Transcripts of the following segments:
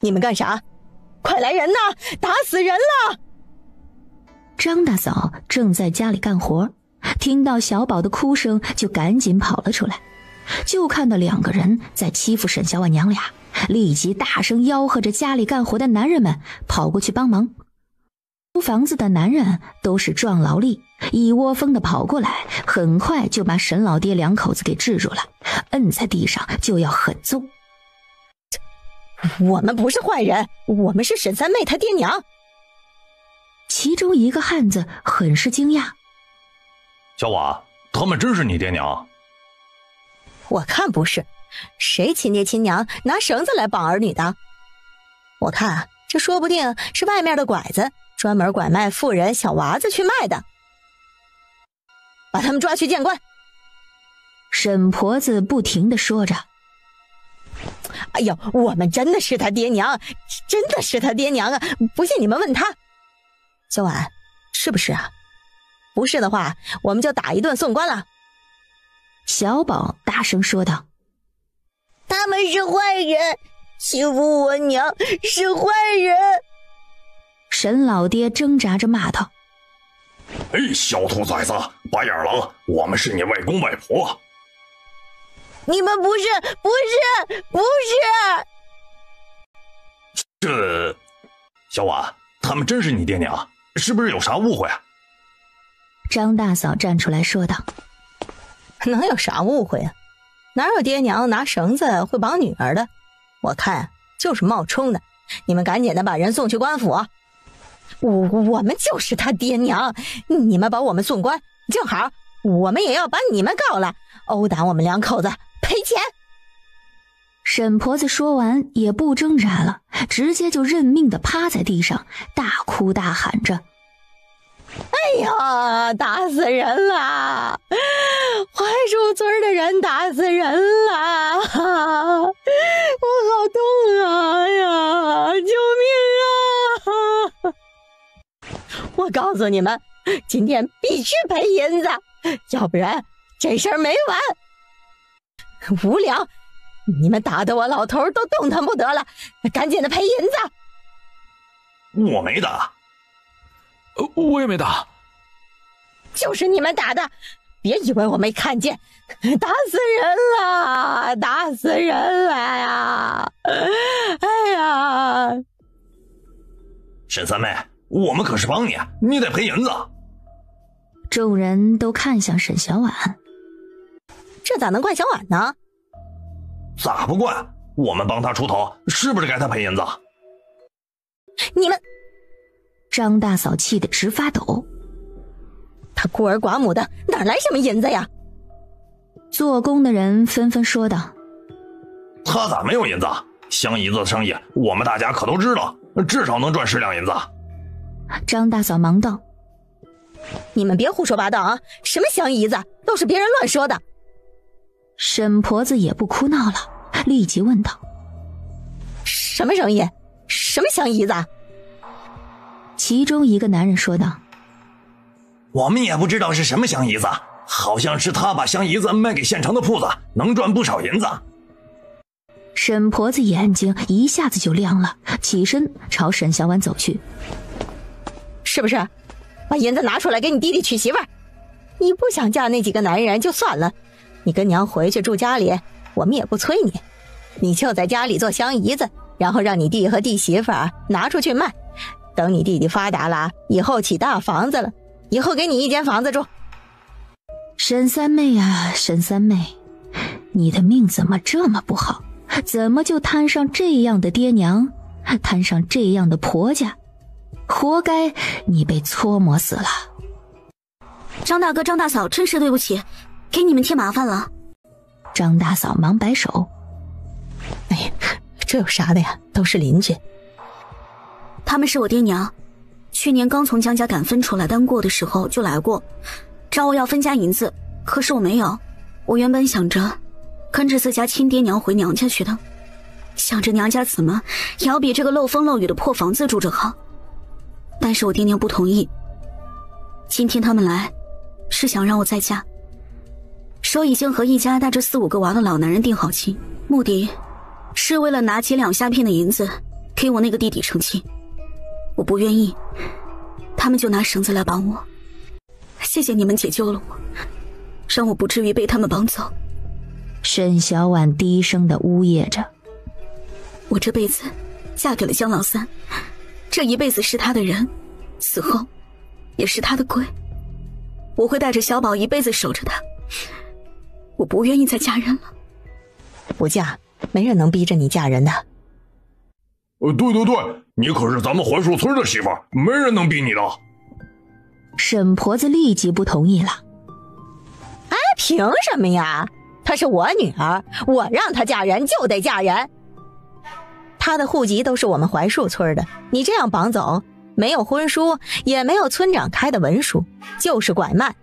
你们干啥？快来人呐！打死人了！张大嫂正在家里干活，听到小宝的哭声就赶紧跑了出来，就看到2个人在欺负沈小婉娘俩，立即大声吆喝着家里干活的男人们跑过去帮忙。租房子的男人都是壮劳力，一窝蜂地跑过来，很快就把沈老爹2口子给制住了，摁在地上就要狠揍。我们不是坏人，我们是沈三妹她爹娘。其中一个汉子很是惊讶：小婉，他们真是你爹娘？我看不是，谁亲爹亲娘拿绳子来绑儿女的？我看这说不定是外面的拐子，专门拐卖妇人小娃子去卖的。把他们抓去见官。沈婆子不停地说着：哎呦，我们真的是他爹娘，真的是他爹娘啊！不信你们问他。小婉，是不是啊？不是的话，我们就打一顿送官了。小宝大声说道：他们是坏人，欺负我娘是坏人。沈老爹挣扎着骂道：哎，小兔崽子，白眼狼，我们是你外公外婆。你们不是。这，小婉，他们真是你爹娘，是不是有啥误会啊？张大嫂站出来说道：能有啥误会啊？哪有爹娘拿绳子会绑女儿的？我看就是冒充的。你们赶紧的把人送去官府。我们就是他爹娘，你们把我们送官，正好我们也要把你们告了，殴打我们2口子，赔钱。沈婆子说完也不挣扎了，直接就认命的趴在地上，大哭大喊着：哎呀，打死人了！槐树村的人打死人了！我好痛啊！哎呀，救命啊！我告诉你们，今天必须赔银子，要不然这事儿没完。无聊，你们打得我老头都动弹不得了，赶紧的赔银子。我没打。我也没打。就是你们打的，别以为我没看见，打死人了，打死人了呀！哎呀，沈三妹，我们可是帮你，你得赔银子。众人都看向沈小婉。这咋能怪小婉呢？咋不怪？我们帮他出头，是不是该他赔银子？你们！张大嫂气得直发抖。他孤儿寡母的，哪来什么银子呀？做工的人纷纷说道：他咋没有银子？香姨子的生意我们大家可都知道，至少能赚10两银子。张大嫂忙道：你们别胡说八道啊！什么香姨子，都是别人乱说的。沈婆子也不哭闹了，立即问道：什么生意？什么香姨子？其中一个男人说道：我们也不知道是什么香姨子，好像是他把香姨子卖给县城的铺子，能赚不少银子。沈婆子眼睛一下子就亮了，起身朝沈小婉走去。是不是？把银子拿出来给你弟弟娶媳妇儿。你不想嫁那几个男人就算了，你跟娘回去住家里，我们也不催你，你就在家里做香姨子，然后让你弟和弟媳妇儿拿出去卖。等你弟弟发达了，以后起大房子了，以后给你一间房子住。沈三妹啊，沈三妹，你的命怎么这么不好？怎么就摊上这样的爹娘，摊上这样的婆家？活该你被搓磨死了。张大哥张大嫂，真是对不起，给你们添麻烦了。张大嫂忙摆手：哎呀，这有啥的呀，都是邻居。他们是我爹娘，去年刚从江家赶分出来单过的时候就来过，找我要分家银子，可是我没有。我原本想着跟着自家亲爹娘回娘家去的，想着娘家怎么也要比这个漏风漏雨的破房子住着好，但是我爹娘不同意。今天他们来是想让我再嫁，说已经和一家带着4、5个娃的老男人定好亲，目的是为了拿几两下聘的银子给我那个弟弟成亲。我不愿意，他们就拿绳子来绑我。谢谢你们解救了我，让我不至于被他们绑走。沈小婉低声地呜咽着。我这辈子嫁给了江老三，这一辈子是他的人，死后也是他的鬼。我会带着小宝一辈子守着他。我不愿意再嫁人了。不嫁，没人能逼着你嫁人的。对，你可是咱们槐树村的媳妇儿，没人能逼你的。沈婆子立即不同意了。哎，凭什么呀？她是我女儿，我让她嫁人就得嫁人。她的户籍都是我们槐树村的，你这样绑走，没有婚书，也没有村长开的文书，就是拐卖。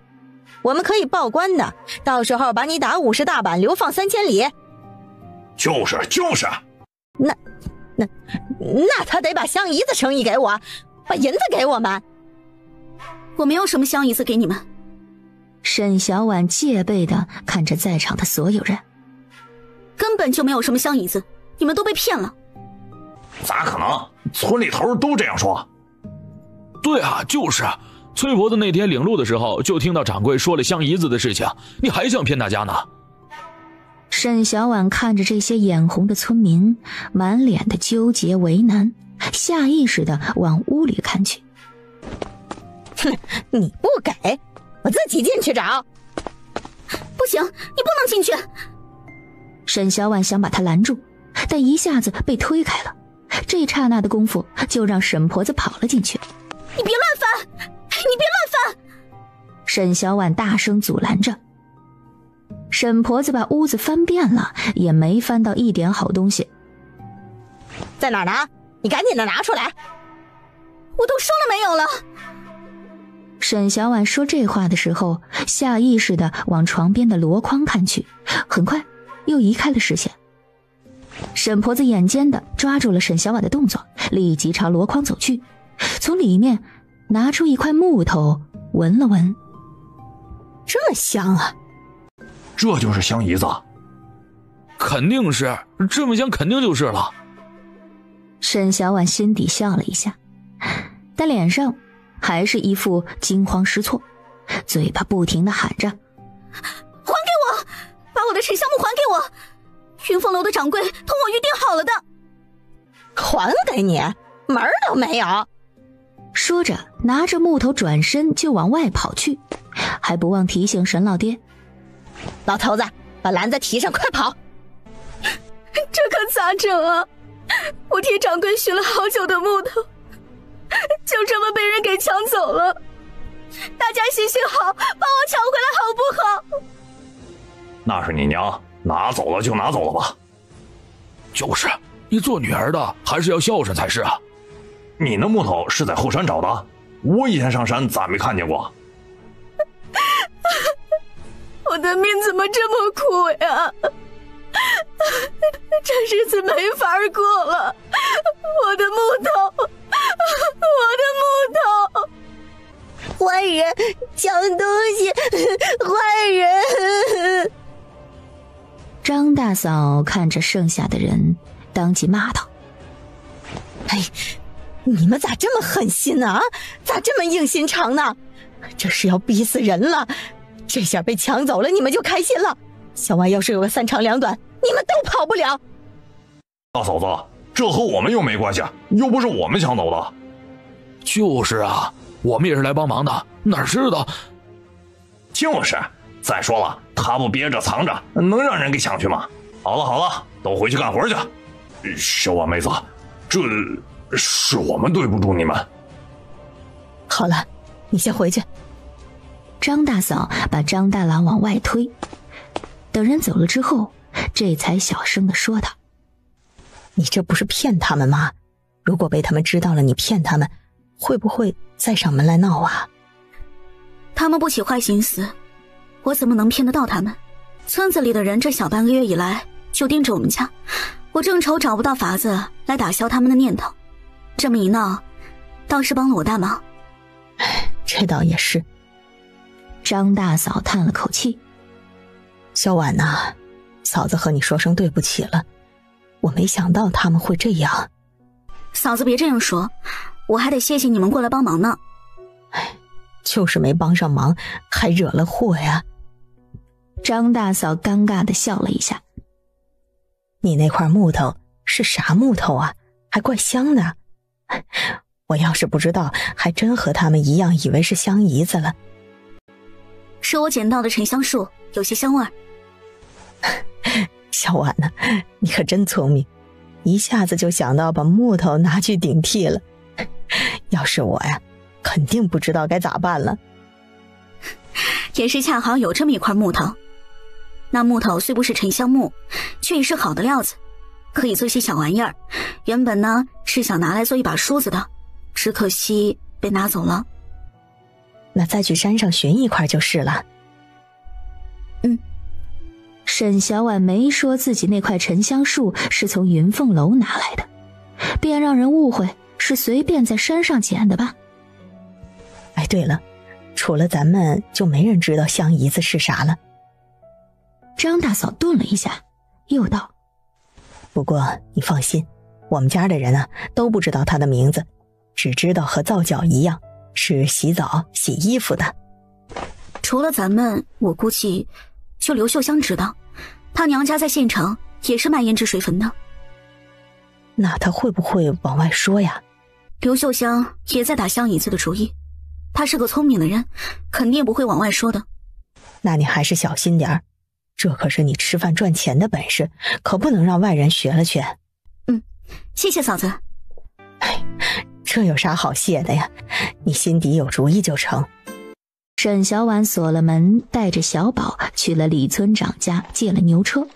我们可以报官的，到时候把你打50大板，流放3千里。就是。那他得把香姨子生意给我，把银子给我们。我没有什么香姨子给你们。沈小婉戒备地看着在场的所有人。根本就没有什么香姨子，你们都被骗了。咋可能？村里头都这样说。对啊，就是崔婆子那天领路的时候就听到掌柜说了香姨子的事情，你还想骗大家呢？沈小婉看着这些眼红的村民，满脸的纠结为难，下意识地往屋里看去。哼，你不给，我自己进去找。不行，你不能进去。沈小婉想把他拦住，但一下子被推开了。这刹那的功夫，就让沈婆子跑了进去。你别乱翻！你别乱翻！沈小婉大声阻拦着。沈婆子把屋子翻遍了，也没翻到一点好东西。在哪儿呢？你赶紧的拿出来！我都说了没有了。沈小婉说这话的时候，下意识地往床边的箩筐看去，很快又移开了视线。沈婆子眼尖地抓住了沈小婉的动作，立即朝箩筐走去，从里面拿出一块木头闻了闻。这么香啊！这就是香姨子。肯定是，这么香肯定就是了。沈小婉心底笑了一下，但脸上还是一副惊慌失措，嘴巴不停地喊着：还给我，把我的沉香木还给我，云凤楼的掌柜同我约定好了的。还给你，门儿都没有。说着拿着木头转身就往外跑去，还不忘提醒沈老爹：老头子，把篮子提上，快跑！这可咋整啊？我替掌柜寻了好久的木头，就这么被人给抢走了。大家行行好，帮我抢回来好不好？那是你娘，拿走了就拿走了吧。就是，你做女儿的还是要孝顺才是啊。你那木头是在后山找的？我以前上山咋没看见过？我的命怎么这么苦呀？这日子没法过了。我的木头，我的木头！坏人抢东西，坏人！张大嫂看着剩下的人，当即骂道：哎，你们咋这么狠心呢？咋这么硬心肠呢？这是要逼死人了！这下被抢走了，你们就开心了。小婉要是有个3长2短，你们都跑不了。大嫂子，这和我们又没关系，又不是我们抢走的。就是啊，我们也是来帮忙的，哪知道。就是，再说了，他不憋着藏着，能让人给抢去吗？好了，都回去干活去。小婉妹子，这是我们对不住你们。好了，你先回去。张大嫂把张大郎往外推，等人走了之后，这才小声地说道：你这不是骗他们吗？如果被他们知道了你骗他们，会不会再上门来闹啊？他们不起坏心思，我怎么能骗得到他们？村子里的人这小半个月以来就盯着我们家，我正愁找不到法子来打消他们的念头。这么一闹，倒是帮了我大忙。这倒也是。张大嫂叹了口气：小婉呐，嫂子和你说声对不起了，我没想到他们会这样。嫂子别这样说，我还得谢谢你们过来帮忙呢。就是没帮上忙，还惹了祸呀。张大嫂尴尬地笑了一下。你那块木头是啥木头啊？还怪香的。我要是不知道，还真和他们一样以为是香姨子了。是我捡到的沉香树，有些香味儿。小婉呢，你可真聪明，一下子就想到把木头拿去顶替了。要是我呀，肯定不知道该咋办了。也是恰好有这么一块木头，那木头虽不是沉香木，却也是好的料子，可以做些小玩意儿。原本呢是想拿来做一把梳子的，只可惜被拿走了。那再去山上寻一块就是了。沈小婉没说自己那块沉香树是从云凤楼拿来的，便让人误会是随便在山上捡的吧。哎，对了，除了咱们就没人知道香姨子是啥了。张大嫂顿了一下，又道：不过你放心，我们家的人啊都不知道她的名字，只知道和皂角一样是洗澡洗衣服的。除了咱们，我估计就刘秀香知道，她娘家在县城也是卖胭脂水粉的。那她会不会往外说呀？刘秀香也在打香姨子的主意，她是个聪明的人，肯定不会往外说的。那你还是小心点儿，这可是你吃饭赚钱的本事，可不能让外人学了去。谢谢嫂子。这有啥好谢的呀？你心底有主意就成。沈小婉锁了门，带着小宝去了李村长家借了牛车，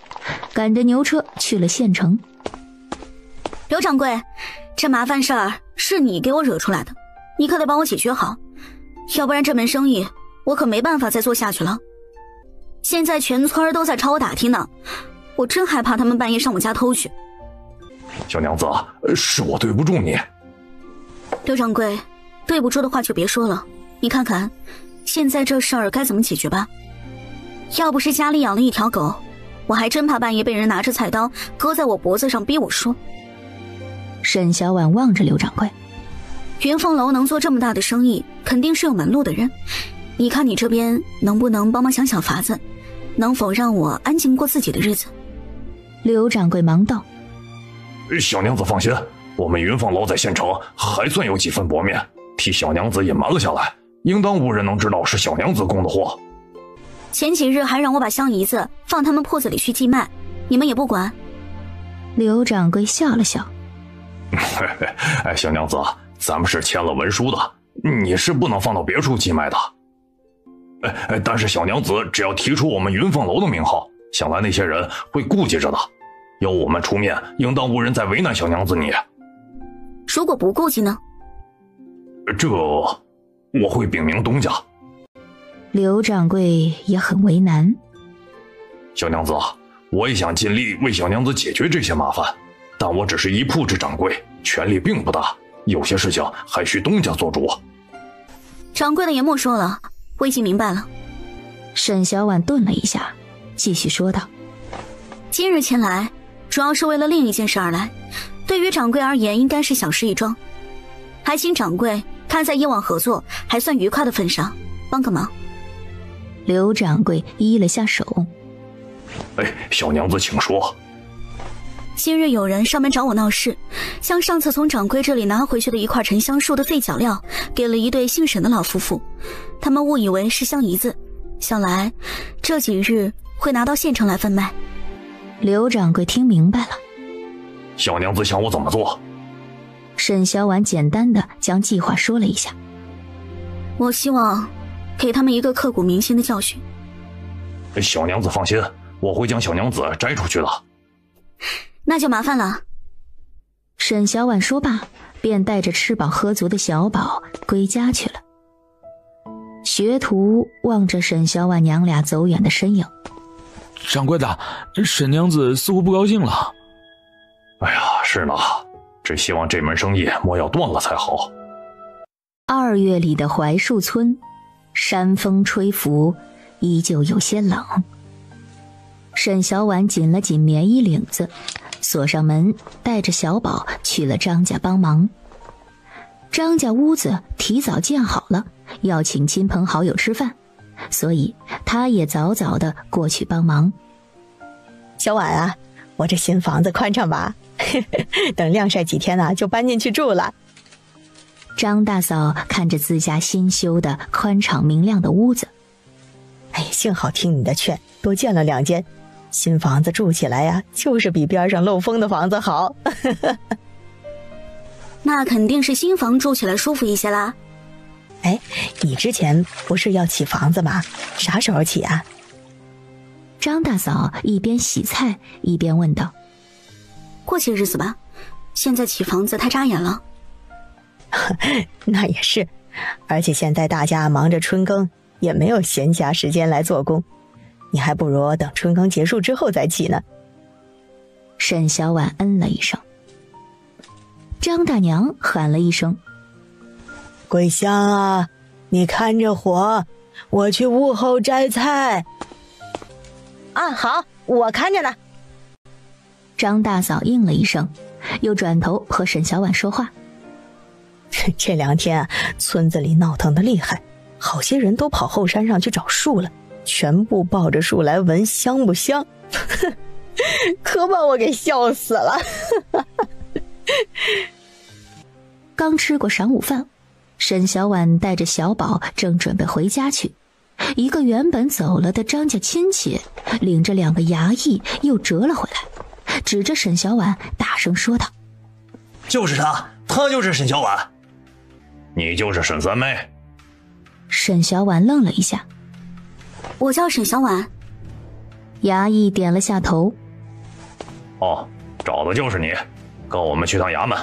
赶着牛车去了县城。刘掌柜，这麻烦事儿是你给我惹出来的，你可得帮我解决好，要不然这门生意我可没办法再做下去了。现在全村都在朝我打听呢，我真害怕他们半夜上我家偷去。小娘子，是我对不住你。刘掌柜，对不住的话就别说了，你看看现在这事儿该怎么解决吧。要不是家里养了一条狗，我还真怕半夜被人拿着菜刀割在我脖子上逼我说。沈小婉望着刘掌柜，云凤楼能做这么大的生意，肯定是有门路的人，你看你这边能不能帮忙想想法子，能否让我安静过自己的日子？刘掌柜忙道：小娘子放心，我们云凤楼在县城还算有几分薄面，替小娘子隐瞒了下来，应当无人能知道是小娘子供的货。前几日还让我把香姨子放他们铺子里去寄卖，你们也不管。刘掌柜笑了笑：小娘子，咱们是签了文书的，你是不能放到别处寄卖的。但是小娘子只要提出我们云凤楼的名号，想来那些人会顾忌着的，由我们出面，应当无人再为难小娘子你。如果不顾忌呢？这我会禀明东家。刘掌柜也很为难。小娘子，我也想尽力为小娘子解决这些麻烦，但我只是一铺之掌柜，权力并不大，有些事情还需东家做主。掌柜的也莫说了，我已经明白了。沈小婉顿了一下，继续说道：今日前来主要是为了另一件事而来，对于掌柜而言应该是小事一桩，还请掌柜看在以往合作还算愉快的份上帮个忙。刘掌柜依了下手。小娘子请说。今日有人上门找我闹事，将上次从掌柜这里拿回去的一块沉香树的废脚料给了一对姓沈的老夫妇，他们误以为是香姨子，想来这几日会拿到县城来贩卖。刘掌柜听明白了。小娘子想我怎么做？沈小婉简单的将计划说了一下。我希望给他们一个刻骨铭心的教训。小娘子放心，我会将小娘子摘出去的。那就麻烦了。沈小婉说罢，便带着吃饱喝足的小宝归家去了。学徒望着沈小婉娘俩走远的身影。掌柜的，沈娘子似乎不高兴了。哎呀，是呢，只希望这门生意莫要断了才好。2月里的槐树村，山风吹拂，依旧有些冷。沈小婉紧了紧棉衣领子，锁上门，带着小宝去了张家帮忙。张家屋子提早建好了，要请亲朋好友吃饭，所以他也早早的过去帮忙。小婉啊，我这新房子宽敞吧？等晾晒几天就搬进去住了。张大嫂看着自家新修的宽敞明亮的屋子，哎，幸好听你的劝，多建了2间。新房子住起来就是比边上漏风的房子好。那肯定是新房住起来舒服一些啦。哎，你之前不是要起房子吗？啥时候起啊？张大嫂一边洗菜一边问道。过些日子吧，现在起房子太扎眼了。那也是，而且现在大家忙着春耕，也没有闲暇时间来做工，你还不如等春耕结束之后再起呢。沈小婉嗯了一声。张大娘喊了一声：桂香啊，你看着火，我去屋后摘菜。啊，好，我看着呢。张大嫂应了一声，又转头和沈小婉说话。这2天村子里闹腾的厉害，好些人都跑后山上去找树了，全部抱着树来闻香不香。可把我给笑死了。刚吃过晌午饭，沈小婉带着小宝正准备回家去，一个原本走了的张家亲戚领着2个衙役又折了回来，指着沈小婉大声说道：就是他就是沈小婉。你就是沈三妹。沈小婉愣了一下。我叫沈小婉。衙役点了下头。哦，找的就是你，跟我们去趟衙门。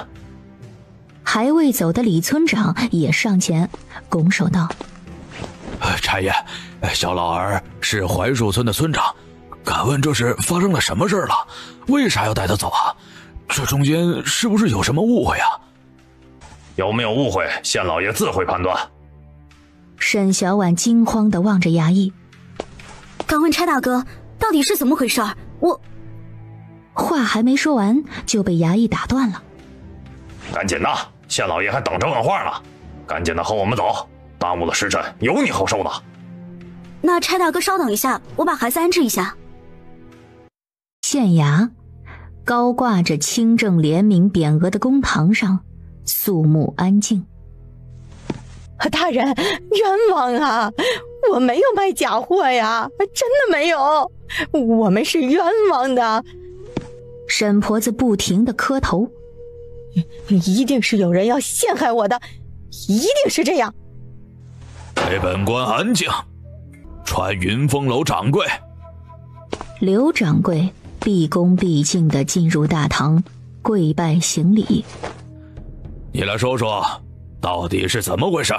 还未走的李村长也上前拱手道：差爷，小老儿是槐树村的村长，敢问这是发生了什么事了？为啥要带他走啊？这中间是不是有什么误会啊？有没有误会，县老爷自会判断。沈小婉惊慌地望着衙役。敢问差大哥，到底是怎么回事？话还没说完就被衙役打断了。赶紧的，县老爷还等着问话呢，赶紧的和我们走，耽误了时辰有你好受的。那差大哥稍等一下，我把孩子安置一下。县衙高挂着清正廉明匾额的公堂上肃穆安静。大人，冤枉啊！我没有卖假货呀，真的没有，我们是冤枉的。沈婆子不停地磕头。一定是有人要陷害我的，一定是这样。给本官安静，传云峰楼掌柜。刘掌柜毕恭毕敬地进入大堂，跪拜行礼。你来说说，到底是怎么回事？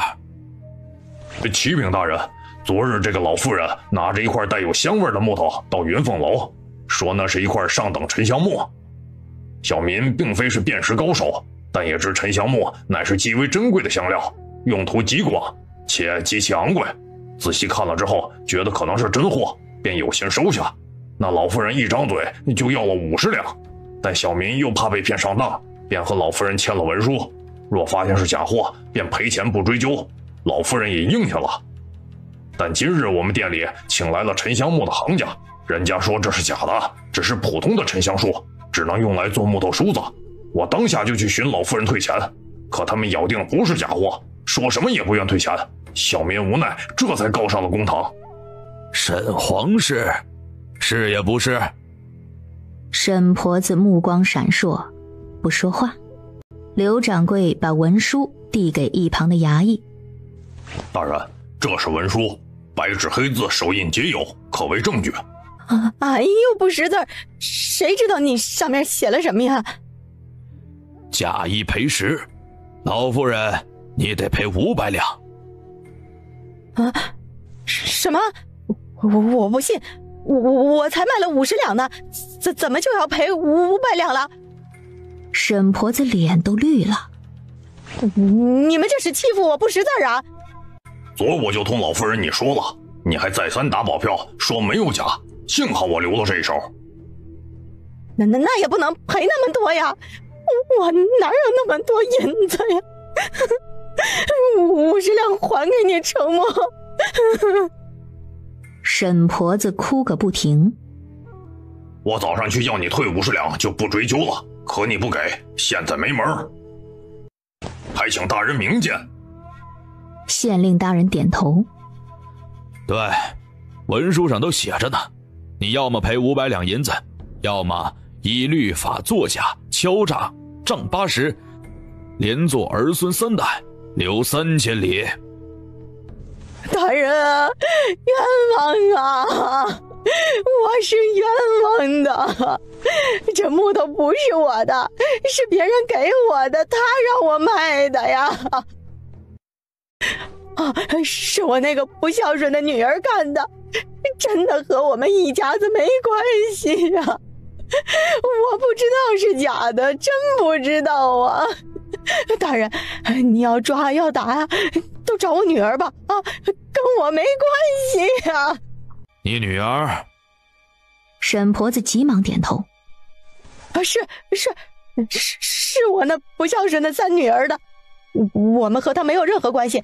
启禀大人，昨日这个老妇人拿着一块带有香味的木头到云凤楼，说那是一块上等沉香木。小民并非是辨识高手，但也知沉香木乃是极为珍贵的香料，用途极广，且极其昂贵。仔细看了之后，觉得可能是真货，便有心收下。那老妇人一张嘴就要了50两，但小民又怕被骗上当，便和老妇人签了文书，若发现是假货，便赔钱不追究。老妇人也应下了。但今日我们店里请来了沉香木的行家，人家说这是假的，只是普通的沉香树，只能用来做木头梳子。我当下就去寻老妇人退钱，可他们咬定不是假货，说什么也不愿退钱。小民无奈，这才告上了公堂。沈皇室，是也不是？沈婆子目光闪烁，不说话。刘掌柜把文书递给一旁的衙役。大人，这是文书，白纸黑字，手印皆有，可为证据。哎呦，不识字，谁知道你上面写了什么呀？假一赔10，老夫人，你得赔500两。啊？什么？我不信，我才卖了50两呢，怎么就要赔500两了？沈婆子脸都绿了。你们这是欺负我不识字啊！昨儿我就同老夫人你说了，你还再三打保票说没有假，幸好我留了这一手。那也不能赔那么多呀，我哪有那么多银子呀？50两还给你成吗？沈婆子哭个不停。我早上去要你退50两就不追究了，可你不给，现在没门儿，还请大人明鉴。县令大人点头。对，文书上都写着呢，你要么赔500两银子，要么依律法作假敲诈杖80，连坐儿孙3代，留3000里。大人啊，冤枉啊！我是冤枉的，这木头不是我的，是别人给我的，他让我卖的呀。是我那个不孝顺的女儿干的，真的和我们一家子没关系呀。我不知道是假的，真不知道啊。大人，你要抓要打呀，都找我女儿吧，跟我没关系呀。你女儿？沈婆子急忙点头。是我那不孝顺的3女儿的，我们和她没有任何关系。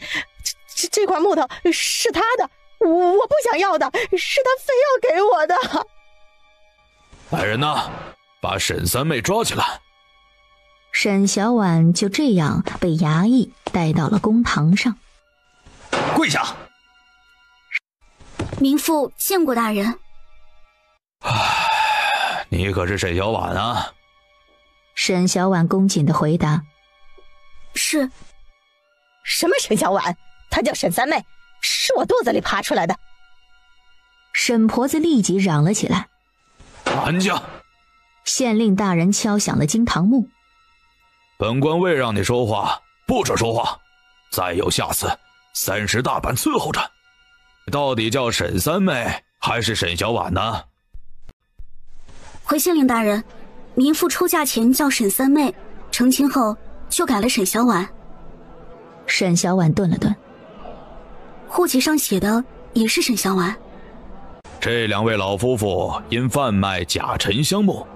这块木头是她的，我不想要的，是她非要给我的。来人呐，把沈三妹抓起来。沈小婉就这样被衙役带到了公堂上。跪下！民妇见过大人。你可是沈小婉啊？沈小婉恭谨地回答。是。什么沈小婉？她叫沈三妹，是我肚子里爬出来的。沈婆子立即嚷了起来。安静！县令大人敲响了惊堂木。本官未让你说话，不准说话，再有下次30大板伺候着。到底叫沈三妹还是沈小婉呢？回县令大人，民妇出嫁前叫沈三妹，成亲后就改了沈小婉。沈小婉顿了顿。户籍上写的也是沈小婉。这2位老夫妇因贩卖假沉香木，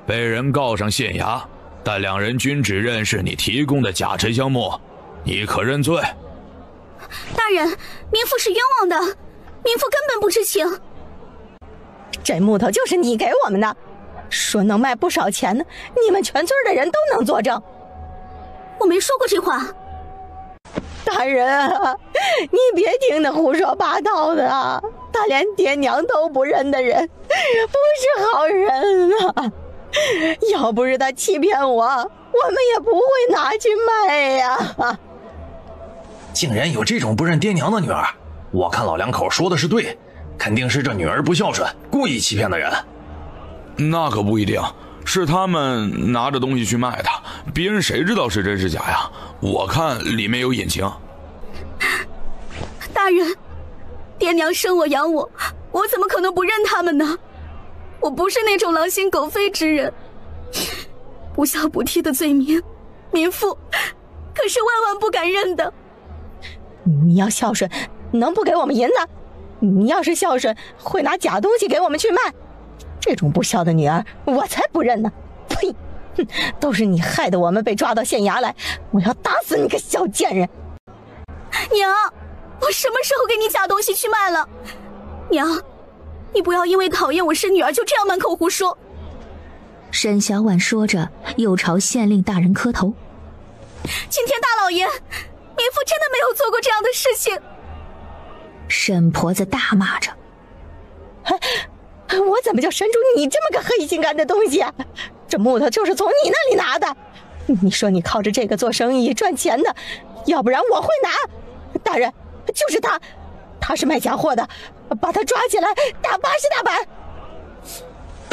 被人告上县衙，但2人均只认识你提供的假沉香木，你可认罪？大人，民妇是冤枉的，民妇根本不知情。这木头就是你给我们的，说能卖不少钱呢，你们全村的人都能作证。我没说过这话。大人啊，你别听那胡说八道的啊，他连爹娘都不认的人，不是好人啊。要不是他欺骗我，我们也不会拿去卖呀。竟然有这种不认爹娘的女儿，我看老两口说的是对，肯定是这女儿不孝顺，故意欺骗的人。那可不一定，是他们拿着东西去卖的，别人谁知道是真是假呀？我看里面有隐情。大人，爹娘生我养我，我怎么可能不认他们呢？我不是那种狼心狗肺之人，不孝不悌的罪名，民妇可是万万不敢认的。你要孝顺，能不给我们银子？你要是孝顺，会拿假东西给我们去卖。这种不孝的女儿，我才不认呢！呸！都是你害得我们被抓到县衙来，我要打死你个小贱人！娘，我什么时候给你假东西去卖了？娘，你不要因为讨厌我是女儿就这样满口胡说。沈小婉说着，又朝县令大人磕头。今天大老爷，民妇真的没有做过这样的事情。沈婆子大骂着：我怎么就生出你这么个黑心肝的东西啊？这木头就是从你那里拿的，你说你靠着这个做生意赚钱的，要不然我会拿。大人，就是他是卖假货的，把他抓起来打80大板。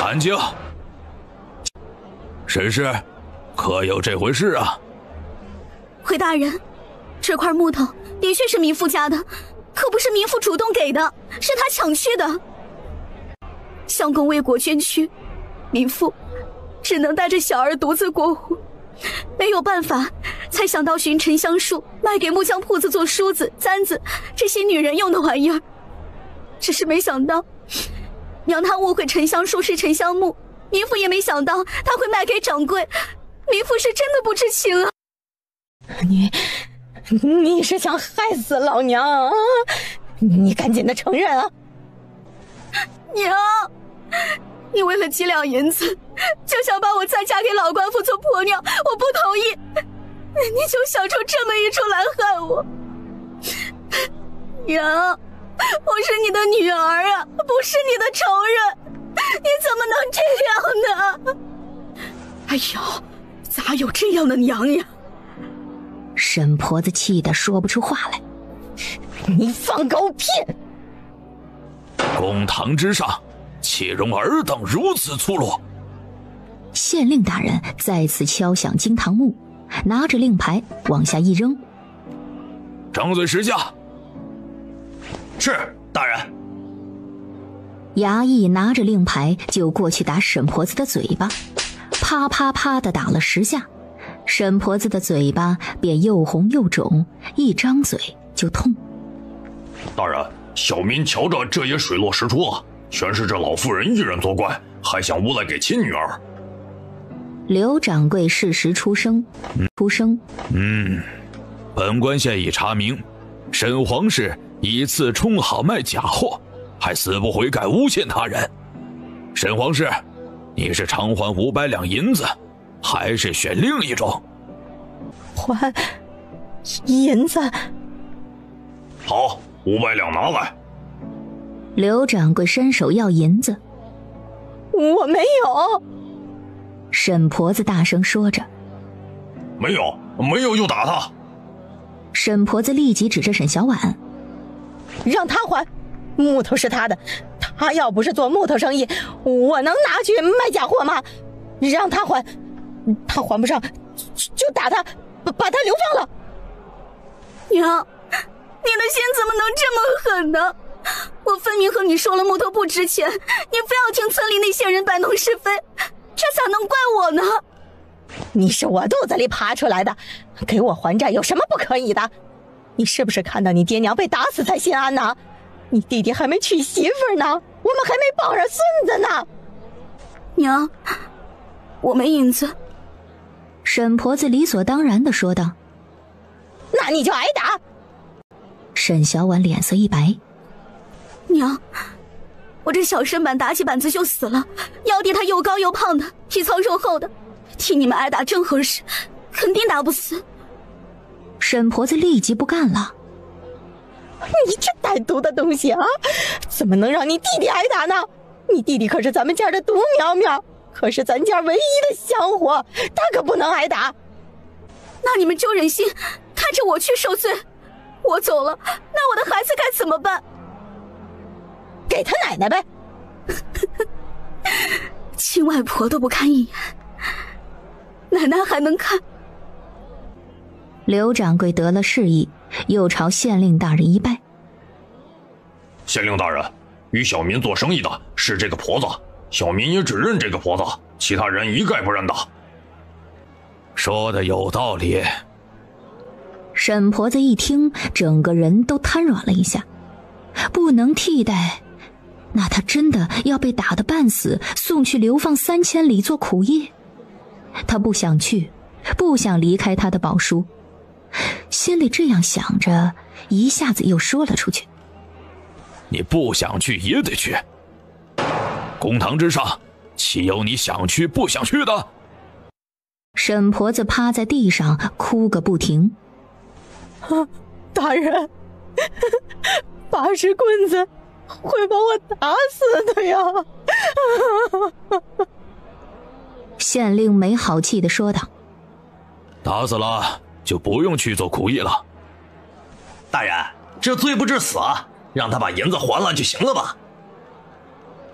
安静！沈氏，可有这回事啊？回大人，这块木头的确是民妇家的，可不是民妇主动给的，是他抢去的。相公为国捐躯，民妇只能带着小儿独自过活，没有办法，才想到寻沉香树卖给木匠铺子做梳子、簪子这些女人用的玩意儿。只是没想到，娘她误会沉香树是沉香木，糜夫也没想到他会卖给掌柜，糜夫是真的不知情啊！你是想害死老娘啊？你赶紧的承认啊！娘，你为了几两银子，就想把我再嫁给老官府做婆娘，我不同意。你就想出这么一出来害我。娘，我是你的女儿啊，不是你的仇人，你怎么能这样呢？哎呦，咋有这样的娘呀？沈婆子气得说不出话来。你放狗屁！公堂之上，岂容尔等如此粗鲁？县令大人再次敲响惊堂木，拿着令牌往下一扔。张嘴实价。是，大人。衙役拿着令牌就过去打沈婆子的嘴巴，啪啪啪地打了10下，沈婆子的嘴巴便又红又肿，一张嘴就痛。大人，小民瞧着这也水落石出了，全是这老妇人一人作怪，还想诬赖给亲女儿。刘掌柜适时出声。本官现已查明，沈皇室以次充好卖假货，还死不悔改诬陷他人。沈皇室，你是偿还500两银子，还是选另一种？还银子。好，500两拿来。刘掌柜伸手要银子。我没有。沈婆子大声说着。没有就打他。沈婆子立即指着沈小婉，让他还，木头是他的，他要不是做木头生意，我能拿去卖假货吗？让他还，他还不上就打他，把他流放了。娘，你的心怎么能这么狠呢？我分明和你说了木头不值钱，你非要听村里那些人摆弄是非，这咋能怪我呢？你是我肚子里爬出来的，给我还债有什么不可以的？你是不是看到你爹娘被打死才心安呢？你弟弟还没娶媳妇呢，我们还没抱上孙子呢。娘，我没银子。沈婆子理所当然地说道。那你就挨打。沈小婉脸色一白。娘，我这小身板打起板子就死了，幺弟他又高又胖的，体糙肉厚的，替你们挨打正合适，肯定打不死。沈婆子立即不干了。你这歹毒的东西啊，怎么能让你弟弟挨打呢？你弟弟可是咱们家的独苗苗，可是咱家唯一的香火，他可不能挨打。那你们就忍心看着我去受罪？我走了，那我的孩子该怎么办？给他奶奶呗。亲外婆都不看一眼，奶奶还能看？刘掌柜得了示意，又朝县令大人一拜。县令大人，与小民做生意的是这个婆子，小民也只认这个婆子，其他人一概不认的。说的有道理。沈婆子一听，整个人都瘫软了一下。不能替代，那她真的要被打得半死，送去流放3000里做苦役？她不想去，不想离开她的宝叔，心里这样想着，一下子又说了出去。你不想去也得去，公堂之上，岂有你想去不想去的？沈婆子趴在地上哭个不停。大人，80棍子会把我打死的呀！县令没好气地说道。打死了就不用去做苦役了。大人，这罪不至死啊，让他把银子还了就行了吧。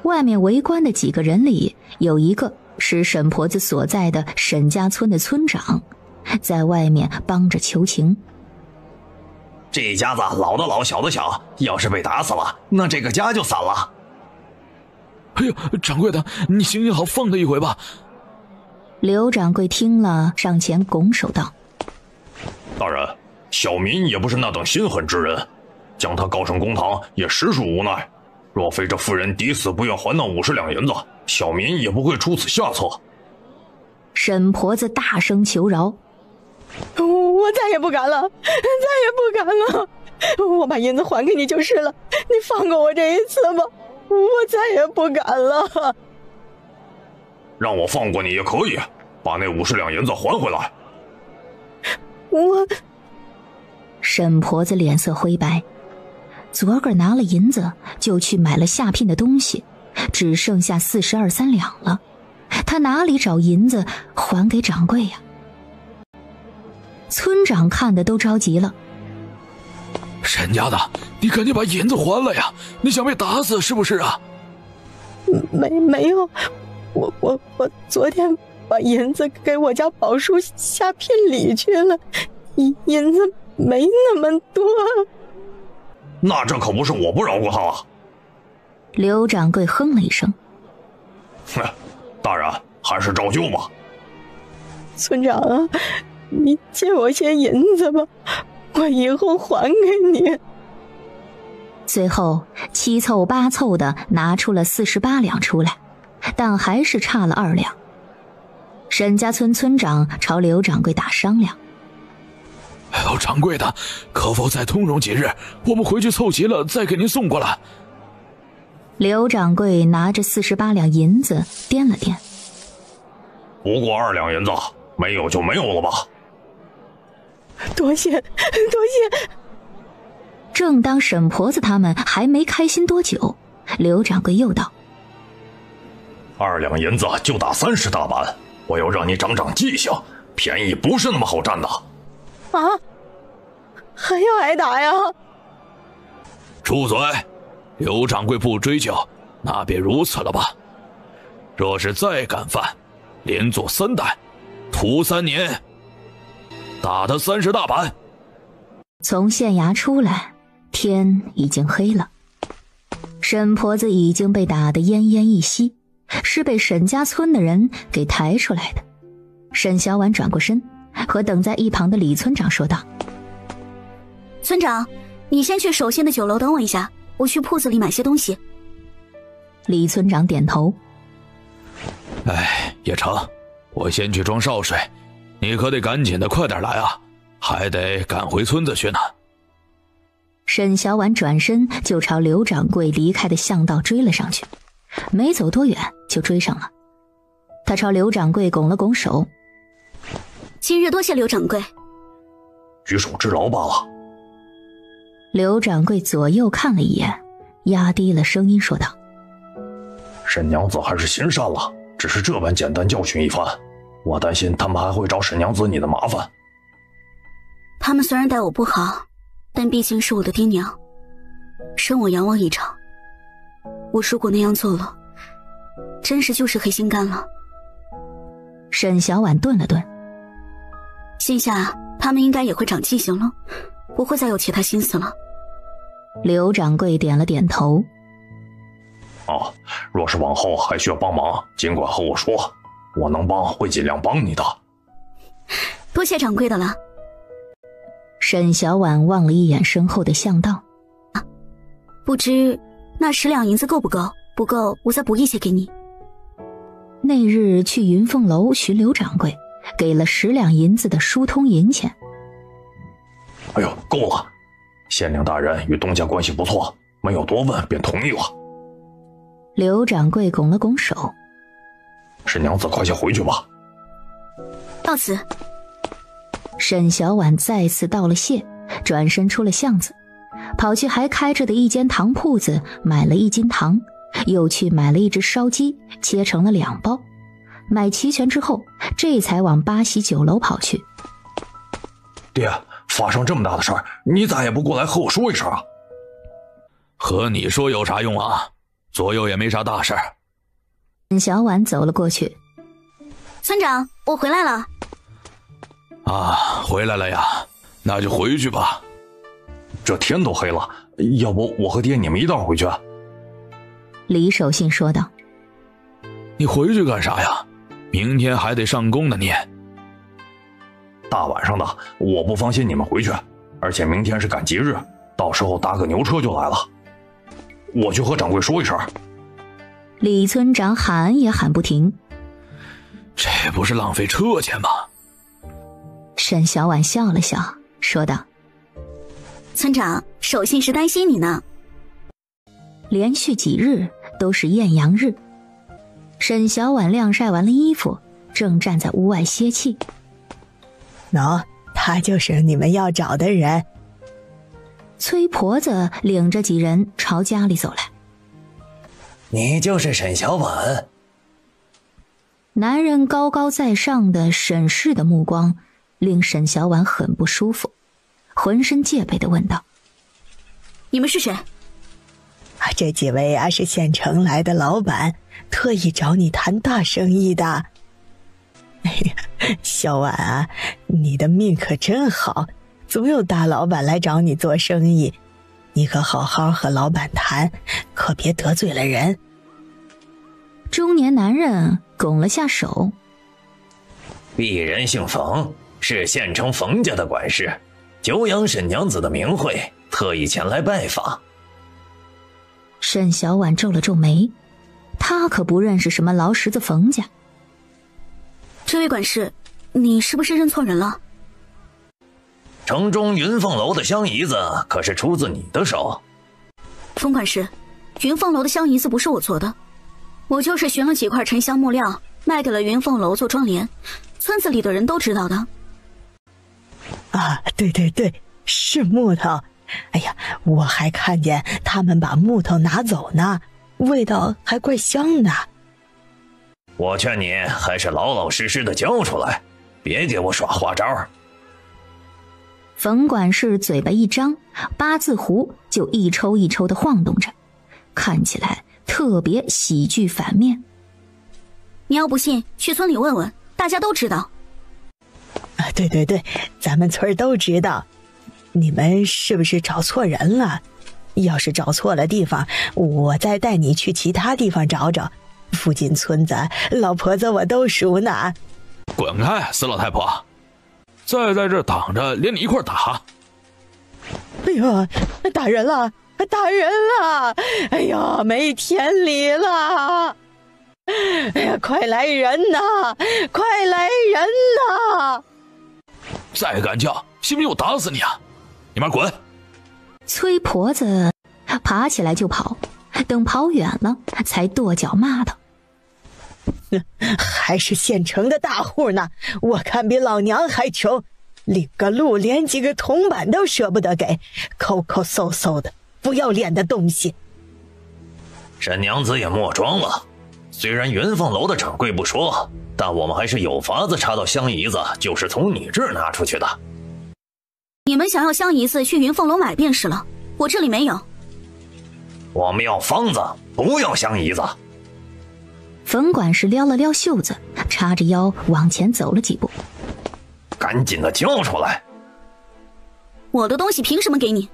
外面围观的几个人里，有一个是沈婆子所在的沈家村的村长，在外面帮着求情。这一家子老的老，小的小，要是被打死了，那这个家就散了。哎呦，掌柜的，你行行好，放他一回吧。刘掌柜听了，上前拱手道：大人，小民也不是那等心狠之人，将他告上公堂也实属无奈。若非这妇人抵死不愿还那50两银子，小民也不会出此下策。沈婆子大声求饶：我再也不敢了，再也不敢了！我把银子还给你就是了，你放过我这一次吧，我再也不敢了。让我放过你也可以，把那50两银子还回来。沈婆子脸色灰白，昨个拿了银子就去买了下聘的东西，只剩下42、3两了，他哪里找银子还给掌柜呀？村长看得都着急了：沈家的，你赶紧把银子还了呀！你想被打死是不是啊？没有，我昨天把银子给我家宝叔下聘礼去了，银子没那么多。那这可不是我不饶过他啊！刘掌柜哼了一声：哼，大人还是照旧吧。村长啊，你借我些银子吧，我以后还给你。最后七凑八凑的拿出了48两出来，但还是差了2两。沈家村村长朝刘掌柜打商量：掌柜的，可否再通融几日，我们回去凑齐了再给您送过来。刘掌柜拿着48两银子掂了掂：不过2两银子，没有就没有了吧。多谢多谢。正当沈婆子他们还没开心多久，刘掌柜又道：2两银子就打30大板，我要让你长长记性，便宜不是那么好占的。啊，还要挨打呀？住嘴！刘掌柜不追究，那便如此了吧。若是再敢犯，连坐3担，徒3年。打他30大板。从县衙出来，天已经黑了。沈婆子已经被打得奄奄一息，是被沈家村的人给抬出来的。沈小婉转过身，和等在一旁的李村长说道：村长，你先去守县的酒楼等我一下，我去铺子里买些东西。李村长点头：也成，我先去装潲水，你可得赶紧的快点来啊，还得赶回村子去呢。沈小婉转身就朝刘掌柜离开的巷道追了上去，没走多远就追上了。他朝刘掌柜拱了拱手：今日多谢刘掌柜。举手之劳罢了。刘掌柜左右看了一眼，压低了声音说道：沈娘子还是心善了，只是这般简单教训一番，我担心他们还会找沈娘子你的麻烦。他们虽然待我不好，但毕竟是我的爹娘，生我养我一场。我如果那样做了，真是就是黑心肝了。沈小婉顿了顿：心下他们应该也会长记性了，不会再有其他心思了。刘掌柜点了点头：若是往后还需要帮忙，尽管和我说，我能帮会尽量帮你的。多谢掌柜的了。沈小婉望了一眼身后的巷道：不知那10两银子够不够？不够我再补一些给你。那日去云凤楼寻刘掌柜，给了10两银子的疏通银钱。够了，县令大人与东家关系不错，没有多问便同意了。刘掌柜拱了拱手：沈娘子快些回去吧。到此。沈小婉再次道了谢，转身出了巷子，跑去还开着的一间糖铺子买了1斤糖，又去买了一只烧鸡，切成了2包。买齐全之后，这才往八喜酒楼跑去。爹，发生这么大的事儿，你咋也不过来和我说一声啊？和你说有啥用啊？左右也没啥大事。沈小婉走了过去：村长，我回来了。回来了呀，那就回去吧。这天都黑了，要不我和爹你们一道回去？李守信说道：你回去干啥呀？明天还得上工呢你。大晚上的，我不放心你们回去，而且明天是赶集日，到时候搭个牛车就来了。我去和掌柜说一声。李村长喊也喊不停。这不是浪费车钱吗？沈小婉笑了笑，说道：村长，守信是担心你呢。连续几日都是艳阳日，沈小婉晾晒完了衣服，正站在屋外歇气。喏，他就是你们要找的人。崔婆子领着几人朝家里走来。你就是沈小婉？男人高高在上的审视的目光令沈小婉很不舒服，浑身戒备地问道：你们是谁？这几位是县城来的老板，特意找你谈大生意的。哎呀，小婉啊，你的命可真好，总有大老板来找你做生意，你可好好和老板谈，可别得罪了人。中年男人拱了下手。鄙人姓冯，是县城冯家的管事，久仰沈娘子的名讳，特意前来拜访。沈小婉皱了皱眉，她可不认识什么劳什子冯家。这位管事，你是不是认错人了？城中云凤楼的香姨子可是出自你的手？冯管事，云凤楼的香姨子不是我做的，我就是寻了几块沉香木料，卖给了云凤楼做妆奁，村子里的人都知道的。对对对，是木头。哎呀，我还看见他们把木头拿走呢，味道还怪香的。我劝你还是老老实实的交出来，别给我耍花招。冯管事嘴巴一张，八字胡就一抽一抽的晃动着，看起来特别喜剧反面。你要不信，去村里问问，大家都知道。对对对，咱们村都知道。你们是不是找错人了？要是找错了地方，我再带你去其他地方找找。附近村子老婆子我都熟呢。滚开，死老太婆！再在这挡着，连你一块打！哎呦，打人了！打人了！哎呀，没天理了！哎呀，快来人呐！快来人呐！再敢叫，信不信我打死你啊！你妈滚！崔婆子爬起来就跑，等跑远了才跺脚骂道：还是县城的大户呢，我看比老娘还穷，领个路连几个铜板都舍不得给，抠抠搜搜的，不要脸的东西。沈娘子也莫装了，虽然云凤楼的掌柜不说，但我们还是有法子查到香姨子就是从你这儿拿出去的。你们想要香姨子去云凤楼买便是了，我这里没有。我们要方子，不要香姨子。冯管事撩了撩袖子，叉着腰往前走了几步。赶紧的交出来！我的东西凭什么给你？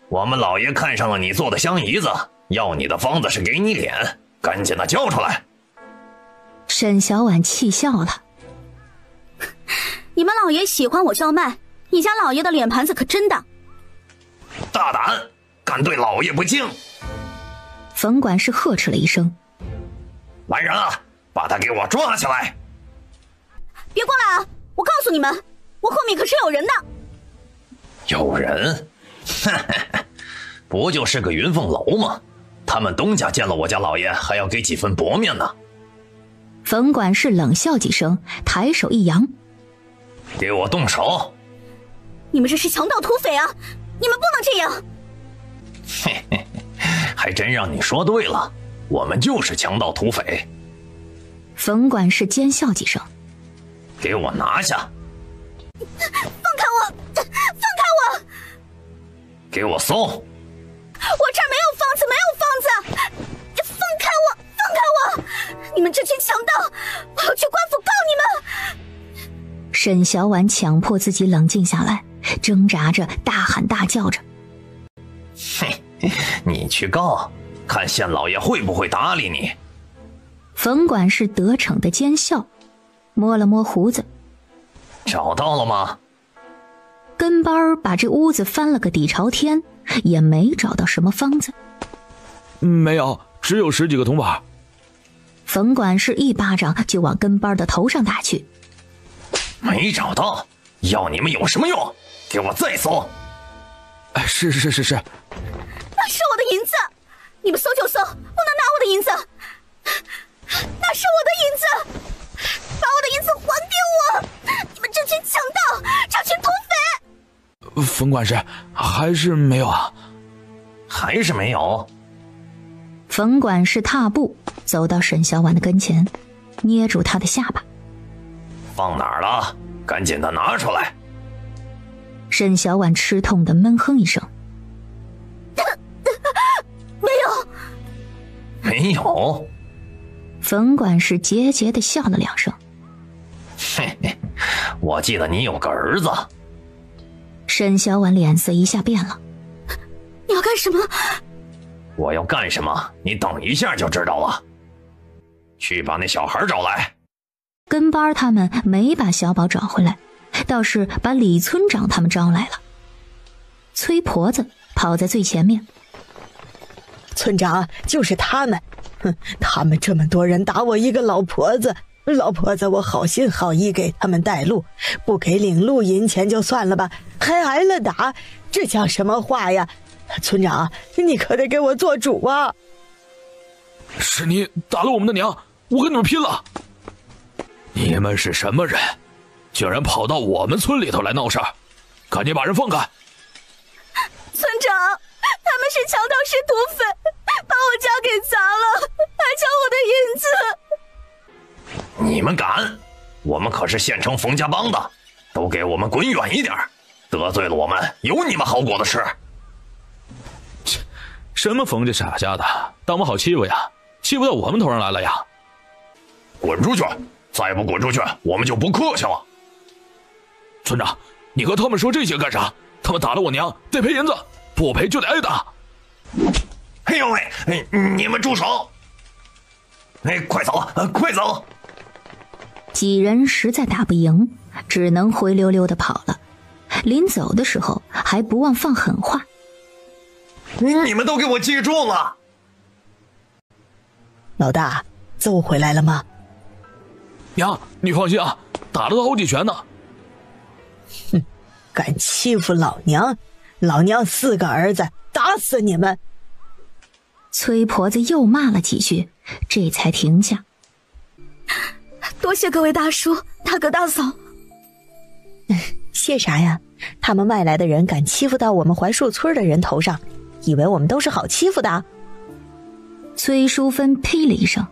我们老爷看上了你做的香姨子，要你的方子是给你脸，赶紧的交出来！沈小婉气笑了。你们老爷喜欢我叫卖，你家老爷的脸盘子可真大。大胆，敢对老爷不敬！冯管事呵斥了一声：来人啊，把他给我抓起来！别过来啊！我告诉你们，我后面可是有人的。有人？不就是个云凤楼吗？他们东家见了我家老爷，还要给几分薄面呢。冯管事冷笑几声，抬手一扬：给我动手！你们这是强盗土匪啊！你们不能这样！嘿嘿，还真让你说对了，我们就是强盗土匪。冯管事尖笑几声：给我拿下！放开我！放开我！给我搜！我这儿没有房子，没有房子！放开我！放开我！你们这群强盗，我要去官府告你们！沈小婉强迫自己冷静下来，挣扎着大喊大叫着：嘿，你去告，看县老爷会不会搭理你。冯管事得逞的奸笑，摸了摸胡子：找到了吗？跟班儿把这屋子翻了个底朝天，也没找到什么方子。没有，只有10几个铜板。冯管事一巴掌就往跟班的头上打去。没找到，要你们有什么用？给我再搜！哎，是。那是我的银子，你们搜就搜，不能拿我的银子。那是我的银子，把我的银子还给我！你们这群强盗，这群土匪！冯管事，还是没有啊？还是没有。冯管事踏步走到沈小婉的跟前，捏住她的下巴。放哪儿了？赶紧的拿出来！沈小婉吃痛的闷哼一声。没有。冯管事桀桀地笑了2声。嘿嘿，我记得你有个儿子。沈小婉脸色一下变了。你要干什么？我要干什么？你等一下就知道了。去把那小孩找来。跟班他们没把小宝找回来，倒是把李村长他们招来了。崔婆子跑在最前面。村长，就是他们，他们这么多人打我一个老婆子，我好心好意给他们带路，不给领路银钱就算了吧，还挨了打，这叫什么话呀？村长，你可得给我做主啊！是你打了我们的娘，我跟你们拼了！你们是什么人？居然跑到我们村里头来闹事儿！赶紧把人放开！村长，他们是强盗，是土匪，把我家给砸了，还抢我的银子。你们敢？我们可是县城冯家帮的，都给我们滚远一点，得罪了我们，有你们好果子吃。什么冯家傻家的，当我们好欺负呀？欺负到我们头上来了呀！滚出去！再不滚出去，我们就不客气了。村长，你和他们说这些干啥？他们打了我娘，得赔银子，不赔就得挨打。哎呦喂，你们住手！快走，快走！几人实在打不赢，只能灰溜溜地跑了。临走的时候还不忘放狠话。你们都给我记住了。老大，揍回来了吗？娘，你放心啊，打了他好几拳呢。哼，敢欺负老娘，老娘4个儿子，打死你们！崔婆子又骂了几句，这才停下。多谢各位大叔、大哥大嫂。谢啥呀？他们外来的人敢欺负到我们槐树村的人头上，以为我们都是好欺负的？崔淑芬呸了一声。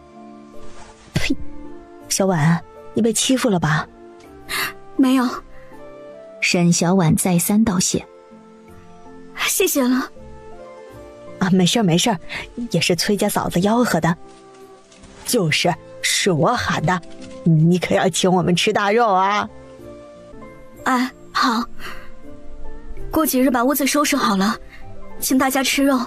呸！小婉，你被欺负了吧？没有。沈小婉再三道谢。谢谢了。啊，没事没事，也是崔家嫂子吆喝的。是我喊的，你可要请我们吃大肉啊！哎，好。过几日把屋子收拾好了，请大家吃肉。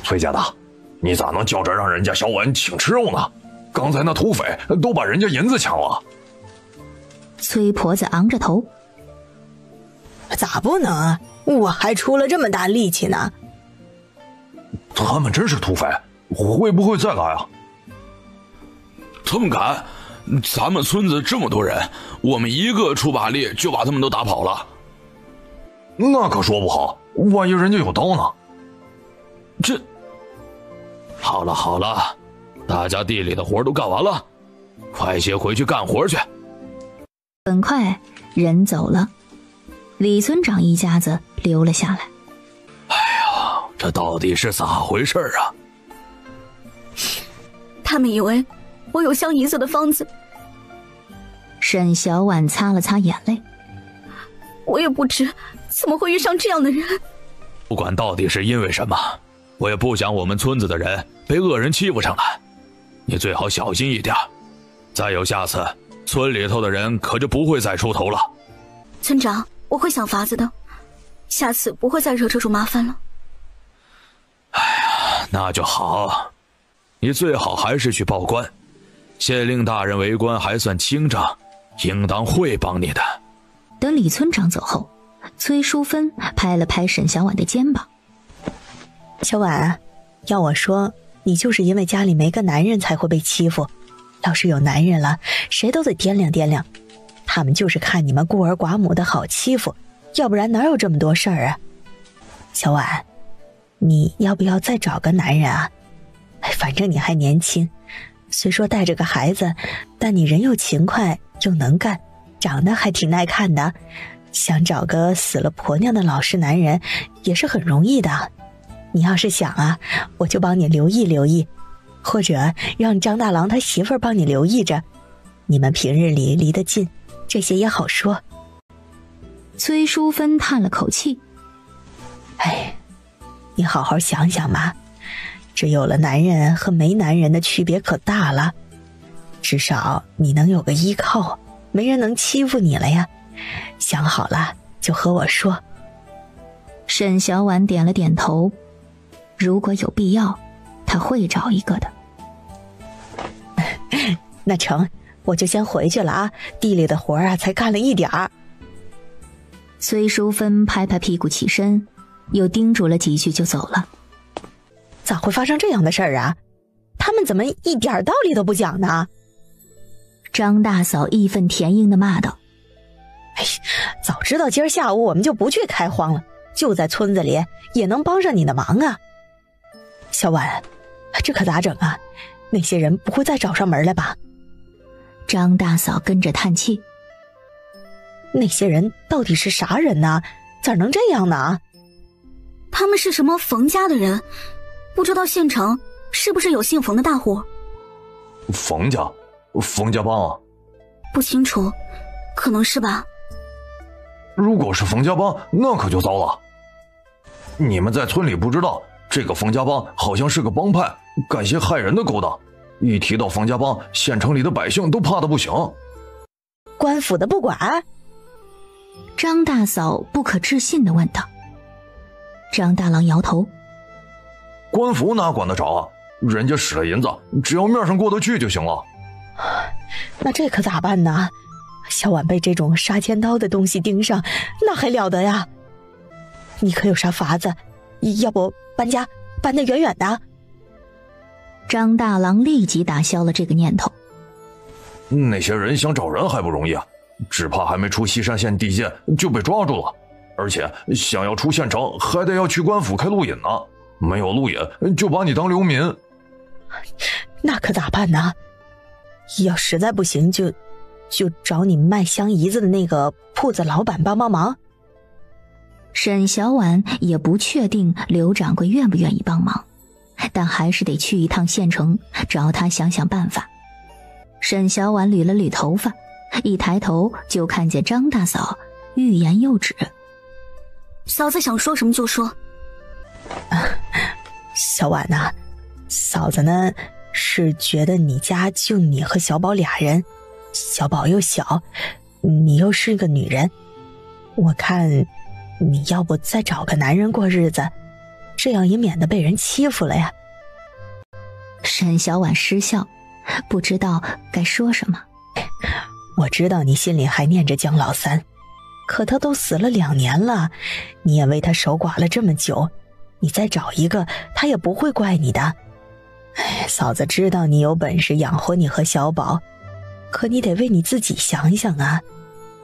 崔家的，你咋能叫着让人家小婉请吃肉呢？刚才那土匪都把人家银子抢了。崔婆子昂着头。咋不能啊？我还出了这么大力气呢。他们真是土匪，会不会再来啊？他们敢？咱们村子这么多人，我们一个出把力就把他们都打跑了。那可说不好，万一人家有刀呢？这……好了好了，大家地里的活都干完了，快些回去干活去。很快人走了，李村长一家子留了下来。哎呀，这到底是咋回事啊？他们以为我有镶银子的方子。沈小婉擦了擦眼泪。我也不知怎么会遇上这样的人。不管到底是因为什么，我也不想我们村子的人被恶人欺负上来。你最好小心一点，再有下次，村里头的人可就不会再出头了。村长，我会想法子的，下次不会再惹这种麻烦了。哎呀，那就好。你最好还是去报官，县令大人为官还算清正，应当会帮你的。等李村长走后，崔淑芬拍了拍沈小婉的肩膀：“小婉，要我说，你就是因为家里没个男人才会被欺负，要是有男人了，谁都得掂量掂量。他们就是看你们孤儿寡母的好欺负，要不然哪有这么多事儿啊？小婉，你要不要再找个男人啊？反正你还年轻，虽说带着个孩子，但你人又勤快又能干，长得还挺耐看的，想找个死了婆娘的老实男人也是很容易的。你要是想啊，我就帮你留意留意，或者让张大郎他媳妇儿帮你留意着，你们平日里离得近，这些也好说。”崔淑芬叹了口气：“哎，你好好想想嘛，这有了男人和没男人的区别可大了，至少你能有个依靠，没人能欺负你了呀。想好了就和我说。”沈小婉点了点头，如果有必要，她会找一个的。那成，我就先回去了啊，地里的活啊才干了一点儿。崔淑芬拍拍屁股起身，又叮嘱了几句就走了。咋会发生这样的事儿啊？他们怎么一点道理都不讲呢？张大嫂义愤填膺地骂道：“哎，早知道今儿下午我们就不去开荒了，就在村子里也能帮上你的忙啊。小婉，这可咋整啊？那些人不会再找上门来吧？”张大嫂跟着叹气：“那些人到底是啥人呢？咋能这样呢？”他们是什么冯家的人？不知道县城是不是有姓冯的大户？冯家帮啊？不清楚，可能是吧。如果是冯家帮，那可就糟了。你们在村里不知道，这个冯家帮好像是个帮派，干些害人的勾当。一提到冯家帮，县城里的百姓都怕得不行。官府的不管？张大嫂不可置信地问道。张大郎摇头：“官府哪管得着啊？人家使了银子，只要面上过得去就行了。”那这可咋办呢？小婉被这种杀千刀的东西盯上，那还了得呀？你可有啥法子？要不搬家，搬得远远的？张大郎立即打消了这个念头。那些人想找人还不容易啊，只怕还没出西山县地界就被抓住了，而且想要出县城还得要去官府开路引呢，没有路引就把你当流民。那可咋办呢？要实在不行就找你卖香姨子的那个铺子老板帮忙。沈小婉也不确定刘掌柜愿不愿意帮忙，但还是得去一趟县城，找他想想办法。沈小婉捋了捋头发，一抬头就看见张大嫂欲言又止：“嫂子想说什么就说。”小婉呐，嫂子呢是觉得你家就你和小宝俩人，小宝又小，你又是个女人，我看你要不再找个男人过日子，这样也免得被人欺负了呀。沈小婉失笑，不知道该说什么。我知道你心里还念着姜老三，可他都死了2年了，你也为他守寡了这么久，你再找一个他也不会怪你的。哎，嫂子知道你有本事养活你和小宝，可你得为你自己想想啊，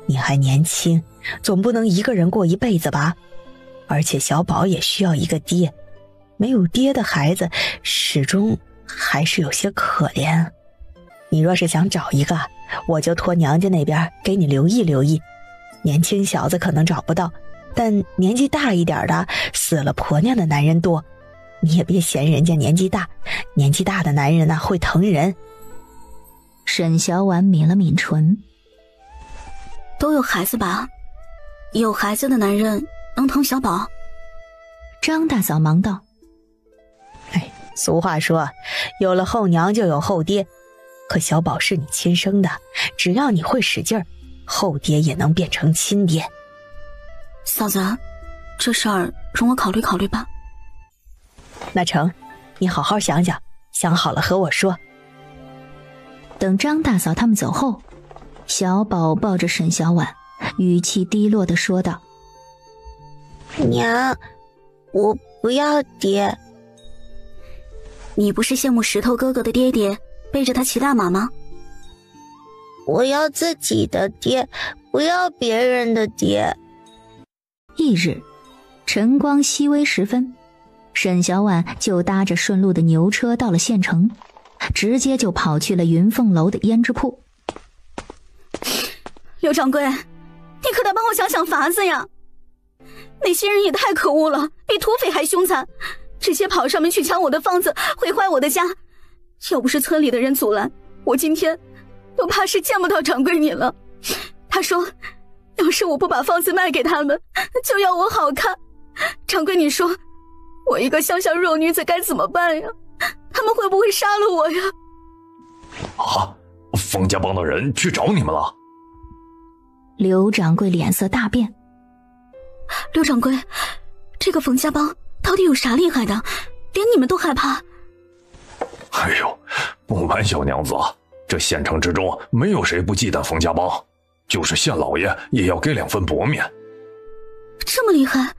你还年轻，总不能一个人过一辈子吧？而且小宝也需要一个爹，没有爹的孩子始终还是有些可怜。你若是想找一个，我就托娘家那边给你留意留意。年轻小子可能找不到，但年纪大一点的死了婆娘的男人多，你也别嫌人家年纪大，年纪大的男人会疼人。沈小婉抿了抿唇：“都有孩子吧？有孩子的男人能疼小宝？”张大嫂忙道：“哎，俗话说，有了后娘就有后爹，可小宝是你亲生的，只要你会使劲儿，后爹也能变成亲爹。”嫂子，这事儿容我考虑考虑吧。那成，你好好想想，想好了和我说。等张大嫂他们走后，小宝抱着沈小婉，语气低落地说道：“娘，我不要爹。你不是羡慕石头哥哥的爹爹背着他骑大马吗？我要自己的爹，不要别人的爹。翌日，晨光熹微时分，沈小婉就搭着顺路的牛车到了县城，直接就跑去了云凤楼的胭脂铺。刘掌柜，你可得帮我想想法子呀！那些人也太可恶了，比土匪还凶残，直接跑上面去抢我的房子，毁坏我的家。要不是村里的人阻拦，我今天都怕是见不到掌柜你了。他说要是我不把房子卖给他们，就要我好看。掌柜你说我一个乡下弱女子该怎么办呀？他们会不会杀了我呀？啊，冯家帮的人去找你们了？刘掌柜脸色大变。刘掌柜，这个冯家帮到底有啥厉害的，连你们都害怕？哎呦，不瞒小娘子，这县城之中没有谁不忌惮冯家帮，就是县老爷也要给2分薄面。这么厉害？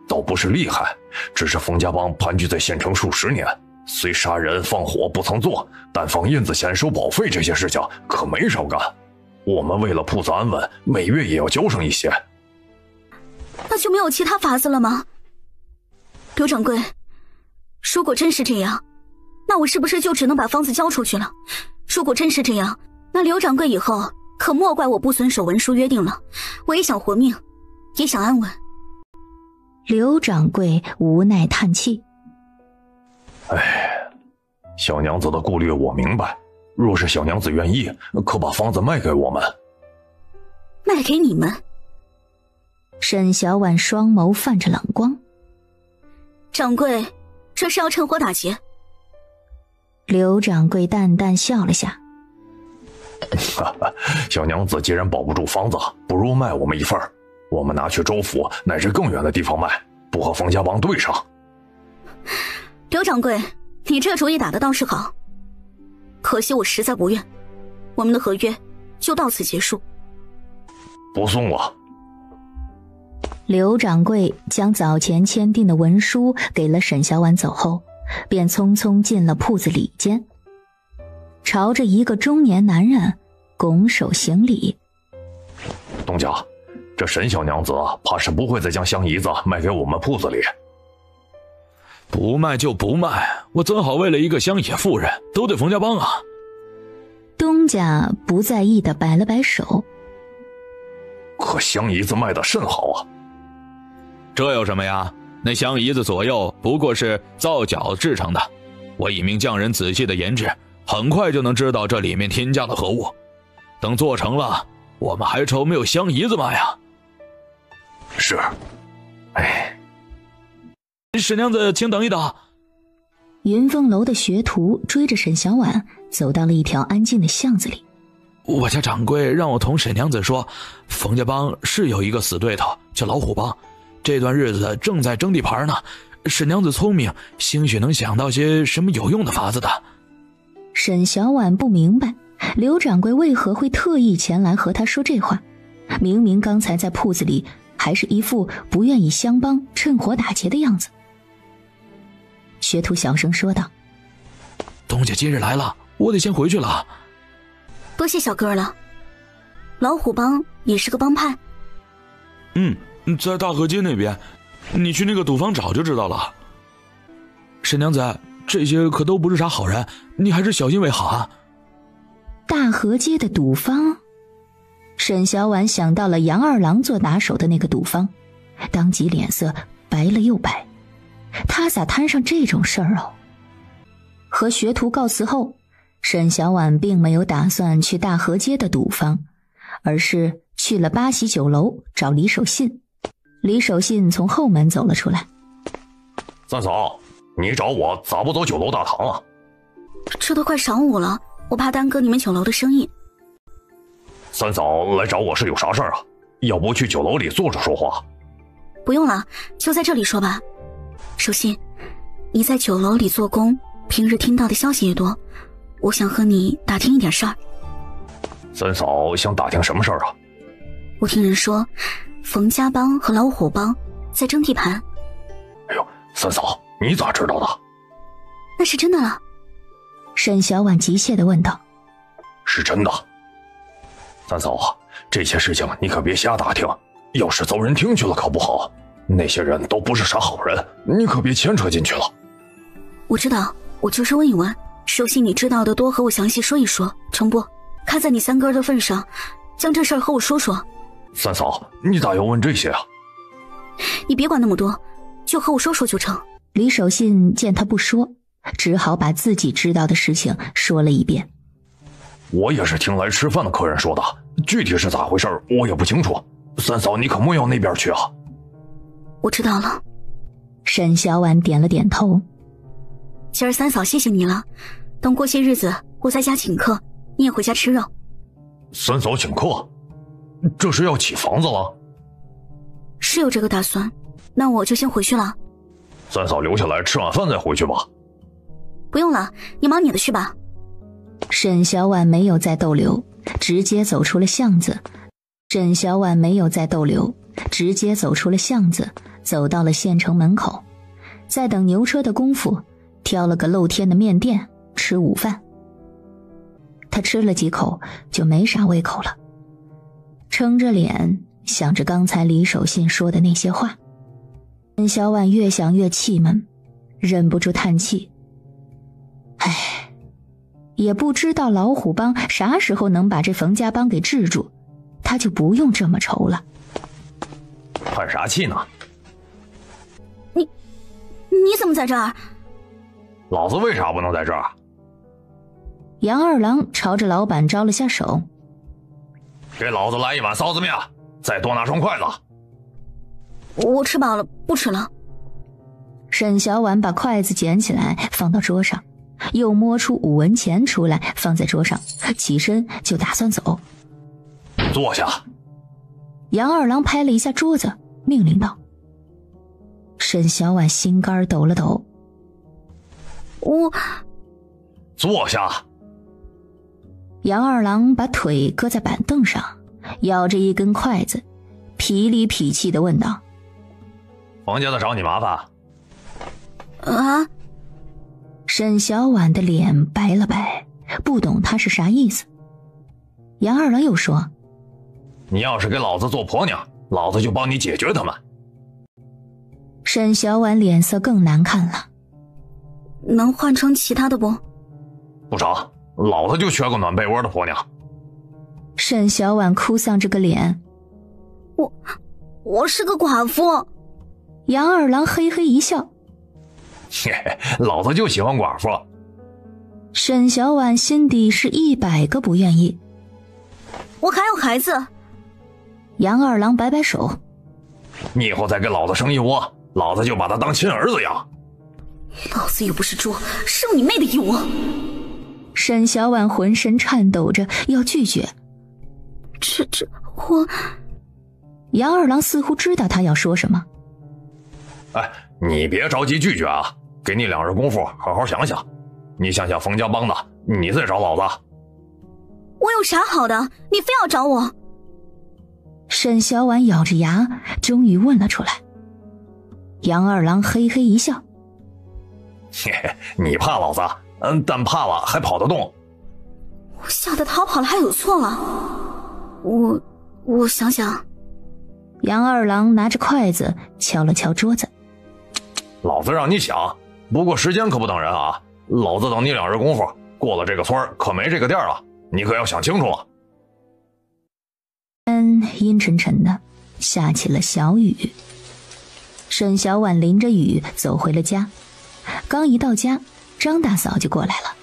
倒不是厉害，只是冯家帮盘踞在县城数十年，虽杀人放火不曾做，但放银子钱收保费这些事情可没少干。我们为了铺子安稳，每月也要交上一些。那就没有其他法子了吗？刘掌柜，如果真是这样，那我是不是就只能把房子交出去了？如果真是这样，那刘掌柜以后可莫怪我不遵守文书约定了。我也想活命，也想安稳。刘掌柜无奈叹气。哎，小娘子的顾虑我明白，若是小娘子愿意，可把房子卖给我们。卖给你们？沈小婉双眸泛着冷光。掌柜，这是要趁火打劫？刘掌柜淡淡笑了下。小娘子既然保不住房子，不如卖我们一份，我们拿去州府乃至更远的地方卖，不和冯家帮对上。刘掌柜，你这主意打得倒是好，可惜我实在不愿。我们的合约就到此结束。不送了。刘掌柜将早前签订的文书给了沈小婉走后，便匆匆进了铺子里间，朝着一个中年男人拱手行礼。东家，这沈小娘子怕是不会再将香姨子卖给我们铺子里。不卖就不卖，我怎好为了一个乡野妇人得罪冯家帮啊？东家不在意地摆了摆手。可香姨子卖得甚好啊。这有什么呀？那香姨子左右不过是皂角制成的，我一名匠人仔细的研制，很快就能知道这里面添加了何物。等做成了，我们还愁没有香姨子卖呀？是。哎，沈娘子请等一等。云凤楼的学徒追着沈小婉走到了一条安静的巷子里。我家掌柜让我同沈娘子说，冯家帮是有一个死对头叫老虎帮，这段日子正在争地盘呢。沈娘子聪明，兴许能想到些什么有用的法子的。沈小婉不明白刘掌柜为何会特意前来和他说这话，明明刚才在铺子里还是一副不愿意相帮趁火打劫的样子。学徒小声说道：东家今日来了，我得先回去了。多谢小哥了。老虎帮也是个帮派？在大河街那边，你去那个赌坊找就知道了。沈娘子，这些可都不是啥好人，你还是小心为好啊。大河街的赌坊，沈小婉想到了杨二郎做打手的那个赌坊，当即脸色白了又白。他咋摊上这种事儿哦？和学徒告辞后，沈小婉并没有打算去大河街的赌坊，而是去了八喜酒楼找李守信。李守信从后门走了出来。三嫂，你找我咋不走酒楼大堂啊？这都快晌午了，我怕耽搁你们酒楼的生意。三嫂来找我是有啥事儿啊？要不去酒楼里坐着说话？不用了，就在这里说吧。守信，你在酒楼里做工，平日听到的消息也多，我想和你打听一点事儿。三嫂想打听什么事儿啊？我听人说，冯家帮和老虎帮在争地盘。哎呦，三嫂，你咋知道的？那是真的了。沈小婉急切地问道。是真的。三嫂啊，这些事情你可别瞎打听，要是遭人听去了可不好。那些人都不是啥好人，你可别牵扯进去了。我知道，我就是问一问，熟悉你知道的多和我详细说一说，成不？看在你三哥的份上，将这事儿和我说说。三嫂，你咋要问这些啊？你别管那么多，就和我说说就成。李守信见他不说，只好把自己知道的事情说了一遍。我也是听来吃饭的客人说的，具体是咋回事我也不清楚。三嫂，你可莫要那边去啊。我知道了。沈小婉点了点头。今儿三嫂谢谢你了，等过些日子我在家请客，你也回家吃肉。三嫂请客？这是要起房子了？是有这个打算，那我就先回去了。三嫂留下来吃晚饭再回去吧。不用了，你忙你的去吧。沈小婉没有再逗留，直接走出了巷子。走到了县城门口，在等牛车的功夫，挑了个露天的面店吃午饭。他吃了几口就没啥胃口了，撑着脸想着刚才李守信说的那些话。沈小婉越想越气闷，忍不住叹气。唉，也不知道老虎帮啥时候能把这冯家帮给治住，他就不用这么愁了。叹啥气呢？你怎么在这儿？老子为啥不能在这儿？杨二郎朝着老板招了下手。给老子来一碗臊子面，再多拿双筷子。我吃饱了，不吃了。沈小婉把筷子捡起来放到桌上，又摸出5文钱出来放在桌上，起身就打算走。坐下。杨二郎拍了一下桌子，命令道。沈小婉心肝抖了抖。我坐下。杨二郎把腿搁在板凳上，咬着一根筷子，痞里痞气地问道：冯家的找你麻烦？啊？沈小婉的脸白了白，不懂他是啥意思。杨二郎又说：你要是给老子做婆娘，老子就帮你解决他们。沈小婉脸色更难看了。能换成其他的不？不成，老子就缺个暖被窝的婆娘。沈小婉哭丧着个脸。我是个寡妇。杨二郎嘿嘿一笑。嘿嘿，老子就喜欢寡妇。沈小婉心底是100个不愿意。我还有孩子。杨二郎摆摆手。你以后再给老子生一窝，老子就把他当亲儿子养。老子又不是猪，生你妹的一窝。沈小婉浑身颤抖着要拒绝。我……杨二郎似乎知道他要说什么。哎，你别着急拒绝啊，给你2日功夫好好想想。你想想冯家帮的，你再找老子。我有啥好的？你非要找我？沈小婉咬着牙，终于问了出来。杨二郎嘿嘿一笑。嘿嘿，你怕老子？但怕了还跑得动。我吓得逃跑了还有错了？我想想。杨二郎拿着筷子敲了敲桌子。老子让你想，不过时间可不等人啊！老子等你2日功夫，过了这个村可没这个店了，你可要想清楚了。阴沉沉的，下起了小雨。沈小婉淋着雨走回了家，刚一到家，张大嫂就过来了。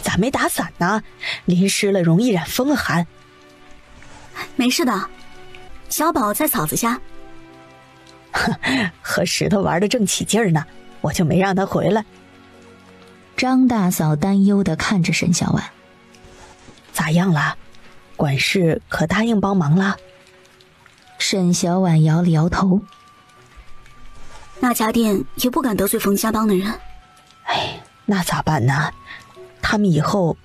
咋没打伞呢？淋湿了容易染风寒。没事的，小宝在嫂子家。和石头玩得正起劲呢，我就没让他回来。张大嫂担忧地看着沈小婉。咋样了？管事可答应帮忙了？沈小婉摇了摇头。那家店也不敢得罪冯家帮的人。哎，那咋办呢？他们以后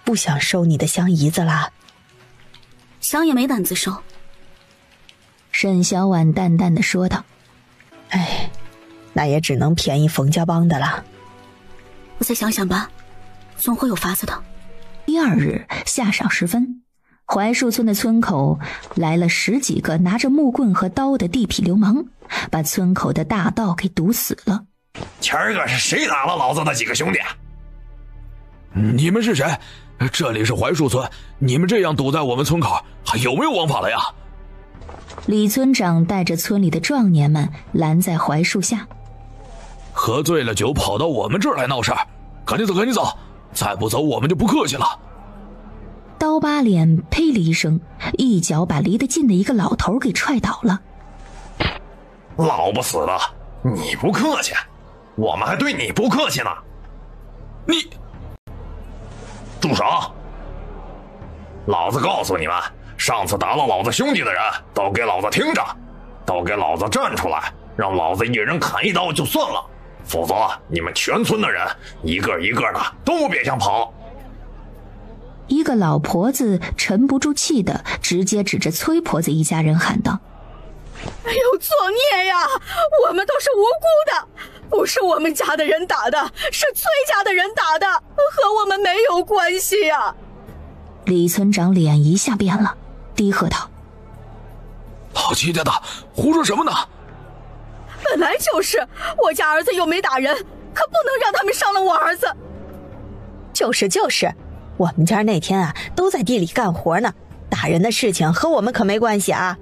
不想收你的香姨子了。想也没胆子收。沈小婉淡淡的说道：哎，那也只能便宜冯家帮的了。我再想想吧，总会有法子的。第二日夏晌时分，槐树村的村口来了10几个拿着木棍和刀的地痞流氓，把村口的大道给堵死了。前儿个是谁打了老子的几个兄弟？你们是谁？这里是槐树村，你们这样堵在我们村口，还有没有王法了呀？李村长带着村里的壮年们拦在槐树下。喝醉了酒跑到我们这儿来闹事儿，赶紧走，赶紧走，再不走我们就不客气了。刀疤脸呸了一声，一脚把离得近的一个老头给踹倒了。老不死的，你不客气，我们还对你不客气呢。你住手！老子告诉你们，上次打了老子兄弟的人都给老子听着，都给老子站出来，让老子一人砍一刀就算了，否则你们全村的人一个一个的都别想跑。一个老婆子沉不住气的直接指着崔婆子一家人喊道：哎呦，作孽呀！我们都是无辜的，不是我们家的人打的，是崔家的人打的，和我们没有关系呀！李村长脸一下变了，低喝道：老七家的，胡说什么呢？本来就是，我家儿子又没打人，可不能让他们伤了我儿子。就是，我们家那天啊都在地里干活呢，打人的事情和我们可没关系啊。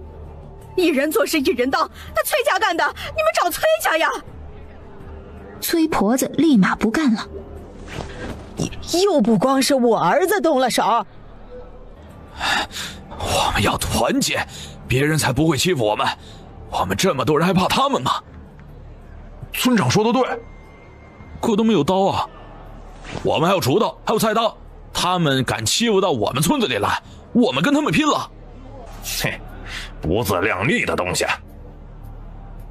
一人做事一人当，他崔家干的，你们找崔家呀！崔婆子立马不干了：又不光是我儿子动了手，我们要团结，别人才不会欺负我们。我们这么多人还怕他们吗？村长说的对，可都没有刀啊！我们还有锄头，还有菜刀，他们敢欺负到我们村子里来，我们跟他们拼了！嘿，不自量力的东西！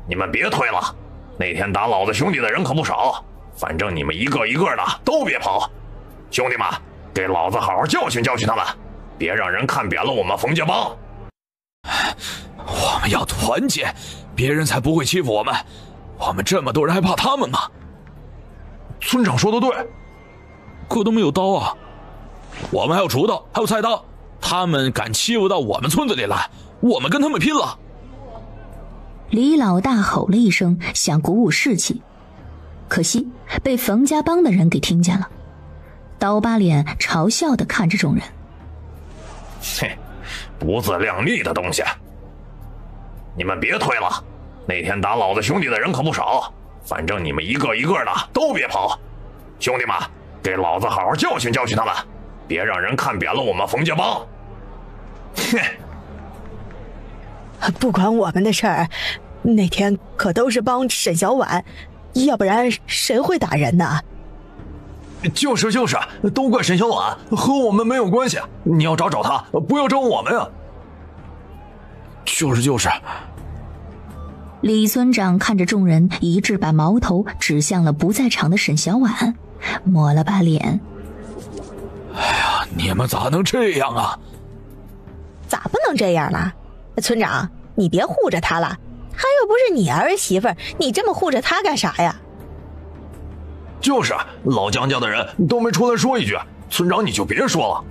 你们别推了，那天打老子兄弟的人可不少，反正你们一个一个的都别跑。兄弟们，给老子好好教训教训他们，别让人看扁了我们冯家帮。我们要团结，别人才不会欺负我们。我们这么多人还怕他们吗？村长说的对，可都没有刀啊！我们还有锄头，还有菜刀，他们敢欺负到我们村子里来，我们跟他们拼了！李老大吼了一声，想鼓舞士气，可惜被冯家帮的人给听见了。刀疤脸嘲笑地看着众人：嘿，不自量力的东西！你们别推了，那天打老子兄弟的人可不少，反正你们一个一个的都别跑。兄弟们，给老子好好教训教训他们，别让人看扁了我们冯家帮。哼！不关我们的事儿，那天可都是帮沈小婉，要不然谁会打人呢？就是，都怪沈小婉，和我们没有关系。你要找他，不要找我们啊！就是。李村长看着众人一致把矛头指向了不在场的沈小婉，抹了把脸：哎呀，你们咋能这样啊？咋不能这样了？村长，你别护着他了，他又不是你儿媳妇，你这么护着他干啥呀？就是老姜家的人都没出来说一句，村长你就别说了。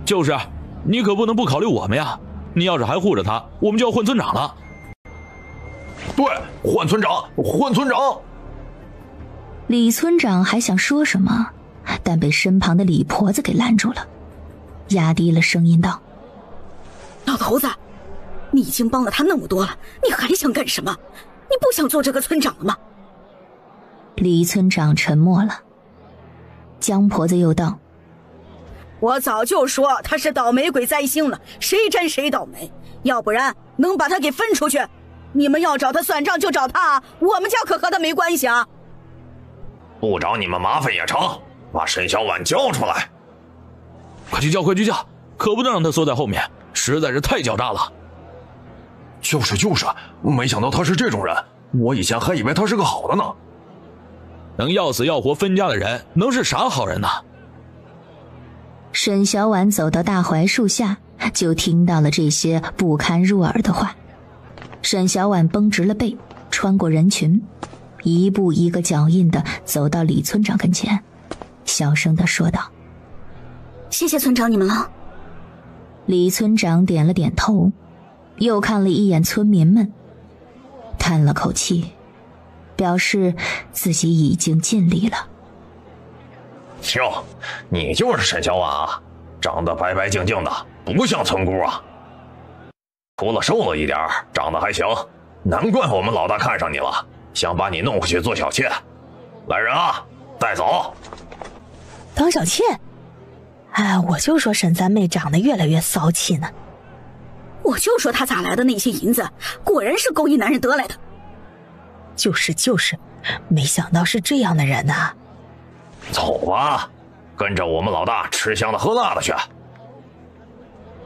就是，你可不能不考虑我们呀！你要是还护着他，我们就要换村长了。对，换村长！李村长还想说什么，但被身旁的李婆子给拦住了，压低了声音道：老头子，你已经帮了他那么多了，你还想干什么？你不想做这个村长了吗？李村长沉默了。江婆子又道：我早就说他是倒霉鬼灾星了，谁真谁倒霉，要不然能把他给分出去。你们要找他算账就找他，我们家可和他没关系啊。不找你们麻烦也成，把沈小婉交出来。快去叫，可不能让他缩在后面，实在是太狡诈了。就是，没想到他是这种人，我以前还以为他是个好的呢。能要死要活分家的人，能是啥好人呢？沈小婉走到大槐树下，就听到了这些不堪入耳的话。沈小婉绷直了背，穿过人群，一步一个脚印地走到李村长跟前，小声地说道：谢谢村长你们了。李村长点了点头，又看了一眼村民们，叹了口气，表示自己已经尽力了。哟，你就是沈小婉啊，长得白白净净的，不像村姑啊。除了瘦了一点，长得还行，难怪我们老大看上你了，想把你弄回去做小妾。来人啊，带走。当小妾？哎，我就说沈三妹长得越来越骚气呢。我就说她咋来的那些银子，果然是勾引男人得来的。就是，没想到是这样的人啊。走吧，跟着我们老大吃香的喝辣的去。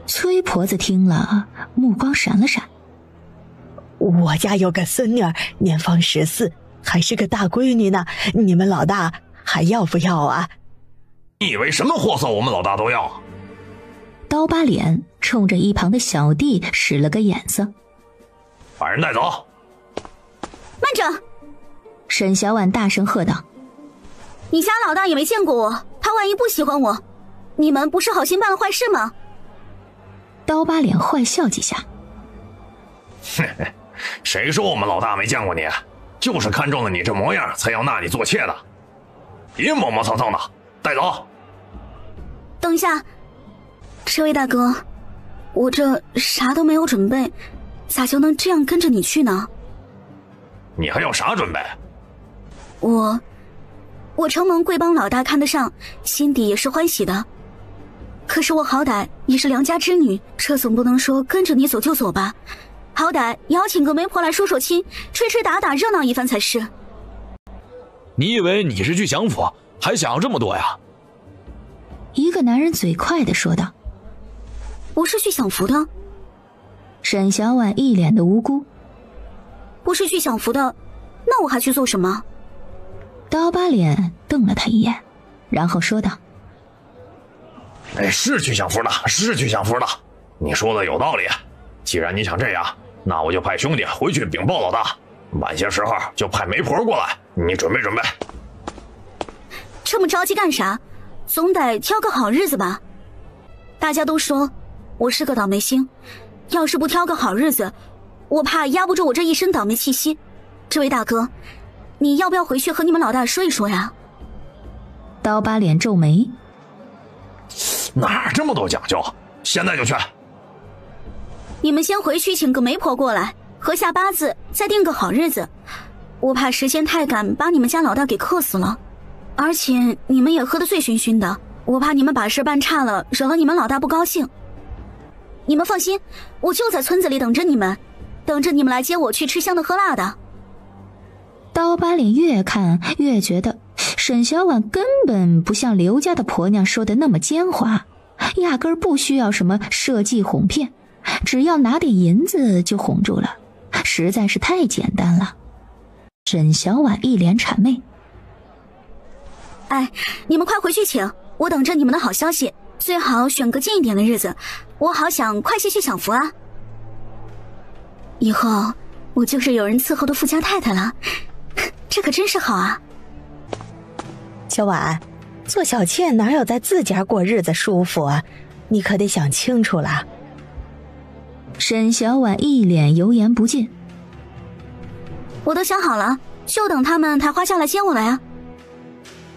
崔婆子听了，目光闪了闪。我家有个孙女儿，年方14，还是个大闺女呢，你们老大还要不要啊？你以为什么货色我们老大都要？刀疤脸冲着一旁的小弟使了个眼色，把人带走。慢着！沈小婉大声喝道：你家老大也没见过我，他万一不喜欢我，你们不是好心办了坏事吗？刀疤脸坏笑几下，谁说我们老大没见过你？就是看中了你这模样，才要纳你做妾的。别磨磨蹭蹭的，带走。等一下，这位大哥，我这啥都没有准备，咋就能这样跟着你去呢？你还要啥准备？我承蒙贵帮老大看得上，心底也是欢喜的。可是我好歹也是良家之女，这总不能说跟着你走就走吧，好歹邀请个媒婆来说说亲，吹吹打打热闹一番才是。你以为你是去享福，还想这么多呀？一个男人嘴快地说道。不是去享福的。沈小婉一脸的无辜。不是去享福的，那我还去做什么？刀疤脸瞪了他一眼，然后说道：是去享福的，是去享福的。你说的有道理，既然你想这样，那我就派兄弟回去禀报老大，晚些时候就派媒婆过来，你准备准备。这么着急干啥？总得挑个好日子吧。大家都说我是个倒霉星，要是不挑个好日子，我怕压不住我这一身倒霉气息。这位大哥，你要不要回去和你们老大说一说呀？刀疤脸皱眉，哪儿这么多讲究？现在就去。你们先回去请个媒婆过来，合下八字，再定个好日子。我怕时间太赶，把你们家老大给克死了。而且你们也喝得醉醺醺的，我怕你们把事办差了，惹了你们老大不高兴。你们放心，我就在村子里等着你们，等着你们来接我去吃香的喝辣的。刀疤脸越看越觉得沈小婉根本不像刘家的婆娘说的那么奸猾，压根儿不需要什么设计哄骗，只要拿点银子就哄住了，实在是太简单了。沈小婉一脸谄媚。哎，你们快回去请，我等着你们的好消息，最好选个近一点的日子，我好想快些去享福啊。以后我就是有人伺候的富家太太了，这可真是好啊。小婉，做小妾哪有在自家过日子舒服啊？你可得想清楚了。沈小婉一脸油盐不进。我都想好了，就等他们抬花轿来接我了呀。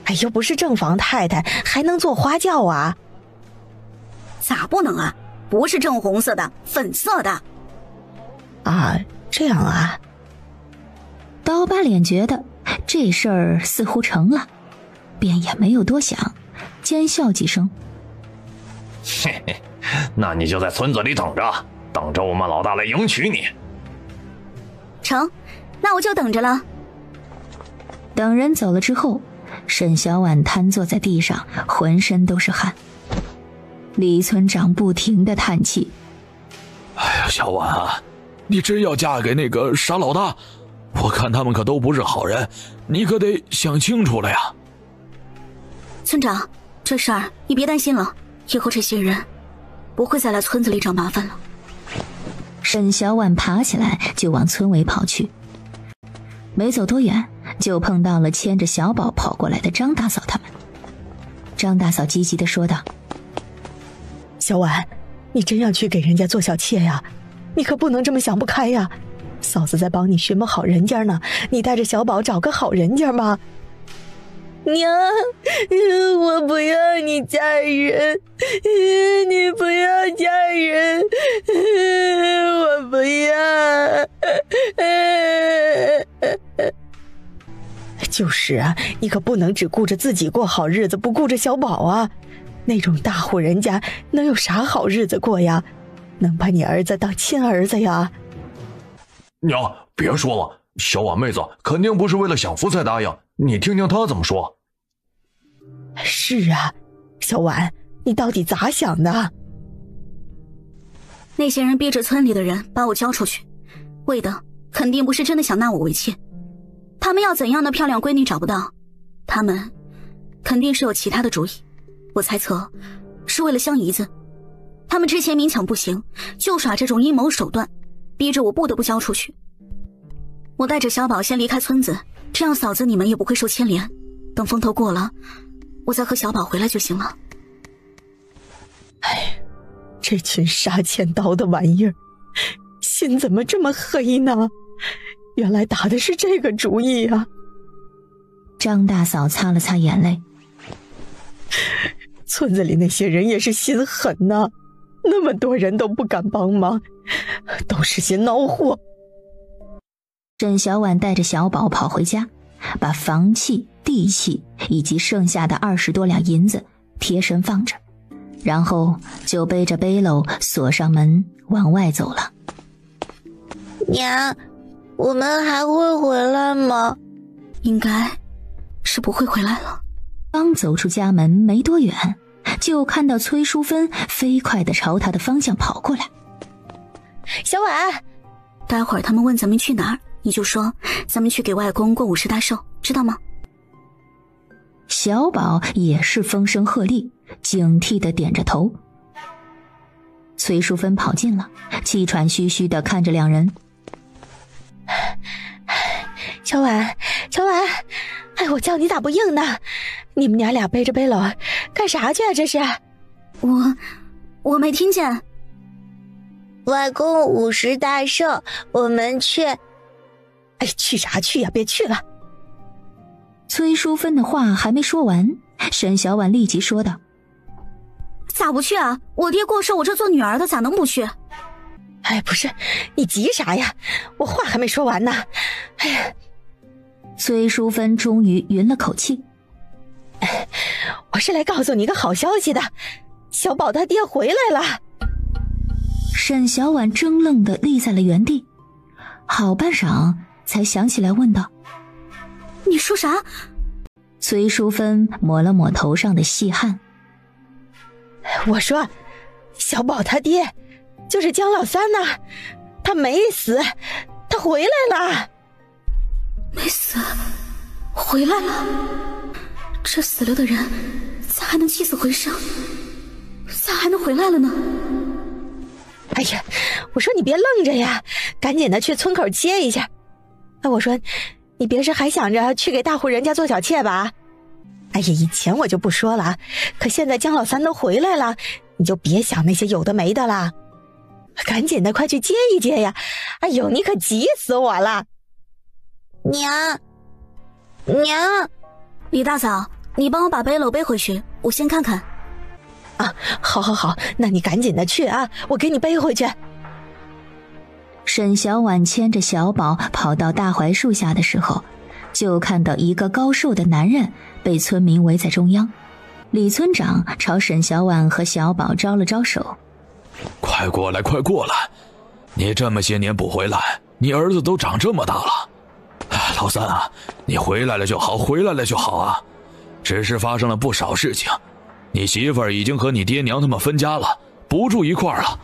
哎，又不是正房太太，还能坐花轿啊？咋不能啊？不是正红色的，粉色的。啊，这样啊。刀疤脸觉得这事儿似乎成了，便也没有多想，奸笑几声。嘿嘿，那你就在村子里等着，等着我们老大来迎娶你。成，那我就等着了。等人走了之后，沈小婉瘫坐在地上，浑身都是汗。李村长不停地叹气：哎呀，小婉啊，你真要嫁给那个傻老大？我看他们可都不是好人，你可得想清楚了呀。村长，这事儿你别担心了，以后这些人不会再来村子里找麻烦了。沈小婉爬起来就往村尾跑去，没走多远就碰到了牵着小宝跑过来的张大嫂他们。张大嫂积极地说道：小婉，你真要去给人家做小妾呀？你可不能这么想不开呀！嫂子在帮你寻摸好人家呢，你带着小宝找个好人家吧。娘，我不要你嫁人，你不要嫁人，我不要。就是啊，你可不能只顾着自己过好日子，不顾着小宝啊！那种大户人家能有啥好日子过呀？能把你儿子当亲儿子呀？娘，别说了，小婉妹子肯定不是为了享福才答应，你听听她怎么说。是啊，小婉，你到底咋想的？那些人逼着村里的人把我交出去，为的肯定不是真的想纳我为妾。他们要怎样的漂亮闺女找不到，他们肯定是有其他的主意。我猜测是为了香姨子，他们之前明抢不行，就耍这种阴谋手段，逼着我不得不交出去。我带着小宝先离开村子，这样嫂子你们也不会受牵连。等风头过了，我再和小宝回来就行了。哎，这群杀千刀的玩意儿，心怎么这么黑呢？原来打的是这个主意啊！张大嫂擦了擦眼泪，村子里那些人也是心狠呐，那么多人都不敢帮忙，都是些孬货。沈小婉带着小宝跑回家，把房契、地契以及剩下的20多两银子贴身放着，然后就背着背篓锁上门往外走了。娘，我们还会回来吗？应该是不会回来了。刚走出家门没多远，就看到崔淑芬飞快地朝他的方向跑过来。小婉，待会儿他们问咱们去哪儿，你就说咱们去给外公过50大寿，知道吗？小宝也是风声鹤唳，警惕地点着头。崔淑芬跑近了，气喘吁吁地看着两人。小婉，小婉，哎，我叫你咋不应呢？你们娘俩背着背篓干啥去啊？这是？我没听见。外公50大寿，我们去。哎，去啥去呀？别去了！崔淑芬的话还没说完，沈小婉立即说道：咋不去啊？我爹过世，我这做女儿的咋能不去？哎，不是，你急啥呀？我话还没说完呢。哎呀！崔淑芬终于匀了口气。我是来告诉你个好消息的，小宝他爹回来了。沈小婉怔愣地立在了原地，好半晌才想起来问道：你说啥？崔淑芬抹了抹头上的细汗。我说，小宝他爹就是江老三呐，他没死，他回来了。没死，回来了。这死了的人咋还能起死回生？咋还能回来了呢？哎呀，我说你别愣着呀，赶紧的去村口接一下。哎，我说你别是还想着去给大户人家做小妾吧？哎呀，以前我就不说了，可现在江老三都回来了，你就别想那些有的没的了，赶紧的快去接一接呀！哎呦，你可急死我了。娘，李大嫂，你帮我把背篓背回去，我先看看。啊，好，那你赶紧的去啊，我给你背回去。沈小婉牵着小宝跑到大槐树下的时候，就看到一个高瘦的男人被村民围在中央。李村长朝沈小婉和小宝招了招手：快过来，快过来！你这么些年不回来，你儿子都长这么大了。老三啊，你回来了就好，回来了就好啊。只是发生了不少事情，你媳妇儿已经和你爹娘他们分家了，不住一块儿了。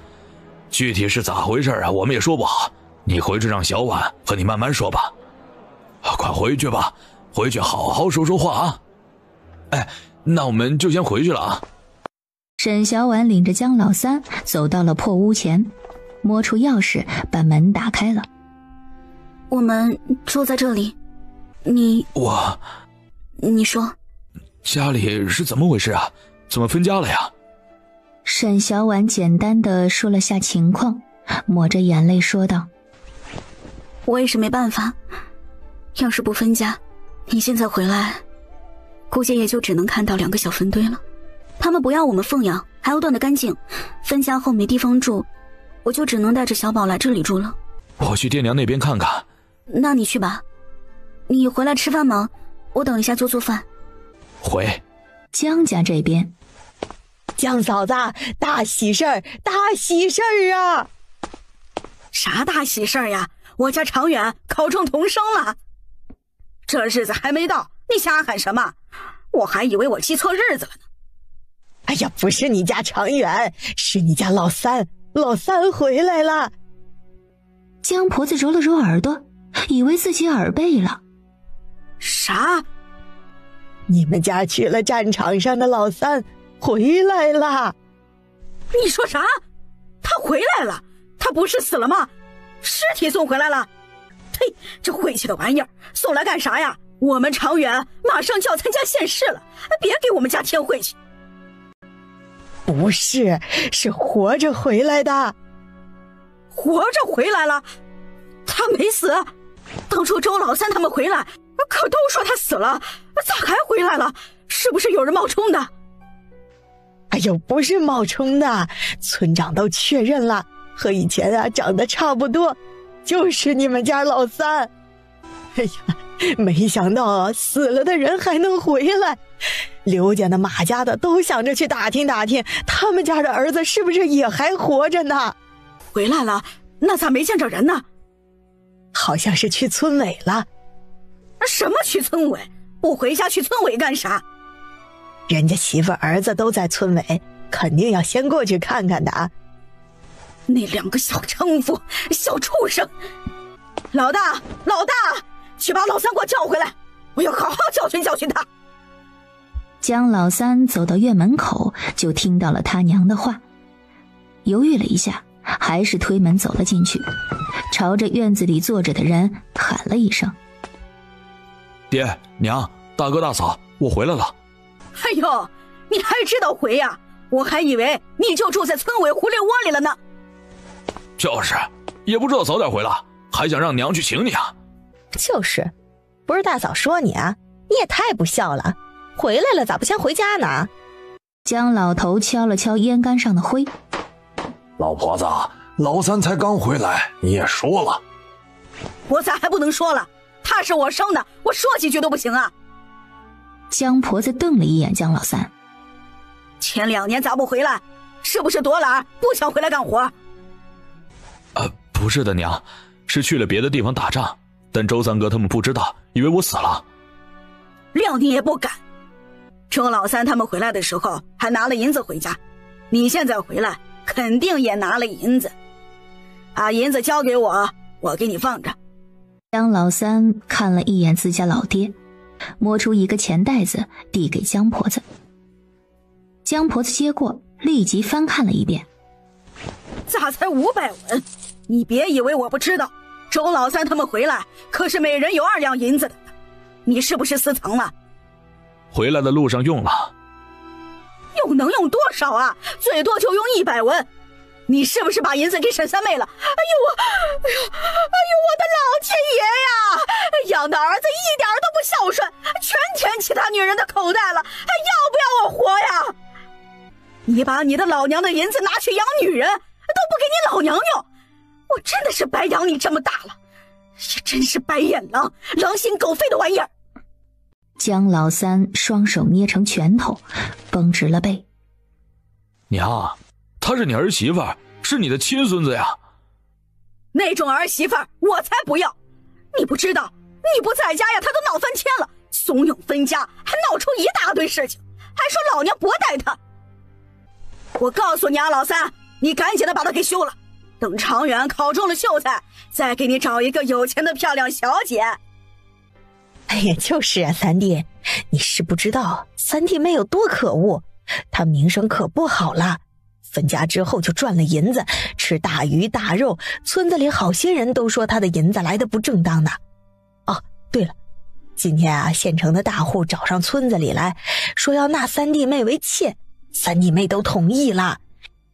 具体是咋回事啊，我们也说不好。你回去让小婉和你慢慢说吧。快回去吧，回去好好说说话啊。哎，那我们就先回去了啊。沈小婉领着江老三走到了破屋前，摸出钥匙把门打开了。我们住在这里，你说家里是怎么回事啊？怎么分家了呀？沈小婉简单的说了下情况，抹着眼泪说道：我也是没办法，要是不分家，你现在回来估计也就只能看到2个小坟堆了。他们不要我们奉养，还要断得干净，分家后没地方住，我就只能带着小宝来这里住了。我去爹娘那边看看。那你去吧。你回来吃饭吗？我等一下做饭。回。江家这边，江嫂子，大喜事儿，大喜事儿啊！啥大喜事儿呀？我家常远考中童生了。这日子还没到，你瞎喊什么？我还以为我记错日子了呢。哎呀，不是你家常远，是你家老三回来了。江婆子揉了揉耳朵，以为自己耳背了。啥？你们家去了战场上的老三回来了。你说啥？他回来了？他不是死了吗？尸体送回来了？呸，这晦气的玩意儿，送来干啥呀？我们常远马上就要参加县试了，别给我们家添晦气。不是，是活着回来的。活着回来了？他没死？当初周老三他们回来可都说他死了，咋还回来了？是不是有人冒充的？哎呦，不是冒充的，村长都确认了，和以前长得差不多，就是你们家老三。哎呀，没想到死了的人还能回来。刘家的、马家的都想着去打听打听，他们家的儿子是不是也还活着呢？回来了？那咋没见着人呢？好像是去村委了。什么去村委？不回家去村委干啥？人家媳妇儿子都在村委，肯定要先过去看看的啊。那2个小娼妇、小畜生！老大，去把老三给我叫回来，我要好好教训教训他。江老三走到院门口，就听到了他娘的话，犹豫了一下，还是推门走了进去，朝着院子里坐着的人喊了一声：爹娘，大哥大嫂，我回来了。哎呦，你还知道回呀？我还以为你就住在村委狐狸窝里了呢。就是，也不知道早点回来，还想让娘去请你啊。就是，不是大嫂说你啊，你也太不孝了，回来了咋不先回家呢？江老头敲了敲烟杆上的灰。老婆子，老三才刚回来，你也说了。我咋还不能说了？他是我生的，我说几句都不行啊。江婆子瞪了一眼江老三，前2年咋不回来？是不是躲懒，不想回来干活？不是的娘，是去了别的地方打仗，但周三哥他们不知道，以为我死了。料你也不敢。周老三他们回来的时候还拿了银子回家，你现在回来肯定也拿了银子。把银子交给我，我给你放着。江老三看了一眼自家老爹，摸出一个钱袋子递给江婆子。江婆子接过，立即翻看了一遍。咋才500文？你别以为我不知道，周老三他们回来可是每人有2两银子的，你是不是私藏了？回来的路上用了。又能用多少啊？最多就用100文。你是不是把银子给沈三妹了？哎呦，我的老天爷呀！养的儿子一点都不孝顺，全填其他女人的口袋了，还要不要我活呀？你把你的老娘的银子拿去养女人，都不给你老娘用，我真的是白养你这么大了，也真是白眼狼，狼心狗肺的玩意儿。江老三双手捏成拳头，绷直了背。娘，她是你儿媳妇，是你的亲孙子呀。那种儿媳妇我才不要。你不知道，你不在家呀，他都闹翻天了，怂恿分家，还闹出一大堆事情，还说老娘薄待他。我告诉你啊，老三，你赶紧的把他给休了，等常远考中了秀才，再给你找一个有钱的漂亮小姐。哎呀，就是啊，三弟，你是不知道三弟妹有多可恶，他名声可不好了。分家之后就赚了银子，吃大鱼大肉，村子里好些人都说他的银子来得不正当呢。哦，对了，今天啊，县城的大户找上村子里来，说要纳三弟妹为妾，三弟妹都同意了。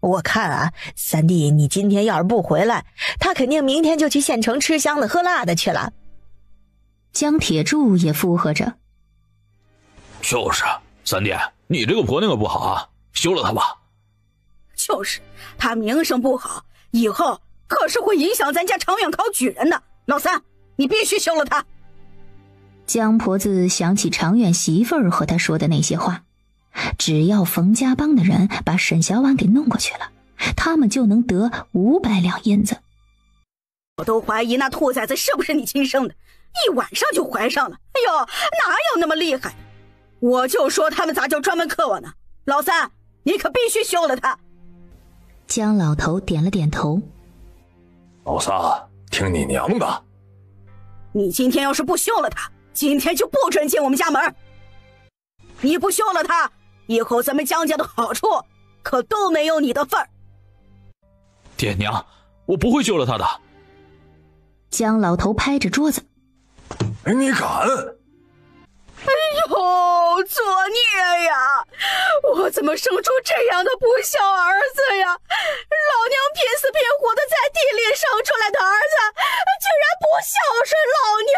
我看啊，三弟你今天要是不回来，他肯定明天就去县城吃香的喝辣的去了。江铁柱也附和着：就是三弟，你这个婆娘可不好啊，休了她吧。就是，他名声不好，以后可是会影响咱家长远考举人的。老三，你必须休了他。江婆子想起长远媳妇儿和他说的那些话，只要冯家帮的人把沈小婉给弄过去了，他们就能得500两银子。我都怀疑那兔崽子是不是你亲生的，一晚上就怀上了。哎呦，哪有那么厉害的？我就说他们咋就专门克我呢？老三，你可必须休了他。江老头点了点头。老三，听你娘的。你今天要是不休了他，今天就不准进我们家门。你不休了他，以后咱们江家的好处可都没有你的份儿。爹娘，我不会休了他的。江老头拍着桌子：你敢？哎呦，作孽呀！我怎么生出这样的不孝儿子呀？老娘拼死拼活的在地里生出来的儿子，竟然不孝顺老娘！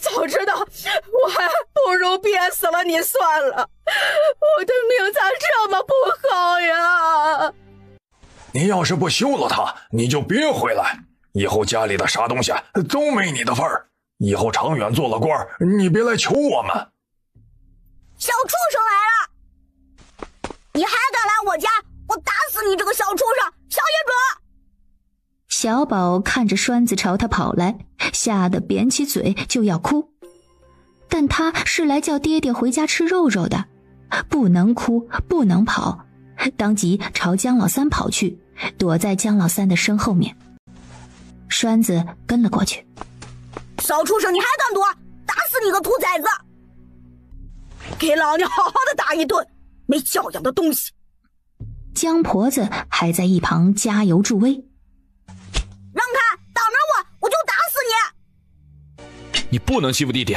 早知道我还不如憋死了你算了，我的命咋这么不好呀？你要是不休了他，你就别回来，以后家里的啥东西都没你的份儿。以后长远做了官，你别来求我们。小畜生来了！你还敢来我家？我打死你这个小畜生，小野种！小宝看着栓子朝他跑来，吓得扁起嘴就要哭，但他是来叫爹爹回家吃肉肉的，不能哭，不能跑，当即朝江老三跑去，躲在江老三的身后面。栓子跟了过去。小畜生，你还敢躲？打死你个兔崽子！给老娘好好的打一顿，没教养的东西！江婆子还在一旁加油助威。让开，挡着我就打死你！你不能欺负弟弟！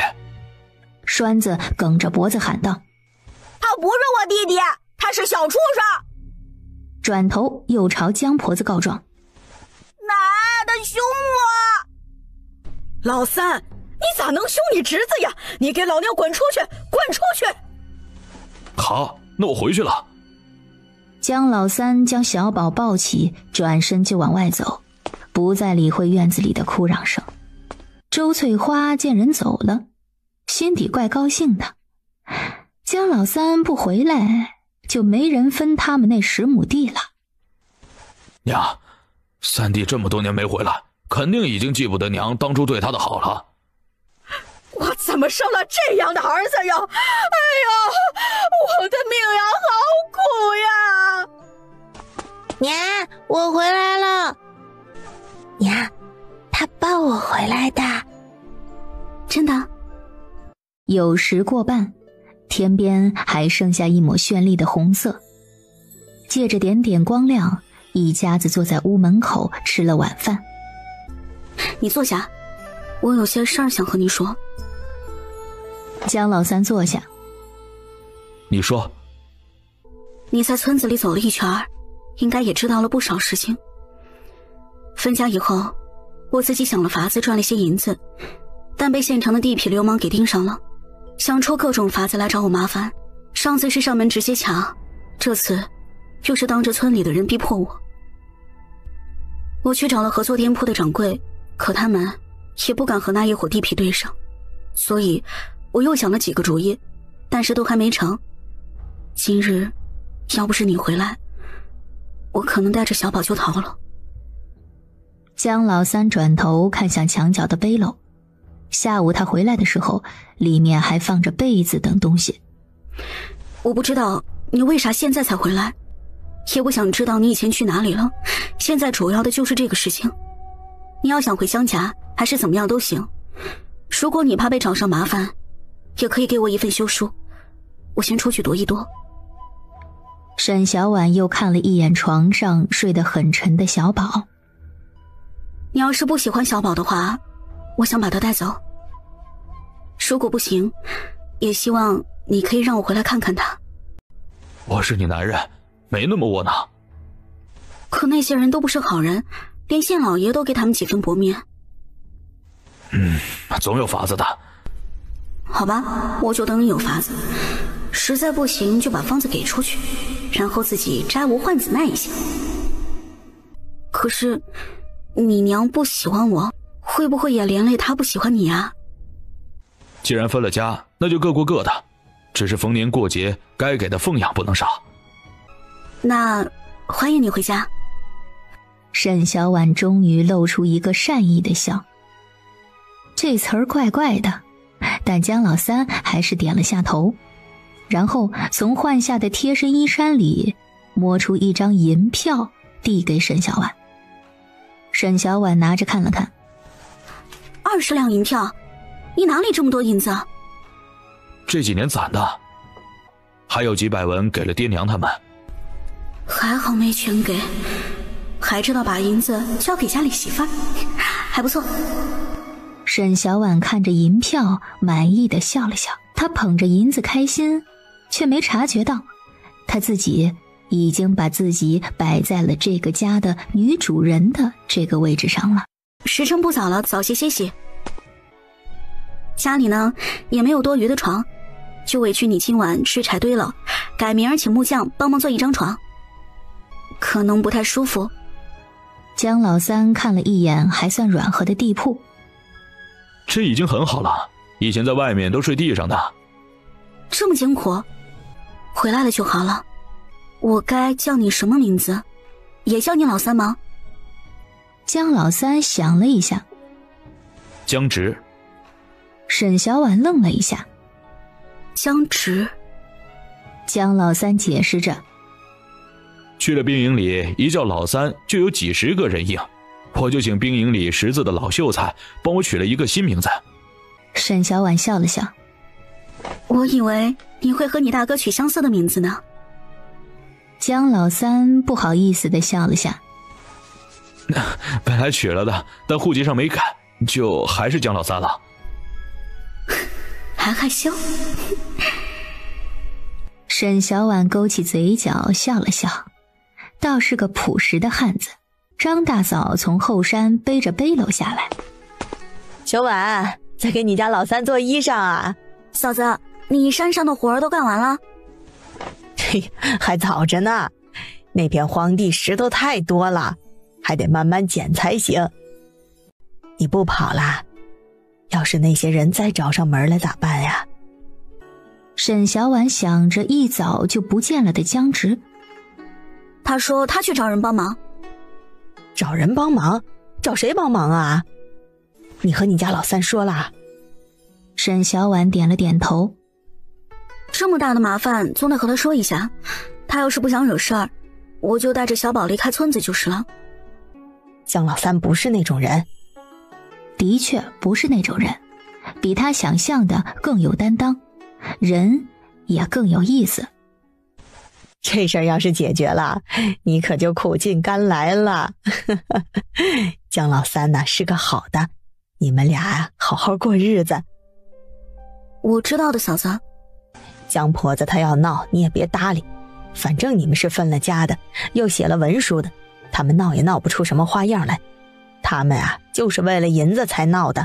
栓子梗着脖子喊道：他不是我弟弟，他是小畜生！转头又朝江婆子告状：奶，他凶我！老三，你咋能凶你侄子呀？你给老娘滚出去！滚出去！好，那我回去了。江老三将小宝抱起，转身就往外走，不再理会院子里的哭嚷声。周翠花见人走了，心底怪高兴的。江老三不回来，就没人分他们那10亩地了。娘，三弟这么多年没回来，肯定已经记不得娘当初对他的好了。我怎么生了这样的儿子呀？哎呀，我的命呀，好苦呀！娘，我回来了。娘，他抱我回来的。真的？酉时过半，天边还剩下一抹绚丽的红色。借着点点光亮，一家子坐在屋门口吃了晚饭。你坐下，我有些事儿想和你说。江老三坐下。你说。你在村子里走了一圈，应该也知道了不少事情。分家以后，我自己想了法子赚了些银子，但被县城的地痞流氓给盯上了，想出各种法子来找我麻烦。上次是上门直接抢，这次又是当着村里的人逼迫我。我去找了合作店铺的掌柜，可他们也不敢和那一伙地痞对上，所以我又想了几个主意，但是都还没成。今日要不是你回来，我可能带着小宝就逃了。江老三转头看向墙角的背篓，下午他回来的时候，里面还放着被子等东西。我不知道你为啥现在才回来，也不想知道你以前去哪里了，现在主要的就是这个事情。你要想回江家还是怎么样都行，如果你怕被找上麻烦，也可以给我一份休书，我先出去躲一躲。沈小婉又看了一眼床上睡得很沉的小宝。你要是不喜欢小宝的话，我想把他带走。如果不行，也希望你可以让我回来看看他。我是你男人，没那么窝囊。可那些人都不是好人，连县老爷都给他们几分薄面。总有法子的。好吧，我就等你有法子。实在不行就把方子给出去，然后自己摘无换子卖一下。可是你娘不喜欢我，会不会也连累她不喜欢你啊？既然分了家，那就各过各的，只是逢年过节该给的奉养不能少。那欢迎你回家。沈小婉终于露出一个善意的笑。这词儿怪怪的，但江老三还是点了下头，然后从换下的贴身衣衫里摸出一张银票递给沈小婉。沈小婉拿着看了看，20两银票，你哪里这么多银子？这几年攒的，还有几百文给了爹娘他们。还好没全给，还知道把银子交给家里媳妇儿，还不错。沈小婉看着银票，满意的笑了笑。她捧着银子开心，却没察觉到，她自己已经把自己摆在了这个家的女主人的这个位置上了。时辰不早了，早些歇息。家里呢也没有多余的床，就委屈你今晚吃柴堆了，改明儿请木匠帮忙做一张床。可能不太舒服。江老三看了一眼还算软和的地铺，这已经很好了，以前在外面都睡地上的。这么艰苦，回来了就好了。我该叫你什么名字？也叫你老三吗？江老三想了一下，江直。沈小婉愣了一下，江直。江老三解释着，去了兵营里，一叫老三就有几十个人应，我就请兵营里识字的老秀才帮我取了一个新名字。沈小婉笑了笑，我以为你会和你大哥取相似的名字呢。江老三不好意思地笑了下，本来取了的，但户籍上没改，就还是江老三了。还害羞？沈小婉勾起嘴角笑了笑，倒是个朴实的汉子。张大嫂从后山背着背篓下来，小婉，在给你家老三做衣裳啊。嫂子，你山上的活儿都干完了？嘿，还早着呢，那片荒地石头太多了，还得慢慢捡才行。你不跑啦？要是那些人再找上门来咋办呀？沈小婉想着一早就不见了的江直，他说他去找人帮忙。找人帮忙？找谁帮忙啊？你和你家老三说了？沈小婉点了点头。这么大的麻烦总得和他说一下，他要是不想惹事儿，我就带着小宝离开村子就是了。江老三不是那种人。的确不是那种人，比他想象的更有担当，人也更有意思。这事儿要是解决了，你可就苦尽甘来了。江老三呢是个好的，你们俩好好过日子。我知道的，嫂子。江婆子她要闹，你也别搭理，反正你们是分了家的，又写了文书的，他们闹也闹不出什么花样来。他们啊，就是为了银子才闹的。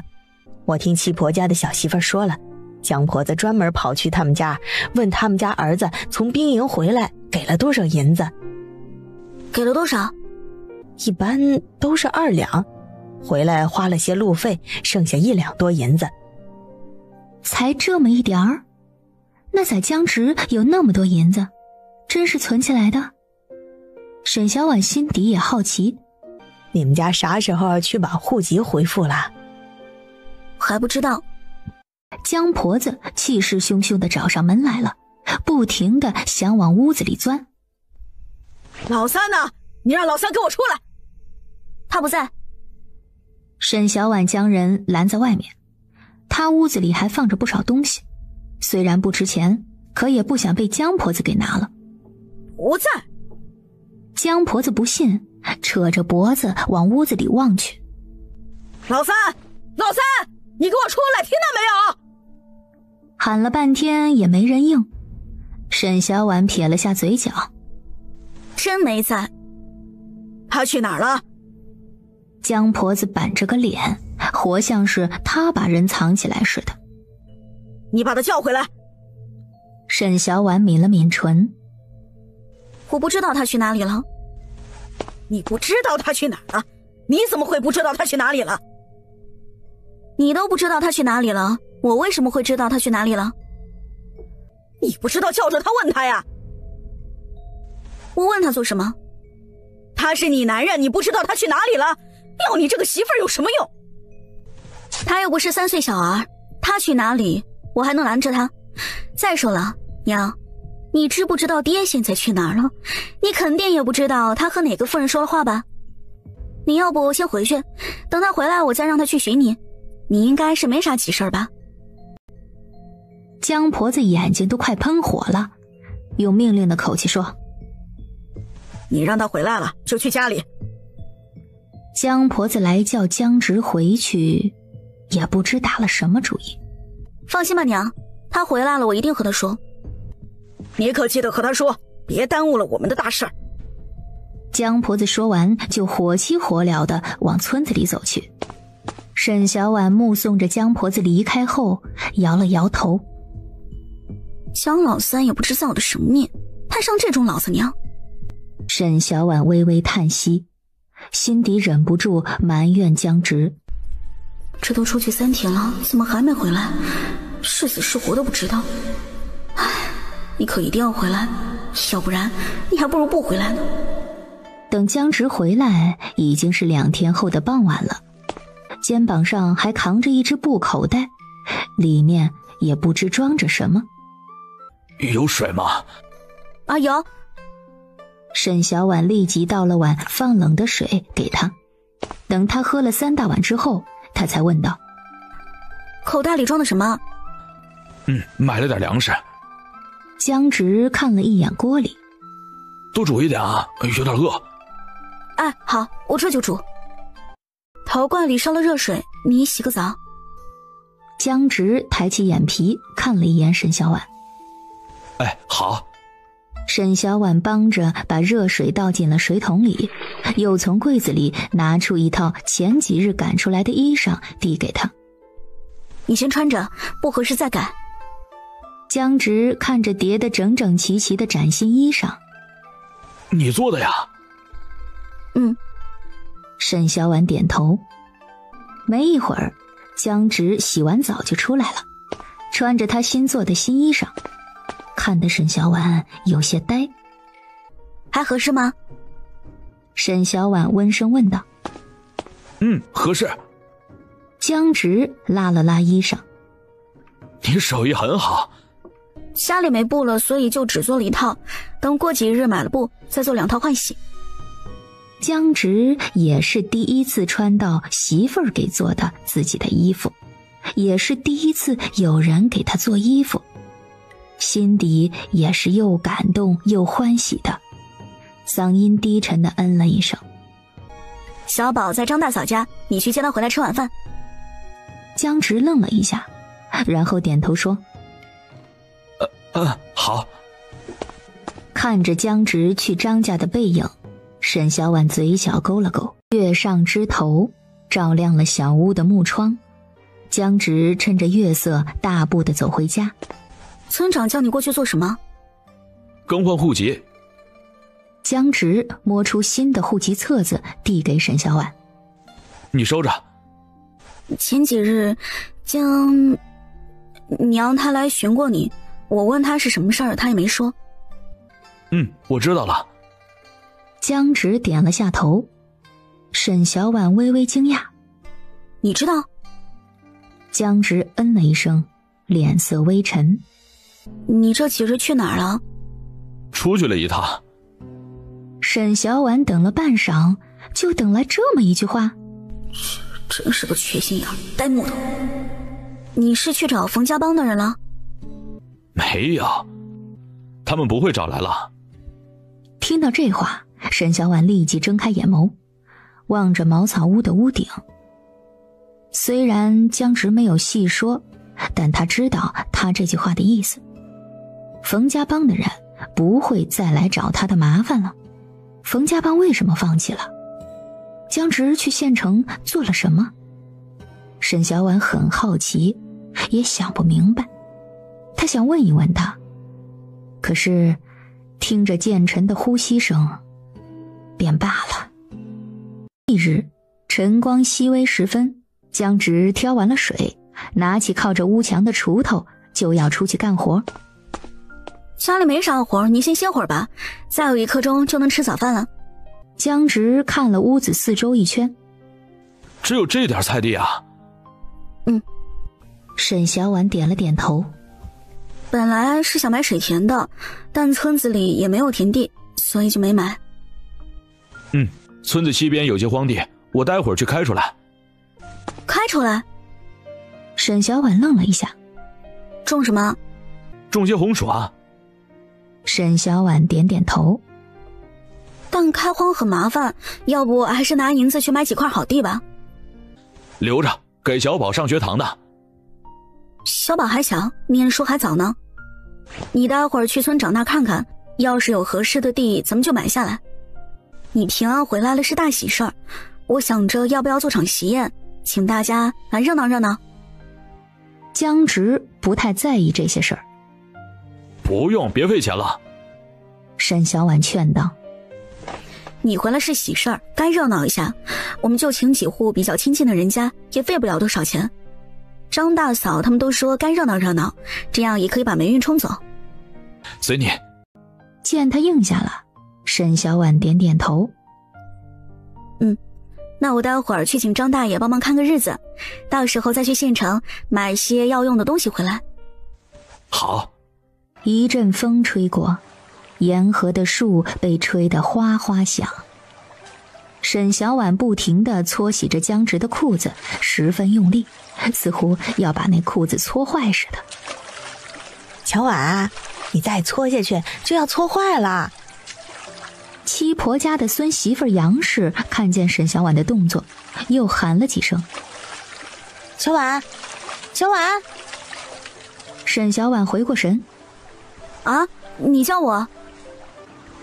我听七婆家的小媳妇说了，江婆子专门跑去他们家，问他们家儿子从兵营回来给了多少银子。给了多少？一般都是2两，回来花了些路费，剩下1两多银子。才这么一点儿？那在江直有那么多银子，真是存起来的？沈小婉心底也好奇，你们家啥时候去把户籍恢复了？还不知道。江婆子气势汹汹地找上门来了，不停地想往屋子里钻。老三呢？你让老三给我出来。他不在。沈小婉将人拦在外面，他屋子里还放着不少东西，虽然不值钱，可也不想被江婆子给拿了。不在。江婆子不信，扯着脖子往屋子里望去。老三，你给我出来，听到没有？喊了半天也没人应。沈小婉撇了下嘴角，真没在。他去哪儿了？江婆子板着个脸，活像是她把人藏起来似的。你把他叫回来。沈小婉抿了抿唇，我不知道他去哪里了。你不知道他去哪儿了？你怎么会不知道他去哪里了？你都不知道他去哪里了，我为什么会知道他去哪里了？你不知道叫着他问他呀？我问他做什么？他是你男人，你不知道他去哪里了？要你这个媳妇儿有什么用？他又不是3岁小儿，他去哪里我还能拦着他？再说了，娘，你知不知道爹现在去哪儿了？你肯定也不知道他和哪个妇人说了话吧？你要不先回去，等他回来我再让他去寻你。你应该是没啥急事吧？江婆子眼睛都快喷火了，用命令的口气说：你让他回来了就去家里。江婆子来叫江直回去，也不知打了什么主意。放心吧娘，他回来了我一定和他说。你可记得和他说，别耽误了我们的大事儿。江婆子说完就火急火燎地往村子里走去。沈小婉目送着江婆子离开后摇了摇头，江老三也不知造的什么孽，摊上这种老子娘。沈小婉微微叹息，心底忍不住埋怨江直，这都出去3天了，怎么还没回来？是死是活都不知道。唉，你可一定要回来，要不然你还不如不回来呢。等江直回来已经是2天后的傍晚了，肩膀上还扛着一只布口袋，里面也不知装着什么。有水吗？啊，有。沈小婉立即倒了碗放冷的水给他，等他喝了3大碗之后，他才问道：口袋里装的什么？买了点粮食。江直看了一眼锅里，多煮一点啊，有点饿。哎，好，我这就煮。陶罐里烧了热水，你洗个澡。江直抬起眼皮看了一眼沈小婉。哎，好。沈小婉帮着把热水倒进了水桶里，又从柜子里拿出一套前几日赶出来的衣裳递给他。你先穿着，不合适再改。江直看着叠得整整齐齐的崭新衣裳。你做的呀？沈小婉点头。没一会儿，江直洗完澡就出来了，穿着他新做的新衣裳，看得沈小婉有些呆。还合适吗？沈小婉温声问道。合适。江直拉了拉衣裳。你手艺很好。家里没布了，所以就只做了1套，等过几日买了布再做2套换洗。江直也是第一次穿到媳妇儿给做的自己的衣服，也是第一次有人给他做衣服，心底也是又感动又欢喜的，嗓音低沉的嗯了一声。小宝在张大嫂家，你去接她回来吃晚饭。江直愣了一下，然后点头说：好。看着江直去张家的背影，沈小婉嘴角勾了勾，月上枝头照亮了小屋的木窗。江直趁着月色大步地走回家。村长叫你过去做什么？更换户籍。江直摸出新的户籍册子递给沈小婉。你收着。前几日江娘她来询过你，我问她是什么事儿，她也没说。我知道了。江直点了下头。沈小婉微微惊讶。你知道？江直嗯了一声，脸色微沉。你这几日去哪儿了？出去了一趟。沈小婉等了半晌，就等来这么一句话。真是个缺心眼呆木头。你是去找冯家帮的人了？没有，他们不会找来了。听到这话，沈小婉立即睁开眼眸，望着茅草屋的屋顶。虽然江直没有细说，但他知道他这句话的意思。冯家帮的人不会再来找他的麻烦了。冯家帮为什么放弃了？江直去县城做了什么？沈小婉很好奇，也想不明白。他想问一问他，可是听着剑尘的呼吸声，便罢了。翌日晨光熹微时分，江直挑完了水，拿起靠着屋墙的锄头，就要出去干活。家里没啥活，你先歇会儿吧，再有1刻钟就能吃早饭了。江直看了屋子四周一圈，只有这点菜地啊？沈小婉点了点头。本来是想买水田的，但村子里也没有田地，所以就没买。村子西边有些荒地，我待会儿去开出来。开出来？沈小婉愣了一下。种什么？种些红薯啊。沈小婉点点头。但开荒很麻烦，要不还是拿银子去买几块好地吧。留着给小宝上学堂的。小宝还小，念书还早呢。你待会儿去村长那看看，要是有合适的地，咱们就买下来。你平安回来了是大喜事儿，我想着要不要做场喜宴，请大家来热闹热闹。江直不太在意这些事儿。不用，别费钱了。沈小婉劝道。你回来是喜事儿，该热闹一下，我们就请几户比较亲近的人家，也费不了多少钱。张大嫂他们都说该热闹热闹，这样也可以把霉运冲走。随你。见他应下了，沈小婉点点头。那我待会儿去请张大爷帮忙看个日子，到时候再去县城买些要用的东西回来。好。一阵风吹过，沿河的树被吹得哗哗响。沈小婉不停地搓洗着江直的裤子，十分用力，似乎要把那裤子搓坏似的。小婉，你再搓下去就要搓坏了。七婆家的孙媳妇杨氏看见沈小婉的动作，又喊了几声：小婉，小婉。沈小婉回过神：啊，你叫我？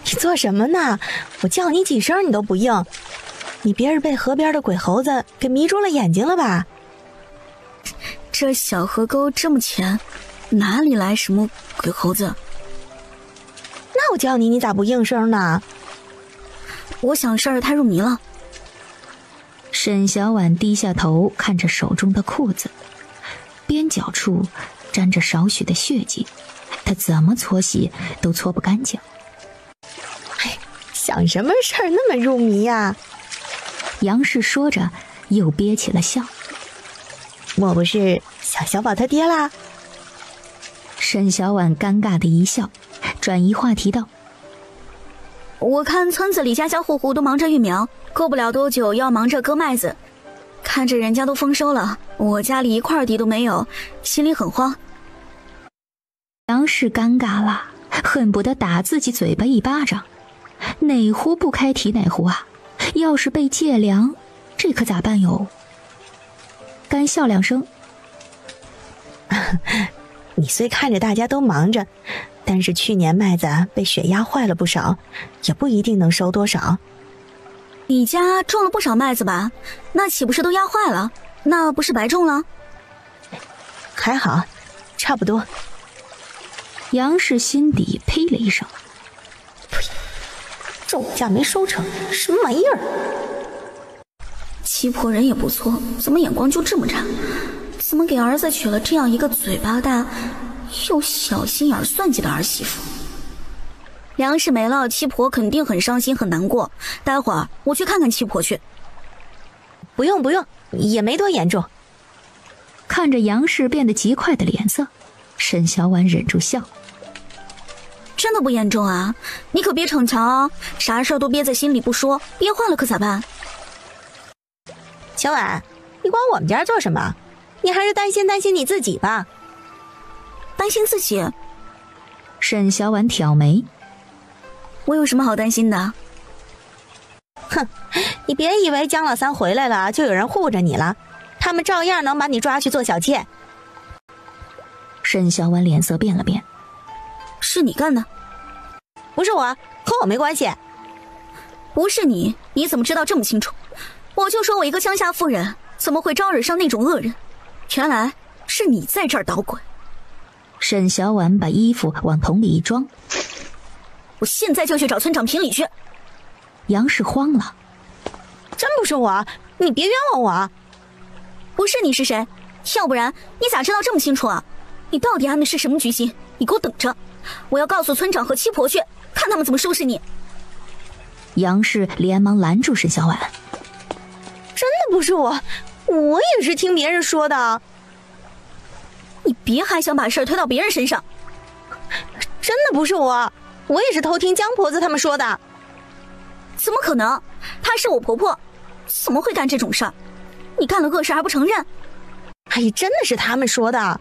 你做什么呢？我叫你几声你都不应，你别是被河边的鬼猴子给迷住了眼睛了吧？这小河沟这么浅，哪里来什么鬼猴子？那我叫你，你咋不应声呢？我想事儿太入迷了。沈小婉低下头看着手中的裤子，边角处沾着少许的血迹，她怎么搓洗都搓不干净。想什么事儿那么入迷呀？杨氏说着又憋起了笑。莫不是想小宝他爹啦？沈小婉尴尬的一笑，转移话题道：我看村子里家家户户都忙着育苗，过不了多久要忙着割麦子，看着人家都丰收了，我家里一块地都没有，心里很慌。杨氏尴尬了，恨不得打自己嘴巴一巴掌。哪壶不开提哪壶啊，要是被借粮，这可咋办哟？干笑两声。你虽看着大家都忙着，但是去年麦子被雪压坏了不少，也不一定能收多少。你家种了不少麦子吧？那岂不是都压坏了？那不是白种了？还好，差不多。杨氏心底呸了一声，种价没收成，什么玩意儿？七婆人也不错，怎么眼光就这么差？怎么给儿子娶了这样一个嘴巴大又小心眼算计的儿媳妇？粮食没了，七婆肯定很伤心很难过。待会儿我去看看七婆去。不用，也没多严重。看着杨氏变得极快的脸色，沈小婉忍住笑。真的不严重啊？你可别逞强啊！啥事儿都憋在心里不说，憋坏了可咋办？小婉，你管我们家做什么？你还是担心你自己吧。担心自己？沈小婉挑眉。我有什么好担心的？哼，你别以为江老三回来了就有人护着你了，他们照样能把你抓去做小妾。沈小婉脸色变了变。是你干的？不是我，和我没关系。不是你，你怎么知道这么清楚？我就说我一个乡下妇人，怎么会招惹上那种恶人？原来是你在这儿捣鬼。沈小婉把衣服往桶里一装。我现在就去找村长评理去。杨氏慌了。真不是我，你别冤枉我。不是你是谁？要不然你咋知道这么清楚啊？你到底安的是什么居心？你给我等着，我要告诉村长和七婆去，看他们怎么收拾你。杨氏连忙拦住沈小婉。真的不是我，我也是听别人说的。你别还想把事儿推到别人身上。真的不是我，我也是偷听江婆子他们说的。怎么可能？她是我婆婆，怎么会干这种事儿？你干了恶事还不承认？哎呀，真的是他们说的。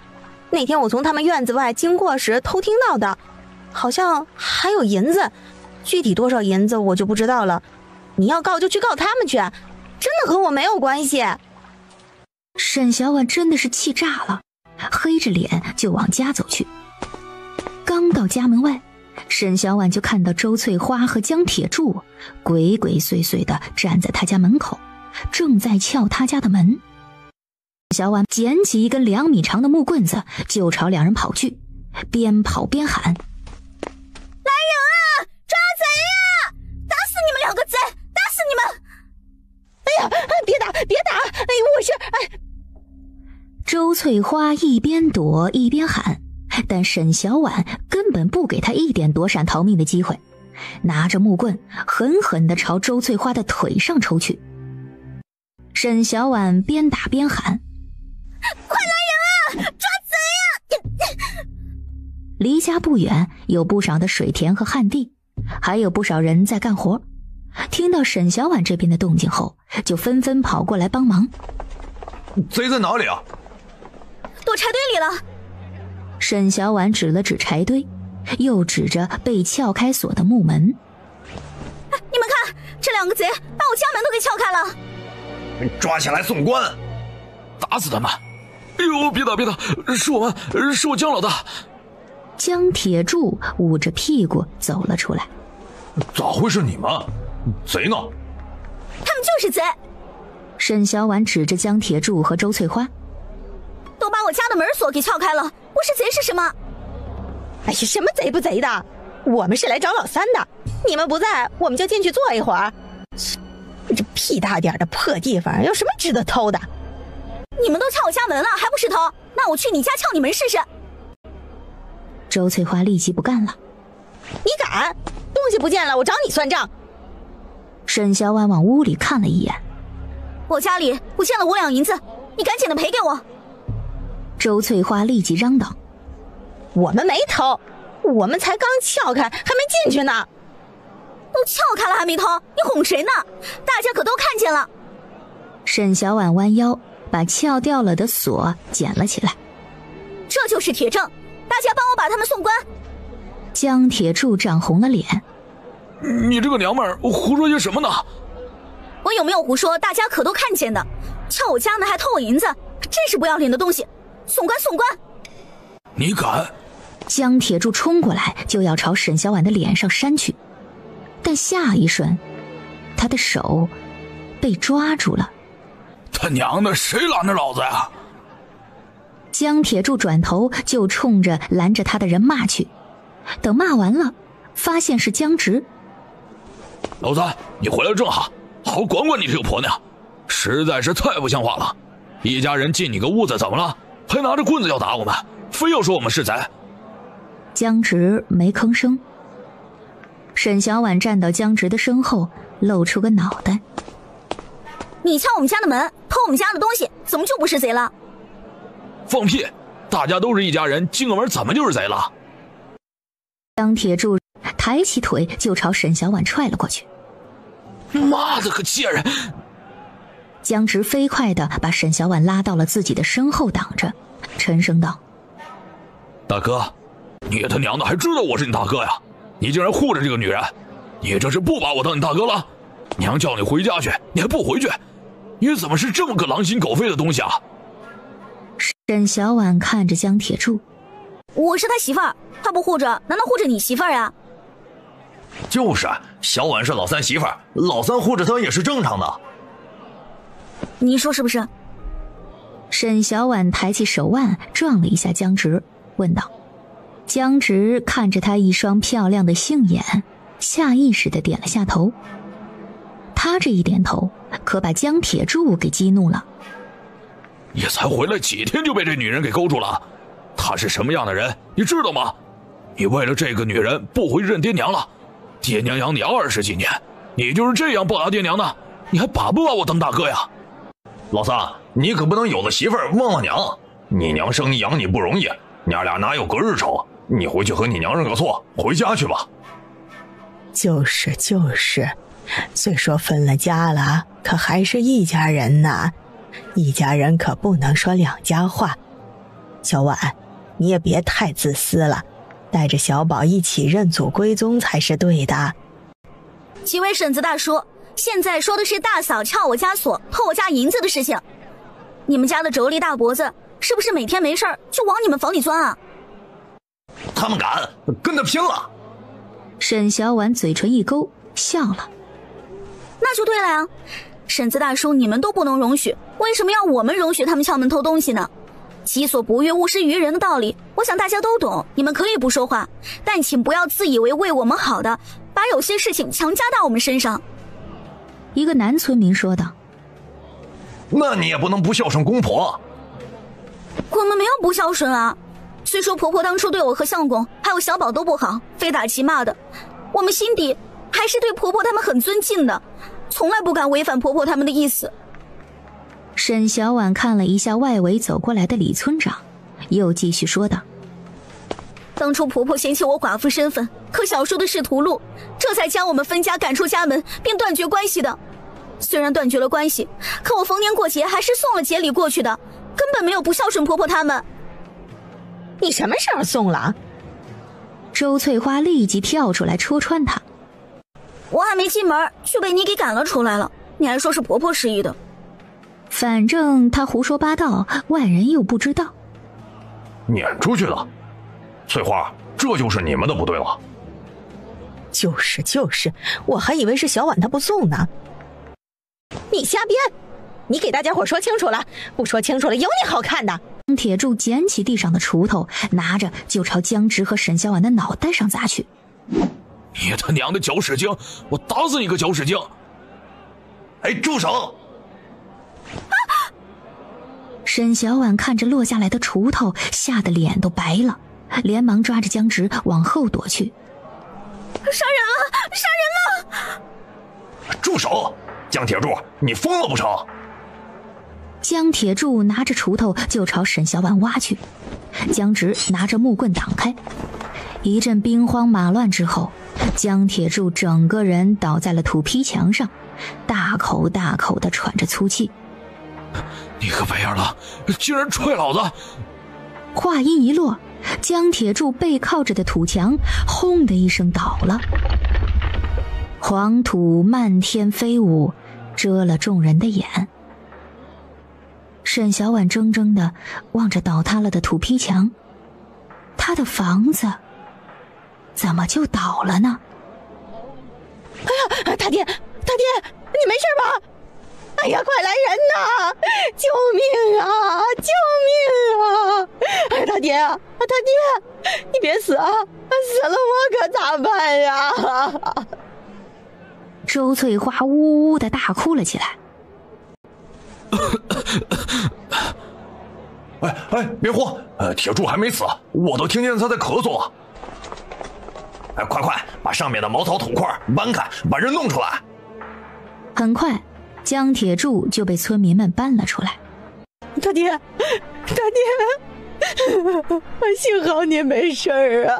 那天我从他们院子外经过时偷听到的，好像还有银子，具体多少银子我就不知道了。你要告就去告他们去，真的和我没有关系。沈小婉真的是气炸了，黑着脸就往家走去。刚到家门外，沈小婉就看到周翠花和江铁柱鬼鬼祟祟地站在他家门口，正在撬他家的门。小婉捡起一根2米长的木棍子，就朝两人跑去，边跑边喊：来人啊，抓贼啊，打死你们2个贼，打死你们！哎呀，别打别打，哎，我是周翠花一边躲一边喊，但沈小婉根本不给他一点躲闪逃命的机会，拿着木棍狠狠地朝周翠花的腿上抽去。沈小婉边打边喊：快来人啊，抓贼啊！离家不远有不少的水田和旱地，还有不少人在干活。听到沈小婉这边的动静后，就纷纷跑过来帮忙。贼在哪里啊？躲柴堆里了。沈小婉指了指柴堆，又指着被撬开锁的木门。你们看，这2个贼把我家门都给撬开了。抓起来送官，打死他们！哎呦，别打别打，是我江老大。江铁柱捂着屁股走了出来。咋会是你们？贼呢？他们就是贼。沈小婉指着江铁柱和周翠花，都把我家的门锁给撬开了，不是贼是什么？哎呀，什么贼不贼的，我们是来找老三的，你们不在我们就进去坐一会儿。这屁大点的破地方有什么值得偷的？你们都撬我家门了还不是偷？那我去你家撬你门试试。周翠花立即不干了。你敢？东西不见了我找你算账。沈小婉往屋里看了一眼，我家里不见了5两银子，你赶紧的赔给我。周翠花立即嚷道：我们没偷，我们才刚撬开还没进去呢。都撬开了还没偷，你哄谁呢？大家可都看见了。沈小婉弯腰把撬掉了的锁捡了起来。这就是铁证，大家帮我把他们送官。江铁柱涨红了脸。你这个娘们儿胡说些什么呢？我有没有胡说？大家可都看见的。撬我家门还偷我银子，真是不要脸的东西！送官送官！你敢！江铁柱冲过来就要朝沈小婉的脸上扇去，但下一瞬他的手被抓住了。他娘的，谁拦着老子呀？江铁柱转头就冲着拦着他的人骂去，等骂完了发现是江直。老三，你回来正好，好管管你这个婆娘，实在是太不像话了。一家人进你个屋子怎么了？还拿着棍子要打我们，非要说我们是贼。江直没吭声。沈小婉站到江直的身后，露出个脑袋。你撬我们家的门，偷我们家的东西，怎么就不是贼了？放屁！大家都是一家人，进个门怎么就是贼了？江铁柱抬起腿就朝沈小婉踹了过去。妈的个贱人！江直飞快地把沈小婉拉到了自己的身后挡着，沉声道：大哥，你他娘的还知道我是你大哥呀？你竟然护着这个女人，你这是不把我当你大哥了？娘叫你回家去，你还不回去？你怎么是这么个狼心狗肺的东西啊？沈小婉看着江铁柱，我是他媳妇儿，他不护着，难道护着你媳妇儿呀？就是啊，小婉是老三媳妇儿，老三护着她也是正常的。你说是不是？沈小婉抬起手腕撞了一下江直，问道。江直看着他一双漂亮的杏眼，下意识地点了下头。他这一点头可把江铁柱给激怒了。你才回来几天就被这女人给勾住了？她是什么样的人你知道吗？你为了这个女人不回去认爹娘了，爹娘养你20几年，你就是这样报答爹娘的？你还把不把我当大哥呀？老三，你可不能有了媳妇儿忘了娘，你娘生你养你不容易，娘俩哪有隔日仇？你回去和你娘认个错，回家去吧。就是，虽说分了家了，可还是一家人呐，一家人可不能说两家话。小婉，你也别太自私了，带着小宝一起认祖归宗才是对的。几位婶子大叔，现在说的是大嫂撬我家锁偷我家银子的事情。你们家的妯娌大脖子是不是每天没事就往你们房里钻啊？他们敢跟他拼了！沈小婉嘴唇一勾，笑了。那就对了呀，婶子大叔你们都不能容许，为什么要我们容许他们撬门偷东西呢？己所不欲，勿施于人的道理，我想大家都懂。你们可以不说话，但请不要自以为为我们好的，把有些事情强加到我们身上。一个男村民说道。那你也不能不孝顺公婆。我们没有不孝顺啊，虽说婆婆当初对我和相公还有小宝都不好，非打即骂的，我们心底还是对婆婆他们很尊敬的，从来不敢违反婆婆他们的意思。沈小婉看了一下外围走过来的李村长，又继续说道。当初婆婆嫌弃我寡妇身份，可小叔的仕途路，这才将我们分家赶出家门，并断绝关系的。虽然断绝了关系，可我逢年过节还是送了节礼过去的，根本没有不孝顺婆婆他们。你什么时候送了？周翠花立即跳出来戳穿他。我还没进门就被你给赶了出来了，你还说是婆婆示意的。反正他胡说八道，外人又不知道。撵出去了。翠花，这就是你们的不对了。就是，我还以为是小婉她不送呢。你瞎编，你给大家伙说清楚了，不说清楚了有你好看的。铁柱捡起地上的锄头，拿着就朝江直和沈小婉的脑袋上砸去。你他娘的搅屎精，我打死你个搅屎精！哎，住手！沈小婉看着落下来的锄头，吓得脸都白了，连忙抓着江直往后躲去。杀人了！住手！江铁柱，你疯了不成？江铁柱拿着锄头就朝沈小婉挖去，江直拿着木棍挡开。一阵兵荒马乱之后，江铁柱整个人倒在了土坯墙上，大口大口地喘着粗气。你个白眼狼，竟然踹老子！话音一落，江铁柱背靠着的土墙轰的一声倒了，黄土漫天飞舞，遮了众人的眼。沈小婉怔怔地望着倒塌了的土坯墙，她的房子怎么就倒了呢？哎呀，大爹，你没事吧？哎呀，快来人呐！救命啊！救命啊！哎，大爹，你别死啊！死了我可咋办呀？周翠花呜呜地大哭了起来。哎，别慌，铁柱还没死，我都听见他在咳嗽了。哎，快，把上面的茅草土块搬开，把人弄出来。很快，江铁柱就被村民们搬了出来。大爹，幸好你没事儿啊！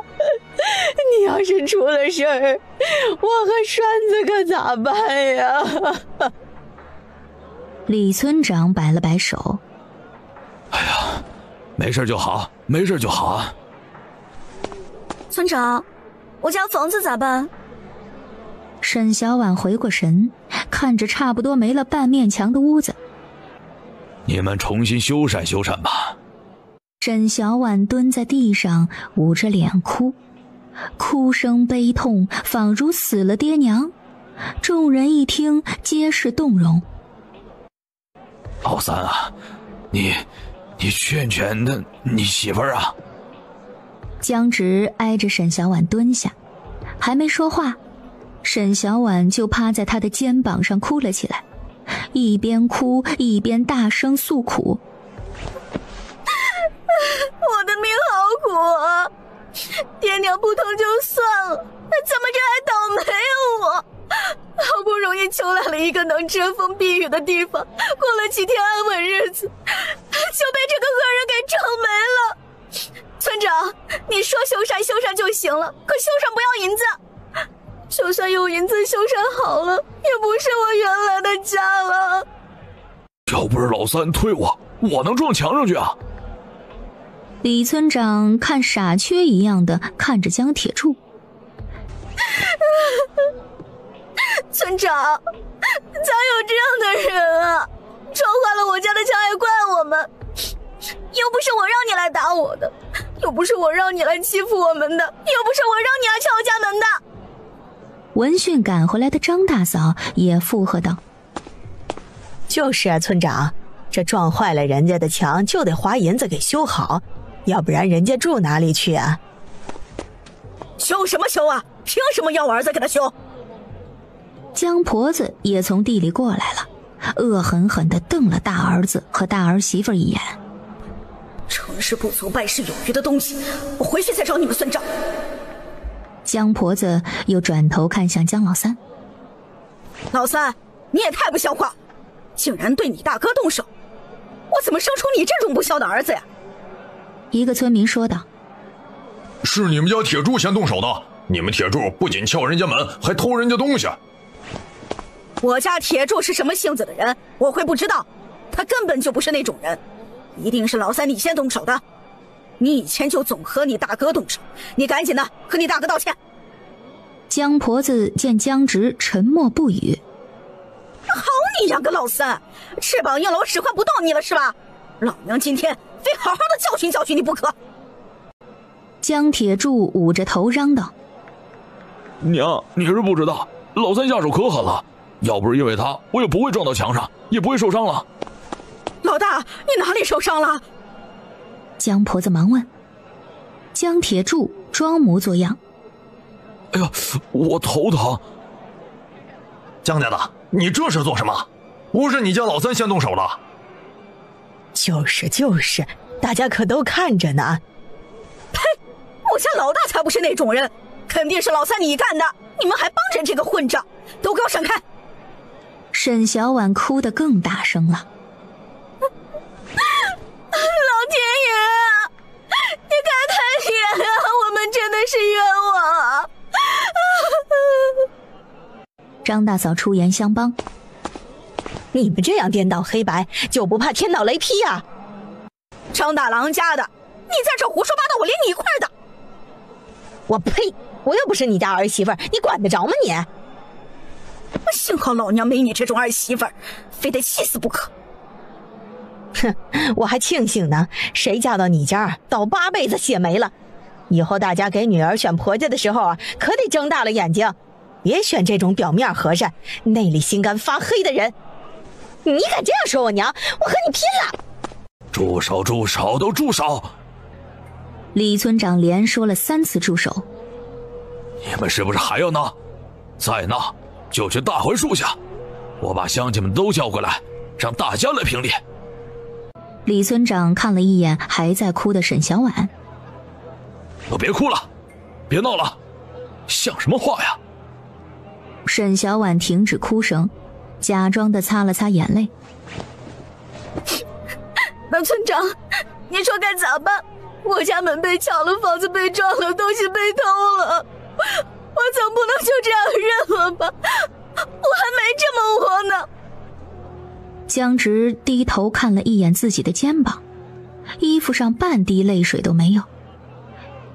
你要是出了事儿，我和栓子可咋办呀？李村长摆了摆手：“哎呀，没事就好，没事就好啊。”村长，我家房子咋办？沈小婉回过神，看着差不多没了半面墙的屋子。你们重新修缮修缮吧。沈小婉蹲在地上，捂着脸哭，哭声悲痛，仿如死了爹娘。众人一听，皆是动容。老三啊，你劝劝你媳妇儿啊。江直挨着沈小婉蹲下，还没说话，沈小婉就趴在他的肩膀上哭了起来，一边哭一边大声诉苦。我的命好苦啊，爹娘不疼就算了，怎么这还倒霉啊我？好不容易求来了一个能遮风避雨的地方，过了几天安稳日子，就被这个恶人给整没了。村长，你说修缮修缮就行了，可修缮不要银子。就算有银子修缮好了，也不是我原来的家了。要不是老三推我能撞墙上去啊。李村长看傻缺一样的看着江铁柱。村长，咋有这样的人啊？撞坏了我家的墙还怪我们，又不是我让你来打我的，又不是我让你来欺负我们的，又不是我让你来敲我家门的。闻讯赶回来的张大嫂也附和道：就是啊，村长，这撞坏了人家的墙就得花银子给修好，要不然人家住哪里去啊？修什么修啊？凭什么要我儿子给他修？江婆子也从地里过来了，恶狠狠地瞪了大儿子和大儿媳妇一眼。成事不足败事有余的东西，我回去再找你们算账。江婆子又转头看向江老三。老三，你也太不像话，竟然对你大哥动手，我怎么生出你这种不孝的儿子呀？一个村民说道：是你们家铁柱先动手的，你们铁柱不仅撬人家门，还偷人家东西。我家铁柱是什么性子的人，我会不知道？他根本就不是那种人，一定是老三你先动手的。你以前就总和你大哥动手，你赶紧的和你大哥道歉。江婆子见江直沉默不语。好你养个老三，翅膀硬了我使唤不到你了是吧？老娘今天非好好的教训教训你不可。江铁柱捂着头嚷道：娘，你是不知道，老三下手可狠了，要不是因为他，我也不会撞到墙上，也不会受伤了。老大，你哪里受伤了？江婆子忙问。江铁柱装模作样：哎呀，我头疼。江家的，你这是做什么？不是你家老三先动手的。就是，大家可都看着呢。呸！我家老大才不是那种人，肯定是老三你干的，你们还帮着这个混账，都给我闪开！沈小婉哭得更大声了。老天爷，你开开眼啊！我们真的是冤枉啊！张大嫂出言相帮：你们这样颠倒黑白，就不怕天道雷劈啊？张大郎家的，你在这胡说八道，我连你一块的。我呸！我又不是你家儿媳妇，你管得着吗你？幸好老娘没你这种儿媳妇，非得气死不可。哼，我还庆幸呢，谁嫁到你家倒8辈子血霉了。以后大家给女儿选婆家的时候啊，可得睁大了眼睛，别选这种表面和善、内里心肝发黑的人。你敢这样说我娘，我和你拼了！住手！都住手！李村长连说了3次住手。你们是不是还要闹？再闹就去大槐树下，我把乡亲们都叫过来，让大家来评理。李村长看了一眼还在哭的沈小婉，都别哭了，别闹了，像什么话呀？沈小婉停止哭声，假装的擦了擦眼泪。那村长，你说该咋办？我家门被撬了，房子被撞了，东西被偷了，我总不能就这样认了吧？我还没这么活呢。江直低头看了一眼自己的肩膀，衣服上半滴泪水都没有，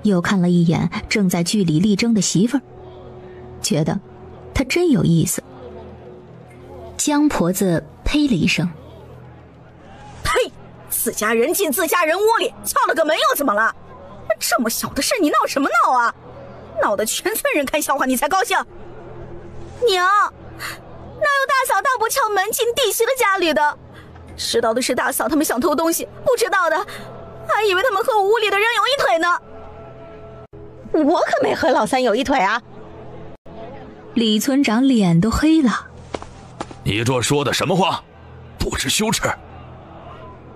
又看了一眼正在据理力争的媳妇儿，觉得他他真有意思。江婆子呸了一声：“呸！自家人进自家人屋里，敲了个门又怎么了？这么小的事你闹什么闹啊？闹得全村人看笑话你才高兴。娘，哪有大嫂大伯敲门进弟媳的家里的？知道的是大嫂他们想偷东西，不知道的还以为他们和屋里的人有一腿呢。我可没和老三有一腿啊！”李村长脸都黑了：“你这说的什么话？不知羞耻！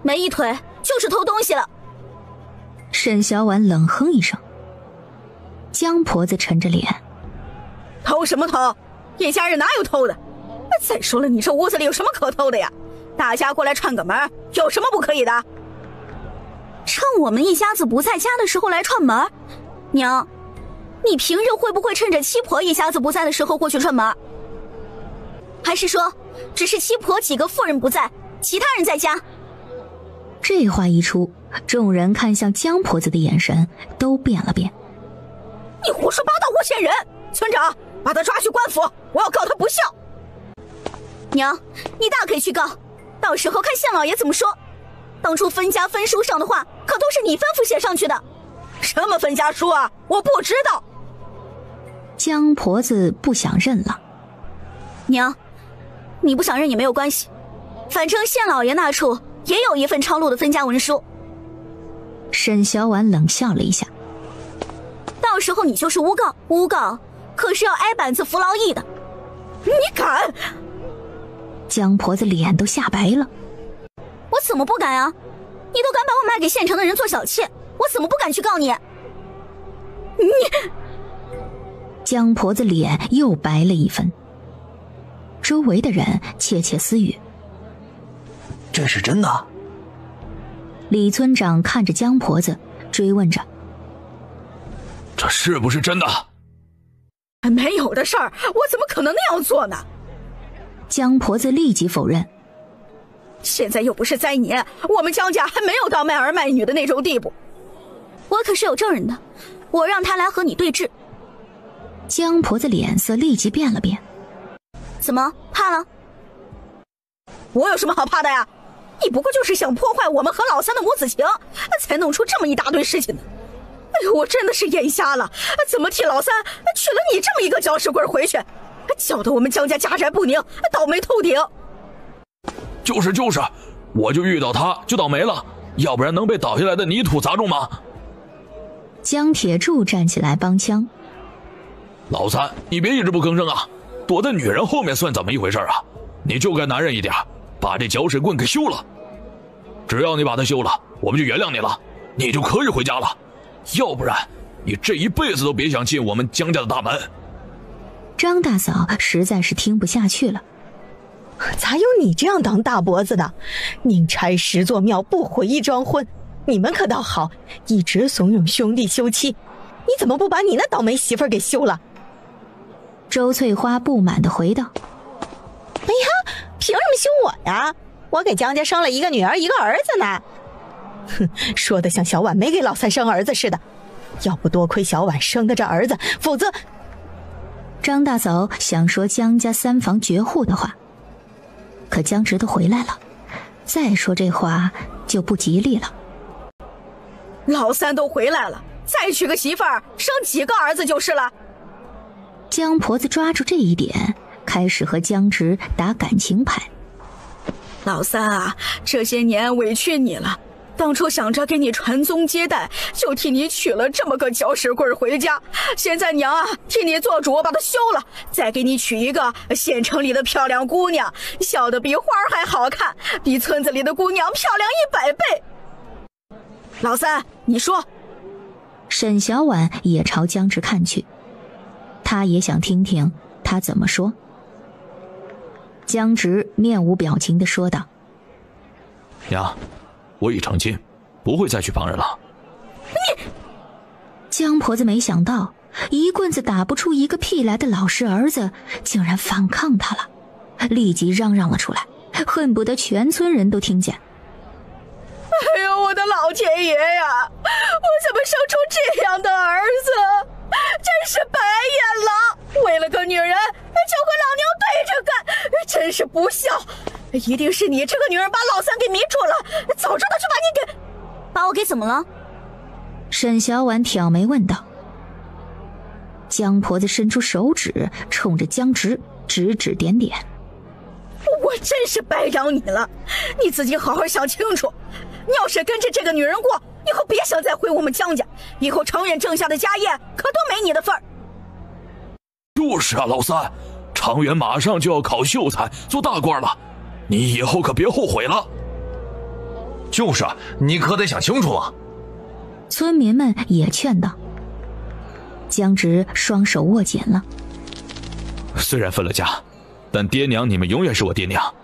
没一腿就是偷东西了。”沈小婉冷哼一声。江婆子沉着脸：“偷什么偷？一家人哪有偷的？再说了，你这屋子里有什么可偷的呀？大家过来串个门，有什么不可以的？趁我们一家子不在家的时候来串门？娘，你平日会不会趁着七婆一家子不在的时候过去串门？还是说只是七婆几个妇人不在，其他人在家？”这话一出，众人看向江婆子的眼神都变了变。“你胡说八道，诬陷人！村长，把他抓去官府，我要告他不孝。”“娘，你大可以去告，到时候看县老爷怎么说。当初分家分书上的话可都是你吩咐写上去的。”“什么分家书啊？我不知道。”江婆子不想认了。“娘，你不想认也没有关系，反正县老爷那处也有一份抄录的分家文书。”沈小婉冷笑了一下：“到时候你就是诬告，诬告可是要挨板子服劳役的。”“你敢！”江婆子脸都吓白了。“我怎么不敢啊？你都敢把我卖给县城的人做小妾，我怎么不敢去告你？”“你……”江婆子脸又白了一分。周围的人窃窃私语：“这是真的？”李村长看着江婆子，追问着：“这是不是真的？”“没有的事儿，我怎么可能那样做呢？”江婆子立即否认：“现在又不是灾年，我们江家还没有到卖儿卖女的那种地步。”“我可是有证人的，我让他来和你对质。”江婆子脸色立即变了变：“怎么怕了？”“我有什么好怕的呀？你不过就是想破坏我们和老三的母子情，才弄出这么一大堆事情的。哎呦，我真的是眼瞎了，怎么替老三娶了你这么一个搅屎棍回去，搅得我们江家家宅不宁，倒霉透顶。”“就是，我就遇到他就倒霉了，要不然能被倒下来的泥土砸中吗？”江铁柱站起来帮腔：“老三，你别一直不吭声啊，躲在女人后面算怎么一回事啊？你就该男人一点，把这搅屎棍给休了。只要你把它休了，我们就原谅你了，你就可以回家了。要不然你这一辈子都别想进我们江家的大门。”张大嫂实在是听不下去了：“咋有你这样当大脖子的？宁拆10座庙，不毁一桩婚。你们可倒好，一直怂恿兄弟休妻，你怎么不把你那倒霉媳妇儿给休了？”周翠花不满地回道：“哎呀，凭什么休我呀？我给江家生了一个女儿一个儿子呢。”“哼，说的像小婉没给老三生儿子似的，要不多亏小婉生的这儿子，否则……”张大嫂想说江家3房绝户的话，可江直都回来了，再说这话就不吉利了。“老三都回来了，再娶个媳妇儿，生几个儿子就是了。”江婆子抓住这一点，开始和江直打感情牌。“老三啊，这些年委屈你了，当初想着给你传宗接代，就替你娶了这么个搅屎棍回家。现在娘啊，替你做主把他休了，再给你娶一个县城里的漂亮姑娘，笑得比花还好看，比村子里的姑娘漂亮100倍。老三，你说。”沈小婉也朝江直看去，她也想听听他怎么说。江直面无表情地说道：“娘，我已成亲，不会再娶旁人了。”“你……”江婆子没想到一棍子打不出一个屁来的老实儿子竟然反抗他了，立即嚷嚷了出来，恨不得全村人都听见。“哎呦，我的老天爷呀！我怎么生出这样的儿子？真是白眼了！为了个女人，就真是不孝！一定是你这个女人把老三给迷住了，早知道就把你给……把我给怎么了？沈小婉挑眉问道。江婆子伸出手指，冲着江直指指点点。我真是白养你了，你自己好好想清楚。你要是跟着这个女人过，以后别想再回我们江家，以后承认郑家的家业可都没你的份儿。就是啊，老三，常远马上就要考秀才做大官了，你以后可别后悔了。就是啊，你可得想清楚啊。村民们也劝道。江直双手握紧了。虽然分了家，但爹娘你们永远是我爹娘，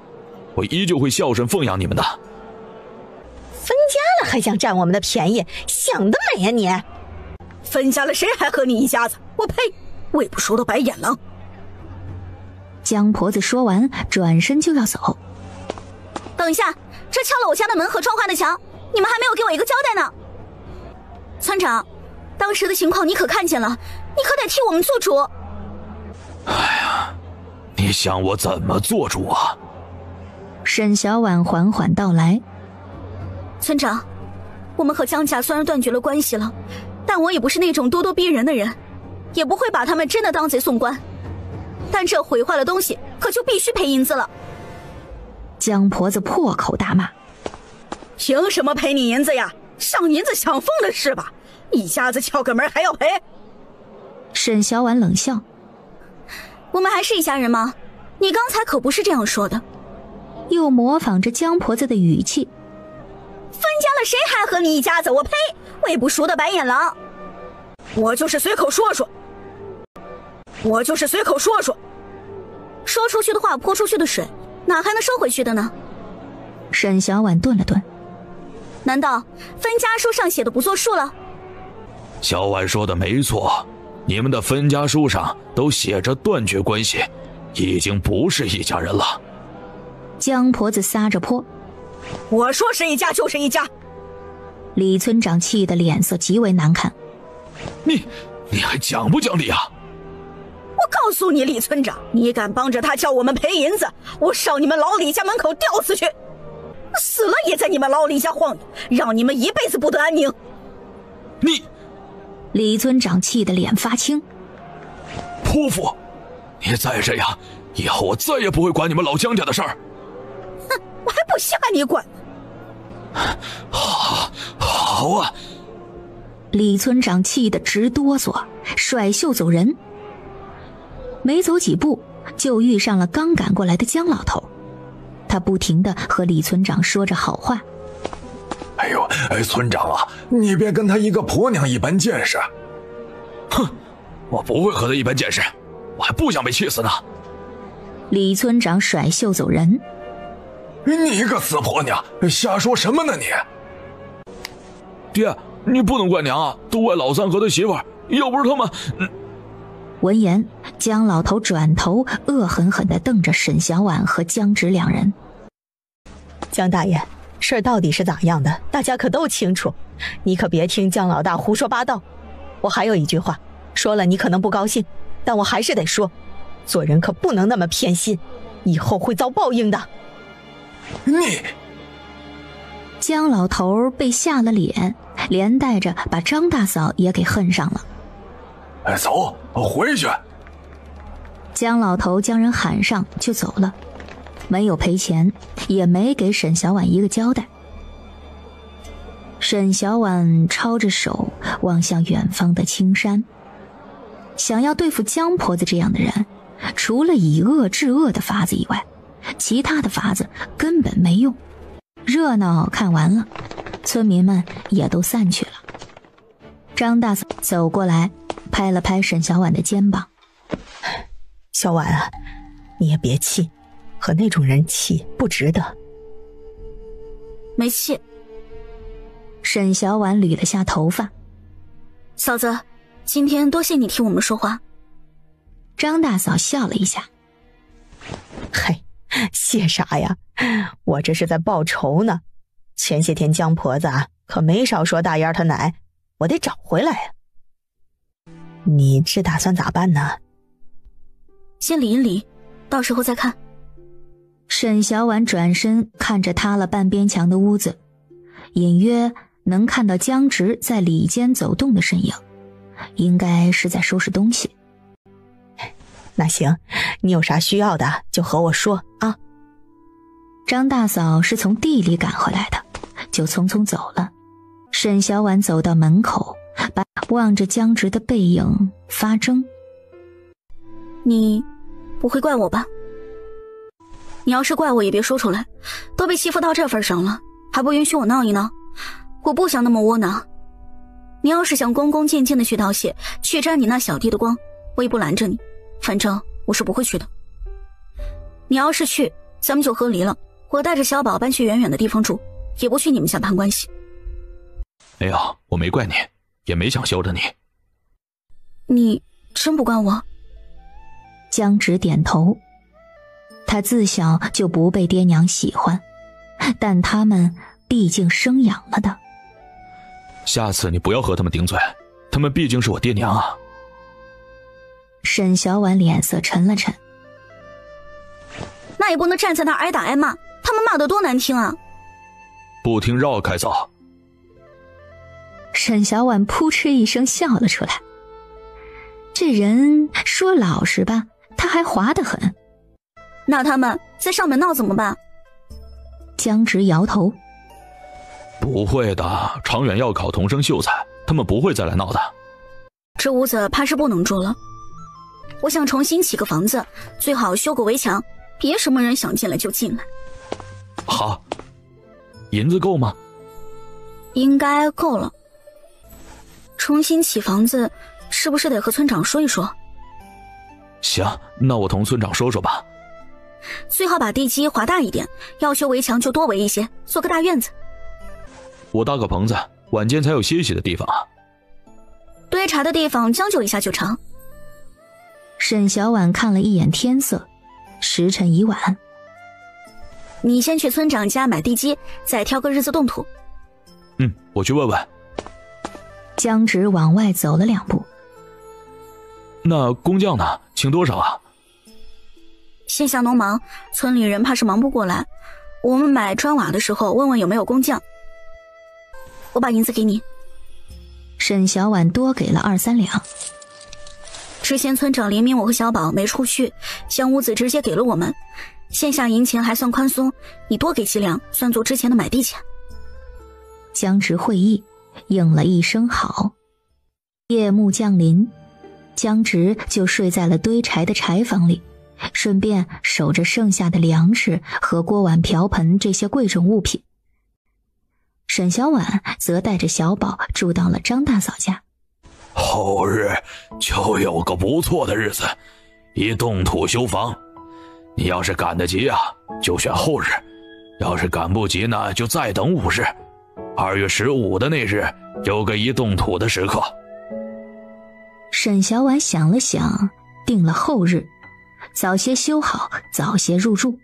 我依旧会孝顺奉养你们的。分家了还想占我们的便宜，想得美呀你！分家了谁还和你一家子？我呸！喂不熟的白眼狼！江婆子说完，转身就要走。等一下，这敲了我家的门和窗花的墙，你们还没有给我一个交代呢。村长，当时的情况你可看见了，你可得替我们做主。哎呀，你想我怎么做主啊？沈小婉缓缓道来。村长，我们和江家虽然断绝了关系了，但我也不是那种咄咄逼人的人，也不会把他们真的当贼送官。但这毁坏了东西，可就必须赔银子了。江婆子破口大骂：凭什么赔你银子呀？上银子享风的是吧？一家子敲个门还要赔？沈小婉冷笑：我们还是一家人吗？你刚才可不是这样说的。又模仿着江婆子的语气：分家了谁还和你一家子？我呸！喂不熟的白眼狼！我就是随口说说，说出去的话泼出去的水，哪还能收回去的呢？沈小婉顿了顿：难道分家书上写的不作数了？小婉说的没错，你们的分家书上都写着断绝关系，已经不是一家人了。江婆子撒着泼：我说是一家就是一家。李村长气得脸色极为难看：你还讲不讲理啊？我告诉你，李村长，你敢帮着他叫我们赔银子，我上你们老李家门口吊死去，死了也在你们老李家晃悠，让你们一辈子不得安宁。你！李村长气得脸发青：泼妇，你再这样，以后我再也不会管你们老江家的事儿。哼，我还不稀罕你管呢。好啊！李村长气得直哆嗦，甩袖走人。没走几步，就遇上了刚赶过来的江老头。他不停地和李村长说着好话：哎呦，村长啊，你别跟他一个婆娘一般见识。哼，我不会和他一般见识，我还不想被气死呢。李村长甩袖走人。你个死婆娘，瞎说什么呢你？爹，你不能怪娘啊，都怪老三和他媳妇儿，要不是他们……闻言，江老头转头恶狠狠地瞪着沈小婉和江直两人。江大爷，事儿到底是咋样的，大家可都清楚，你可别听江老大胡说八道。我还有一句话，说了你可能不高兴，但我还是得说，做人可不能那么偏心，以后会遭报应的。你！江老头被吓了脸，连带着把张大嫂也给恨上了。走，回去。江老头将人喊上就走了，没有赔钱，也没给沈小婉一个交代。沈小婉抄着手望向远方的青山，想要对付江婆子这样的人，除了以恶制恶的法子以外，其他的法子根本没用。热闹看完了，村民们也都散去了。张大嫂走过来，拍了拍沈小婉的肩膀：小婉啊，你也别气，和那种人气不值得。没气。沈小婉捋了下头发：嫂子，今天多谢你替我们说话。张大嫂笑了一下：嘿，谢啥呀，我这是在报仇呢。前些天江婆子可没少说大烟她奶，我得找回来呀。你这打算咋办呢？先理一理，到时候再看。沈小婉转身看着塌了半边墙的屋子，隐约能看到江直在里间走动的身影，应该是在收拾东西。那行，你有啥需要的就和我说啊。张大嫂是从地里赶回来的，就匆匆走了。沈小婉走到门口，望着江直的背影发怔。你不会怪我吧？你要是怪我也别说出来，都被欺负到这份上了，还不允许我闹一闹？我不想那么窝囊。你要是想恭恭敬敬的去道谢，去沾你那小弟的光，我也不拦着你，反正我是不会去的。你要是去，咱们就和离了，我带着小宝搬去远远的地方住，也不去你们家攀关系。哎呀，我没怪你，也没想休着你。你真不怪我？江直点头。他自小就不被爹娘喜欢，但他们毕竟生养了的。下次你不要和他们顶嘴，他们毕竟是我爹娘啊。沈小婉脸色沉了沉。那也不能站在那儿挨打挨骂，他们骂得多难听啊！不听绕开走。沈小婉扑哧一声笑了出来。这人说老实吧，他还滑得很。那他们在上门闹怎么办？江直摇头。不会的，长远要考同生秀才，他们不会再来闹的。这屋子怕是不能住了，我想重新起个房子，最好修个围墙，别什么人想进来就进来。好，银子够吗？应该够了。重新起房子是不是得和村长说一说？行，那我同村长说说吧。最好把地基划大一点，要修围墙就多围一些，做个大院子。我搭个棚子，晚间才有歇息的地方啊。堆茶的地方将就一下就成。沈小婉看了一眼天色，时辰已晚。你先去村长家买地基，再挑个日子动土。我去问问。江直往外走了2步。那工匠呢？请多少啊？线下农忙，村里人怕是忙不过来。我们买砖瓦的时候问问有没有工匠。我把银子给你。沈小婉多给了2-3两。之前村长怜悯我和小宝没处去，将屋子直接给了我们，线下银钱还算宽松，你多给几两，算作之前的买地钱。江直会意，应了一声好。夜幕降临，江直就睡在了堆柴的柴房里，顺便守着剩下的粮食和锅碗瓢盆这些贵重物品。沈小婉则带着小宝住到了张大嫂家。后日就有个不错的日子，一动土修房。你要是赶得及啊，就选后日；要是赶不及呢，就再等5日。2月15的那日有个一动土的时刻。沈小婉想了想，定了后日，早些修好，早些入住。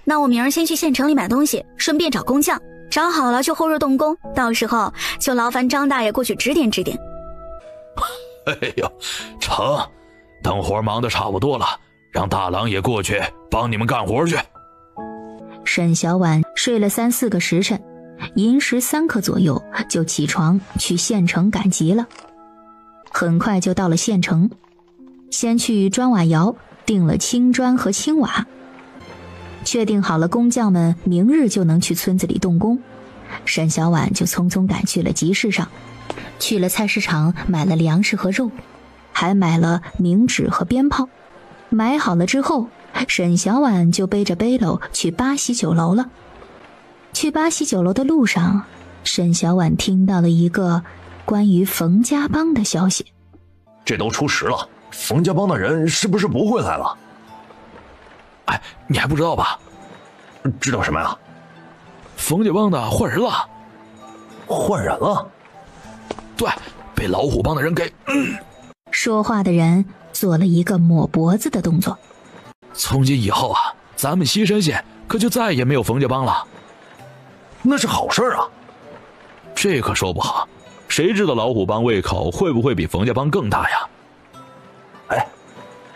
那我明儿先去县城里买东西，顺便找工匠，找好了就后日动工，到时候就劳烦张大爷过去指点指点。哎呦，成，等活忙得差不多了，让大郎也过去帮你们干活去。沈小婉睡了3-4个时辰，寅时3刻左右就起床去县城赶集了。很快就到了县城，先去砖瓦窑订了青砖和青瓦，确定好了工匠们明日就能去村子里动工。沈小婉就匆匆赶去了集市上，去了菜市场买了粮食和肉，还买了冥纸和鞭炮。买好了之后，沈小婉就背着背篓去八喜酒楼了。去八喜酒楼的路上，沈小婉听到了一个关于冯家帮的消息。这都初10了，冯家帮的人是不是不会来了？哎，你还不知道吧？知道什么呀？冯家帮的换人了。换人了？对，被老虎帮的人给……说话的人做了一个抹脖子的动作。从今以后啊，咱们西山县可就再也没有冯家帮了。那是好事啊。这可说不好，谁知道老虎帮胃口会不会比冯家帮更大呀？哎，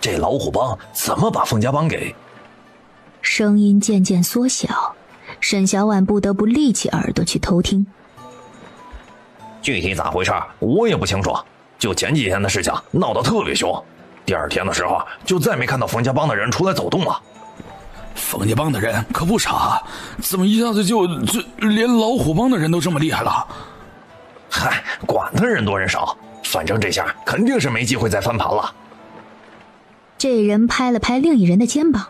这老虎帮怎么把冯家帮给……声音渐渐缩小，沈小婉不得不立起耳朵去偷听。具体咋回事我也不清楚，就前几天的事情闹得特别凶，第二天的时候就再没看到冯家帮的人出来走动了。冯家帮的人可不傻，怎么一下子就连老虎帮的人都这么厉害了？嗨，管他人多人少，反正这下肯定是没机会再翻盘了。这人拍了拍另一人的肩膀，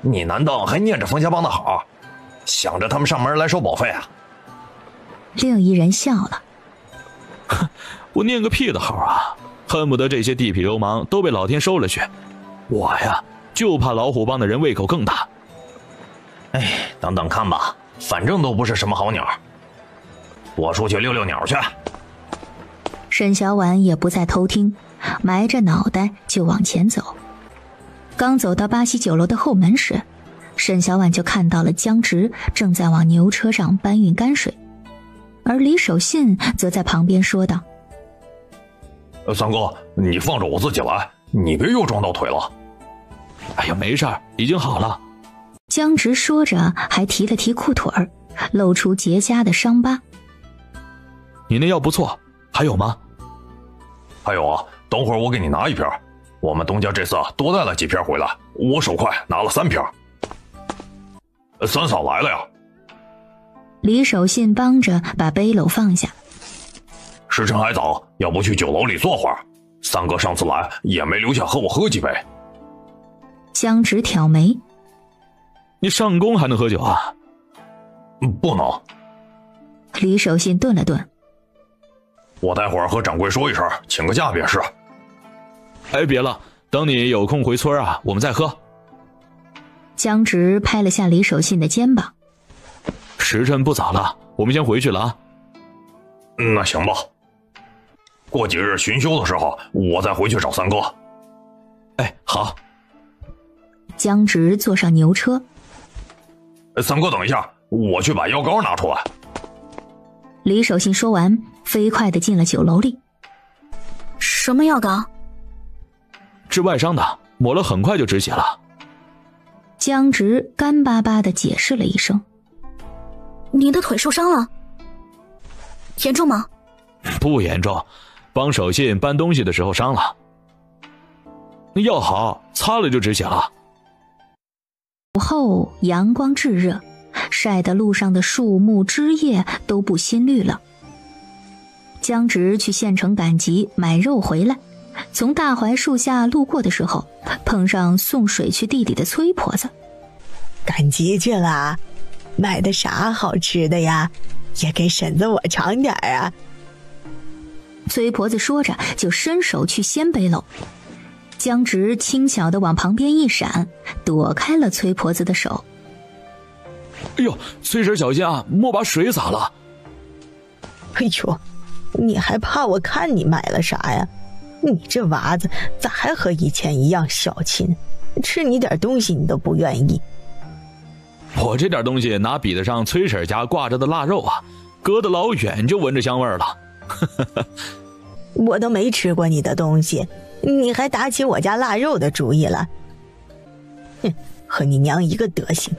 你难道还念着冯家帮的好，想着他们上门来收保费啊？另一人笑了，我念个屁的好啊，恨不得这些地痞流氓都被老天收了去，我呀就怕老虎帮的人胃口更大。哎，等等看吧，反正都不是什么好鸟，我出去遛遛鸟去。沈小婉也不再偷听，埋着脑袋就往前走。刚走到巴西酒楼的后门时，沈小婉就看到了江直正在往牛车上搬运泔水，而李守信则在旁边说道：三哥，你放着我自己来，你别又撞到腿了。哎呀，没事儿，已经好了。江直说着还提了提裤腿儿，露出结痂的伤疤。你那药不错，还有吗？还有啊，等会儿我给你拿一瓶，我们东家这次多带了几瓶回来，我手快拿了3瓶。三嫂来了呀。李守信帮着把背篓放下。时辰还早，要不去酒楼里坐会儿？三哥上次来也没留下和我喝几杯。江直挑眉：你上工还能喝酒啊？不能。李守信顿了顿：我待会儿和掌柜说一声，请个假便是。哎，别了，等你有空回村啊，我们再喝。江直拍了下李守信的肩膀：时辰不早了，我们先回去了啊。那行吧，过几日巡休的时候，我再回去找三哥。哎，好。江直坐上牛车。三哥等一下，我去把药膏拿出来。李守信说完，飞快地进了酒楼里。什么药膏？治外伤的，抹了很快就止血了。江直干巴巴地解释了一声：你的腿受伤了？严重吗？不严重，帮守信搬东西的时候伤了。那药好，擦了就止血了。午后阳光炙热，晒得路上的树木枝叶都不新绿了。江直去县城赶集买肉回来，从大槐树下路过的时候，碰上送水去地里的崔婆子。赶集去了，买的啥好吃的呀？也给婶子我尝点啊。崔婆子说着就伸手去掀背篓，江直轻巧地往旁边一闪，躲开了崔婆子的手。哎呦，崔婶小心啊，莫把水洒了。哎呦，你还怕我看你买了啥呀？你这娃子咋还和以前一样小气？吃你点东西你都不愿意。我这点东西哪比得上崔婶家挂着的腊肉啊，隔得老远就闻着香味了。我都没吃过你的东西，你还打起我家腊肉的主意了？哼，和你娘一个德行。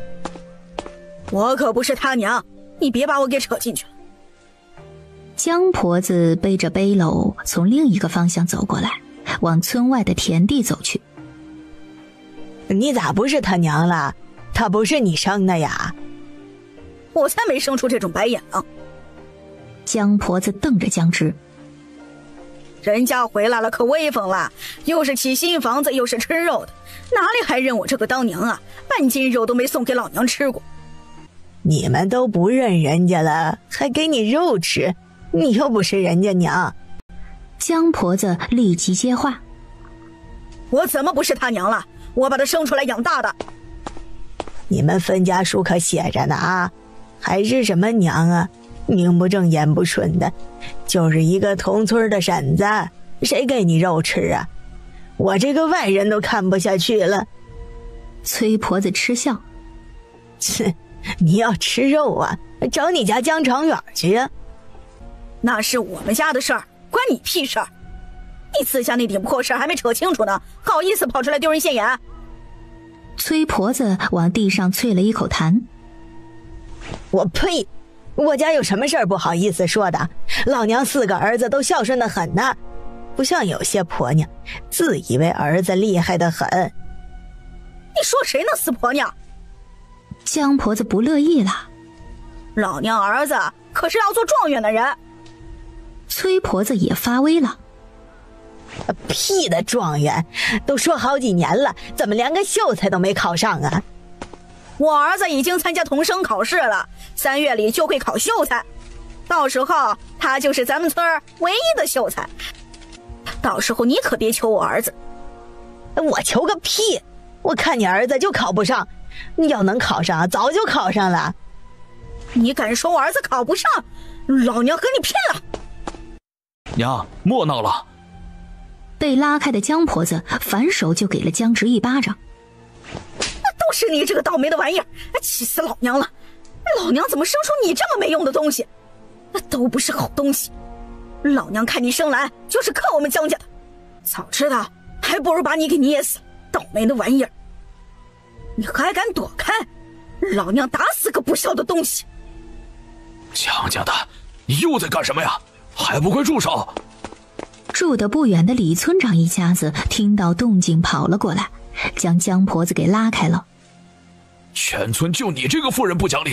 我可不是他娘，你别把我给扯进去了。江婆子背着背篓从另一个方向走过来，往村外的田地走去。你咋不是他娘了？他不是你生的呀？我才没生出这种白眼狼。江婆子瞪着江直：人家回来了可威风了，又是起新房子又是吃肉的，哪里还认我这个当娘啊？半斤肉都没送给老娘吃过。你们都不认人家了，还给你肉吃，你又不是人家娘。江婆子立即接话：我怎么不是他娘了？我把他生出来养大的。你们分家书可写着呢啊，还是什么娘啊，名不正言不顺的，就是一个同村的婶子，谁给你肉吃啊？我这个外人都看不下去了。崔婆子嗤笑：切，你要吃肉啊，找你家姜长远去啊。那是我们家的事儿，关你屁事儿。你私下那点破事还没扯清楚呢，好意思跑出来丢人现眼？崔婆子往地上啐了一口痰。我呸！我家有什么事儿不好意思说的？老娘4个儿子都孝顺得很呢，不像有些婆娘自以为儿子厉害得很。你说谁呢，死婆娘？江婆子不乐意了。老娘儿子可是要做状元的人。崔婆子也发威了。屁的状元，都说好几年了，怎么连个秀才都没考上啊？我儿子已经参加童生考试了，3月里就会考秀才，到时候他就是咱们村唯一的秀才。到时候你可别求我儿子。我求个屁！我看你儿子就考不上，你要能考上早就考上了。你敢说我儿子考不上，老娘和你拼了！娘，莫闹了。被拉开的江婆子反手就给了江直一巴掌。那都是你这个倒霉的玩意儿，气死老娘了！老娘怎么生出你这么没用的东西？那都不是好东西。老娘看你生来就是克我们江家的，早知道还不如把你给捏死，倒霉的玩意儿！你还敢躲开？老娘打死个不孝的东西！江家的，你又在干什么呀？还不快住手！住得不远的李村长一家子听到动静跑了过来，将江婆子给拉开了。全村就你这个妇人不讲理！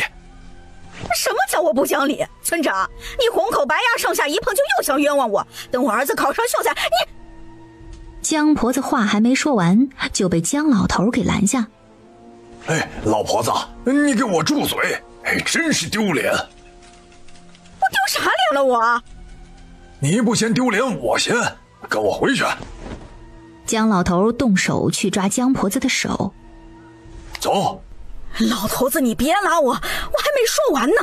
什么叫我不讲理？村长，你红口白牙上下一碰就又想冤枉我，等我儿子考上秀才，你……江婆子话还没说完，就被江老头给拦下。哎，老婆子，你给我住嘴！哎，真是丢脸！我丢啥脸了我？你不嫌丢脸，我嫌。跟我回去。江老头动手去抓江婆子的手。走。老头子，你别拉我，我还没说完呢。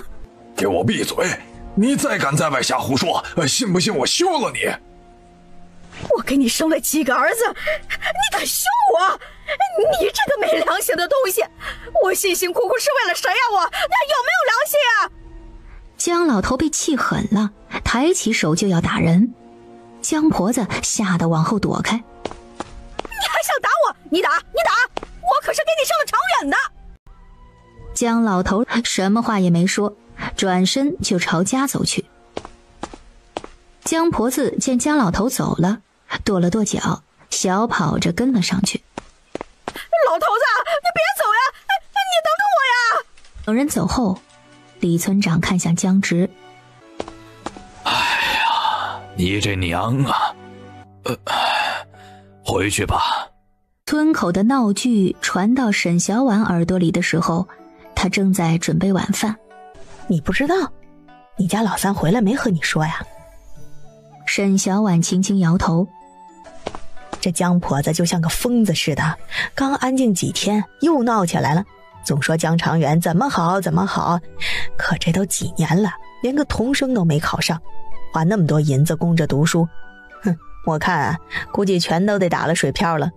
给我闭嘴！你再敢在外瞎胡说，信不信我休了你？我给你生了几个儿子，你敢休我？你这个没良心的东西！我辛辛苦苦是为了谁呀？我有没有良心啊？江老头被气狠了，抬起手就要打人。江婆子吓得往后躲开。你还想打我？你打！我可是给你生了长远的。江老头什么话也没说，转身就朝家走去。江婆子见江老头走了，跺了跺脚，小跑着跟了上去。老头子，你别走呀！你等等我呀！等人走后，李村长看向江直。哎呀，你这娘啊！回去吧。村口的闹剧传到沈小婉耳朵里的时候，她正在准备晚饭。你不知道，你家老三回来没和你说呀？沈小婉轻轻摇头。这江婆子就像个疯子似的，刚安静几天又闹起来了，总说江长远怎么好，可这都几年了，连个童生都没考上，花那么多银子供着读书，我看啊，估计全都得打了水漂了。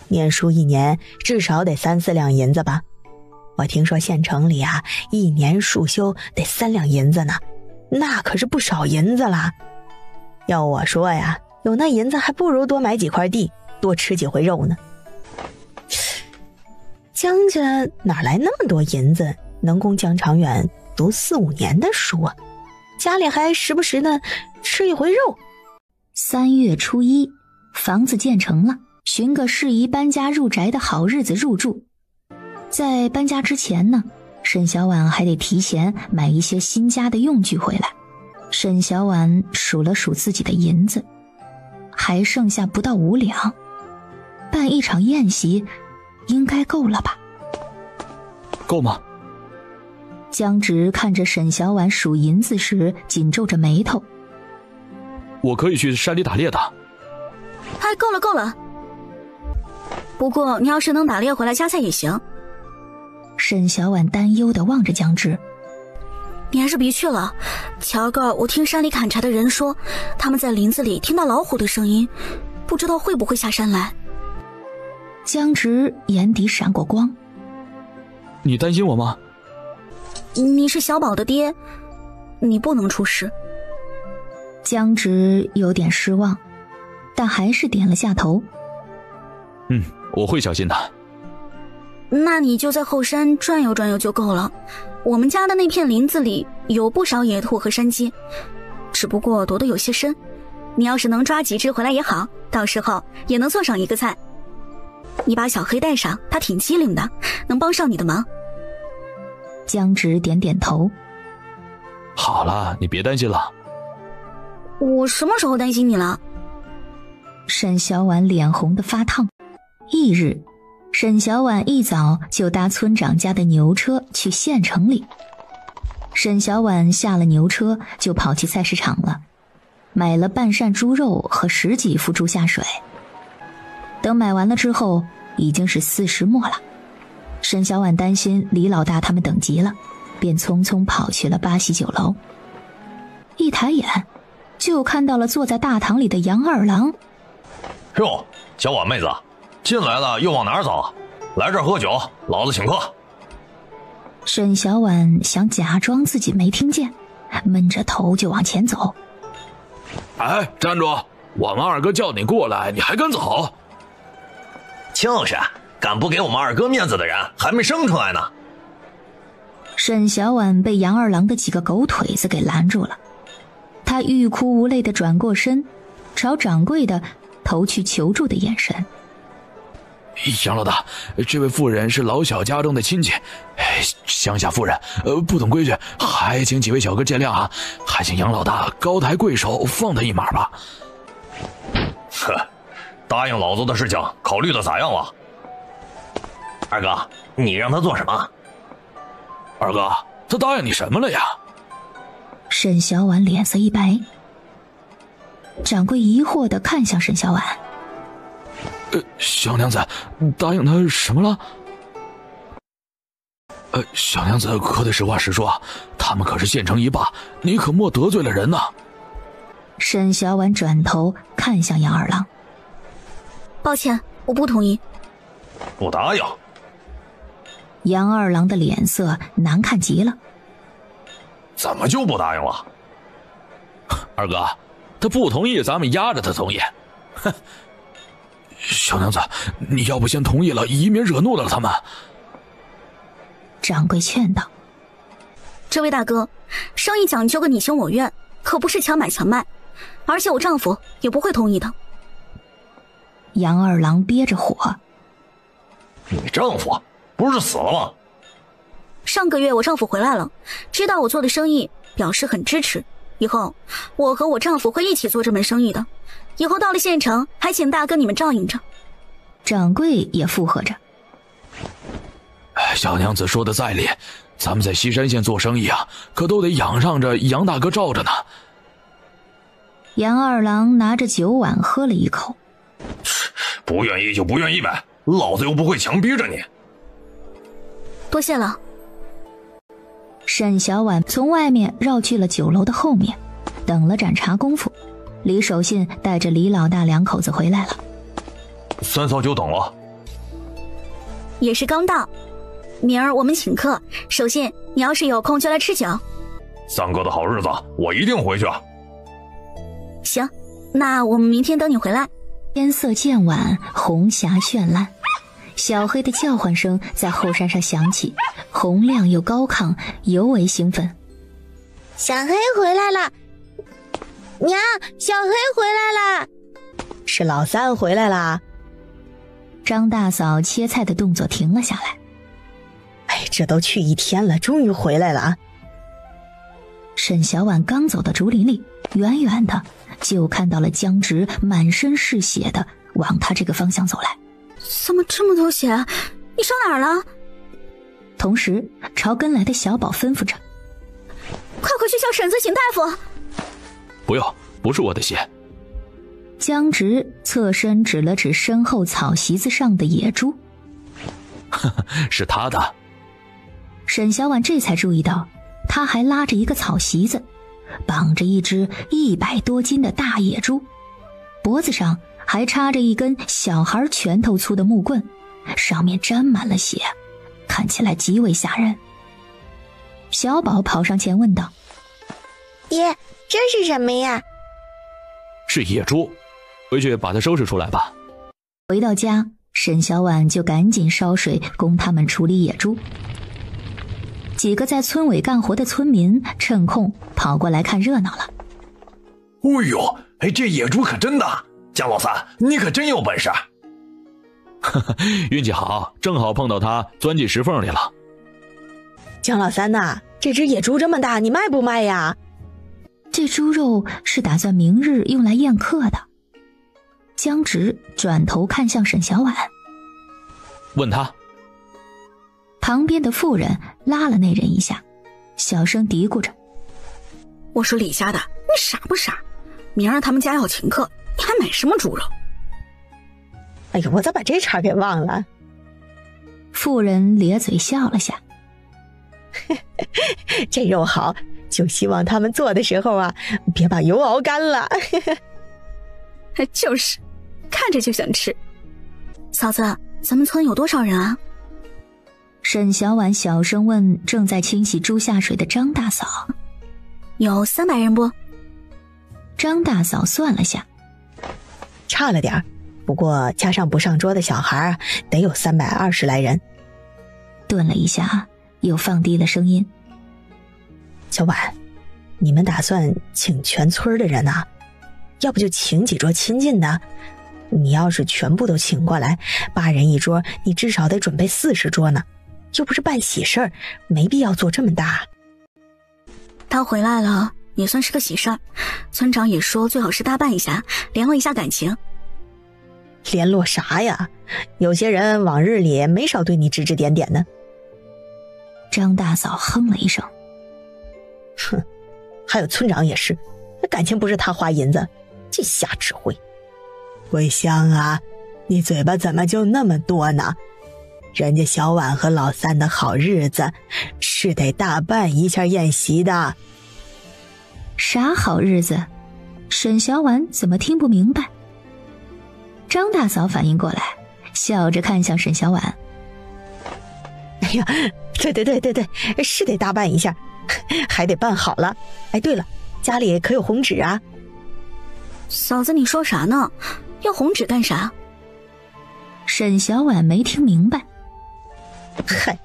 念书1年至少得3、4两银子吧？我听说县城里啊，1年束修得3两银子呢，那可是不少银子啦。要我说呀，有那银子还不如多买几块地，多吃几回肉呢。江家哪来那么多银子，能供江长远读4、5年的书啊？家里还时不时的吃一回肉。3月初1，房子建成了，寻个适宜搬家入宅的好日子入住。在搬家之前呢，沈小婉还得提前买一些新家的用具回来。沈小婉数了数自己的银子，还剩下不到5两，办一场宴席应该够了吧？够吗？江直看着沈小婉数银子时紧皱着眉头。我可以去山里打猎的。哎，够了。不过你要是能打猎回来加菜也行。沈小婉担忧地望着江直。你还是别去了，乔哥，我听山里砍柴的人说，他们在林子里听到老虎的声音，不知道会不会下山来。江直眼底闪过光。你担心我吗？你是小宝的爹，你不能出事。江直有点失望，但还是点了下头。我会小心的。那你就在后山转悠转悠就够了。我们家的那片林子里有不少野兔和山鸡，只不过躲得有些深。你要是能抓几只回来也好，到时候也能做上一个菜。你把小黑带上，他挺机灵的，能帮上你的忙。江直点点头。好了，你别担心了。我什么时候担心你了？沈小婉脸红得发烫。翌日，沈小婉一早就搭村长家的牛车去县城里。沈小婉下了牛车就跑去菜市场了，买了半扇猪肉和10几副猪下水。等买完了之后，已经是4时末了。沈小婉担心李老大他们等急了，便匆匆跑去了八喜酒楼。一抬眼就看到了坐在大堂里的杨二郎。哟，小婉妹子，进来了又往哪儿走？来这儿喝酒，老子请客。沈小婉想假装自己没听见，闷着头就往前走。哎，站住！我们二哥叫你过来，你还敢走？就是，敢不给我们二哥面子的人还没生出来呢。沈小婉被杨二郎的几个狗腿子给拦住了，他欲哭无泪地转过身，朝掌柜的投去求助的眼神。杨老大，这位妇人是老小家中的亲戚，乡下妇人，不懂规矩，还请几位小哥见谅啊！还请杨老大高抬贵手，放他一马吧。呵，答应老子的事情考虑的咋样了？二哥，你让他做什么？二哥，他答应你什么了呀？沈小婉脸色一白。掌柜疑惑地看向沈小婉。小娘子答应他什么了？小娘子可得实话实说，他们可是县城一霸，你可莫得罪了人呐。沈小婉转头看向杨二郎。抱歉，我不同意。不答应。杨二郎的脸色难看极了。怎么就不答应了？二哥，他不同意，咱们压着他同意。哼。小娘子，你要不先同意了，以免惹怒了他们。掌柜劝道。这位大哥，生意讲究个你情我愿，可不是强买强卖，而且我丈夫也不会同意的。杨二郎憋着火。你丈夫不是死了吗？上个月我丈夫回来了，知道我做的生意，表示很支持。以后我和我丈夫会一起做这门生意的，以后到了县城还请大哥你们照应着。掌柜也附和着。小娘子说的在理，咱们在西山县做生意啊，可都得仰仗着杨大哥罩着呢。杨二郎拿着酒碗喝了一口。不愿意就不愿意呗，老子又不会强逼着你。多谢了。沈小婉从外面绕去了酒楼的后面，等了盏茶功夫，李守信带着李老大2口子回来了。三嫂久等了。也是刚到，明儿我们请客，守信你要是有空就来吃酒。三哥的好日子我一定回去。行，那我们明天等你回来。天色渐晚，红霞绚烂，小黑的叫唤声在后山上响起，洪亮又高亢，尤为兴奋。小黑回来了，娘，小黑回来了，是老三回来啦。张大嫂切菜的动作停了下来。哎，这都去1天了，终于回来了啊！沈小婉刚走到竹林里，远远的就看到了江直满身是血的往他这个方向走来。怎么这么多血？你伤哪儿了？同时朝跟来的小宝吩咐着：快回去叫婶子请大夫。不用，不是我的血。江直侧身指了指身后草席子上的野猪。是他的。沈小婉这才注意到，他还拉着一个草席子，绑着一只100多斤的大野猪，脖子上还插着一根小孩拳头粗的木棍，上面沾满了血，看起来极为吓人。小宝跑上前问道：爹，这是什么呀？是野猪，回去把它收拾出来吧。回到家，沈小婉就赶紧烧水供他们处理野猪。几个在村委干活的村民趁空跑过来看热闹了。哎呦，这野猪可真大！姜老三，你可真有本事！运气好，正好碰到它钻进石缝里了。姜老三呐，这只野猪这么大，你卖不卖呀？这猪肉是打算明日用来宴客的。姜直转头看向沈小婉，问他。旁边的妇人拉了那人一下，小声嘀咕着：“我说李家的，你傻不傻？明儿他们家要请客，你还买什么猪肉？”哎呦，我咋把这茬给忘了？妇人咧嘴笑了下：“这肉好，就希望他们做的时候啊，别把油熬干了。”就是，看着就想吃。嫂子，咱们村有多少人啊？沈小婉小声问正在清洗猪下水的张大嫂：“有300人不？”张大嫂算了下，差了点，不过加上不上桌的小孩，得有320来人。顿了一下，又放低了声音：“小婉，你们打算请全村的人啊？要不就请几桌亲近的。你要是全部都请过来，8人一桌，你至少得准备40桌呢。又不是办喜事儿，没必要做这么大。”他回来了，也算是个喜事儿。村长也说最好是大办一下，联络一下感情。联络啥呀？有些人往日里没少对你指指点点呢。张大嫂哼了一声：“哼，还有村长也是，感情不是他花银子，净瞎指挥。桂香啊，你嘴巴怎么就那么多呢？人家小婉和老三的好日子是得大办一下宴席的。”啥好日子？沈小婉怎么听不明白？张大嫂反应过来，笑着看向沈小婉：“哎呀，对，是得大办一下，还得办好了。哎，对了，家里可有红纸啊？”嫂子，你说啥呢？要红纸干啥？沈小婉没听明白。嗨，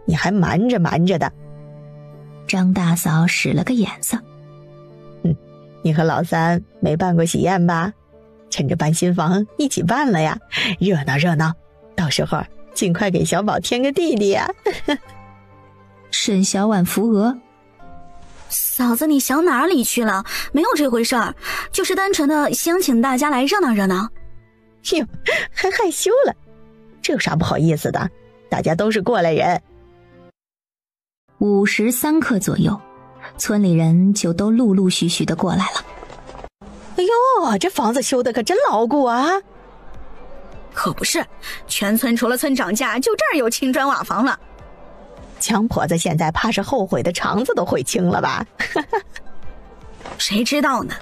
你还瞒着的。张大嫂使了个眼色：“你和老三没办过喜宴吧？趁着搬新房一起办了呀，热闹，到时候尽快给小宝添个弟弟呀。”沈小婉扶额：“嫂子，你想哪里去了？没有这回事儿，就是单纯的想请大家来热闹热闹。”哟，还害羞了，这有啥不好意思的？大家都是过来人。53刻左右，村里人就都陆陆续续的过来了。哎呦，这房子修的可真牢固啊！可不是，全村除了村长家，就这儿有青砖瓦房了。强婆子现在怕是后悔的肠子都悔青了吧？谁知道呢？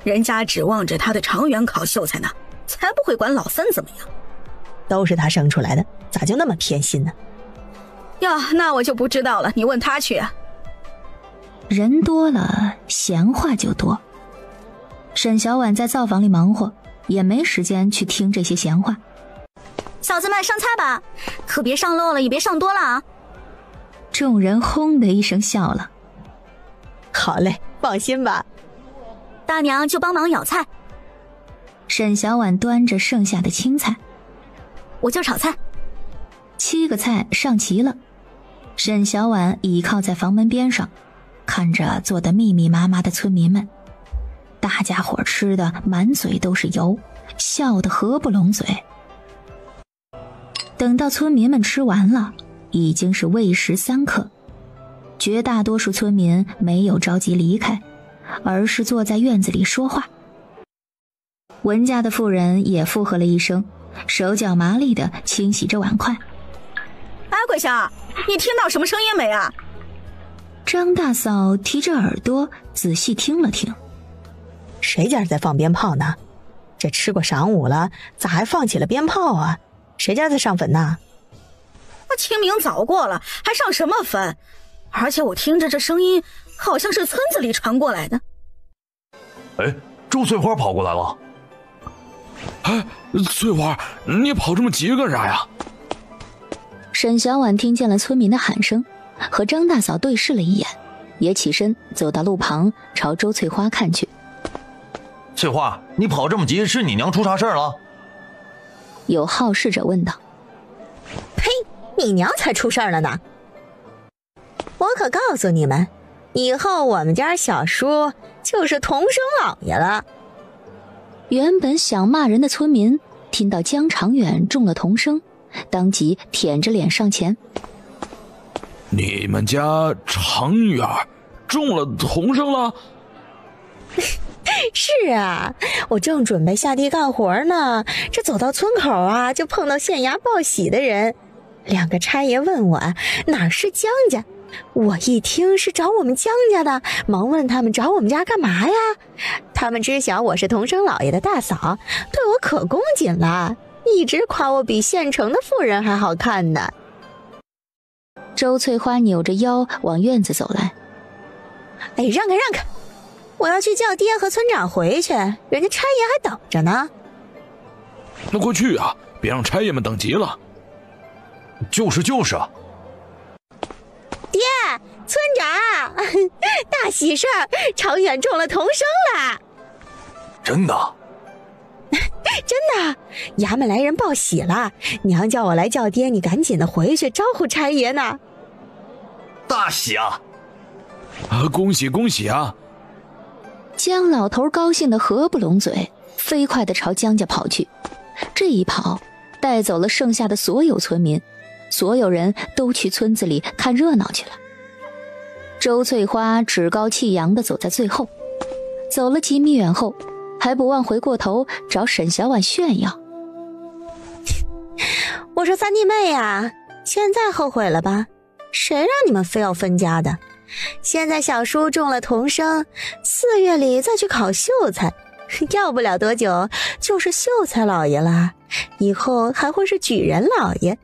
人家指望着他的长远考秀才呢，才不会管老三怎么样。都是他生出来的，咋就那么偏心呢？哟，那我就不知道了，你问他去啊。人多了，闲话就多。沈小婉在灶房里忙活，也没时间去听这些闲话。嫂子们上菜吧，可别上漏了，也别上多了啊。众人轰的一声笑了。好嘞，放心吧。大娘就帮忙舀菜。沈小婉端着剩下的青菜，我就炒菜。7个菜上齐了。沈小婉倚靠在房门边上，看着坐得密密麻麻的村民们，大家伙吃的满嘴都是油，笑得合不拢嘴。等到村民们吃完了，已经是未时3刻。绝大多数村民没有着急离开，而是坐在院子里说话。文家的妇人也附和了一声，手脚麻利地清洗着碗筷。哎，桂香，你听到什么声音没啊？张大嫂提着耳朵仔细听了听。谁家在放鞭炮呢？这吃过晌午了，咋还放起了鞭炮啊？谁家在上坟呢？清明早过了，还上什么坟？而且我听着这声音，好像是村子里传过来的。哎，周翠花跑过来了。哎，翠花，你跑这么急干啥呀？沈小婉听见了村民的喊声，和张大嫂对视了一眼，也起身走到路旁，朝周翠花看去。翠花，你跑这么急，是你娘出啥事儿了？有好事者问道。呸，你娘才出事儿了呢！我可告诉你们，以后我们家小叔就是童生老爷了。原本想骂人的村民听到江长远中了童生，当即舔着脸上前。你们家长远中了童生了？是啊，我正准备下地干活呢，这走到村口啊，就碰到县衙报喜的人。2个差爷问我哪是江家，我一听是找我们江家的，忙问他们找我们家干嘛呀？他们知晓我是童生老爷的大嫂，对我可恭谨了，一直夸我比县城的妇人还好看呢。周翠花扭着腰往院子走来。哎，让开让开，我要去叫爹和村长回去，人家差爷还等着呢。那快去啊，别让差爷们等急了。就是啊。爹，村长，大喜事儿，长远中了童生了。真的？真的，衙门来人报喜了，娘叫我来叫爹，你赶紧的回去招呼差爷呢。大喜啊！恭喜恭喜啊！江老头高兴得合不拢嘴，飞快地朝江家跑去。这一跑，带走了剩下的所有村民，所有人都去村子里看热闹去了。周翠花趾高气扬地走在最后，走了几米远后，还不忘回过头找沈小婉炫耀。我说三弟妹呀，现在后悔了吧？谁让你们非要分家的？现在小叔中了童生，4月里再去考秀才，要不了多久就是秀才老爷了，以后还会是举人老爷。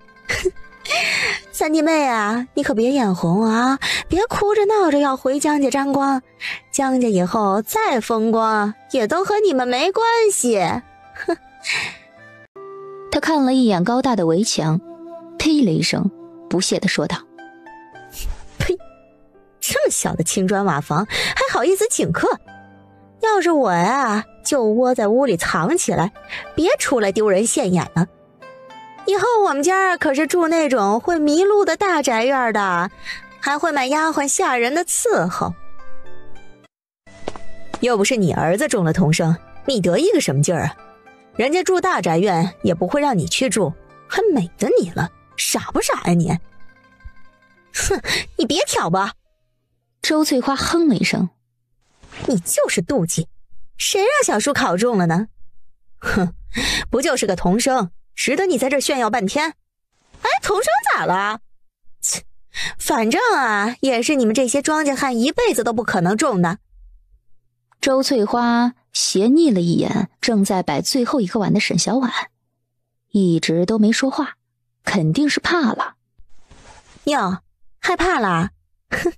三弟妹啊，你可别眼红啊，别哭着闹着要回江家沾光，江家以后再风光也都和你们没关系。哼。他看了一眼高大的围墙，呸了一声，不屑地说道：呸，这么小的青砖瓦房还好意思请客，要是我呀，就窝在屋里藏起来，别出来丢人现眼了。以后我们家可是住那种会迷路的大宅院的，还会买丫鬟下人的伺候。又不是你儿子中了童生，你得意个什么劲儿啊？人家住大宅院也不会让你去住，还美的你了，傻不傻呀你？哼，你别挑吧。周翠花哼了一声，你就是妒忌，谁让小叔考中了呢？哼，不就是个童生，值得你在这炫耀半天？哎，童生咋了？切，反正啊，也是你们这些庄稼汉一辈子都不可能中的。周翠花斜睨了一眼正在摆最后一个碗的沈小婉，一直都没说话，肯定是怕了。哟，害怕了？哼，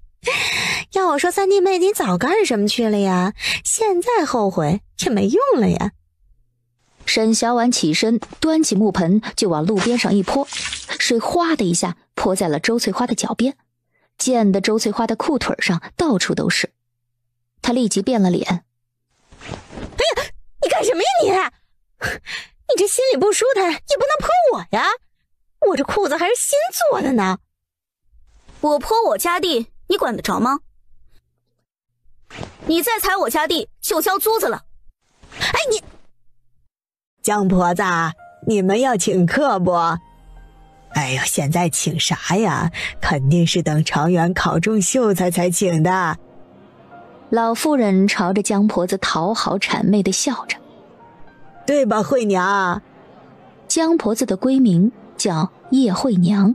要我说三弟妹，你早干什么去了呀？现在后悔也没用了呀。沈小婉起身，端起木盆就往路边上一泼，水哗的一下泼在了周翠花的脚边，溅得周翠花的裤腿上到处都是。她立即变了脸。哎呀，你干什么呀你？你这心里不舒坦也不能泼我呀，我这裤子还是新做的呢。我泼我家地，你管得着吗？你再踩我家地，就交租子了。哎，你江婆子，你们要请客不？哎呦，现在请啥呀？肯定是等长远考中秀才才请的。老妇人朝着江婆子讨好谄媚地笑着，对吧，惠娘？江婆子的闺名叫叶惠娘。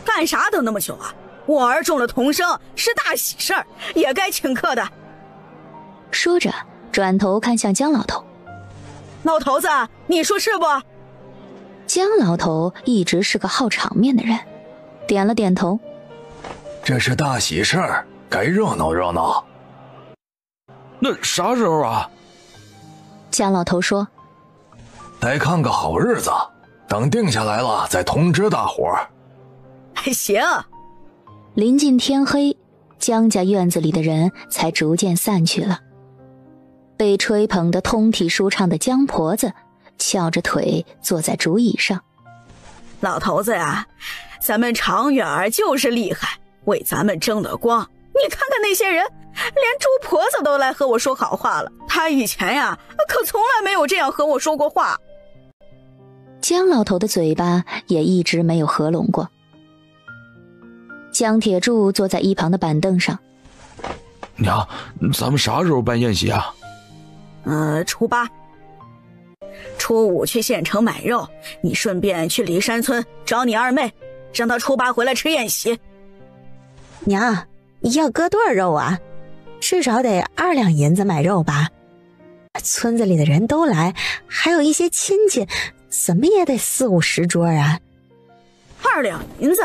干啥等那么久啊？我儿中了童生，是大喜事儿，也该请客的。说着，转头看向江老头。老头子，你说是不？江老头一直是个好场面的人，点了点头。这是大喜事儿，该热闹热闹。那啥时候啊？江老头说：得看个好日子，等定下来了再通知大伙儿。行。临近天黑，江家院子里的人才逐渐散去了。被吹捧得通体舒畅的江婆子翘着腿坐在竹椅上。老头子呀，咱们常远就是厉害，为咱们争了光。你看看那些人，连猪婆子都来和我说好话了，他以前呀可从来没有这样和我说过话。江老头的嘴巴也一直没有合拢过。江铁柱坐在一旁的板凳上。娘，咱们啥时候办宴席啊？初8。初5去县城买肉，你顺便去梨山村找你二妹，让她初8回来吃宴席。娘，要割多少肉啊？至少得2两银子买肉吧。村子里的人都来，还有一些亲戚，怎么也得40-50桌啊。2两银子？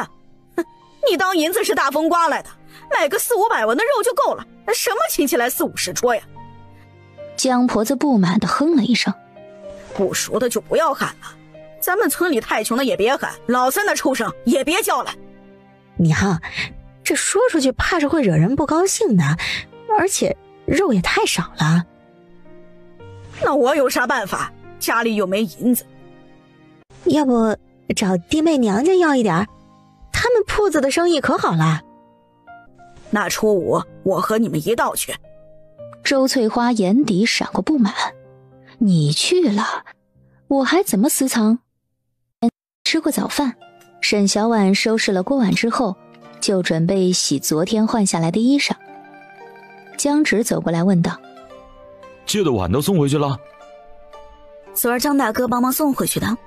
哼，你当银子是大风刮来的？买个400-500文的肉就够了，什么亲戚来40-50桌呀？江婆子不满地哼了一声。不熟的就不要喊了，咱们村里太穷的也别喊，老三的畜生也别叫了。娘，这说出去怕是会惹人不高兴的，而且肉也太少了。那我有啥办法？家里又没银子。要不找弟妹娘家要一点，他们铺子的生意可好了。那初5我和你们一道去。周翠花眼底闪过不满，你去了，我还怎么私藏？吃过早饭，沈小婉收拾了锅碗之后，就准备洗昨天换下来的衣裳。江直走过来问道：借的碗都送回去了？昨儿张大哥帮忙送回去的。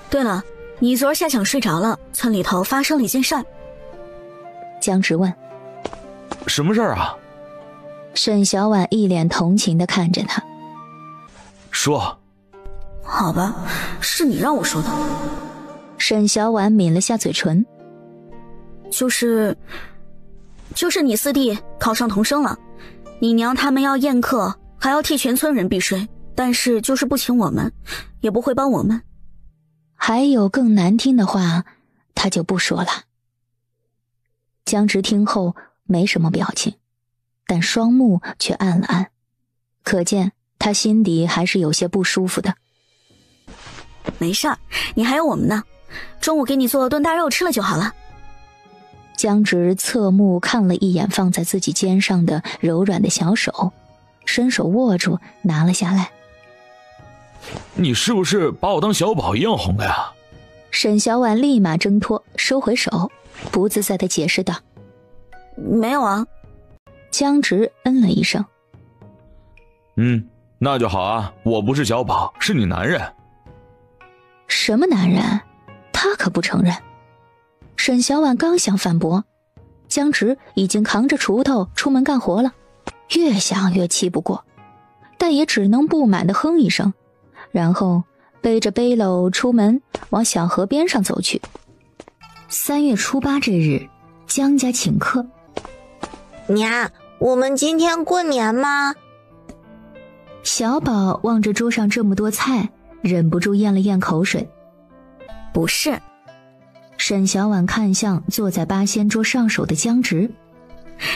对了，你昨儿下场睡着了，村里头发生了一件事儿。江直问：什么事儿啊？沈小婉一脸同情地看着他。说。好吧，是你让我说的。沈小婉抿了下嘴唇。就是你四弟考上童生了，你娘他们要宴客，还要替全村人避税，但是就是不请我们，也不会帮我们。还有更难听的话，他就不说了。江直听后没什么表情，但双目却暗了暗，可见他心底还是有些不舒服的。没事儿，你还有我们呢，中午给你做炖大肉吃了就好了。江直侧目看了一眼放在自己肩上的柔软的小手，伸手握住拿了下来。你是不是把我当小宝一样哄的呀？沈小婉立马挣脱，收回手，不自在地解释道：没有啊。江直嗯了一声。那就好啊，我不是小宝，是你男人。什么男人？他可不承认。沈小婉刚想反驳，江直已经扛着锄头出门干活了，越想越气不过，但也只能不满地哼一声，然后背着背篓出门往小河边上走去。3月初8这日，江家请客。娘，我们今天过年吗？小宝望着桌上这么多菜，忍不住咽了咽口水。不是。沈小婉看向坐在八仙桌上手的江直。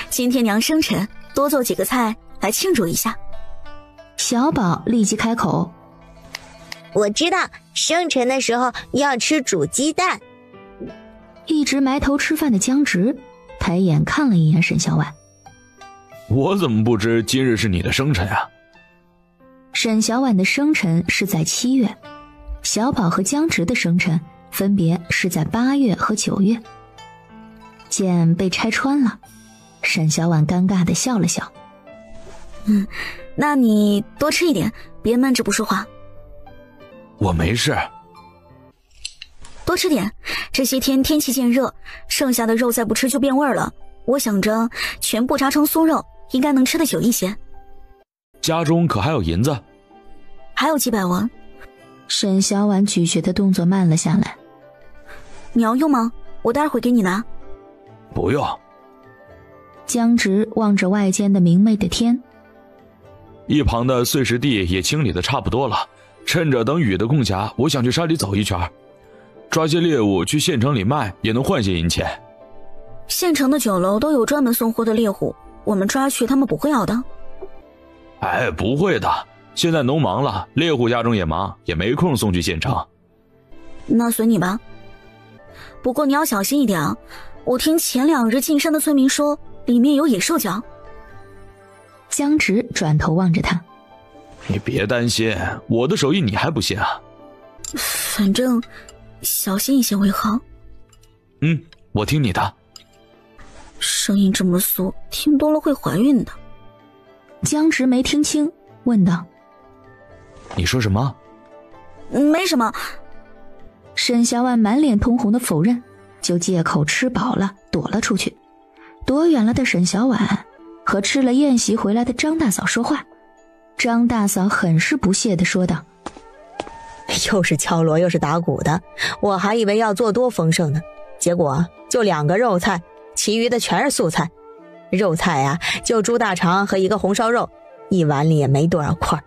今天娘生辰，多做几个菜来庆祝一下。小宝立即开口：我知道，生辰的时候要吃煮鸡蛋。一直埋头吃饭的江直抬眼看了一眼沈小婉。我怎么不知今日是你的生辰啊？沈小婉的生辰是在7月，小宝和江直的生辰分别是在8月和9月。见被拆穿了，沈小婉尴尬地笑了笑。那你多吃一点，别闷着不说话。我没事。多吃点，这些天天气渐热，剩下的肉再不吃就变味了。我想着全部炸成酥肉，应该能吃得久一些。家中可还有银子？还有几百文。沈小婉咀嚼的动作慢了下来。你要用吗？我待会给你拿。不用。江直望着外间的明媚的天。一旁的碎石地也清理的差不多了，趁着等雨的空暇，我想去山里走一圈，抓些猎物去县城里卖，也能换些银钱。县城的酒楼都有专门送货的猎户，我们抓去他们不会要的。哎，不会的，现在农忙了，猎户家中也忙，也没空送去县城。那随你吧，不过你要小心一点啊，我听前2日进山的村民说里面有野兽脚。江直转头望着他，你别担心，我的手艺你还不信啊？反正小心一些为好。我听你的。声音这么酥，听多了会怀孕的。江直没听清，问道：你说什么？没什么。沈小婉满脸通红的否认，就借口吃饱了躲了出去。躲远了的沈小婉和吃了宴席回来的张大嫂说话。张大嫂很是不屑地说道：又是敲锣又是打鼓的，我还以为要做多丰盛呢，结果就2个肉菜，其余的全是素菜。肉菜啊，就猪大肠和1个红烧肉，一碗里也没多少块。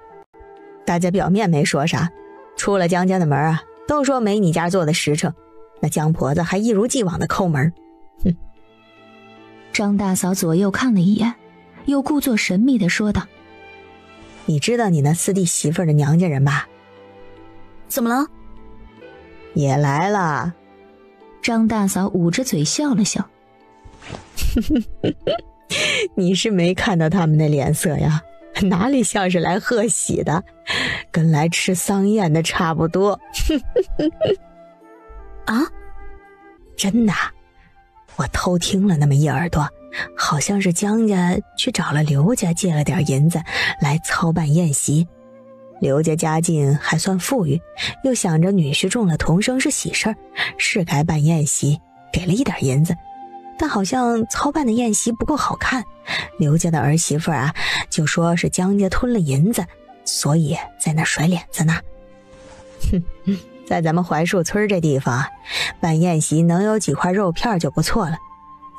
大家表面没说啥，出了江家的门啊，都说没你家做的实诚。那江婆子还一如既往的抠门。张大嫂左右看了一眼，又故作神秘地说道：你知道你那4弟媳妇的娘家人吧？怎么了？也来了。张大嫂捂着嘴笑了笑。你是没看到他们的脸色呀，哪里像是来贺喜的，跟来吃丧宴的差不多。啊？真的，我偷听了那么一耳朵，好像是江家去找了刘家借了点银子来操办宴席。刘家家境还算富裕，又想着女婿中了童生是喜事儿，是该办宴席，给了一点银子。但好像操办的宴席不够好看，刘家的儿媳妇啊，就说是江家吞了银子，所以在那甩脸子呢。在咱们槐树村这地方，办宴席能有几块肉片就不错了，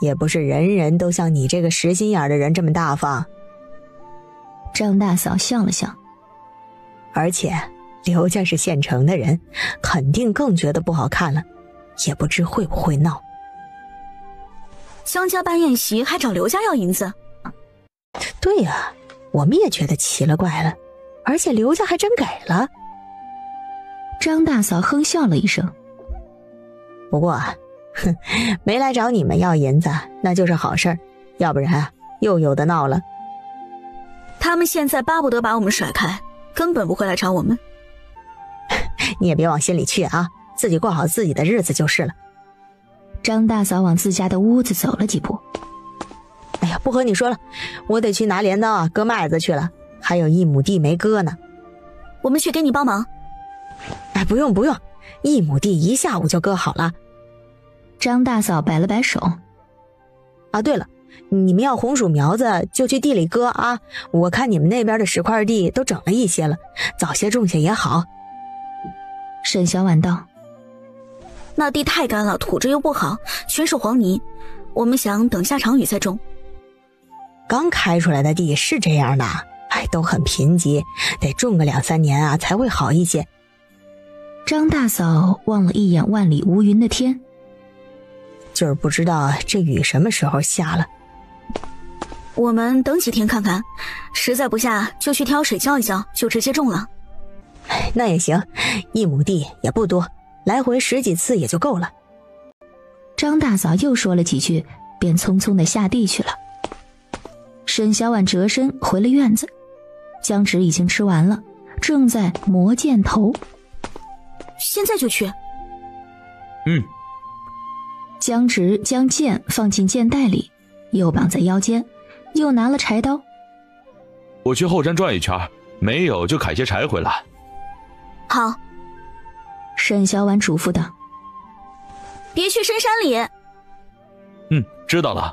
也不是人人都像你这个实心眼的人这么大方。张大嫂笑了笑。而且刘家是县城的人，肯定更觉得不好看了，也不知会不会闹。江家办宴席还找刘家要银子？对呀，我们也觉得奇了怪了，而且刘家还真给了。张大嫂哼笑了一声。不过没来找你们要银子那就是好事儿，要不然又有的闹了。他们现在巴不得把我们甩开，根本不会来找我们。你也别往心里去啊，自己过好自己的日子就是了。张大嫂往自家的屋子走了几步。哎呀，不和你说了，我得去拿镰刀啊，割麦子去了，还有1亩地没割呢。我们去给你帮忙。哎，不用不用，1亩地1下午就割好了。张大嫂摆了摆手。啊，对了，你们要红薯苗子就去地里割啊，我看你们那边的10块地都整了一些了，早些种下也好。沈小婉道：那地太干了，土质又不好，全是黄泥，我们想等下场雨再种。刚开出来的地是这样的，哎，都很贫瘠，得种个2、3年啊才会好一些。张大嫂望了一眼万里无云的天，就是不知道这雨什么时候下了。我们等几天看看，实在不下就去挑水浇一浇，就直接种了。那也行，1亩地也不多，来回10几次也就够了。张大嫂又说了几句，便匆匆地下地去了。沈小婉折身回了院子，姜直已经吃完了，正在磨箭头。现在就去。姜直将剑放进箭袋里，又绑在腰间，又拿了柴刀。我去后山转一圈，没有就砍些柴回来。好。沈小婉嘱咐道：别去深山里。知道了。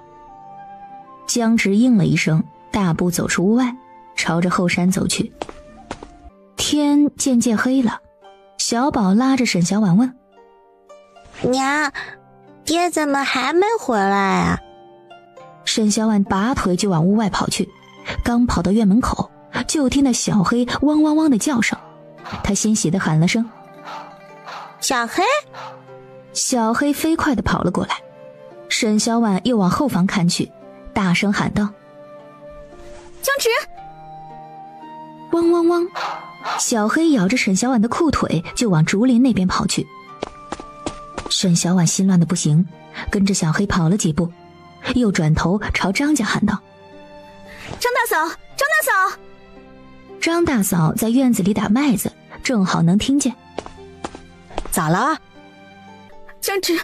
姜直应了一声，大步走出屋外，朝着后山走去。天渐渐黑了，小宝拉着沈小婉问：娘，爹怎么还没回来啊？沈小婉拔腿就往屋外跑去，刚跑到院门口，就听到小黑汪汪汪的叫声，他欣喜地喊了声：“小黑！”小黑飞快地跑了过来。沈小婉又往后方看去，大声喊道：“江直！”汪汪汪！小黑咬着沈小婉的裤腿就往竹林那边跑去。沈小婉心乱的不行，跟着小黑跑了几步，又转头朝张家喊道：“张大嫂，张大嫂！”张大嫂在院子里打麦子，正好能听见。咋了？江直，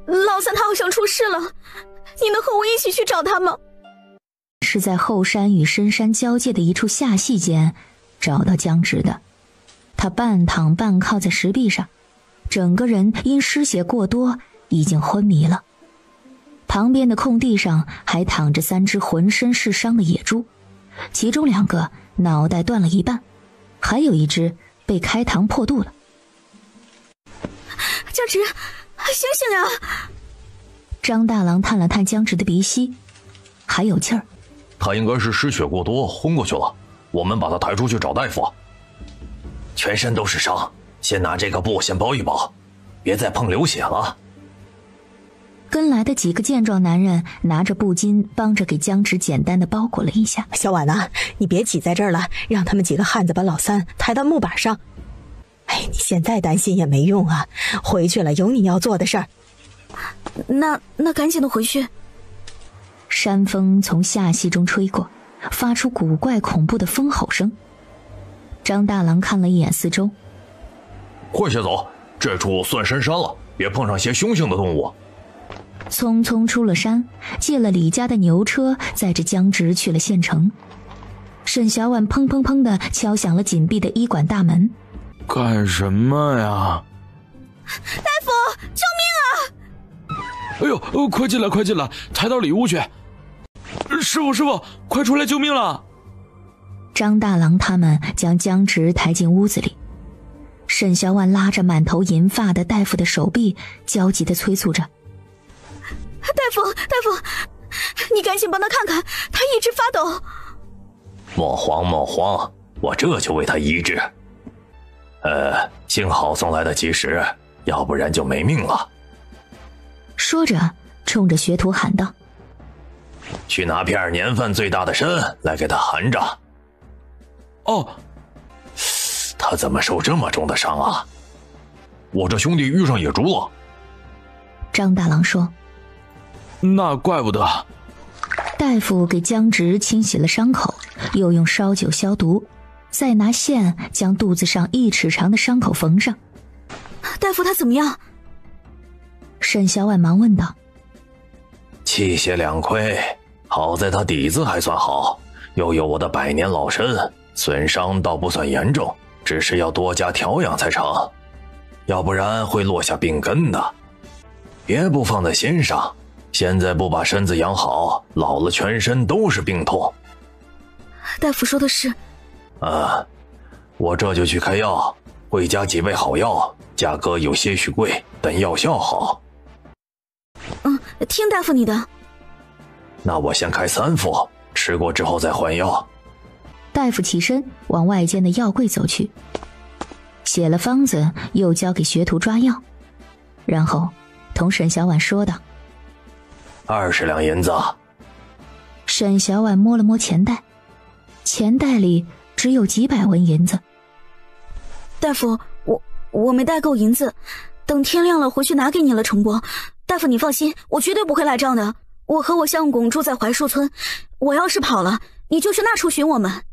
老三他好像出事了，你能和我一起去找他吗？是在后山与深山交界的一处下隙间找到江直的。他半躺半靠在石壁上，整个人因失血过多已经昏迷了。旁边的空地上还躺着3只浑身是伤的野猪，其中2个脑袋断了一半，还有1只被开膛破肚了。江直，醒醒啊！张大郎探了探江直的鼻息，还有气儿。他应该是失血过多昏过去了，我们把他抬出去找大夫。全身都是伤，先拿这个布先包一包，别再碰流血了。跟来的几个健壮男人拿着布巾帮着给江直简单的包裹了一下。小婉啊，你别挤在这儿了，让他们几个汉子把老三抬到木板上。哎，你现在担心也没用啊，回去了有你要做的事儿。那赶紧的回去。山风从下隙中吹过，发出古怪恐怖的疯吼声。张大郎看了一眼四周，快些走，这处算深山了，别碰上些凶性的动物。匆匆出了山，借了李家的牛车，载着江直去了县城。沈小婉砰砰砰地敲响了紧闭的医馆大门。干什么呀？大夫，救命啊！哎呦，快进来，快进来，抬到里屋去。师傅，快出来救命了！张大郎他们将江直抬进屋子里，沈小婉拉着满头银发的大夫的手臂，焦急地催促着：“大夫，你赶紧帮他看看，他一直发抖。”莫慌，我这就为他医治。幸好送来的及时，要不然就没命了。说着，冲着学徒喊道：“去拿片年份最大的参来给他含着。”哦，他怎么受这么重的伤啊？我这兄弟遇上野猪了。张大郎说：“那怪不得。”大夫给江直清洗了伤口，又用烧酒消毒，再拿线将肚子上1尺长的伤口缝上。大夫他怎么样？沈小婉忙问道。气血两亏，好在他底子还算好，又有我的100年老参，损伤倒不算严重，只是要多加调养才成，要不然会落下病根的。别不放在心上，现在不把身子养好，老了全身都是病痛。大夫说的是。我这就去开药，会加几味好药，价格有些许贵，但药效好。听大夫你的。那我先开3副，吃过之后再换药。大夫起身往外间的药柜走去，写了方子，又交给学徒抓药，然后同沈小婉说道：“20两银子。”沈小婉摸了摸钱袋，钱袋里只有几百文银子。大夫，我没带够银子，等天亮了回去拿给你了，成不？大夫你放心，我绝对不会赖账的。我和我相公住在槐树村，我要是跑了，你就去那处寻我们。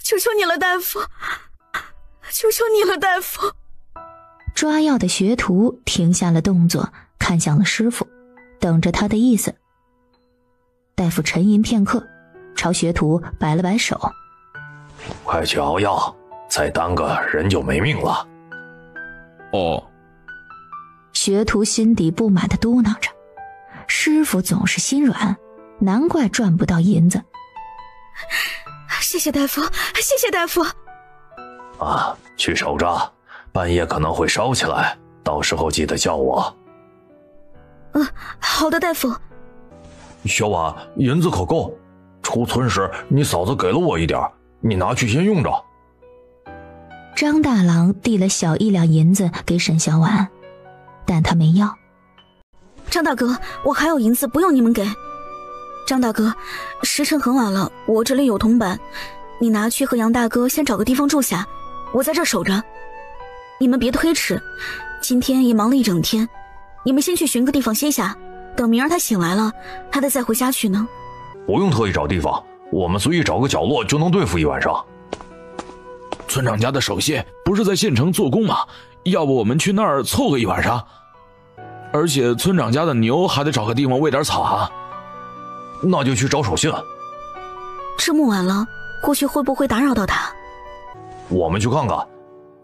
求求你了，大夫！求求你了，大夫！抓药的学徒停下了动作，看向了师傅，等着他的意思。大夫沉吟片刻，朝学徒摆了摆手：“快去熬药，再耽搁人就没命了。”哦。学徒心底不满地嘟囔着，师傅总是心软，难怪赚不到银子。谢谢大夫，谢谢大夫。去守着，半夜可能会烧起来，到时候记得叫我。好的，大夫。小婉，银子可够，出村时你嫂子给了我一点，你拿去先用着。张大郎递了小1两银子给沈小婉，但他没要。张大哥，我还有银子，不用你们给。张大哥，时辰很晚了，我这里有铜板，你拿去和杨大哥先找个地方住下，我在这儿守着。你们别推迟，今天也忙了一整天，你们先去寻个地方歇下，等明儿他醒来了，还得再回家去呢。不用特意找地方，我们随意找个角落就能对付一晚上。村长家的手下不是在县城做工吗？要不我们去那儿凑个一晚上？而且村长家的牛还得找个地方喂点草啊。那就去找手信。这么晚了，过去会不会打扰到他？我们去看看，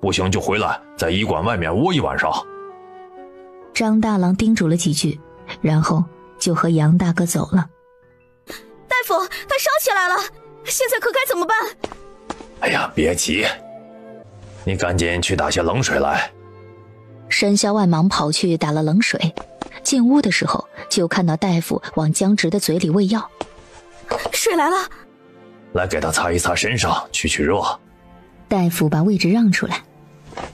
不行就回来，在医馆外面窝一晚上。张大郎叮嘱了几句，然后就和杨大哥走了。大夫，他烧起来了，现在可该怎么办？哎呀，别急，你赶紧去打些冷水来。沈小婉忙跑去打了冷水，进屋的时候就看到大夫往江直的嘴里喂药。水来了，来给他擦一擦身上，去热。大夫把位置让出来。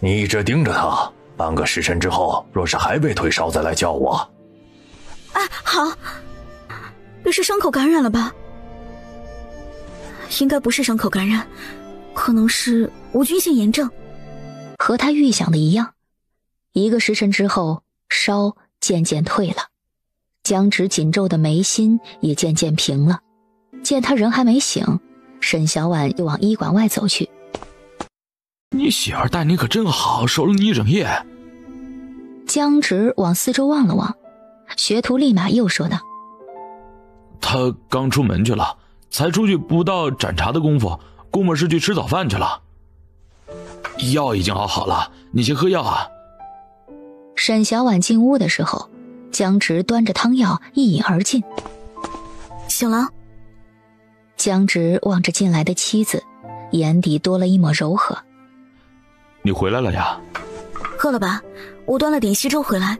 你一直盯着他，半个时辰之后，若是还未退烧，再来叫我。哎，好。这是伤口感染了吧？应该不是伤口感染，可能是无菌性炎症。和他预想的一样，1个时辰之后，烧渐渐退了，江直紧皱的眉心也渐渐平了。见他人还没醒，沈小婉又往医馆外走去。你媳妇待你可真好，守了你一整夜。江直往四周望了望，学徒立马又说道：他刚出门去了，才出去不到盏茶的功夫，估摸是去吃早饭去了。药已经好了，你先喝药啊。沈小婉进屋的时候，江直端着汤药一饮而尽。醒了。江直望着进来的妻子，眼底多了一抹柔和。你回来了呀？饿了吧？我端了点稀粥回来。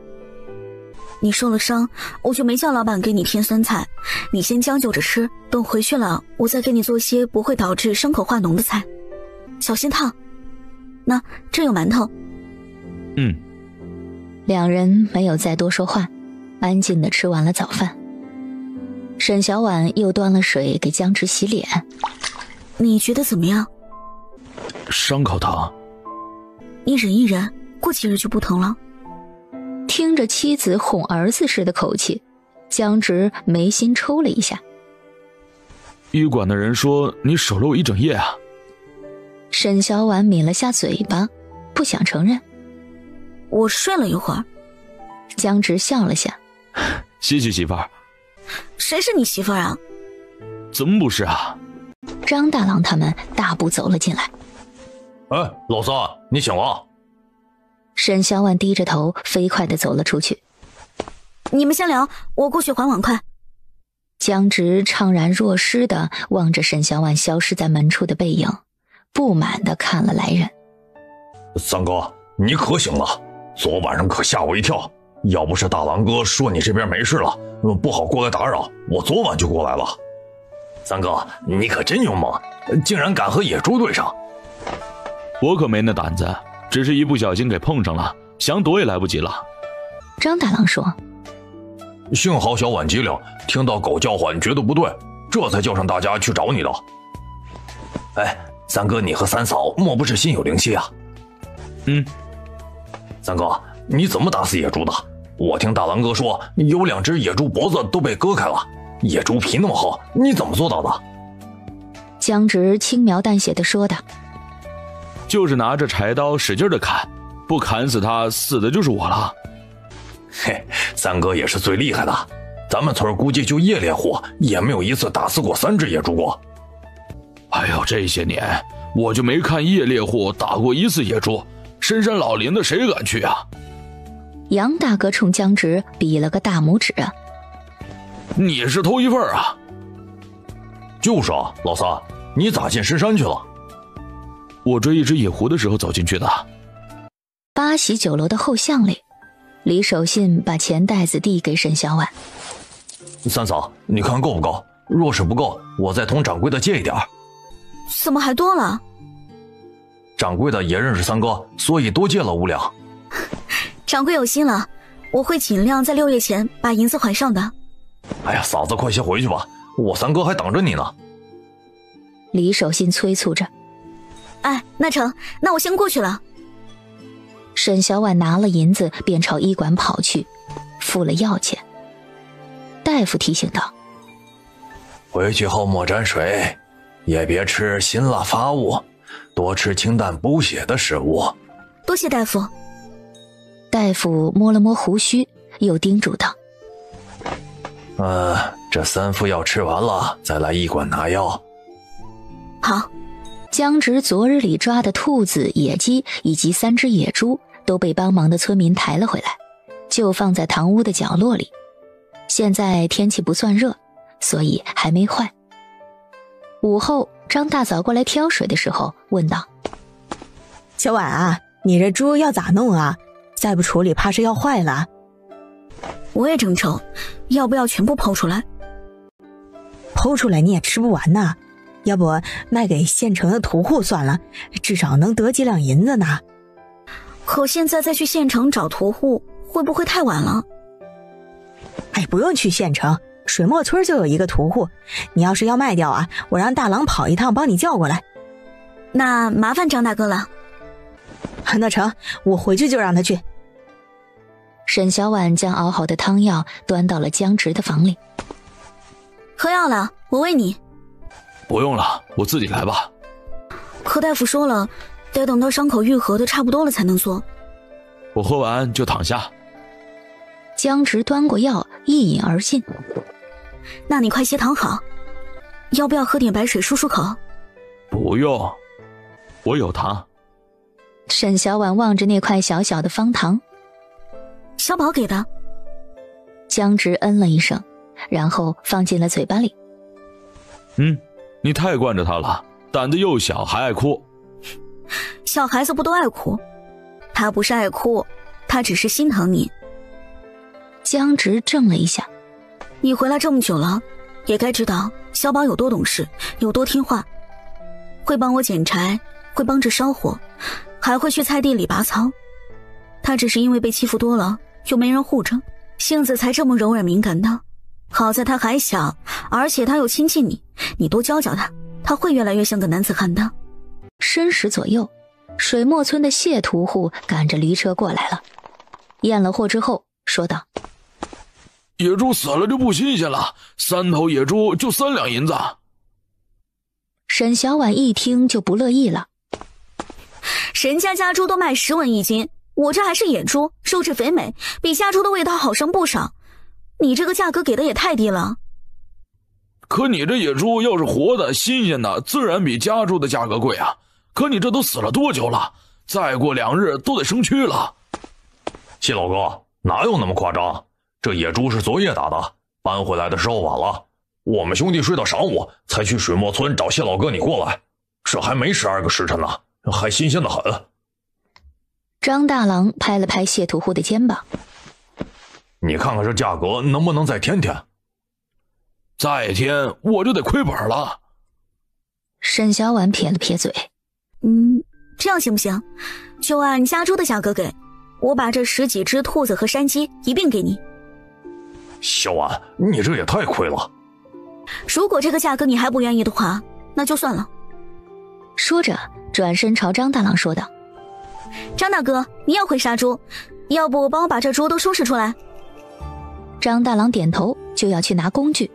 你受了伤，我就没叫老板给你添酸菜，你先将就着吃，等回去了，我再给你做些不会导致伤口化脓的菜，小心烫。那这有馒头。两人没有再多说话，安静地吃完了早饭。沈小婉又端了水给江直洗脸。你觉得怎么样？伤口疼。你忍一忍，过几日就不疼了。听着妻子哄儿子似的口气，江直眉心抽了一下。医馆的人说你守了我一整夜啊。沈小婉抿了下嘴巴，不想承认。我睡了一会儿。江直笑了下。谢谢媳妇儿。谁是你媳妇儿啊？怎么不是啊？张大郎他们大步走了进来。哎，老三，你醒了？沈小婉低着头飞快地走了出去。你们先聊，我过去还碗筷。江直怅然若失地望着沈小婉消失在门处的背影，不满地看了来人。三哥，你可醒了，昨晚上可吓我一跳，要不是大郎哥说你这边没事了，不好过来打扰，我昨晚就过来了。三哥，你可真勇猛，竟然敢和野猪对上。我可没那胆子，只是一不小心给碰上了，想躲也来不及了。张大郎说。幸好小婉机灵，听到狗叫唤觉得不对，这才叫上大家去找你的。哎，三哥，你和三嫂莫不是心有灵犀啊？三哥，你怎么打死野猪的？我听大郎哥说有2只野猪脖子都被割开了，野猪皮那么厚，你怎么做到的？江直轻描淡写地说道。就是拿着柴刀使劲地砍，不砍死他，死的就是我了。嘿，三哥也是最厉害的，咱们村估计就夜猎户也没有一次打死过3只野猪过。哎呦，这些年我就没看夜猎户打过一次野猪，深山老林的谁敢去啊？杨大哥冲江直比了个大拇指。你是头一份啊？就是啊，老三，你咋进深山去了？我追一只野狐的时候走进去的。八喜酒楼的后巷里，李守信把钱袋子递给沈小婉。三嫂，你看够不够？若是不够，我再同掌柜的借一点。怎么还多了？掌柜的也认识三哥，所以多借了5两。掌柜有心了，我会尽量在6月前把银子还上的。哎呀，嫂子快些回去吧，我三哥还等着你呢。李守信催促着。哎，那成，那我先过去了。沈小婉拿了银子便朝医馆跑去，付了药钱。大夫提醒道：回去后莫沾水，也别吃辛辣发物，多吃清淡补血的食物。多谢大夫。大夫摸了摸胡须，又叮嘱道：这3副药吃完了，再来医馆拿药。好。江直昨日里抓的兔子、野鸡以及3只野猪都被帮忙的村民抬了回来，就放在堂屋的角落里。现在天气不算热，所以还没坏。午后，张大嫂过来挑水的时候问道：小婉啊，你这猪要咋弄啊？再不处理怕是要坏了。我也正愁，要不要全部剖出来？剖出来你也吃不完呐，要不卖给县城的屠户算了，至少能得几两银子呢。可现在再去县城找屠户，会不会太晚了？哎，不用去县城，水墨村就有一个屠户，你要是要卖掉啊，我让大郎跑一趟帮你叫过来。那麻烦张大哥了。那成，我回去就让他去。沈小婉将熬好的汤药端到了江直的房里。喝药了，我喂你。不用了，我自己来吧。可大夫说了，得等到伤口愈合的差不多了才能做。我喝完就躺下。江直端过药，一饮而尽。那你快些躺好，要不要喝点白水漱漱口？不用，我有糖。沈小婉望着那块小小的方糖。小宝给的。江直嗯了一声，然后放进了嘴巴里。你太惯着他了，胆子又小还爱哭。小孩子不都爱哭？他不是爱哭，他只是心疼你。江直怔了一下。你回来这么久了，也该知道小宝有多懂事，有多听话，会帮我捡柴，会帮着烧火，还会去菜地里拔草。他只是因为被欺负多了，又没人护着，性子才这么柔软敏感的。好在他还小，而且他又亲近你，你多教教他，他会越来越像个男子汉的。申时左右，水墨村的谢屠户赶着驴车过来了，验了货之后说道：野猪死了就不新鲜了，3头野猪就3两银子。沈小婉一听就不乐意了。人家家猪都卖10文一斤，我这还是野猪，肉质肥美，比家猪的味道好上不少。你这个价格给的也太低了。可你这野猪要是活的新鲜的，自然比家猪的价格贵啊。可你这都死了多久了？再过2日都得生蛆了。谢老哥，哪有那么夸张？这野猪是昨夜打的，搬回来的时候晚了，我们兄弟睡到晌午才去水墨村找谢老哥你过来，这还没12个时辰呢，还新鲜的很。张大郎拍了拍谢屠户的肩膀。你看看这价格能不能再添添？再添我就得亏本了。沈小婉撇了撇嘴。这样行不行？就按家猪的价格给，我把这10几只兔子和山鸡一并给你。小婉，你这也太亏了。如果这个价格你还不愿意的话，那就算了。说着转身朝张大郎说道：张大哥，你也会杀猪，要不帮我把这猪都收拾出来？张大郎点头，就要去拿工具。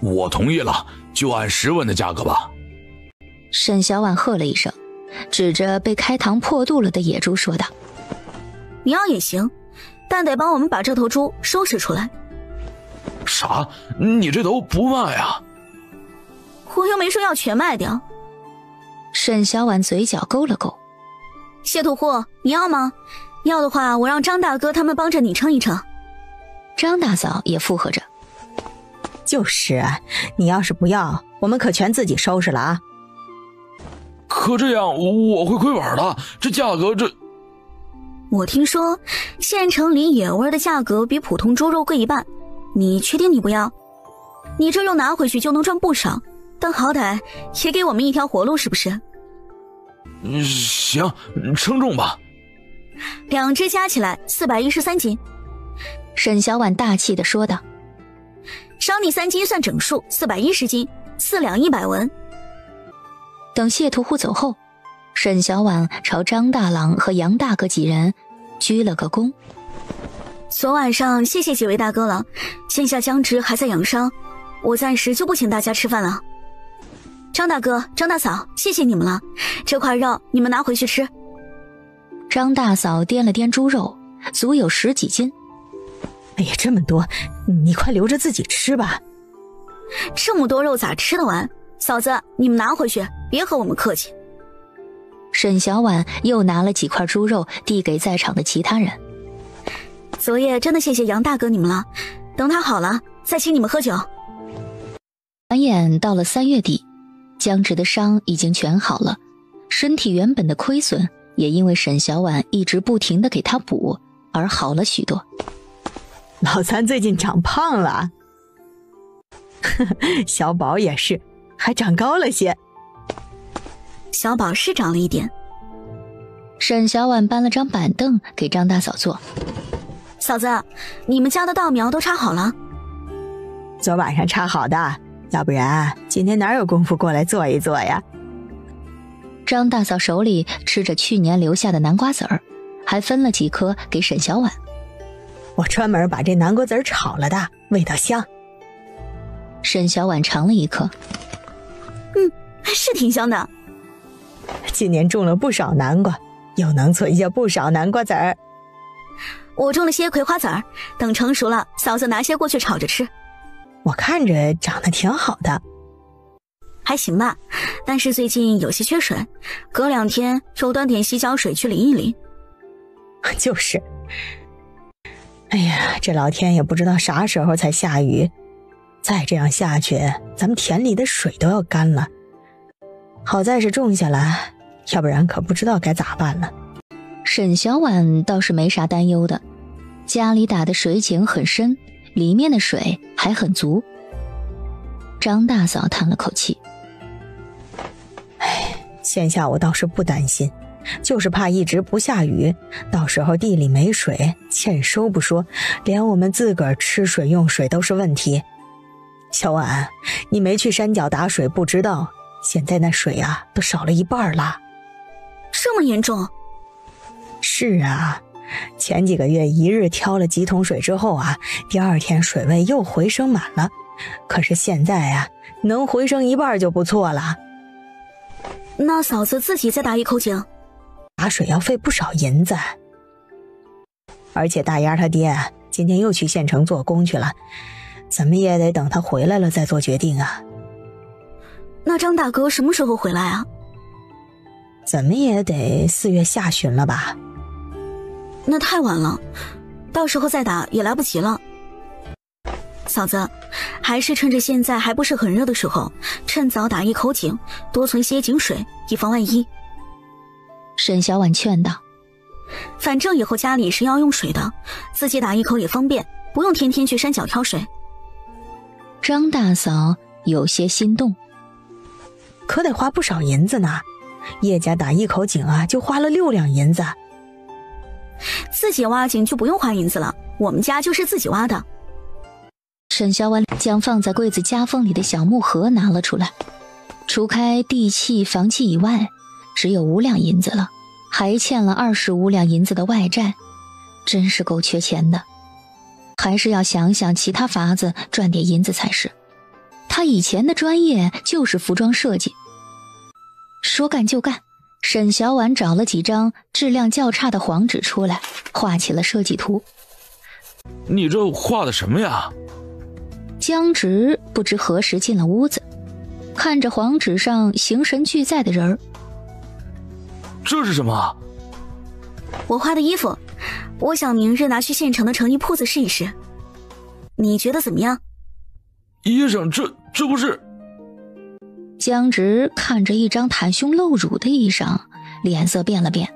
我同意了，就按10文的价格吧。沈小婉喝了一声，指着被开膛破肚了的野猪说道：你要也行，但得帮我们把这头猪收拾出来。啥？你这头不卖啊？我又没说要全卖掉。沈小婉嘴角勾了勾。谢屠户，你要吗？要的话，我让张大哥他们帮着你称一称。张大嫂也附和着。就是啊，你要是不要，我们可全自己收拾了啊。可这样我会亏本的，这价格这……我听说县城里野味的价格比普通猪肉贵1半，你确定你不要？你这又拿回去就能赚不少，但好歹也给我们一条活路，是不是？行，称重吧。2只加起来413斤。沈小婉大气地说道。少你3斤算整数，410斤，4两100文。等谢屠户走后，沈小婉朝张大郎和杨大哥几人鞠了个躬。昨晚上谢谢几位大哥了，现下江直还在养伤，我暂时就不请大家吃饭了。张大哥、张大嫂，谢谢你们了，这块肉你们拿回去吃。张大嫂掂了掂猪肉，足有10几斤。哎呀，这么多，你快留着自己吃吧。这么多肉咋吃得完？嫂子，你们拿回去，别和我们客气。沈小婉又拿了几块猪肉递给在场的其他人。昨夜真的谢谢杨大哥你们了，等他好了再请你们喝酒。转眼到了3月底，江直的伤已经全好了，身体原本的亏损也因为沈小婉一直不停地给他补而好了许多。老三最近长胖了，小宝也是，还长高了些。小宝是长了一点。沈小婉搬了张板凳给张大嫂坐。嫂子，你们家的稻苗都插好了？昨晚上插好的，要不然今天哪有功夫过来坐一坐呀？张大嫂手里吃着去年留下的南瓜籽儿，还分了几颗给沈小婉。我专门把这南瓜籽炒了的，味道香。沈小婉尝了一颗，是挺香的。今年种了不少南瓜，又能存下不少南瓜籽儿。我种了些葵花籽儿，等成熟了，嫂子拿些过去炒着吃。我看着长得挺好的。还行吧，但是最近有些缺水，隔2天又端点洗脚水去淋一淋。就是。哎呀，这老天也不知道啥时候才下雨，再这样下去，咱们田里的水都要干了。好在是种下来，要不然可不知道该咋办了。沈小婉倒是没啥担忧的，家里打的水井很深，里面的水还很足。张大嫂叹了口气，现下我倒是不担心，就是怕一直不下雨，到时候地里没水，欠收不说，连我们自个儿吃水用水都是问题。小婉，你没去山脚打水不知道，现在那水啊都少了1半了。这么严重？是啊，前几个月一日挑了几桶水之后啊，第2天水位又回升满了，可是现在啊，能回升1半就不错了。那嫂子自己再打一口井？打水要费不少银子，而且大丫他爹今天又去县城做工去了，怎么也得等他回来了再做决定啊。那张大哥什么时候回来啊？怎么也得4月下旬了吧。那太晚了，到时候再打也来不及了。嫂子，还是趁着现在还不是很热的时候，趁早打一口井，多存些井水，以防万一。沈小婉劝道。反正以后家里是要用水的，自己打一口也方便，不用天天去山脚挑水。张大嫂有些心动。可得花不少银子呢，叶家打一口井啊就花了6两银子。自己挖井就不用花银子了，我们家就是自己挖的。沈小婉将放在柜子夹缝里的小木盒拿了出来，除开地契房契以外，只有5两银子了，还欠了25两银子的外债，真是够缺钱的，还是要想想其他法子赚点银子才是。他以前的专业就是服装设计。说干就干，沈小婉找了几张质量较差的黄纸出来，画起了设计图。你这画的什么呀？江直不知何时进了屋子，看着黄纸上形神俱在的人儿。这是什么？我画的衣服，我想明日拿去县城的成衣铺子试一试，你觉得怎么样？医生，这不是……江直看着一张袒胸露乳的衣裳，脸色变了变。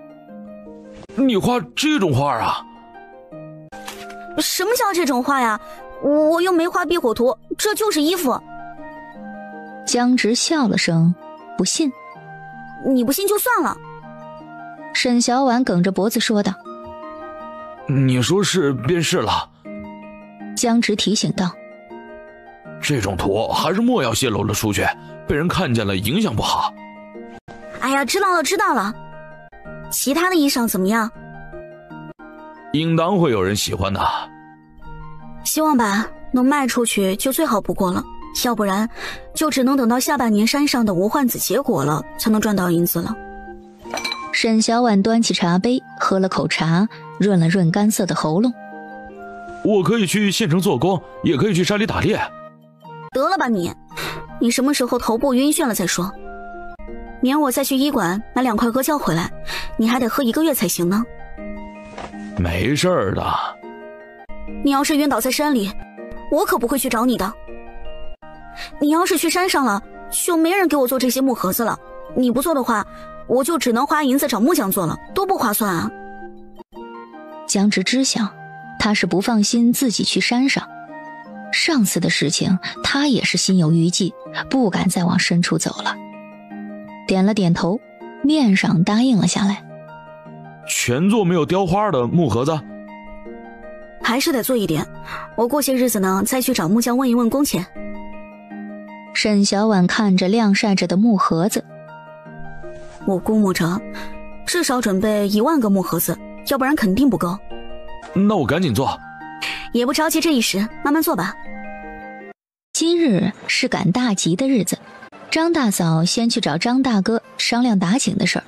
你画这种画啊？什么叫这种画呀？我又没画壁火图，这就是衣服。江直笑了声，不信。你不信就算了。沈小婉梗着脖子说道。你说是便是了。江直提醒道。这种图还是莫要泄露了出去，被人看见了影响不好。哎呀，知道了。其他的衣裳怎么样？应当会有人喜欢的。希望吧，能卖出去就最好不过了，要不然就只能等到下半年山上的无患子结果了，才能赚到银子了。沈小婉端起茶杯，喝了口茶，润了润干涩的喉咙。我可以去县城做工，也可以去山里打猎。得了吧你什么时候头部晕眩了再说。明儿我再去医馆买2块阿胶回来，你还得喝1个月才行呢。没事儿的。你要是晕倒在山里，我可不会去找你的。你要是去山上了，就没人给我做这些木盒子了。你不做的话，我就只能花银子找木匠做了，多不划算啊。江直知晓，他是不放心自己去山上。上次的事情，他也是心有余悸，不敢再往深处走了。点了点头，面上答应了下来。全做没有雕花的木盒子？还是得做一点，我过些日子呢再去找木匠问一问工钱。沈小婉看着晾晒着的木盒子，我估摸着至少准备1万个木盒子，要不然肯定不够。那我赶紧做。也不着急这一时，慢慢做吧。今日是赶大集的日子，张大嫂先去找张大哥商量打井的事儿，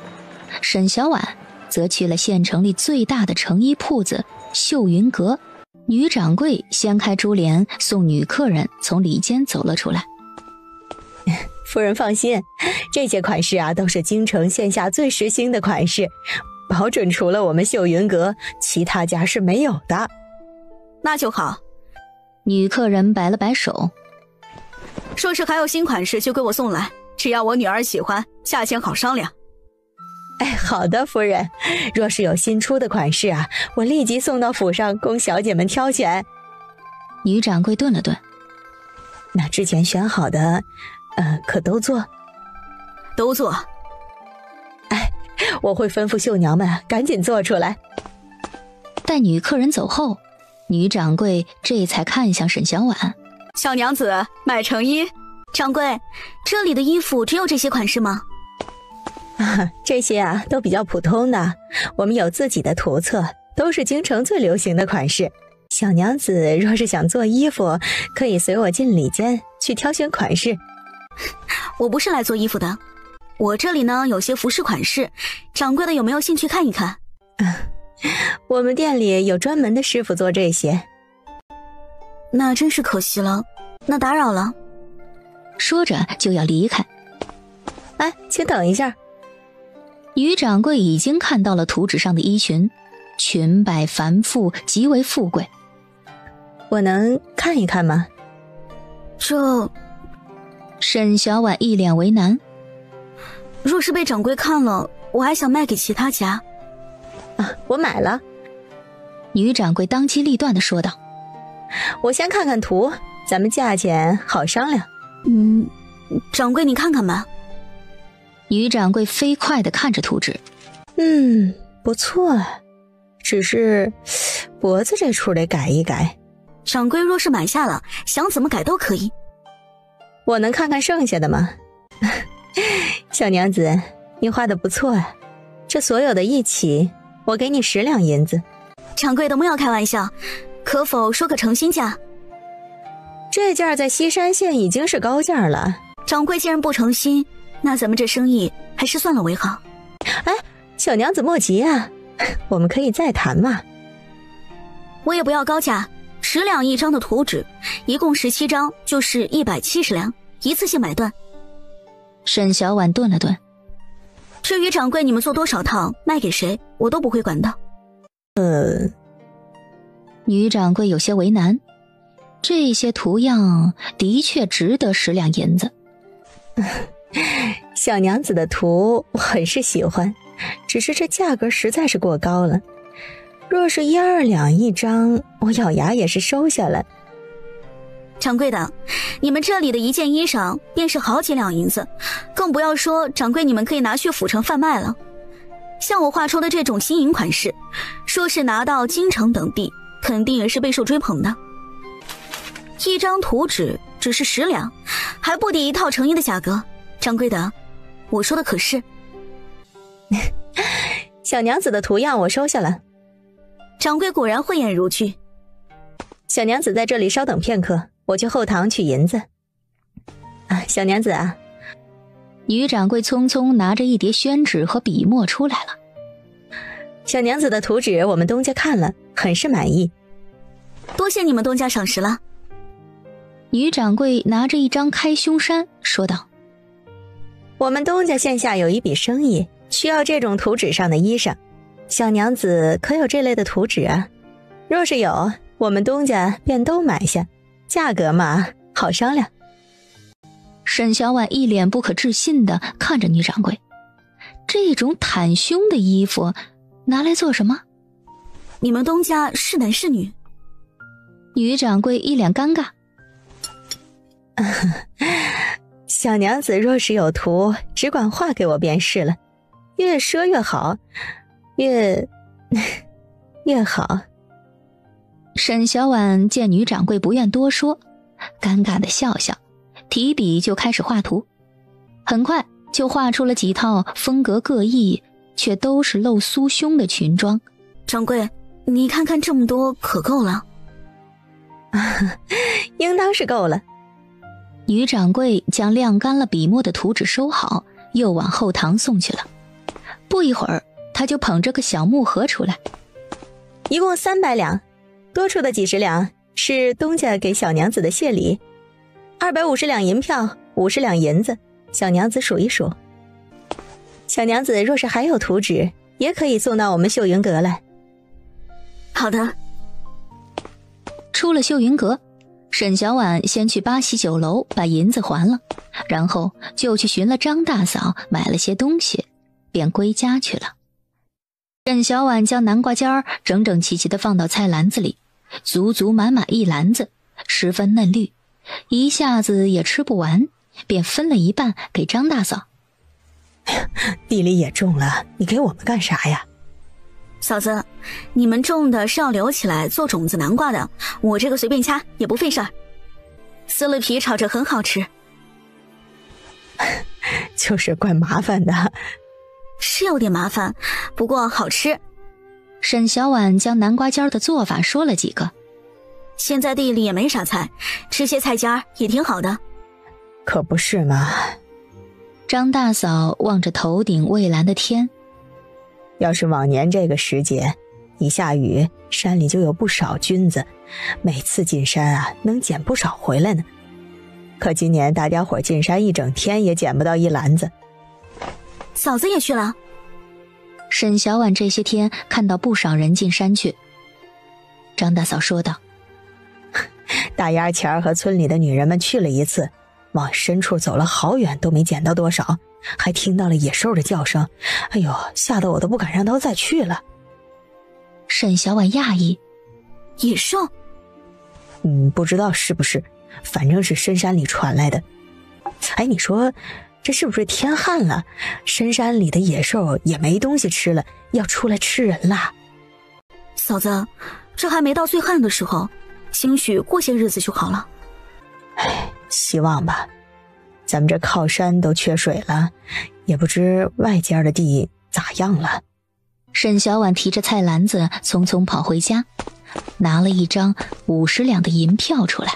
沈小婉则去了县城里最大的成衣铺子秀云阁。女掌柜掀开珠帘，送女客人从里间走了出来。夫人放心，这些款式啊都是京城线下最时兴的款式，保准除了我们秀云阁，其他家是没有的。那就好。女客人摆了摆手，说是还有新款式就给我送来，只要我女儿喜欢，价钱好商量。哎，好的，夫人。若是有新出的款式啊，我立即送到府上供小姐们挑选。女掌柜顿了顿，那之前选好的，可都做？都做。哎，我会吩咐绣娘们赶紧做出来。待女客人走后，女掌柜这才看向沈小婉。小娘子买成衣。掌柜，这里的衣服只有这些款式吗？这些啊都比较普通的，我们有自己的图册，都是京城最流行的款式。小娘子若是想做衣服，可以随我进里间去挑选款式。我不是来做衣服的，我这里呢有些服饰款式，掌柜的有没有兴趣看一看？我们店里有专门的师傅做这些。那真是可惜了，那打扰了。说着就要离开。哎，请等一下。女掌柜已经看到了图纸上的衣裙，裙摆繁复，极为富贵。我能看一看吗？这……沈小婉一脸为难。若是被掌柜看了，我还想卖给其他家。我买了。女掌柜当机立断地说道。我先看看图，咱们价钱好商量。掌柜你看看吧。女掌柜飞快地看着图纸。不错，只是脖子这处得改一改。掌柜若是买下了，想怎么改都可以。我能看看剩下的吗？小娘子，你画的不错啊，这所有的一起，我给你10两银子。掌柜的莫要开玩笑，可否说个诚心价？这件在西山县已经是高价了。掌柜既然不诚心，那咱们这生意还是算了为好。哎，小娘子莫急啊，我们可以再谈嘛。我也不要高价，10两一张的图纸，一共17张，就是170两，一次性买断。沈小婉顿了顿。至于掌柜你们做多少套，卖给谁，我都不会管的。女掌柜有些为难，这些图样的确值得10两银子。小娘子的图我很是喜欢，只是这价格实在是过高了。若是1、2两一张，我咬牙也是收下了。掌柜的，你们这里的一件衣裳便是好几两银子，更不要说掌柜你们可以拿去府城贩卖了。像我画出的这种新颖款式，说是拿到京城等地，肯定也是备受追捧的。一张图纸只是10两，还不抵一套成衣的价格。掌柜的，我说的可是？小娘子的图样我收下了。掌柜果然慧眼如炬。小娘子在这里稍等片刻，我去后堂取银子。小娘子啊。女掌柜匆匆拿着一叠宣纸和笔墨出来了。小娘子的图纸我们东家看了，很是满意。多谢你们东家赏识了。女掌柜拿着一张开胸衫说道：我们东家线下有一笔生意，需要这种图纸上的衣裳，小娘子可有这类的图纸啊？若是有，我们东家便都买下，价格嘛好商量。沈小婉一脸不可置信地看着女掌柜，这种袒胸的衣服拿来做什么？你们东家是男是女？女掌柜一脸尴尬。小娘子若是有图，只管画给我便是了，越奢越好，越好。沈小婉见女掌柜不愿多说，尴尬地笑笑，提笔就开始画图，很快就画出了几套风格各异却都是露酥胸的裙装。掌柜，你看看这么多可够了？应当是够了。女掌柜将晾干了笔墨的图纸收好，又往后堂送去了。不一会儿，她就捧着个小木盒出来。一共300两，多出的几十两是东家给小娘子的谢礼，250两银票，50两银子，小娘子数一数。小娘子若是还有图纸，也可以送到我们秀云阁来。好的。出了秀云阁，沈小婉先去八喜酒楼把银子还了，然后就去寻了张大嫂买了些东西，便归家去了。沈小婉将南瓜尖儿整整齐齐地放到菜篮子里，足足满满一篮子，十分嫩绿，一下子也吃不完，便分了一半给张大嫂。地里也种了，你给我们干啥呀？嫂子，你们种的是要留起来做种子南瓜的，我这个随便掐也不费事儿，撕了皮炒着很好吃。就是怪麻烦的。是有点麻烦，不过好吃。沈小婉将南瓜尖的做法说了几个。现在地里也没啥菜，吃些菜尖也挺好的。可不是嘛。张大嫂望着头顶蔚蓝的天，要是往年这个时节，一下雨，山里就有不少菌子，每次进山啊，能捡不少回来呢。可今年大家伙进山一整天，也捡不到一篮子。嫂子也去了。沈小婉这些天看到不少人进山去。张大嫂说道：大丫前儿和村里的女人们去了一次，往深处走了好远都没捡到多少，还听到了野兽的叫声，哎呦，吓得我都不敢让他再去了。沈小婉讶异：野兽？不知道是不是，反正是深山里传来的。哎，你说这是不是天旱了？深山里的野兽也没东西吃了，要出来吃人啦。嫂子，这还没到最旱的时候，兴许过些日子就好了。哎，希望吧。咱们这靠山都缺水了，也不知外间的地咋样了。沈小婉提着菜篮子匆匆跑回家，拿了一张50两的银票出来。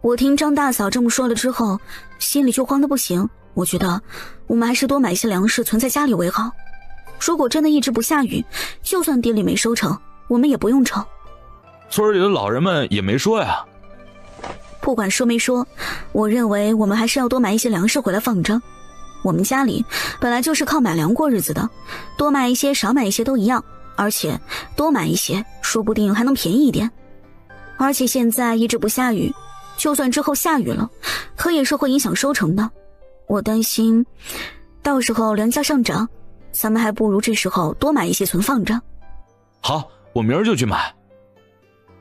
我听张大嫂这么说了之后，心里就慌得不行。我觉得我们还是多买些粮食存在家里为好。如果真的一直不下雨，就算地里没收成，我们也不用愁。村里的老人们也没说呀。不管说没说，我认为我们还是要多买一些粮食回来放着。我们家里本来就是靠买粮过日子的，多买一些少买一些都一样，而且多买一些说不定还能便宜一点。而且现在一直不下雨，就算之后下雨了，可也是会影响收成的。我担心到时候粮价上涨，咱们还不如这时候多买一些存放着。好，我明儿就去买。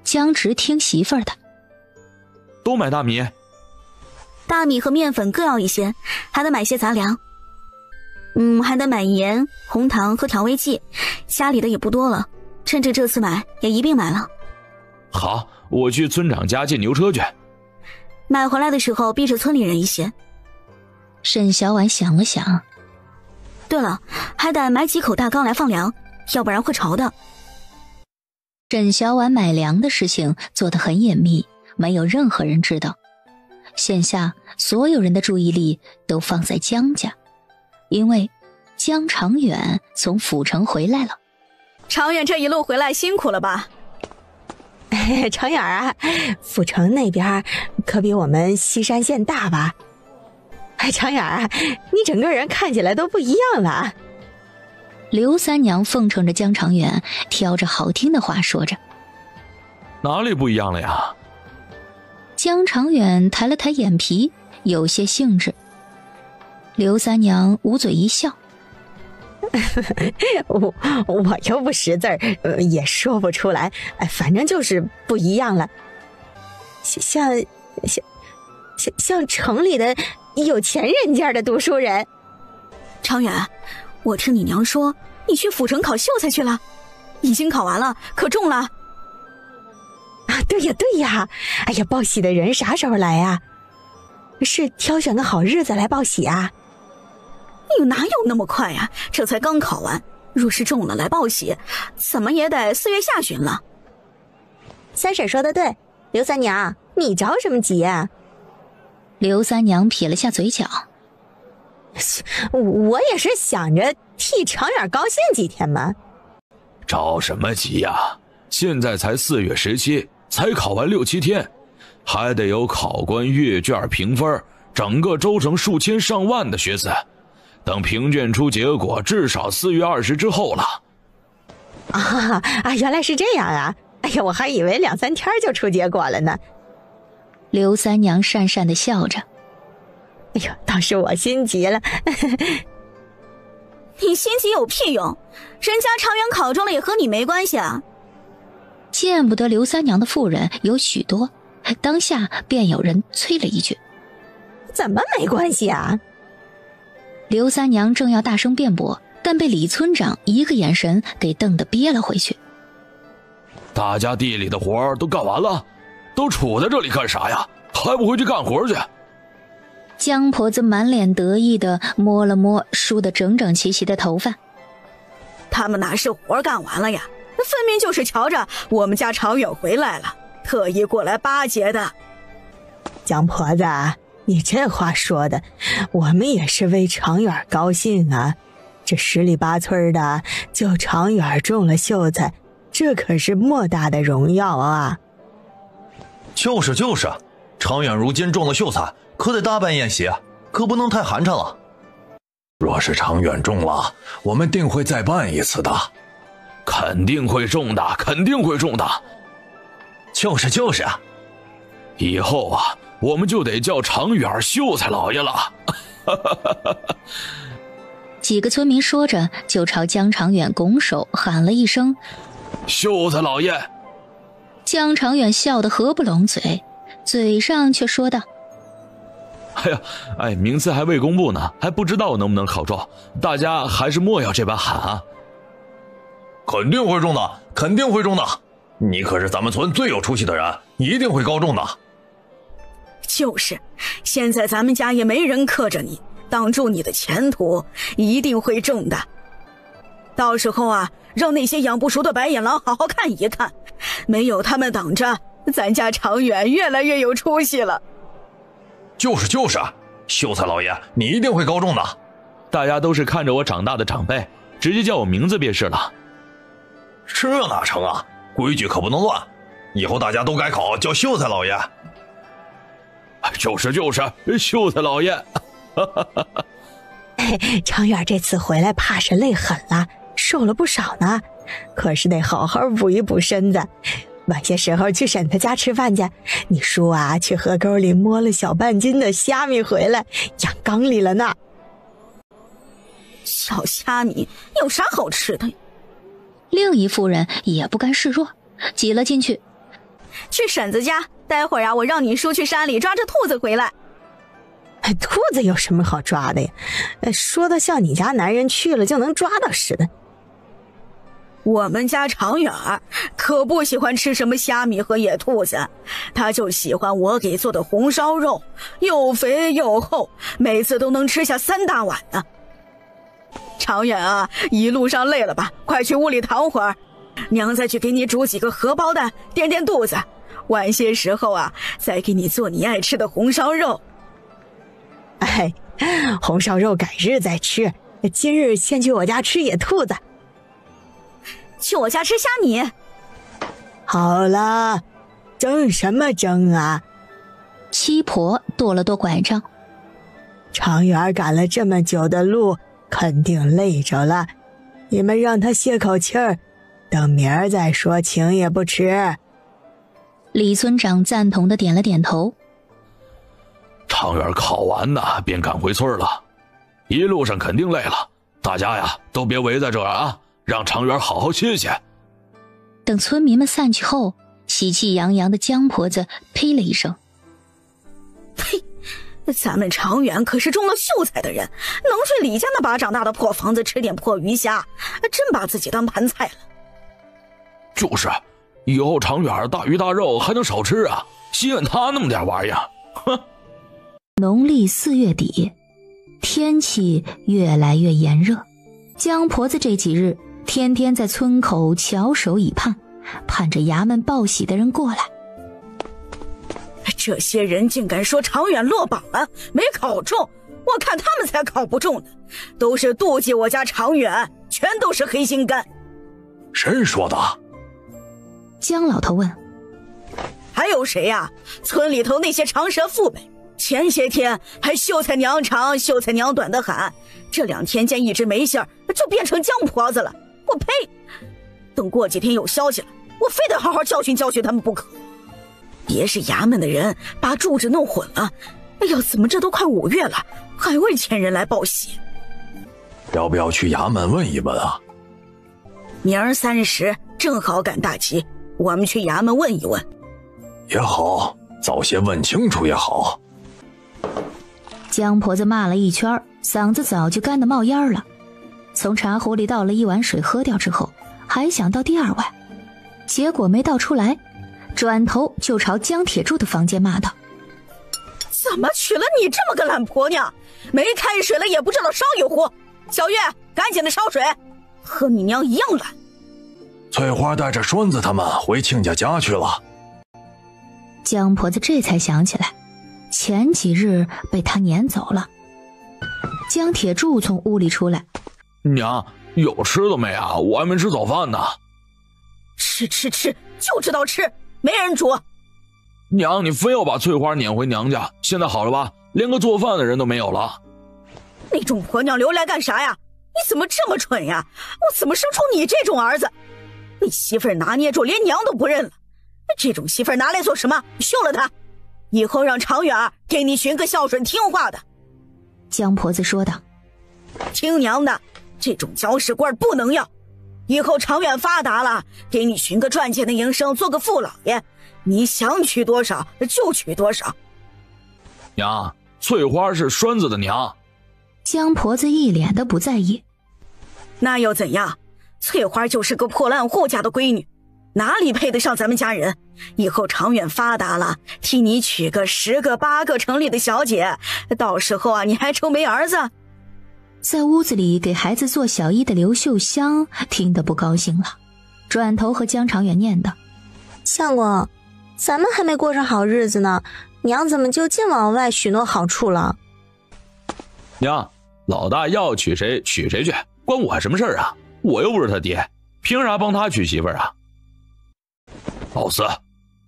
江直听媳妇儿的。都买大米。大米和面粉各要一些，还得买些杂粮。还得买盐、红糖和调味剂，家里的也不多了，趁着这次买也一并买了。好，我去村长家借牛车去。买回来的时候逼着村里人一些。沈小婉想了想，对了，还得买几口大缸来放粮，要不然会潮的。沈小婉买粮的事情做得很隐秘，没有任何人知道。现下所有人的注意力都放在江家，因为江长远从府城回来了。长远这一路回来辛苦了吧？长远啊，府城那边可比我们西山县大吧？长远啊，你整个人看起来都不一样了。刘三娘奉承着江长远，挑着好听的话说着。哪里不一样了呀？江长远抬了抬眼皮，有些兴致。刘三娘捂嘴一笑。我又不识字儿，也说不出来，反正就是不一样了。像城里的有钱人家的读书人。长远，我听你娘说你去府城考秀才去了，已经考完了，可中了。对呀，哎呀，报喜的人啥时候来呀？是挑选个好日子来报喜啊？哪有那么快呀？这才刚考完，若是中了来报喜，怎么也得4月下旬了。三婶说的对，刘三娘，你着什么急啊？刘三娘撇了下嘴角。我也是想着替长远高兴几天嘛。着什么急呀？现在才4月17，才考完6、7天，还得有考官阅卷评分，整个州城数千上万的学子，等评卷出结果，至少4月20之后了。原来是这样啊！哎呀，我还以为2、3天就出结果了呢。刘三娘讪讪地笑着。哎呦，倒是我心急了。你心急有屁用？人家长远考中了也和你没关系啊。见不得刘三娘的妇人有许多，当下便有人催了一句：怎么没关系啊？刘三娘正要大声辩驳，但被李村长一个眼神给瞪得憋了回去。大家地里的活都干完了，都杵在这里干啥呀？还不回去干活去？江婆子满脸得意地摸了摸梳得整整齐齐的头发。他们哪是活干完了呀？分明就是瞧着我们家长远回来了，特意过来巴结的。江婆子，你这话说的，我们也是为长远高兴啊。这10里8村的，就长远中了秀才，这可是莫大的荣耀啊。就是，长远如今中了秀才，可得大办宴席，可不能太寒碜了。若是长远中了，我们定会再办一次的。肯定会中的，肯定会中的。就是啊，以后啊，我们就得叫长远秀才老爷了。几个村民说着，就朝江长远拱手喊了一声：秀才老爷。江长远笑得合不拢嘴，嘴上却说道：名次还未公布呢，还不知道能不能考中，大家还是莫要这般喊啊。肯定会中的，肯定会中的。你可是咱们村最有出息的人，一定会高中的。就是，现在咱们家也没人克着你，挡住你的前途，一定会中的。到时候啊，让那些养不熟的白眼狼好好看一看，没有他们挡着，咱家长远越来越有出息了。就是，秀才老爷，你一定会高中的。大家都是看着我长大的长辈，直接叫我名字便是了。这哪成啊？规矩可不能乱，以后大家都改口叫秀才老爷。就是，秀才老爷。长远这次回来怕是累狠了，瘦了不少呢，可是得好好补一补身子。晚些时候去婶他家吃饭去，你叔啊去河沟里摸了小半斤的虾米回来，养缸里了呢。小虾米有啥好吃的呀？另一妇人也不甘示弱，挤了进去。去婶子家，待会儿啊，我让你叔去山里抓只兔子回来。兔子有什么好抓的呀？说的像你家男人去了就能抓到似的。我们家常远可不喜欢吃什么虾米和野兔子，他就喜欢我给做的红烧肉，又肥又厚，每次都能吃下3大碗呢。常远啊，一路上累了吧，快去屋里躺会儿，娘再去给你煮几个荷包蛋垫垫肚子，晚些时候啊，再给你做你爱吃的红烧肉。哎，红烧肉改日再吃，今日先去我家吃野兔子。去我家吃虾米。好了，争什么争啊？七婆跺了跺拐杖。常远赶了这么久的路，肯定累着了，你们让他歇口气儿，等明儿再说情也不迟。李村长赞同的点了点头。常远考完呢，便赶回村了，一路上肯定累了，大家呀都别围在这儿啊，让常远好好歇歇。等村民们散去后，喜气洋洋的江婆子呸了一声：“呸！咱们常远可是中了秀才的人，能睡李家那把长大的破房子，吃点破鱼虾，真把自己当盘菜了。”就是，以后常远大鱼大肉还能少吃啊，稀罕他那么点玩意儿。哼！农历4月底，天气越来越炎热，江婆子这几日天天在村口翘首以盼，盼着衙门报喜的人过来。这些人竟敢说常远落榜了，没考中，我看他们才考不中呢，都是妒忌我家常远，全都是黑心肝。谁说的？江老头问。还有谁呀？村里头那些长舌妇呗，前些天还秀才娘长秀才娘短的喊，这2天见一直没信儿，就变成江婆子了。我呸！等过几天有消息了，我非得好好教训教训他们不可。别是衙门的人把住址弄混了。哎呀，怎么这都快5月了，还未前人来报喜？要不要去衙门问一问啊？明儿30正好赶大集，我们去衙门问一问。也好，早些问清楚也好。江婆子骂了一圈，嗓子早就干得冒烟了。从茶壶里倒了1碗水喝掉之后，还想倒第2碗，结果没倒出来，转头就朝江铁柱的房间骂道：“怎么娶了你这么个懒婆娘？没开水了也不知道烧一壶。小月，赶紧的烧水，和你娘一样懒。”翠花带着栓子他们回亲家家去了。江婆子这才想起来，前几日被他撵走了。江铁柱从屋里出来：“娘，有吃的没啊？我还没吃早饭呢。”“吃，就知道吃，没人煮。”“娘，你非要把翠花撵回娘家，现在好了吧？连个做饭的人都没有了。”“那种婆娘留来干啥呀？你怎么这么蠢呀？我怎么生出你这种儿子？你媳妇儿拿捏住，连娘都不认了。这种媳妇儿拿来做什么？休了她，以后让常远给你寻个孝顺听话的。”江婆子说道。“听娘的，这种搅屎官不能要。以后常远发达了，给你寻个赚钱的营生，做个富老爷，你想娶多少就娶多少。”“娘，翠花是栓子的娘。”江婆子一脸的不在意。“那又怎样？翠花就是个破烂户家的闺女，哪里配得上咱们家人？以后常远发达了，替你娶个10个8个城里的小姐，到时候啊，你还愁没儿子？”在屋子里给孩子做小衣的刘秀香听得不高兴了，转头和江常远念叨：“相公，咱们还没过上好日子呢，娘怎么就净往外许诺好处了？”“娘，老大要娶谁娶谁去，关我什么事儿啊？我又不是他爹，凭啥帮他娶媳妇儿啊？”“老四，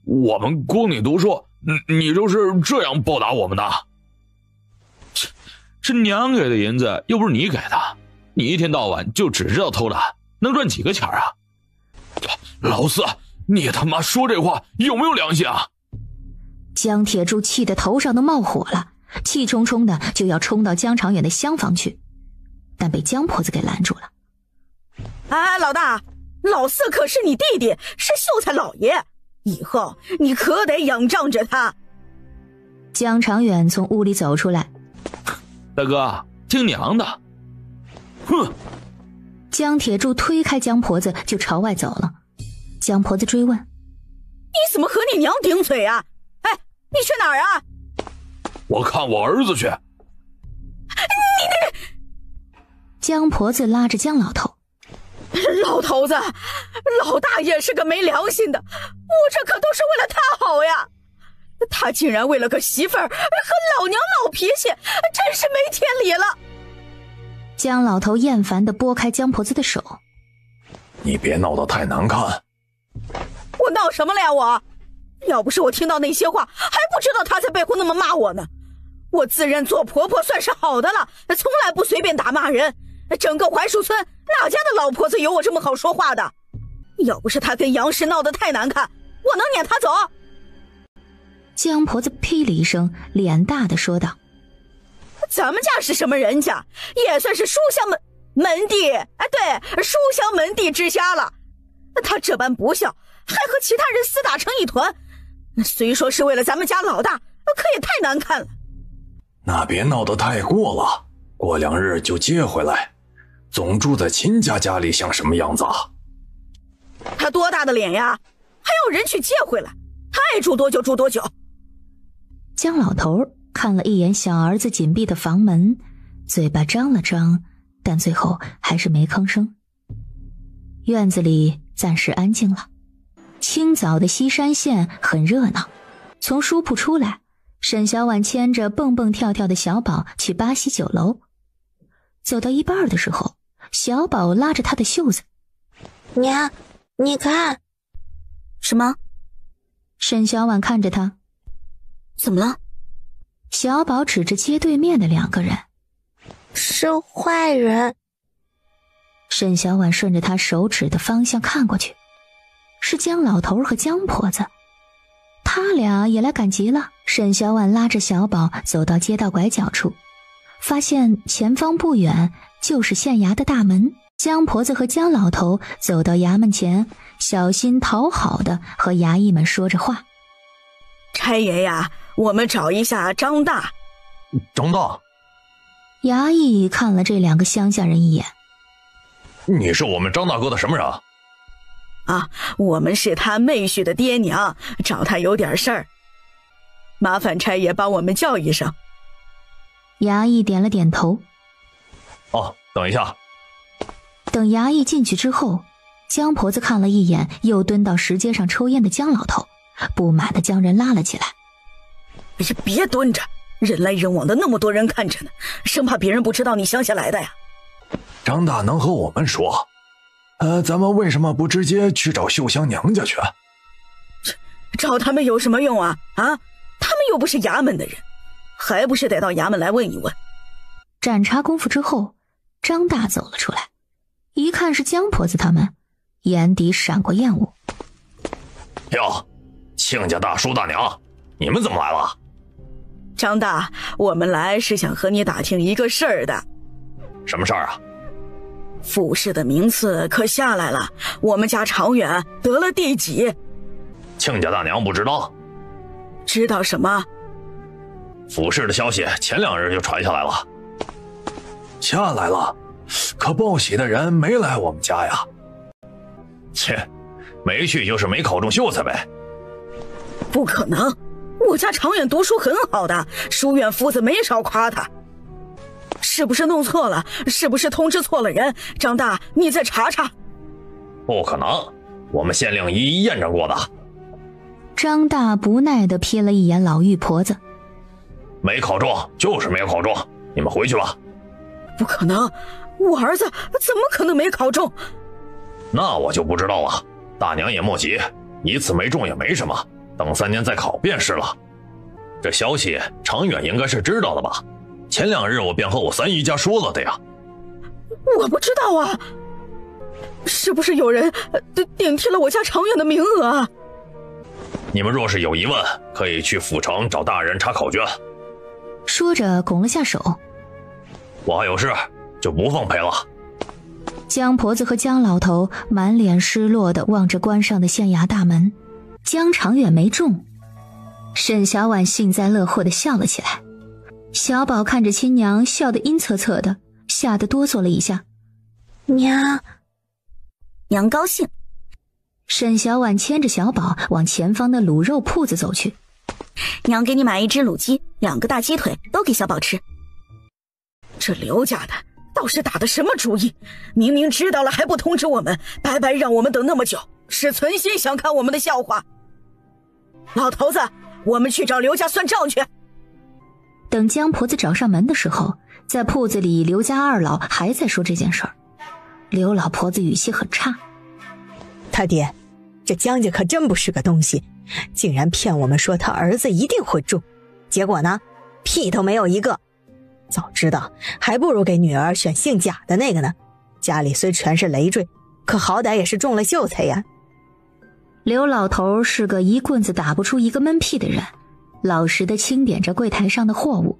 我们供你读书，你就是这样报答我们的？这娘给的银子又不是你给的，你一天到晚就只知道偷懒，能赚几个钱啊？老四，你他妈说这话有没有良心啊？”江铁柱气得头上都冒火了，气冲冲的就要冲到江常远的厢房去，但被江婆子给拦住了。“哎，老大，老四可是你弟弟，是秀才老爷，以后你可得仰仗着他。江长远从屋里走出来，大哥，听娘的！哼！江铁柱推开江婆子就朝外走了。江婆子追问：你怎么和你娘顶嘴啊？哎，你去哪儿啊？我看我儿子去。江婆子拉着江老头：老头子，老大爷是个没良心的，我这可都是为了他好呀。他竟然为了个媳妇儿和老娘闹脾气，真是没天理了。江老头厌烦地拨开江婆子的手：你别闹得太难看。我闹什么了呀？我要不是我听到那些话，还不知道他在背后那么骂我呢。我自认做婆婆算是好的了，从来不随便打骂人。整个槐树村哪家的老婆子有我这么好说话的？要不是他跟杨氏闹得太难看，我能撵他走？江婆子呸了一声，脸大的说道：咱们家是什么人家，也算是书香门第，哎，对，书香门第之家了。他这般不孝，还和其他人厮打成一团，虽说是为了咱们家老大，可也太难看了。那别闹得太过了，过2日就接回来，总住在亲家家里像什么样子啊？他多大的脸呀，还要人去接回来，他爱住多久住多久。江老头看了一眼小儿子紧闭的房门，嘴巴张了张，但最后还是没吭声。院子里暂时安静了。清早的西山县很热闹，从书铺出来，沈小婉牵着蹦蹦跳跳的小宝去巴西酒楼。走到一半的时候，小宝拉着他的袖子：娘，你看。什么？沈小婉看着他：怎么了？小宝指着街对面的2个人：是坏人。沈小婉顺着他手指的方向看过去，是江老头和江婆子，他俩也来赶集了。沈小婉拉着小宝走到街道拐角处，发现前方不远就是县衙的大门。江婆子和江老头走到衙门前，小心讨好的和衙役们说着话：差爷呀，我们找一下张大。张大？衙役看了这2个乡下人一眼：你是我们张大哥的什么人？啊，我们是他妹婿的爹娘，找他有点事儿，麻烦差爷帮我们叫一声。衙役点了点头。哦，等一下。等衙役进去之后，江婆子看了一眼又蹲到石阶上抽烟的江老头，不满地将人拉了起来：哎呀，别蹲着，人来人往的，那么多人看着呢，生怕别人不知道你乡下来的呀。张大能和我们说，咱们为什么不直接去找秀香娘家去？找他们有什么用啊？啊，他们又不是衙门的人，还不是得到衙门来问一问。盏茶功夫之后，张大走了出来，一看是江婆子他们，眼底闪过厌恶：哟，亲家大叔大娘，你们怎么来了？张大，我们来是想和你打听一个事儿的。什么事儿啊？府试的名次可下来了，我们家长远得了第几？亲家大娘不知道。知道什么？府试的消息前2日就传下来了。下来了？可报喜的人没来我们家呀。切，没去就是没考中秀才呗。不可能，我家长远读书很好的，书院夫子没少夸他。是不是弄错了？是不是通知错了人？张大，你再查查。不可能，我们县令一一验证过的。张大不耐地瞥了一眼老玉婆子：没考中就是没有考中，你们回去吧。不可能，我儿子怎么可能没考中？那我就不知道了，大娘也莫急，一次没中也没什么，等3年再考便是了。这消息长远应该是知道的吧？前2日我便和我三姨家说了的呀。我不知道啊，是不是有人顶替了我家长远的名额啊？你们若是有疑问，可以去府城找大人查考卷。说着拱了下手：我还有事，就不奉陪了。江婆子和江老头满脸失落地望着关上的县衙大门，江长远没中。沈小婉幸灾乐祸地笑了起来。小宝看着亲娘笑得阴恻恻的，吓得哆嗦了一下。娘高兴。沈小婉牵着小宝往前方的卤肉铺子走去。娘给你买1只卤鸡，2个大鸡腿，都给小宝吃。这刘家的倒是打的什么主意？明明知道了还不通知我们，白白让我们等那么久，是存心想看我们的笑话。老头子，我们去找刘家算账去。等江婆子找上门的时候，在铺子里刘家二老还在说这件事儿。刘老婆子语气很差。他爹，这江家可真不是个东西，竟然骗我们说他儿子一定会中，结果呢，屁都没有一个。早知道还不如给女儿选姓贾的那个呢，家里虽全是累赘，可好歹也是中了秀才呀。刘老头是个一棍子打不出一个闷屁的人，老实地清点着柜台上的货物。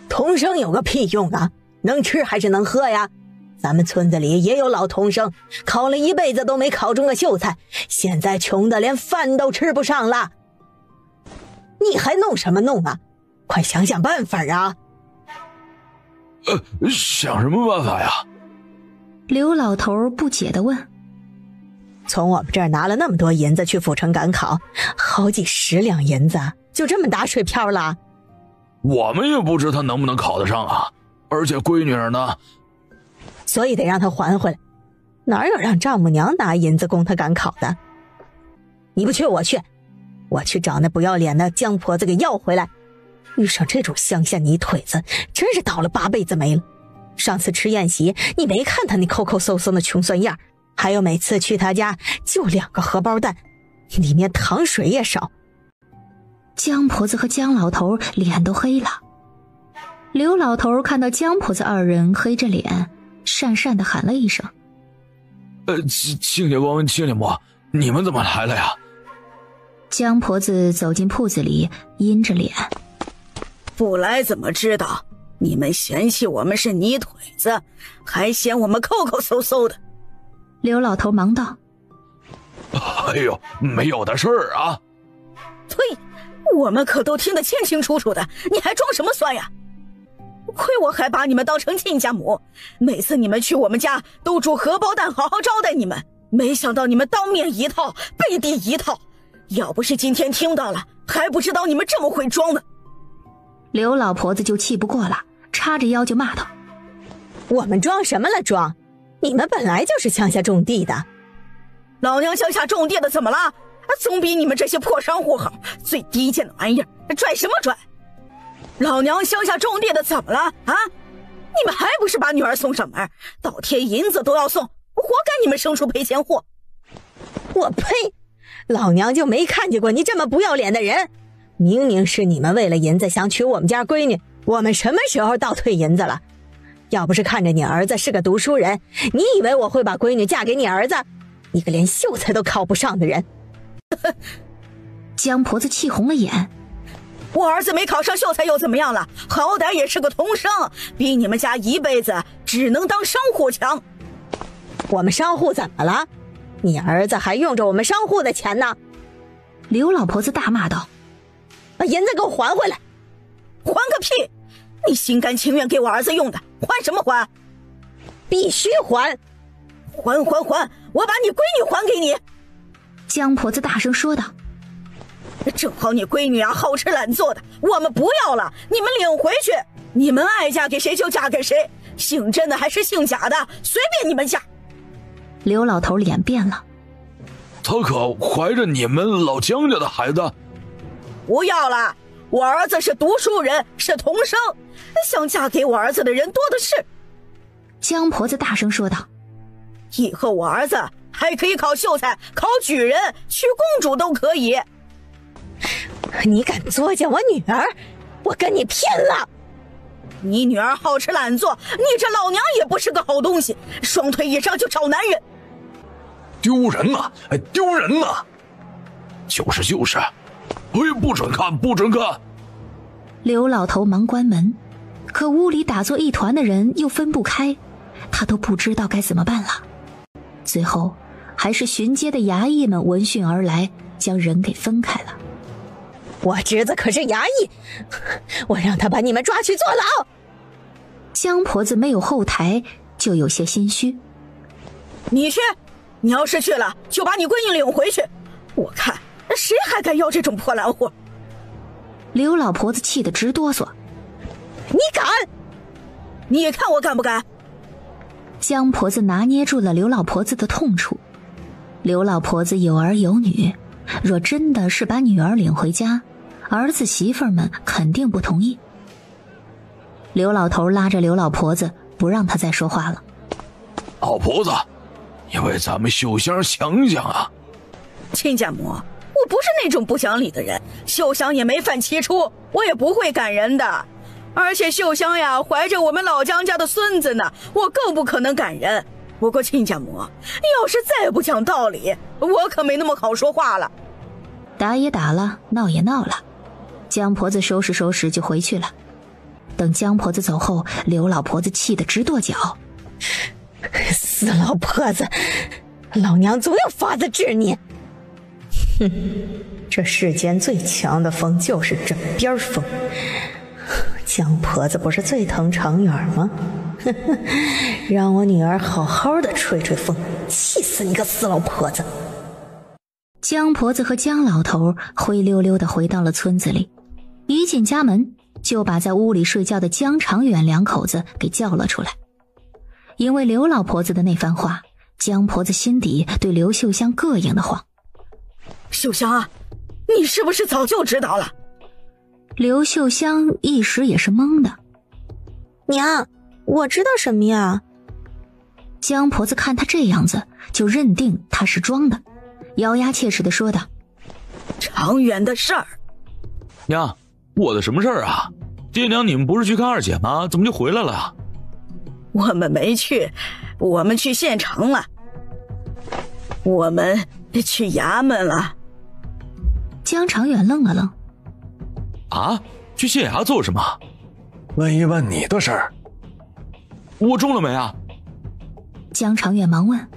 童生有个屁用啊，能吃还是能喝呀？咱们村子里也有老童生，考了一辈子都没考中个秀才，现在穷得连饭都吃不上了。你还弄什么弄啊？快想想办法啊！想什么办法呀？刘老头不解地问。从我们这儿拿了那么多银子去府城赶考，好几10两银子，就这么打水漂了？我们也不知他能不能考得上啊，而且闺女儿呢？所以得让他还回来。哪有让丈母娘拿银子供他赶考的？你不去我去，我去找那不要脸的江婆子给要回来。遇上这种乡下泥腿子，真是倒了8辈子霉了。上次吃宴席，你没看他那抠抠搜搜的穷酸样，还有每次去他家就2个荷包蛋，里面糖水也少。江婆子和江老头脸都黑了。刘老头看到江婆子2人黑着脸，讪讪地喊了一声：亲家公亲家母，你们怎么来了呀？江婆子走进铺子里，阴着脸：不来怎么知道？你们嫌弃我们是泥腿子，还嫌我们抠抠搜搜的。刘老头忙道：哎呦，没有的事儿啊。呸，我们可都听得清清楚楚的，你还装什么酸呀？亏我还把你们当成亲家母，每次你们去我们家都煮荷包蛋好好招待你们，没想到你们当面一套背地一套，要不是今天听到了，还不知道你们这么会装呢。刘老婆子就气不过了，叉着腰就骂道：我们装什么了装？你们本来就是乡下种地的。老娘乡下种地的怎么了？总比你们这些破商户好，最低贱的玩意儿，拽什么拽？老娘乡下种地的怎么了啊？你们还不是把女儿送上门，倒贴银子都要送，活该你们生出赔钱货。我呸！老娘就没看见过你这么不要脸的人。明明是你们为了银子想娶我们家闺女，我们什么时候倒退银子了？要不是看着你儿子是个读书人，你以为我会把闺女嫁给你儿子？一个连秀才都考不上的人。江婆子气红了眼。我儿子没考上秀才又怎么样了？好歹也是个童生，比你们家一辈子只能当商户强。我们商户怎么了？你儿子还用着我们商户的钱呢。刘老婆子大骂道：把银子给我还回来！还个屁！你心甘情愿给我儿子用的，还什么还？必须还！还！我把你闺女还给你！江婆子大声说道。正好你闺女啊好吃懒做的，我们不要了，你们领回去，你们爱嫁给谁就嫁给谁，姓真的还是姓假的，随便你们嫁。刘老头脸变了。他可怀着你们老江家的孩子？不要了，我儿子是读书人，是童生，想嫁给我儿子的人多的是。江婆子大声说道：以后我儿子还可以考秀才，考举人，娶公主都可以。你敢作践我女儿，我跟你拼了！你女儿好吃懒做，你这老娘也不是个好东西，双腿一张就找男人。丢人呐！丢人呐！就是，不准看！刘老头忙关门，可屋里打作一团的人又分不开，他都不知道该怎么办了。最后还是巡街的衙役们闻讯而来，将人给分开了。我侄子可是衙役，我让他把你们抓去坐牢。江婆子没有后台，就有些心虚。你去，你要是去了，就把你闺女领回去。我看谁还敢要这种破烂货。刘老婆子气得直哆嗦。你敢？你看我敢不敢？江婆子拿捏住了刘老婆子的痛处。刘老婆子有儿有女，若真的是把女儿领回家，儿子媳妇儿们肯定不同意。刘老头拉着刘老婆子，不让她再说话了。老婆子，你为咱们秀香想想啊。亲家母，我不是那种不讲理的人，秀香也没犯其出，我也不会赶人的。而且秀香呀，怀着我们老江家的孙子呢，我更不可能赶人。不过亲家母，要是再不讲道理，我可没那么好说话了。打也打了，闹也闹了，江婆子收拾收拾就回去了。等江婆子走后，刘老婆子气得直跺脚。死老婆子，老娘总有法子治你。哼，这世间最强的风就是枕边风。江婆子不是最疼常远吗？让我女儿好好的吹吹风，气死你个死老婆子！江婆子和江老头灰溜溜地回到了村子里，一进家门就把在屋里睡觉的江长远两口子给叫了出来。因为刘老婆子的那番话，江婆子心底对刘秀香膈应的慌。秀香啊，你是不是早就知道了？刘秀香一时也是懵的。娘，我知道什么呀？江婆子看她这样子，就认定她是装的，咬牙切齿地说道：长远的事儿。娘，我的什么事儿啊？爹娘你们不是去看二姐吗？怎么就回来了？我们没去，我们去县城了，我们去衙门了。江长远愣了愣。啊？去县衙做什么？问一问你的事儿。我中了没啊？江长远忙问。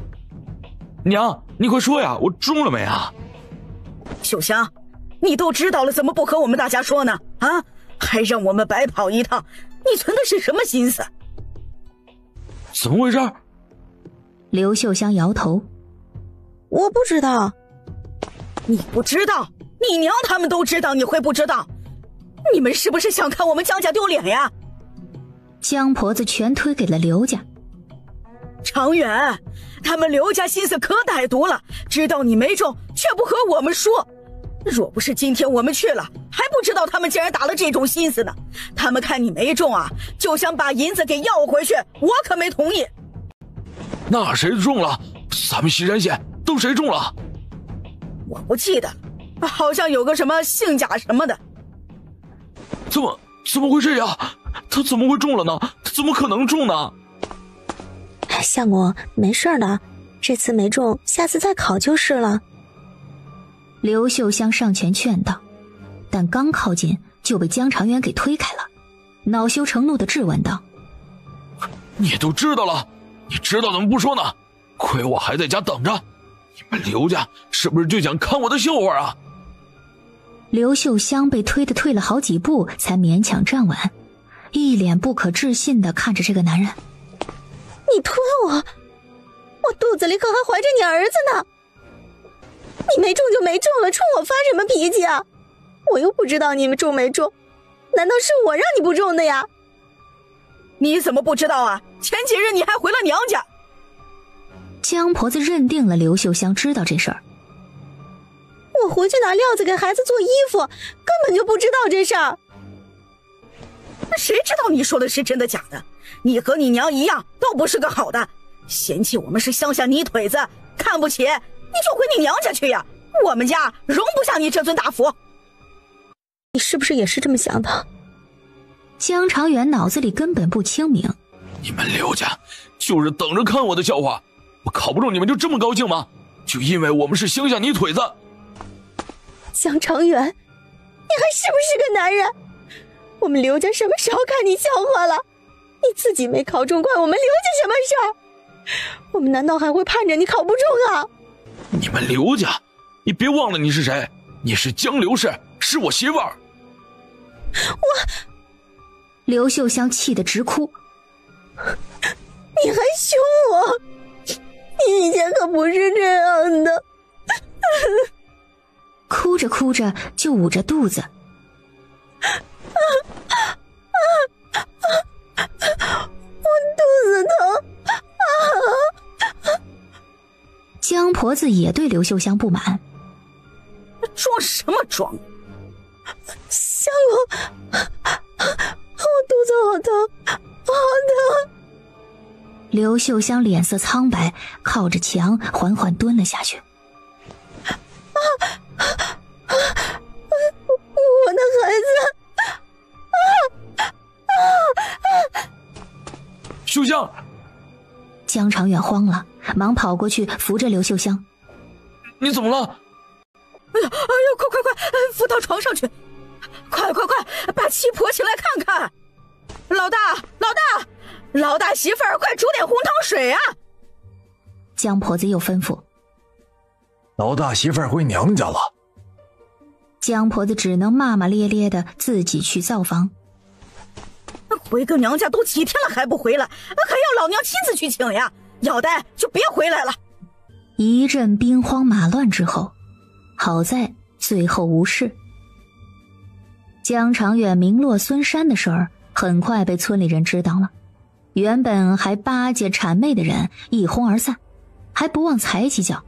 娘，你快说呀，我中了没啊？秀香，你都知道了，怎么不和我们大家说呢？啊，还让我们白跑一趟，你存的是什么心思？怎么回事？刘秀香摇头。我不知道。你不知道？你娘他们都知道，你会不知道？你们是不是想看我们江家丢脸呀？江婆子全推给了刘家。长远，他们刘家心思可歹毒了，知道你没中，却不和我们说。若不是今天我们去了，还不知道他们竟然打了这种心思呢。他们看你没中啊，就想把银子给要回去，我可没同意。那谁中了？咱们西山县都谁中了？我不记得，好像有个什么姓贾什么的。怎么会这样？他怎么会中了呢？他怎么可能中呢？相公，没事的，这次没中，下次再考就是了。刘秀香上前劝道，但刚靠近就被江长远给推开了，恼羞成怒地质问道：你都知道了，你知道怎么不说呢？亏我还在家等着，你们刘家是不是就想看我的笑话啊？刘秀香被推得退了好几步，才勉强站稳，一脸不可置信地看着这个男人。你推我？我肚子里可还怀着你儿子呢！你没中就没中了，冲我发什么脾气啊？我又不知道你们中没中，难道是我让你不中的呀？你怎么不知道啊？前几日你还回了娘家。江婆子认定了刘秀香知道这事儿。我回去拿料子给孩子做衣服，根本就不知道这事儿。谁知道你说的是真的假的？你和你娘一样，都不是个好的，嫌弃我们是乡下泥腿子，看不起，你就回你娘家去呀！我们家容不下你这尊大佛。你是不是也是这么想的？江长远脑子里根本不清明。你们刘家就是等着看我的笑话，我考不中你们就这么高兴吗？就因为我们是乡下泥腿子。江长远，你还是不是个男人？我们刘家什么时候看你笑话了？你自己没考中，怪我们刘家什么事儿？我们难道还会盼着你考不中啊？你们刘家，你别忘了你是谁，你是江刘氏，是我媳妇儿。刘秀香气得直哭。你还凶我？你以前可不是这样的。哭着哭着就捂着肚子。我肚子疼。江婆子也对刘秀香不满。装什么装？相公，我肚子好疼，好疼。刘秀香脸色苍白，靠着墙缓缓蹲了下去。我的孩子！秀香！江长远慌了，忙跑过去扶着刘秀香。你怎么了？哎呀，快，扶到床上去！快，把气婆起来看看！老大媳妇儿，快煮点红糖水啊！江婆子又吩咐。老大媳妇儿回娘家了。江婆子只能骂骂咧咧的自己去灶房。回个娘家都几天了还不回来，还要老娘亲自去请呀？要带就别回来了。一阵兵荒马乱之后，好在最后无事。江长远名落孙山的事儿很快被村里人知道了，原本还巴结谄媚的人一哄而散，还不忘踩几脚。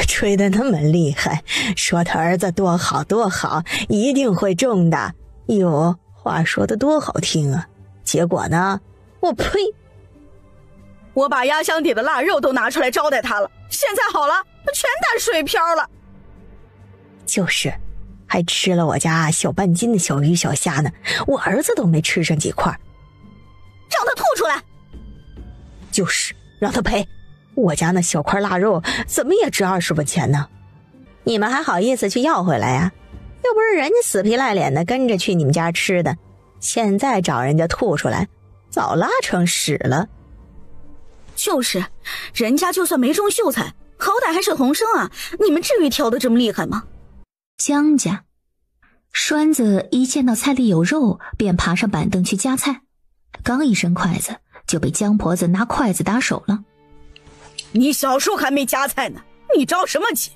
吹得那么厉害，说他儿子多好多好，一定会中的。哟，话说的多好听啊！结果呢？我呸！我把压箱底的腊肉都拿出来招待他了，现在好了，全打水漂了。就是，还吃了我家小半斤的小鱼小虾呢，我儿子都没吃上几块。让他吐出来。就是，让他赔。我家那小块腊肉怎么也值20文钱呢？你们还好意思去要回来呀？又不是人家死皮赖脸的跟着去你们家吃的，现在找人家吐出来，早拉成屎了。就是，人家就算没中秀才，好歹还是童生啊，你们至于挑得这么厉害吗？江家，栓子一见到菜里有肉，便爬上板凳去夹菜，刚一伸筷子，就被江婆子拿筷子打手了。你小叔还没夹菜呢，你着什么急？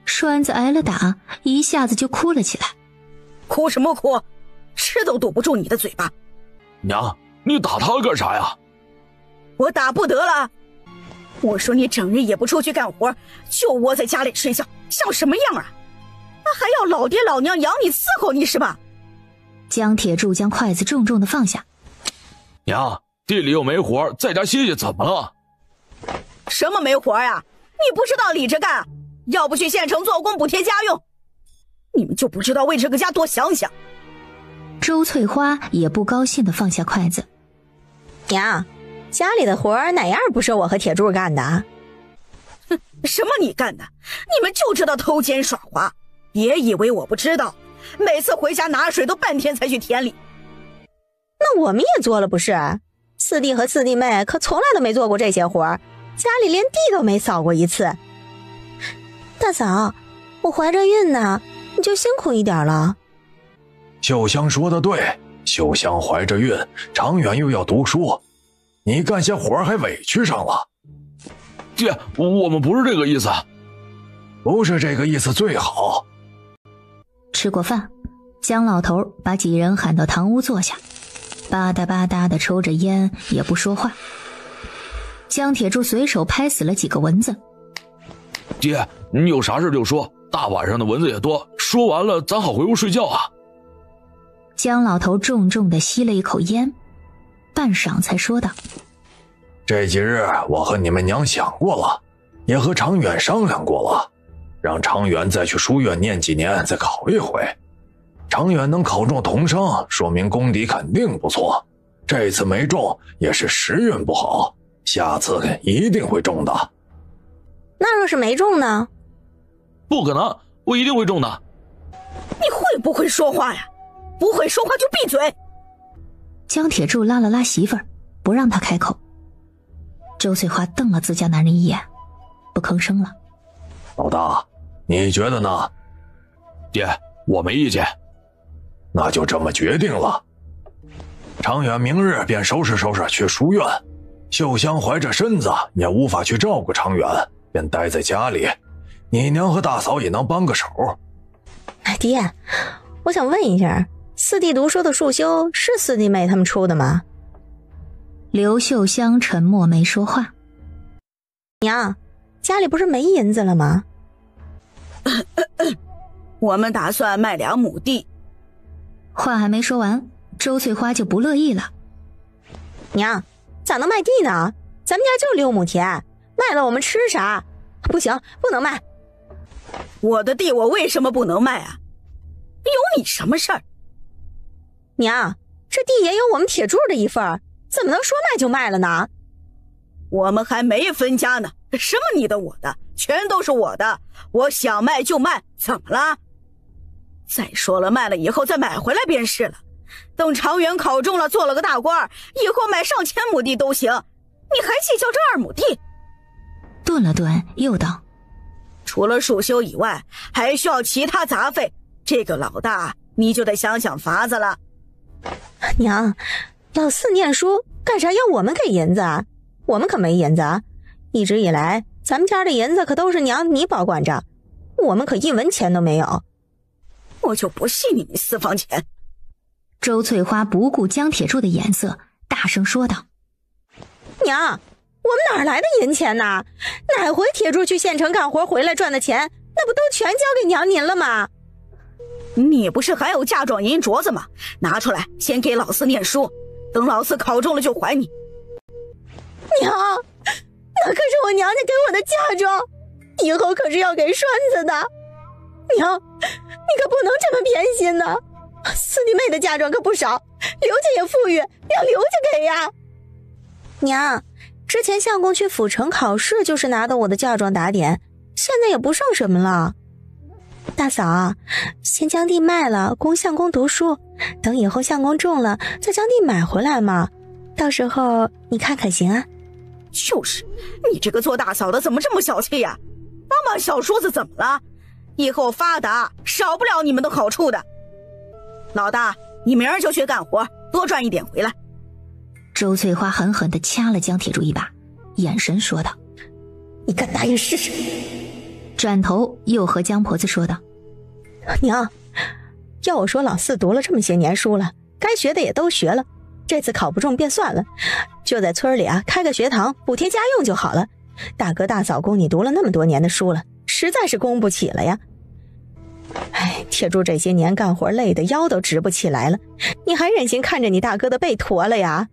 栓子挨了打，一下子就哭了起来。哭什么哭？吃都堵不住你的嘴巴。娘，你打他干啥呀？我打不得了。我说你整日也不出去干活，就窝在家里睡觉，像什么样啊？还要老爹老娘养你伺候你是吧？江铁柱将筷子重重的放下。娘，地里又没活，在家歇歇怎么了？什么没活呀？你不知道理着干，要不去县城做工补贴家用？你们就不知道为这个家多想想。周翠花也不高兴地放下筷子。娘，家里的活哪样不是我和铁柱干的啊？哼，什么你干的？你们就知道偷奸耍滑，别以为我不知道。每次回家拿水都半天才去田里。那我们也做了不是？四弟和四弟妹可从来都没做过这些活，家里连地都没扫过一次。大嫂，我怀着孕呢，你就辛苦一点了。秀香说的对，秀香怀着孕，长远又要读书，你干些活还委屈上了。爹，我们不是这个意思。不是这个意思最好。吃过饭，江老头把几人喊到堂屋坐下，吧嗒吧嗒地抽着烟，也不说话。江铁柱随手拍死了几个蚊子。爹，你有啥事就说，大晚上的蚊子也多，说完了咱好回屋睡觉啊。江老头重重地吸了一口烟，半晌才说道：这几日我和你们娘想过了，也和长远商量过了，让长远再去书院念几年，再考一回。长远能考中童生，说明功底肯定不错，这次没中也是时运不好，下次一定会中的。那若是没中呢？不可能，我一定会中的。你会不会说话呀？不会说话就闭嘴。江铁柱拉了拉媳妇儿，不让他开口。周翠花瞪了自家男人一眼：不吭声了。老大，你觉得呢？爹，我没意见。那就这么决定了。常远明日便收拾收拾去书院，秀香怀着身子也无法去照顾常远，便待在家里。你娘和大嫂也能帮个手。爹，我想问一下，四弟读书的束修是四弟妹他们出的吗？刘秀香沉默没说话。娘，家里不是没银子了吗？我们打算卖2亩地。话还没说完，周翠花就不乐意了。娘，咋能卖地呢？咱们家就6亩田，卖了我们吃啥？不行，不能卖。我的地我为什么不能卖啊？有你什么事儿？娘，这地也有我们铁柱的一份，怎么能说卖就卖了呢？我们还没分家呢，什么你的我的，全都是我的，我想卖就卖，怎么了？再说了，卖了以后再买回来便是了。等常远考中了，做了个大官，以后买上千亩地都行，你还计较这2亩地？顿了顿，又道：除了束修以外，还需要其他杂费，这个老大你就得想想法子了。娘，老四念书干啥要我们给银子啊？我们可没银子啊！一直以来咱们家的银子可都是娘你保管着，我们可1文钱都没有。我就不信你们私房钱。周翠花不顾江铁柱的眼色，大声说道：娘，我们哪来的银钱呢？哪回铁柱去县城干活回来赚的钱，那不都全交给娘您了吗？你不是还有嫁妆银镯子吗？拿出来先给老四念书，等老四考中了就还你。娘，那可是我娘家给我的嫁妆，以后可是要给栓子的。娘，你可不能这么偏心呢。四弟妹的嫁妆可不少，刘家也富裕，让刘家给呀。娘，之前相公去府城考试就是拿的我的嫁妆打点，现在也不剩什么了。大嫂，先将地卖了供相公读书，等以后相公中了再将地买回来嘛，到时候你看可行啊？就是，你这个做大嫂的怎么这么小气呀？帮帮小叔子怎么了？以后发达少不了你们的好处的。老大，你明儿就去干活，多赚一点回来。周翠花狠狠地掐了江铁柱一把，眼神说道：你敢答应试试？转头又和江婆子说道：娘，要我说老四读了这么些年书了，该学的也都学了，这次考不中便算了，就在村里开个学堂补贴家用就好了。大哥大嫂供你读了那么多年的书了，实在是供不起了呀。铁柱这些年干活累得腰都直不起来了，你还忍心看着你大哥的背驼了呀？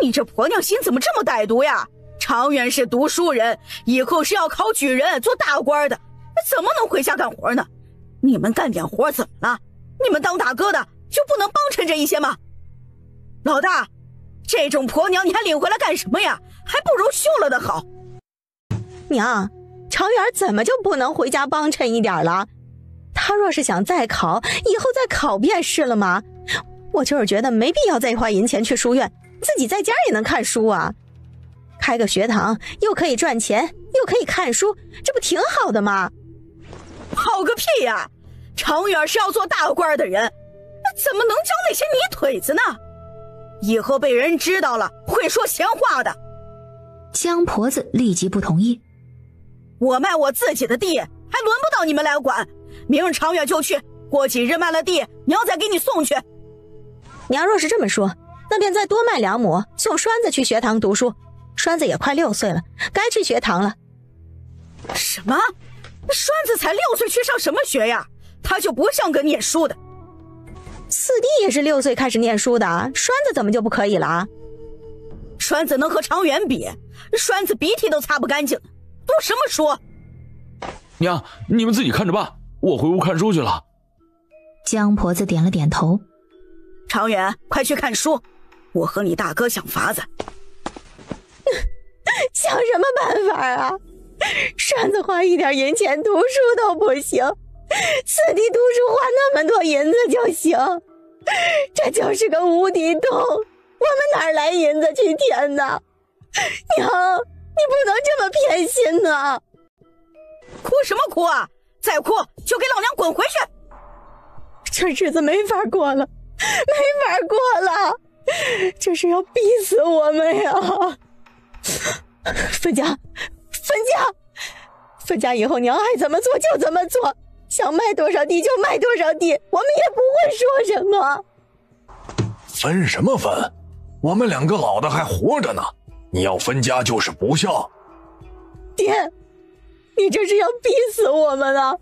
你这婆娘心怎么这么歹毒呀？常远是读书人，以后是要考举人做大官的，怎么能回家干活呢？你们干点活怎么了？你们当大哥的就不能帮衬这一些吗？老大，这种婆娘你还领回来干什么呀？还不如休了的好。娘，常远怎么就不能回家帮衬一点了？他若是想再考，以后再考便是了吗？我就是觉得没必要再花银钱去书院，自己在家也能看书啊。开个学堂又可以赚钱，又可以看书，这不挺好的吗？好个屁呀！常远是要做大官的人，怎么能教那些泥腿子呢？以后被人知道了会说闲话的。江婆子立即不同意：我卖我自己的地，还轮不到你们来管。明日常远就去，过几日卖了地，娘再给你送去。娘若是这么说，那便再多卖2亩，送栓子去学堂读书。栓子也快6岁了，该去学堂了。什么？栓子才6岁，去上什么学呀？他就不像个念书的。四弟也是6岁开始念书的，栓子怎么就不可以了？栓子能和常远比？栓子鼻涕都擦不干净，读什么书？娘，你们自己看着办，我回屋看书去了。江婆子点了点头。常远，快去看书，我和你大哥想法子。想什么办法啊？栓子花一点银钱读书都不行，四弟读书花那么多银子就行，这就是个无底洞，我们哪来银子去填呢？娘，你不能这么偏心呢？哭什么哭啊？再哭就给老娘滚回去！这日子没法过了，没法过了，这是要逼死我们呀！分家，分家以后娘爱怎么做就怎么做，想卖多少地就卖多少地，我们也不会说什么。分什么分？我们2个老的还活着呢，你要分家就是不孝。爹，你这是要逼死我们啊！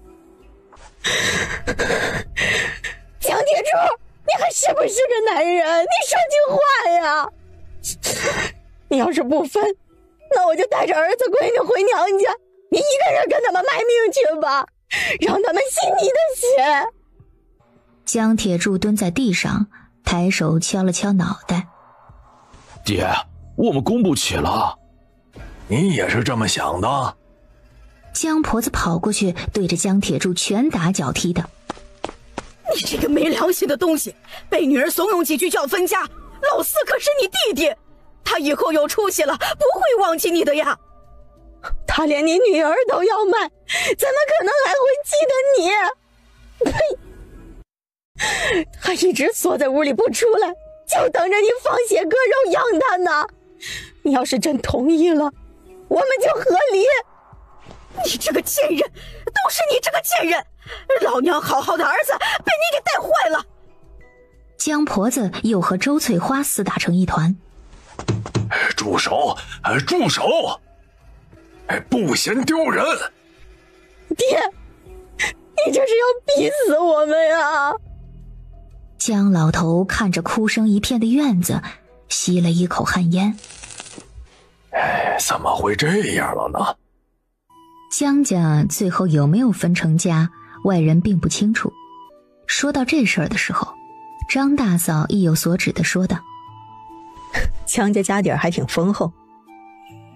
蒋铁柱，你还是不是个男人？你说句话呀！你要是不分，那我就带着儿子闺女回娘家，你一个人跟他们卖命去吧，让他们吸你的血。江铁柱蹲在地上，抬手敲了敲脑袋。爹，我们供不起了。你也是这么想的？江婆子跑过去，对着江铁柱拳打脚踢的。你这个没良心的东西，被女儿怂恿几句就要分家，老四可是你弟弟，他以后有出息了不会忘记你的呀。他连你女儿都要卖，怎么可能还会记得你？呸！他一直锁在屋里不出来，就等着你放血割肉养他呢。你要是真同意了，我们就和离。你这个贱人，都是你这个贱人！老娘好好的儿子被你给带坏了。江婆子又和周翠花厮打成一团。住手！住手！不嫌丢人！爹，你这是要逼死我们呀！江老头看着哭声一片的院子，吸了一口旱烟。怎么会这样了呢？江家最后有没有分成家，外人并不清楚。说到这事儿的时候，张大嫂意有所指地说道：江家家底儿还挺丰厚。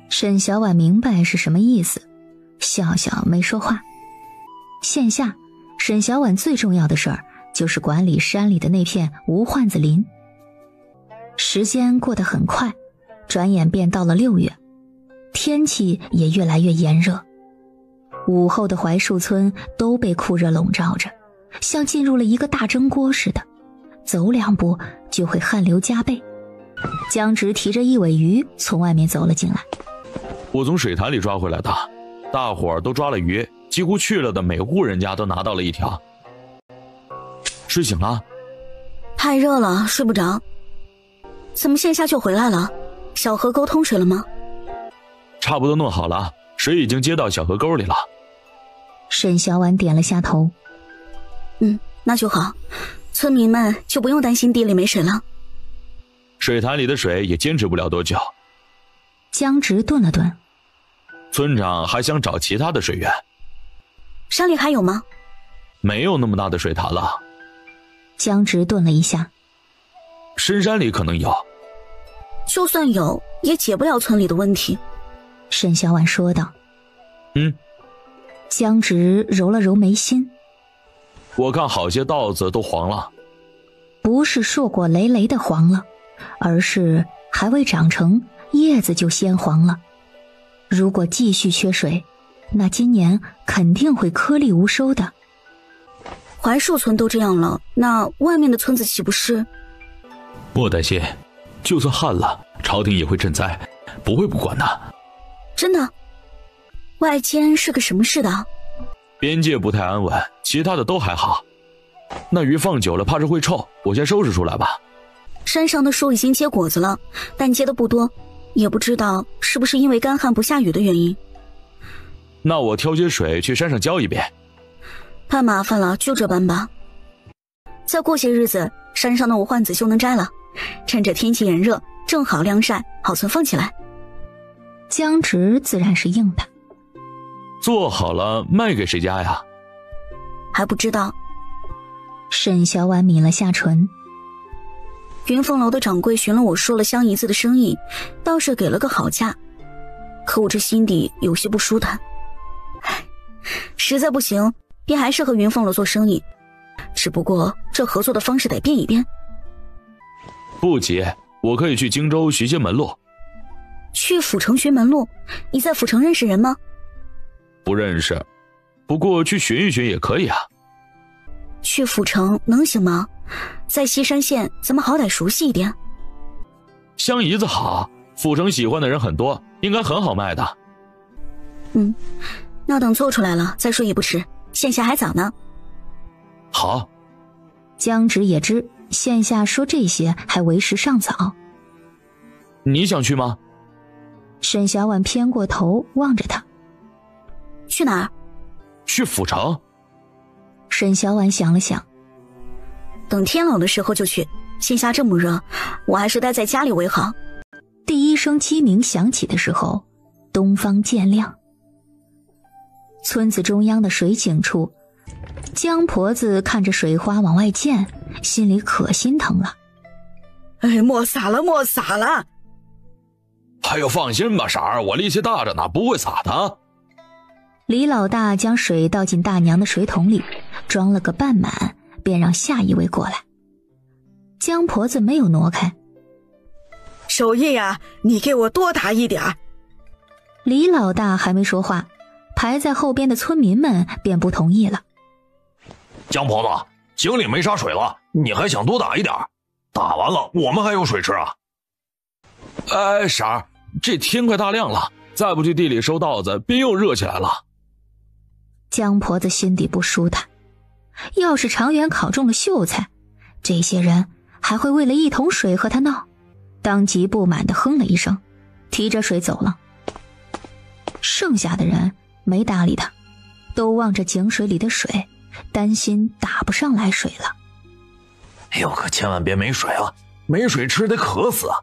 沈小婉明白是什么意思，笑笑没说话。线下，沈小婉最重要的事儿就是管理山里的那片无患子林。时间过得很快，转眼便到了6月，天气也越来越炎热。午后的槐树村都被酷热笼罩着，像进入了一个大蒸锅似的，走2步就会汗流浃背。江直提着一尾鱼从外面走了进来。我从水潭里抓回来的，大伙儿都抓了鱼，几乎去了的每户人家都拿到了1条。睡醒了？太热了，睡不着。怎么线下就回来了？小河沟通水了吗？差不多弄好了，水已经接到小河沟里了。沈小婉点了下头。那就好，村民们就不用担心地里没水了。水潭里的水也坚持不了多久。江直顿了顿。村长还想找其他的水源。山里还有吗？没有那么大的水潭了。江直顿了一下。深山里可能有。就算有，也解不了村里的问题。沈小婉说道。江直揉了揉眉心。我看好些稻子都黄了。不是硕果累累的黄了，而是还未长成，叶子就先黄了。如果继续缺水，那今年肯定会颗粒无收的。槐树村都这样了，那外面的村子岂不是？莫担心，就算旱了，朝廷也会赈灾，不会不管的。真的？外间是个什么事的？边界不太安稳，其他的都还好。那鱼放久了怕是会臭，我先收拾出来吧。山上的树已经结果子了，但结的不多，也不知道是不是因为干旱不下雨的原因。那我挑些水去山上浇一遍。太麻烦了，就这般吧。再过些日子，山上的无患子就能摘了，趁着天气炎热，正好晾晒，好存放起来。江直自然是应的。做好了卖给谁家呀？还不知道。沈小婉抿了下唇。云凤楼的掌柜寻了我说了香姨子的生意，倒是给了个好价，可我这心底有些不舒坦。实在不行，便还是和云凤楼做生意，只不过这合作的方式得变一变。不急，我可以去荆州寻些门路。去府城寻门路，你在府城认识人吗？不认识，不过去寻一寻也可以啊。去府城能行吗？在西山县，咱们好歹熟悉一点。香姨子好，府城喜欢的人很多，应该很好卖的。那等做出来了再说也不迟，线下还早呢。好。江直也知线下说这些还为时尚早。你想去吗？沈小婉偏过头望着他。去哪儿？去府城。沈小婉想了想，等天冷的时候就去，线下这么热，我还是待在家里为好。第一声鸡鸣响起的时候，东方渐亮。村子中央的水井处，江婆子看着水花往外溅，心里可心疼了。哎，莫洒了，莫洒了！哎呦，放心吧，婶儿，我力气大着呢，不会洒的。李老大将水倒进大娘的水桶里，装了个半满，便让下一位过来。江婆子没有挪开。手艺呀，你给我多打一点。李老大还没说话，排在后边的村民们便不同意了。江婆子，井里没啥水了，你还想多打一点？打完了我们还有水吃啊。哎，婶儿，这天快大亮了，再不去地里收稻子，便又热起来了。江婆子心底不舒坦，要是常远考中了秀才，这些人还会为了一桶水和他闹。当即不满地哼了一声，提着水走了。剩下的人没搭理他，都望着井水里的水，担心打不上来水了。哎呦，可千万别没水啊，没水吃得渴死啊。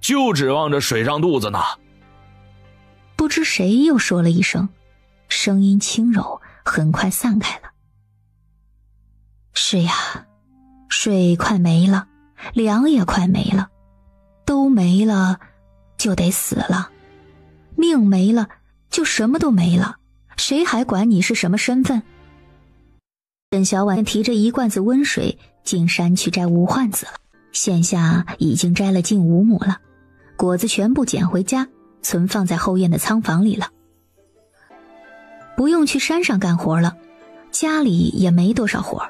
就指望着水上肚子呢。不知谁又说了一声，声音轻柔，很快散开了。是呀，水快没了，粮也快没了，都没了就得死了，命没了就什么都没了，谁还管你是什么身份？沈小婉提着一罐子温水进山去摘无患子了，现下已经摘了近5亩了，果子全部捡回家，存放在后院的仓房里了。不用去山上干活了，家里也没多少活。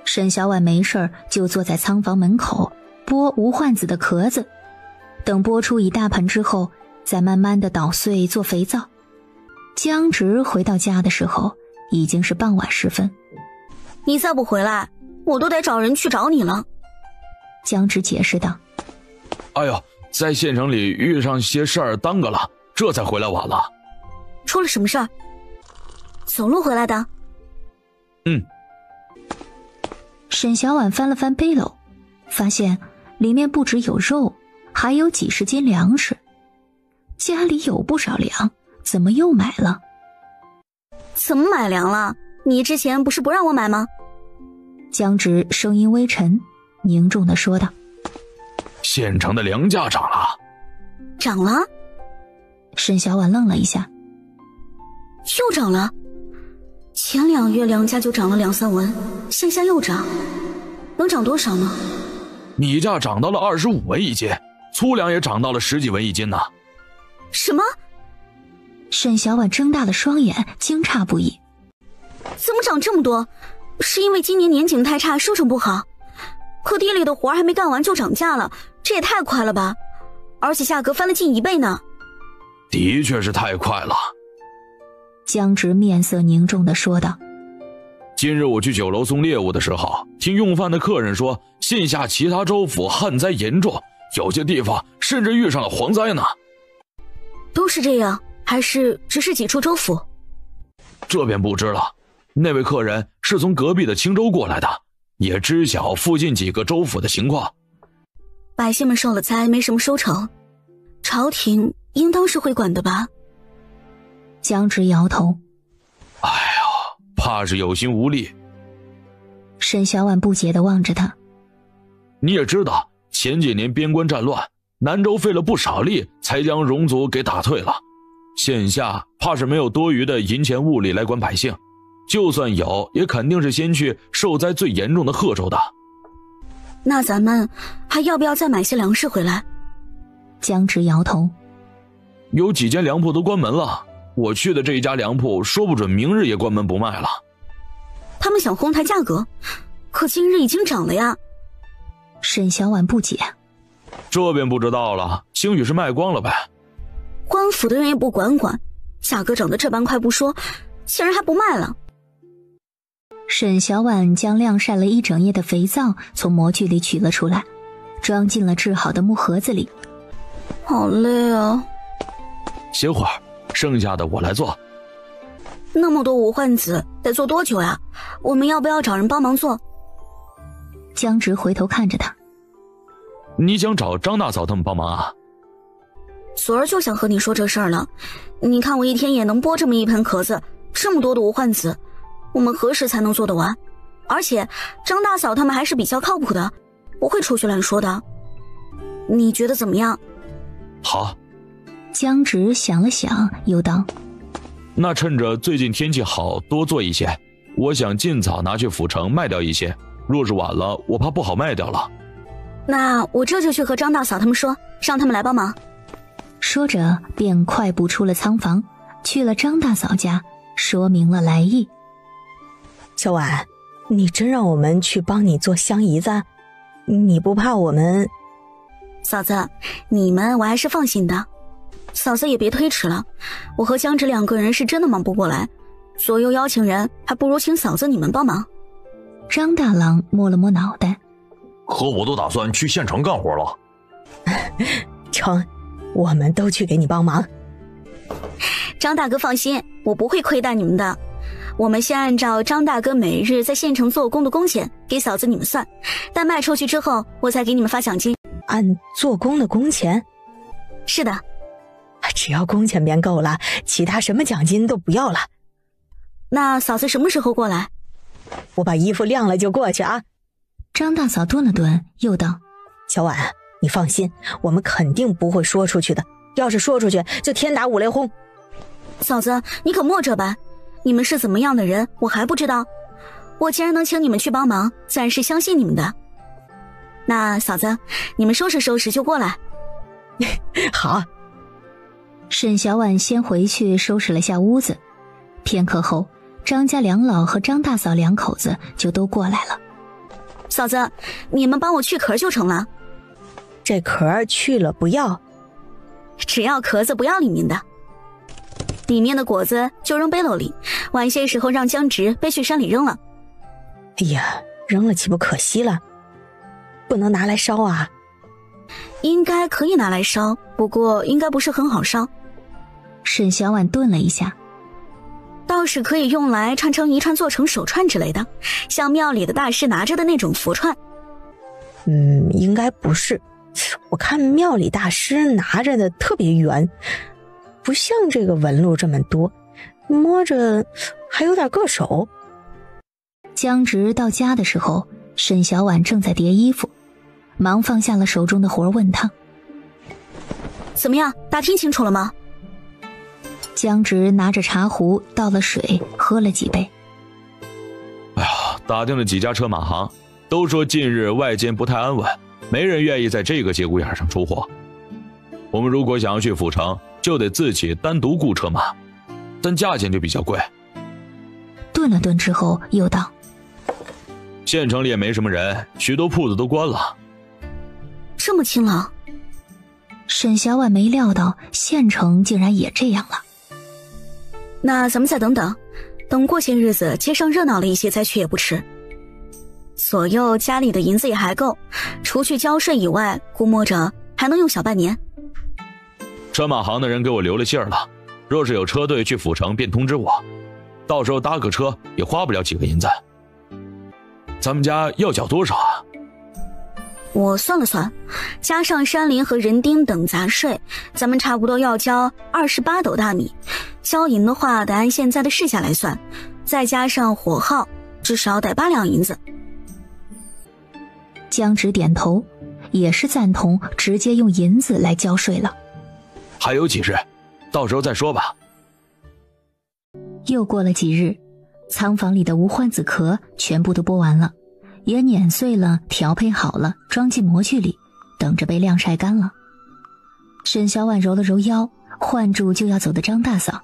沈小婉没事就坐在仓房门口剥无患子的壳子，等剥出一大盆之后，再慢慢的捣碎做肥皂。江直回到家的时候已经是傍晚时分。你再不回来，我都得找人去找你了。江直解释道。哎呦，在县城里遇上些事儿耽搁了，这才回来晚了。出了什么事儿？走路回来的？沈小婉翻了翻背篓，发现里面不只有肉，还有几十斤粮食。家里有不少粮，怎么又买了？怎么买粮了？你之前不是不让我买吗？江直声音微沉，凝重地说道。县城的粮价涨了。涨了？沈小婉愣了一下。又涨了？前2月粮价就涨了2-3文，现下又涨，能涨多少呢？米价涨到了25文一斤，粗粮也涨到了10几文一斤呢。什么？沈小婉睁大了双眼，惊诧不已。怎么涨这么多？是因为今年年景太差，收成不好？可地里的活还没干完就涨价了，这也太快了吧！而且价格翻了近1倍呢。的确是太快了。江直面色凝重地说道。今日我去酒楼送猎物的时候，听用饭的客人说，县下其他州府旱灾严重，有些地方甚至遇上了蝗灾呢。都是这样，还是只是几处州府？这便不知了。那位客人是从隔壁的青州过来的，也知晓附近几个州府的情况。百姓们受了灾，没什么收成，朝廷应当是会管的吧？江直摇头。哎呀，怕是有心无力。沈小婉不解地望着他。你也知道，前几年边关战乱，南州费了不少力才将戎族给打退了，县下怕是没有多余的银钱物力来管百姓，就算有，也肯定是先去受灾最严重的贺州的。那咱们还要不要再买些粮食回来？江直摇头。有几间粮铺都关门了，我去的这一家粮铺说不准明日也关门不卖了。他们想哄抬价格，可今日已经涨了呀。沈小婉不解，这边不知道了，兴许是卖光了呗。官府的人也不管，价格涨得这般快不说，竟然还不卖了。沈小婉将晾晒了一整夜的肥皂从模具里取了出来，装进了制好的木盒子里。好累啊。歇会儿，剩下的我来做。那么多无患子，得做多久呀？我们要不要找人帮忙做？江直回头看着他，你想找张大嫂他们帮忙啊？昨儿就想和你说这事儿了。你看我一天也能剥这么一盆壳子，这么多的无患子，我们何时才能做得完？而且张大嫂他们还是比较靠谱的，不会出去乱说的。你觉得怎么样？好。江直想了想，又道：那趁着最近天气好，多做一些。我想尽早拿去府城卖掉一些，若是晚了，我怕不好卖掉了。那我这就去和张大嫂他们说，让他们来帮忙。说着便快步出了仓房，去了张大嫂家，说明了来意。小婉，你真让我们去帮你做香姨子？你不怕我们？嫂子，你们我还是放心的。嫂子也别推迟了，我和江直2个人是真的忙不过来，左右邀请人，还不如请嫂子你们帮忙。张大郎摸了摸脑袋，可我都打算去县城干活了。成，我们都去给你帮忙。张大哥放心，我不会亏待你们的。我们先按照张大哥每日在县城做工的工钱给嫂子你们算，待卖出去之后，我再给你们发奖金。按做工的工钱？是的。只要工钱便够了，其他什么奖金都不要了。那嫂子什么时候过来？我把衣服晾了就过去啊。张大嫂顿了顿，又道：小婉，你放心，我们肯定不会说出去的，要是说出去就天打五雷轰。嫂子，你可莫这般，你们是怎么样的人我还不知道，我既然能请你们去帮忙，自然是相信你们的。那嫂子，你们收拾收拾就过来。好。沈小婉先回去收拾了下屋子，片刻后，张家2老和张大嫂2口子就都过来了。嫂子，你们帮我去壳就成了。这壳去了不要？只要壳子不要里面的，里面的果子就扔背篓里，晚些时候让江直背去山里扔了。哎呀，扔了岂不可惜了？不能拿来烧啊？应该可以拿来烧，不过应该不是很好烧。沈小婉顿了一下，倒是可以用来串成一串，做成手串之类的，像庙里的大师拿着的那种佛串。应该不是，我看庙里大师拿着的特别圆，不像这个纹路这么多，摸着还有点硌手。江直到家的时候，沈小婉正在叠衣服，忙放下了手中的活，问他：怎么样，打听清楚了吗？江直拿着茶壶倒了水，喝了几杯。哎呀，打听了几家车马行，都说近日外间不太安稳，没人愿意在这个节骨眼上出货。我们如果想要去府城，就得自己单独雇车马，但价钱就比较贵。顿了顿之后又道：县城里也没什么人，许多铺子都关了。这么清朗？沈小婉没料到县城竟然也这样了。那咱们再等等，等过些日子街上热闹了一些再去也不迟。左右家里的银子也还够，除去交税以外，估摸着还能用小半年。车马行的人给我留了信儿了，若是有车队去府城便通知我，到时候搭个车也花不了几个银子。咱们家要缴多少啊？我算了算，加上山林和人丁等杂税，咱们差不多要交28斗大米。交银的话得按现在的市价来算，再加上火耗，至少得8两银子。江直点头，也是赞同直接用银子来交税了。还有几日，到时候再说吧。又过了几日，仓房里的无患子壳全部都剥完了，也碾碎了，调配好了，装进模具里，等着被晾晒干了。沈小婉揉了揉腰，唤住就要走的张大嫂。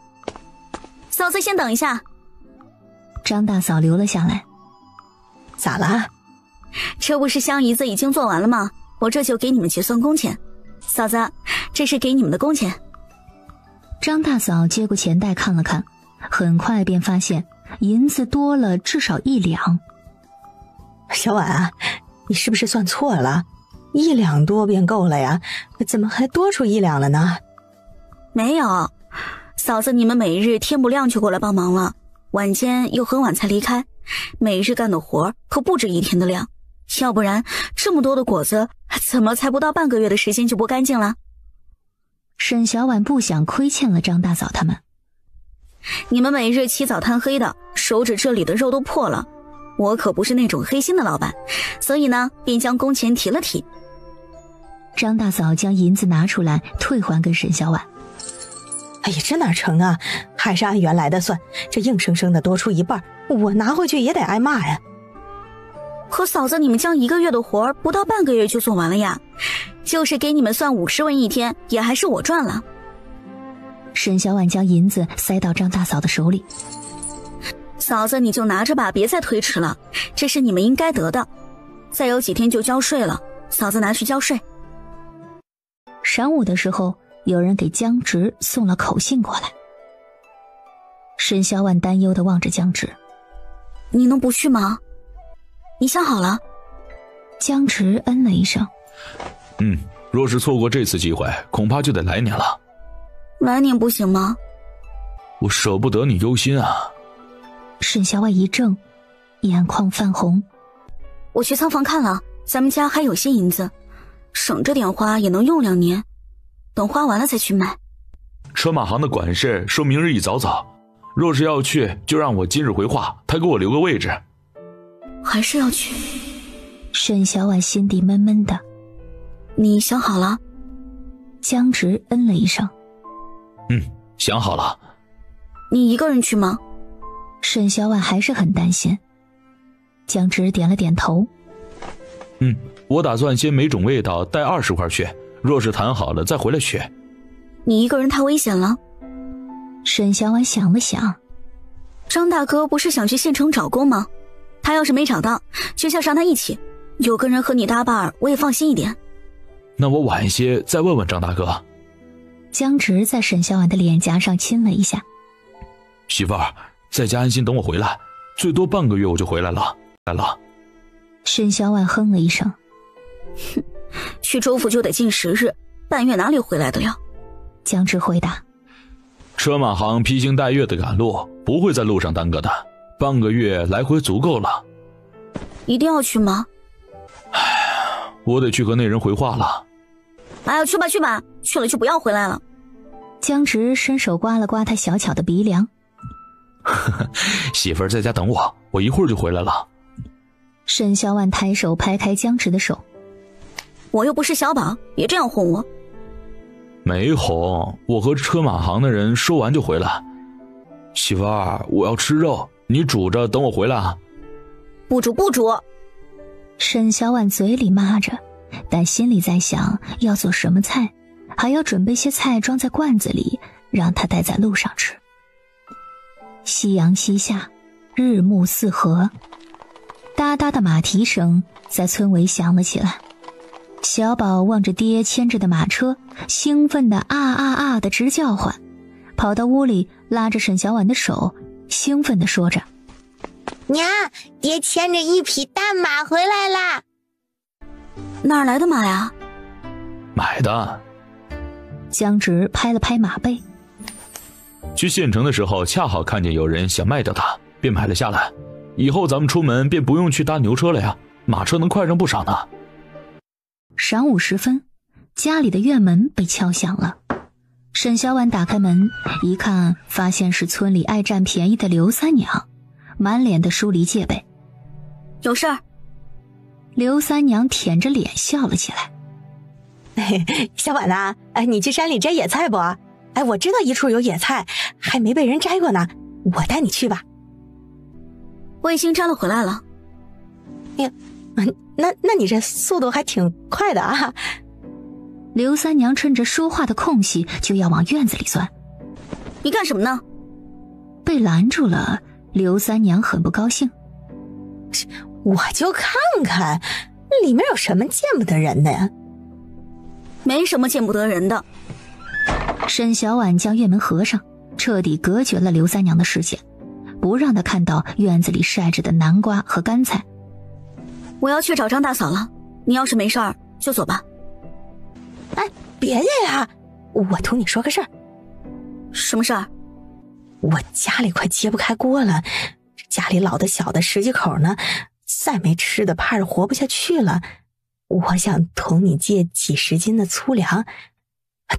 嫂子先等一下。张大嫂留了下来。咋了？这不是香姨子已经做完了吗？我这就给你们结算工钱。嫂子，这是给你们的工钱。张大嫂接过钱袋看了看，很快便发现银子多了至少1两。小婉啊，你是不是算错了？1两多便够了呀，怎么还多出1两了呢？没有，嫂子，你们每日天不亮就过来帮忙了，晚间又很晚才离开，每日干的活可不止1天的量，要不然这么多的果子怎么才不到半个月的时间就剥干净了？沈小婉不想亏欠了张大嫂他们。你们每日起早贪黑的，手指这里的肉都破了，我可不是那种黑心的老板，所以呢，便将工钱提了提。张大嫂将银子拿出来退还给沈小婉。哎呀，这哪成啊，还是按原来的算，这硬生生的多出1半，我拿回去也得挨骂呀。可嫂子，你们将1个月的活不到半个月就做完了呀，就是给你们算50文1天，也还是我赚了。沈小婉将银子塞到张大嫂的手里。嫂子，你就拿着吧，别再推迟了，这是你们应该得的，再有几天就交税了，嫂子拿去交税。晌午的时候，有人给江直送了口信过来。沈小婉担忧地望着江直。你能不去吗？你想好了？江直嗯了一声。若是错过这次机会，恐怕就得来年了。来年不行吗？我舍不得你忧心啊。沈小婉一怔，眼眶泛红。我去仓房看了，咱们家还有些银子，省着点花也能用2年，等花完了再去买。车马行的管事说明日一早走，若是要去，就让我今日回话，他给我留个位置。还是要去？沈小婉心底闷闷的。你想好了？江直嗯了一声。想好了。你一个人去吗？沈小婉还是很担心。江直点了点头。我打算先每种味道带20块去，若是谈好了再回来取。你一个人太危险了。沈小婉想了想。张大哥不是想去县城找工吗？他要是没找到，就叫上他一起，有个人和你搭伴，我也放心一点。那我晚些再问问张大哥。江直在沈小婉的脸颊上亲了一下。媳妇儿，在家安心等我回来，最多半个月我就回来了。沈小婉哼了一声。去州府就得近10日，半月哪里回来得了？江直回答。车马行披星戴月的赶路，不会在路上耽搁的，半个月来回足够了。一定要去吗？我得去和那人回话了。哎呀，去吧去吧，去了就不要回来了。江直伸手刮了刮他小巧的鼻梁。媳妇儿在家等我，我一会儿就回来了。沈小婉抬手拍开江直的手。我又不是小宝，别这样哄我。没哄，我和车马行的人说完就回来。媳妇儿，我要吃肉，你煮着等我回来啊。不煮不煮。沈小婉嘴里骂着，但心里在想要做什么菜，还要准备些菜装在罐子里，让他带在路上吃。夕阳西下，日暮四合，哒哒的马蹄声在村尾响了起来。小宝望着爹牵着的马车，兴奋的啊啊啊的直叫唤，跑到屋里拉着沈小婉的手，兴奋地说着：娘，爹牵着1匹大马回来啦！哪儿来的马呀？买的。江直拍了拍马背。去县城的时候恰好看见有人想卖掉它，便买了下来。以后咱们出门便不用去搭牛车了呀，马车能快上不少呢。晌午时分，家里的院门被敲响了。沈小婉打开门一看，发现是村里爱占便宜的刘三娘，满脸的疏离戒备。有事儿？刘三娘舔着脸笑了起来。小婉啊，你去山里摘野菜不？我知道一处有野菜，还没被人摘过呢，我带你去吧。我已经摘了回来了。那你这速度还挺快的啊。刘三娘趁着说话的空隙就要往院子里钻。你干什么呢？被拦住了，刘三娘很不高兴。我就看看里面有什么见不得人的呀。没什么见不得人的。沈小婉将院门合上，彻底隔绝了刘三娘的视线，不让她看到院子里晒着的南瓜和干菜。我要去找张大嫂了，你要是没事儿就走吧。哎，别介呀，我同你说个事儿。什么事儿？我家里快揭不开锅了，家里老的小的10几口呢，再没吃的怕是活不下去了。我想同你借几十斤的粗粮，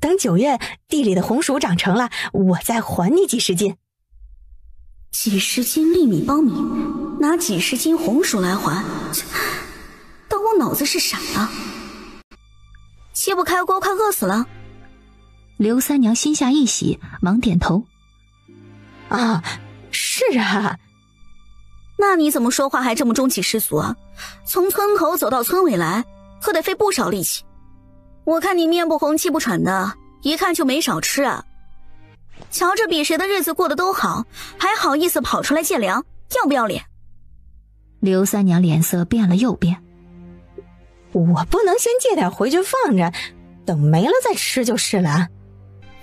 等9月地里的红薯长成了，我再还你几十斤。几十斤粒米苞米，拿几十斤红薯来还？当我脑子是傻了？揭不开锅，快饿死了。刘三娘心下一喜，忙点头。啊，是啊。那你怎么说话还这么中气十足啊？从村口走到村尾来，可得费不少力气。我看你面不红气不喘的，一看就没少吃啊。瞧着比谁的日子过得都好，还好意思跑出来借粮，要不要脸？刘三娘脸色变了又变。我不能先借点回去放着，等没了再吃就是了。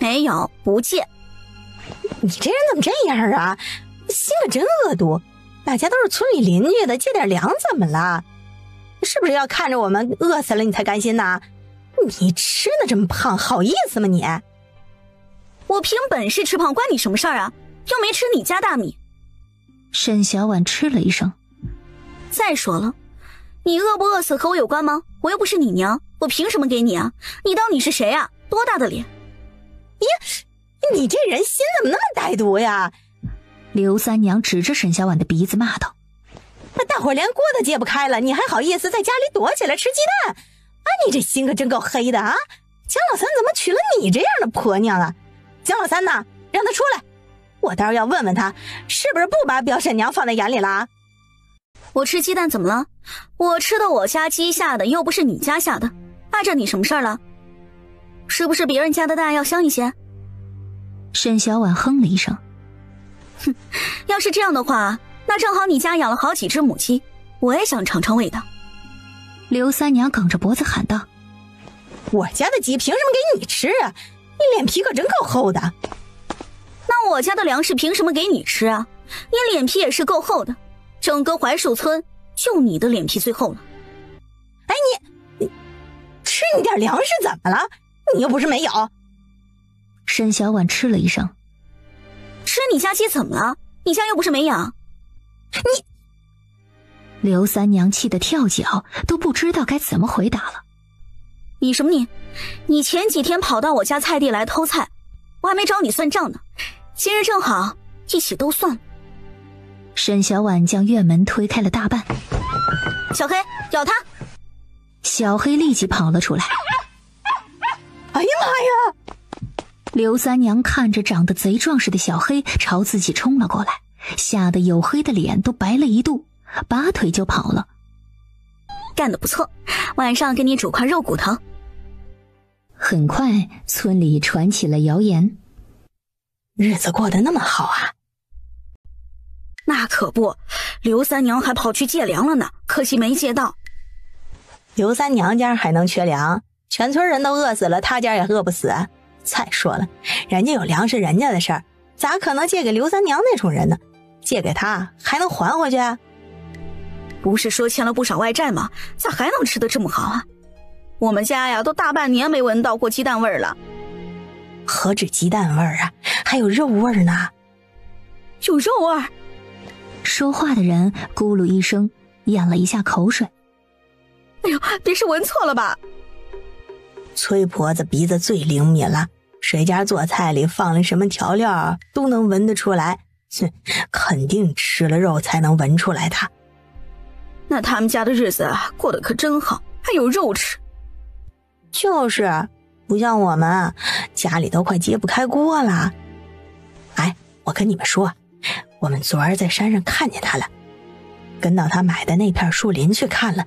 没有，不借。你这人怎么这样啊？心可真恶毒。大家都是村里邻居的，借点粮怎么了？是不是要看着我们饿死了你才甘心呐？你吃的这么胖，好意思吗你？我凭本事吃胖关你什么事儿啊？又没吃你家大米。沈小婉吃了一声。再说了，你饿不饿死和我有关吗？我又不是你娘，我凭什么给你啊？你当你是谁啊？多大的脸？你这人心怎么那么歹毒呀？刘三娘指着沈小婉的鼻子骂道：那大伙连锅都揭不开了，你还好意思在家里躲起来吃鸡蛋？啊，你这心可真够黑的啊！江老三怎么娶了你这样的婆娘啊？江老三呐，让他出来，我倒是要问问他，是不是不把表婶娘放在眼里了？我吃鸡蛋怎么了？我吃的我家鸡下的，又不是你家下的，碍着你什么事儿了？是不是别人家的蛋要香一些？沈小婉哼了一声。哼，要是这样的话，那正好你家养了好几只母鸡，我也想尝尝味道。刘三娘梗着脖子喊道：我家的鸡凭什么给你吃啊？你脸皮可真够厚的。那我家的粮食凭什么给你吃啊？你脸皮也是够厚的，整个槐树村就你的脸皮最厚了。哎，你吃你点粮食怎么了？你又不是没有。沈小婉吃了一声。吃你家鸡怎么了？你家又不是没养。你……刘三娘气得跳脚，都不知道该怎么回答了。你什么你？你前几天跑到我家菜地来偷菜，我还没找你算账呢。今日正好一起都算了。沈小婉将院门推开了大半。小黑，咬他！小黑立即跑了出来。哎呀妈呀！刘三娘看着长得贼壮实的小黑朝自己冲了过来，吓得黝黑的脸都白了一度，拔腿就跑了。干得不错，晚上给你煮块肉骨头。很快村里传起了谣言。日子过得那么好啊？那可不，刘三娘还跑去借粮了呢，可惜没借到。刘三娘家还能缺粮？全村人都饿死了，他家也饿不死。再说了，人家有粮是人家的事儿，咋可能借给刘三娘那种人呢？借给他还能还回去啊？不是说欠了不少外债吗？咋还能吃得这么好啊？我们家呀都大半年没闻到过鸡蛋味儿了。何止鸡蛋味儿啊，还有肉味儿呢。有肉味儿？说话的人咕噜一声咽了一下口水。哎呦，别是闻错了吧？崔婆子鼻子最灵敏了，谁家做菜里放了什么调料都能闻得出来。哼，肯定吃了肉才能闻出来的。那他们家的日子过得可真好，还有肉吃。就是不像我们，家里都快揭不开锅了。哎，我跟你们说，我们昨儿在山上看见他了，跟到他买的那片树林去看了，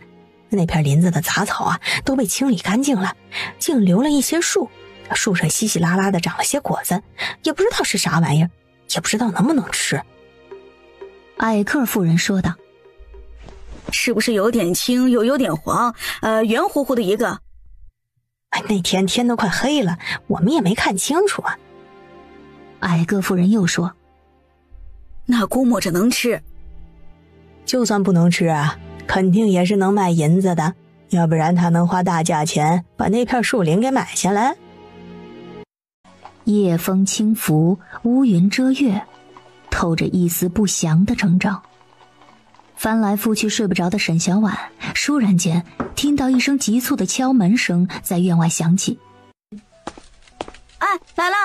那片林子的杂草啊都被清理干净了，净留了一些树，树上稀稀拉拉的长了些果子，也不知道是啥玩意儿，也不知道能不能吃。艾克夫人说道：是不是有点青又有点黄，圆乎乎的一个？那天天都快黑了，我们也没看清楚啊。艾克夫人又说：那估摸着能吃。就算不能吃啊，肯定也是能卖银子的，要不然他能花大价钱把那片树林给买下来。夜风轻拂，乌云遮月，透着一丝不祥的征兆。翻来覆去睡不着的沈小婉倏然间听到一声急促的敲门声在院外响起。哎，来了！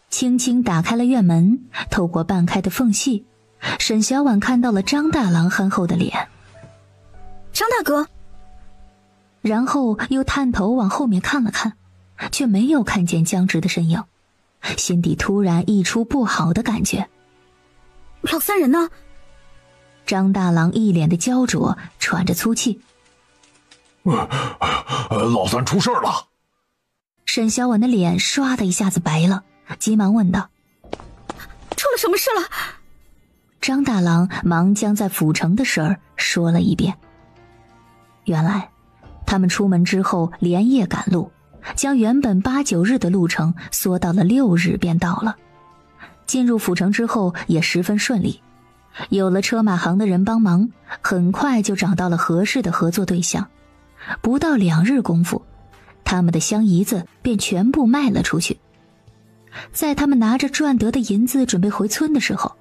轻轻打开了院门，透过半开的缝隙，沈小婉看到了张大郎憨厚的脸。张大哥。然后又探头往后面看了看，却没有看见江直的身影，心底突然溢出不好的感觉。老三人呢？张大郎一脸的焦灼，喘着粗气。老三出事了。沈小婉的脸唰的一下子白了，急忙问道：出了什么事了？张大郎忙将在府城的事儿说了一遍。原来他们出门之后连夜赶路，将原本8、9日的路程缩到了6日便到了。进入府城之后也十分顺利，有了车马行的人帮忙，很快就找到了合适的合作对象。不到2日功夫，他们的香姨子便全部卖了出去。在他们拿着赚得的银子准备回村的时候，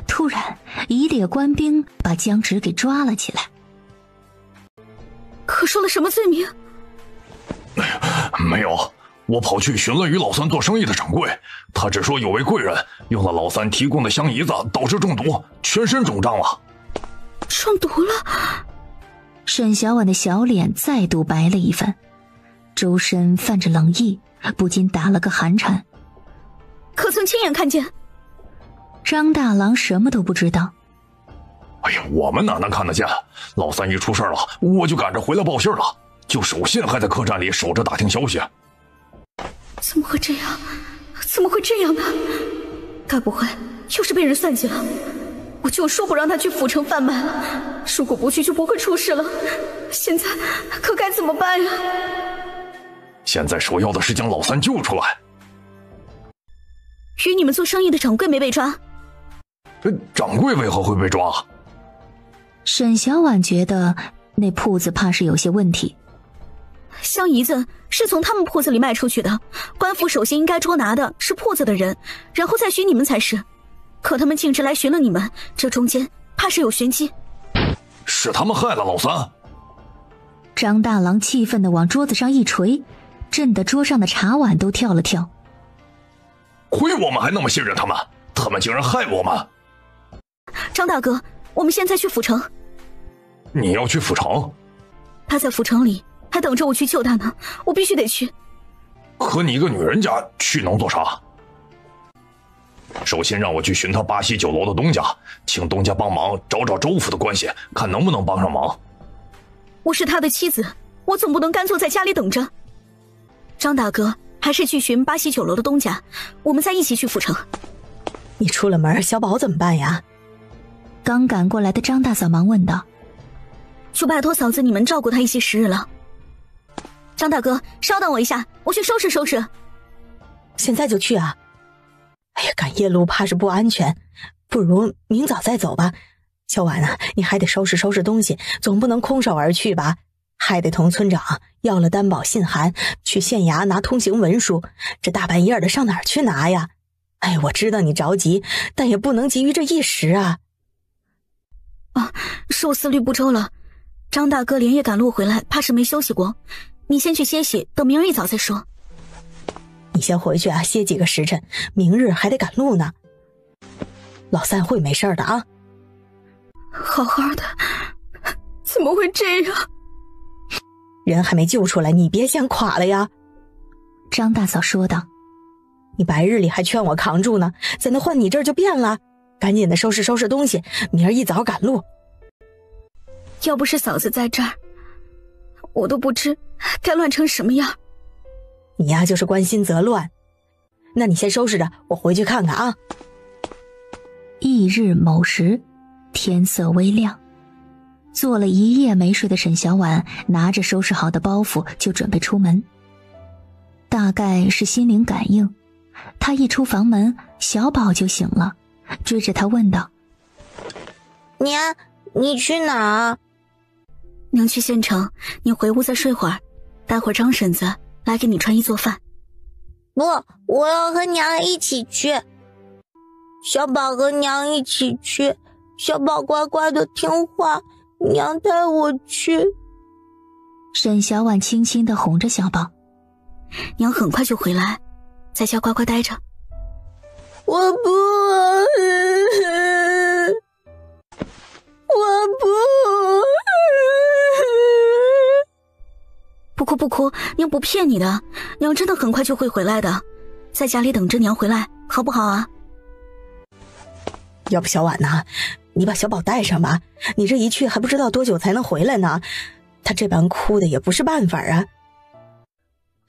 突然一列官兵把江直给抓了起来。可说了什么罪名？没有，我跑去询问与老三做生意的掌柜，他只说有位贵人用了老三提供的香姨子，导致中毒，全身肿胀了。中毒了？沈小婉的小脸再度白了一番，周身泛着冷意，不禁打了个寒颤。可曾亲眼看见？张大郎什么都不知道。哎呀，我们哪能看得见？老三一出事了，我就赶着回来报信了，就守信还在客栈里守着打听消息。怎么会这样？怎么会这样呢？该不会又是被人算计了？我就说不让他去府城贩卖了，如果不去就不会出事了。现在可该怎么办呀？现在首要的是将老三救出来。与你们做生意的掌柜没被抓？掌柜为何会被抓？沈小婉觉得那铺子怕是有些问题。香姨子是从他们铺子里卖出去的，官府首先应该捉拿的是铺子的人，然后再寻你们才是。可他们径直来寻了你们，这中间怕是有玄机。是他们害了老三。张大郎气愤地往桌子上一捶，震得桌上的茶碗都跳了跳。亏我们还那么信任他们，他们竟然害我们。张大哥，我们现在去府城。你要去府城？他在府城里还等着我去救他呢，我必须得去。可你一个女人家去能做啥？首先让我去寻他巴西酒楼的东家，请东家帮忙找找州府的关系，看能不能帮上忙。我是他的妻子，我总不能干坐在家里等着。张大哥，还是去寻巴西酒楼的东家，我们再一起去府城。你出了门，小宝怎么办呀？刚赶过来的张大嫂忙问道。就拜托嫂子你们照顾他一些时日了。张大哥，稍等我一下，我去收拾收拾。现在就去啊？哎呀，赶夜路怕是不安全，不如明早再走吧。小婉啊，你还得收拾收拾东西，总不能空手而去吧？还得同村长要了担保信函，去县衙拿通行文书，这大半夜的上哪儿去拿呀？哎，我知道你着急，但也不能急于这一时啊。是我思虑不周了。张大哥连夜赶路回来，怕是没休息过。你先去歇息，等明儿一早再说。你先回去啊，歇几个时辰，明日还得赶路呢。老三会没事的啊。好好的，怎么会这样？人还没救出来，你别先垮了呀。张大嫂说道。你白日里还劝我扛住呢，怎能换你这儿就变了？赶紧的收拾收拾东西，明儿一早赶路。要不是嫂子在这儿，我都不知该乱成什么样。你呀就是关心则乱，那你先收拾着，我回去看看啊。翌日某时，天色微亮，坐了一夜没睡的沈小婉拿着收拾好的包袱就准备出门。大概是心灵感应，她一出房门，小宝就醒了，追着她问道：娘，你去哪儿？娘去县城，你回屋再睡会儿，待会儿张婶子来给你穿衣做饭。不，我要和娘一起去。小宝和娘一起去，小宝乖乖的听话，娘带我去。沈小婉轻轻地哄着小宝：娘很快就回来，在家乖乖待着。我不，我不。不哭不哭，娘不骗你的，娘真的很快就会回来的，在家里等着娘回来，好不好啊？要不小婉呐，你把小宝带上吧，你这一去还不知道多久才能回来呢，他这般哭的也不是办法啊，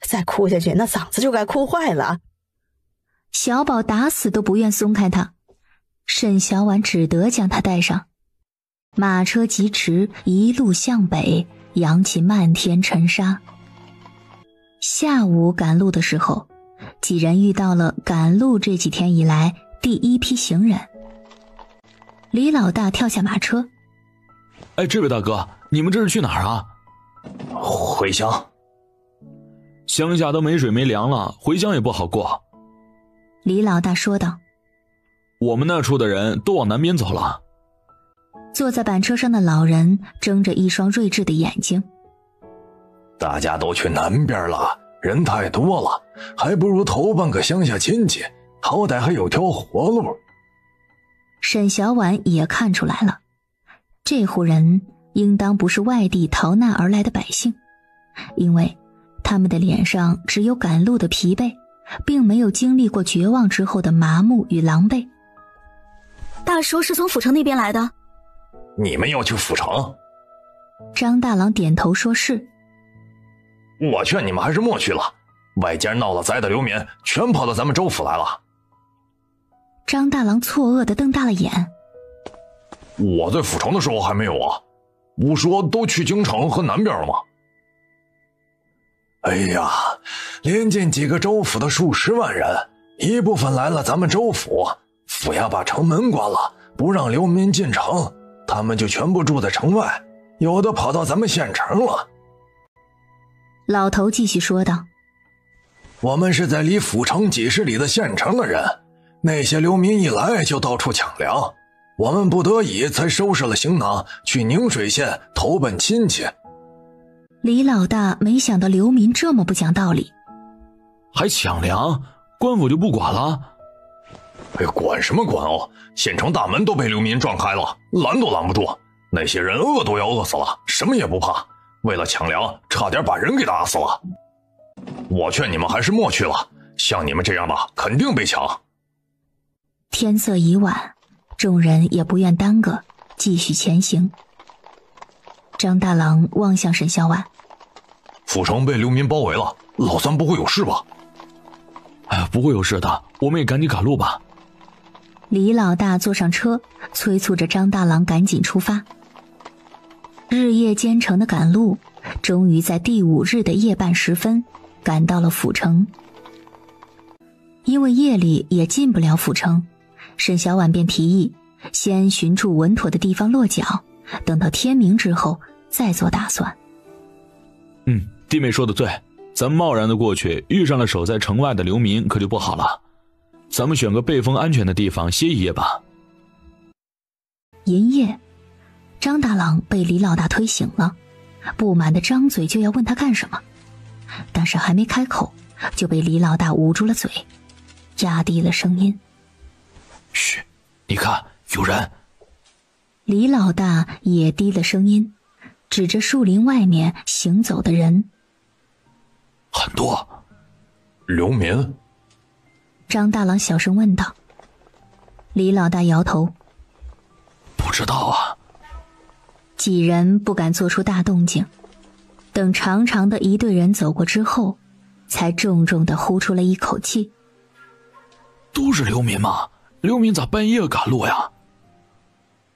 再哭下去那嗓子就该哭坏了。小宝打死都不愿松开他，沈小婉只得将他带上。马车疾驰，一路向北，扬起漫天尘沙。下午赶路的时候，几人遇到了赶路这几天以来第一批行人。李老大跳下马车：哎，这位大哥，你们这是去哪儿啊？回乡。乡下都没水没粮了，回乡也不好过。李老大说道：我们那处的人都往南边走了。坐在板车上的老人睁着一双睿智的眼睛：大家都去南边了，人太多了，还不如投奔个乡下亲戚，好歹还有条活路。沈小婉也看出来了，这户人应当不是外地逃难而来的百姓，因为他们的脸上只有赶路的疲惫，并没有经历过绝望之后的麻木与狼狈。大叔是从府城那边来的。你们要去府城？张大郎点头说是。我劝你们还是莫去了，外间闹了灾的流民全跑到咱们州府来了。张大郎错愕地瞪大了眼：我在府城的时候还没有啊，不说都去京城和南边了吗？哎呀，连近几个州府的数十万人，一部分来了咱们州府，府衙把城门关了，不让流民进城，他们就全部住在城外，有的跑到咱们县城了。老头继续说道：我们是在离府城几十里的县城的人，那些流民一来就到处抢粮，我们不得已才收拾了行囊去宁水县投奔亲戚。李老大没想到流民这么不讲道理。还抢粮，官府就不管了？哎，管什么管哦，县城大门都被流民撞开了，拦都拦不住，那些人饿都要饿死了，什么也不怕，为了抢粮差点把人给打死了。我劝你们还是莫去了，像你们这样的肯定被抢。天色已晚，众人也不愿耽搁，继续前行。张大郎望向沈小婉：府城被流民包围了，老三不会有事吧？哎呀，不会有事的，我们也赶紧赶路吧。李老大坐上车，催促着张大郎赶紧出发。日夜兼程的赶路，终于在第5日的夜半时分赶到了府城。因为夜里也进不了府城，沈小婉便提议先寻处稳妥的地方落脚，等到天明之后再做打算。弟妹说的对，咱们贸然的过去，遇上了守在城外的流民可就不好了。咱们选个背风安全的地方歇一夜吧。银夜，张大郎被李老大推醒了，不满地张嘴就要问他干什么，但是还没开口就被李老大捂住了嘴，压低了声音：嘘，你看有人。李老大也低了声音，指着树林外面行走的人：很多流民。张大郎小声问道。李老大摇头：不知道啊。几人不敢做出大动静，等长长的一队人走过之后，才重重地呼出了一口气。都是流民吗？流民咋半夜赶路呀？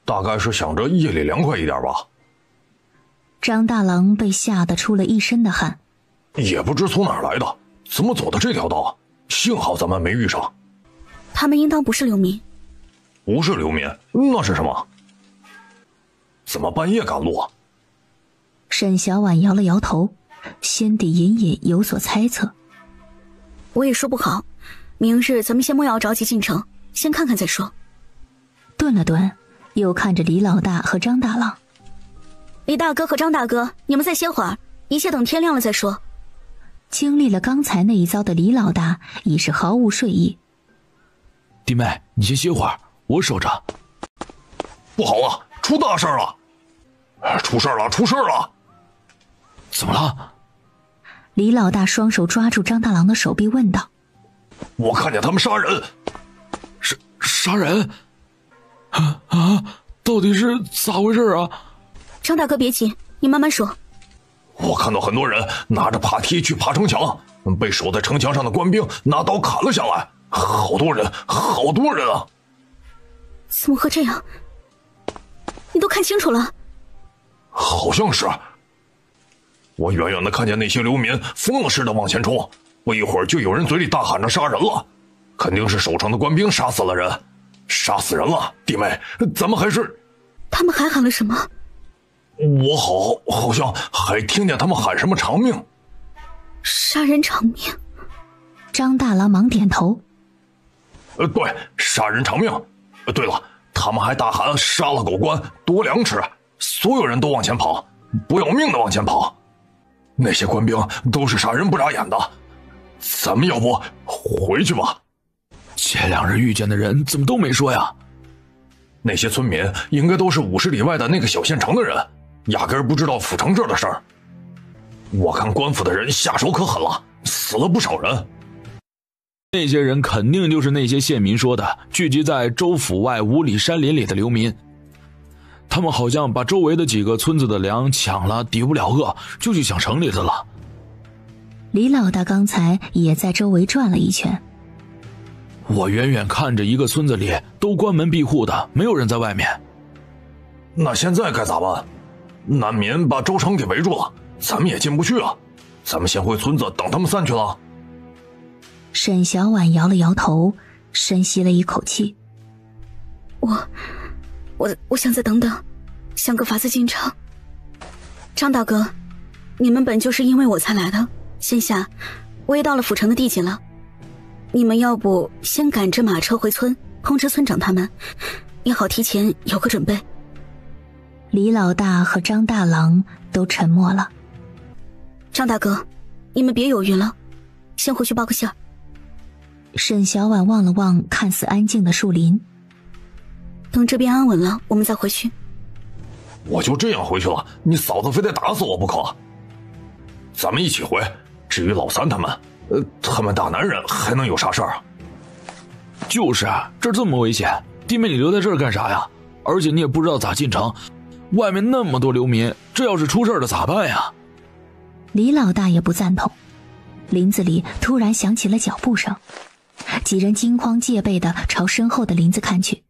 大概是想着夜里凉快一点吧。张大郎被吓得出了一身的汗，也不知从哪儿来的，怎么走的这条道？幸好咱们没遇上。他们应当不是流民。不是流民，那是什么？怎么半夜赶路啊？沈小婉摇了摇头，心底隐隐有所猜测。我也说不好，明日咱们先莫要着急进城，先看看再说。顿了顿，又看着李老大和张大郎。李大哥和张大哥，你们再歇会儿，一切等天亮了再说。经历了刚才那一遭的李老大已是毫无睡意。弟妹，你先歇会儿，我守着。不好了，出大事了！出事了，出事了！怎么了？李老大双手抓住张大郎的手臂问道：我看见他们杀人。杀人？到底是咋回事啊？张大哥别急，你慢慢说。我看到很多人拿着爬梯去爬城墙，被守在城墙上的官兵拿刀砍了下来，好多人，好多人啊！怎么会这样？你都看清楚了？好像是。我远远的看见那些流民疯了似的往前冲，不一会儿就有人嘴里大喊着杀人了，肯定是守城的官兵杀死了人，杀死人了！弟妹，咱们还是……他们还喊了什么？我好像还听见他们喊什么偿命。杀人偿命。张大郎忙点头。对，杀人偿命。对了，他们还大喊杀了狗官夺粮吃，所有人都往前跑，不要命的往前跑。那些官兵都是杀人不眨眼的，咱们要不回去吧？前2日遇见的人怎么都没说呀？那些村民应该都是50里外的那个小县城的人，压根儿不知道府城这儿的事儿。我看官府的人下手可狠了，死了不少人。那些人肯定就是那些县民说的聚集在州府外5里山林里的流民，他们好像把周围的几个村子的粮抢了，抵不了饿，就去抢城里的了。李老大刚才也在周围转了一圈。我远远看着一个村子里都关门闭户的，没有人在外面。那现在该咋办？难民把州城给围住了，咱们也进不去啊。咱们先回村子等他们散去了。沈小婉摇了摇头，深吸了一口气。我想再等等，想个法子进城。张大哥，你们本就是因为我才来的，现下我也到了府城的地界了，你们要不先赶着马车回村通知村长他们，也好提前有个准备。李老大和张大郎都沉默了。张大哥，你们别犹豫了，先回去报个信儿。沈小婉望了望看似安静的树林，等这边安稳了，我们再回去。我就这样回去了，你嫂子非得打死我不可。咱们一起回，至于老三他们，他们大男人还能有啥事儿啊？就是啊，这这么危险，弟妹你留在这儿干啥呀？而且你也不知道咋进城，外面那么多流民，这要是出事了咋办呀？李老大也不赞同。林子里突然响起了脚步声，几人惊慌戒备地朝身后的林子看去，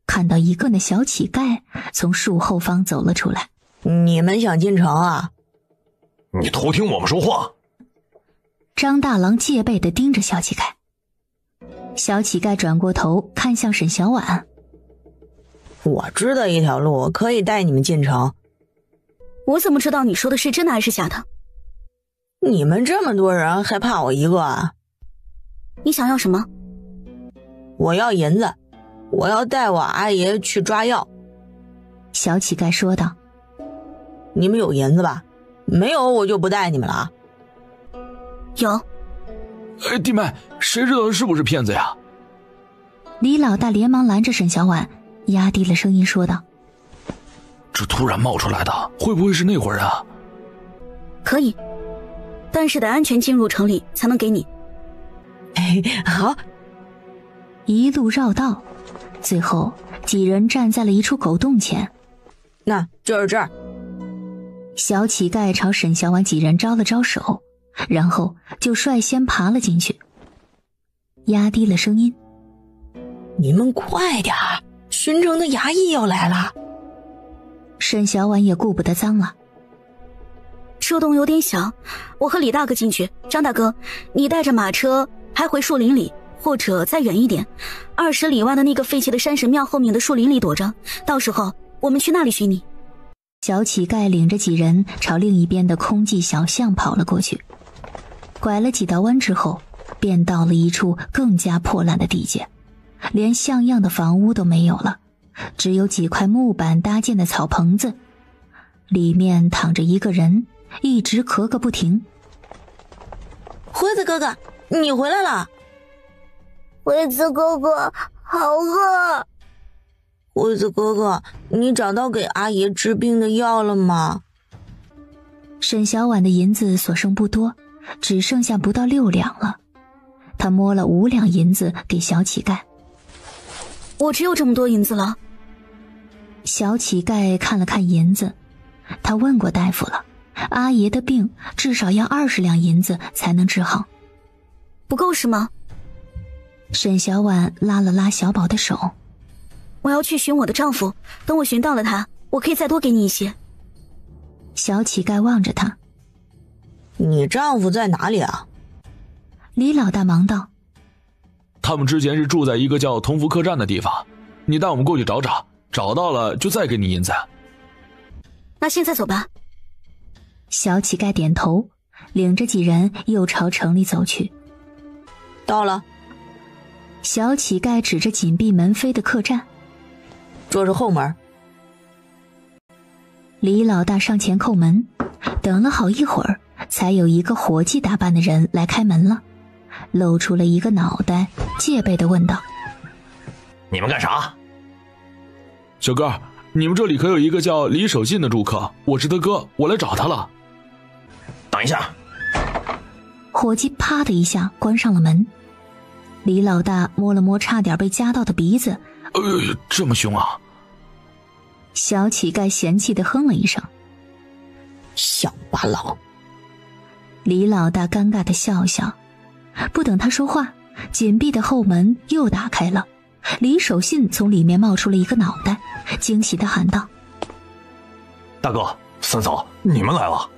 看到一个的小乞丐从树后方走了出来。你们想进城啊？你偷听我们说话。张大郎戒备地盯着小乞丐。小乞丐转过头看向沈小婉。我知道一条路可以带你们进城。我怎么知道你说的是真的还是假的？你们这么多人还怕我一个啊？你想要什么？我要银子，我要带我阿爷去抓药。小乞丐说道。你们有银子吧？没有我就不带你们了。有。弟妹，谁知道是不是骗子呀？李老大连忙拦着沈小婉，压低了声音说道。这突然冒出来的会不会是那伙人啊？可以，但是得安全进入城里才能给你。好。一路绕道，最后几人站在了一处狗洞前。那就是这儿。小乞丐朝沈小婉几人招了招手，然后就率先爬了进去，压低了声音：你们快点儿，巡城的衙役要来了。沈小婉也顾不得脏了。树洞有点小，我和李大哥进去，张大哥你带着马车排回树林里，或者再远一点，20里外的那个废弃的山神庙后面的树林里躲着，到时候我们去那里寻你。小乞丐领着几人朝另一边的空寂小巷跑了过去，拐了几道弯之后，便到了一处更加破烂的地界，连像样的房屋都没有了，只有几块木板搭建的草棚子，里面躺着一个人，一直咳个不停。辉子哥哥，你回来了。辉子哥哥，好饿。辉子哥哥，你找到给阿爷治病的药了吗？沈小婉的银子所剩不多，只剩下不到6两了。他摸了5两银子给小乞丐。我只有这么多银子了。小乞丐看了看银子，他问过大夫了，阿爷的病至少要20两银子才能治好。不够是吗？沈小婉拉了拉小宝的手。我要去寻我的丈夫，等我寻到了他，我可以再多给你一些。小乞丐望着他。你丈夫在哪里啊？李老大忙道。他们之前是住在一个叫同福客栈的地方，你带我们过去找找，找到了就再给你银子。那现在走吧。小乞丐点头，领着几人又朝城里走去。到了。小乞丐指着紧闭门扉的客栈。这是后门。李老大上前叩门，等了好一会儿，才有一个伙计打扮的人来开门了，露出了一个脑袋，戒备地问道：你们干啥？小哥，你们这里可有一个叫李守信的住客，我是他哥，我来找他了。等一下。伙计啪的一下关上了门。李老大摸了摸差点被夹到的鼻子，这么凶啊！小乞丐嫌弃地哼了一声：乡巴佬。李老大尴尬地笑笑，不等他说话，紧闭的后门又打开了，李守信从里面冒出了一个脑袋，惊喜地喊道：大哥，三嫂，你们来了。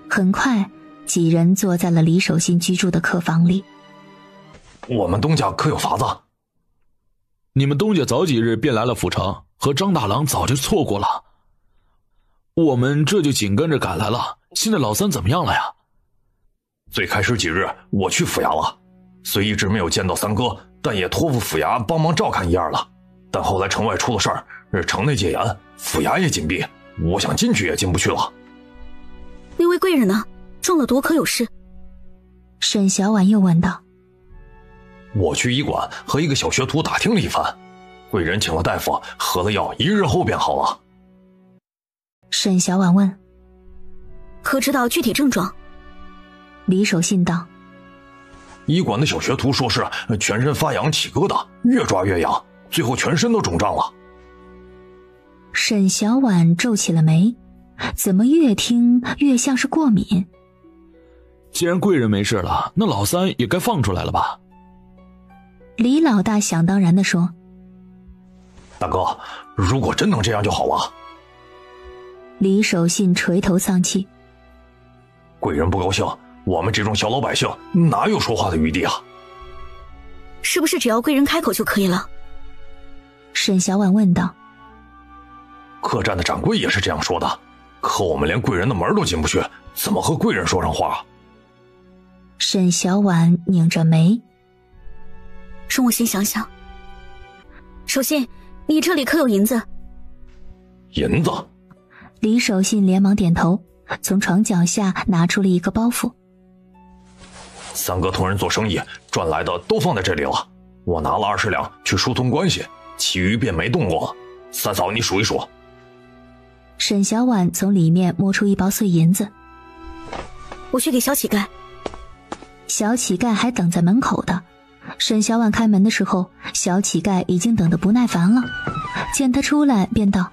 很快几人坐在了李守信居住的客房里。我们东家可有法子？你们东家早几日便来了府城，和张大郎早就错过了，我们这就紧跟着赶来了。现在老三怎么样了呀？最开始几日我去府衙了，虽一直没有见到三哥，但也托付府衙帮忙照看一二了。但后来城外出了事儿，城内戒严，府衙也紧闭，我想进去也进不去了。那位贵人呢？中了毒可有事？沈小婉又问道。我去医馆和一个小学徒打听了一番，贵人请了大夫，喝了药，1日后便好了。沈小婉问：可知道具体症状？李守信道：医馆的小学徒说是全身发痒起疙瘩，越抓越痒，最后全身都肿胀了。沈小婉皱起了眉，怎么越听越像是过敏？既然贵人没事了，那老三也该放出来了吧？李老大想当然地说：大哥，如果真能这样就好了。李守信垂头丧气：贵人不高兴，我们这种小老百姓哪有说话的余地啊？是不是只要贵人开口就可以了？沈小婉问道。客栈的掌柜也是这样说的，可我们连贵人的门都进不去，怎么和贵人说上话？沈小婉拧着眉：容我先想想。守信，你这里可有银子？银子？李守信连忙点头，从床脚下拿出了一个包袱。三哥同人做生意赚来的都放在这里了，我拿了20两去疏通关系，其余便没动过了。三嫂，你数一数。沈小婉从里面摸出一包碎银子。我去给小乞丐。小乞丐还等在门口的。沈小婉开门的时候，小乞丐已经等得不耐烦了，见他出来便道：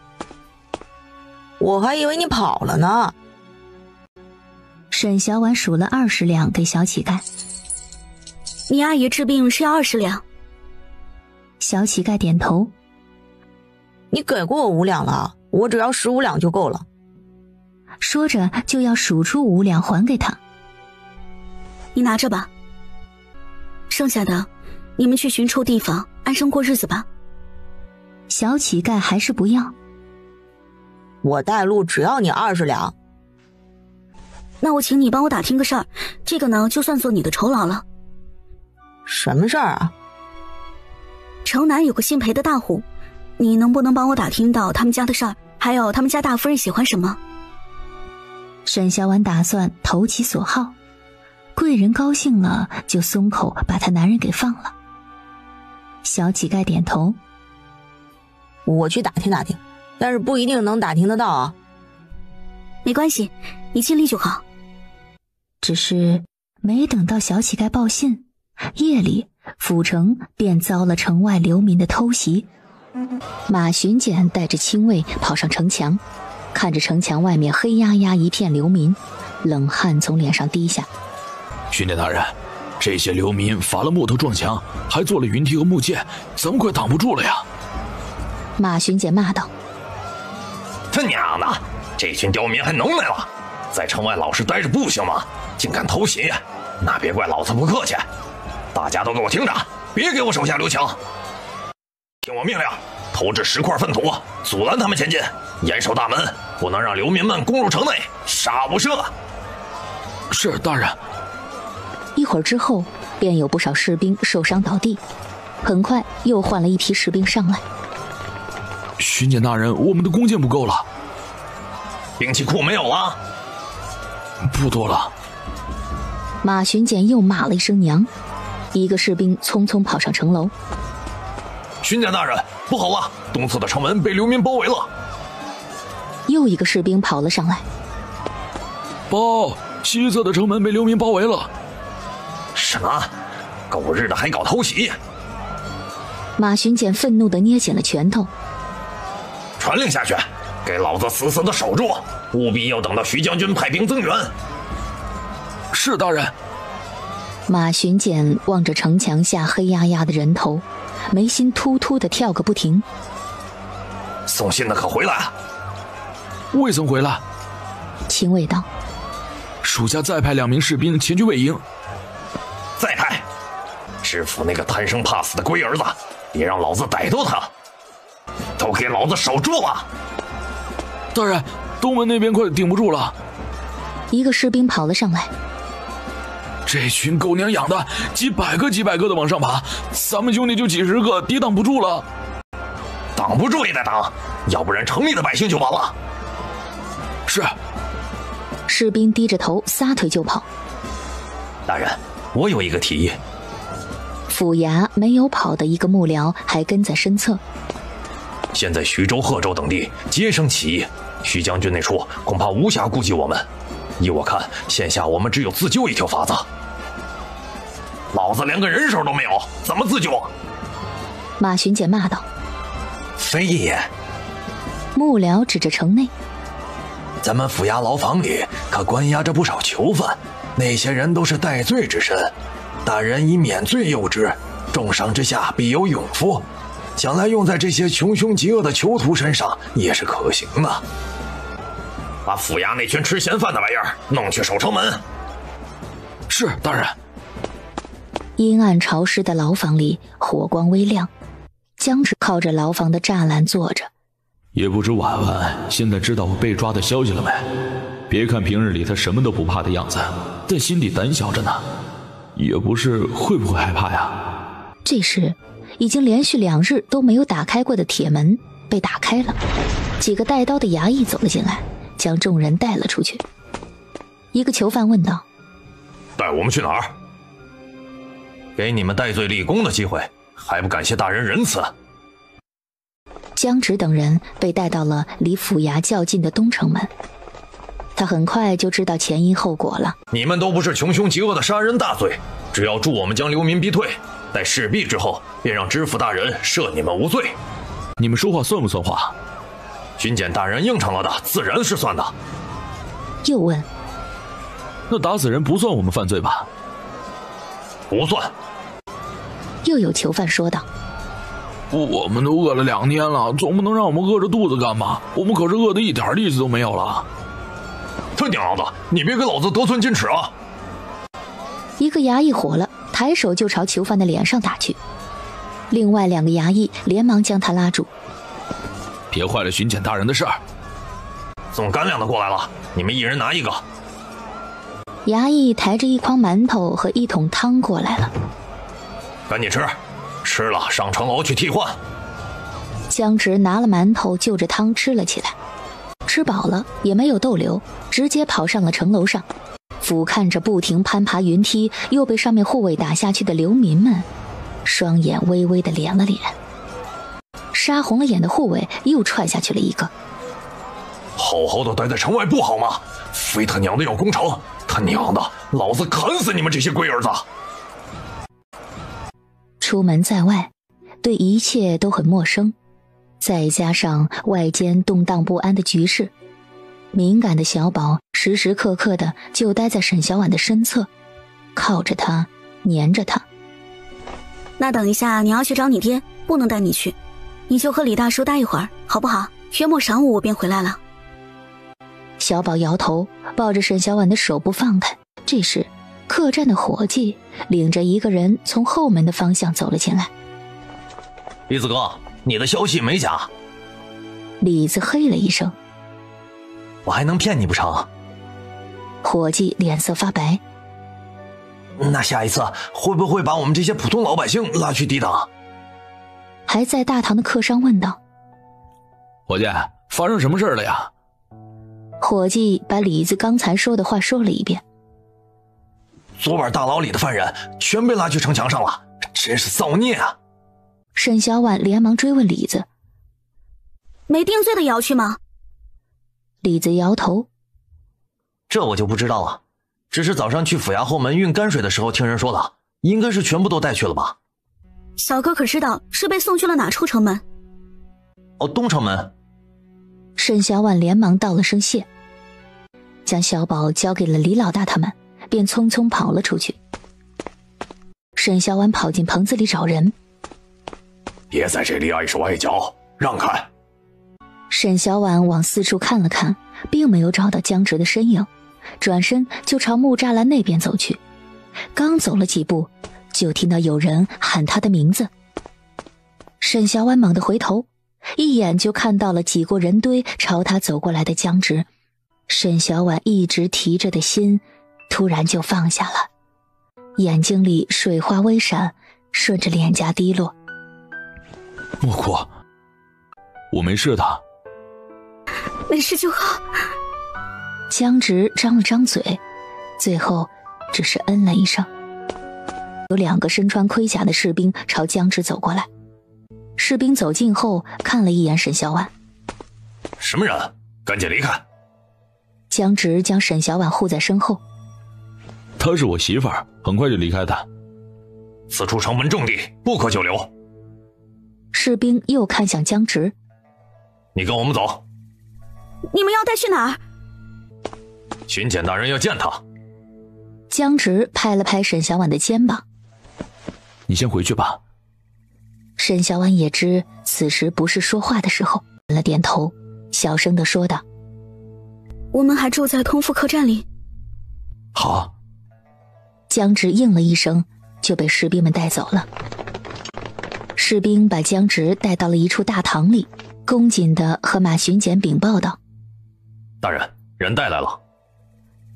我还以为你跑了呢。沈小婉数了20两给小乞丐。你阿姨治病是要20两。小乞丐点头。你给过我5两了，我只要15两就够了。说着就要数出5两还给他。你拿着吧，剩下的你们去寻处地方安生过日子吧。小乞丐还是不要。我带路只要你20两。那我请你帮我打听个事儿，这个呢就算做你的酬劳了。什么事儿啊？城南有个姓裴的大户，你能不能帮我打听到他们家的事儿，还有他们家大夫人喜欢什么？沈小婉打算投其所好，贵人高兴了就松口把他男人给放了。小乞丐点头。我去打听打听，但是不一定能打听得到啊。没关系，你尽力就好。只是没等到小乞丐报信，夜里府城便遭了城外流民的偷袭。马巡检带着亲卫跑上城墙，看着城墙外面黑压压一片流民，冷汗从脸上滴下。巡检大人，这些流民伐了木头撞墙，还做了云梯和木剑，咱们快挡不住了呀！马巡检骂道：他娘的，这群刁民还能耐了，在城外老实待着不行吗？竟敢偷袭，那别怪老子不客气。大家都给我听着，别给我手下留情。听我命令，投掷10块粪土，阻拦他们前进，严守大门，不能让流民们攻入城内，杀无赦。是，大人。一会儿之后，便有不少士兵受伤倒地，很快又换了一批士兵上来。巡检大人，我们的弓箭不够了。兵器库没有了？不多了。马巡检又骂了一声娘，一个士兵匆匆跑上城楼。巡检大人，不好了，东侧的城门被流民包围了。又一个士兵跑了上来。报，西侧的城门被流民包围了。什么？狗日的还搞偷袭！马巡检愤怒地捏紧了拳头。传令下去，给老子死死地守住，务必要等到徐将军派兵增援。是，大人。马巡检望着城墙下黑压压的人头，眉心突突地跳个不停。送信的可回来？未曾回来。亲卫道：属下再派2名士兵前去卫营。再派，知府那个贪生怕死的龟儿子，别让老子逮到他！都给老子守住了！大人，东门那边快顶不住了。一个士兵跑了上来。这群狗娘养的，几百个的往上爬，咱们兄弟就几10个，抵挡不住了。挡不住也得挡，要不然城里的百姓就完了。是。士兵低着头撒腿就跑。大人，我有一个提议。府衙没有跑的一个幕僚还跟在身侧。现在徐州、贺州等地皆生起义，徐将军那处恐怕无暇顾及我们。依我看，现下我们只有自救一条法子。老子连个人手都没有，怎么自救？马巡检骂道：非也！幕僚指着城内，咱们府衙牢房里可关押着不少囚犯，那些人都是戴罪之身，大人以免罪诱之，重赏之下必有勇夫，将来用在这些穷凶极恶的囚徒身上也是可行的。把府衙那群吃闲饭的玩意儿弄去守城门。是，大人。阴暗潮湿的牢房里，火光微亮，江直靠着牢房的栅栏坐着。也不知婉婉现在知道我被抓的消息了没？别看平日里他什么都不怕的样子，但心里胆小着呢。也不是会不会害怕呀？这时，已经连续2日都没有打开过的铁门被打开了，几个带刀的衙役走了进来，将众人带了出去。一个囚犯问道：带我们去哪儿？给你们戴罪立功的机会，还不感谢大人仁慈？江直等人被带到了离府衙较近的东城门。他很快就知道前因后果了。你们都不是穷凶极恶的杀人大罪，只要助我们将流民逼退，待事毕之后，便让知府大人赦你们无罪。你们说话算不算话？巡检大人应承了的，自然是算的。又问：那打死人不算我们犯罪吧？不算。又有囚犯说道：我们都饿了2年了，总不能让我们饿着肚子干嘛？我们可是饿得一点力气都没有了。他娘的，你别给老子得寸进尺啊！一个衙役火了，抬手就朝囚犯的脸上打去。另外2个衙役连忙将他拉住：别坏了巡检大人的事儿。送干粮的过来了，你们一人拿一个。衙役抬着1筐馒头和1桶汤过来了。赶紧吃，吃了上城楼去替换。江直拿了馒头就着汤吃了起来，吃饱了也没有逗留，直接跑上了城楼上，俯瞰着不停攀爬云梯又被上面护卫打下去的流民们，双眼微微的敛了敛。杀红了眼的护卫又踹下去了一个。好好的待在城外不好吗？非他娘的要攻城，他娘的，老子砍死你们这些龟儿子！出门在外，对一切都很陌生，再加上外间动荡不安的局势，敏感的小宝时时刻刻的就待在沈小婉的身侧，靠着她，黏着她。那等一下你要去找你爹，不能带你去，你就和李大叔待一会儿，好不好？约莫晌午我便回来了。小宝摇头，抱着沈小婉的手不放开。这时客栈的伙计领着一个人从后门的方向走了进来。李子哥，你的消息没假。李子嘿了一声：我还能骗你不成？伙计脸色发白。那下一次会不会把我们这些普通老百姓拉去抵挡？还在大堂的客商问道：伙计，发生什么事了呀？伙计把李子刚才说的话说了一遍。昨晚大牢里的犯人全被拉去城墙上了，真是造孽啊！沈小婉连忙追问李子：没定罪的也要去吗？李子摇头：这我就不知道了，只是早上去府衙后门运泔水的时候听人说的，应该是全部都带去了吧。小哥可知道是被送去了哪处城门？哦，东城门。沈小婉连忙道了声谢，将小宝交给了李老大他们，便匆匆跑了出去。沈小婉跑进棚子里找人：别在这里碍手碍脚，让开！沈小婉往四处看了看，并没有找到江直的身影，转身就朝木栅栏那边走去。刚走了几步，就听到有人喊他的名字。沈小婉猛地回头，一眼就看到了挤过人堆朝他走过来的江直。沈小婉一直提着的心突然就放下了，眼睛里水花微闪，顺着脸颊滴落。莫哭，我没事的。没事就好。江直张了张嘴，最后只是嗯了一声。有2个身穿盔甲的士兵朝江直走过来。士兵走近后看了一眼沈小婉：什么人？赶紧离开！江直将沈小婉护在身后：她是我媳妇儿，很快就离开的。此处城门重地，不可久留。士兵又看向江直：你跟我们走。你们要带去哪儿？巡检大人要见他。江直拍了拍沈小婉的肩膀：你先回去吧。沈小婉也知此时不是说话的时候，点了点头，小声地说道：我们还住在通富客栈里。好。江直应了一声，就被士兵们带走了。士兵把江直带到了一处大堂里，恭谨地和马巡检禀报道：大人，人带来了。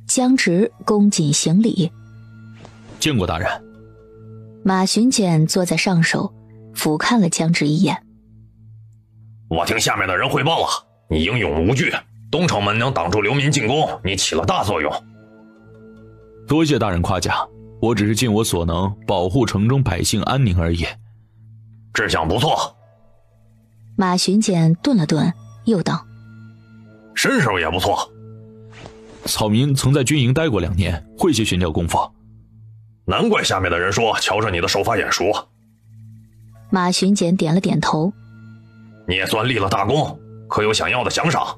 江直恭谨行礼：见过大人。马巡检坐在上首，俯瞰了江直一眼：我听下面的人汇报了，你英勇无惧，东城门能挡住流民进攻，你起了大作用。多谢大人夸奖，我只是尽我所能保护城中百姓安宁而已。志向不错。马巡检顿了顿，又道：身手也不错。草民曾在军营待过2年，会些训教功夫。难怪下面的人说瞧着你的手法眼熟。马巡检点了点头：你也算立了大功，可有想要的奖赏？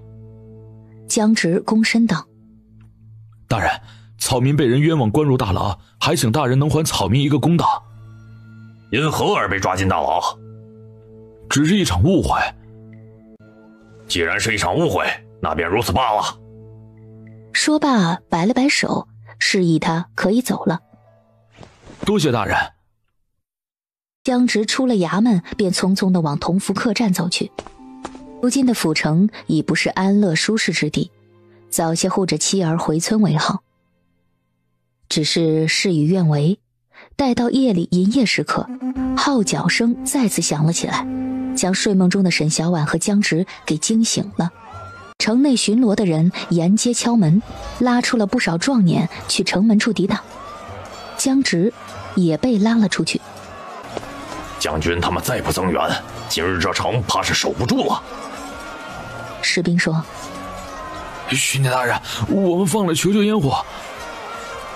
江直躬身道：大人，草民被人冤枉关入大牢，还请大人能还草民一个公道。因何而被抓进大牢？只是一场误会。既然是一场误会，那便如此罢了。说罢摆了摆手，示意他可以走了。多谢大人。江直出了衙门，便匆匆地往同福客栈走去。如今的府城已不是安乐舒适之地，早些护着妻儿回村为好。只是事与愿违，待到夜里营业时刻，号角声再次响了起来，将睡梦中的沈小婉和江直给惊醒了。城内巡逻的人沿街敲门，拉出了不少壮年去城门处抵挡。江直也被拉了出去。将军他们再不增援，今日这城怕是守不住了。士兵说：巡检大人，我们放了求救烟火。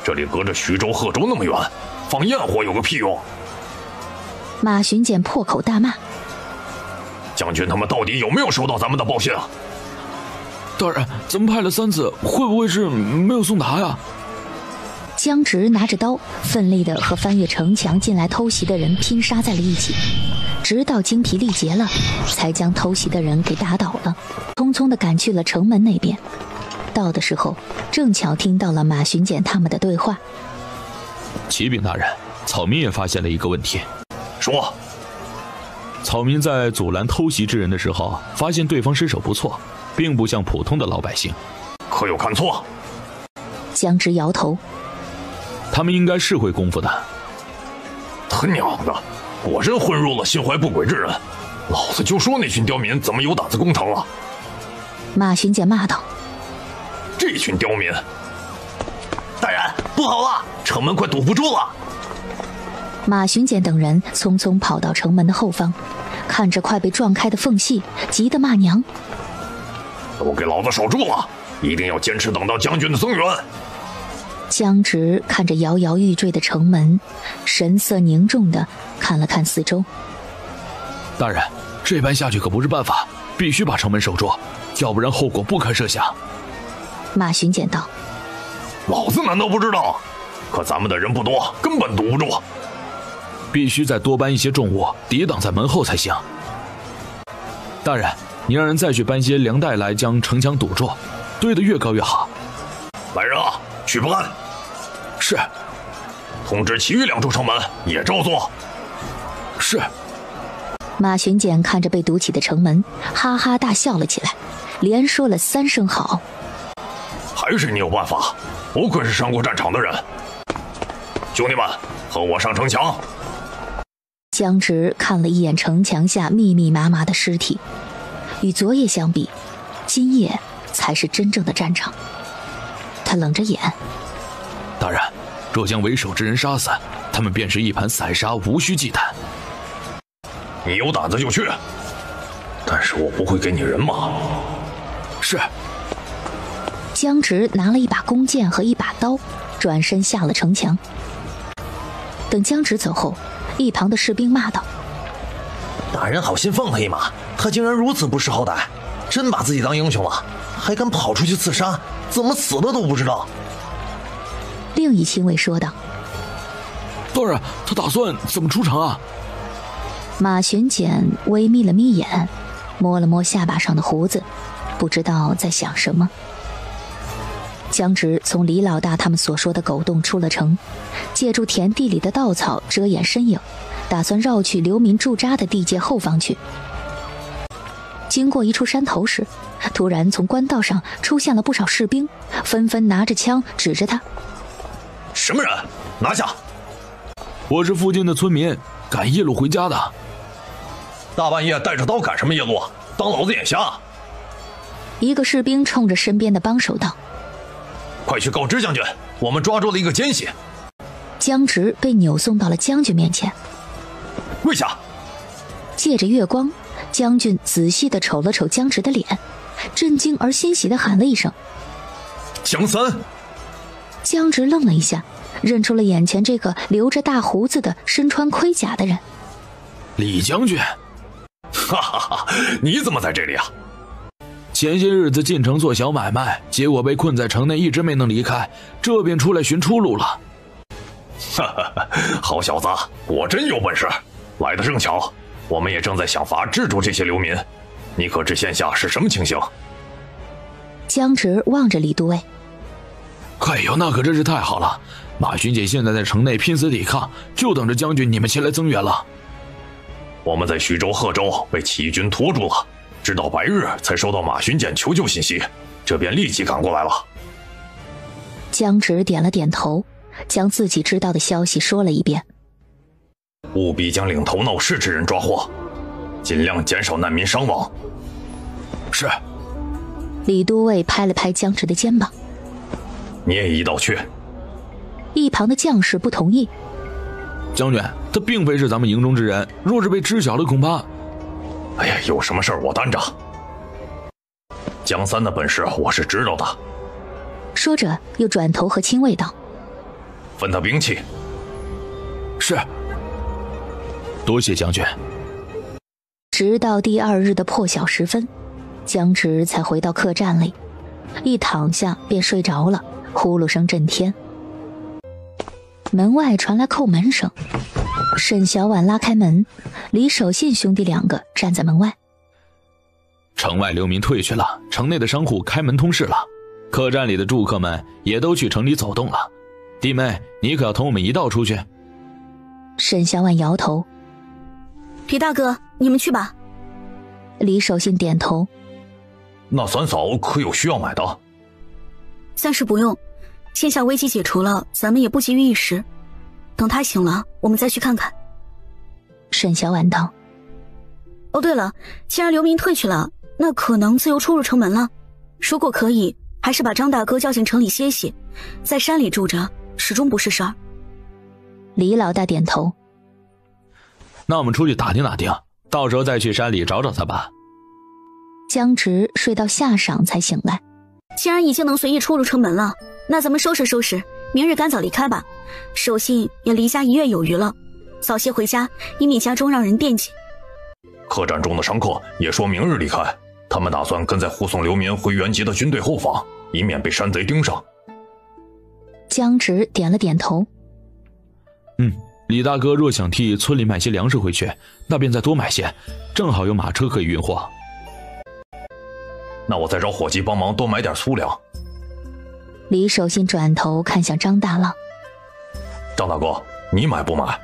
这里隔着徐州、贺州那么远，放焰火有个屁用？马巡检破口大骂：将军他们到底有没有收到咱们的报信啊？大人，咱们派了3次，会不会是没有送达呀？江直拿着刀，奋力地和翻越城墙进来偷袭的人拼杀在了一起，直到精疲力竭了，才将偷袭的人给打倒了，匆匆地赶去了城门那边。到的时候，正巧听到了马巡检他们的对话。启禀大人，草民也发现了一个问题。说。草民在阻拦偷袭之人的时候，发现对方身手不错，并不像普通的老百姓。可有看错？江直摇头。他们应该是会功夫的。他娘的，果真混入了心怀不轨之人！老子就说那群刁民怎么有胆子攻城啊！马巡检骂道：这群刁民！大人，不好了，城门快堵不住了！马巡检等人匆匆跑到城门的后方，看着快被撞开的缝隙，急得骂娘：都给老子守住了，一定要坚持等到将军的增援！江直看着摇摇欲坠的城门，神色凝重地看了看四周。大人，这般下去可不是办法，必须把城门守住，要不然后果不可设想。马巡检道：老子难道不知道？可咱们的人不多，根本堵不住。必须再多搬一些重物抵挡在门后才行。大人，你让人再去搬些粮袋来将城墙堵住，堆得越高越好。来人啊，去搬！是。通知其余2处城门也照做。是。马巡检看着被堵起的城门，哈哈大笑了起来，连说了3声好。还是你有办法，不愧是上过战场的人。兄弟们，和我上城墙！江直看了一眼城墙下密密麻麻的尸体，与昨夜相比，今夜才是真正的战场。他冷着眼：大人，若将为首之人杀死，他们便是一盘散沙，无需忌惮。你有胆子就去，但是我不会给你人马。是。江直拿了一把弓箭和一把刀，转身下了城墙。等江直走后，一旁的士兵骂道：大人好心放他一马，他竟然如此不识好歹，真把自己当英雄了，还敢跑出去刺杀，怎么死的都不知道。另一亲卫说道：大人，他打算怎么出城啊？马巡检微眯了眯眼，摸了摸下巴上的胡子，不知道在想什么。江直从李老大他们所说的狗洞出了城，借助田地里的稻草遮掩身影，打算绕去流民驻扎的地界后方去。经过一处山头时，突然从官道上出现了不少士兵，纷纷拿着枪指着他：什么人？拿下！我是附近的村民，赶夜路回家的。大半夜带着刀赶什么夜路？当老子眼瞎？一个士兵冲着身边的帮手道：快去告知将军，我们抓住了一个奸细。江直被扭送到了将军面前，跪下。借着月光，将军仔细地瞅了瞅江直的脸，震惊而欣喜地喊了一声：江三。江直愣了一下，认出了眼前这个留着大胡子的身穿盔甲的人。李将军。哈哈哈，你怎么在这里啊？前些日子进城做小买卖，结果被困在城内，一直没能离开，这便出来寻出路了。哈哈，好小子，果真有本事！来得正巧，我们也正在想法制住这些流民。你可知现下是什么情形？江直望着李都尉。哎呦，那可真是太好了！马巡检现在在城内拼死抵抗，就等着将军你们前来增援了。我们在徐州、贺州被起义军拖住了，直到白日才收到马巡检求救信息，这便立即赶过来了。江直点了点头，将自己知道的消息说了一遍。务必将领头闹事之人抓获，尽量减少难民伤亡。是。李都尉拍了拍江直的肩膀。你也一道去。一旁的将士不同意。将军，他并非是咱们营中之人，若是被知晓了，恐怕……哎呀，有什么事我担着。江三的本事我是知道的。说着，又转头和亲卫道：“分他兵器。”是。多谢将军。直到第二日的破晓时分，江直才回到客栈里，一躺下便睡着了，呼噜声震天。门外传来叩门声，沈小婉拉开门，李守信兄弟两个站在门外。城外流民退去了，城内的商户开门通市了，客栈里的住客们也都去城里走动了。弟妹，你可要同我们一道出去？沈小婉摇头。李大哥，你们去吧。李守信点头。那三嫂可有需要买的？暂时不用，线下危机解除了，咱们也不急于一时，等他醒了我们再去看看。沈小婉道。哦对了，既然流民退去了，那可能自由出入城门了，如果可以，还是把张大哥叫进城里歇息，在山里住着始终不是事儿。李老大点头。那我们出去打听打听，到时候再去山里找找他吧。江直睡到下晌才醒来。既然已经能随意出入城门了，那咱们收拾收拾，明日赶早离开吧。守信也离家1月有余了，早些回家，以免家中让人惦记。客栈中的商客也说明日离开，他们打算跟在护送流民回原籍的军队后方，以免被山贼盯上。江直点了点头。李大哥若想替村里买些粮食回去，那便再多买些，正好有马车可以运货。那我再找伙计帮忙多买点粗粮。李守信转头看向张大郎。张大哥，你买不买？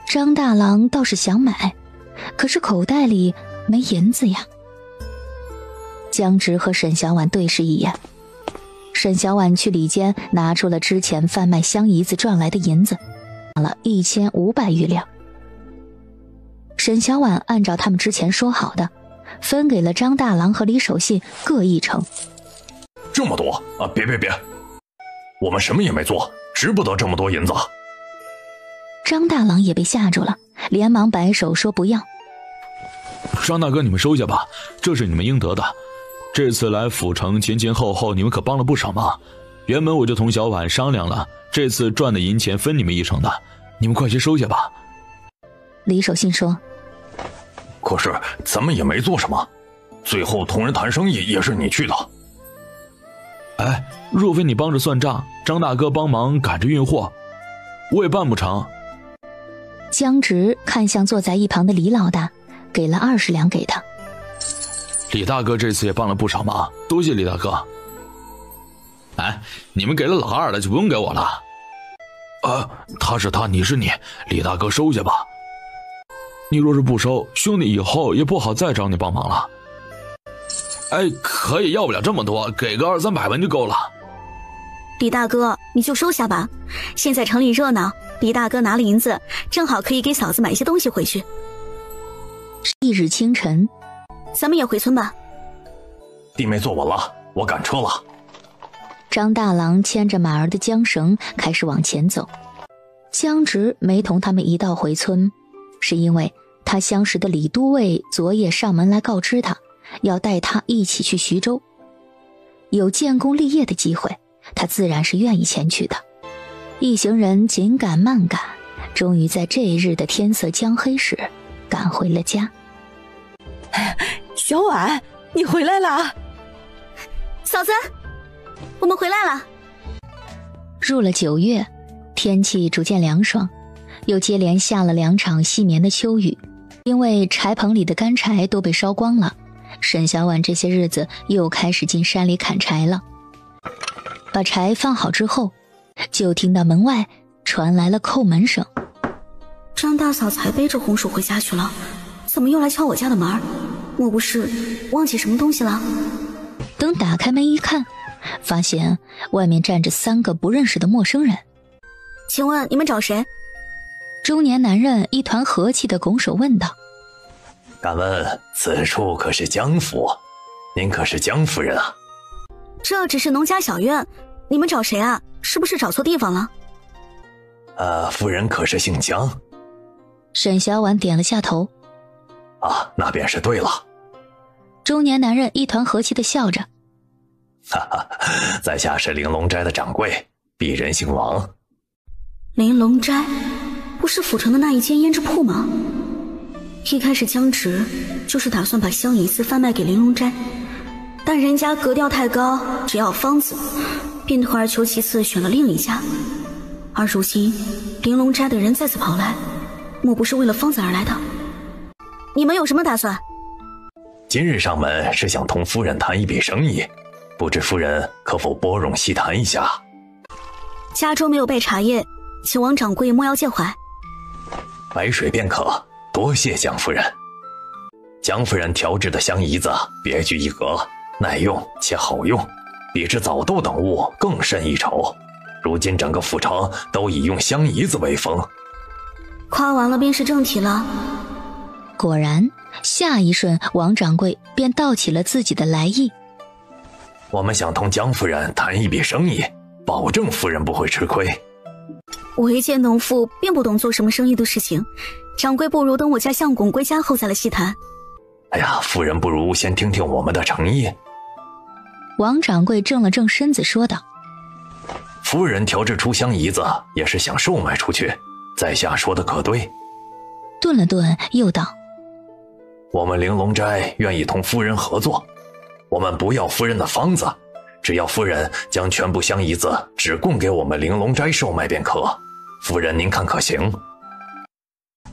张大郎倒是想买，可是口袋里没银子呀。江直和沈小婉对视一眼，沈小婉去里间拿出了之前贩卖香姨子赚来的银子，拿了1500余两。沈小婉按照他们之前说好的，分给了张大郎和李守信各1成。这么多啊！别，我们什么也没做，值不得这么多银子。张大郎也被吓住了，连忙摆手说不要。张大哥，你们收下吧，这是你们应得的。这次来府城前后你们可帮了不少忙，原本我就同小婉商量了，这次赚的银钱分你们1成的，你们快些收下吧。李守信说。可是咱们也没做什么，最后同人谈生意也是你去的。哎，若非你帮着算账，张大哥帮忙赶着运货，我也办不成。江直看向坐在一旁的李老大，给了20两给他。李大哥这次也帮了不少忙，多谢李大哥。哎，你们给了老二的就不用给我了。他是他，你是你，李大哥收下吧。你若是不收，兄弟以后也不好再找你帮忙了。哎，可以要不了这么多，给个200-300文就够了。李大哥，你就收下吧。现在城里热闹，李大哥拿了银子，正好可以给嫂子买些东西回去。翌日清晨，咱们也回村吧。弟妹坐稳了，我赶车了。张大郎牵着马儿的缰绳开始往前走。江直没同他们一道回村，是因为他相识的李都尉昨夜上门来告知他，要带他一起去徐州，有建功立业的机会，他自然是愿意前去的。一行人紧赶慢赶，终于在这日的天色将黑时赶回了家。小婉，你回来了。嫂子，我们回来了。入了9月，天气逐渐凉爽，又接连下了2场细绵的秋雨。因为柴棚里的干柴都被烧光了，沈小婉这些日子又开始进山里砍柴了。把柴放好之后，就听到门外传来了叩门声。张大嫂才背着红薯回家去了，怎么又来敲我家的门？莫不是忘记什么东西了？等打开门一看，发现外面站着3个不认识的陌生人。请问你们找谁？中年男人一团和气地拱手问道：敢问此处可是江府？您可是江夫人啊？这只是农家小院，你们找谁啊？是不是找错地方了？夫人可是姓江？沈小婉点了下头。啊，那便是对了。中年男人一团和气地笑着：哈哈，在下是玲珑斋的掌柜，鄙人姓王。玲珑斋不是府城的那一间胭脂铺吗？一开始江直就是打算把香姨子贩卖给玲珑斋，但人家格调太高，只要方子，便退而求其次选了另一家。而如今玲珑斋的人再次跑来，莫不是为了方子而来的？你们有什么打算？今日上门是想同夫人谈一笔生意，不知夫人可否拨冗细谈一下？家中没有备茶叶，请王掌柜莫要介怀。白水便可，多谢江夫人。江夫人调制的香姨子别具一格，耐用且好用，比之枣豆等物更胜一筹。如今整个府城都以用香姨子为风。夸完了便是正题了。果然，下一瞬王掌柜便道起了自己的来意。我们想同江夫人谈一笔生意，保证夫人不会吃亏。我一介农妇，并不懂做什么生意的事情，掌柜不如等我家相公归家后再来细谈。哎呀，夫人不如先听听我们的诚意。王掌柜正了正身子说道：夫人调制出香姨子也是想售卖出去，在下说的可对？顿了顿又道：我们玲珑斋愿意同夫人合作，我们不要夫人的方子，只要夫人将全部香姨子只供给我们玲珑斋售卖便可。夫人您看可行？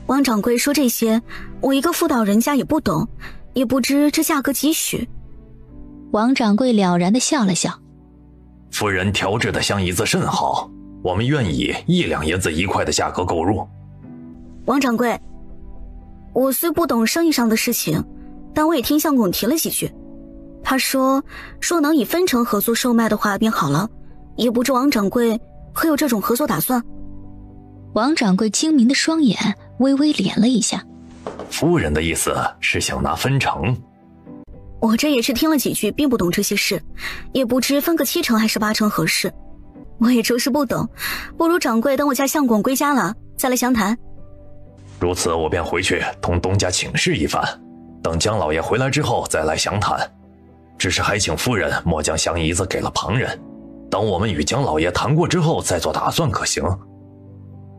王掌柜说这些，我一个妇道人家也不懂，也不知这价格几许。王掌柜了然地笑了笑：夫人调制的香姨子甚好，我们愿以1两银子1块的价格购入。王掌柜，我虽不懂生意上的事情，但我也听相公提了几句。他说能以分成合作售卖的话便好了，也不知王掌柜可有这种合作打算？王掌柜精明的双眼微微敛了一下。夫人的意思是想拿分成？我这也是听了几句，并不懂这些事，也不知分个7成还是8成合适。我也着实不懂，不如掌柜等我家相公归家了再来详谈。如此我便回去同东家请示一番，等江老爷回来之后再来详谈。只是还请夫人莫将香姨子给了旁人，等我们与江老爷谈过之后再做打算，可行？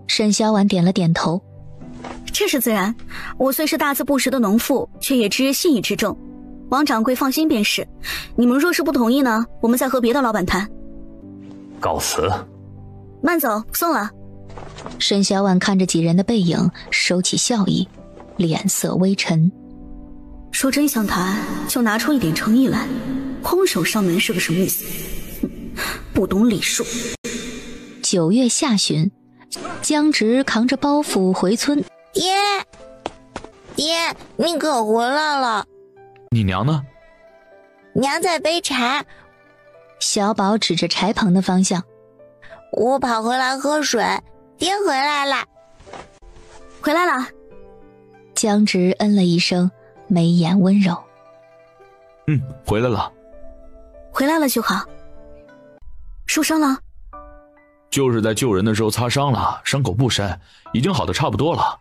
沈小婉点了点头。这是自然，我虽是大字不识的农妇，却也知信义之重。王掌柜放心便是，你们若是不同意呢，我们再和别的老板谈。告辞。慢走，送了。沈小婉看着几人的背影，收起笑意，脸色微沉。说真想谈，就拿出一点诚意来，空手上门是个什么意思？不懂礼数。9月下旬，江直扛着包袱回村。爹，你可回来了。你娘呢？娘在背茶。小宝指着柴棚的方向。我跑回来喝水，爹回来了。回来了。江直嗯了一声，眉眼温柔。回来了。回来了就好。受伤了？就是在救人的时候擦伤了，伤口不深，已经好的差不多了。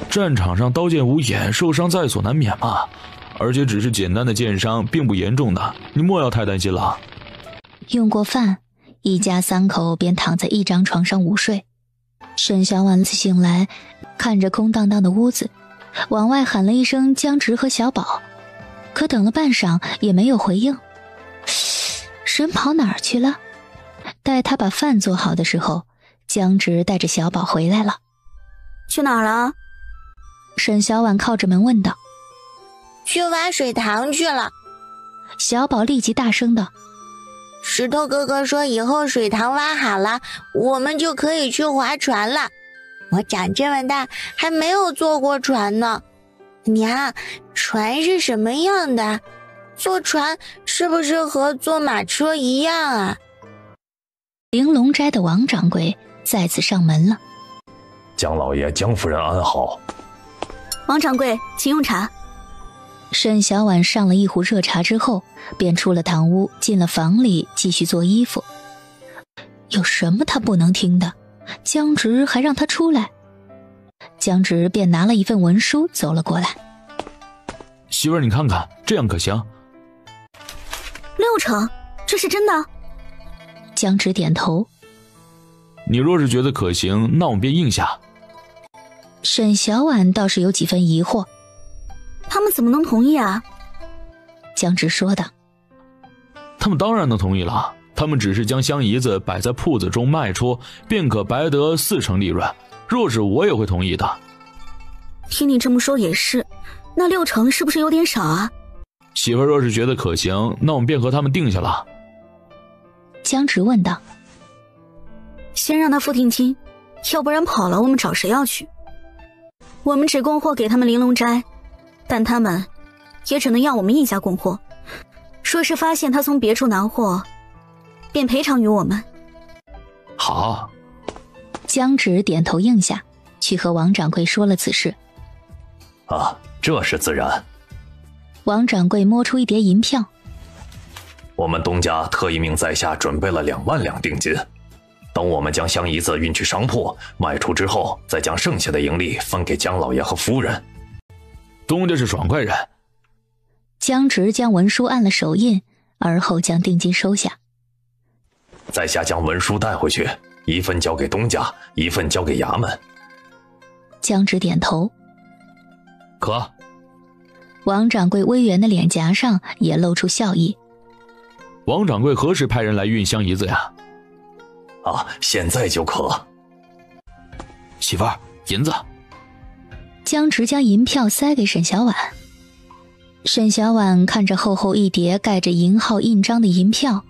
战场上刀剑无眼，受伤在所难免嘛。而且只是简单的剑伤，并不严重的，你莫要太担心了。用过饭，一家3口便躺在一张床上午睡。沈小婉醒来，看着空荡荡的屋子，往外喊了一声江直和小宝，可等了半晌也没有回应。人跑哪儿去了？待他把饭做好的时候，江直带着小宝回来了。去哪儿了？沈小婉靠着门问道。去挖水塘去了。小宝立即大声道。石头哥哥说以后水塘挖好了，我们就可以去划船了。我长这么大还没有坐过船呢。娘，船是什么样的？坐船是不是和坐马车一样啊？玲珑斋的王掌柜再次上门了。江老爷、江夫人安好。王掌柜，请用茶。沈小婉上了一壶热茶之后，便出了堂屋，进了房里继续做衣服。有什么他不能听的？江直还让他出来。江直便拿了一份文书走了过来。媳妇儿，你看看，这样可行？6成，这是真的？江直点头。你若是觉得可行，那我们便应下。沈小婉倒是有几分疑惑。他们怎么能同意啊？江直说道。他们当然能同意了，他们只是将香姨子摆在铺子中卖出，便可白得4成利润。若是我也会同意的。听你这么说也是，那6成是不是有点少啊？媳妇若是觉得可行，那我们便和他们定下了。江直问道。先让他付定金，要不然跑了我们找谁要去？我们只供货给他们玲珑斋，但他们也只能要我们一家供货。若是发现他从别处拿货，便赔偿于我们。好。江直点头应下，去和王掌柜说了此事。啊，这是自然。王掌柜摸出一叠银票。我们东家特意命在下准备了2万两定金，等我们将香姨子运去商铺卖出之后，再将剩下的盈利分给江老爷和夫人。东家是爽快人。江直将文书按了手印，而后将定金收下。在下将文书带回去，一份交给东家，一份交给衙门。江直点头。可。王掌柜微圆的脸颊上也露出笑意。王掌柜何时派人来运香姨子呀？啊，现在就可。媳妇儿，银子。江直将银票塞给沈小婉。沈小婉看着厚厚一叠盖着银号印章的银票，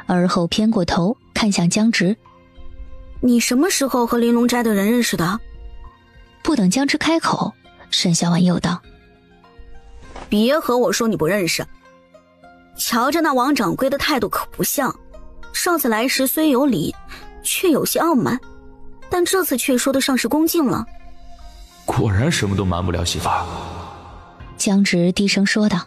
而后偏过头看向江直。你什么时候和玲珑斋的人认识的？不等江直开口，沈小婉又道。别和我说你不认识。瞧着那王掌柜的态度可不像，上次来时虽有礼，却有些傲慢，但这次却说得上是恭敬了。果然什么都瞒不了媳妇儿。江直低声说道。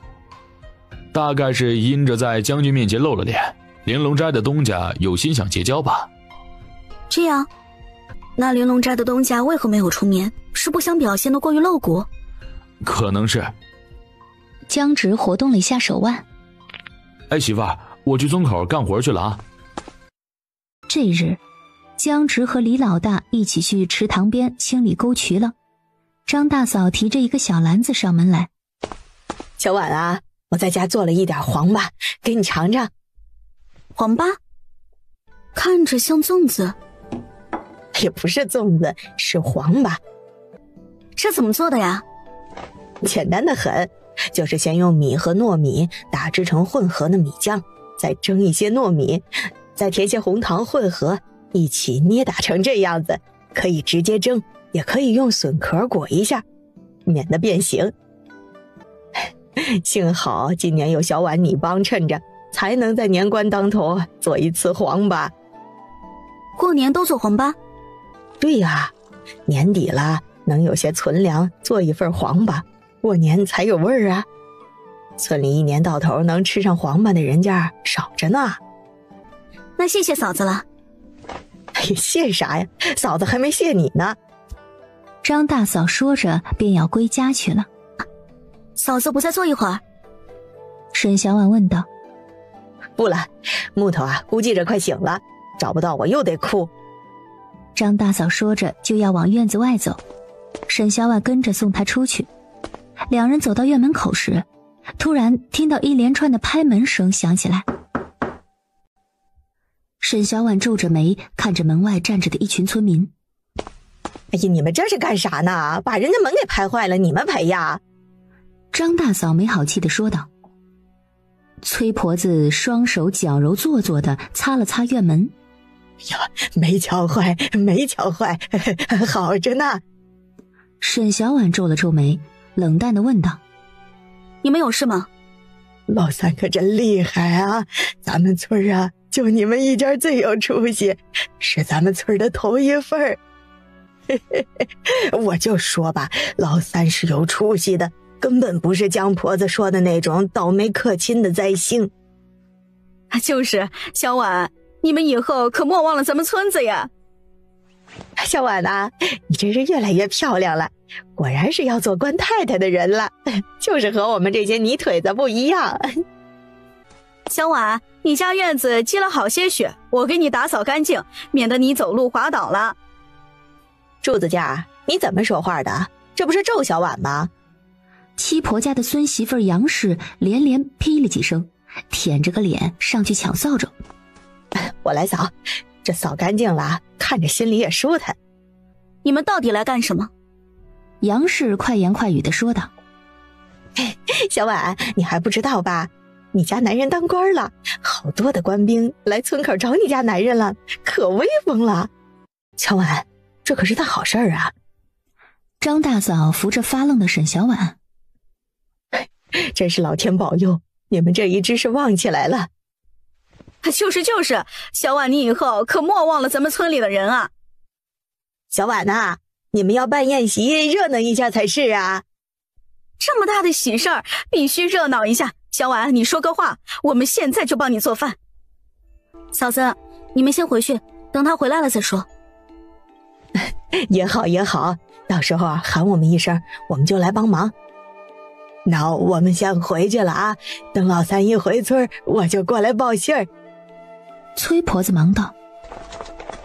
大概是因着在将军面前露了脸，玲珑斋的东家有心想结交吧。这样，那玲珑斋的东家为何没有出面？是不想表现得过于露骨？可能是。江直活动了一下手腕。哎，媳妇儿，我去村口干活去了啊。这日，江直和李老大一起去池塘边清理沟渠了。张大嫂提着一个小篮子上门来。小婉啊，我在家做了一点黄粑，给你尝尝。黄粑？看着像粽子。也不是粽子，是黄粑。这怎么做的呀？简单的很，就是先用米和糯米打制成混合的米酱，再蒸一些糯米，再填些红糖混合，一起捏打成这样子，可以直接蒸，也可以用笋壳裹一下，免得变形。幸好今年有小婉你帮衬着，才能在年关当头做一次黄粑。过年都做黄粑？对呀，年底了，能有些存粮，做一份黄粑，过年才有味儿啊。村里一年到头能吃上黄粑的人家少着呢。那谢谢嫂子了。哎呀，谢啥呀？嫂子还没谢你呢。张大嫂说着便要归家去了。嫂子不再坐一会儿？沈小婉问道。不了，木头啊，估计着快醒了，找不到我又得哭。张大嫂说着就要往院子外走，沈小婉跟着送她出去。两人走到院门口时，突然听到一连串的拍门声响起来。沈小婉皱着眉看着门外站着的一群村民。哎呀，你们这是干啥呢？把人家门给拍坏了，你们赔呀？张大嫂没好气地说道。崔婆子双手矫揉做作地擦了擦院门。呀，没敲坏，没敲坏，好着呢。沈小婉皱了皱眉，冷淡地问道：你们有事吗？老三可真厉害啊，咱们村啊就你们一家最有出息，是咱们村的头一份。我就说吧，老三是有出息的，根本不是江婆子说的那种倒霉克亲的灾星。就是小婉，你们以后可莫忘了咱们村子呀。小婉啊，你真是越来越漂亮了，果然是要做官太太的人了，就是和我们这些泥腿子不一样。小婉，你家院子积了好些雪，我给你打扫干净，免得你走路滑倒了。柱子家，你怎么说话的？这不是咒小婉吗？七婆家的孙媳妇杨氏连连批了几声，舔着个脸上去抢扫帚。我来扫，这扫干净了，看着心里也舒坦。你们到底来干什么？杨氏快言快语地说道。小婉，你还不知道吧？你家男人当官了，好多的官兵来村口找你家男人了，可威风了。小婉，这可是大好事啊。张大嫂扶着发愣的沈小婉。真是老天保佑，你们这一支是旺起来了。就是，小婉，你以后可莫忘了咱们村里的人啊。小婉啊，你们要办宴席，热闹一下才是啊。这么大的喜事儿，必须热闹一下。小婉，你说个话，我们现在就帮你做饭。嫂子，你们先回去，等他回来了再说。也好也好，到时候喊我们一声，我们就来帮忙。那我们先回去了啊，等老三一回村，我就过来报信儿。崔婆子忙道。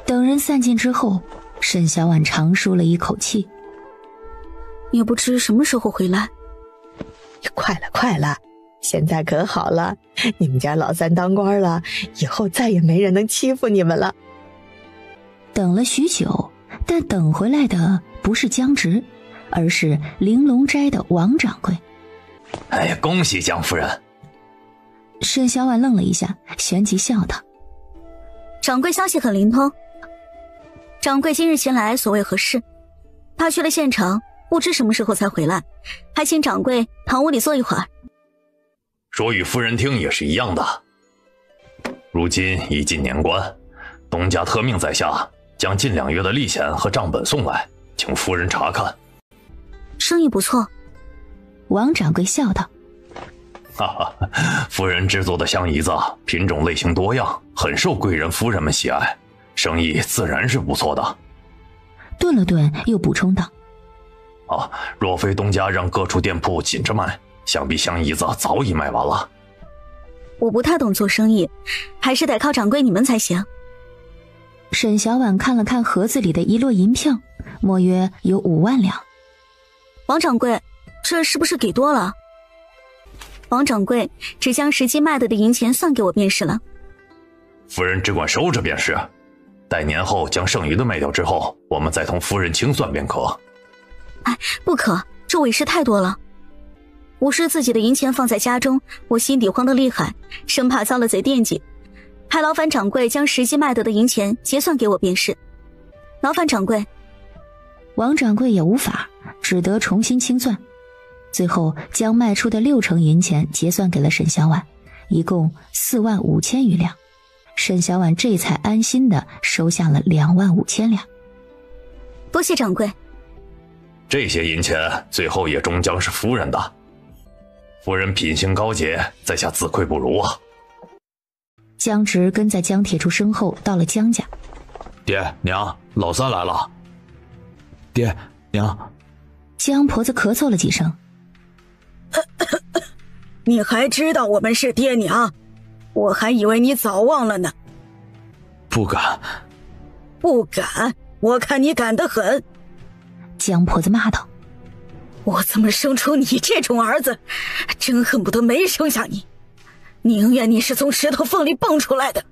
等人散尽之后，沈小婉长舒了一口气。也不知什么时候回来。快了，现在可好了，你们家老三当官了，以后再也没人能欺负你们了。等了许久，但等回来的不是江直，而是玲珑斋的王掌柜。哎，恭喜江夫人。沈小婉愣了一下，旋即笑道：掌柜消息很灵通。掌柜今日前来，所谓何事？他去了现场，不知什么时候才回来，还请掌柜堂屋里坐一会儿。说与夫人听也是一样的。如今已近年关，东家特命在下，将近2月的利钱和账本送来，请夫人查看。生意不错。王掌柜笑道：哈哈，夫人制作的香姨子品种类型多样，很受贵人夫人们喜爱，生意自然是不错的。顿了顿，又补充道：若非东家让各处店铺紧着卖，想必香姨子早已卖完了。我不太懂做生意，还是得靠掌柜你们才行。沈小婉看了看盒子里的一摞银票，莫约有5万两。王掌柜，这是不是给多了？王掌柜只将实际卖的银钱算给我便是了。夫人只管收着便是，待年后将剩余的卖掉之后，我们再同夫人清算便可。哎，不可，这委实太多了。我是自己的银钱放在家中，我心底慌得厉害，生怕遭了贼惦记，还劳烦掌柜将实际卖得的银钱结算给我便是。劳烦掌柜。王掌柜也无法，只得重新清算，最后将卖出的6成银钱结算给了沈小婉，一共4万5千余两。沈小婉这才安心地收下了2万5千两。多谢掌柜。这些银钱最后也终将是夫人的，夫人品行高洁，在下自愧不如啊。江直跟在江铁柱身后到了江家。爹娘，老三来了。爹娘。江婆子咳嗽了几声。你还知道我们是爹娘？我还以为你早忘了呢。不敢。不敢？我看你敢得很。江婆子骂道。我怎么生出你这种儿子，真恨不得没生下你，宁愿你是从石头缝里蹦出来的。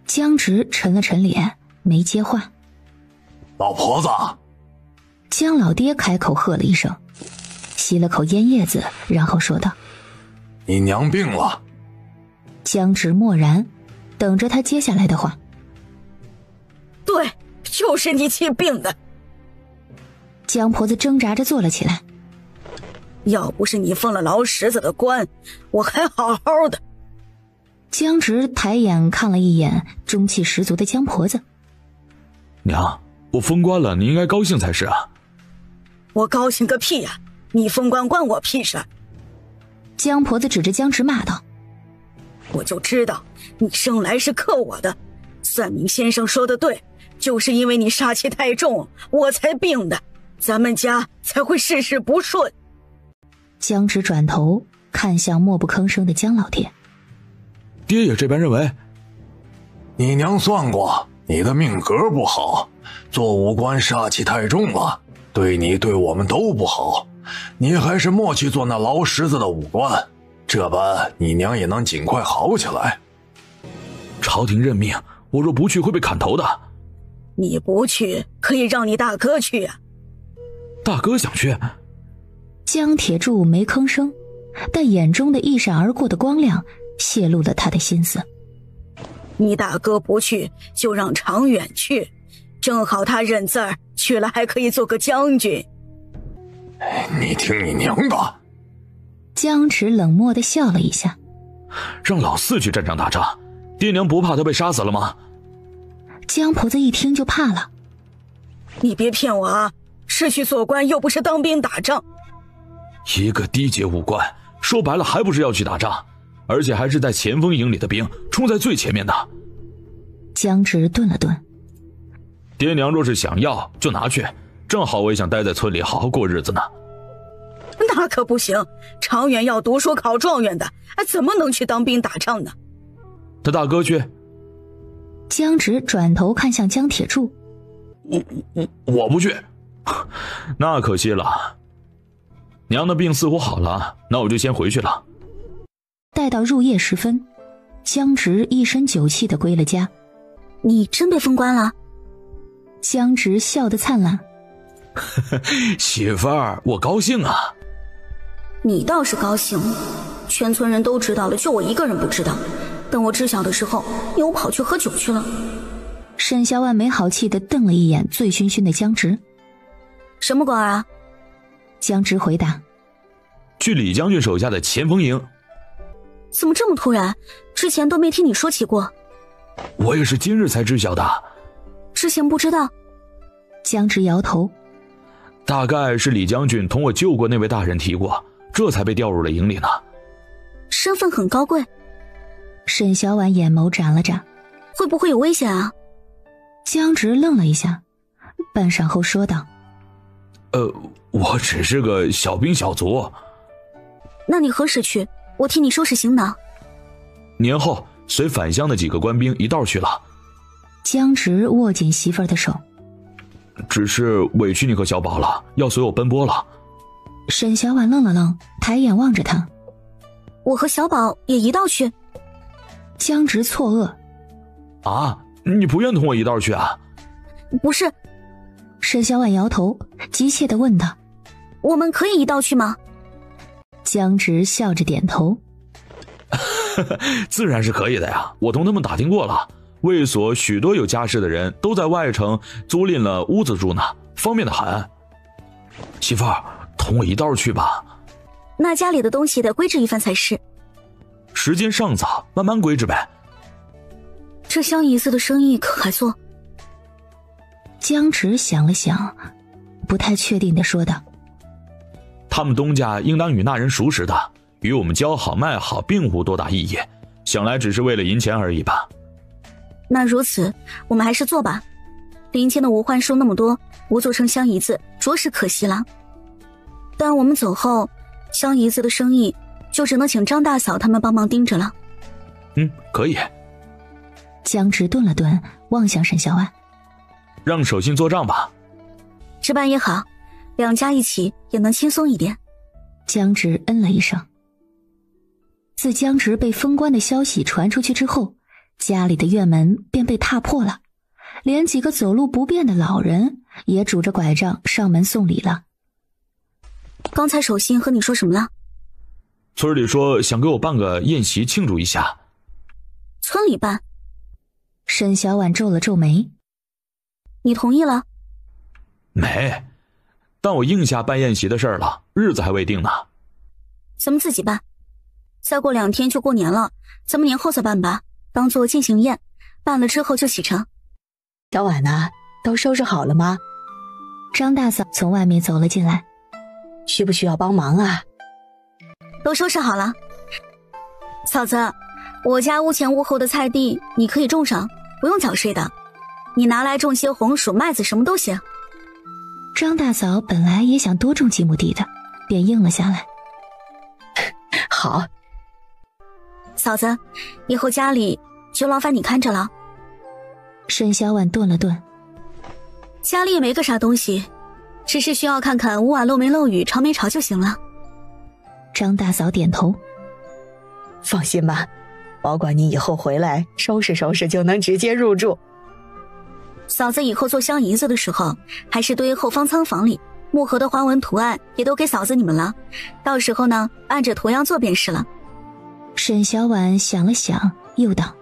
江直沉了沉脸，没接话。老婆子，江老爹开口喝了一声，吸了口烟叶子，然后说道：你娘病了。江直默然，等着他接下来的话。对，就是你气病的。江婆子挣扎着坐了起来。要不是你封了劳什子的官，我还好好的。江直抬眼看了一眼中气十足的江婆子。娘，我封官了，你应该高兴才是啊。我高兴个屁呀！你封官关我屁事。江婆子指着江直骂道：我就知道你生来是克我的，算命先生说的对，就是因为你煞气太重，我才病的，咱们家才会事事不顺。江直转头看向默不吭声的江老爹。爹也这般认为。你娘算过，你的命格不好，做武官煞气太重了，对你对我们都不好，你还是莫去做那劳什子的武官，这般你娘也能尽快好起来。朝廷任命，我若不去会被砍头的。你不去可以让你大哥去啊。大哥想去。江铁柱没吭声，但眼中的一闪而过的光亮泄露了他的心思。你大哥不去，就让常远去，正好他认字儿，去了还可以做个将军。你听你娘的！江直冷漠地笑了一下。让老四去战场打仗，爹娘不怕他被杀死了吗？江婆子一听就怕了。你别骗我啊，是去做官又不是当兵打仗。一个低阶武官，说白了还不是要去打仗，而且还是在前锋营里的兵，冲在最前面的。江直顿了顿。爹娘若是想要就拿去，正好我也想待在村里好好过日子呢。那可不行，常远要读书考状元的，怎么能去当兵打仗呢？他大哥去。江直转头看向江铁柱。我不去。那可惜了。娘的病似乎好了，那我就先回去了。待到入夜时分，江直一身酒气地归了家。你真被封官了？江直笑得灿烂。媳妇儿，我高兴啊。你倒是高兴，全村人都知道了，就我一个人不知道。等我知晓的时候，你又跑去喝酒去了。沈小婉没好气地瞪了一眼醉醺醺的江直。什么官啊？江直回答：去李将军手下的前锋营。怎么这么突然？之前都没听你说起过。我也是今日才知晓的。之前不知道。江直摇头。大概是李将军同我救过那位大人提过，这才被调入了营里呢。身份很高贵。沈小婉眼眸眨了眨。会不会有危险啊？江直愣了一下，半晌后说道：我只是个小兵小卒。那你何时去？我替你收拾行囊。年后随返乡的几个官兵一道去了。江直握紧媳妇儿的手。只是委屈你和小宝了，要随我奔波了。沈小婉愣了愣，抬眼望着他。我和小宝也一道去。江直错愕。啊，你不愿同我一道去啊？不是。沈小婉摇头，急切地问道：我们可以一道去吗？江直笑着点头。自然是可以的呀，我同他们打听过了，卫所许多有家室的人都在外城租赁了屋子住呢，方便的很。媳妇儿，同我一道去吧。那家里的东西得规制一番才是。时间尚早，慢慢规制呗。这香姨子的生意可还做？江直想了想，不太确定地说道：他们东家应当与那人熟识的，与我们交好卖好并无多大意义，想来只是为了银钱而已吧。那如此，我们还是做吧。林间的无患树那么多，不做成香姨子着实可惜了。但我们走后，香姨子的生意就只能请张大嫂他们帮忙盯着了。可以。江直顿了顿，望向沈小婉：让守信做账吧。这般也好，两家一起也能轻松一点。江直嗯了一声。自江直被封官的消息传出去之后，家里的院门便被踏破了，连几个走路不便的老人也拄着拐杖上门送礼了。刚才守信和你说什么了？村里说想给我办个宴席庆祝一下。村里办？沈小婉皱了皱眉。你同意了？没，但我应下办宴席的事儿了，日子还未定呢。咱们自己办，再过2天就过年了，咱们年后再办吧，当做进行宴，办了之后就启程。小婉呢？都收拾好了吗？张大嫂从外面走了进来。需不需要帮忙啊？都收拾好了。嫂子，我家屋前屋后的菜地你可以种上，不用缴税的，你拿来种些红薯麦子什么都行。张大嫂本来也想多种几亩地的，便应了下来。好。嫂子，以后家里就劳烦你看着了。沈小婉顿了顿。家里也没个啥东西，只是需要看看屋瓦漏没漏雨潮没潮就行了。张大嫂点头。放心吧，保管你以后回来收拾收拾就能直接入住。嫂子以后做香银子的时候，还是堆后方仓房里，木盒的花纹图案也都给嫂子你们了，到时候呢按着图样做便是了。沈小婉想了想，又道：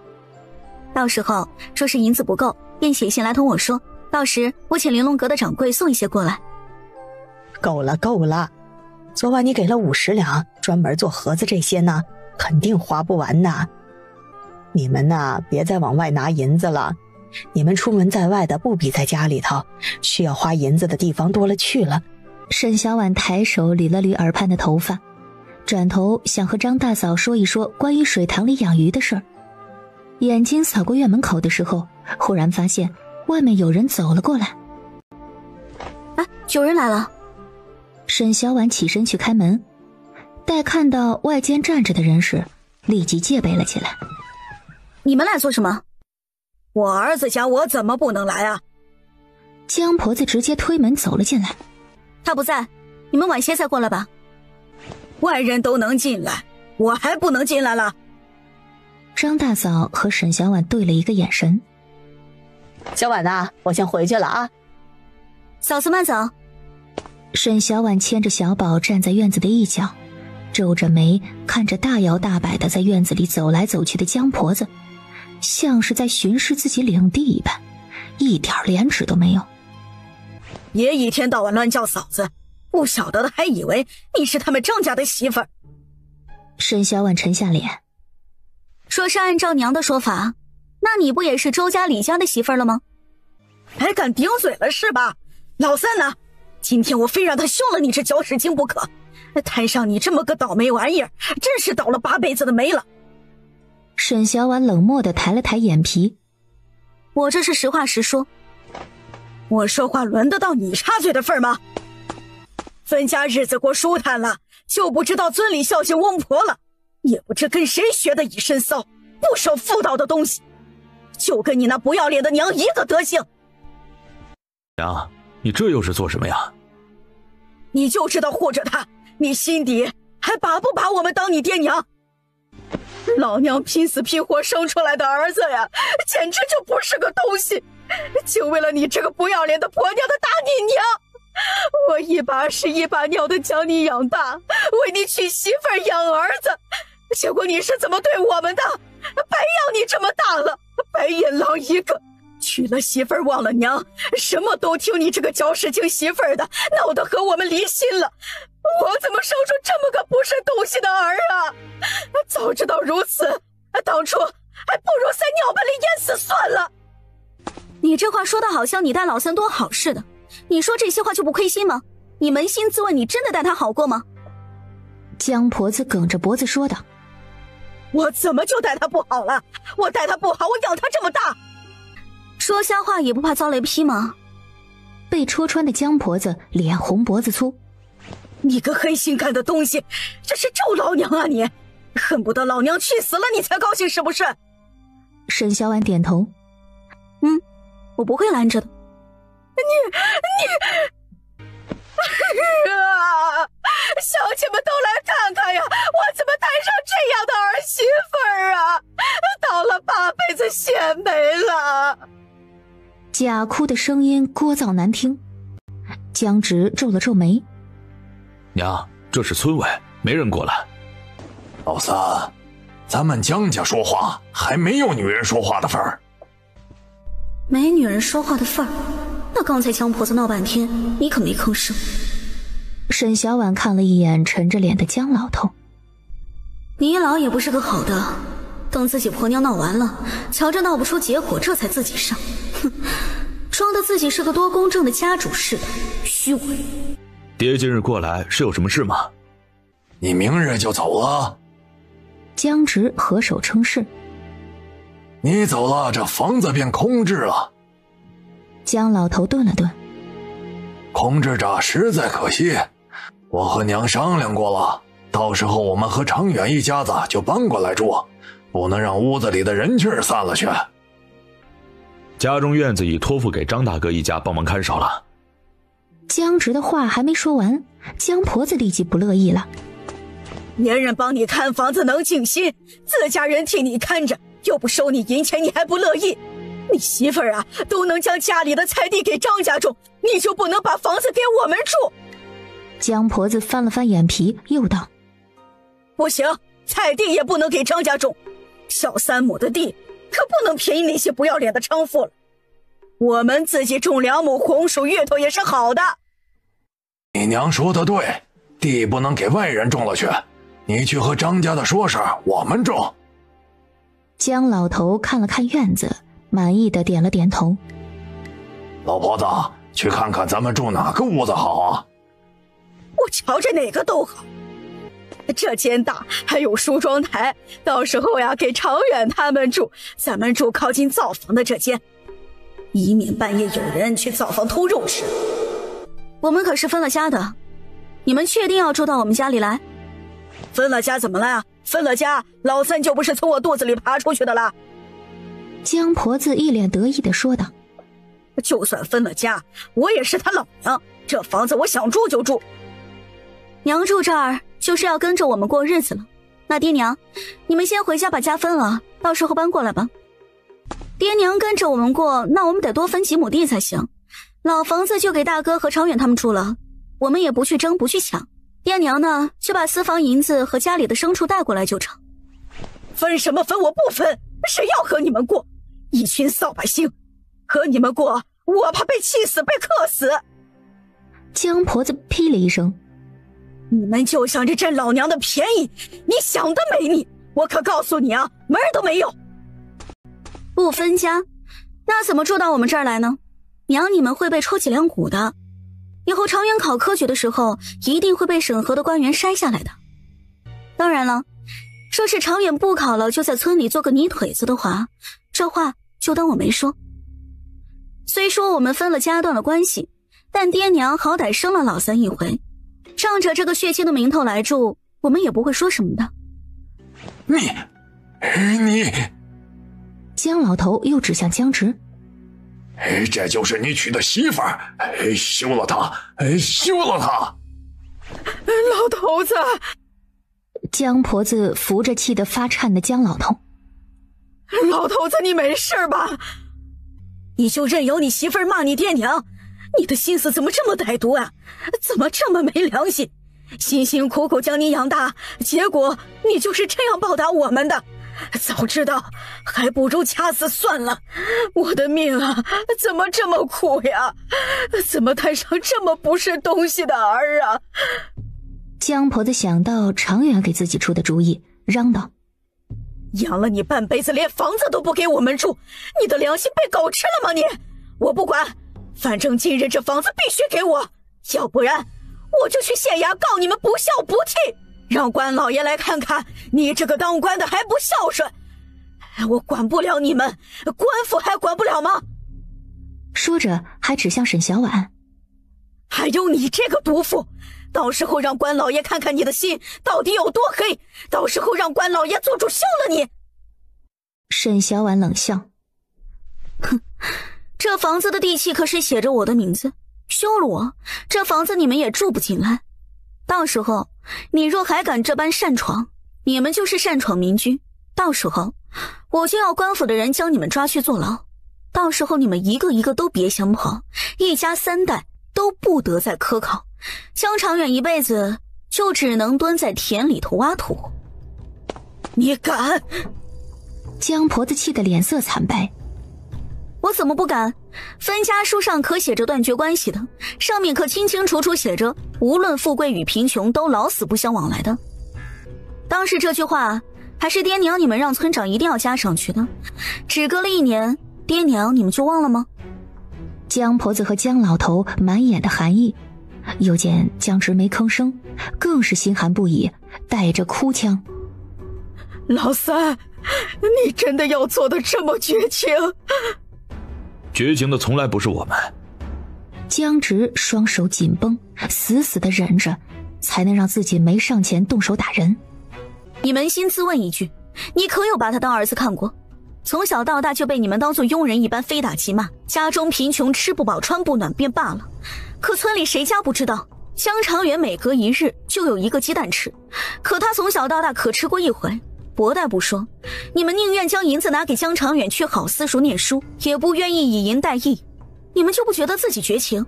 到时候说是银子不够，便写信来同我说，到时我请玲珑阁的掌柜送一些过来。够了够了，昨晚你给了50两，专门做盒子这些呢，肯定花不完呐。你们呐，别再往外拿银子了，你们出门在外的不比在家里头，需要花银子的地方多了去了。沈小婉抬手捋了捋耳畔的头发，转头想和张大嫂说一说关于水塘里养鱼的事儿。眼睛扫过院门口的时候，忽然发现外面有人走了过来。啊，有人来了。沈小婉起身去开门，待看到外间站着的人时，立即戒备了起来。你们来做什么？我儿子家我怎么不能来啊？江婆子直接推门走了进来。他不在，你们晚些再过来吧。外人都能进来，我还不能进来了？张大嫂和沈小婉对了一个眼神。小婉呐，我先回去了啊。嫂子慢走。沈小婉牵着小宝站在院子的一角，皱着眉看着大摇大摆的在院子里走来走去的江婆子，像是在巡视自己领地一般，一点廉耻都没有。别一天到晚乱叫嫂子，不晓得的还以为你是他们张家的媳妇儿。沈小婉沉下脸。说是按照娘的说法，那你不也是周家李家的媳妇儿了吗？还敢顶嘴了是吧？老三呢？今天我非让他凶了你这搅屎精不可，摊上你这么个倒霉玩意儿，真是倒了8辈子的霉了。沈小婉冷漠地抬了抬眼皮。我这是实话实说。我说话轮得到你插嘴的份儿吗？分家日子过舒坦了，就不知道尊礼孝敬翁婆了，也不知跟谁学的以身骚，不守妇道的东西，就跟你那不要脸的娘一个德行。娘，你这又是做什么呀？你就知道护着他，你心底还把不把我们当你爹娘？老娘拼死拼活生出来的儿子呀，简直就不是个东西，就为了你这个不要脸的婆娘的大你娘，我一把屎一把尿的将你养大，为你娶媳妇儿养儿子，结果你是怎么对我们的？白养你这么大了，白眼狼一个，娶了媳妇儿忘了娘，什么都听你这个搅屎精媳妇儿的，闹得和我们离心了。我怎么生出这么个不是东西的儿啊？早知道如此，当初还不如在尿盆里淹死算了。你这话说的好像你待老三多好似的，你说这些话就不亏心吗？你扪心自问，你真的待他好过吗？江婆子梗着脖子说道。我怎么就待他不好了？我待他不好，我养他这么大，说瞎话也不怕遭雷劈吗？被戳穿的江婆子脸红脖子粗。你个黑心肝的东西，这是咒老娘啊你！恨不得老娘去死了你才高兴是不是？沈小婉点头。我不会拦着的。乡亲们都来看看呀，我怎么摊上这样的儿媳妇儿啊，倒了8辈子血霉了。假哭的声音聒噪难听。江直皱了皱眉，娘，这是村委，没人过来。老三，咱们江家说话还没有女人说话的份儿。没女人说话的份儿？那刚才江婆子闹半天，你可没吭声。沈小婉看了一眼沉着脸的江老头，你老也不是个好的，等自己婆娘闹完了，瞧着闹不出结果，这才自己上。哼，装的自己是个多公正的家主似的，虚伪。爹今日过来是有什么事吗？你明日就走了？江直合手称是。你走了，这房子便空置了。江老头顿了顿，空置着实在可惜，我和娘商量过了，到时候我们和常远一家子就搬过来住，不能让屋子里的人气散了去。家中院子已托付给张大哥一家帮忙看守了。江直的话还没说完，江婆子立即不乐意了。别人帮你看房子能尽心，自家人替你看着，又不收你银钱，你还不乐意？你媳妇儿啊，都能将家里的菜地给张家种，你就不能把房子给我们住？江婆子翻了翻眼皮，又道：不行，菜地也不能给张家种，小3亩的地可不能便宜那些不要脸的娼妇了。我们自己种2亩红薯芋头也是好的。你娘说的对，地不能给外人种了去，你去和张家的说声，我们种。江老头看了看院子，满意的点了点头。老婆子，去看看咱们住哪个屋子好啊？我瞧着哪个都好，这间大，还有梳妆台，到时候呀给常远他们住，咱们住靠近灶房的这间，以免半夜有人去灶房偷肉吃。我们可是分了家的，你们确定要住到我们家里来？分了家怎么了呀？分了家，老三就不是从我肚子里爬出去的了。江婆子一脸得意地说道：就算分了家，我也是他老娘，这房子我想住就住。娘住这儿就是要跟着我们过日子了。那爹娘，你们先回家把家分了，到时候搬过来吧。爹娘跟着我们过，那我们得多分几亩地才行。老房子就给大哥和常远他们住了，我们也不去争不去抢。爹娘呢，就把私房银子和家里的牲畜带过来就成。分什么分？我不分，谁要和你们过？一群扫把星，和你们过，我怕被气死，被克死。江婆子呸了一声：你们就想着占老娘的便宜，你想得美你！我可告诉你啊，门儿都没有。不分家，那怎么住到我们这儿来呢？娘，你们会被抽脊梁骨的。以后常远考科举的时候，一定会被审核的官员筛下来的。当然了，说是常远不考了，就在村里做个泥腿子的话，这话就当我没说。虽说我们分了家，断了关系，但爹娘好歹生了老三一回，仗着这个血亲的名头来住，我们也不会说什么的。你，江老头又指向江直：这就是你娶的媳妇儿，休了她，休了她！老头子！江婆子扶着气得发颤的江老头：老头子，你没事吧？你就任由你媳妇儿骂你爹娘，你的心思怎么这么歹毒啊？怎么这么没良心？辛辛苦苦将你养大，结果你就是这样报答我们的。早知道还不如掐死算了，我的命啊，怎么这么苦呀？怎么摊上这么不是东西的儿啊？江婆子想到常远给自己出的主意，嚷道：养了你半辈子，连房子都不给我们住，你的良心被狗吃了吗你？我不管，反正今日这房子必须给我，要不然我就去县衙告你们不孝不悌，让官老爷来看看你这个当官的还不孝顺。我管不了你们，官府还管不了吗？说着还指向沈小婉：还有你这个毒妇，到时候让官老爷看看你的心到底有多黑，到时候让官老爷做主休了你。沈小婉冷笑：哼，这房子的地契可是写着我的名字，休了我，这房子你们也住不进来。到时候你若还敢这般擅闯，你们就是擅闯民居，到时候我就要官府的人将你们抓去坐牢。到时候你们一个一个都别想跑，一家3代都不得再科考，江长远一辈子就只能蹲在田里头挖土。你敢！江婆子气得脸色惨白。我怎么不敢？分家书上可写着断绝关系的，上面可清清楚楚写着无论富贵与贫穷都老死不相往来的。当时这句话还是爹娘你们让村长一定要加上去的，只隔了1年，爹娘你们就忘了吗？江婆子和江老头满眼的寒意，又见江直没吭声，更是心寒不已，带着哭腔：老三，你真的要做的这么绝情？绝情的从来不是我们。江直双手紧绷，死死地忍着，才能让自己没上前动手打人。你扪心自问一句，你可有把他当儿子看过？从小到大就被你们当作庸人一般非打即骂，家中贫穷吃不饱穿不暖便罢了，可村里谁家不知道江长远每隔1日就有1个鸡蛋吃，可他从小到大可吃过1回。薄待不说，你们宁愿将银子拿给江长远去好私塾念书，也不愿意以银代义，你们就不觉得自己绝情？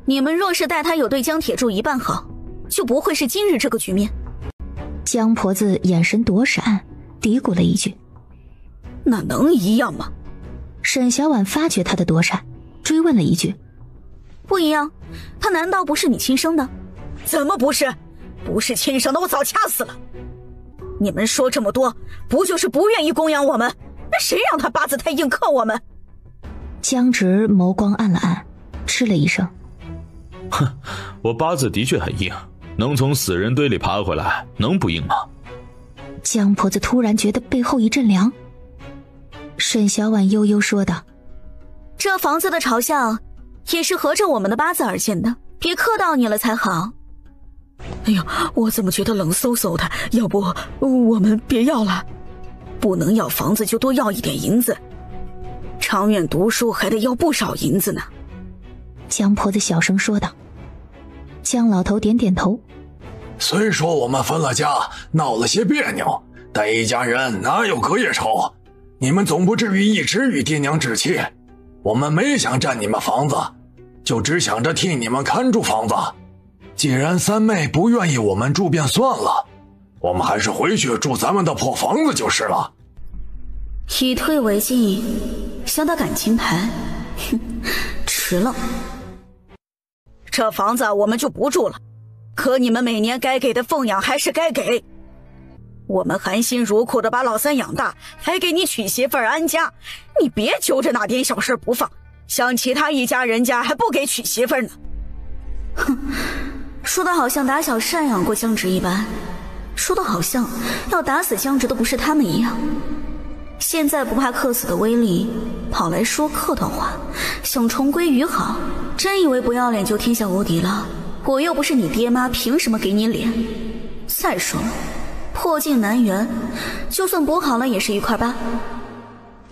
你们若是待他有对江铁柱1半好，就不会是今日这个局面。江婆子眼神躲闪，嘀咕了一句：那能一样吗？沈小婉发觉他的躲闪，追问了一句：不一样，他难道不是你亲生的？怎么不是？不是亲生的我早掐死了。你们说这么多，不就是不愿意供养我们？那谁让他八字太硬克我们？江直眸光暗了暗，嗤了一声：哼，我八字的确很硬，能从死人堆里爬回来，能不硬吗？江婆子突然觉得背后一阵凉。沈小婉悠悠说道：这房子的朝向也是合着我们的八字而建的，别克到你了才好。哎呀，我怎么觉得冷飕飕的？要不我们别要了？不能要房子就多要一点银子，长远读书还得要不少银子呢。江婆子小声说道。江老头点点头：虽说我们分了家，闹了些别扭，但一家人哪有隔夜仇？你们总不至于一直与爹娘置气。我们没想占你们房子，就只想着替你们看住房子。既然三妹不愿意我们住便算了，我们还是回去住咱们的破房子就是了。以退为进，想打感情牌，哼，迟了。这房子我们就不住了，可你们每年该给的奉养还是该给。我们含辛茹苦的把老三养大，还给你娶媳妇儿安家，你别揪着那点小事不放，像其他一家人家还不给娶媳妇儿呢。哼，说的好像打小赡养过江直一般，说的好像要打死江直的不是他们一样。现在不怕客死的威力，跑来说客套话，想重归于好，真以为不要脸就天下无敌了？我又不是你爹妈，凭什么给你脸？再说了，破镜难圆，就算补好了也是一块疤。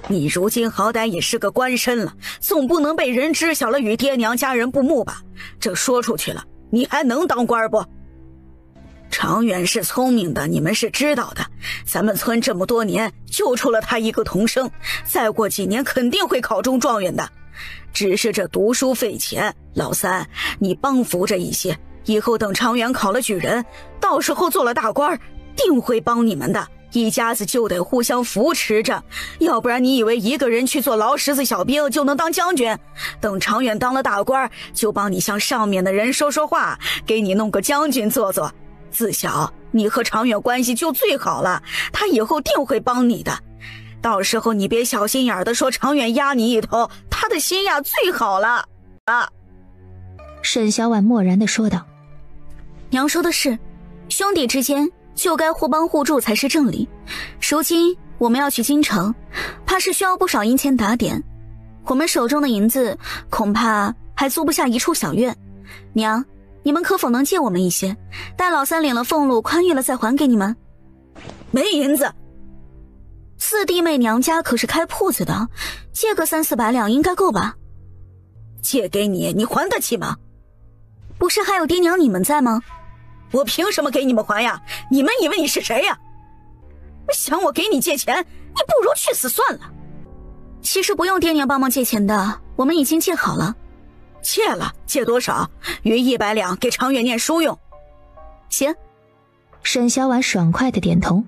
你如今好歹也是个官绅了，总不能被人知晓了与爹娘家人不睦吧？这说出去了，你还能当官不？长远是聪明的，你们是知道的。咱们村这么多年就出了他一个童生，再过几年肯定会考中状元的。只是这读书费钱，老三你帮扶着一些，以后等长远考了举人，到时候做了大官，定会帮你们的。一家子就得互相扶持着，要不然你以为一个人去做劳什子小兵就能当将军？等长远当了大官，就帮你向上面的人说说话，给你弄个将军做做。自小你和长远关系就最好了，他以后定会帮你的。到时候你别小心眼的说长远压你一头，他的心呀最好了啊。沈小婉默然地说道：娘说的是，兄弟之间就该互帮互助才是正理。如今我们要去京城，怕是需要不少银钱打点，我们手中的银子恐怕还租不下一处小院。娘，你们可否能借我们一些，待老三领了俸禄宽裕了再还给你们？没银子。四弟妹娘家可是开铺子的，借个300-400两应该够吧？借给你，你还得起吗？不是还有爹娘你们在吗？我凭什么给你们还呀？你们以为你是谁呀？想我给你借钱，你不如去死算了。其实不用爹娘帮忙借钱的，我们已经借好了。借了？借多少？余100两给长远念书用。行。沈小婉爽快的点头。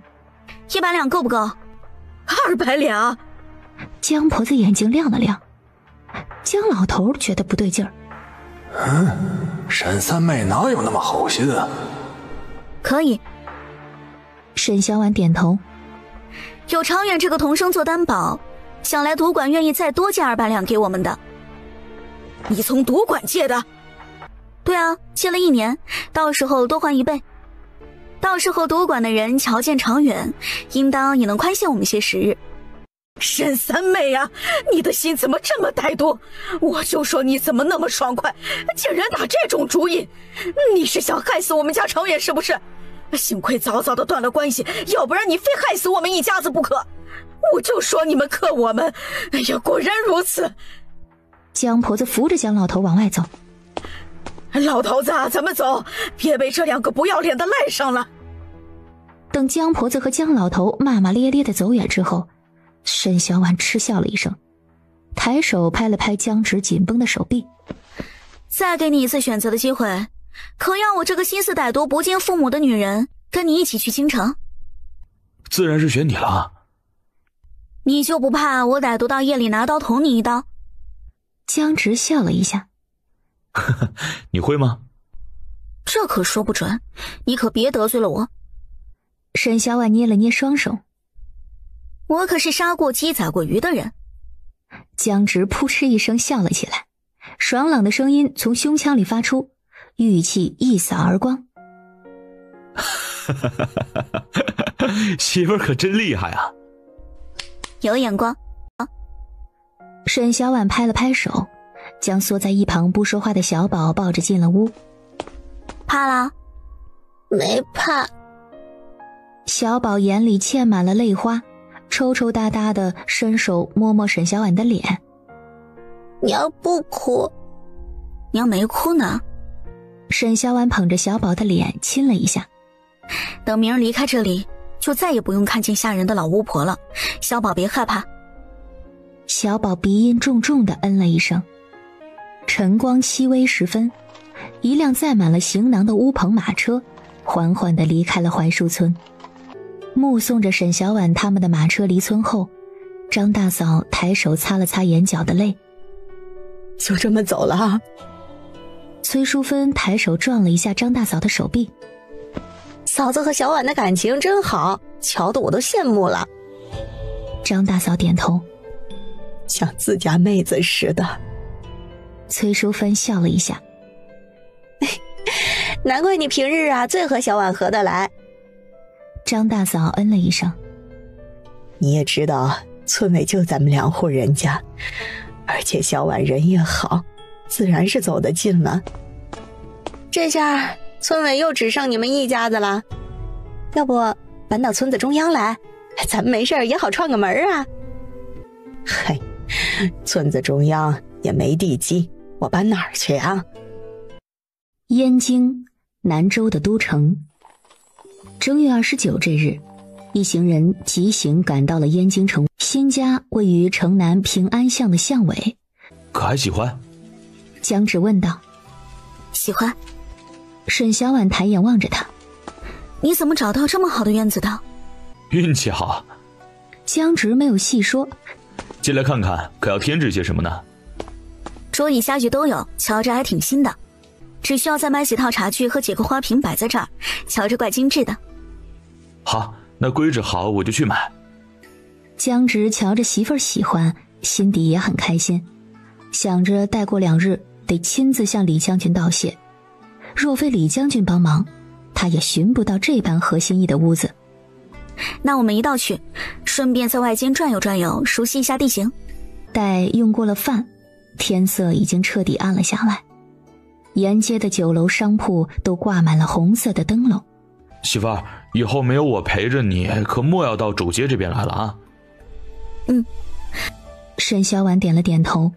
100两够不够？200两。江婆子眼睛亮了亮。江老头觉得不对劲儿。沈三妹哪有那么好心啊？可以。沈小婉点头。有长远这个童生做担保，想来赌馆愿意再多借200两给我们的。你从赌馆借的？对啊，借了1年，到时候多还1倍。到时候赌馆的人瞧见长远，应当也能宽限我们些时日。沈三妹啊，你的心怎么这么歹毒？我就说你怎么那么爽快，竟然打这种主意！你是想害死我们家长远是不是？幸亏早早的断了关系，要不然你非害死我们一家子不可。我就说你们克我们，哎呀，果然如此。江婆子扶着江老头往外走。老头子，咱们走，别被这2个不要脸的赖上了。等江婆子和江老头骂骂咧咧的走远之后，沈小婉嗤笑了一声，抬手拍了拍江直紧绷的手臂。再给你一次选择的机会，可要我这个心思歹毒不敬父母的女人跟你一起去京城？自然是选你了。你就不怕我歹毒到夜里拿刀捅你一刀？江直笑了一下。你会吗？这可说不准，你可别得罪了我。沈小婉捏了捏双手。我可是杀过鸡宰过鱼的人。江直扑哧一声笑了起来，爽朗的声音从胸腔里发出，玉气一扫而光。媳妇儿可真厉害啊！有眼光。沈小婉拍了拍手，将缩在一旁不说话的小宝抱着进了屋。怕啦？没怕。小宝眼里嵌满了泪花，抽抽搭搭的伸手摸摸沈小婉的脸。娘不哭。娘没哭呢。沈小婉捧着小宝的脸亲了一下。等明儿离开这里，就再也不用看见吓人的老巫婆了。小宝别害怕。小宝鼻音重重的嗯了一声。晨光熹微时分，一辆载满了行囊的乌篷马车缓缓地离开了槐树村。目送着沈小婉他们的马车离村后，张大嫂抬手擦了擦眼角的泪。就这么走了？崔淑芬抬手撞了一下张大嫂的手臂。嫂子和小婉的感情真好，瞧得我都羡慕了。张大嫂点头，像自家妹子似的。崔淑芬笑了一下。难怪你平日啊最和小婉合得来。张大嫂嗯了一声。你也知道村委就咱们2户人家，而且小婉人也好，自然是走得近了。这下村委又只剩你们一家子了，要不搬到村子中央来，咱们没事也好串个门啊。嘿，村子中央也没地基，我搬哪儿去啊？燕京，南州的都城。正月29这日，一行人急行赶到了燕京城，新家位于城南平安巷的巷尾。可还喜欢？江直问道。喜欢。沈小婉抬眼望着他。你怎么找到这么好的院子的？运气好。江直没有细说。进来看看，可要添置些什么呢？桌椅家具都有，瞧着还挺新的。只需要再买几套茶具和几个花瓶摆在这儿，瞧着怪精致的。好，那规制好我就去买。江直瞧着媳妇儿喜欢，心底也很开心，想着待过2日得亲自向李将军道谢。若非李将军帮忙，他也寻不到这般合心意的屋子。那我们一道去，顺便在外间转悠转悠，熟悉一下地形。待用过了饭，天色已经彻底暗了下来。沿街的酒楼商铺都挂满了红色的灯笼。媳妇儿，以后没有我陪着你，可莫要到主街这边来了啊。嗯。沈小婉点了点头。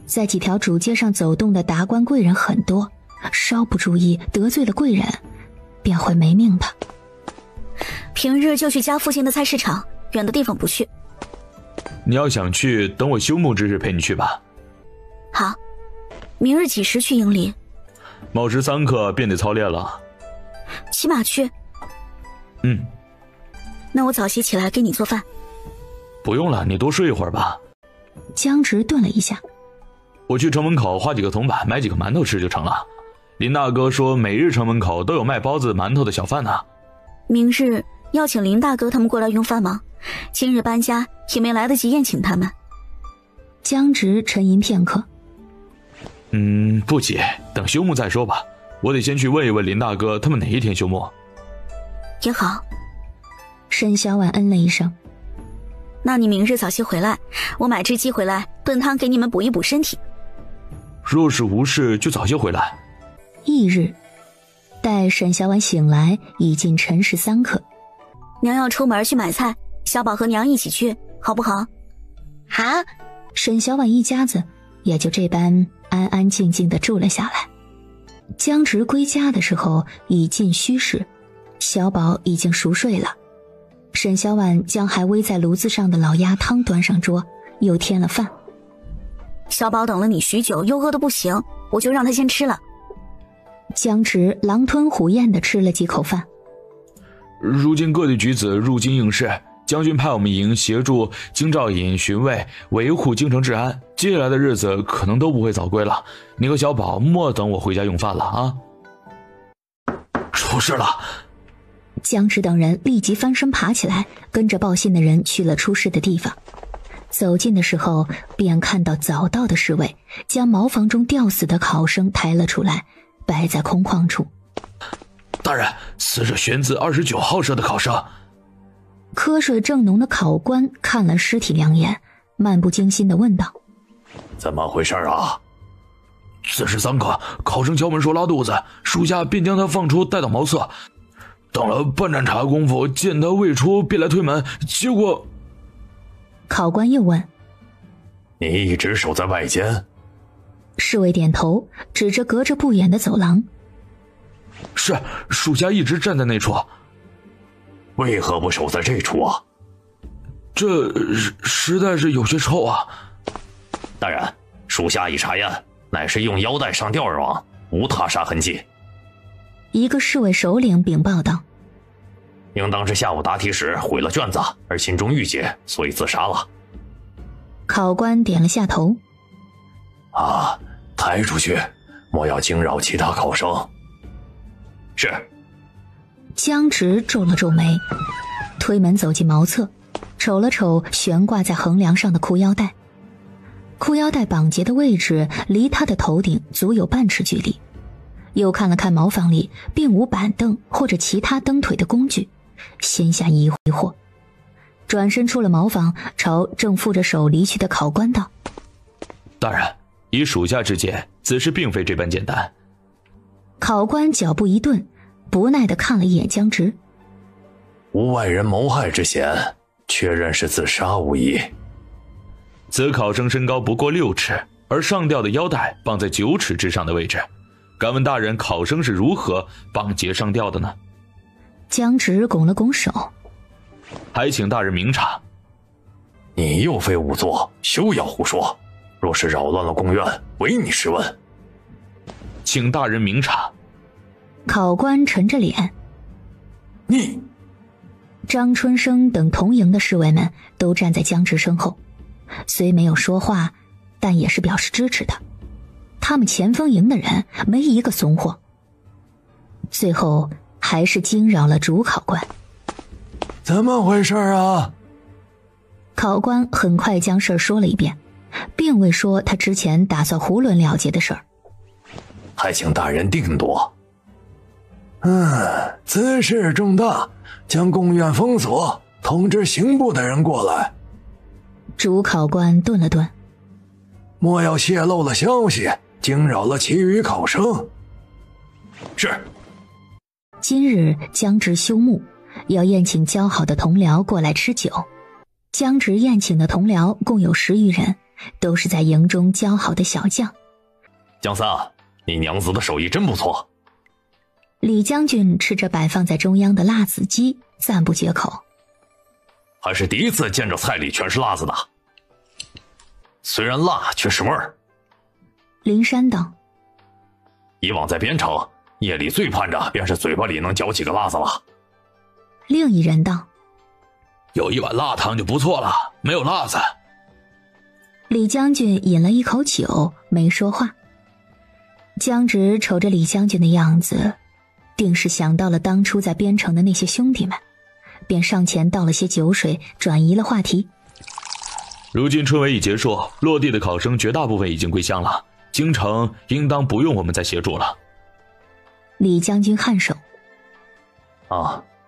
在几条主街上走动的达官贵人很多，稍不注意得罪了贵人，便会没命的。平日就去家附近的菜市场，远的地方不去。你要想去，等我休沐之日陪你去吧。好，明日几时去营里？卯时3刻便得操练了。骑马去？那我早些起来给你做饭。不用了，你多睡一会儿吧。江直顿了一下，我去城门口花几个铜板买几个馒头吃就成了。林大哥说每日城门口都有卖包子馒头的小贩呢。明日要请林大哥他们过来用饭吗？今日搬家也没来得及宴请他们。江直沉吟片刻，不急，等休沐再说吧。我得先去问一问林大哥他们哪一天休沐。也好。沈小婉嗯了一声。那你明日早些回来，我买只鸡回来炖汤给你们补一补身体。若是无事就早些回来。翌日，待沈小婉醒来，已近辰时3刻。娘要出门去买菜，小宝和娘一起去，好不好？好。沈小婉一家子也就这般安安静静地住了下来。江直归家的时候已近戌时，小宝已经熟睡了。沈小婉将还煨在炉子上的老鸭汤端上桌，又添了饭。小宝等了你许久，又饿得不行，我就让他先吃了。江直狼吞虎咽地吃了几口饭。如今各地举子入京应试，将军派我们营协助京兆尹巡卫，维护京城治安。接下来的日子可能都不会早归了。你和小宝莫等我回家用饭了啊！出事了！江直等人立即翻身爬起来，跟着报信的人去了出事的地方。走近的时候，便看到早到的侍卫将茅房中吊死的考生抬了出来，摆在空旷处。大人，死者选自29号舍的考生。瞌睡正浓的考官看了尸体2眼，漫不经心地问道：怎么回事啊？此时3刻，考生敲门说拉肚子，属下便将他放出带到茅厕。等了半盏茶功夫，见他未出，便来推门，结果……考官又问：你一直守在外间？侍卫点头，指着隔着不远的走廊：是，属下一直站在那处。为何不守在这处啊？这实在是有些臭啊。大人，属下已查验，乃是用腰带上吊而亡，无他杀痕迹。一个侍卫首领禀报道：应当是下午答题时毁了卷子，而心中郁结，所以自杀了。考官点了下头：啊，抬出去，莫要惊扰其他考生。是。江直皱了皱眉，推门走进茅厕，瞅了瞅悬挂在横梁上的裤腰带。裤腰带绑结的位置离他的头顶足有半尺距离。又看了看茅房里并无板凳或者其他蹬腿的工具，心下疑惑，转身出了茅房，朝正负着手离去的考官道：大人，以属下之见，此事并非这般简单。考官脚步一顿，不耐地看了一眼江直：无外人谋害之嫌，确认是自杀无疑。此考生身高不过6尺，而上吊的腰带绑在9尺之上的位置。敢问大人，考生是如何绑结上吊的呢？江直拱了拱手：还请大人明察。你又非仵作，休要胡说。若是扰乱了宫院，唯你是问。请大人明察。考官沉着脸：你。张春生等同营的侍卫们都站在江直身后，虽没有说话，但也是表示支持的。他们前锋营的人没一个怂货。最后还是惊扰了主考官：怎么回事啊？考官很快将事儿说了一遍，并未说他之前打算囫囵了结的事儿。还请大人定夺。此事重大，将宫院封锁，通知刑部的人过来。主考官顿了顿：莫要泄露了消息，惊扰了其余考生。是。今日江直休沐，要宴请交好的同僚过来吃酒。江直宴请的同僚共有10余人，都是在营中教好的小将。江三，你娘子的手艺真不错。李将军吃着摆放在中央的辣子鸡，赞不绝口。还是第一次见着菜里全是辣子的，虽然辣却是味儿。林山道：以往在边城，夜里最盼着便是嘴巴里能嚼几个辣子了。另一人道：有一碗辣汤就不错了，没有辣子。李将军饮了一口酒，没说话。江直瞅着李将军的样子，定是想到了当初在边城的那些兄弟们，便上前倒了些酒水，转移了话题。如今春闱已结束，落地的考生绝大部分已经归乡了，京城应当不用我们再协助了。李将军颔首：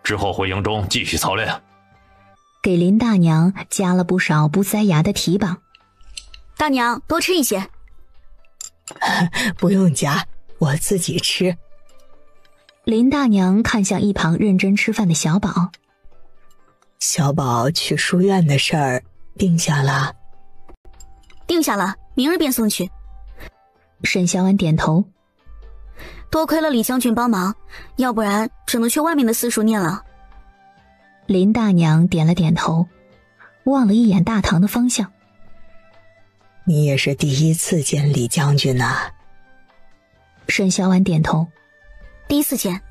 之后回营中继续操练。给林大娘加了不少不塞牙的提拔。大娘多吃一些。不用夹，我自己吃。林大娘看向一旁认真吃饭的小宝：小宝去书院的事儿定下了？定下了，明日便送去。沈小婉点头：多亏了李将军帮忙，要不然只能去外面的私塾念了。林大娘点了点头，望了一眼大堂的方向：你也是第一次见李将军呐？沈小婉点头：第一次见，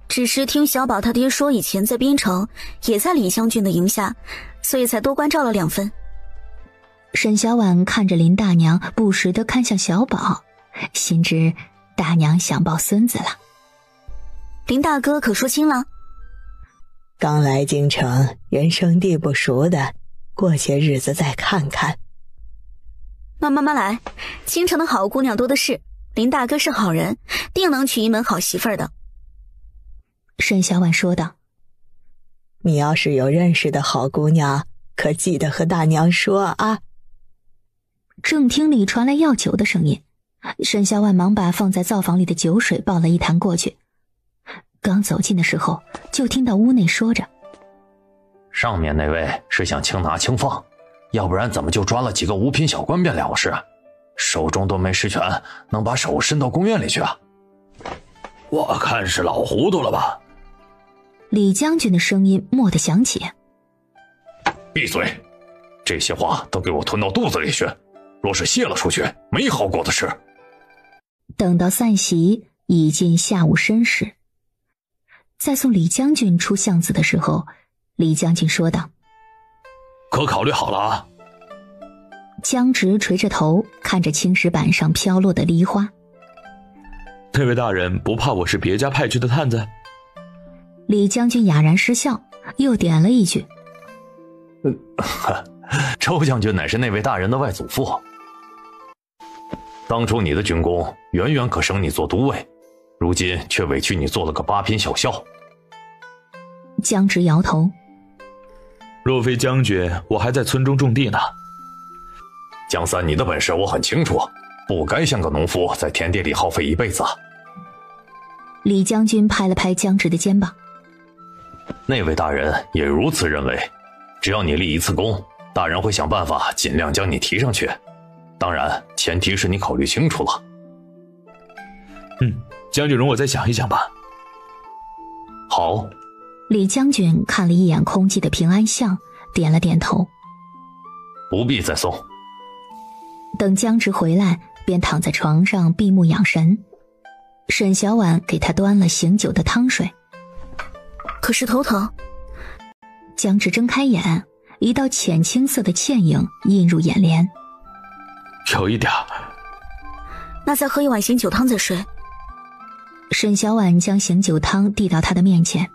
只是听小宝他爹说以前在边城也在李将军的营下，所以才多关照了2分。沈小婉看着林大娘不时地看向小宝，心知大娘想抱孙子了。林大哥可说清了？刚来京城，人生地不熟的，过些日子再看看。慢慢来，京城的好姑娘多的是，林大哥是好人，定能娶一门好媳妇儿的。沈小婉说道：你要是有认识的好姑娘，可记得和大娘说啊。正厅里传来要酒的声音，沈小婉忙把放在灶房里的酒水倒了一坛过去。刚走近的时候，就听到屋内说着：上面那位是想轻拿轻放，要不然怎么就抓了几个五品小官便了事，手中都没实权，能把手伸到宫院里去啊？我看是老糊涂了吧。李将军的声音蓦地响起：闭嘴，这些话都给我吞到肚子里去，若是泄了出去，没好过的事。等到散席，已近下午申时。在送李将军出巷子的时候，李将军说道：可考虑好了啊。江直垂着头看着青石板上飘落的梨花：那位大人不怕我是别家派去的探子？李将军哑然失笑，又点了一句：周将军乃是那位大人的外祖父，当初你的军功远远可升你做都尉，如今却委屈你做了个8品小校。江直摇头：若非将军，我还在村中种地呢。江三，你的本事我很清楚，不该像个农夫在田地里耗费一辈子。李将军拍了拍江直的肩膀：那位大人也如此认为，只要你立一次功，大人会想办法尽量将你提上去，当然前提是你考虑清楚了。将军容我再想一想吧。好。李将军看了一眼空寂的平安巷，点了点头：不必再送。等江直回来，便躺在床上闭目养神。沈小婉给他端了醒酒的汤水。可是头疼。江直睁开眼，一道浅青色的倩影映入眼帘。有一点。那再喝一碗醒酒汤再睡。沈小婉将醒酒汤递到他的面前：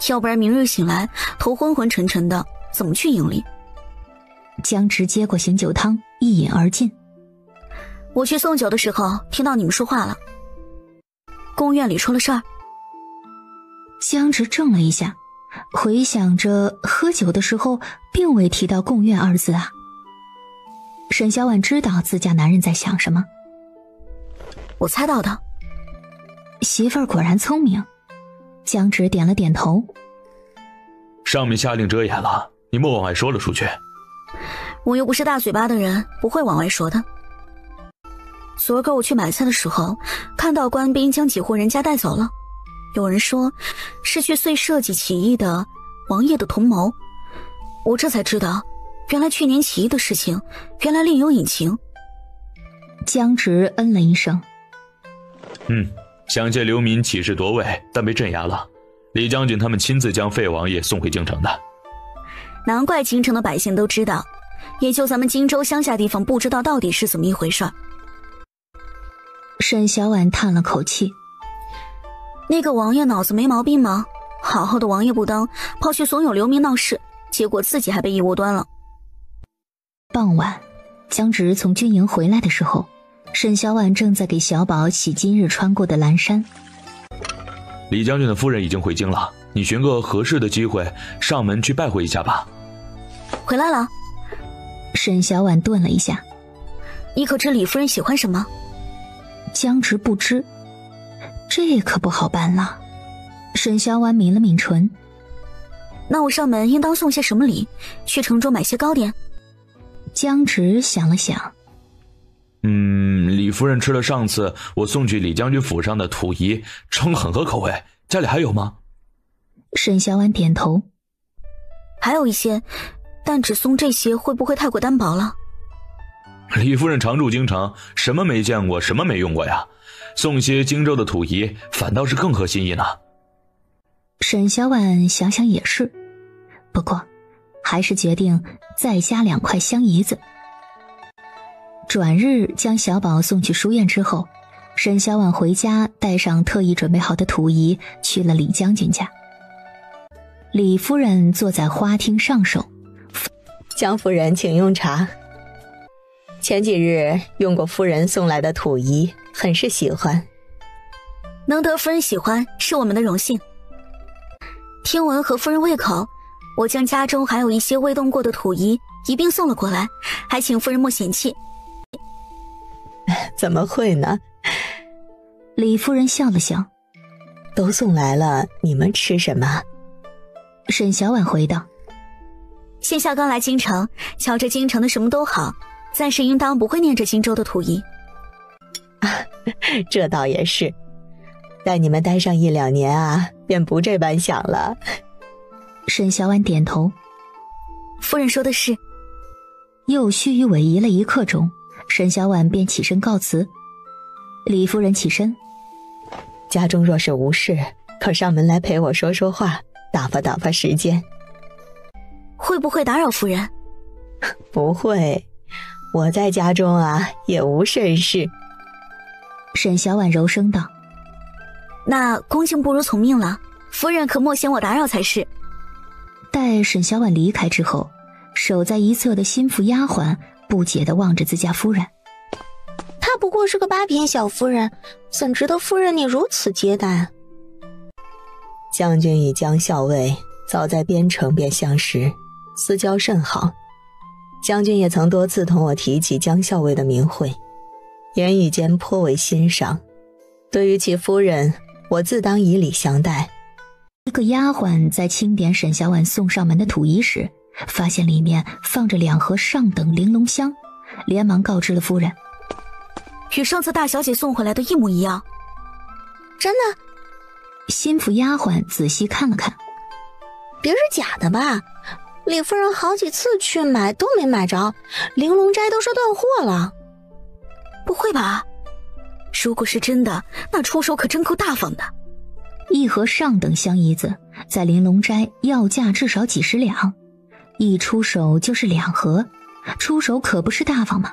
要不然明日醒来头昏昏沉沉的，怎么去营里？江直接过醒酒汤，一饮而尽。我去送酒的时候听到你们说话了，宫院里出了事儿。江直怔了一下，回想着喝酒的时候并未提到贡院2字啊。沈小婉知道自家男人在想什么。我猜到的。媳妇儿果然聪明。江直点了点头。上面下令遮掩了，你莫往外说了出去。我又不是大嘴巴的人，不会往外说的。昨儿个我去买菜的时候，看到官兵将几户人家带走了，有人说是去碎设计起义的王爷的同谋。我这才知道，原来去年起义的事情原来另有隐情。江直嗯了一声，想借流民起事夺位，但被镇压了。李将军他们亲自将废王爷送回京城的。难怪京城的百姓都知道，也就咱们荆州乡下地方不知道到底是怎么一回事。沈小婉叹了口气，那个王爷脑子没毛病吗？好好的王爷不当，跑去怂恿流民闹事，结果自己还被一窝端了。傍晚，江直从军营回来的时候，沈小婉正在给小宝洗今日穿过的蓝衫。李将军的夫人已经回京了，你寻个合适的机会上门去拜会一下吧。回来了。沈小婉顿了一下，你可知李夫人喜欢什么？江直不知，这可不好办了。沈小婉抿了抿唇，那我上门应当送些什么礼？去城中买些糕点。江直想了想，李夫人吃了上次我送去李将军府上的土仪，称很合口味，家里还有吗？沈小婉点头，还有一些，但只送这些会不会太过单薄了？李夫人常驻京城，什么没见过，什么没用过呀？送些荆州的土仪，反倒是更合心意呢。沈小婉想想也是，不过还是决定再加2块香姨子。转日将小宝送去书院之后，沈小婉回家带上特意准备好的土仪，去了李将军家。李夫人坐在花厅上首，江夫人请用茶。前几日用过夫人送来的土仪，很是喜欢。能得夫人喜欢是我们的荣幸。听闻合夫人胃口，我将家中还有一些未动过的土仪一并送了过来，还请夫人莫嫌弃。怎么会呢？李夫人笑了笑，都送来了，你们吃什么？沈小婉回道，现下刚来京城，瞧着京城的什么都好，暂时应当不会念着荆州的土仪。这倒也是，待你们待上1、2年啊，便不这般想了。沈小婉点头，夫人说的是。又虚与委蛇了1刻钟，沈小婉便起身告辞。李夫人起身，家中若是无事，可上门来陪我说说话，打发时间。会不会打扰夫人？不会，我在家中啊也无甚事。沈小婉柔声道，那恭敬不如从命了，夫人可莫嫌我打扰才是。待沈小婉离开之后，守在一侧的心腹丫鬟不解地望着自家夫人。她不过是个8品小夫人，怎值得夫人你如此接待？将军与江校尉早在边城便相识，私交甚好。将军也曾多次同我提起江校尉的名讳，言语间颇为欣赏。对于其夫人，我自当以礼相待。一个丫鬟在清点沈小婉送上门的土仪时，发现里面放着2盒上等玲珑香，连忙告知了夫人。与上次大小姐送回来的一模一样。真的？心腹丫鬟仔细看了看，别是假的吧？李夫人好几次去买都没买着，玲珑斋都说断货了。不会吧？如果是真的，那出手可真够大方的。1盒上等香姨子在玲珑斋要价至少几10两，一出手就是2盒，出手可不是大方吗？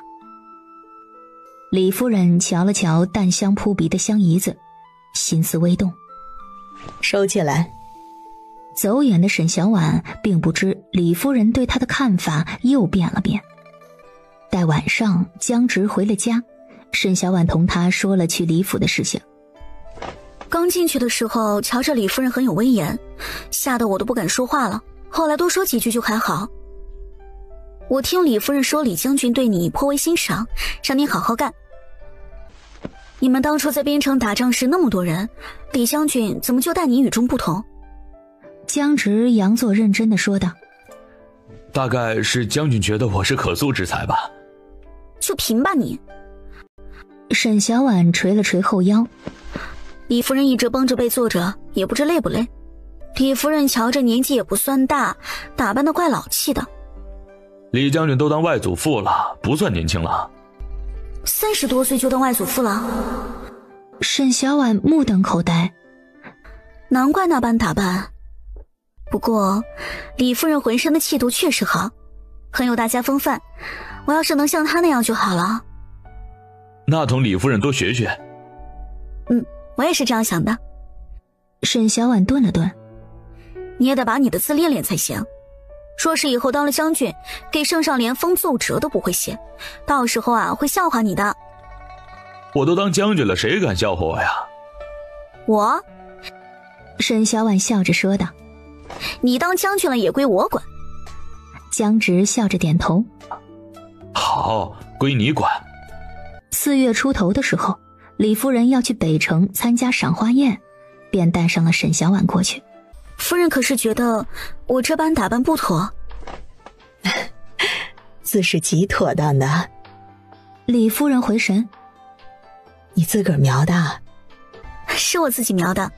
李夫人瞧了瞧淡香扑鼻的香姨子，心思微动，收起来。走远的沈小婉并不知李夫人对她的看法又变了变。待晚上江直回了家，沈小婉同他说了去李府的事情。刚进去的时候瞧着李夫人很有威严，吓得我都不敢说话了，后来多说几句就还好。我听李夫人说李将军对你颇为欣赏，让你好好干。你们当初在边城打仗时那么多人，李将军怎么就待你与众不同？江直佯作认真地说道，大概是将军觉得我是可塑之才吧。就贫吧你。沈小婉捶了捶后腰。李夫人一直绷着背坐着，也不知累不累。李夫人瞧着年纪也不算大，打扮得怪老气的。李将军都当外祖父了，不算年轻了。30多岁就当外祖父了？沈小婉目瞪口呆。难怪那般打扮。不过李夫人浑身的气度确实好，很有大家风范，我要是能像她那样就好了。那同李夫人多学学。我也是这样想的。沈小婉顿了顿。你也得把你的字练练才行。若是以后当了将军，给圣上连封奏折都不会写，到时候啊会笑话你的。我都当将军了，谁敢笑话我呀？我？沈小婉笑着说道。你当将军了也归我管。江直笑着点头。好，归你管。4月出头的时候，李夫人要去北城参加赏花宴，便带上了沈小婉过去。夫人可是觉得我这般打扮不妥？自是极妥当的。李夫人回神。你自个儿描的？是我自己描的。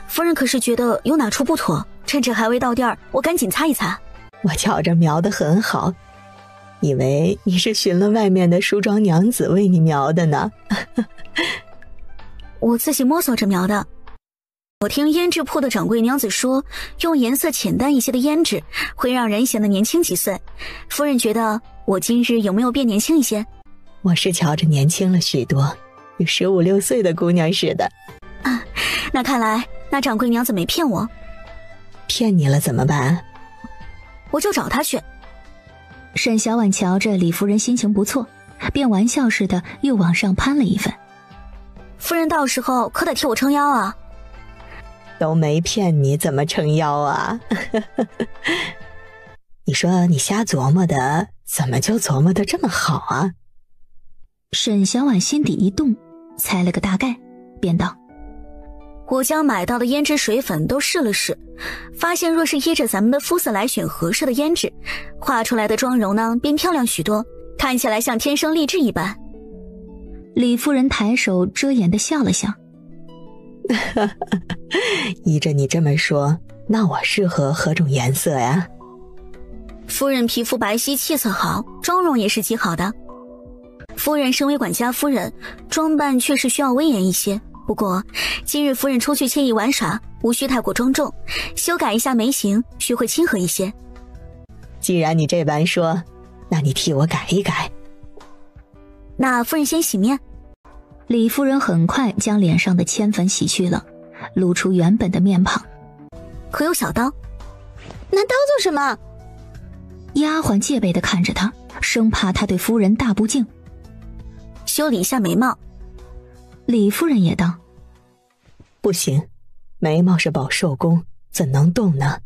夫人可是觉得有哪处不妥，趁着还未到店儿，我赶紧擦一擦。我瞧着描得很好，以为你是寻了外面的梳妆娘子为你描的呢。我自己摸索着描的。我听胭脂铺的掌柜娘子说，用颜色浅淡一些的胭脂会让人显得年轻几岁。夫人觉得我今日有没有变年轻一些？我是瞧着年轻了许多，与15、16岁的姑娘似的。啊，那看来那掌柜娘子没骗我。骗你了怎么办？我就找她去。沈小婉瞧着李夫人心情不错，便玩笑似的又往上攀了一分。夫人到时候可得替我撑腰啊。都没骗你，怎么撑腰啊？你说你瞎琢磨的，怎么就琢磨得这么好啊？沈小婉心底一动，猜了个大概，便道：我将买到的胭脂水粉都试了试，发现若是依着咱们的肤色来选合适的胭脂，画出来的妆容呢便漂亮许多，看起来像天生丽质一般。李夫人抬手遮掩地笑了笑。依着你这么说，那我适合何种颜色呀？夫人皮肤白皙，气色好，妆容也是极好的。夫人身为管家夫人，装扮确实需要威严一些，不过今日夫人出去惬意玩耍，无需太过庄重，修改一下眉形，须会亲和一些。既然你这般说，那你替我改一改。那夫人先洗面。李夫人很快将脸上的铅粉洗去了，露出原本的面庞。可有小刀？拿刀做什么？丫鬟戒备地看着他，生怕他对夫人大不敬。修理一下眉毛。李夫人也道：不行，眉毛是保寿宫，怎能动呢？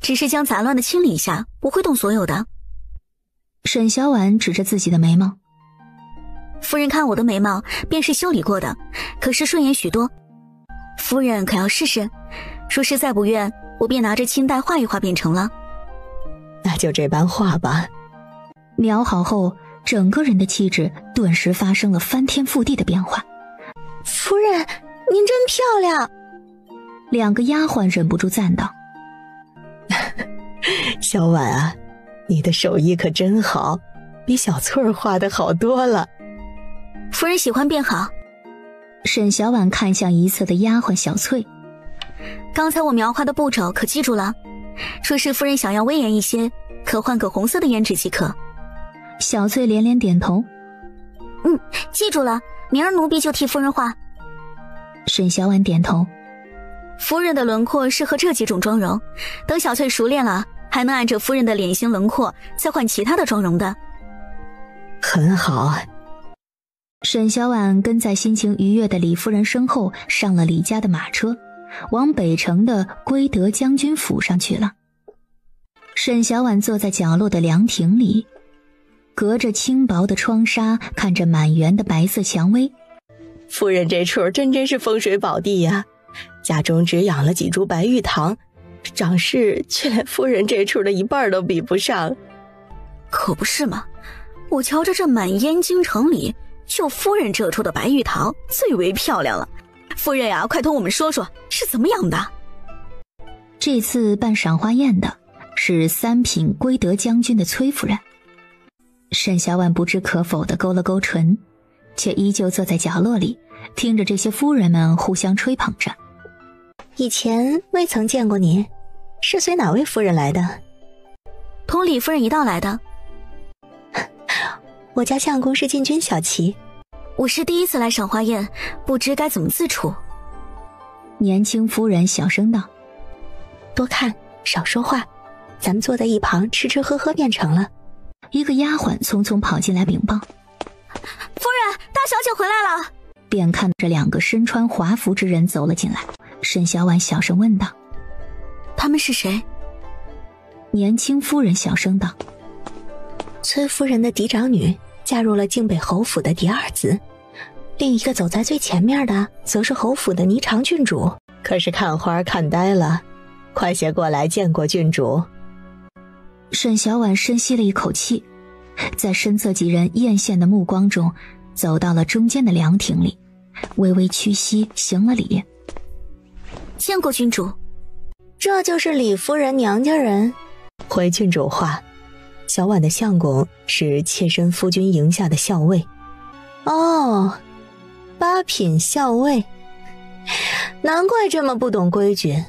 只是将杂乱的清理一下，不会动所有的。沈小婉指着自己的眉毛。夫人看我的眉毛便是修理过的，可是顺眼许多。夫人可要试试？说实在不愿，我便拿着清代画一画便成了。那就这般画吧。描好后，整个人的气质顿时发生了翻天覆地的变化。夫人，您真漂亮。2个丫鬟忍不住赞道：小婉啊，你的手艺可真好，比小翠儿画的好多了。夫人喜欢便好。沈小婉看向一侧的丫鬟小翠。刚才我描画的步骤可记住了？说是夫人想要威严一些，可换个红色的胭脂即可。小翠连连点头。记住了，明儿奴婢就替夫人画。沈小婉点头。夫人的轮廓适合这几种妆容，等小翠熟练了，还能按着夫人的脸型轮廓再换其他的妆容的。很好。沈小婉跟在心情愉悦的李夫人身后，上了李家的马车，往北城的归德将军府上去了。沈小婉坐在角落的凉亭里，隔着轻薄的窗纱，看着满园的白色蔷薇。夫人这处真是风水宝地呀，家中只养了几株白玉堂，长势却连夫人这处的一半都比不上。可不是嘛，我瞧着这满燕京城里，就夫人这处的白玉堂最为漂亮了。夫人呀，快同我们说说是怎么养的。这次办赏花宴的是三品归德将军的崔夫人。沈小婉不知可否地勾了勾唇，却依旧坐在角落里，听着这些夫人们互相吹捧着。以前未曾见过您，是随哪位夫人来的？同李夫人一道来的。我家相公是禁军小旗。我是第一次来赏花宴，不知该怎么自处。年轻夫人小声道：多看少说话，咱们坐在一旁吃吃喝喝便成了。一个丫鬟匆匆跑进来禀报：夫人，大小姐回来了。便看着两个身穿华服之人走了进来。沈小婉小声问道：他们是谁？年轻夫人小声道：崔夫人的嫡长女嫁入了靖北侯府的嫡二子，另一个走在最前面的则是侯府的霓裳郡主。可是看花看呆了，快些过来见过郡主。沈小婉深吸了一口气，在身侧几人艳羡的目光中走到了中间的凉亭里，微微屈膝行了礼。见过郡主。这就是李夫人娘家人。回郡主话，小婉的相公是妾身夫君营下的校尉。哦，8品校尉，难怪这么不懂规矩。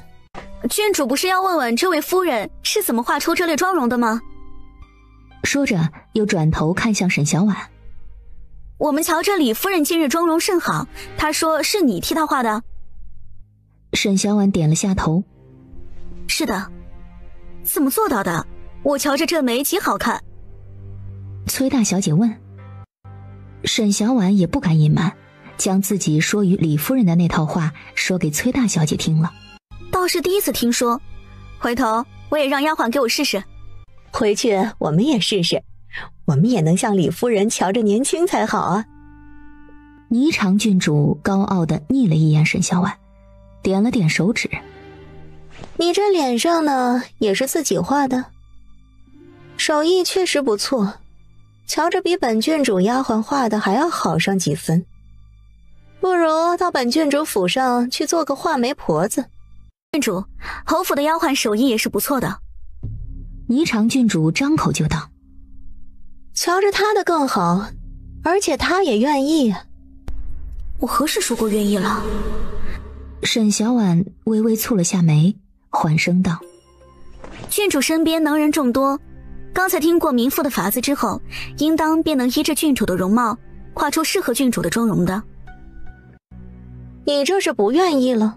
郡主不是要问问这位夫人是怎么画出这类妆容的吗？说着又转头看向沈小婉。我们瞧着李夫人今日妆容甚好，她说是你替她画的。沈小婉点了下头。是的。怎么做到的？我瞧着这眉极好看。崔大小姐问。沈小婉也不敢隐瞒，将自己说与李夫人的那套话说给崔大小姐听了。倒是第一次听说，回头我也让丫鬟给我试试。回去我们也试试，我们也能像李夫人瞧着年轻才好啊。霓裳郡主高傲地睨了一眼沈小婉，点了点手指。你这脸上呢，也是自己画的？手艺确实不错，瞧着比本郡主丫鬟画的还要好上几分。不如到本郡主府上去做个画眉婆子。郡主，侯府的丫鬟手艺也是不错的。霓裳郡主张口就道。瞧着她的更好，而且她也愿意啊。我何时说过愿意了？沈小婉微微蹙了下眉，缓声道：郡主身边能人众多，刚才听过民妇的法子之后，应当便能依着郡主的容貌画出适合郡主的妆容的。你这是不愿意了？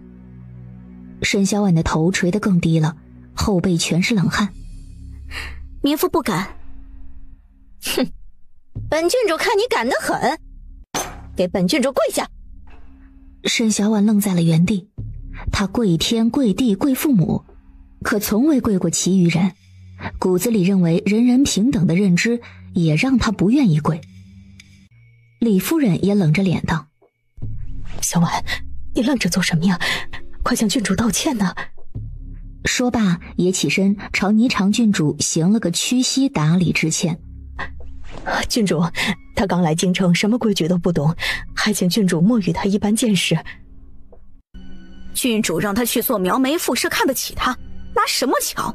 沈小婉的头垂得更低了，后背全是冷汗。民妇不敢。哼，本郡主看你敢得很，给本郡主跪下！沈小婉愣在了原地，她跪天跪地跪父母，可从未跪过其余人，骨子里认为人人平等的认知也让她不愿意跪。李夫人也冷着脸道：小婉，你愣着做什么呀？快向郡主道歉呢！说罢也起身朝霓裳郡主行了个屈膝打礼致歉。郡主，他刚来京城，什么规矩都不懂，还请郡主莫与他一般见识。郡主让他去做描眉妇是看得起他，拿什么瞧？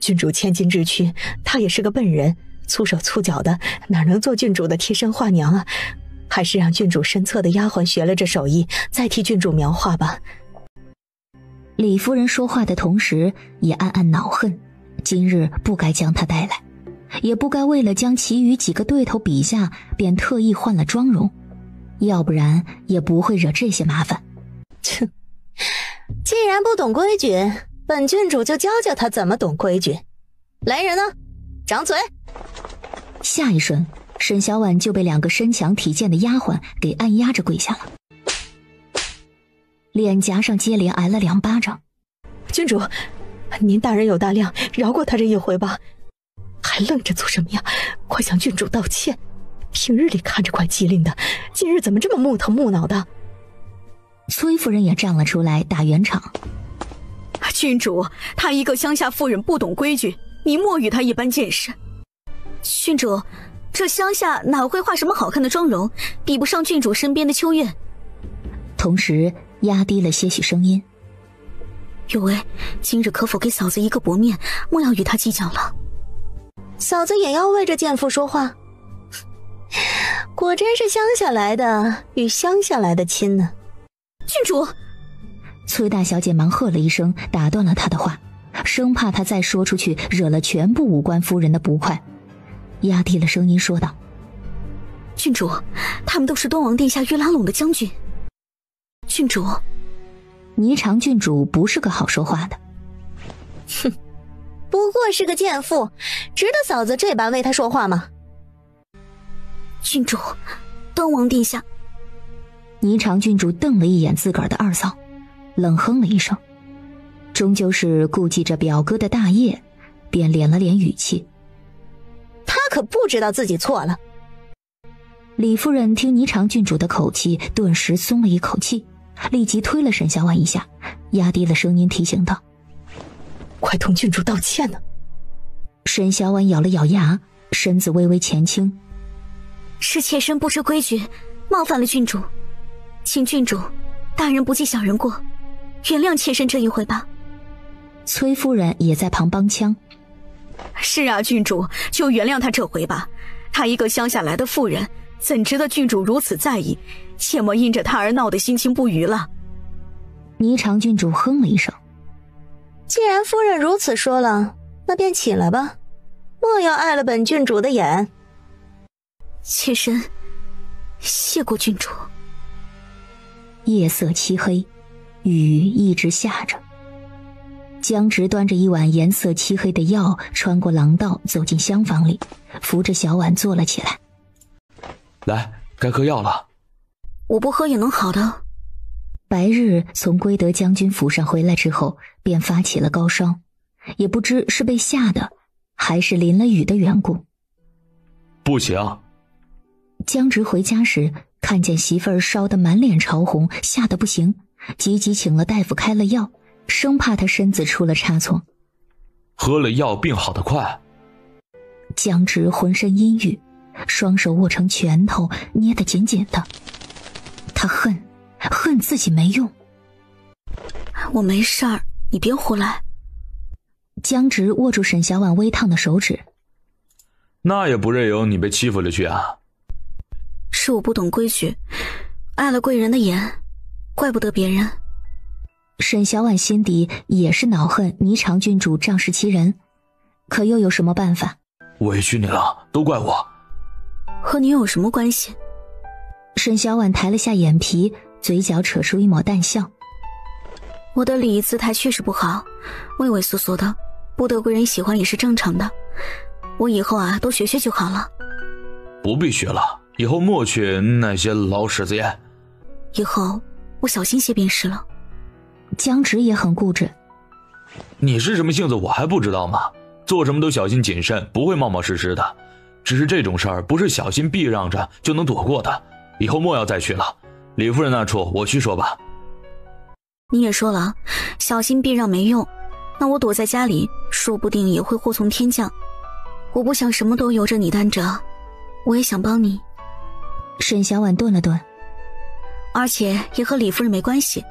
郡主千金之躯，他也是个笨人，粗手粗脚的，哪能做郡主的贴身画娘啊？还是让郡主身侧的丫鬟学了这手艺，再替郡主描画吧。李夫人说话的同时也暗暗恼恨，今日不该将她带来，也不该为了将其余几个对头比下便特意换了妆容，要不然也不会惹这些麻烦。切，既然不懂规矩，本郡主就教教他怎么懂规矩。来人呢，掌嘴！下一瞬，沈小婉就被两个身强体健的丫鬟给按压着跪下了，脸颊上接连挨了2巴掌。郡主，您大人有大量，饶过他这一回吧。还愣着做什么呀？快向郡主道歉！平日里看着怪机灵的，今日怎么这么木头木脑的？崔夫人也站了出来打圆场。郡主，她一个乡下妇人不懂规矩，你莫与她一般见识。郡主，这乡下哪会画什么好看的妆容，比不上郡主身边的秋月。同时压低了些许声音。有为，今日可否给嫂子一个薄面，莫要与她计较了。嫂子也要为这贱妇说话？果真是乡下来的与乡下来的亲呢。郡主，崔大小姐忙喝了一声，打断了她的话，生怕她再说出去惹了全部武官夫人的不快，压低了声音说道：郡主，他们都是东王殿下约拉拢的将军。郡主，霓裳郡主不是个好说话的。哼，不过是个贱妇，值得嫂子这般为她说话吗？郡主，东王殿下。霓裳郡主瞪了一眼自个儿的二嫂，冷哼了一声，终究是顾忌着表哥的大业，便敛了敛语气。他可不知道自己错了。李夫人听霓裳郡主的口气，顿时松了一口气，立即推了沈小婉一下，压低了声音提醒道：快同郡主道歉呢。沈小婉咬了咬牙，身子微微前倾：是妾身不知规矩，冒犯了郡主，请郡主大人不计小人过，原谅妾身这一回吧。崔夫人也在旁帮腔：是啊，郡主，就原谅她这回吧。她一个乡下来的妇人，怎值得郡主如此在意？切莫因着她而闹得心情不愉了。霓裳郡主哼了一声：既然夫人如此说了，那便起来吧，莫要碍了本郡主的眼。妾身谢过郡主。夜色漆黑，雨一直下着。江直端着一碗颜色漆黑的药，穿过廊道走进厢房里，扶着小婉坐了起来。来，该喝药了。我不喝也能好的。白日从归德将军府上回来之后，便发起了高烧，也不知是被吓的，还是淋了雨的缘故。不行。江直回家时，看见媳妇儿烧得满脸潮红，吓得不行，急急请了大夫开了药，生怕他身子出了差错。喝了药病好得快。江直浑身阴郁，双手握成拳头，捏得紧紧的。他恨自己没用。我没事儿，你别胡来。江直握住沈小婉微烫的手指。那也不任由你被欺负了去啊。是我不懂规矩，碍了贵人的眼，怪不得别人。沈小婉心底也是恼恨霓裳郡主仗势欺人，可又有什么办法？委屈你了，都怪我。和你有什么关系？沈小婉抬了下眼皮，嘴角扯出一抹淡笑。我的礼仪姿态确实不好，畏畏缩缩的，不得贵人喜欢也是正常的。我以后多学学就好了。不必学了，以后莫去那些老屎子眼。以后我小心些便是了。江直也很固执。你是什么性子我还不知道吗？做什么都小心谨慎，不会冒冒失失的。只是这种事儿不是小心避让着就能躲过的，以后莫要再去了。李夫人那处我去说吧。你也说了，小心避让没用，那我躲在家里说不定也会祸从天降。我不想什么都由着你担着，我也想帮你。沈小婉顿了顿。而且也和李夫人没关系，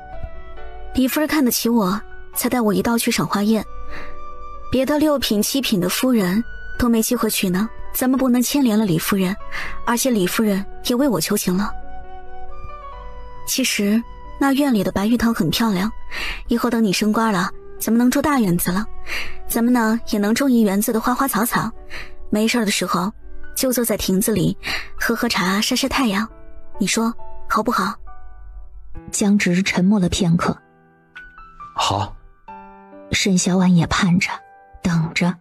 李夫人看得起我，才带我一道去赏花宴，别的6品7品的夫人都没机会去呢，咱们不能牵连了李夫人，而且李夫人也为我求情了。其实那院里的白玉堂很漂亮，以后等你升官了，咱们能住大园子了，咱们呢也能种一园子的花花草草，没事的时候就坐在亭子里喝喝茶晒晒太阳，你说好不好？江直沉默了片刻。好。沈小婉也盼着等着，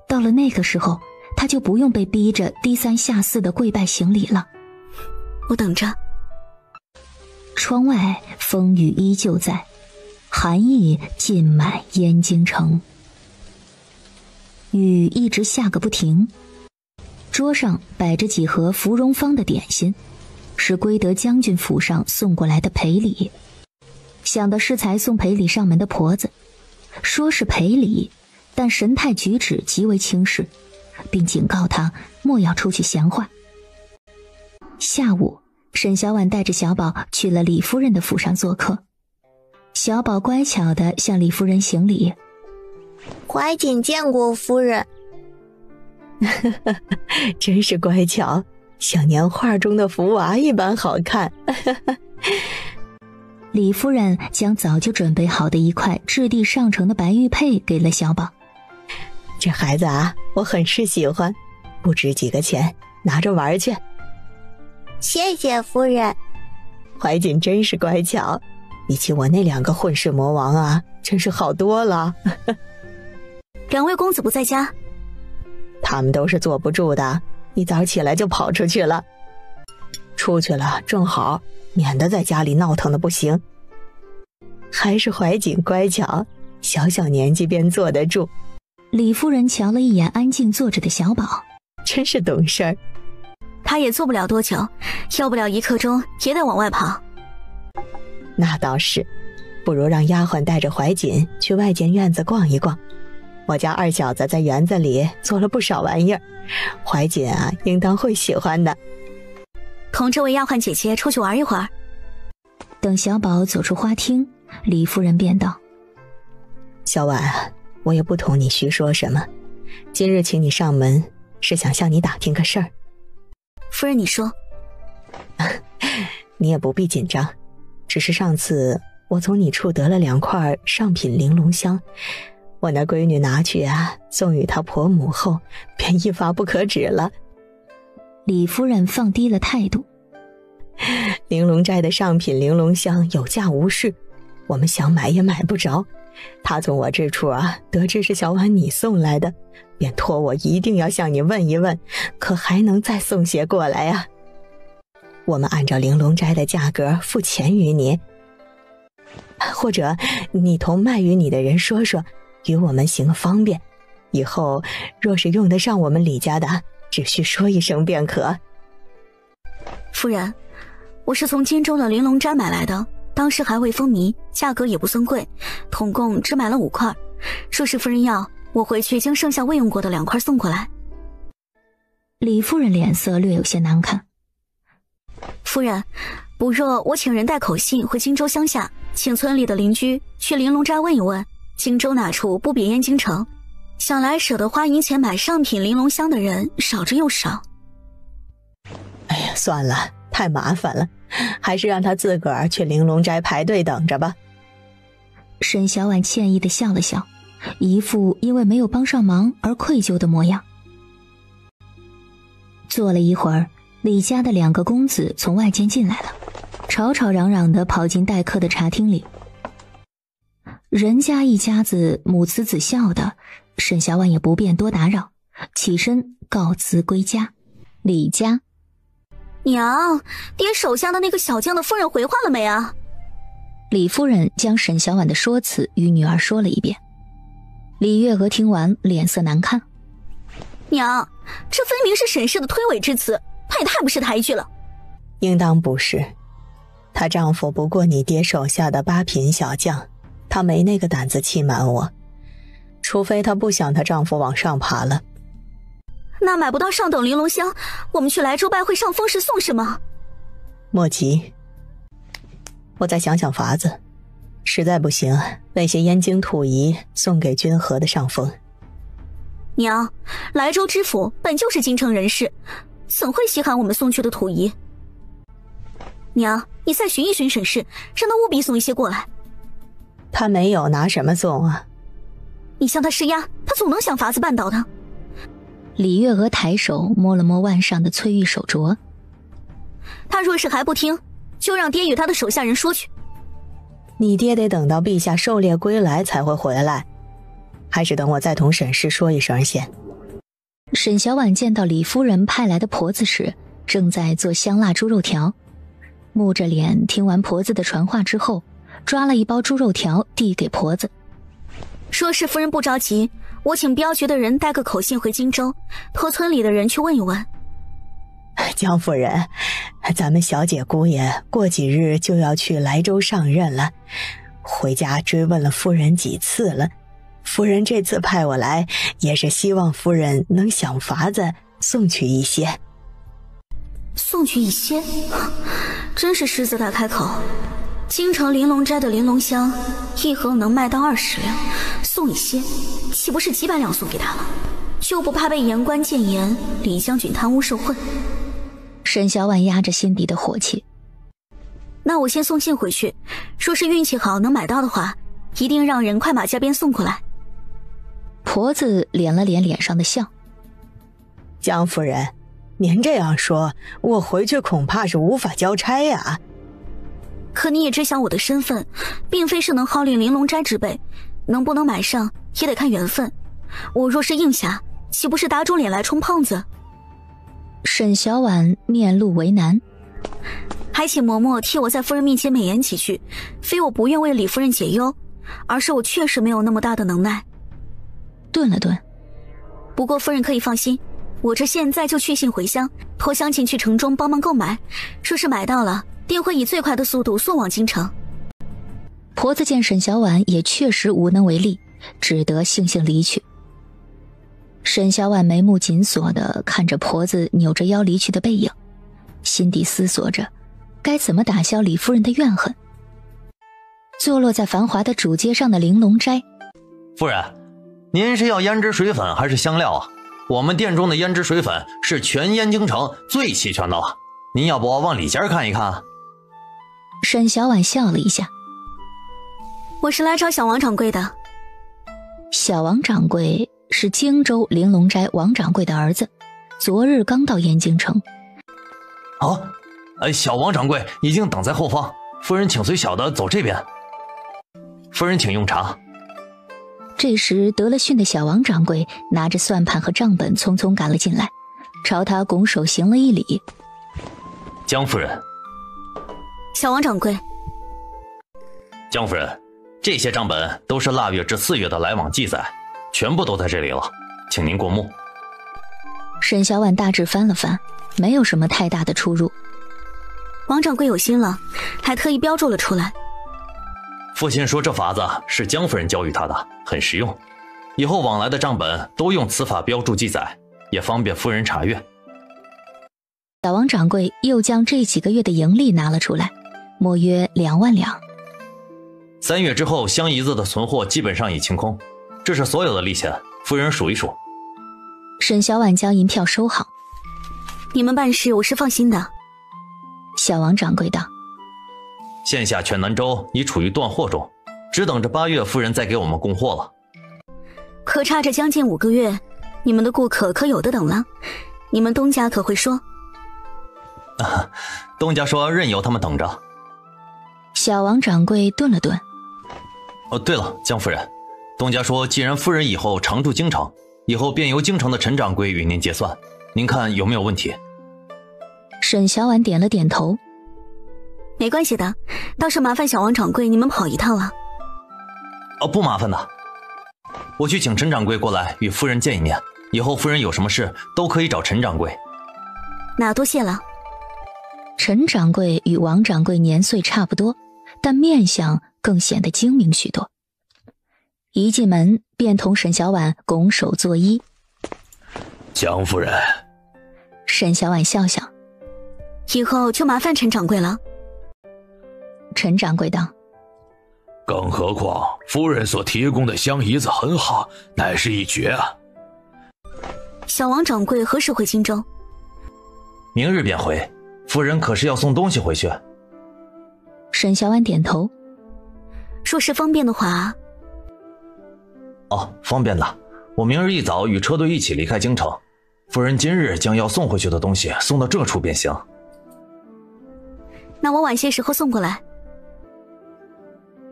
到了那个时候，她就不用被逼着低三下四的跪拜行礼了。我等着。窗外风雨依旧在，寒意浸满燕京城。雨一直下个不停，桌上摆着几盒芙蓉坊的点心，是归德将军府上送过来的赔礼。想的是才送赔礼上门的婆子，说是赔礼，但神态举止极为轻视，并警告他莫要出去闲话。下午，沈小婉带着小宝去了李夫人的府上做客。小宝乖巧地向李夫人行礼：“怀瑾见过夫人。”真是乖巧，像年画中的福娃一般好看。李夫人将早就准备好的一块质地上乘的白玉佩给了小宝。这孩子啊，我很是喜欢，不值几个钱，拿着玩去。谢谢夫人。怀瑾真是乖巧，比起我那2个混世魔王啊，真是好多了。2位公子不在家？他们都是坐不住的，一早起来就跑出去了。出去了正好，免得在家里闹腾的不行。还是怀瑾乖巧，小小年纪便坐得住。李夫人瞧了一眼安静坐着的小宝，真是懂事儿。他也坐不了多久，要不了1刻钟也得往外跑。那倒是，不如让丫鬟带着怀瑾去外间院子逛一逛。我家二小子在园子里做了不少玩意儿，怀瑾啊，应当会喜欢的。同这位丫鬟姐姐出去玩一会儿。等小宝走出花厅，李夫人便道：“小婉，我也不同你虚说什么，今日请你上门，是想向你打听个事儿。”夫人，你说。你也不必紧张，只是上次我从你处得了2块上品玲珑香，我那闺女拿去啊，送与她婆母后，便一发不可止了。李夫人放低了态度：“玲珑斋的上品玲珑香有价无市，我们想买也买不着。她从我这处啊得知是小婉你送来的，便托我一定要向你问一问，可还能再送些过来啊？我们按照玲珑斋的价格付钱于你，或者你同卖与你的人说说，与我们行个方便。以后若是用得上我们李家的，只需说一声便可。”夫人，我是从荆州的玲珑斋买来的，当时还未风靡，价格也不算贵，统共只买了5块。若是夫人要，我回去将剩下未用过的2块送过来。李夫人脸色略有些难看。夫人，不若我请人带口信回荆州乡下，请村里的邻居去玲珑斋问一问，荆州哪处不比燕京城？想来舍得花银钱买上品玲珑香的人少之又少。哎呀，算了，太麻烦了，还是让他自个儿去玲珑斋排队等着吧。沈小婉歉意地笑了笑，一副因为没有帮上忙而愧疚的模样。坐了一会儿，李家的2个公子从外间进来了，吵吵嚷嚷地跑进待客的茶厅里。人家一家子母慈子孝的，沈小婉也不便多打扰，起身告辞归家。李家：“娘，爹手下的那个小将的夫人回话了没啊？”李夫人将沈小婉的说辞与女儿说了一遍。李月娥听完，脸色难看：“娘，这分明是沈氏的推诿之词，她也太不识抬举了。”“应当不是，她丈夫不过你爹手下的8品小将，她没那个胆子欺瞒我，除非她不想她丈夫往上爬了。”“那买不到上等玲珑香，我们去莱州拜会上峰时送什么？”“莫急，我再想想法子，实在不行，为些燕京土仪送给君和的上峰。”“娘，莱州知府本就是京城人士，怎会稀罕我们送去的土仪？娘，你再寻一寻沈氏，让他务必送一些过来。”“他没有，拿什么送啊？”“你向他施压，他总能想法子办到的。”李月娥抬手摸了摸腕上的翠玉手镯。“他若是还不听，就让爹与他的手下人说去。”“你爹得等到陛下狩猎归来才会回来，还是等我再同沈氏说一声先。”沈小婉见到李夫人派来的婆子时，正在做香辣猪肉条，木着脸听完婆子的传话之后，抓了一包猪肉条递给婆子。“说是夫人不着急，我请镖局的人带个口信回荆州，托村里的人去问一问。”“江夫人，咱们小姐姑爷过几日就要去莱州上任了，回家追问了夫人几次了，夫人这次派我来，也是希望夫人能想法子送去一些。送去一些？真是狮子大开口。京城玲珑斋的玲珑香，一盒能卖到20两，送一些，岂不是几百两送给他了？就不怕被言官谏言李将军贪污受贿？沈小婉压着心底的火气。那我先送信回去，说是运气好能买到的话，一定让人快马加鞭送过来。婆子敛了敛脸上的笑。江夫人，您这样说，我回去恐怕是无法交差呀。可你也知晓我的身份，并非是能号令玲珑斋之辈，能不能买上也得看缘分。我若是应下，岂不是打肿脸来充胖子？沈小婉面露为难。还请嬷嬷替我在夫人面前美言几句，非我不愿为李夫人解忧，而是我确实没有那么大的能耐。顿了顿，不过夫人可以放心，我这现在就去信回乡，托乡亲去城中帮忙购买，若是买到了，定会以最快的速度送往京城。婆子见沈小婉也确实无能为力，只得悻悻离去。沈小婉眉目紧锁地看着婆子扭着腰离去的背影，心底思索着该怎么打消李夫人的怨恨。坐落在繁华的主街上的玲珑斋。夫人，您是要胭脂水粉还是香料啊？我们店中的胭脂水粉是全燕京城最齐全的了，您要不往里间看一看？沈小婉笑了一下。我是来找小王掌柜的。小王掌柜是荆州玲珑斋王掌柜的儿子，昨日刚到燕京城。小王掌柜已经等在后方，夫人请随小的走这边。夫人请用茶。这时得了训的小王掌柜拿着算盘和账本匆匆赶了进来，朝他拱手行了一礼。江夫人。小王掌柜。江夫人，这些账本都是腊月至4月的来往记载，全部都在这里了，请您过目。沈小婉大致翻了翻，没有什么太大的出入。王掌柜有心了，还特意标注了出来。父亲说这法子是江夫人教育他的，很实用，以后往来的账本都用此法标注记载，也方便夫人查阅。小王掌柜又将这几个月的盈利拿了出来，莫约2万两。3月之后，香姨子的存货基本上已清空，这是所有的利钱，夫人数一数。沈小婉将银票收好。你们办事我是放心的。小王掌柜道。现下全南州已处于断货中，只等着8月夫人再给我们供货了。可差着将近5个月，你们的顾客可有的等了。你们东家可会说？东家说任由他们等着。小王掌柜顿了顿。对了，江夫人，东家说既然夫人以后常驻京城，以后便由京城的陈掌柜与您结算，您看有没有问题？沈小婉点了点头。没关系的，倒是麻烦小王掌柜你们跑一趟了。不麻烦的，我去请陈掌柜过来与夫人见一面，以后夫人有什么事都可以找陈掌柜。那多谢了。陈掌柜与王掌柜年岁差不多，但面相更显得精明许多。一进门便同沈小婉拱手作揖。江夫人。沈小婉笑笑。以后就麻烦陈掌柜了。陈掌柜道。更何况夫人所提供的香姨子很好，乃是一绝啊。小王掌柜何时回荆州？明日便回。夫人可是要送东西回去？沈小婉点头。若是方便的话。方便的，我明日一早与车队一起离开京城，夫人今日将要送回去的东西送到这处便行。那我晚些时候送过来。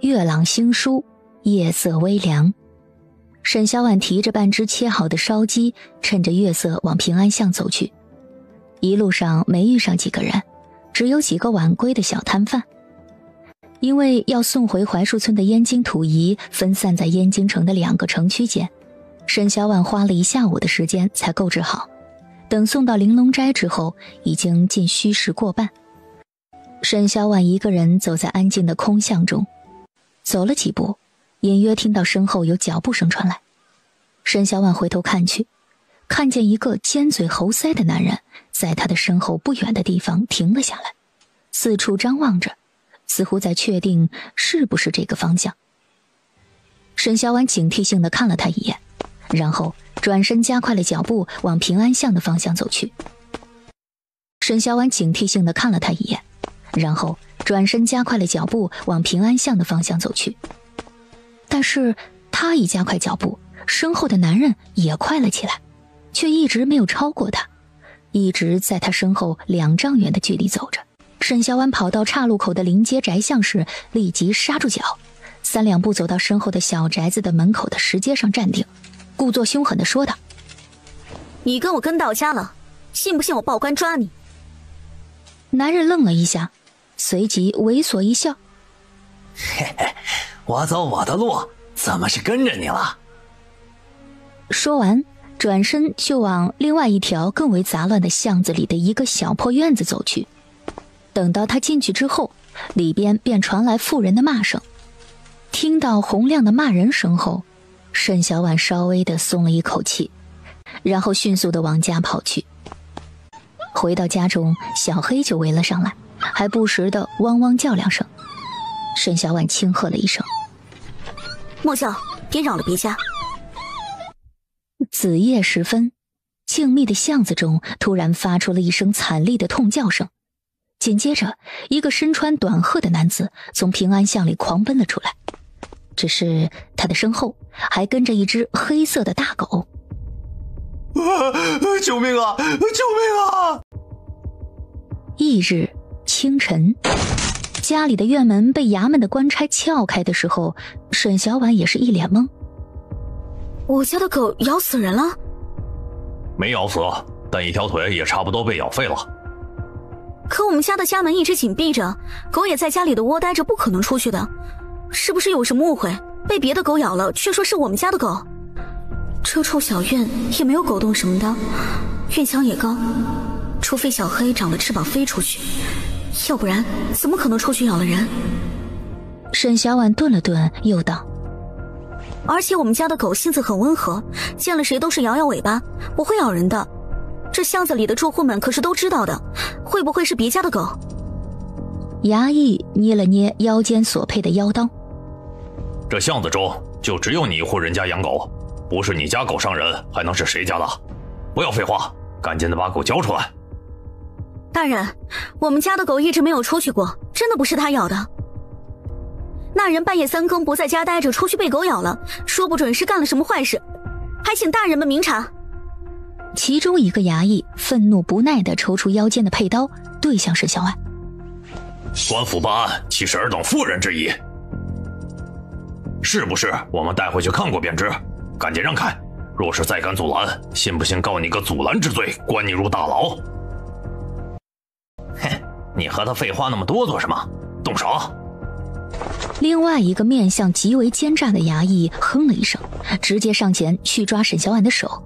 月朗星疏，夜色微凉。沈小婉提着半只切好的烧鸡，趁着月色往平安巷走去。一路上没遇上几个人，只有几个晚归的小摊贩。因为要送回槐树村的燕京土仪分散在燕京城的2个城区间，沈小婉花了1下午的时间才购置好。等送到玲珑斋之后，已经近戌时过半。沈小婉一个人走在安静的空巷中，走了几步，隐约听到身后有脚步声传来。沈小婉回头看去，看见一个尖嘴猴腮的男人在他的身后不远的地方停了下来，四处张望着，似乎在确定是不是这个方向。沈小婉警惕性地看了他一眼，然后转身加快了脚步往平安巷的方向走去。沈小婉警惕性地看了他一眼，然后转身加快了脚步往平安巷的方向走去。但是他一加快脚步，身后的男人也快了起来，却一直没有超过他，一直在他身后2丈远的距离走着。沈小婉跑到岔路口的临街宅巷时，立即刹住脚，3两步走到身后的小宅子的门口的石阶上站定，故作凶狠地说道：“你跟我跟到家了，信不信我报官抓你？”男人愣了一下，随即猥琐一笑：“嘿嘿，我走我的路，怎么是跟着你了？”说完，转身就往另外一条更为杂乱的巷子里的一个小破院子走去。等到他进去之后，里边便传来妇人的骂声。听到洪亮的骂人声后，沈小婉稍微的松了一口气，然后迅速的往家跑去。回到家中，小黑就围了上来，还不时的汪汪叫2声。沈小婉轻喝了一声：“莫叫，别扰了别家。”子夜时分，静谧的巷子中突然发出了一声惨厉的痛叫声，紧接着一个身穿短褐的男子从平安巷里狂奔了出来，只是他的身后还跟着一只黑色的大狗。救命啊！救命啊！翌日清晨，家里的院门被衙门的官差撬开的时候，沈小婉也是一脸懵。我家的狗咬死人了？没咬死，但一条腿也差不多被咬废了。可我们家的家门一直紧闭着，狗也在家里的窝待着，不可能出去的。是不是有什么误会？被别的狗咬了，却说是我们家的狗。这处小院也没有狗洞什么的，院墙也高，除非小黑长了翅膀飞出去，要不然怎么可能出去咬了人？沈小婉顿了顿，又道：而且我们家的狗性子很温和，见了谁都是摇摇尾巴，不会咬人的。这巷子里的住户们可是都知道的，会不会是别家的狗？衙役捏了捏腰间所配的腰刀。这巷子中就只有你一户人家养狗，不是你家狗伤人，还能是谁家的？不要废话，赶紧的把狗交出来。大人，我们家的狗一直没有出去过，真的不是他咬的。那人半夜3更不在家待着，出去被狗咬了，说不准是干了什么坏事，还请大人们明察。其中一个衙役愤怒不耐地抽出腰间的佩刀，对向沈小婉：官府办案岂是尔等妇人之意？是不是我们带回去看过便知？赶紧让开！若是再敢阻拦，信不信告你个阻拦之罪，关你入大牢？哼，你和他废话那么多做什么？动手！另外一个面相极为奸诈的衙役哼了一声，直接上前去抓沈小婉的手。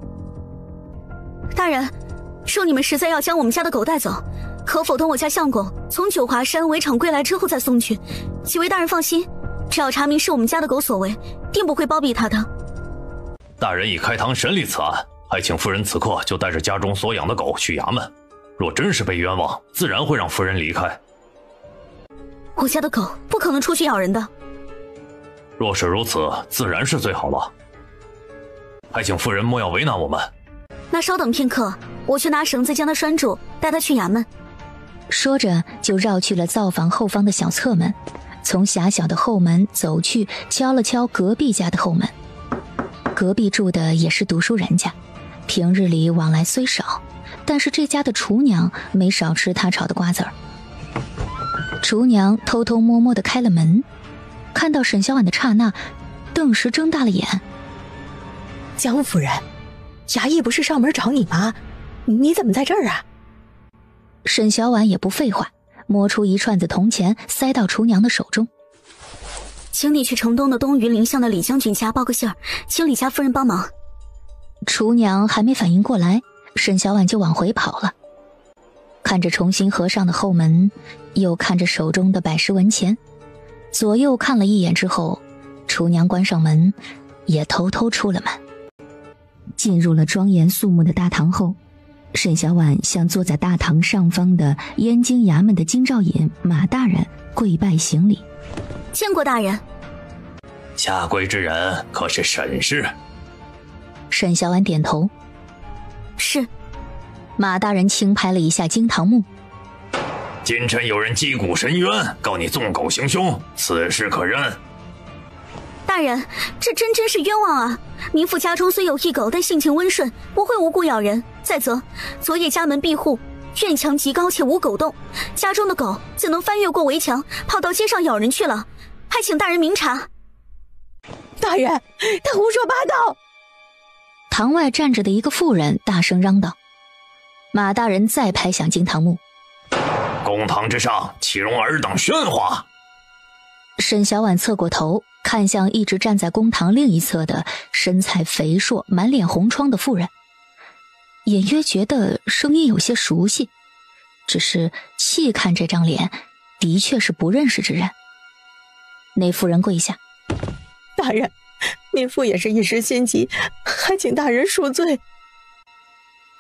大人，若你们实在要将我们家的狗带走，可否等我家相公从九华山围场归来之后再送去？几位大人放心，只要查明是我们家的狗所为，定不会包庇他的。大人已开堂审理此案，还请夫人此刻就带着家中所养的狗去衙门。若真是被冤枉，自然会让夫人离开。我家的狗不可能出去咬人的。若是如此，自然是最好了。还请夫人莫要为难我们。那稍等片刻，我去拿绳子将它拴住，带它去衙门。说着就绕去了灶房后方的小侧门，从狭小的后门走去，敲了敲隔壁家的后门。隔壁住的也是读书人家，平日里往来虽少，但是这家的厨娘没少吃他炒的瓜子儿。厨娘偷偷摸摸地开了门，看到沈小婉的刹那，顿时睁大了眼。江夫人，衙役不是上门找你吗？你怎么在这儿啊？沈小婉也不废话，摸出一串子铜钱塞到厨娘的手中。请你去城东的东榆林巷的李将军家报个信儿，请李家夫人帮忙。厨娘还没反应过来，沈小婉就往回跑了。看着重新合上的后门，又看着手中的百十文钱，左右看了一眼之后，厨娘关上门，也偷偷出了门。进入了庄严肃穆的大堂后，沈小婉向坐在大堂上方的燕京衙门的京兆尹马大人跪拜行礼。见过大人。下跪之人可是沈氏？沈小婉点头。是。马大人轻拍了一下惊堂木。今晨有人击鼓申冤，告你纵狗行凶，此事可认？大人，这真是冤枉啊！民妇家中虽有一狗，但性情温顺，不会无故咬人。再则，昨夜家门闭户，院墙极高且无狗洞，家中的狗怎能翻越过围墙，跑到街上咬人去了？还请大人明察。大人，他胡说八道！堂外站着的一个妇人大声嚷道。马大人再拍响惊堂木。公堂之上，岂容尔等喧哗？沈小婉侧过头，看向一直站在公堂另一侧的身材肥硕、满脸红疮的妇人，隐约觉得声音有些熟悉，只是细看这张脸，的确是不认识之人。那妇人跪下：大人，民妇也是一时心急，还请大人恕罪。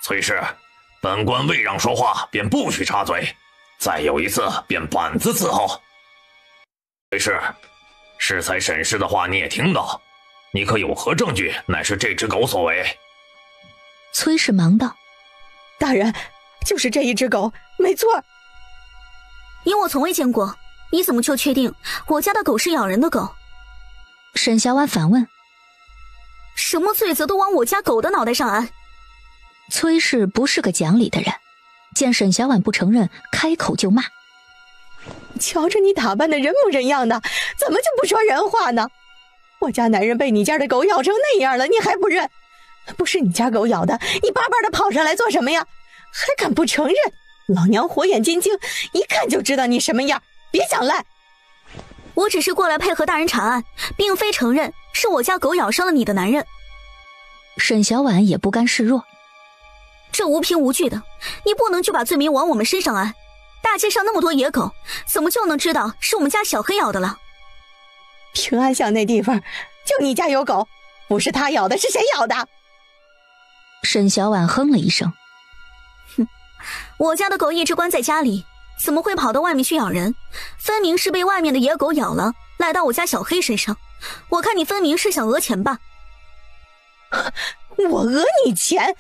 崔氏，本官未让说话，便不许插嘴，再有一次便板子伺候。崔氏，适才沈氏的话你也听到，你可有何证据乃是这只狗所为？崔氏忙道：大人，就是这一只狗，没错。因我从未见过，你怎么就确定我家的狗是咬人的狗？沈小婉反问：什么罪责都往我家狗的脑袋上安？崔氏不是个讲理的人，见沈小婉不承认，开口就骂：瞧着你打扮的人模人样的，怎么就不说人话呢？我家男人被你家的狗咬成那样了，你还不认？不是你家狗咬的，你巴巴的跑上来做什么呀？还敢不承认？老娘火眼金睛，一看就知道你什么样，别想赖。我只是过来配合大人查案，并非承认是我家狗咬伤了你的男人。沈小婉也不甘示弱：这无凭无据的，你不能就把罪名往我们身上安。大街上那么多野狗，怎么就能知道是我们家小黑咬的了？平安巷那地方就你家有狗，不是他咬的，是谁咬的？沈小婉哼了一声：哼，我家的狗一直关在家里，怎么会跑到外面去咬人？分明是被外面的野狗咬了，赖到我家小黑身上。我看你分明是想讹钱吧？我讹你钱？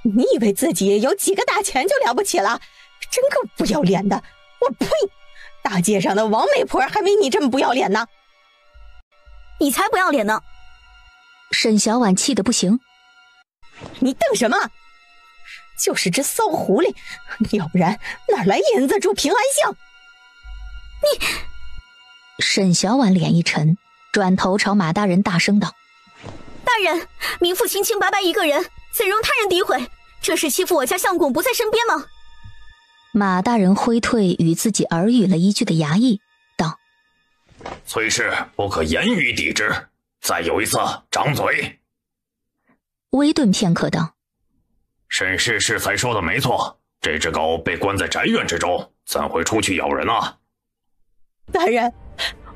你以为自己有几个大钱就了不起了？真够不要脸的！我呸！大街上的王媒婆还没你这么不要脸呢！你才不要脸呢！沈小婉气得不行：你瞪什么？就是只骚狐狸，要不然哪来银子住平安巷？你……沈小婉脸一沉，转头朝马大人大声道：大人，民妇清清白白一个人，怎容他人诋毁？这是欺负我家相公不在身边吗？马大人挥退与自己耳语了一句的衙役，道：崔氏不可言语抵之，再有一次掌嘴。微顿片刻道：沈氏适才说的没错，这只狗被关在宅院之中，怎会出去咬人啊？大人，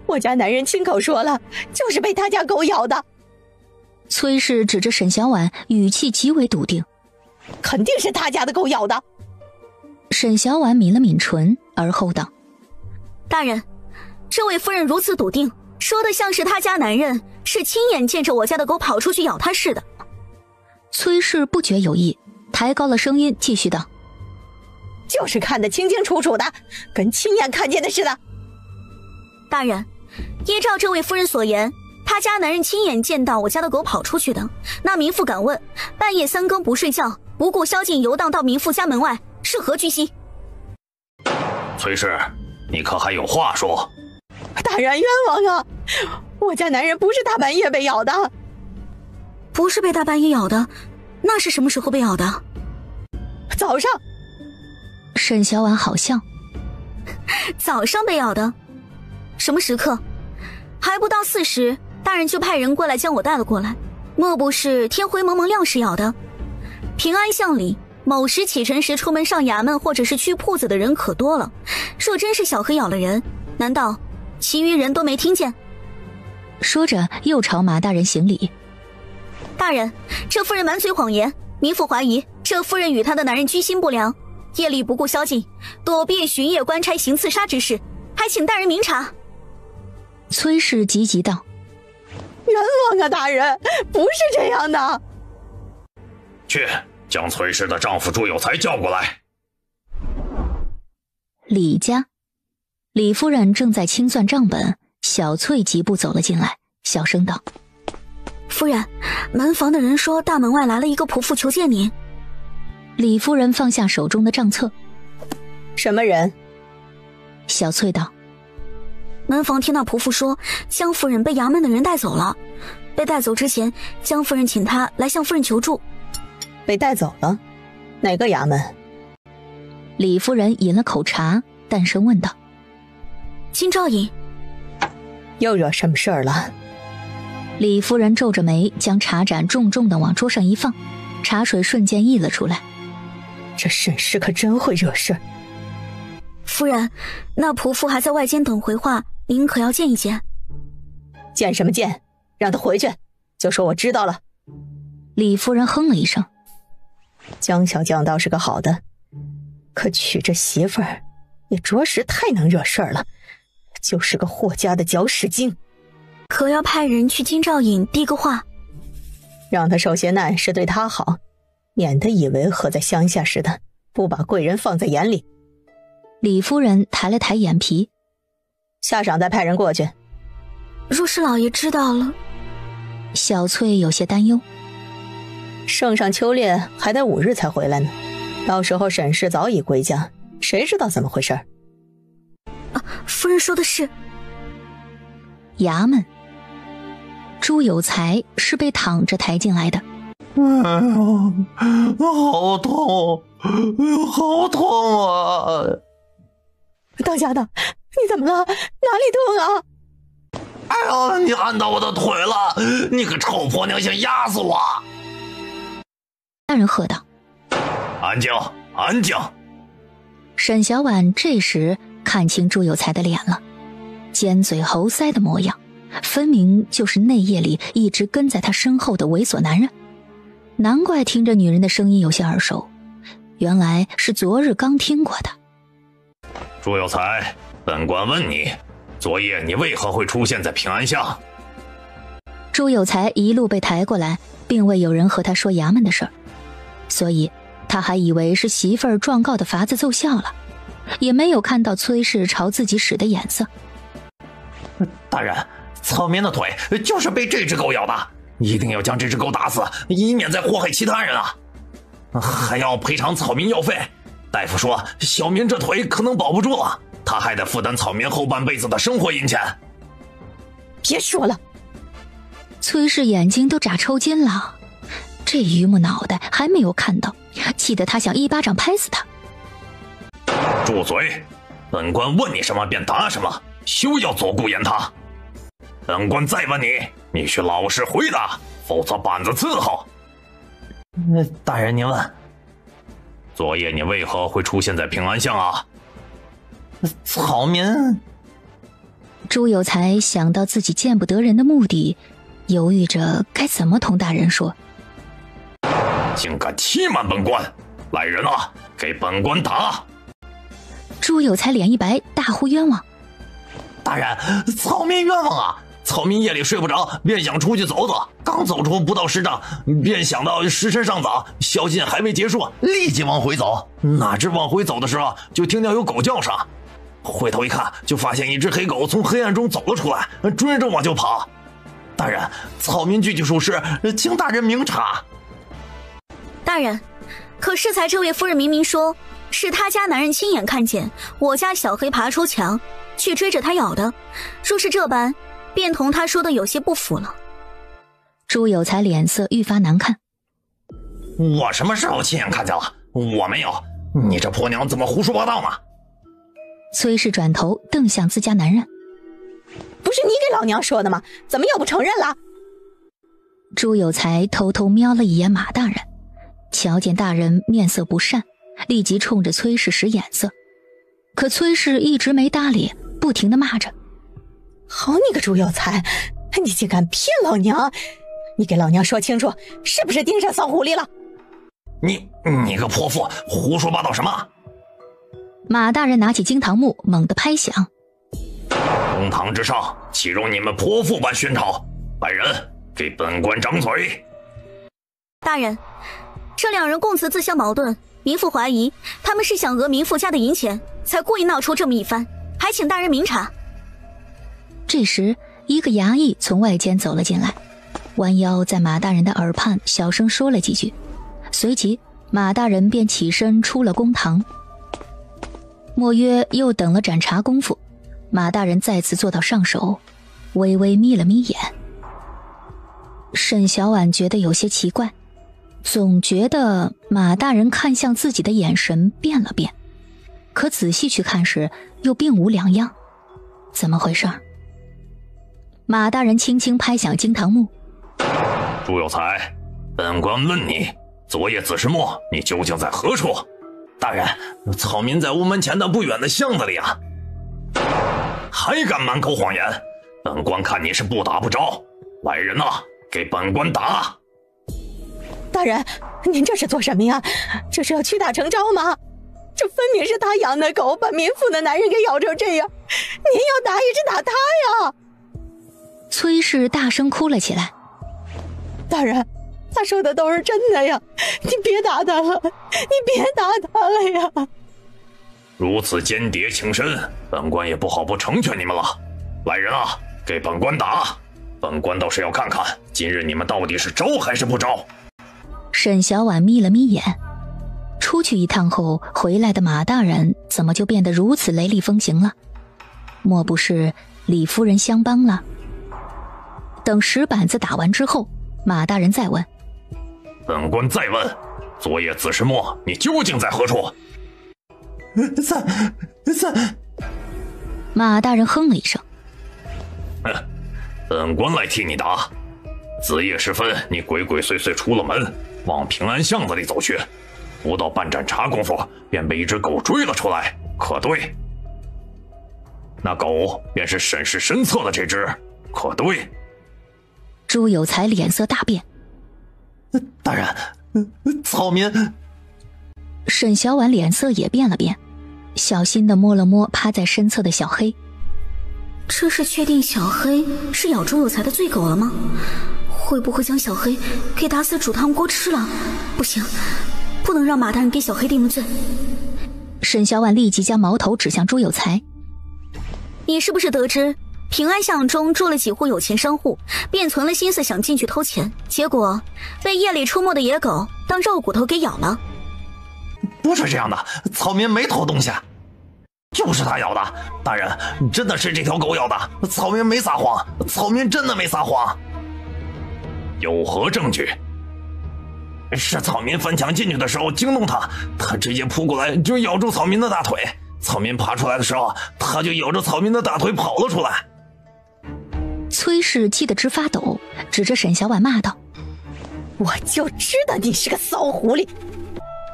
我家男人亲口说了，就是被他家狗咬的。崔氏指着沈小婉，语气极为笃定：肯定是他家的狗咬的。沈小婉抿了抿唇，而后道：大人，这位夫人如此笃定，说的像是他家男人是亲眼见着我家的狗跑出去咬他似的。崔氏不觉有意，抬高了声音继续道：就是看得清清楚楚的，跟亲眼看见的似的。大人，依照这位夫人所言，他家男人亲眼见到我家的狗跑出去的，那民妇敢问，半夜3更不睡觉，不顾宵禁游荡到民妇家门外，是何居心？崔氏，你可还有话说？大人冤枉啊！我家男人不是大半夜被咬的。不是被大半夜咬的，那是什么时候被咬的？早上。沈小婉好笑：早上被咬的？什么时刻？还不到4时，大人就派人过来将我带了过来，莫不是天灰蒙蒙亮时咬的？平安巷里某时启程时出门上衙门或者是去铺子的人可多了，若真是小黑咬了人，难道其余人都没听见？说着又朝马大人行礼。大人，这夫人满嘴谎言，民妇怀疑这夫人与她的男人居心不良，夜里不顾宵禁，躲避巡夜官差行刺杀之事，还请大人明察。崔氏急急道：冤枉啊，大人，不是这样的。去，将崔氏的丈夫朱有才叫过来。李家，李夫人正在清算账本，小翠疾步走了进来，小声道：夫人，门房的人说大门外来了一个仆妇求见您。李夫人放下手中的账册。什么人？小翠道：门房听那仆妇说江夫人被衙门的人带走了，被带走之前江夫人请他来向夫人求助。被带走了？哪个衙门？李夫人饮了口茶，淡声问道：金兆尹。又惹什么事儿了？李夫人皱着眉，将茶盏重重地往桌上一放，茶水瞬间溢了出来。这沈氏可真会惹事。夫人，那仆妇还在外间等回话，您可要见一见。见什么见？让他回去，就说我知道了。李夫人哼了一声。江小将倒是个好的，可娶这媳妇儿也着实太能惹事儿了，就是个霍家的搅屎精。可要派人去金兆尹递个话，让他受些难是对他好，免得以为和在乡下似的，不把贵人放在眼里。李夫人抬了抬眼皮。下晌再派人过去。若是老爷知道了。小翠有些担忧。圣上秋烈还得5日才回来呢，到时候沈氏早已归家，谁知道怎么回事？夫人说的是。衙门，朱有才是被躺着抬进来的。好痛，好痛啊！当家的，你怎么了？哪里痛啊？哎呦，你按到我的腿了！你个臭婆娘，想压死我！大人喝道：安静，安静！沈小婉这时看清朱有才的脸了，尖嘴猴腮的模样，分明就是内夜里一直跟在他身后的猥琐男人。难怪听着女人的声音有些耳熟，原来是昨日刚听过的。朱有才，本官问你，昨夜你为何会出现在平安巷？朱有才一路被抬过来，并未有人和他说衙门的事儿，所以他还以为是媳妇儿状告的法子奏效了，也没有看到崔氏朝自己使的眼色。大人，草民的腿就是被这只狗咬的，一定要将这只狗打死，以免再祸害其他人啊！还要赔偿草民药费。大夫说小民这腿可能保不住了，他还得负担草民后半辈子的生活银钱。别说了。崔氏眼睛都眨抽筋了，这榆木脑袋还没有看到，气得他想一巴掌拍死他。住嘴！本官问你什么便答什么，休要左顾言他。本官再问你，你需老实回答，否则板子伺候。大人您问。昨夜你为何会出现在平安巷啊？草民。朱有才想到自己见不得人的目的，犹豫着该怎么同大人说。竟敢欺瞒本官！来人啊，给本官打！朱有才脸一白，大呼冤枉。大人，草民冤枉啊！草民夜里睡不着，便想出去走走，刚走出不到10丈，便想到时辰尚早，宵禁还未结束，立即往回走。哪知往回走的时候，就听到有狗叫声，回头一看，就发现一只黑狗从黑暗中走了出来，追着我就跑。大人，草民具体属实，请大人明察。大人，可适才这位夫人明明说是他家男人亲眼看见我家小黑爬出墙去追着他咬的，若是这般，便同他说的有些不符了。朱有才脸色愈发难看。我什么时候亲眼看见了？我没有。你这婆娘怎么胡说八道呢？崔氏转头瞪向自家男人。不是你给老娘说的吗？怎么又不承认了？朱有才偷偷瞄了一眼马大人，瞧见大人面色不善，立即冲着崔氏使眼色。可崔氏一直没搭理，不停地骂着：好你个朱有才，你竟敢骗老娘！你给老娘说清楚，是不是盯上骚狐狸了？你个泼妇，胡说八道什么？马大人拿起惊堂木猛地拍响，公堂之上，岂容你们泼妇般喧吵！来人，给本官掌嘴！大人，这两人供词自相矛盾，民妇怀疑他们是想讹民妇家的银钱，才故意闹出这么一番，还请大人明察。这时，一个衙役从外间走了进来，弯腰在马大人的耳畔小声说了几句，随即马大人便起身出了公堂。莫约又等了盏茶功夫，马大人再次坐到上首，微微眯了眯眼。沈小婉觉得有些奇怪，总觉得马大人看向自己的眼神变了变，可仔细去看时又并无两样，怎么回事？马大人轻轻拍响惊堂木。朱有才，本官问你，昨夜子时末你究竟在何处？大人，草民在屋门前的不远的巷子里啊。还敢满口谎言，本官看你是不打不着。来人呐，给本官打！大人，您这是做什么呀？这是要屈打成招吗？这分明是他养的狗把民妇的男人给咬成这样，您要打也是打他呀！崔氏大声哭了起来。大人，他说的都是真的呀，你别打他了，你别打他了呀！如此间谍情深，本官也不好不成全你们了。来人啊，给本官打！本官倒是要看看今日你们到底是招还是不招。沈小婉眯了眯眼，出去一趟后回来的马大人怎么就变得如此雷厉风行了？莫不是李夫人相帮了？等石板子打完之后，马大人再问。本官再问，昨夜子时末你究竟在何处？在。马大人哼了一声。本官来替你答。子夜时分，你鬼鬼祟祟出了门，往平安巷子里走去，不到半盏茶功夫，便被一只狗追了出来，可对？那狗便是审视身侧的这只，可对？朱有才脸色大变。大人，草民。沈小婉脸色也变了变，小心地摸了摸趴在身侧的小黑。这是确定小黑是咬朱有才的罪狗了吗？会不会将小黑给打死煮汤锅吃了？不行，不能让马大人给小黑定了罪。沈小婉立即将矛头指向朱有才。你是不是得知平安巷中住了几户有钱商户，便存了心思想进去偷钱，结果被夜里出没的野狗当肉骨头给咬了？不是这样的，草民没偷东西，就是他咬的。大人，真的是这条狗咬的，草民没撒谎，草民真的没撒谎。有何证据？是草民翻墙进去的时候惊动他，他直接扑过来就咬住草民的大腿，草民爬出来的时候，他就咬着草民的大腿跑了出来。崔氏气得直发抖，指着沈小婉骂道：我就知道你是个骚狐狸！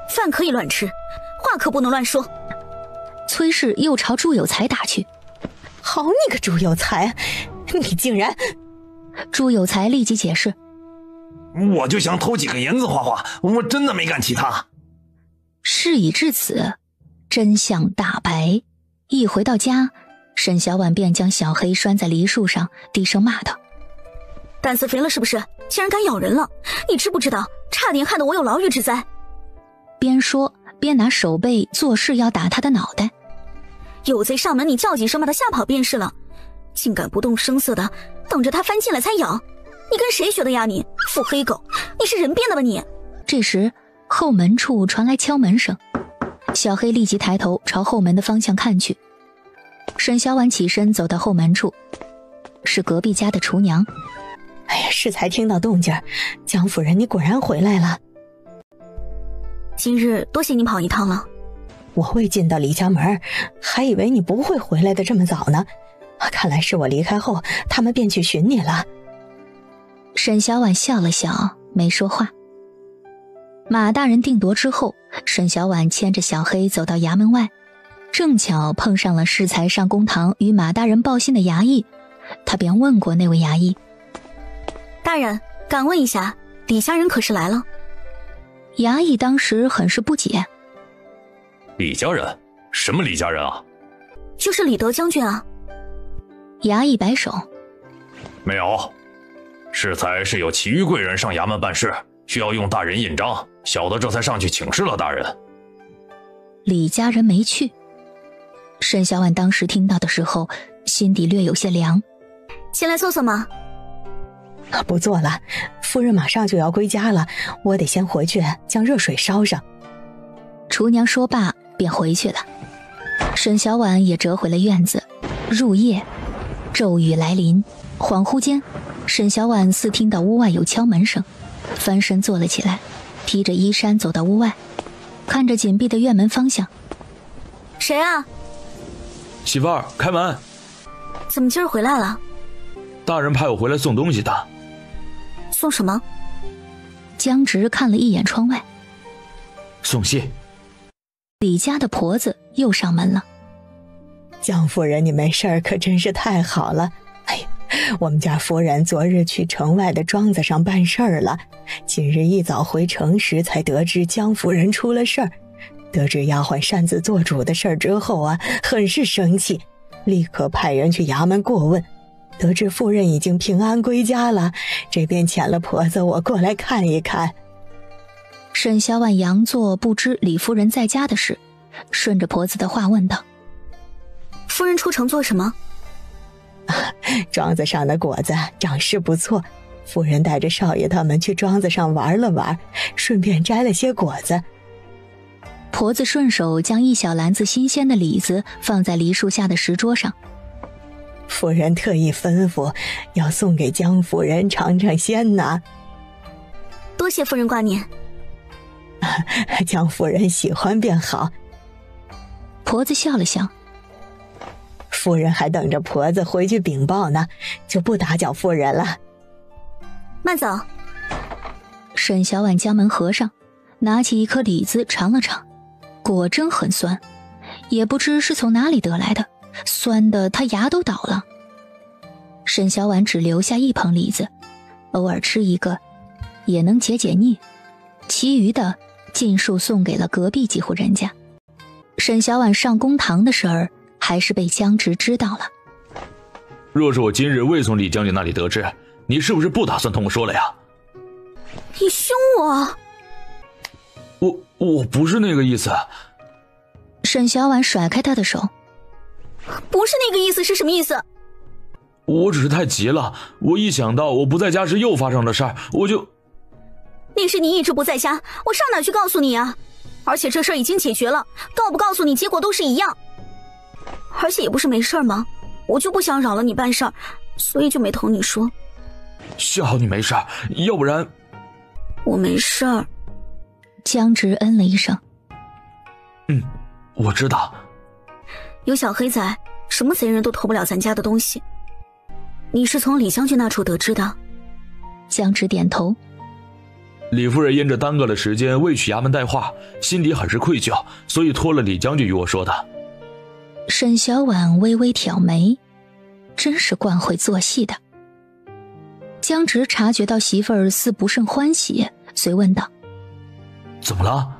饭可以乱吃，话可不能乱说。崔氏又朝朱有才打去。好你个朱有才，你竟然……朱有才立即解释：我就想偷几个银子花花，我真的没干其他。事已至此，真相大白。一回到家，沈小婉便将小黑拴在梨树上，低声骂道：胆子肥了是不是？竟然敢咬人了！你知不知道，差点害得我有牢狱之灾。边说边拿手背做事要打他的脑袋。有贼上门，你叫几声把他吓跑便是了，竟敢不动声色的等着他翻进来才咬，你跟谁学的呀你？腹黑狗，你是人变的吧你？这时后门处传来敲门声，小黑立即抬头朝后门的方向看去。沈小婉起身走到后门处，是隔壁家的厨娘。哎呀，是才听到动静，江夫人你果然回来了。今日多谢你跑一趟了。我未进到李家门，还以为你不会回来的这么早呢。看来是我离开后，他们便去寻你了。沈小婉笑了笑，没说话。马大人定夺之后，沈小婉牵着小黑走到衙门外，正巧碰上了适才上公堂与马大人报信的衙役，他便问过那位衙役，大人，敢问一下，李家人可是来了？衙役当时很是不解。李家人？什么李家人啊？就是李德将军啊。衙役摆手，没有，适才是有其余贵人上衙门办事，需要用大人印章，小的这才上去请示了大人。李家人没去。沈小婉当时听到的时候，心底略有些凉。先来坐坐吗？不做了，夫人马上就要归家了，我得先回去将热水烧上。厨娘说罢便回去了。沈小婉也折回了院子。入夜，骤雨来临，恍惚间，沈小婉似听到屋外有敲门声，翻身坐了起来，披着衣衫走到屋外，看着紧闭的院门方向。谁啊？媳妇儿，开门。怎么今儿回来了？大人派我回来送东西的。送什么？江直看了一眼窗外。送信。李家的婆子又上门了。江夫人，你没事儿可真是太好了。哎呀，我们家夫人昨日去城外的庄子上办事儿了，今日一早回城时才得知江夫人出了事儿。得知丫鬟擅自做主的事儿之后啊，很是生气，立刻派人去衙门过问。得知夫人已经平安归家了，这便遣了婆子我过来看一看。沈小婉佯作不知李夫人在家的事，顺着婆子的话问道：夫人出城做什么？庄子上的果子长势不错，夫人带着少爷他们去庄子上玩了玩，顺便摘了些果子。婆子顺手将一小篮子新鲜的李子放在梨树下的石桌上。夫人特意吩咐要送给江夫人尝尝鲜呢。多谢夫人挂念。江夫人喜欢便好。婆子笑了笑。夫人还等着婆子回去禀报呢，就不打搅夫人了。慢走。沈小婉将门合上，拿起一颗李子尝了尝，果真很酸，也不知是从哪里得来的，酸得她牙都倒了。沈小婉只留下一捧李子，偶尔吃一个也能解解腻，其余的尽数送给了隔壁几户人家。沈小婉上公堂的事儿还是被江直知道了。若是我今日未从李将军那里得知，你是不是不打算同我说了呀？你凶我！我不是那个意思。沈小婉甩开他的手。不是那个意思是什么意思？我只是太急了，我一想到我不在家时又发生的事儿，我就……那是你一直不在家，我上哪去告诉你啊？而且这事儿已经解决了，告不告诉你结果都是一样。而且也不是没事吗？我就不想扰了你办事儿，所以就没同你说。幸好你没事，要不然……我没事儿。江直嗯了一声。我知道。有小黑在，什么贼人都偷不了咱家的东西。你是从李将军那处得知的？江直点头。李夫人因着耽搁了时间未去衙门带话，心里很是愧疚，所以托了李将军与我说的。沈小婉微微挑眉，真是惯会做戏的。江直察觉到媳妇儿似不甚欢喜，遂问道：怎么了？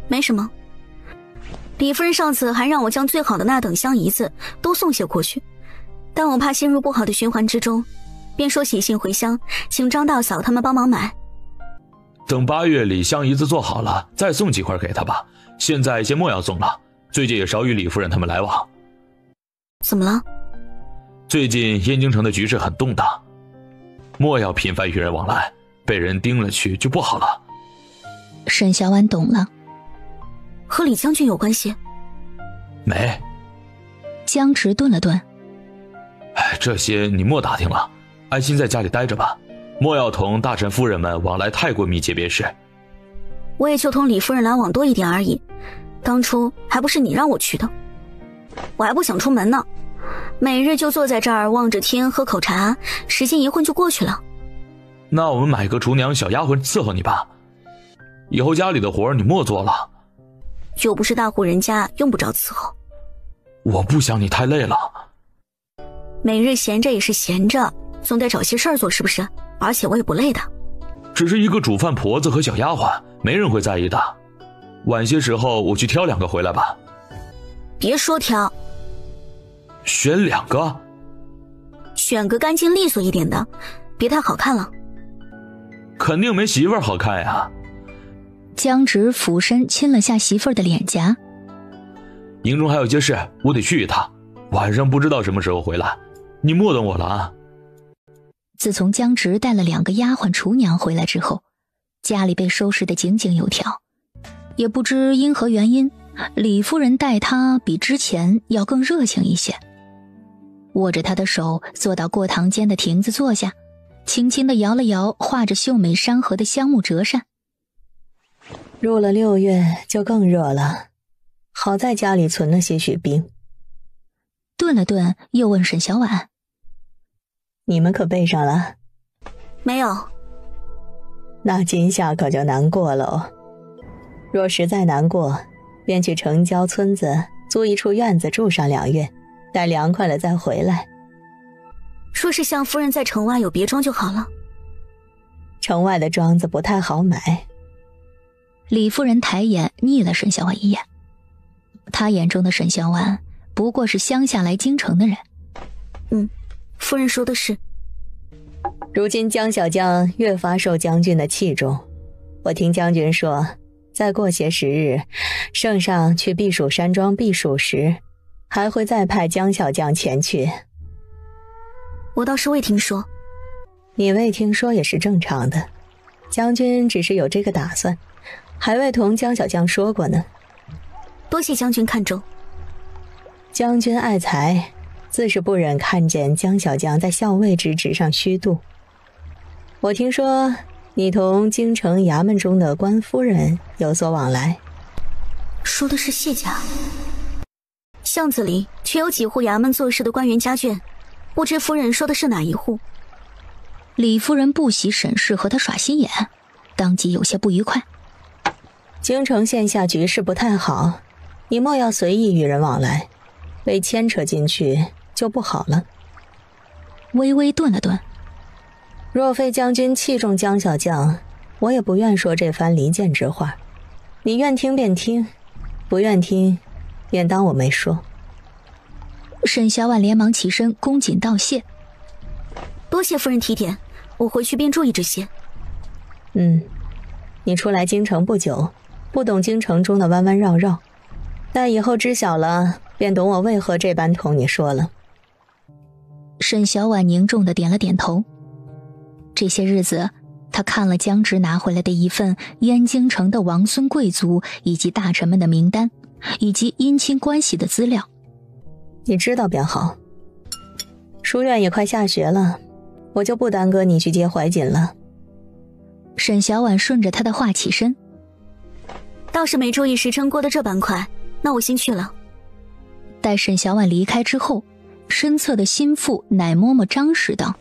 没什么。李夫人上次还让我将最好的那等香姨子都送些过去，但我怕陷入不好的循环之中，便说写信回乡，请张大嫂他们帮忙买。等8月里香姨子做好了，再送几块给她吧。现在先莫要送了，最近也少与李夫人他们来往。怎么了？最近燕京城的局势很动荡，莫要频繁与人往来，被人盯了去就不好了。沈小婉懂了。和李将军有关系？没。江直顿了顿。这些你莫打听了，安心在家里待着吧，莫要同大臣夫人们往来太过密切便是。我也就同李夫人来往多一点而已，当初还不是你让我去的。我还不想出门呢，每日就坐在这儿望着天喝口茶，时间一混就过去了。那我们买个厨娘小丫鬟伺候你吧，以后家里的活你莫做了。又不是大户人家，用不着伺候。我不想你太累了。每日闲着也是闲着，总得找些事儿做，是不是？而且我也不累的。只是一个煮饭婆子和小丫鬟，没人会在意的。晚些时候我去挑2个回来吧。别说挑，选2个？选个干净利索一点的，别太好看了。肯定没媳妇儿好看呀。江直俯身亲了下媳妇儿的脸颊。营中还有些事，我得去一趟，晚上不知道什么时候回来，你莫等我了啊。自从江直带了2个丫鬟厨娘回来之后，家里被收拾得井井有条。也不知因何原因，李夫人待他比之前要更热情一些。握着他的手坐到过堂间的亭子坐下，轻轻地摇了摇画着秀美山河的香木折扇。入了6月就更热了，好在家里存了些许冰。顿了顿，又问沈小婉：你们可备上了？没有。那今夏可就难过了。若实在难过，便去城郊村子租一处院子住上2月，待凉快了再回来。说是向夫人在城外有别庄就好了。城外的庄子不太好买。李夫人抬眼睨了沈小婉一眼，她眼中的沈小婉不过是乡下来京城的人。夫人说的是。如今江小将越发受将军的器重，我听将军说，再过些时日，圣上去避暑山庄避暑时，还会再派江小将前去。我倒是未听说。你未听说也是正常的，将军只是有这个打算，还未同江小将说过呢。多谢将军看重。将军爱才，自是不忍看见江小将在校尉之职上虚度。我听说你同京城衙门中的官夫人有所往来。说的是谢家。巷子里却有几户衙门做事的官员家眷，不知夫人说的是哪一户？李夫人不喜沈氏和她耍心眼，当即有些不愉快。京城现下局势不太好，你莫要随意与人往来，被牵扯进去就不好了。微微顿了顿，若非将军器重江小将，我也不愿说这番离间之话。你愿听便听，不愿听便当我没说。沈小婉连忙起身恭谨道谢。多谢夫人提点，我回去便注意这些。你初来京城不久，不懂京城中的弯弯绕绕，但以后知晓了，便懂我为何这般同你说了。沈小婉凝重地点了点头。这些日子，她看了江直拿回来的一份燕京城的王孙贵族以及大臣们的名单，以及姻亲关系的资料。你知道便好。书院也快下学了，我就不耽搁你去接怀瑾了。沈小婉顺着他的话起身。倒是没注意时辰过得这般快，那我先去了。待沈小婉离开之后，身侧的心腹乃嬷嬷张氏道：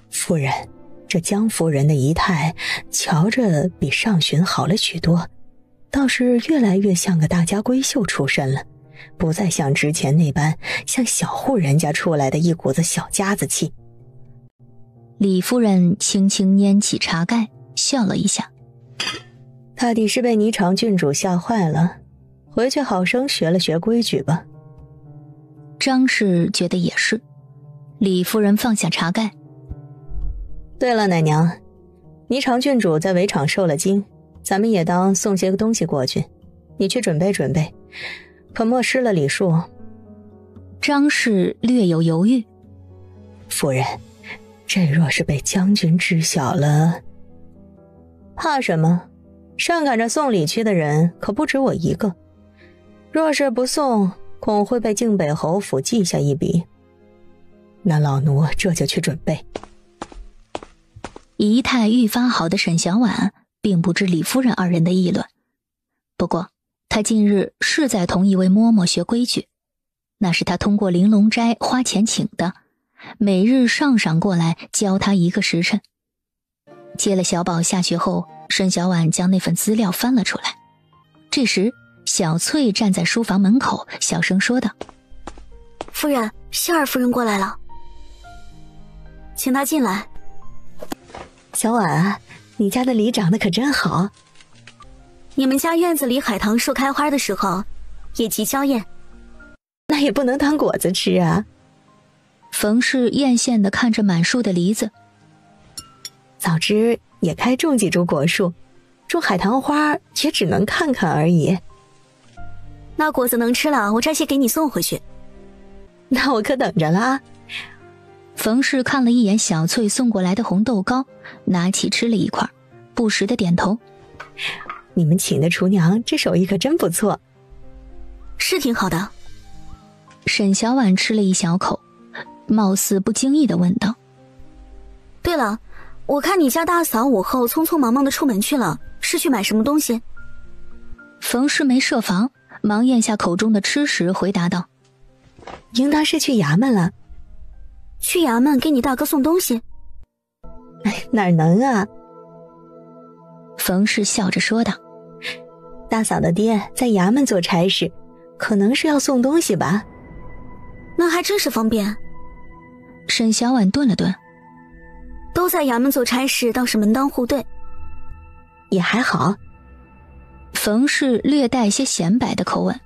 夫人，这江夫人的仪态瞧着比上旬好了许多，倒是越来越像个大家闺秀出身了，不再像之前那般像小户人家出来的一股子小家子气。李夫人轻轻拈起茶盖，笑了一下。大抵是被霓裳郡主吓坏了，回去好生学了学规矩吧。张氏觉得也是。李夫人放下茶盖。对了，奶娘，霓裳郡主在围场受了惊，咱们也当送些个东西过去，你去准备准备，可莫失了礼数。张氏略有犹豫。夫人，这若是被将军知晓了，怕什么？上赶着送礼去的人可不止我一个，若是不送，恐会被靖北侯府记下一笔。那老奴这就去准备。仪态愈发好的沈小婉并不知李夫人二人的议论，不过她近日是在同一位嬷嬷学规矩，那是她通过玲珑斋花钱请的，每日上赏过来教她一个时辰。接了小宝下学后，沈小婉将那份资料翻了出来。这时小翠站在书房门口，小声说道：夫人，杏儿夫人过来了。请他进来。小婉啊，你家的梨长得可真好。你们家院子里海棠树开花的时候，也极娇艳。那也不能当果子吃啊。冯氏艳羡地看着满树的梨子，早知也该种几株果树，种海棠花也只能看看而已。那果子能吃了，我摘些给你送回去。那我可等着了啊。冯氏看了一眼小翠送过来的红豆糕，拿起吃了一块，不时地点头。你们请的厨娘这手艺可真不错。是挺好的。沈小婉吃了一小口，貌似不经意地问道：对了，我看你家大嫂午后匆匆忙忙地出门去了，是去买什么东西？冯氏没设防，忙咽下口中的吃食，回答道：应当是去衙门了。去衙门给你大哥送东西？哪能啊。冯氏笑着说道：大嫂的爹在衙门做差事，可能是要送东西吧。那还真是方便。沈小婉顿了顿，都在衙门做差事，倒是门当户对。也还好。冯氏略带些显摆的口吻。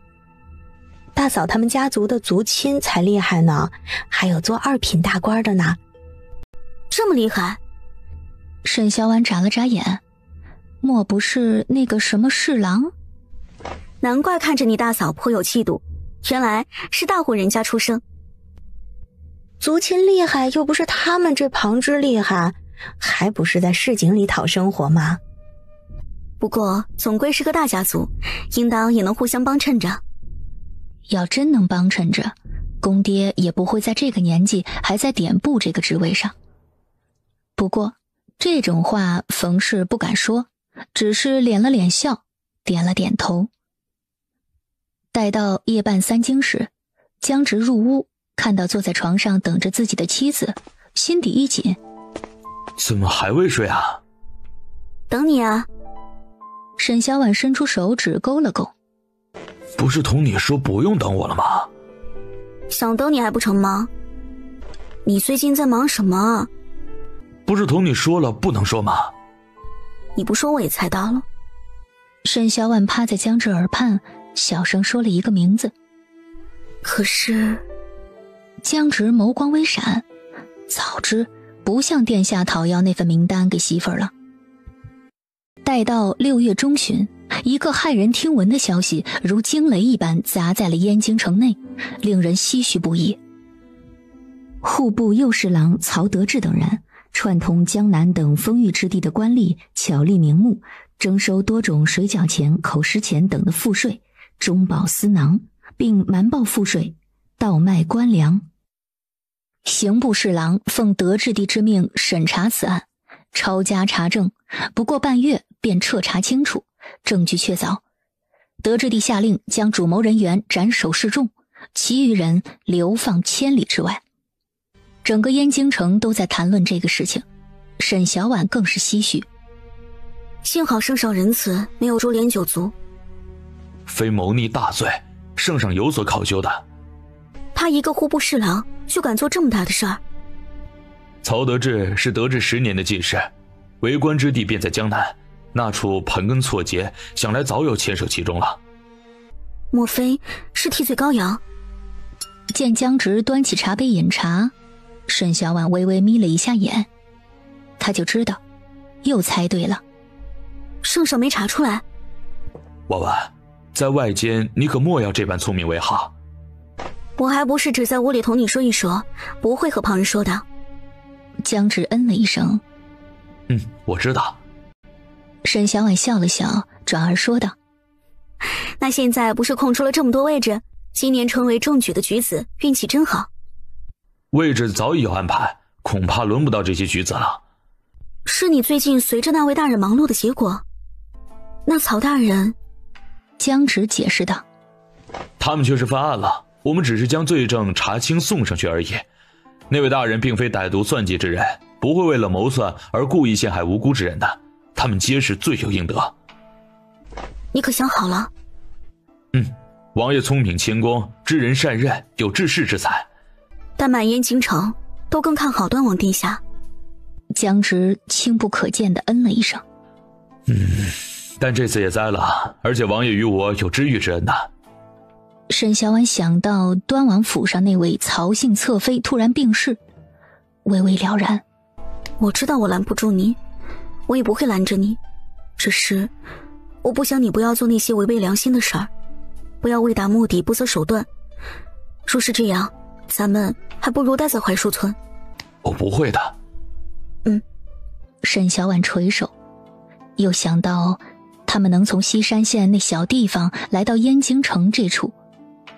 大嫂他们家族的族亲才厉害呢，还有做2品大官的呢。这么厉害？沈小婉眨了眨眼，莫不是那个什么侍郎？难怪看着你大嫂颇有气度，原来是大户人家出生。族亲厉害又不是他们这旁支厉害，还不是在市井里讨生活吗？不过总归是个大家族，应当也能互相帮衬着。要真能帮衬着，公爹也不会在这个年纪还在典部这个职位上。不过这种话冯氏不敢说，只是敛了敛笑，点了点头。待到夜半3更时，江直入屋，看到坐在床上等着自己的妻子，心底一紧。怎么还未睡啊？等你啊。沈小婉伸出手指勾了勾。不是同你说不用等我了吗？想等你还不成吗？你最近在忙什么？不是同你说了不能说吗？你不说我也猜到了。沈小婉趴在江直耳畔，小声说了一个名字。可是江直眸光微闪，早知不向殿下讨要那份名单给媳妇儿了。待到6月中旬，一个骇人听闻的消息如惊雷一般砸在了燕京城内，令人唏嘘不已。户部右侍郎曹德志等人串通江南等丰裕之地的官吏，巧立名目，征收多种水缴钱、口实钱等的赋税，中饱私囊，并瞒报赋税，倒卖官粮。刑部侍郎奉德志帝之命审查此案，抄家查证，不过半月便彻查清楚，证据确凿。德志帝下令将主谋人员斩首示众，其余人流放千里之外。整个燕京城都在谈论这个事情，沈小婉更是唏嘘。幸好圣上仁慈，没有株连9族。非谋逆大罪，圣上有所考究的。他一个户部侍郎就敢做这么大的事儿？曹德志是德治10年的进士，为官之地便在江南，那处盘根错节，想来早有牵涉其中了。莫非是替罪羔羊？见江直端起茶杯饮茶，沈小婉微微眯了一下眼，他就知道又猜对了。圣上没查出来。婉婉，在外间你可莫要这般聪明为好。我还不是只在屋里同你说一说，不会和旁人说的。江直嗯了一声，我知道。沈小婉笑了笑，转而说道：那现在不是空出了这么多位置，今年成为中举的举子，运气真好。位置早已有安排，恐怕轮不到这些举子了。是你最近随着那位大人忙碌的结果。那曹大人，江直解释道：他们却是犯案了，我们只是将罪证查清送上去而已。那位大人并非歹毒算计之人，不会为了谋算而故意陷害无辜之人的，他们皆是罪有应得。你可想好了？王爷聪明谦恭，知人善任，有治世之才。但满燕京城都更看好端王殿下。江直轻不可见地嗯了一声。但这次也栽了，而且王爷与我有知遇之恩的。沈小婉想到端王府上那位曹姓侧妃突然病逝，微微了然。我知道我拦不住你，我也不会拦着你，只是我不想你不要做那些违背良心的事儿，不要为达目的不择手段。若是这样，咱们还不如待在槐树村。我不会的。沈小婉垂首，又想到他们能从西山县那小地方来到燕京城这处，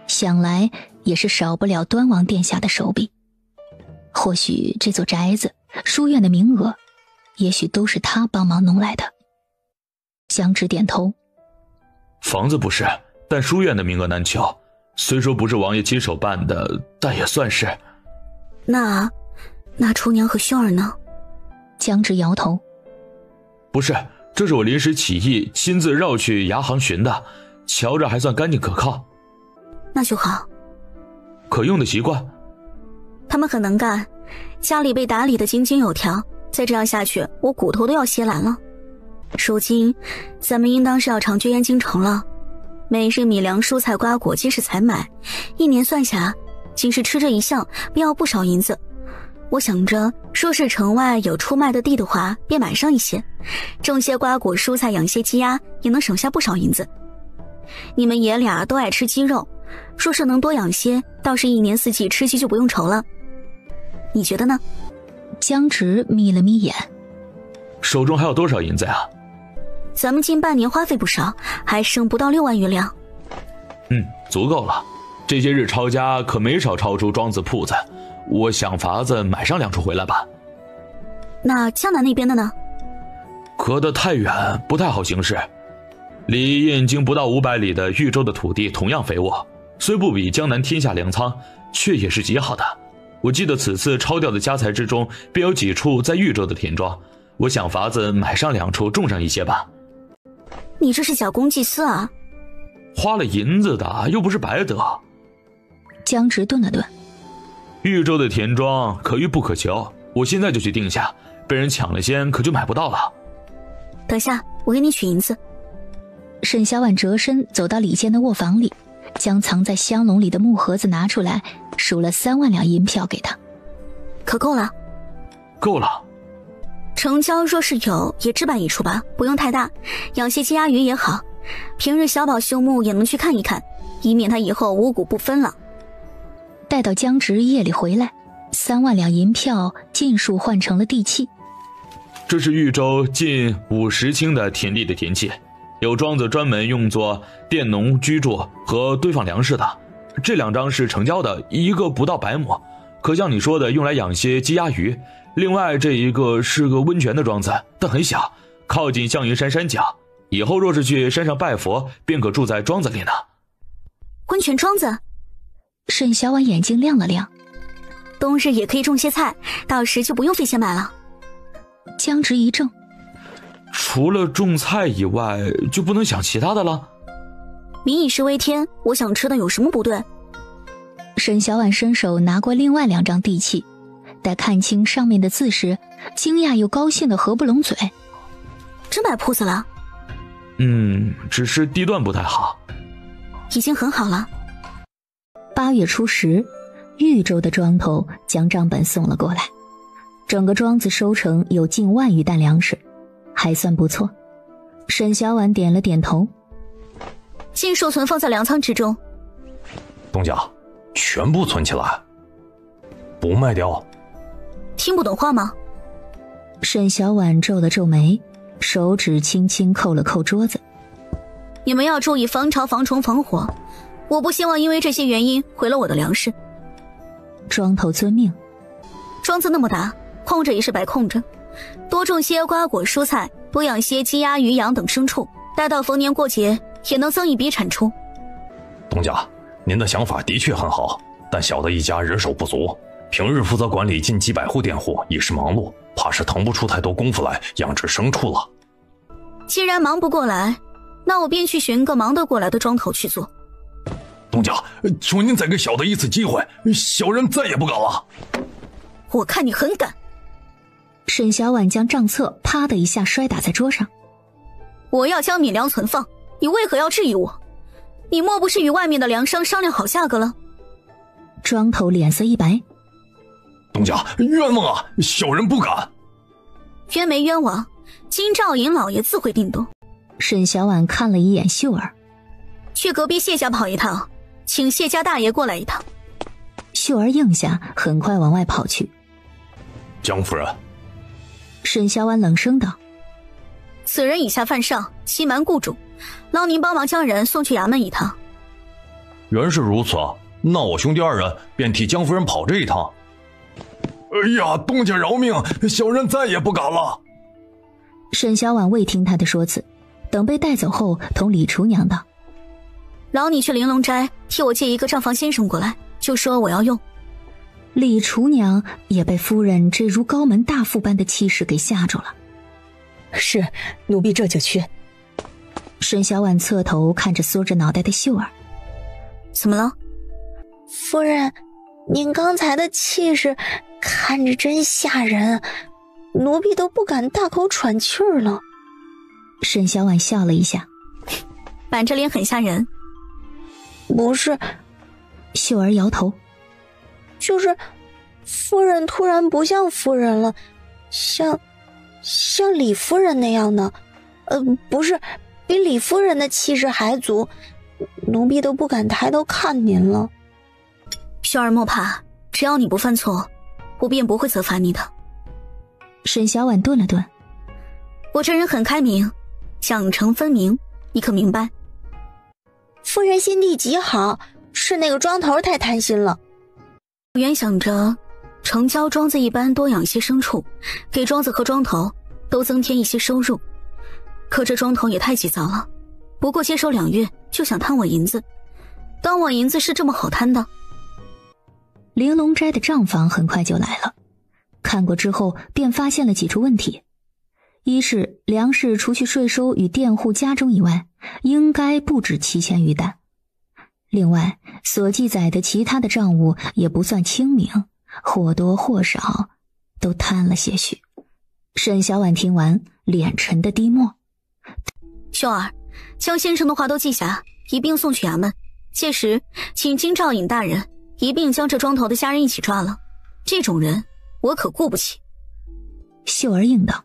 想来也是少不了端王殿下的手笔。或许这座宅子、书院的名额，也许都是他帮忙弄来的。江直点头。房子不是，但书院的名额难求，虽说不是王爷亲手办的，但也算是。那厨娘和秀儿呢？江直摇头。不是，这是我临时起意亲自绕去衙行寻的，瞧着还算干净可靠。那就好。可用的习惯。他们很能干，家里被打理得井井有条，再这样下去，我骨头都要歇烂了。如今咱们应当是要长居燕京城了，每日米粮蔬菜瓜果皆是采买，一年算下，仅是吃这一项便要不少银子。我想着，若是城外有出卖的地的话，便买上一些，种些瓜果蔬菜，养些鸡鸭，也能省下不少银子。你们爷俩都爱吃鸡肉，若是能多养些，倒是一年四季吃鸡就不用愁了。你觉得呢？江直眯了眯眼。手中还有多少银子呀？咱们近半年花费不少，还剩不到6万余两。足够了。这些日抄家可没少抄出庄子铺子，我想法子买上2处回来吧。那江南那边的呢？隔得太远，不太好行事。离燕京不到500里的豫州的土地同样肥沃，虽不比江南天下粮仓，却也是极好的。我记得此次抄掉的家财之中，便有几处在豫州的田庄，我想法子买上2处，种上一些吧。你这是小公济私啊？花了银子的，又不是白得。江直顿了顿。豫州的田庄可遇不可求，我现在就去定下，被人抢了先，可就买不到了。等下，我给你取银子。沈小婉折身走到李健的卧房里，将藏在香笼里的木盒子拿出来，数了3万两银票给他。可够了？够了。城郊若是有，也置办一处吧，不用太大，养些鸡鸭鱼也好。平日小宝秀木也能去看一看，以免他以后五谷不分了。待到江直夜里回来，3万两银票尽数换成了地契。这是豫州近50顷的田地的田契，有庄子专门用作佃农居住和堆放粮食的。这2张是城郊的，一个不到100亩，可像你说的用来养些鸡鸭鱼。另外这一个是个温泉的庄子，但很小，靠近象云山山脚，以后若是去山上拜佛，便可住在庄子里呢。温泉庄子？沈小婉眼睛亮了亮。冬日也可以种些菜，到时就不用费钱买了。江直一怔，除了种菜以外，就不能想其他的了？民以食为天，我想吃的有什么不对？沈小婉伸手拿过另外2张地契，待看清上面的字时，惊讶又高兴的合不拢嘴。真买铺子了？只是地段不太好。已经很好了。8月初10，豫州的庄头将账本送了过来，整个庄子收成有近1万余担粮食，还算不错。沈小婉点了点头。尽数存放在粮仓之中。东家，全部存起来，不卖掉。听不懂话吗？沈小婉皱了皱眉，手指轻轻扣了扣桌子。你们要注意防潮、防虫、防火，我不希望因为这些原因毁了我的粮食。庄头遵命。庄子那么大，空着也是白空着，多种些瓜果蔬菜，多养些鸡鸭鱼羊等牲畜，待到逢年过节也能增一笔产出。东家，您的想法的确很好，但小的一家人手不足，平日负责管理近几百户佃户，已是忙碌，怕是腾不出太多功夫来养殖牲畜了。既然忙不过来，那我便去寻个忙得过来的庄头去做。东家，求您再给小的一次机会，小人再也不敢了。我看你很敢。沈小婉将账册啪的一下摔打在桌上。我要将米粮存放，你为何要质疑我？你莫不是与外面的粮商商量好价格了？庄头脸色一白。东家冤枉啊，小人不敢。冤没冤枉，金兆尹老爷自会定夺。沈小婉看了一眼秀儿，去隔壁谢家跑一趟，请谢家大爷过来一趟。秀儿应下，很快往外跑去。江夫人，沈小婉冷声道：此人以下犯上，欺瞒雇主，劳您帮忙将人送去衙门一趟。原是如此，那我兄弟二人便替江夫人跑这一趟。哎呀，东家饶命，小人再也不敢了。沈小婉未听他的说辞，等被带走后，同李厨娘道：劳你去玲珑斋替我借一个账房先生过来，就说我要用。李厨娘也被夫人这如高门大妇般的气势给吓住了。是，奴婢这就去。沈小婉侧头看着缩着脑袋的秀儿。怎么了？夫人，您刚才的气势看着真吓人，奴婢都不敢大口喘气儿了。沈小婉笑了一下。板着脸很吓人。不是。秀儿摇头。就是夫人突然不像夫人了，像李夫人那样的，不是，比李夫人的气势还足，奴婢都不敢抬头看您了。秀儿莫怕，只要你不犯错，我便不会责罚你的。沈小婉顿了顿。我这人很开明，奖惩分明，你可明白？夫人心地极好，是那个庄头太贪心了。我原想着城郊庄子一般多养些牲畜，给庄子和庄头都增添一些收入，可这庄头也太急躁了，不过接手2月就想贪我银子，当我银子是这么好贪的？玲珑斋的账房很快就来了，看过之后便发现了几处问题。一是粮食除去税收与佃户家中以外，应该不止7000余担。另外，所记载的其他的账务也不算清明，或多或少都贪了些许。沈小婉听完，脸沉得低默。秀儿，将先生的话都记下，一并送去衙门。届时，请金兆尹大人一并将这庄头的家人一起抓了。这种人，我可顾不起。秀儿应道：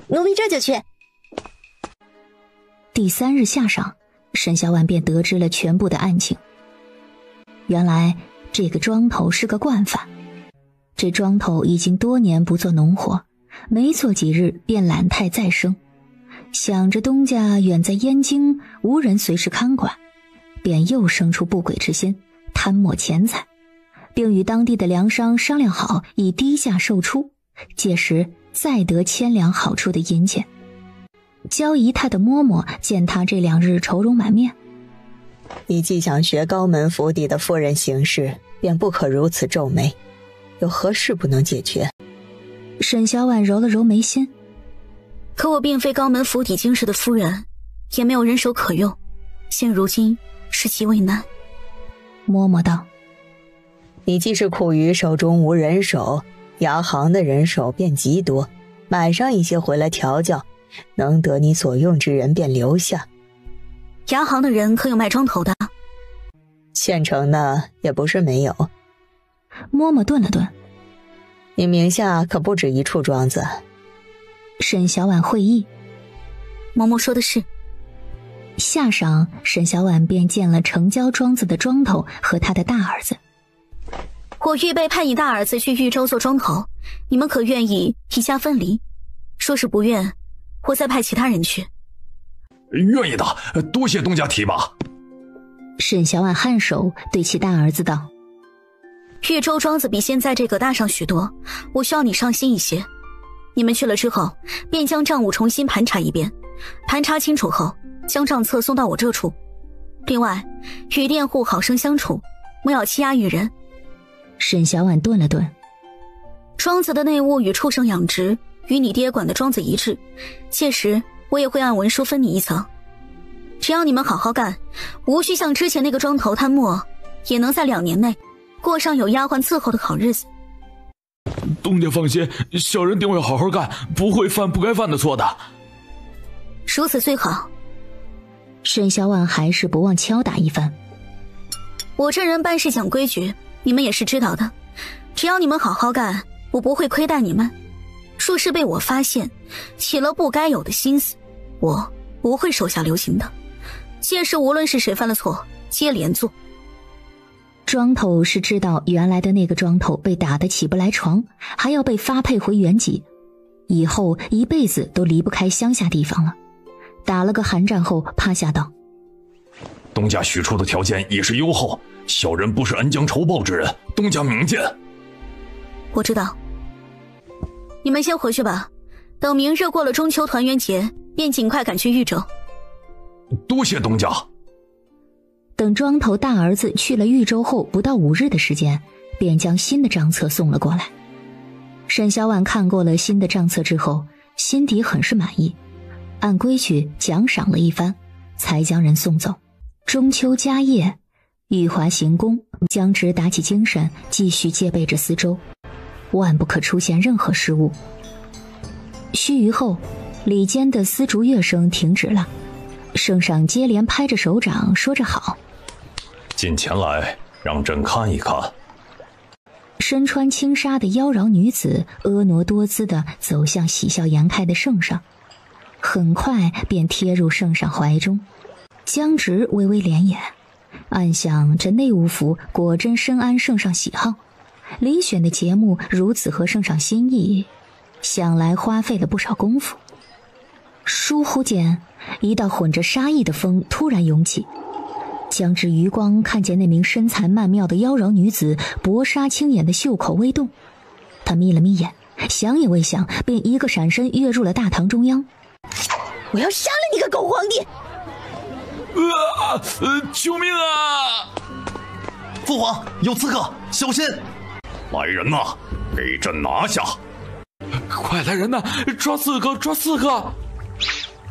奴婢这就去。第3日下晌，沈小婉便得知了全部的案情。原来这个庄头是个惯犯，这庄头已经多年不做农活，没做几日便懒态再生，想着东家远在燕京，无人随时看管，便又生出不轨之心，贪墨钱财，并与当地的粮商商量好，以低价售出，届时再得千两好处的银钱。焦姨太的嬷嬷见他这2日愁容满面，你既想学高门府邸的夫人行事，便不可如此皱眉，有何事不能解决？沈小婉揉了揉眉心。可我并非高门府邸经世的夫人，也没有人手可用，现如今是极为难。嬷嬷道：你既是苦于手中无人手，衙行的人手便极多，买上一些回来调教，能得你所用之人便留下。衙行的人可有卖庄头的？县城的也不是没有。嬷嬷顿了顿。你名下可不止一处庄子。沈小婉会意。嬷嬷说的是。下晌，沈小婉便见了城郊庄子的庄头和他的大儿子。我预备派你大儿子去豫州做庄头，你们可愿意一家分离？说是不愿，我再派其他人去。愿意的，多谢东家提拔。沈小婉颔首，对其大儿子道：豫州庄子比现在这个大上许多，我需要你上心一些。你们去了之后，便将账务重新盘查一遍，盘查清楚后，将账册送到我这处。另外，与佃户好生相处，莫要欺压于人。沈小婉顿了顿。庄子的内务与畜生养殖与你爹管的庄子一致，届时我也会按文书分你一层。只要你们好好干，无需像之前那个庄头贪墨，也能在2年内过上有丫鬟伺候的好日子。东家放心，小人定会好好干，不会犯不该犯的错的。如此最好。沈小婉还是不忘敲打一番。我这人办事讲规矩，你们也是知道的。只要你们好好干，我不会亏待你们。若是被我发现起了不该有的心思，我不会手下留情的。届时无论是谁犯了错，接连坐。庄头是知道原来的那个庄头被打得起不来床，还要被发配回原籍，以后一辈子都离不开乡下地方了。打了个寒战后趴下道：东家许出的条件已是优厚，小人不是恩将仇报之人，东家明鉴。我知道，你们先回去吧，等明日过了中秋团圆节，便尽快赶去豫州。多谢东家。等庄头大儿子去了豫州后不到5日的时间，便将新的账册送了过来。沈小婉看过了新的账册之后，心底很是满意，按规矩奖赏了一番，才将人送走。中秋佳夜，玉华行宫，江直打起精神，继续戒备着四周，万不可出现任何失误。须臾后，里间的丝竹乐声停止了，圣上接连拍着手掌，说着好。近前来，让朕看一看。身穿轻纱的妖娆女子婀娜多姿地走向喜笑颜开的圣上，很快便贴入圣上怀中。江直微微敛眼，暗想这内务府果真深谙圣上喜好，遴选的节目如此合圣上心意，想来花费了不少功夫。倏忽间，一道混着杀意的风突然涌起，江直余光看见那名身材曼妙的妖娆女子薄纱轻掩的袖口微动，他眯了眯眼，想也未想，便一个闪身跃入了大堂中央。我要杀了你个狗皇帝！救命啊！父皇，有刺客，小心！来人呐，给朕拿下！快来人呐，抓刺客，抓刺客！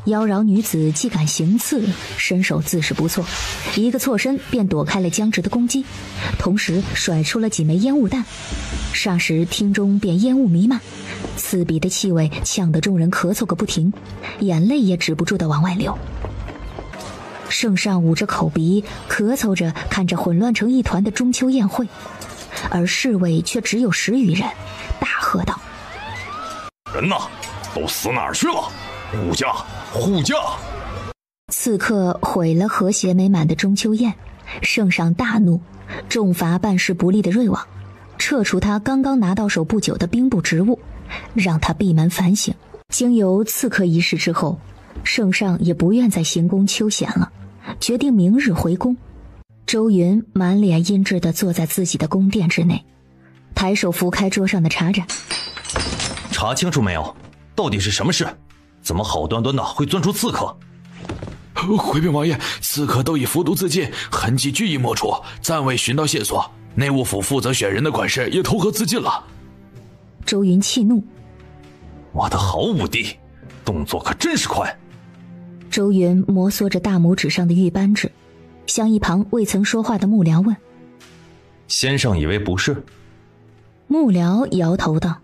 妖娆女子既敢行刺，身手自是不错，一个错身便躲开了江直的攻击，同时甩出了几枚烟雾弹。霎时厅中便烟雾弥漫，刺鼻的气味呛得众人咳嗽个不停，眼泪也止不住地往外流。圣上捂着口鼻，咳嗽着看着混乱成一团的中秋宴会，而侍卫却只有10余人，大喝道：人呐，都死哪儿去了？护驾，护驾！刺客毁了和谐美满的中秋宴，圣上大怒，重罚办事不力的瑞王，撤除他刚刚拿到手不久的兵部职务，让他闭门反省。经由刺客一事之后，圣上也不愿再行宫休闲了，决定明日回宫。周云满脸阴鸷地坐在自己的宫殿之内，抬手扶开桌上的茶盏。查清楚没有？到底是什么事？怎么好端端的会钻出刺客？回禀王爷，刺客都已服毒自尽，痕迹俱已抹除，暂未寻到线索。内务府负责选人的管事也投河自尽了。周云气怒：我的好武帝，动作可真是快！周云摩挲着大拇指上的玉扳指，向一旁未曾说话的幕僚问：先生以为不是？幕僚摇头道：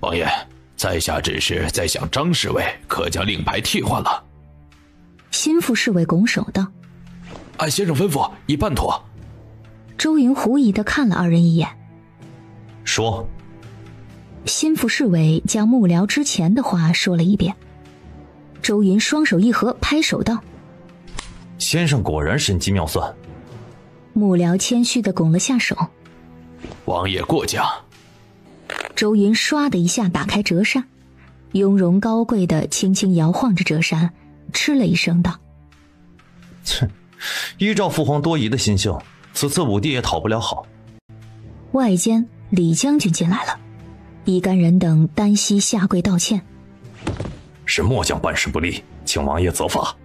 王爷，在下只是在想张侍卫可将令牌替换了。心腹侍卫拱手道：按先生吩咐，已办妥。周云狐疑地看了二人一眼，说。心腹侍卫将幕僚之前的话说了一遍。周云双手一合，拍手道：先生果然神机妙算。幕僚谦虚地拱了下手：王爷过奖。周云唰的一下打开折扇，雍容高贵地轻轻摇晃着折扇，嗤了一声道：切，依照父皇多疑的心性，此次武帝也讨不了好。外间李将军进来了，一干人等单膝下跪道歉：是末将办事不力，请王爷责罚。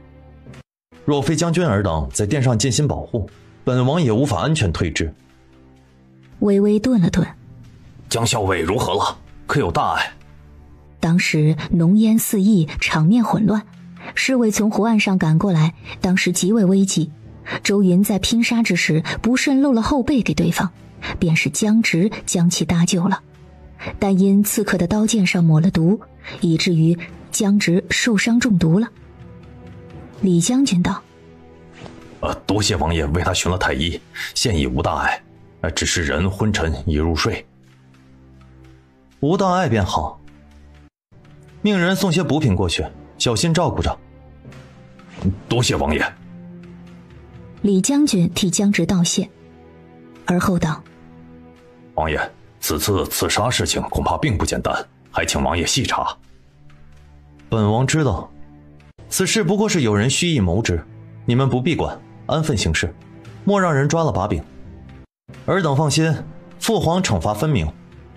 若非将军尔等在殿上尽心保护，本王也无法安全退至。微微顿了顿：江校尉如何了？可有大碍？当时浓烟四溢，场面混乱，侍卫从湖岸上赶过来，当时极为危急。周云在拼杀之时不慎露了后背给对方，便是江直将其搭救了。但因刺客的刀剑上抹了毒，以至于江直受伤中毒了。李将军道：多谢王爷为他寻了太医，现已无大碍，只是人昏沉已入睡。无大碍便好，命人送些补品过去，小心照顾着。多谢王爷。李将军替江直道谢，而后道：王爷，此次刺杀事情恐怕并不简单，还请王爷细查。本王知道，此事不过是有人蓄意谋之，你们不必管，安分行事，莫让人抓了把柄。尔等放心，父皇惩罚分明，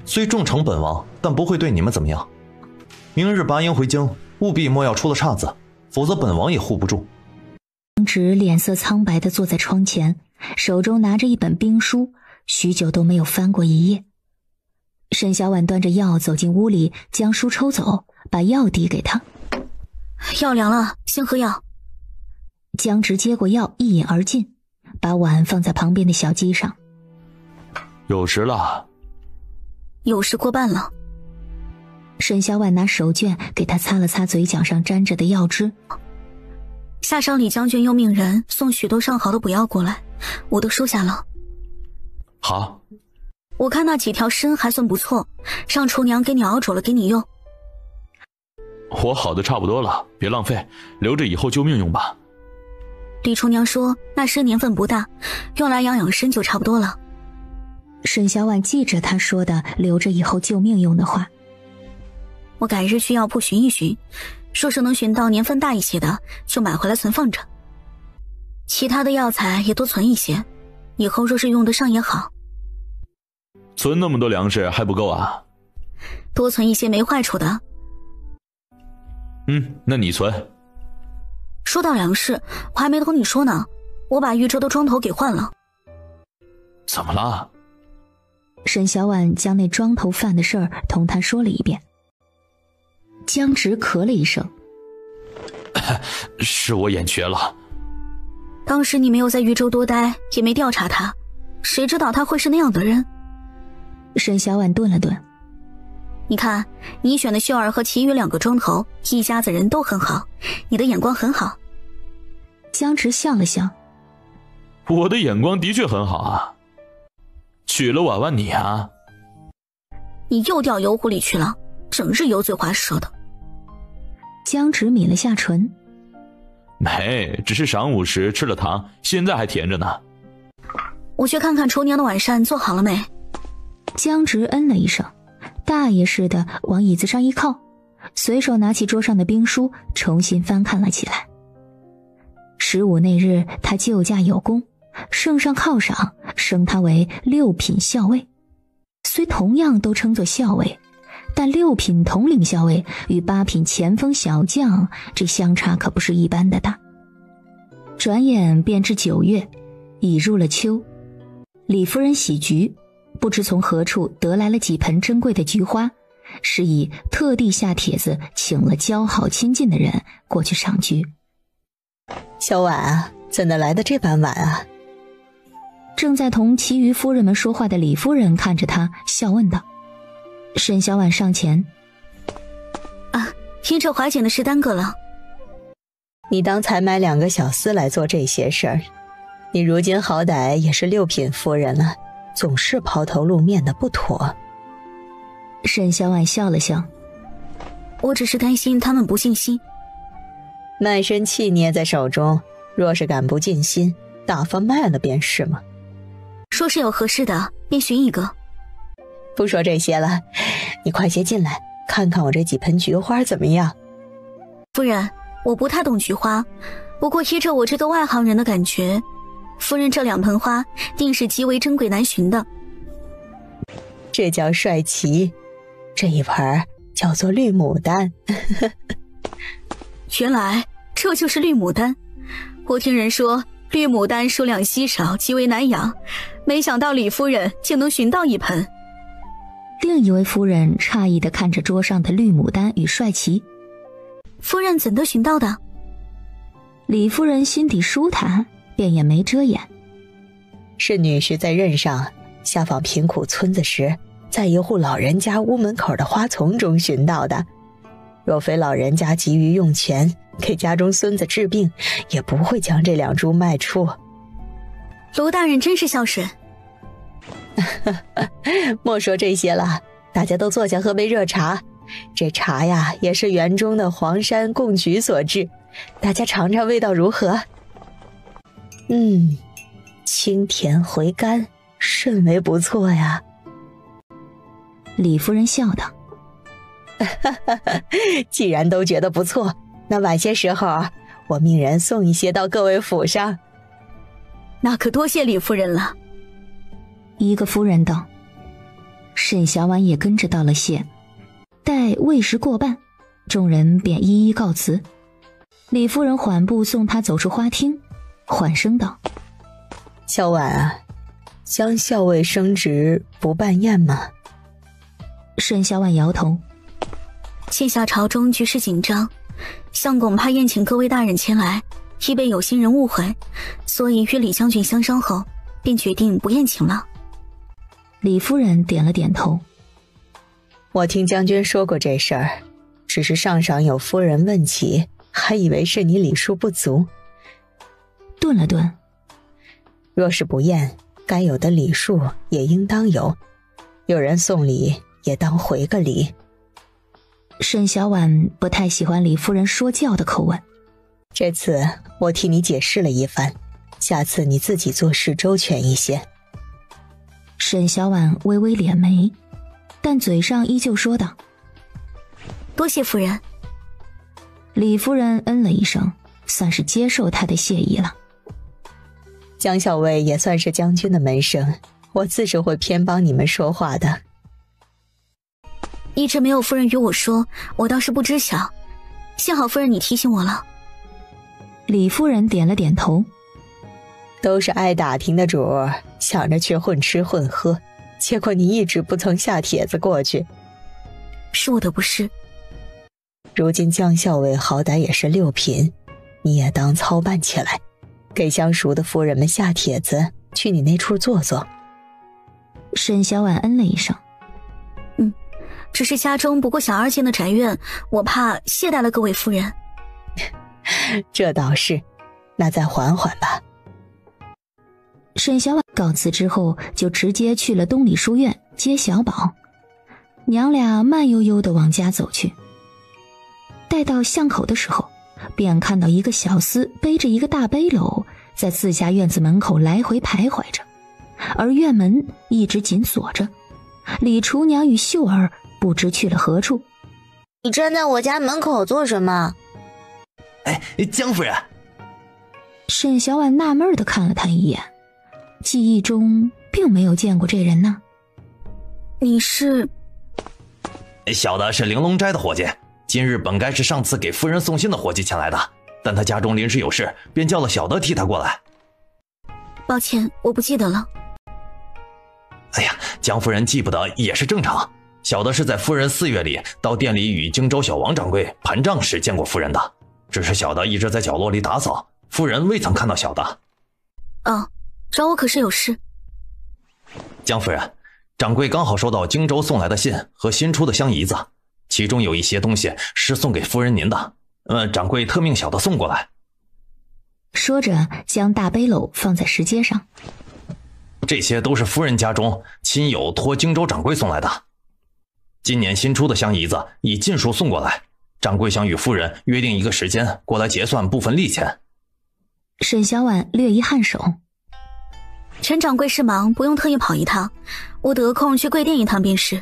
虽重惩本王，但不会对你们怎么样。明日拔营回京，务必莫要出了岔子，否则本王也护不住。江直脸色苍白地坐在窗前，手中拿着一本兵书，许久都没有翻过一页。沈小婉端着药走进屋里，将书抽走，把药递给他。药凉了，先喝药。江直接过药，一饮而尽，把碗放在旁边的小鸡上。有时了。有事过半了。沈小婉拿手绢给他擦了擦嘴角上沾着的药汁。下梢李将军又命人送许多上好的补药过来，我都收下了。好。我看那几条参还算不错，让厨娘给你熬煮了给你用。我好的差不多了，别浪费，留着以后救命用吧。李厨娘说那参年份不大，用来养养身就差不多了。沈小婉记着他说的留着以后救命用的话。我改日去药铺寻一寻，说是能寻到年份大一些的，就买回来存放着。其他的药材也多存一些，以后若是用得上也好。存那么多粮食还不够啊？多存一些没坏处的。那你存。说到粮食，我还没同你说呢，我把豫州的庄头给换了。怎么了？沈小婉将那庄头饭的事儿同他说了一遍。江直咳了一声。是我眼瘸了。当时你没有在豫州多待，也没调查他，谁知道他会是那样的人？沈小婉顿了顿。你看，你选的秀儿和其余2个庄头，一家子人都很好，你的眼光很好。江直笑了笑。我的眼光的确很好啊。娶了婉婉你啊？你又掉油壶里去了，整日油嘴滑舌的。江直抿了下唇。没，只是晌午时吃了糖，现在还甜着呢。我去看看厨娘的晚膳做好了没。江直嗯了一声，大爷似的往椅子上一靠，随手拿起桌上的兵书重新翻看了起来。15那日他救驾有功，圣上犒赏，升他为6品校尉。虽同样都称作校尉，但6品统领校尉与8品前锋小将，这相差可不是一般的大。转眼便至9月，已入了秋。李夫人喜菊，不知从何处得来了几盆珍贵的菊花，是以特地下帖子请了交好亲近的人过去赏菊。小婉啊，怎的来得这般晚啊？正在同其余夫人们说话的李夫人看着他，笑问道。沈小婉上前：因这怀瑾的事耽搁了。你当才买2个小厮来做这些事儿，你如今好歹也是6品夫人了，总是抛头露面的不妥。沈小婉笑了笑：我只是担心他们不尽心。卖身契捏在手中，若是敢不尽心，大方卖了便是嘛。说是有合适的，便寻一个。不说这些了，你快些进来，看看我这几盆菊花怎么样？夫人，我不太懂菊花，不过依着我这个外行人的感觉，夫人这2盆花定是极为珍贵难寻的。这叫帅旗，这一盆叫做绿牡丹。原来这就是绿牡丹。我听人说绿牡丹数量稀少，极为难养，没想到李夫人竟能寻到1盆。另一位夫人诧异地看着桌上的绿牡丹与帅旗。夫人怎的寻到的？李夫人心底舒坦，便也没遮掩。是女婿在任上下访贫苦村子时，在一户老人家屋门口的花丛中寻到的。若非老人家急于用钱给家中孙子治病，也不会将这2株卖出。卢大人真是孝顺。莫说这些了，大家都坐下喝杯热茶。这茶呀，也是园中的黄山贡菊所制，大家尝尝味道如何？清甜回甘，甚为不错呀。李夫人笑道：既然都觉得不错，那晚些时候我命人送一些到各位府上。那可多谢李夫人了。一个夫人道。沈小婉也跟着道了谢。待未时过半，众人便一一告辞。李夫人缓步送他走出花厅，缓声道：小婉啊，江校尉升职不办宴吗？沈小婉摇头。现下朝中局势紧张，相公怕宴请各位大人前来，亦被有心人误会，所以与李将军相商后，便决定不宴请了。李夫人点了点头。我听将军说过这事儿，只是上上有夫人问起，还以为是你礼数不足。顿了顿，若是不宴，该有的礼数也应当有，有人送礼也当回个礼。沈小婉不太喜欢李夫人说教的口吻。这次我替你解释了一番，下次你自己做事周全一些。沈小婉微微敛眉，但嘴上依旧说道：多谢夫人。李夫人嗯了一声，算是接受她的谢意了。江校尉也算是将军的门生，我自是会偏帮你们说话的。一直没有夫人与我说，我倒是不知晓，幸好夫人你提醒我了。李夫人点了点头。都是爱打听的主儿，想着去混吃混喝，结果你一直不曾下帖子过去。是我的不是。如今江校尉好歹也是6品，你也当操办起来，给相熟的夫人们下帖子，去你那处坐坐。沈小婉嗯了一声。只是家中不过小2间的宅院，我怕懈怠了各位夫人。这倒是，那再缓缓吧。沈小婉告辞之后，就直接去了东里书院接小宝。娘俩慢悠悠地往家走去。待到巷口的时候，便看到一个小厮背着一个大背篓，在自家院子门口来回徘徊着，而院门一直紧锁着。李厨娘与秀儿不知去了何处。你站在我家门口做什么？江夫人。沈小婉纳闷地看了他一眼，记忆中并没有见过这人呢。你是？小的是玲珑斋的伙计，今日本该是上次给夫人送信的伙计前来的，但他家中临时有事，便叫了小的替他过来。抱歉，我不记得了。哎呀，江夫人记不得也是正常。小的是在夫人4月里到店里与荆州小王掌柜盘账时见过夫人的，只是小的一直在角落里打扫，夫人未曾看到小的。找我可是有事。江夫人，掌柜刚好收到荆州送来的信和新出的香姨子，其中有一些东西是送给夫人您的，掌柜特命小的送过来。说着将大背篓放在石阶上。这些都是夫人家中亲友托荆州掌柜送来的，今年新出的香姨子已尽数送过来，掌柜想与夫人约定一个时间过来结算部分利钱。沈小婉略一颔首。陈掌柜是忙，不用特意跑一趟，我得空去贵店一趟便是。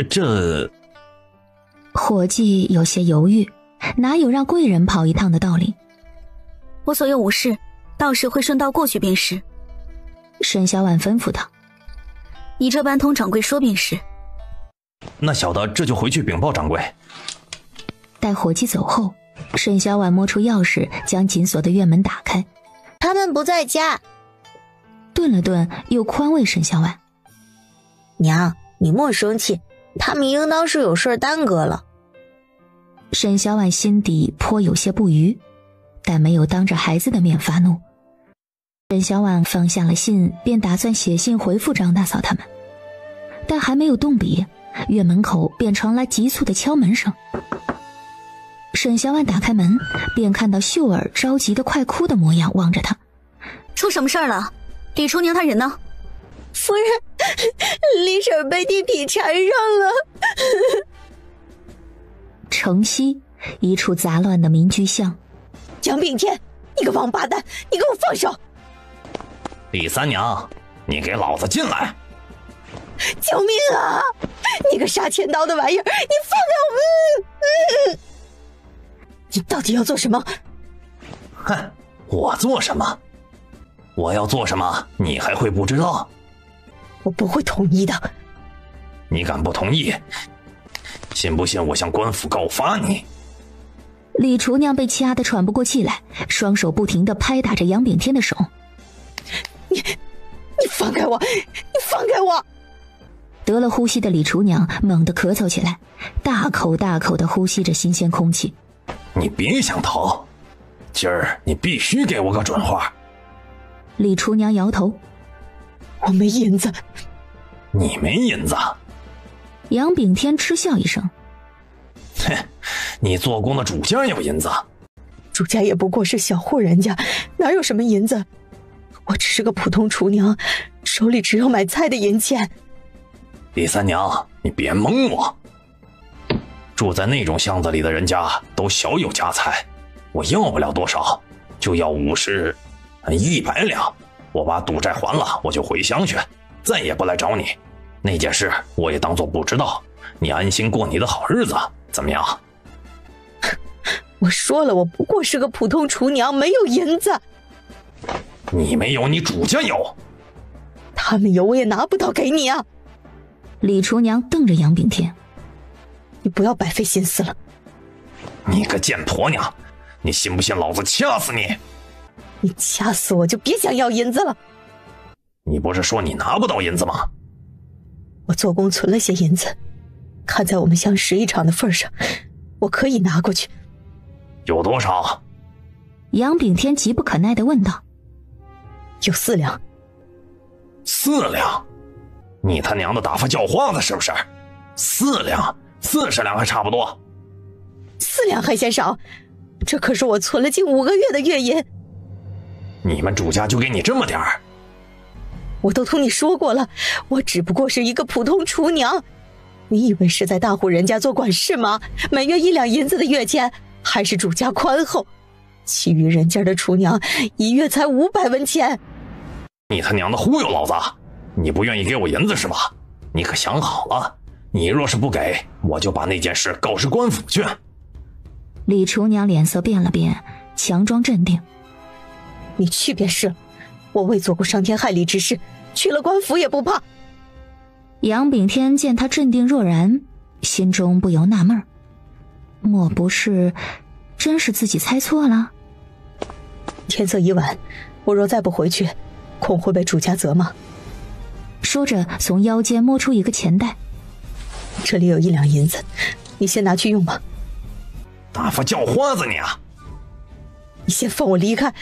这……伙计有些犹豫，哪有让贵人跑一趟的道理？我左右无事，到时会顺道过去便是。沈小婉吩咐道。你这般同掌柜说便是。那小的这就回去禀报掌柜。待伙计走后，沈小婉摸出钥匙，将紧锁的院门打开。他们不在家。顿了顿，又宽慰沈小婉：娘，你莫生气，他们应当是有事耽搁了。沈小婉心底颇有些不愉，但没有当着孩子的面发怒。沈小婉放下了信，便打算写信回复张大嫂他们。但还没有动笔，院门口便传来急促的敲门声。沈小婉打开门，便看到秀儿着急的快哭的模样望着他。出什么事儿了？李厨娘她人呢？夫人，李婶被地痞缠上了。城西一处杂乱的民居巷。蒋炳天，你个王八蛋，你给我放手！李三娘，你给老子进来！救命啊！你个杀千刀的玩意儿，你放开我！你到底要做什么？哼，我做什么？我要做什么，你还会不知道？我不会同意的。你敢不同意？信不信我向官府告发你？李厨娘被掐得喘不过气来，双手不停地拍打着杨炳天的手。你放开我！你放开我！得了呼吸的李厨娘猛地咳嗽起来，大口大口地呼吸着新鲜空气。你别想逃，今儿你必须给我个准话。李厨娘摇头，我没银子。你没银子？杨炳天嗤笑一声，哼，你做工的主家有银子。主家也不过是小户人家，哪有什么银子？我只是个普通厨娘，手里只有买菜的银钱。李三娘，你别蒙我。住在那种巷子里的人家都小有家财，我要不了多少，就要50、100两。我把赌债还了，我就回乡去，再也不来找你。那件事我也当作不知道，你安心过你的好日子，怎么样？我说了，我不过是个普通厨娘，没有银子。你没有，你主家有。他们有，我也拿不到给你啊。李厨娘瞪着杨炳天，你不要白费心思了。你个贱婆娘，你信不信老子掐死你？你掐死我就别想要银子了。你不是说你拿不到银子吗？我做工存了些银子，看在我们相识一场的份上，我可以拿过去。有多少？杨炳天急不可耐地问道。有4两。4两？你他娘的打发叫花子是不是？4两，40两还差不多。4两还嫌少？这可是我存了近5个月的月银。你们主家就给你这么点儿？我都同你说过了，我只不过是一个普通厨娘。你以为是在大户人家做管事吗？每月1两银子的月钱，还是主家宽厚。其余人家的厨娘一月才500文钱。你他娘的忽悠老子！你不愿意给我银子是吧？你可想好了，你若是不给，我就把那件事告知官府去。李厨娘脸色变了变，强装镇定。你去便是了，我未做过伤天害理之事，去了官府也不怕。杨炳天见他镇定若然，心中不由纳闷，莫不是真是自己猜错了？天色已晚，我若再不回去，恐会被主家责骂。说着从腰间摸出一个钱袋，这里有1两银子，你先拿去用吧。打发叫花子你啊！你先放我离开，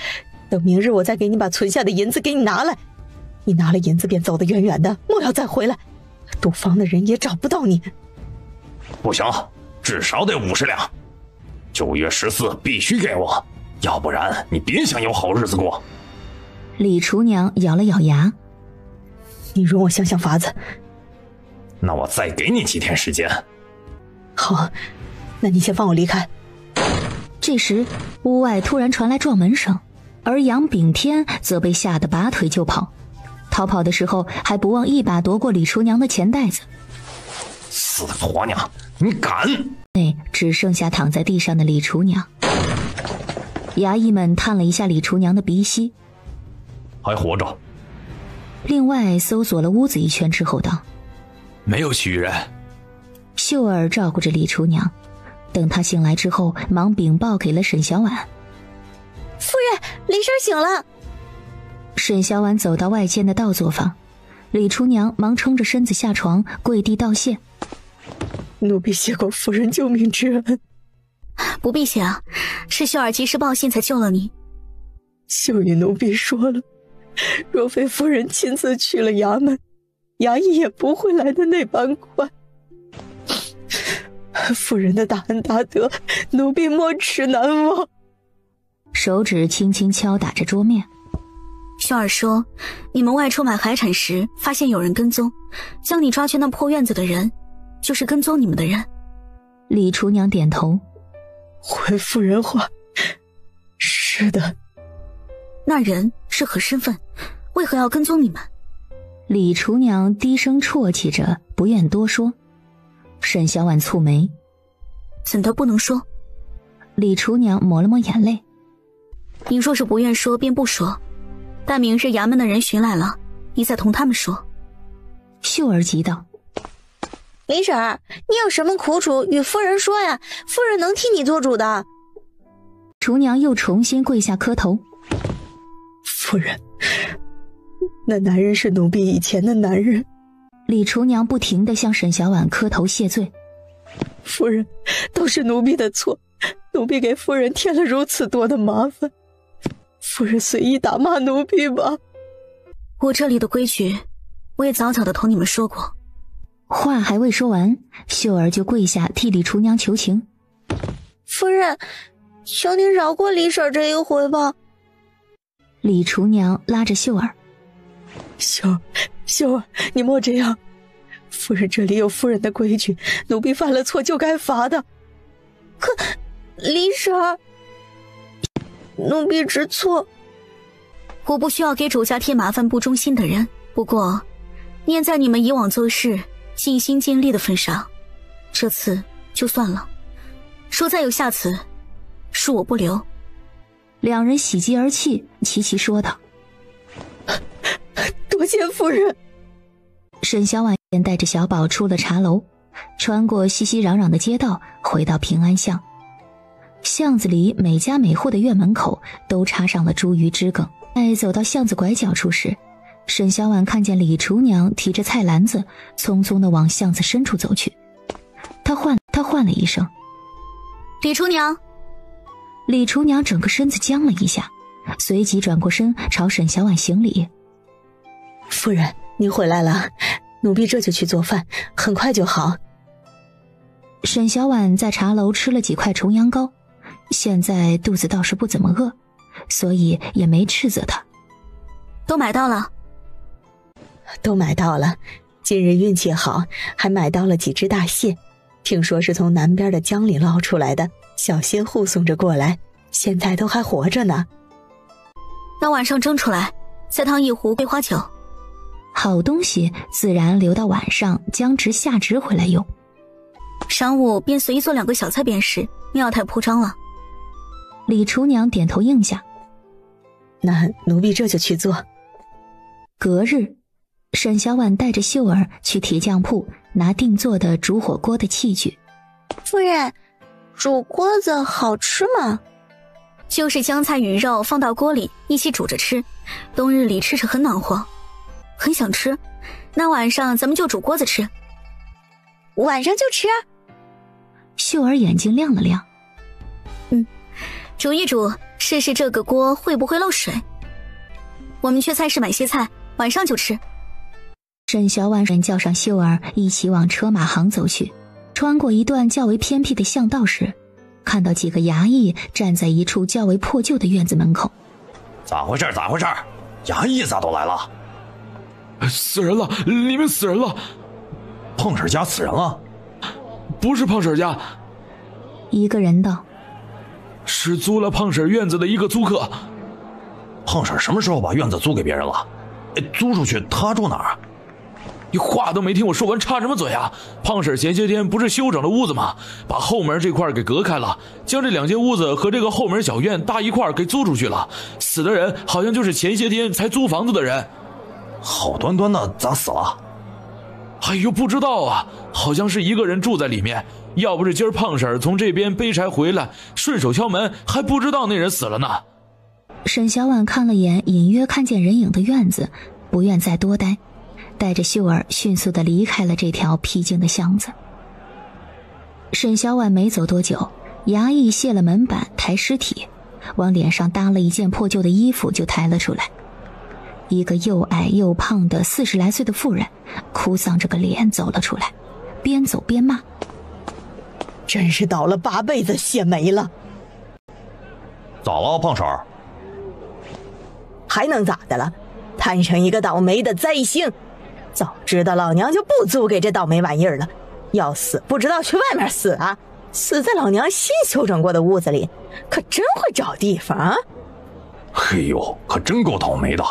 等明日我再给你把存下的银子给你拿来。你拿了银子便走得远远的，莫要再回来，赌坊的人也找不到你。不行，至少得50两，9月14必须给我，要不然你别想有好日子过。李厨娘咬了咬牙，你容我想想法子。那我再给你几天时间。好，那你先放我离开。这时屋外突然传来撞门声，而杨炳天则被吓得拔腿就跑，逃跑的时候还不忘一把夺过李厨娘的钱袋子。死婆娘，你敢！内只剩下躺在地上的李厨娘。衙役们探了一下李厨娘的鼻息，还活着。另外搜索了屋子一圈之后道：没有其余人。秀儿照顾着李厨娘，等她醒来之后，忙禀报给了沈小婉。夫人，林婶醒了。沈小婉走到外间的倒座房，李厨娘忙撑着身子下床，跪地道谢：奴婢谢过夫人救命之恩。不必谢啊，是秀儿及时报信才救了你。秀与奴婢说了，若非夫人亲自去了衙门，衙役也不会来的那般快。夫人的大恩大德，奴婢没齿难忘。手指轻轻敲打着桌面。秀儿说，你们外出买海产时发现有人跟踪，将你抓去那破院子的人，就是跟踪你们的人。李厨娘点头。回夫人话，是的。那人是何身份？为何要跟踪你们？李厨娘低声啜泣着，不愿多说。沈小婉蹙眉。怎的不能说？李厨娘抹了抹眼泪。你若是不愿说便不说，但明日衙门的人寻来了，你再同他们说。秀儿急道：李婶儿，你有什么苦楚与夫人说呀？夫人能替你做主的。厨娘又重新跪下磕头。夫人，那男人是奴婢以前的男人。李厨娘不停地向沈小婉磕头谢罪。夫人，都是奴婢的错，奴婢给夫人添了如此多的麻烦，夫人随意打骂奴婢吧。我这里的规矩，我也早早的同你们说过。话还未说完，秀儿就跪下替李厨娘求情。夫人，求您饶过李婶这一回吧。李厨娘拉着秀儿：秀儿，你莫这样。夫人这里有夫人的规矩，奴婢犯了错就该罚的。可李婶儿，奴婢知错。我不需要给主家添麻烦不忠心的人，不过念在你们以往做事尽心尽力的份上，这次就算了。说再有下次，恕我不留。两人喜极而泣，齐齐说道：多谢夫人。沈小婉便带着小宝出了茶楼，穿过熙熙攘攘的街道，回到平安巷。巷子里每家每户的院门口都插上了茱萸枝梗。在走到巷子拐角处时，沈小婉看见李厨娘提着菜篮子匆匆地往巷子深处走去。她唤了一声：李厨娘。李厨娘整个身子僵了一下，随即转过身朝沈小婉行礼：夫人，您回来了，奴婢这就去做饭，很快就好。沈小婉在茶楼吃了几块重阳糕，现在肚子倒是不怎么饿，所以也没斥责他。都买到了。都买到了，今日运气好，还买到了几只大蟹，听说是从南边的江里捞出来的，小仙护送着过来，现在都还活着呢。那晚上蒸出来，再烫一壶桂花酒。好东西自然留到晚上将值下值回来用。晌午便随意做2个小菜便是，不要太铺张了。李厨娘点头应下。那奴婢这就去做。隔日，沈小婉带着秀儿去铁匠铺拿定做的煮火锅的器具。夫人，煮锅子好吃吗？就是将菜与肉放到锅里一起煮着吃，冬日里吃着很暖和。很想吃，那晚上咱们就煮锅子吃。晚上就吃？秀儿眼睛亮了亮。煮一煮，试试这个锅会不会漏水。我们去菜市买些菜，晚上就吃。沈小婉叫上秀儿一起往车马行走去。穿过一段较为偏僻的巷道时，看到几个衙役站在一处较为破旧的院子门口。咋回事？衙役咋都来了？死人了！里面死人了！胖婶家死人了？不是胖婶家。一个人道：是租了胖婶院子的一个租客。胖婶什么时候把院子租给别人了？租出去他住哪儿？你话都没听我说完，插什么嘴啊？胖婶前些天不是修整了屋子吗？把后门这块给隔开了，将这2间屋子和这个后门小院搭一块给租出去了。死的人好像就是前些天才租房子的人。好端端的咋死了？哎呦，不知道啊，好像是一个人住在里面。要不是今儿胖婶从这边背柴回来，顺手敲门，还不知道那人死了呢。沈小婉看了眼隐约看见人影的院子，不愿再多待，带着秀儿迅速地离开了这条僻静的巷子。沈小婉没走多久，衙役卸了门板抬尸体，往脸上搭了一件破旧的衣服就抬了出来。一个又矮又胖的40来岁的妇人，哭丧着个脸走了出来，边走边骂：“真是倒了8辈子血霉了！”咋了，胖婶儿？还能咋的了？摊成一个倒霉的灾星！早知道老娘就不租给这倒霉玩意儿了，要死不知道去外面死啊！死在老娘新修整过的屋子里，可真会找地方啊！嘿呦，可真够倒霉的。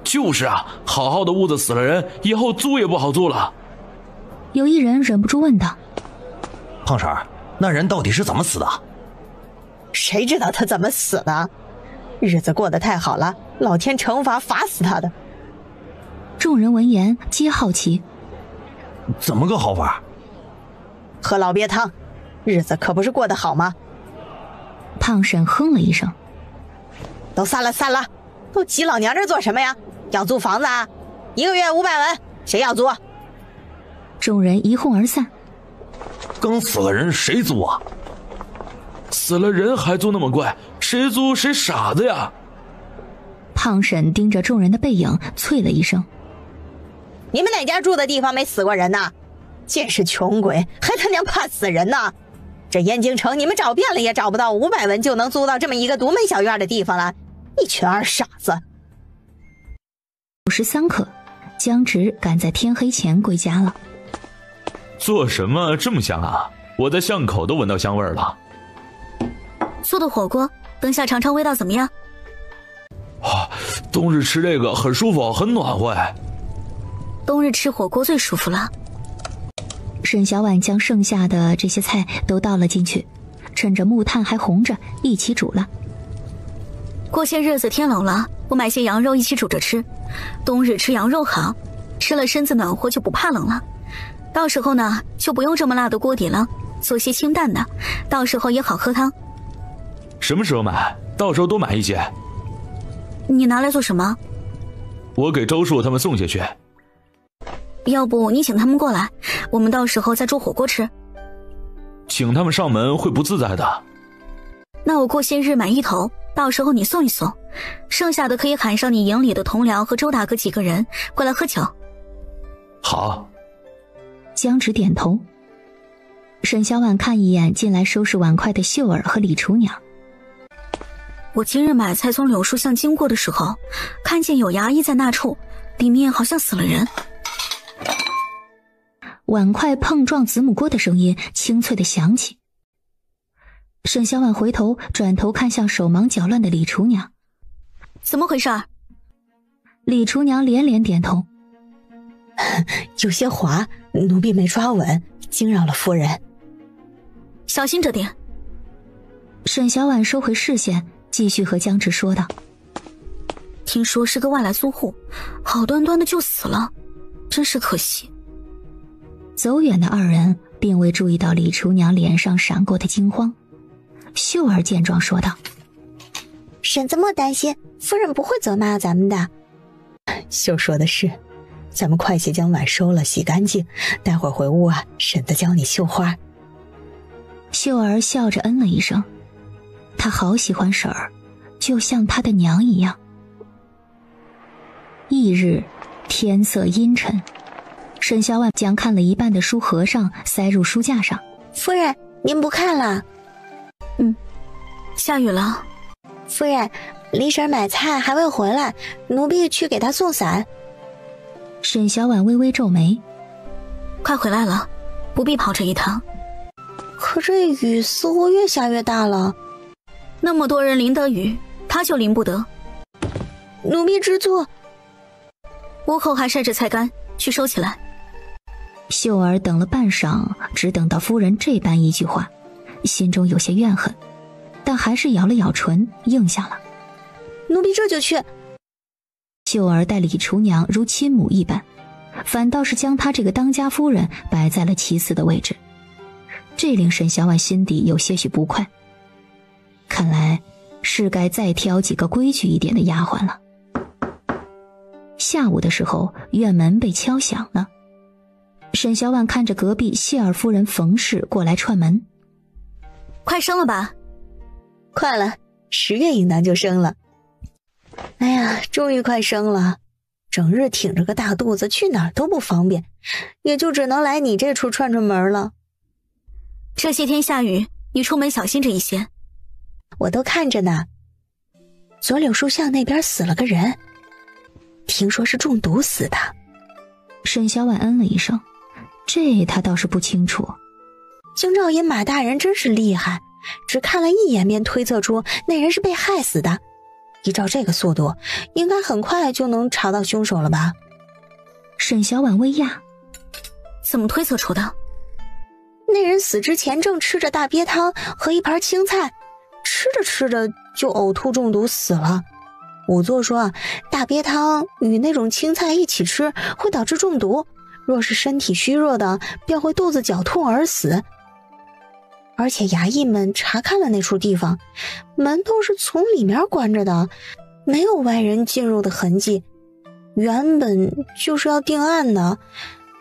就是啊，好好的屋子死了人，以后租也不好租了。有一人忍不住问道：“胖婶儿，那人到底是怎么死的？”谁知道他怎么死的？日子过得太好了，老天惩罚罚死他的。众人闻言皆好奇：“怎么个好法？”喝老鳖汤，日子可不是过得好吗？胖婶哼了一声：“都散了散了，都挤老娘这做什么呀？要租房子啊？1个月500文，谁要租？”众人一哄而散。刚死了人谁租啊？死了人还租那么贵，谁租谁傻子呀！胖婶盯着众人的背影啐了一声：“你们哪家住的地方没死过人呢？见是穷鬼，还他娘怕死人呢！这燕京城你们找遍了也找不到500文就能租到这么一个独门小院的地方了，一群二傻子。”5时3刻，江直赶在天黑前归家了。做什么这么香啊？我在巷口都闻到香味了。做的火锅，等下尝尝味道怎么样？冬日吃这个很舒服，很暖和。冬日吃火锅最舒服了。沈小婉将剩下的这些菜都倒了进去，趁着木炭还红着一起煮了。过些日子天冷了，我买些羊肉一起煮着吃，冬日吃羊肉好，吃了身子暖和就不怕冷了。到时候呢，就不用这么辣的锅底了，做些清淡的，到时候也好喝汤。什么时候买？到时候多买一些。你拿来做什么？我给周树他们送下去。要不你请他们过来，我们到时候再煮火锅吃。请他们上门会不自在的。那我过些日买1头，到时候你送一送，剩下的可以喊上你营里的同僚和周大哥几个人过来喝酒。好。江直点头。沈小婉看一眼进来收拾碗筷的秀儿和李厨娘。我今日买菜从柳树巷经过的时候，看见有衙役在那处，里面好像死了人。碗筷碰撞子母锅的声音清脆地响起。沈小婉回头转头看向手忙脚乱的李厨娘。怎么回事？李厨娘连连点头。有些滑，奴婢没抓稳，惊扰了夫人。小心着点。沈小婉收回视线，继续和江直说道：“听说是个外来租户，好端端的就死了，真是可惜。”走远的二人并未注意到李厨娘脸上闪过的惊慌。秀儿见状说道：“婶子莫担心，夫人不会责骂咱们的。”秀说的是，咱们快些将碗收了，洗干净，待会儿回屋啊，婶子教你绣花。秀儿笑着嗯了一声，她好喜欢婶儿，就像她的娘一样。翌日，天色阴沉，沈小婉将看了一半的书合上，塞入书架上。夫人，您不看了？下雨了。夫人，李婶买菜还未回来，奴婢去给她送伞。沈小婉微微皱眉：“快回来了，不必跑这一趟。”可这雨似乎越下越大了。那么多人淋得雨，他就淋不得。奴婢知错。屋后还晒着菜干，去收起来。秀儿等了半晌，只等到夫人这般一句话，心中有些怨恨，但还是咬了咬唇，应下了。奴婢这就去。秀儿待李厨娘如亲母一般，反倒是将她这个当家夫人摆在了其次的位置，这令沈小婉心底有些许不快。看来是该再挑几个规矩一点的丫鬟了。下午的时候，院门被敲响了。沈小婉看着隔壁谢尔夫人冯氏过来串门：“快生了吧？”“快了，10月应当就生了。”哎呀，终于快生了，整日挺着个大肚子，去哪儿都不方便，也就只能来你这处串串门了。这些天下雨，你出门小心着一些。我都看着呢。左柳树巷那边死了个人，听说是中毒死的。沈小婉嗯了一声，这他倒是不清楚。京兆尹马大人真是厉害，只看了一眼便推测出那人是被害死的。依照这个速度，应该很快就能查到凶手了吧？沈小婉微讶，怎么推测出的？那人死之前正吃着大鳖汤和一盘青菜，吃着吃着就呕吐中毒死了。仵作说，大鳖汤与那种青菜一起吃会导致中毒，若是身体虚弱的，便会肚子绞痛而死。而且衙役们查看了那处地方，门都是从里面关着的，没有外人进入的痕迹，原本就是要定案的。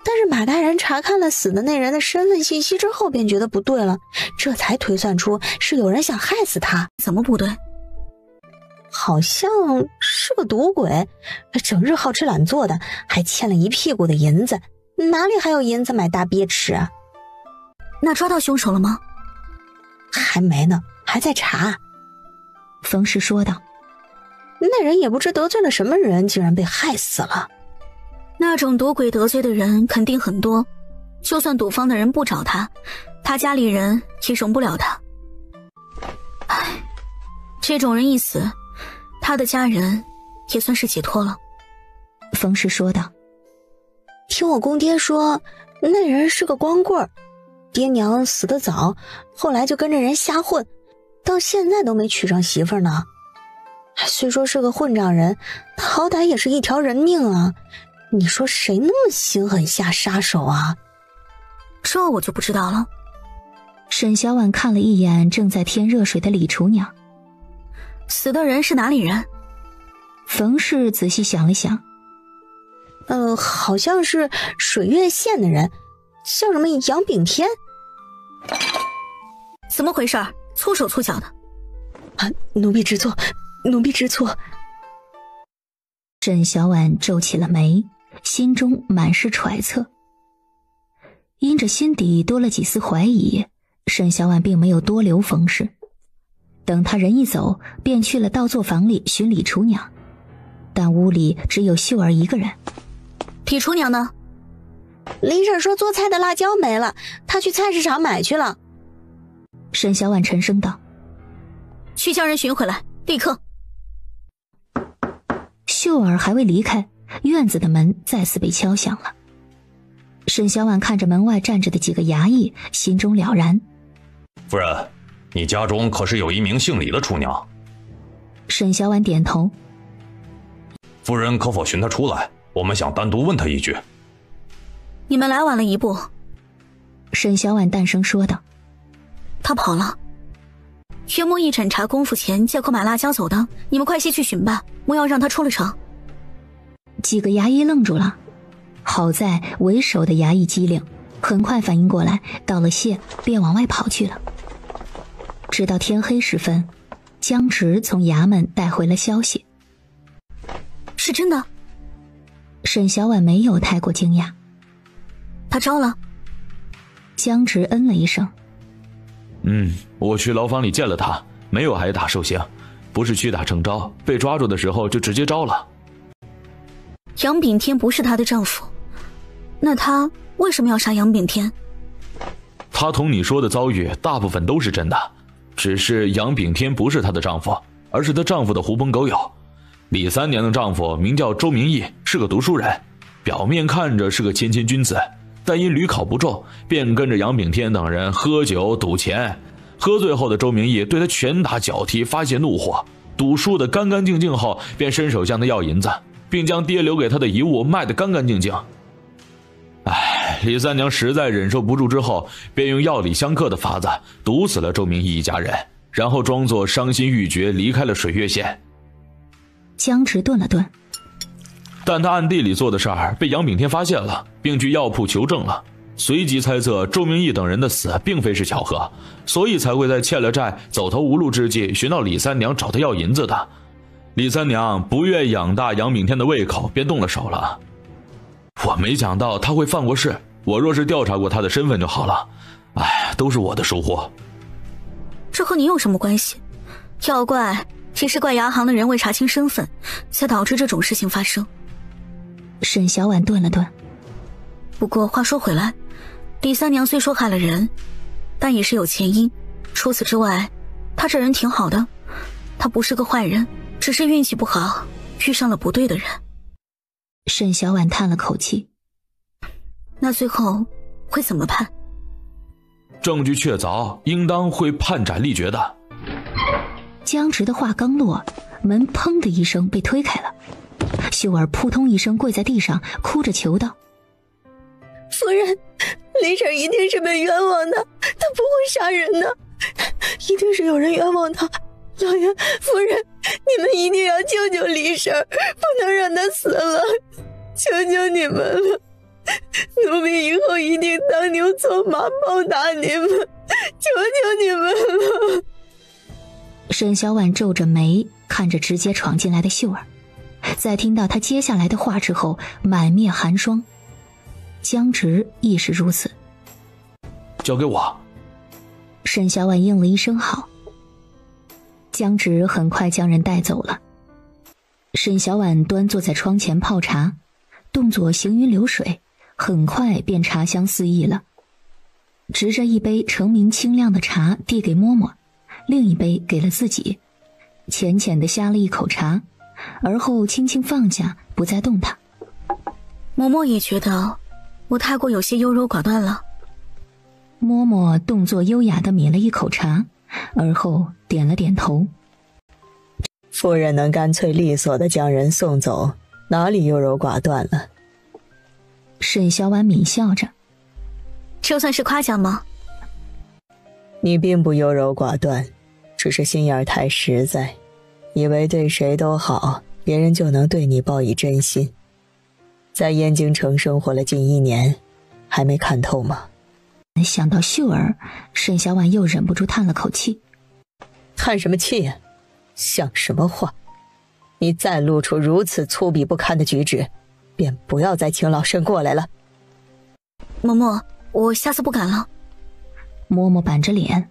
但是马大人查看了死的那人的身份信息之后，便觉得不对了，这才推算出是有人想害死他。怎么不对？好像是个赌鬼，整日好吃懒做的，还欠了一屁股的银子，哪里还有银子买大鳖吃啊？那抓到凶手了吗？还没呢，还在查。冯氏说道。那人也不知得罪了什么人，竟然被害死了。那种赌鬼得罪的人肯定很多，就算赌坊的人不找他，他家里人也容不了他。唉，这种人一死，他的家人也算是解脱了。冯氏说道。听我公爹说，那人是个光棍儿，爹娘死得早，后来就跟着人瞎混，到现在都没娶上媳妇儿呢。虽说是个混账人，他好歹也是一条人命啊，你说谁那么心狠下杀手啊？这我就不知道了。沈小婉看了一眼正在添热水的李厨娘。死的人是哪里人？冯氏仔细想了想，好像是水月县的人，叫什么杨炳天。怎么回事？粗手粗脚的。奴婢知错，奴婢知错。沈小婉皱起了眉，心中满是揣测。因着心底多了几丝怀疑，沈小婉并没有多留冯氏。等他人一走，便去了倒座房里寻李厨娘，但屋里只有秀儿一个人。李厨娘呢？林婶说做菜的辣椒没了，她去菜市场买去了。沈小婉沉声道。去叫人寻回来，立刻。秀儿还未离开，院子的门再次被敲响了。沈小婉看着门外站着的几个衙役，心中了然。夫人，你家中可是有一名姓李的厨娘？沈小婉点头。夫人可否寻她出来，我们想单独问她一句。你们来晚了一步。沈小婉淡声说道。他跑了。约莫一审查功夫前借口买辣椒走的，你们快些去寻吧，莫要让他出了城。几个衙役愣住了，好在为首的衙役机灵，很快反应过来，道了谢便往外跑去了。直到天黑时分，江直从衙门带回了消息。是真的？沈小婉没有太过惊讶。他招了？江直嗯了一声。我去牢房里见了他，没有挨打受刑，不是屈打成招，被抓住的时候就直接招了。杨炳天不是她的丈夫，那他为什么要杀杨炳天？他同你说的遭遇大部分都是真的，只是杨炳天不是她的丈夫，而是她丈夫的狐朋狗友。李三娘的丈夫名叫周明义，是个读书人，表面看着是个谦谦君子，但因屡考不中，便跟着杨炳天等人喝酒赌钱。喝醉后的周明义对他拳打脚踢，发泄怒火，赌输得干干净净后，便伸手向他要银子，并将爹留给他的遗物卖得干干净净。李三娘实在忍受不住之后，便用药理相克的法子毒死了周明义一家人，然后装作伤心欲绝离开了水月县。江直顿了顿，但他暗地里做的事儿被杨炳天发现了，并去药铺求证了，随即猜测周明义等人的死并非是巧合，所以才会在欠了债走投无路之际寻到李三娘找他要银子的。李三娘不愿养大杨炳天的胃口，便动了手了。我没想到他会犯过事，我若是调查过他的身份就好了。哎，都是我的疏忽。这和你有什么关系？要怪也是怪牙行的人未查清身份，才导致这种事情发生。沈小婉顿了顿。不过话说回来，李三娘虽说害了人，但也是有前因。除此之外，她这人挺好的，她不是个坏人，只是运气不好，遇上了不对的人。沈小婉叹了口气。那最后会怎么判？证据确凿，应当会判斩立决的。江直的话刚落，门砰的一声被推开了。秀儿扑通一声跪在地上，哭着求道：夫人，李婶一定是被冤枉的，她不会杀人的，一定是有人冤枉她。老爷夫人，你们一定要救救李婶，不能让她死了，求求你们了，奴婢以后一定当牛做马报答你们，求求你们了。沈小婉皱着眉看着直接闯进来的秀儿，在听到他接下来的话之后，满面寒霜。江直亦是如此。交给我。沈小婉应了一声好。江直很快将人带走了。沈小婉端坐在窗前泡茶，动作行云流水，很快便茶香四溢了。执着一杯澄明清亮的茶递给嬷嬷，另一杯给了自己，浅浅地呷了一口茶，而后轻轻放下，不再动弹。嬷嬷也觉得我太过有些优柔寡断了。嬷嬷动作优雅地抿了一口茶，而后点了点头。夫人能干脆利索地将人送走，哪里优柔寡断了？沈小婉抿笑着。这算是夸奖吗？你并不优柔寡断，只是心眼太实在，以为对谁都好，别人就能对你报以真心。在燕京城生活了近1年，还没看透吗？想到秀儿，沈小婉又忍不住叹了口气。叹什么气呀？像什么话？你再露出如此粗鄙不堪的举止，便不要再请老身过来了。嬷嬷，我下次不敢了。嬷嬷板着脸。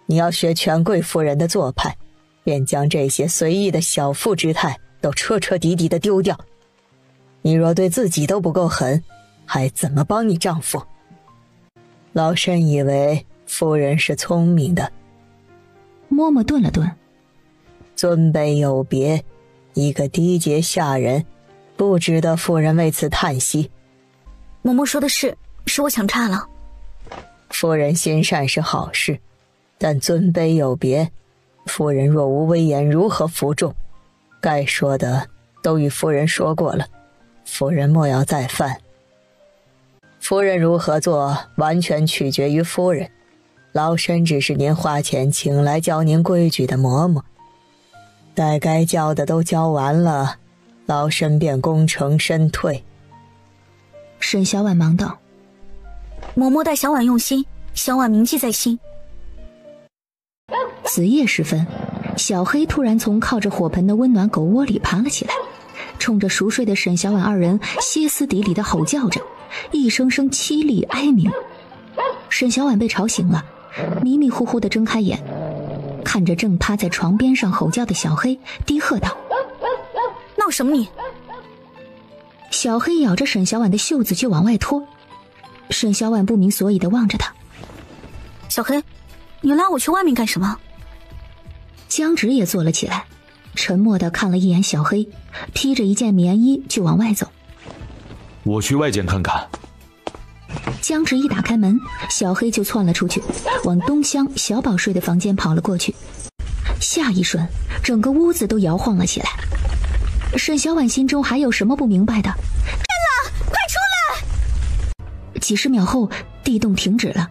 你要学权贵夫人的做派，便将这些随意的小妇之态都彻彻底底的丢掉。你若对自己都不够狠，还怎么帮你丈夫？老身以为夫人是聪明的。嬷嬷顿了顿。尊卑有别，一个低阶下人，不值得夫人为此叹息。嬷嬷说的是我想岔了。夫人心善是好事，但尊卑有别，夫人若无威严，如何服众？该说的都与夫人说过了，夫人莫要再犯。夫人如何做，完全取决于夫人。老身只是您花钱请来教您规矩的嬷嬷，待该教的都教完了，老身便功成身退。沈小婉忙道：嬷嬷待小婉用心，小婉铭记在心。子夜时分，小黑突然从靠着火盆的温暖狗窝里爬了起来，冲着熟睡的沈小婉二人歇斯底里地吼叫着，一声声凄厉哀鸣。沈小婉被吵醒了，迷迷糊糊地睁开眼，看着正趴在床边上吼叫的小黑，低喝道：闹什么你？小黑咬着沈小婉的袖子就往外拖。沈小婉不明所以地望着他。小黑，你拉我去外面干什么？江直也坐了起来，沉默地看了一眼小黑，披着一件棉衣就往外走。我去外间看看。江直一打开门，小黑就窜了出去，往东厢小宝睡的房间跑了过去。下一瞬，整个屋子都摇晃了起来。沈小婉心中还有什么不明白的？真了，快出来！几十秒后，地动停止了。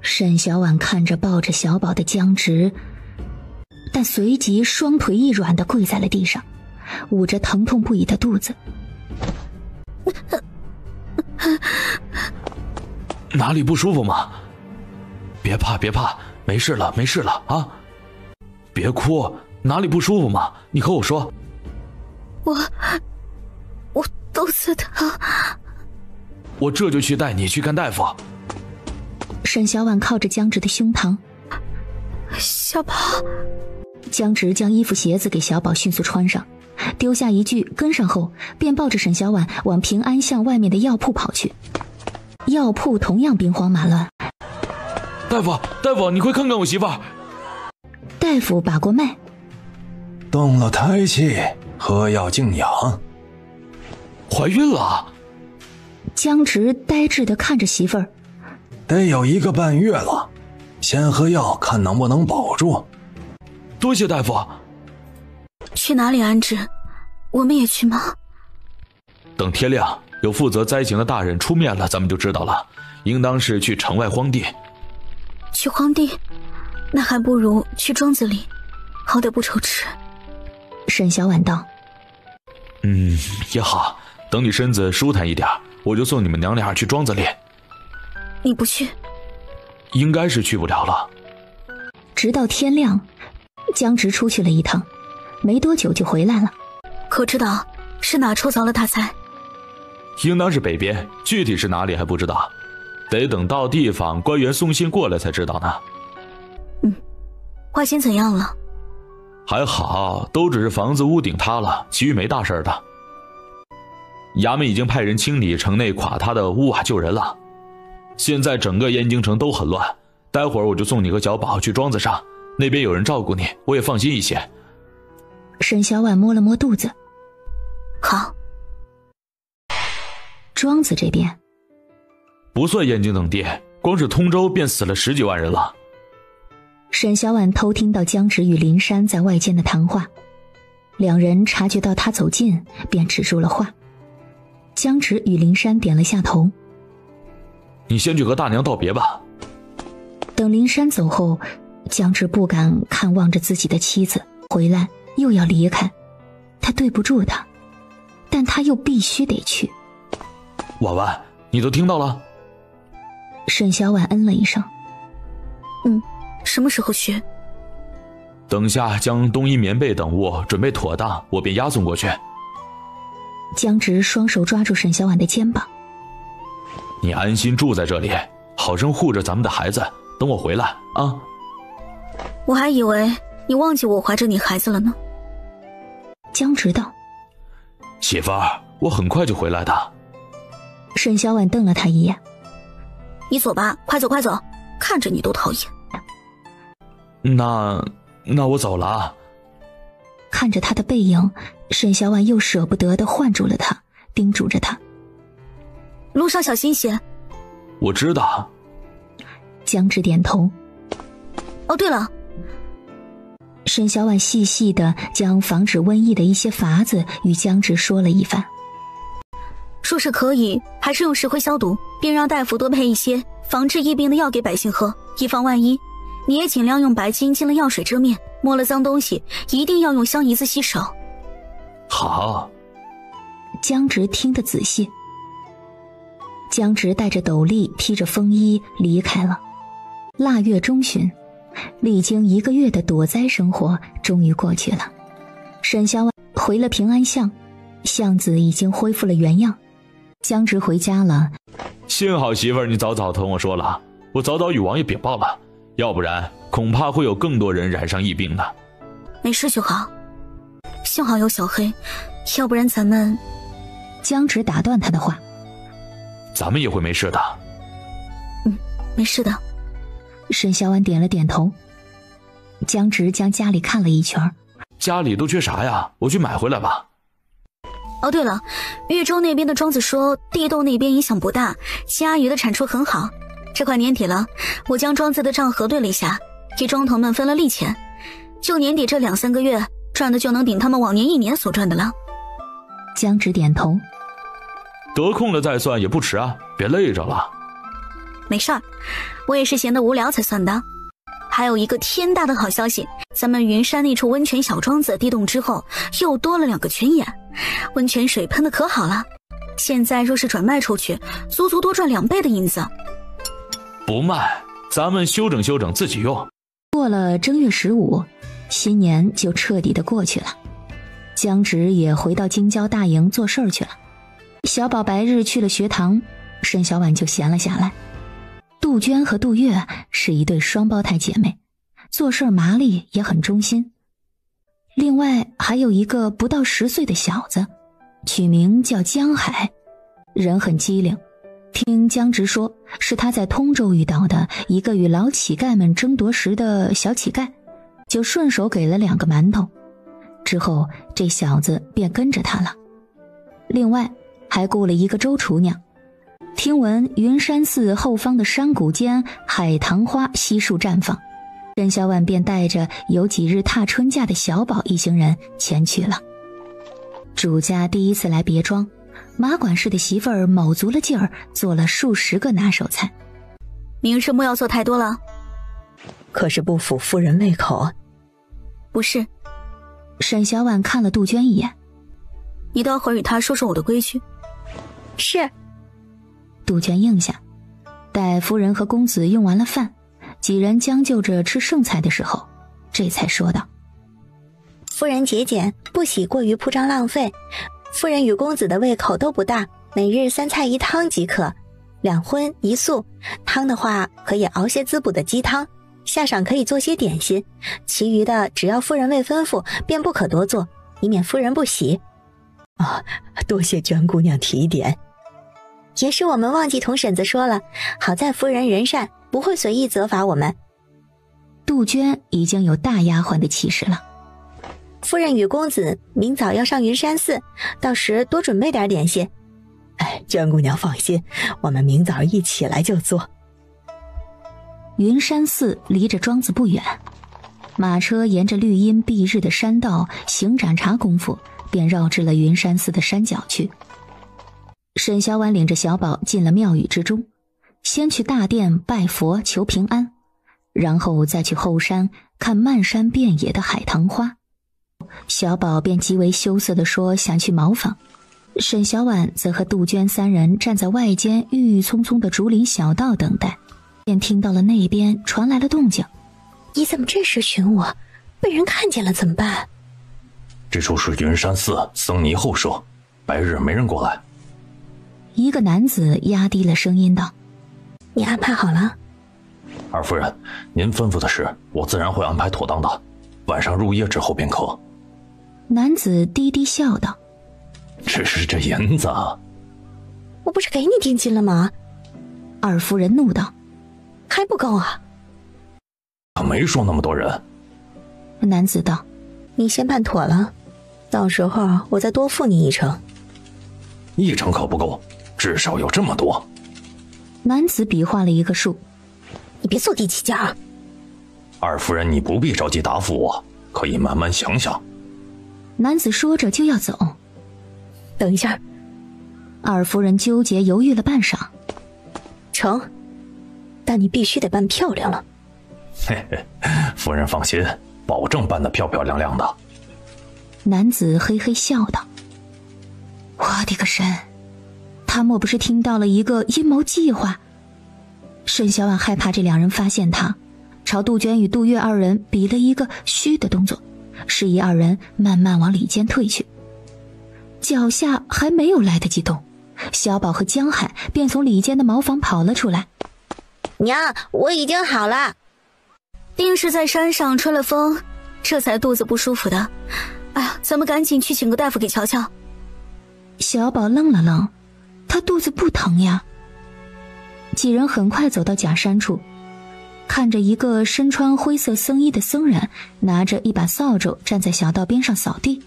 沈小婉看着抱着小宝的江直，但随即双腿一软地跪在了地上，捂着疼痛不已的肚子。哪里不舒服吗？别怕别怕，没事了没事了啊！别哭，哪里不舒服吗？你和我说。我肚子疼。我这就去带你去看大夫。沈小婉靠着江直的胸膛。小宝。江直将衣服鞋子给小宝迅速穿上，丢下一句跟上后，便抱着沈小婉往平安巷外面的药铺跑去。药铺同样兵荒马乱。大夫，你快看看我媳妇儿。大夫把过脉，动了胎气，喝药静养。怀孕了。江直呆滞地看着媳妇儿。得有1个半月了，先喝药看能不能保住。多谢大夫。去哪里安置？我们也去吗？等天亮，有负责灾情的大人出面了，咱们就知道了。应当是去城外荒地。去荒地？那还不如去庄子里，好歹不愁吃。沈小婉道。也好，等你身子舒坦一点，我就送你们娘俩去庄子里。你不去？应该是去不了了。直到天亮，江直出去了一趟，没多久就回来了。可知道是哪处遭了大灾？应当是北边，具体是哪里还不知道，得等到地方官员送信过来才知道呢。花仙怎样了？还好，都只是房子屋顶塌了，其余没大事的。衙门已经派人清理城内垮塌的屋瓦救人了。现在整个燕京城都很乱，待会儿我就送你和小宝去庄子上，那边有人照顾你，我也放心一些。沈小婉摸了摸肚子。好。庄子这边不算燕京等地，光是通州便死了10几万人了。沈小婉偷听到江直与林珊在外间的谈话，两人察觉到他走近，便止住了话。江直与林珊点了下头。你先去和大娘道别吧。等林珊走后，江直不敢看望着自己的妻子，回来又要离开，他对不住他，但他又必须得去。婉婉，你都听到了？沈小婉嗯了一声。什么时候去？等下将冬衣棉被等物准备妥当，我便押送过去。江直双手抓住沈小婉的肩膀。你安心住在这里，好生护着咱们的孩子，等我回来啊。我还以为你忘记我怀着你孩子了呢。江直道。媳妇儿，我很快就回来的。沈小婉瞪了他一眼。你走吧，快走快走，看着你都讨厌。那我走了。看着他的背影，沈小婉又舍不得地唤住了他，叮嘱着他。路上小心些。我知道。江直点头。哦，对了。沈小婉细细地将防止瘟疫的一些法子与江直说了一番。说是可以，还是用石灰消毒，并让大夫多配一些防治疫病的药给百姓喝，以防万一。你也尽量用白巾浸了药水遮面，摸了脏东西一定要用香姨子洗手。好。江直听得仔细。江直带着斗笠，披着风衣离开了。腊月中旬，历经1个月的躲灾生活终于过去了。沈小婉回了平安巷，巷子已经恢复了原样。江直回家了。幸好媳妇儿你早早同我说了，我早早与王爷禀报了，要不然恐怕会有更多人染上疫病呢。没事就好，幸好有小黑，要不然咱们……江直打断他的话。咱们也会没事的。没事的。沈小婉点了点头。江直将家里看了一圈。家里都缺啥呀？我去买回来吧。哦，对了，豫州那边的庄子说地洞那边影响不大，虾鱼的产出很好。这快年底了，我将庄子的账核对了一下，给庄头们分了利钱，就年底这2、3个月赚的就能顶他们往年1年所赚的了。江直点头。得空了再算也不迟啊，别累着了。没事儿，我也是闲得无聊才算的。还有一个天大的好消息，咱们云山那处温泉小庄子地洞之后又多了2个泉眼，温泉水喷得可好了，现在若是转卖出去，足足多赚2倍的银子。不卖，咱们修整修整自己用。过了正月15，新年就彻底的过去了。江直也回到京郊大营做事儿去了。小宝白日去了学堂，沈小婉就闲了下来。杜鹃和杜月是一对双胞胎姐妹，做事麻利也很忠心。另外还有一个不到10岁的小子，取名叫江海，人很机灵。听江直说，是他在通州遇到的一个与老乞丐们争夺时的小乞丐，就顺手给了2个馒头。之后这小子便跟着他了。另外还雇了一个周厨娘。听闻云山寺后方的山谷间海棠花悉数绽放，任小婉便带着有几日踏春假的小宝一行人前去了。主家第一次来别庄，马管事的媳妇儿卯足了劲儿做了数10个拿手菜。明日莫要做太多了，可是不符夫人胃口。不是。沈小婉看了杜鹃一眼，你待会儿与她说说我的规矩。是。杜鹃应下。待夫人和公子用完了饭，几人将就着吃剩菜的时候，这才说道：夫人节俭，不喜过于铺张浪费。夫人与公子的胃口都不大，每日3菜1汤即可，2荤1素。汤的话可以熬些滋补的鸡汤，下晌可以做些点心，其余的只要夫人未吩咐，便不可多做，以免夫人不喜。多谢娟姑娘提点。也是我们忘记同婶子说了，好在夫人人善，不会随意责罚我们。杜鹃已经有大丫鬟的气势了。夫人与公子明早要上云山寺，到时多准备点点心。娟姑娘放心，我们明早一起来就做。云山寺离着庄子不远，马车沿着绿荫蔽日的山道行盏茶功夫，便绕至了云山寺的山脚去。沈小婉领着小宝进了庙宇之中，先去大殿拜佛求平安，然后再去后山看漫山遍野的海棠花。小宝便极为羞涩地说想去茅房，沈小婉则和杜鹃3人站在外间郁郁葱葱的竹林小道等待，便听到了那边传来了动静。你怎么这时寻我？被人看见了怎么办？这处是云山寺僧尼后舍，白日没人过来。一个男子压低了声音道：你安排好了？二夫人，您吩咐的事我自然会安排妥当的，晚上入夜之后便可。男子低低笑道：只是这银子，我不是给你定金了吗？二夫人怒道：还不够啊？可没说那么多人。男子道：你先办妥了，到时候我再多付你1成。1成可不够，至少有这么多。男子比划了一个数。你别坐地起价。二夫人，你不必着急答复我，可以慢慢想想。男子说着就要走。等一下。二夫人纠结犹豫了半晌。成，但你必须得办漂亮了。嘿嘿，夫人放心，保证办得漂漂亮亮的。男子嘿嘿笑道：我的个神，他莫不是听到了一个阴谋计划？沈小婉害怕这2人发现他，朝杜鹃与杜月2人比了一个嘘的动作，示意2人慢慢往里间退去。脚下还没有来得及动，小宝和江海便从里间的茅房跑了出来。娘，我已经好了。定是在山上吹了风，这才肚子不舒服的。哎呀，咱们赶紧去请个大夫给瞧瞧。小宝愣了愣，他肚子不疼呀。几人很快走到假山处，看着一个身穿灰色僧衣的僧人拿着一把扫帚站在小道边上扫地。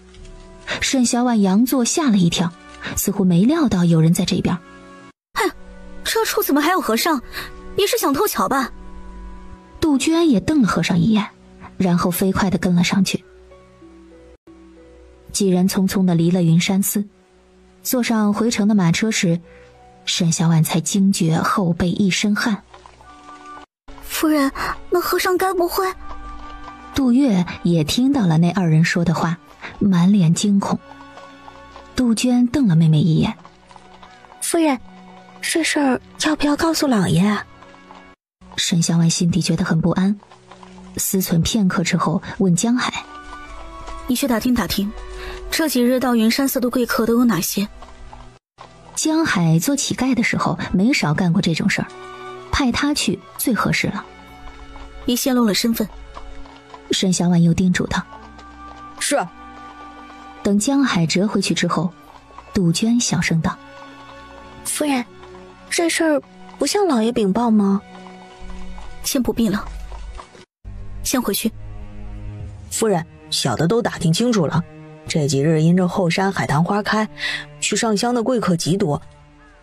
沈小婉佯作吓了一跳，似乎没料到有人在这边。哼，这处怎么还有和尚？别是想偷巧吧？杜鹃也瞪了和尚一眼，然后飞快地跟了上去。几人匆匆地离了云山寺，坐上回程的马车时，沈小婉才惊觉后背一身汗。夫人，那和尚该不会……杜月也听到了那2人说的话，满脸惊恐。杜鹃瞪了妹妹一眼：夫人，这事儿要不要告诉老爷啊？沈小婉心底觉得很不安。思忖片刻之后问江海：你去打听打听，这几日到云山寺的贵客都有哪些？江海做乞丐的时候没少干过这种事儿，派他去最合适了。别泄露了身份。沈小婉又叮嘱道：是。等江海折回去之后，杜鹃小声道：夫人，这事儿不向老爷禀报吗？先不必了，先回去。夫人，小的都打听清楚了，这几日因着后山海棠花开，去上香的贵客极多，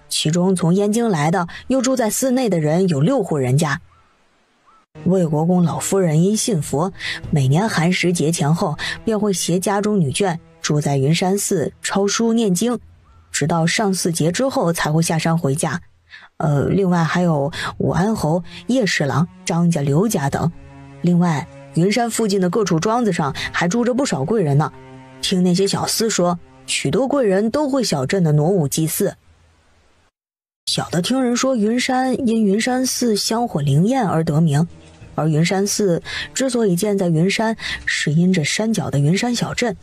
其中从燕京来的又住在寺内的人有6户人家。魏国公老夫人因信佛，每年寒食节前后便会携家中女眷住在云山寺抄书念经，直到上巳节之后才会下山回家。另外还有武安侯、叶侍郎、张家、刘家等。另外云山附近的各处庄子上还住着不少贵人呢，听那些小厮说，许多贵人都会小镇的傩舞祭祀。小的听人说，云山因云山寺香火灵验而得名，而云山寺之所以建在云山，是因着山脚的云山小镇。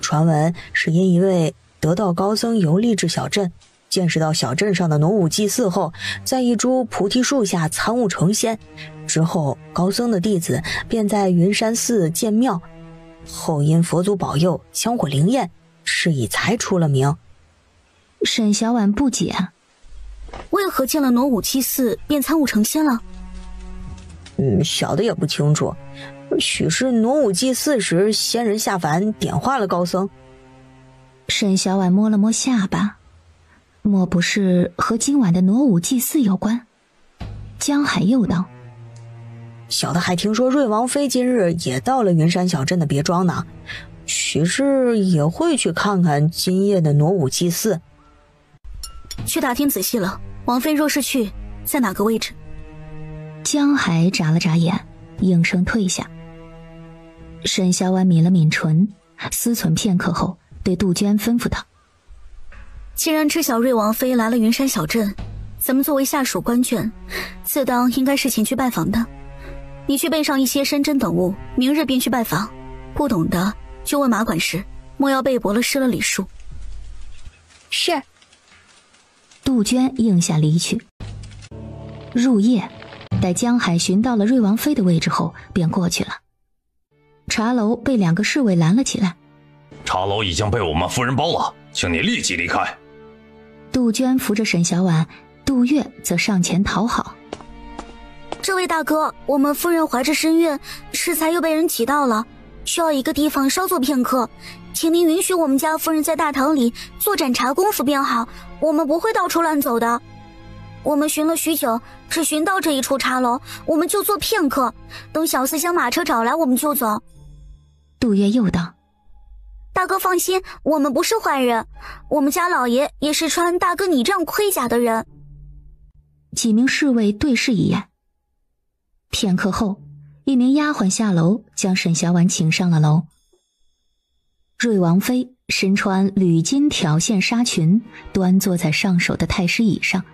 传闻是因一位得道高僧游历至小镇，见识到小镇上的傩舞祭祀后，在一株菩提树下参悟成仙。之后高僧的弟子便在云山寺建庙，后因佛祖保佑，香火灵验，是以才出了名。沈小婉不解：为何建了傩舞祭祀便参悟成仙了？小的也不清楚，许是傩舞祭祀时仙人下凡点化了高僧。沈小婉摸了摸下巴，莫不是和今晚的傩舞祭祀有关？江海又道：小的还听说瑞王妃今日也到了云山小镇的别庄呢，许是也会去看看今夜的傩舞祭祀。去打听仔细了，王妃若是去，在哪个位置？江海眨了眨眼，应声退下。沈小婉抿了抿唇，思忖片刻后对杜鹃吩咐道：既然知晓瑞王妃来了云山小镇，咱们作为下属官眷，自当应该是前去拜访的。你去备上一些参针等物，明日便去拜访。不懂的就问马管事，莫要背驳了失了礼数。是。杜鹃应下离去。入夜，待江海寻到了瑞王妃的位置后，便过去了。茶楼被2个侍卫拦了起来。茶楼已经被我们夫人包了，请你立即离开。杜鹃扶着沈小婉，杜月则上前讨好。这位大哥，我们夫人怀着身孕，适才又被人挤到了，需要一个地方稍坐片刻，请您允许我们家夫人在大堂里坐盏茶功夫便好，我们不会到处乱走的。我们寻了许久，只寻到这一处茶楼，我们就坐片刻，等小厮将马车找来，我们就走。杜月又道：大哥放心，我们不是坏人，我们家老爷也是穿大哥你这样盔甲的人。几名侍卫对视一眼。片刻后，一名丫鬟下楼将沈小婉请上了楼。瑞王妃身穿缕金挑线纱裙，端坐在上首的太师椅上。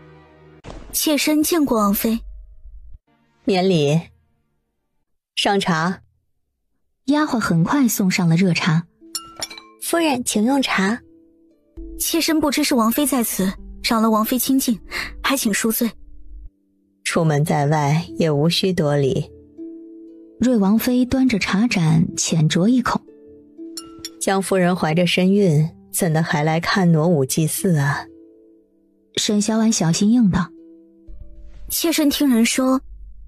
妾身见过王妃。免礼。上茶。丫鬟很快送上了热茶。夫人请用茶。妾身不知是王妃在此，扰了王妃清静，还请恕罪。出门在外也无需多礼。瑞王妃端着茶盏浅酌一口。江夫人怀着身孕，怎的还来看傩舞祭祀啊？沈小婉小心应道：妾身听人说，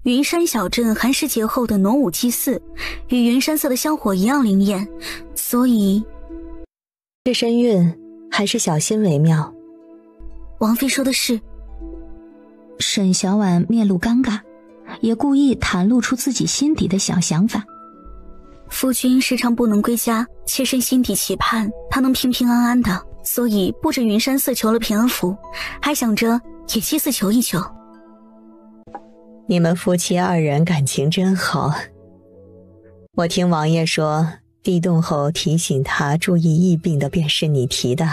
云山小镇寒食节后的傩舞祭祀与云山寺的香火一样灵验，所以这身孕还是小心为妙。王妃说的是。沈小婉面露尴尬，也故意袒露出自己心底的小想法。夫君时常不能归家，妾身心底期盼他能平平安安的，所以不止云山寺求了平安符，还想着也祭祀求一求。你们夫妻2人感情真好。我听王爷说，地动后提醒他注意疫病的便是你提的。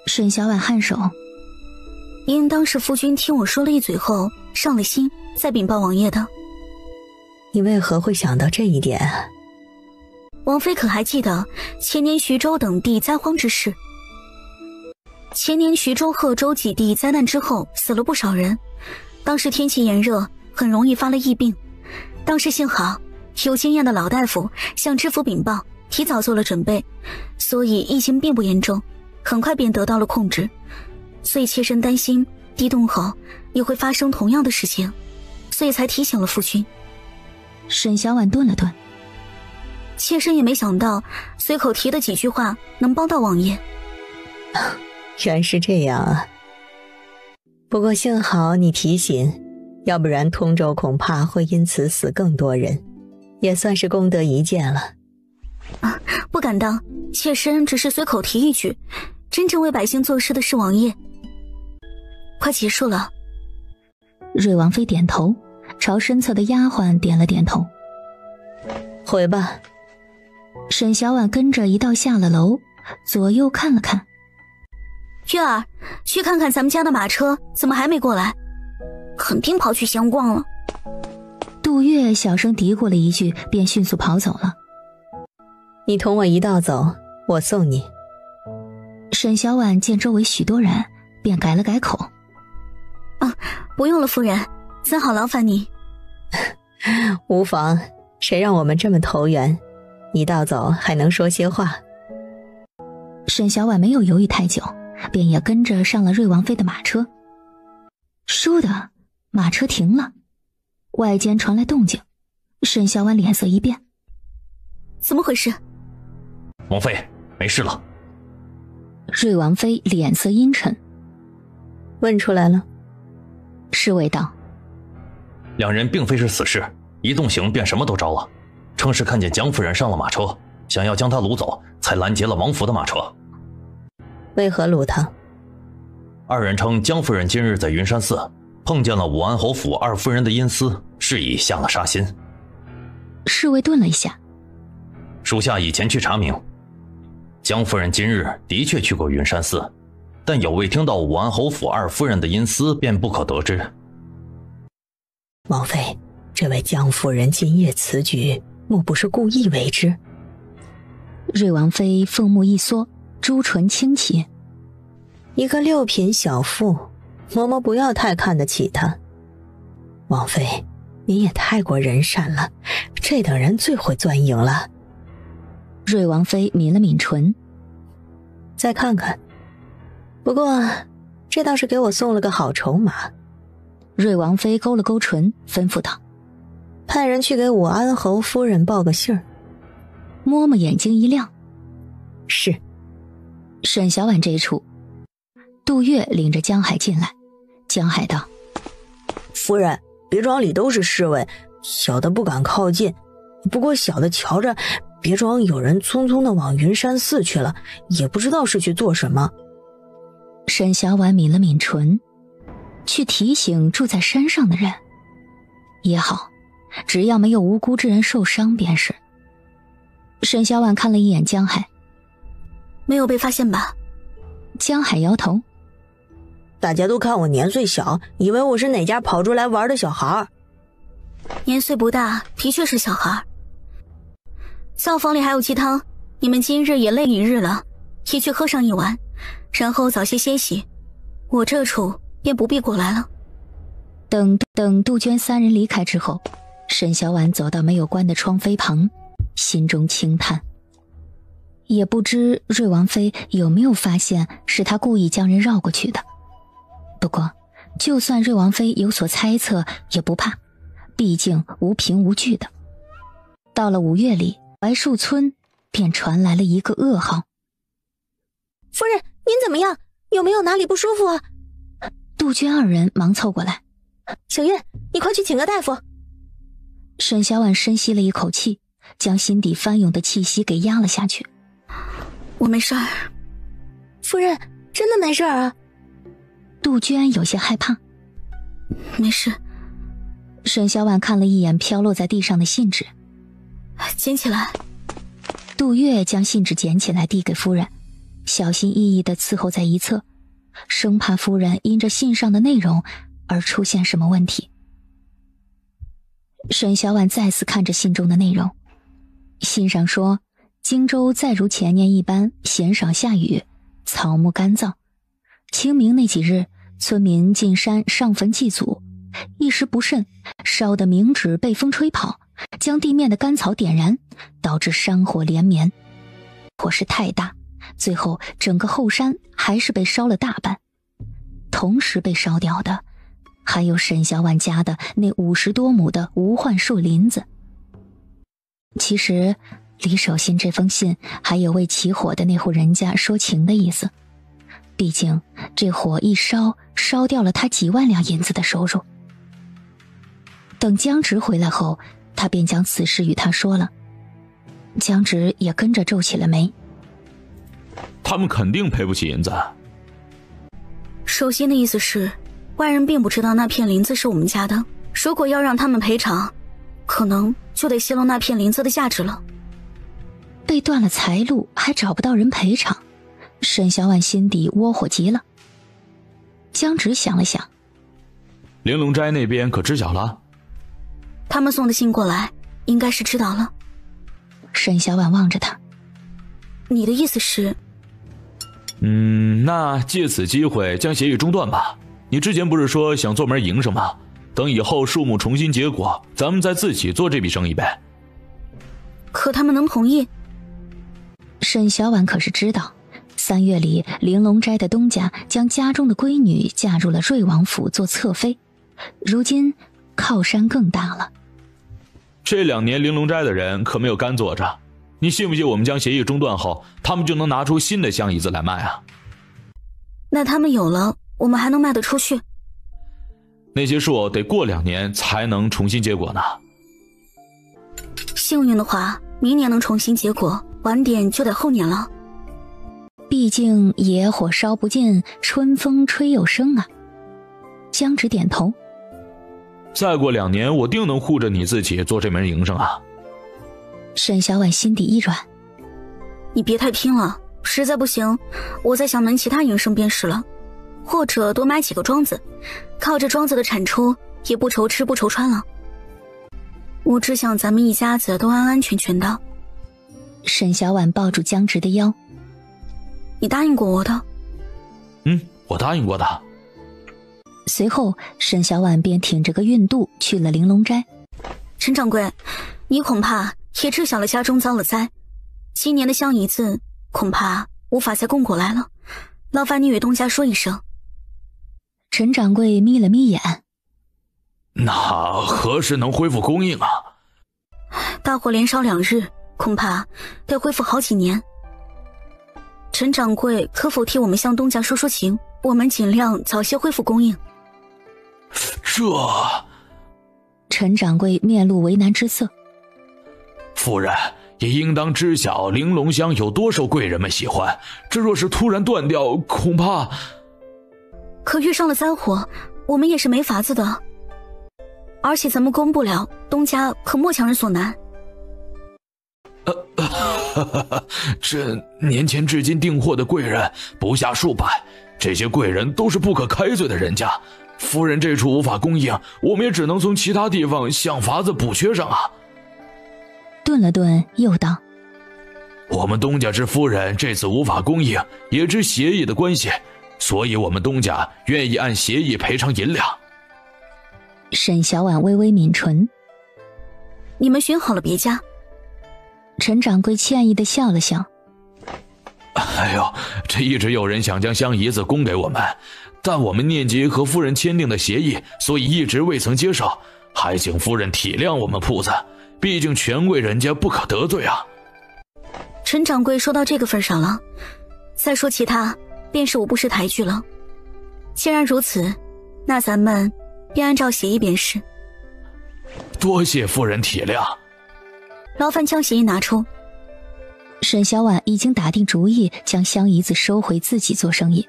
沈小婉颔首。因当时夫君听我说了一嘴后上了心，再禀报王爷的。你为何会想到这一点？王妃可还记得前年徐州等地灾荒之事？前年徐州、贺州几地灾难之后，死了不少人。当时天气炎热，很容易发了疫病。当时幸好有经验的老大夫向知府禀报，提早做了准备，所以疫情并不严重，很快便得到了控制。所以妾身担心地动后也会发生同样的事情，所以才提醒了夫君。沈小婉顿了顿，妾身也没想到随口提的几句话能帮到王爷。原是这样啊。不过幸好你提醒，要不然通州恐怕会因此死更多人，也算是功德一件了。不敢当，妾身只是随口提一句，真正为百姓做事的是王爷。快结束了。瑞王妃点头，朝身侧的丫鬟点了点头。回吧。沈小婉跟着一道下了楼，左右看了看。月儿，去看看咱们家的马车怎么还没过来，肯定跑去闲逛了。杜月小声嘀咕了一句，便迅速跑走了。你同我一道走，我送你。沈小婉见周围许多人，便改了改口。不用了，夫人，暂好劳烦你。无妨，谁让我们这么投缘，一道走还能说些话。沈小婉没有犹豫太久，便也跟着上了瑞王妃的马车。倏地，马车停了，外间传来动静，沈小婉脸色一变。怎么回事？王妃，没事了。瑞王妃脸色阴沉。问出来了。侍卫道：两人并非是死士，一动刑便什么都着了，称是看见江夫人上了马车，想要将她掳走，才拦截了王府的马车。为何掳她？二人称江夫人今日在云山寺碰见了武安侯府二夫人的阴司，是以下了杀心。侍卫顿了一下，属下已前去查明，江夫人今日的确去过云山寺，但有未听到武安侯府二夫人的阴司，便不可得知。王妃，这位江夫人今夜此举，莫不是故意为之？瑞王妃凤目一缩，朱唇轻启。一个六品小妇，嬷嬷不要太看得起她。王妃，你也太过人善了，这等人最会钻营了。瑞王妃抿了抿唇，再看看。不过这倒是给我送了个好筹码。瑞王妃勾了勾唇，吩咐道：派人去给武安侯夫人报个信儿。嬷嬷眼睛一亮，是。沈小婉这一处，杜月领着江海进来。江海道：夫人，别庄里都是侍卫，小的不敢靠近，不过小的瞧着别庄有人匆匆的往云山寺去了，也不知道是去做什么。沈小婉抿了抿唇，去提醒住在山上的人也好，只要没有无辜之人受伤便是。沈小婉看了一眼江海，没有被发现吧？江海摇头，大家都看我年岁小，以为我是哪家跑出来玩的小孩。年岁不大，的确是小孩。灶房里还有鸡汤，你们今日也累一日了，也去喝上一碗，然后早些歇息，我这处便不必过来了。等杜鹃三人离开之后，沈小婉走到没有关的窗扉旁，心中轻叹，也不知瑞王妃有没有发现是她故意将人绕过去的。不过就算瑞王妃有所猜测也不怕，毕竟无凭无据的。到了5月里，槐树村便传来了一个噩耗。夫人，您怎么样？有没有哪里不舒服啊？杜鹃二人忙凑过来。小月，你快去请个大夫。沈小婉深吸了一口气，将心底翻涌的气息给压了下去。我没事儿。夫人，真的没事儿啊？杜鹃有些害怕。没事。沈小婉看了一眼飘落在地上的信纸，捡起来。杜月将信纸捡起来递给夫人，小心翼翼地伺候在一侧，生怕夫人因着信上的内容而出现什么问题。沈小婉再次看着信中的内容，信上说荆州再如前年一般鲜少下雨，草木干燥。清明那几日，村民进山上坟祭祖，一时不慎，烧的冥纸被风吹跑，将地面的干草点燃，导致山火连绵。火势太大，最后整个后山还是被烧了大半。同时被烧掉的还有沈小婉家的那50多亩的无患树林子。其实李守信这封信还有为起火的那户人家说情的意思，毕竟这火一烧，烧掉了他几万两银子的收入。等江直回来后，他便将此事与他说了，江直也跟着皱起了眉。他们肯定赔不起银子。守信的意思是，外人并不知道那片林子是我们家的，如果要让他们赔偿，可能就得泄露那片林子的价值了。被断了财路，还找不到人赔偿，沈小婉心底窝火极了。江直想了想，玲珑斋那边可知晓了？他们送的信过来，应该是知道了。沈小婉望着他，你的意思是？那借此机会将协议中断吧。你之前不是说想做门营生吗？等以后树木重新结果，咱们再自己做这笔生意呗。可他们能同意？沈小婉可是知道，3月里玲珑斋的东家将家中的闺女嫁入了瑞王府做侧妃，如今靠山更大了。这2年玲珑斋的人可没有干坐着，你信不信我们将协议中断后，他们就能拿出新的香椅子来卖啊？那他们有了，我们还能卖得出去？那些树得过2年才能重新结果呢。幸运的话，明年能重新结果，晚点就得后年了。毕竟野火烧不尽，春风吹又生啊。江直点头。再过2年，我定能护着你自己做这门营生啊。沈小婉心底一软，你别太拼了，实在不行，我再想门其他营生便是了，或者多买几个庄子，靠着庄子的产出，也不愁吃不愁穿了。我只想咱们一家子都安安全全的。沈小婉抱住江直的腰，你答应过我的。我答应过的。随后沈小婉便挺着个孕肚去了玲珑斋。陈掌柜，你恐怕也知晓了家中遭了灾，今年的香姨子恐怕无法再供过来了，劳烦你与东家说一声。陈掌柜眯了眯眼，那何时能恢复供应啊？大火连烧2日，恐怕得恢复好几年。陈掌柜可否替我们向东家说说情，我们尽量早些恢复供应。陈掌柜面露为难之色。夫人也应当知晓玲珑香有多受贵人们喜欢，这若是突然断掉，恐怕……可遇上了灾祸，我们也是没法子的。而且咱们供不了，东家可莫强人所难。这年前至今订货的贵人不下数百，这些贵人都是不可开罪的人家。夫人这处无法供应，我们也只能从其他地方想法子补缺上啊。顿了顿，又道：我们东家知夫人这次无法供应，也知协议的关系，所以我们东家愿意按协议赔偿银两。沈小婉微微抿唇。你们选好了别家？陈掌柜歉意地笑了笑。哎呦，这一直有人想将香姨子供给我们，但我们念及和夫人签订的协议，所以一直未曾接受，还请夫人体谅我们铺子，毕竟权贵人家不可得罪啊。陈掌柜说到这个份上了，再说其他便是我不识抬举了。既然如此，那咱们便按照协议便是。多谢夫人体谅。劳烦将协议拿出。沈小婉已经打定主意将香姨子收回自己做生意，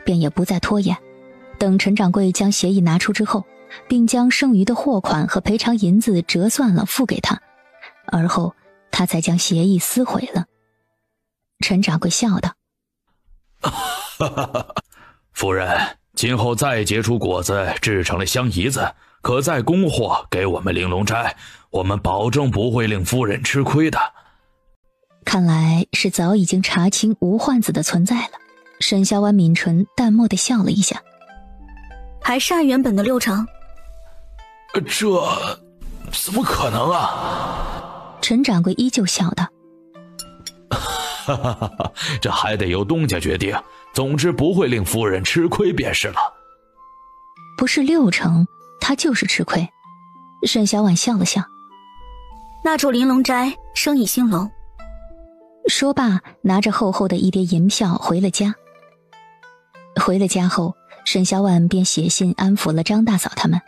便也不再拖延。等陈掌柜将协议拿出之后，并将剩余的货款和赔偿银子折算了付给他，而后他才将协议撕毁了。陈掌柜笑道：夫人，今后再结出果子制成了香姨子，可再供货给我们玲珑斋，我们保证不会令夫人吃亏的。看来是早已经查清吴焕子的存在了。沈小婉抿唇淡漠地笑了一下。还是按原本的6成？这怎么可能啊？陈掌柜依旧笑道。哈哈哈哈，这还得由东家决定，总之不会令夫人吃亏便是了。不是6成，他就是吃亏。沈小婉笑了笑。那祝玲珑斋生意兴隆。说罢，拿着厚厚的一叠银票回了家。回了家后，沈小婉便写信安抚了张大嫂他们，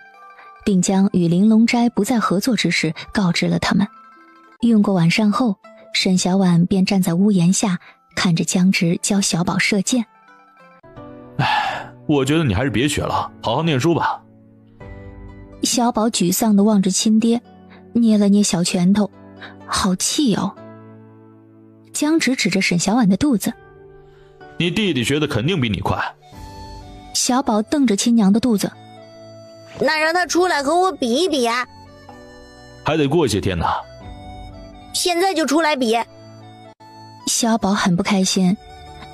并将与玲珑斋不再合作之事告知了他们。用过晚膳后，沈小婉便站在屋檐下，看着江直教小宝射箭。我觉得你还是别学了，好好念书吧。小宝沮丧地望着亲爹，捏了捏小拳头，好气哦。江直指着沈小婉的肚子，你弟弟学的肯定比你快。小宝瞪着亲娘的肚子，那让他出来和我比一比啊！还得过些天呢。现在就出来比。小宝很不开心，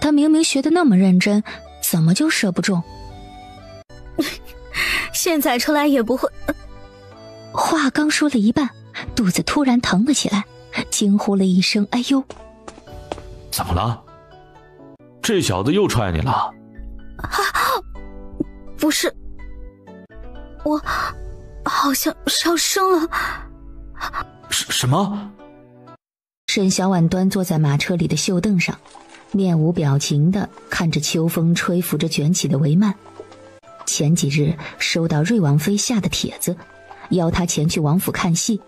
他明明学得那么认真，怎么就射不中？现在出来也不会。话刚说了一半，肚子突然疼了起来，惊呼了一声哎呦。怎么了？这小子又踹你了？不是，我好像是要生了。什么？沈小婉端坐在马车里的绣凳上，面无表情地看着秋风吹拂着卷起的帷幔。前几日收到瑞王妃下的帖子，邀她前去王府看戏。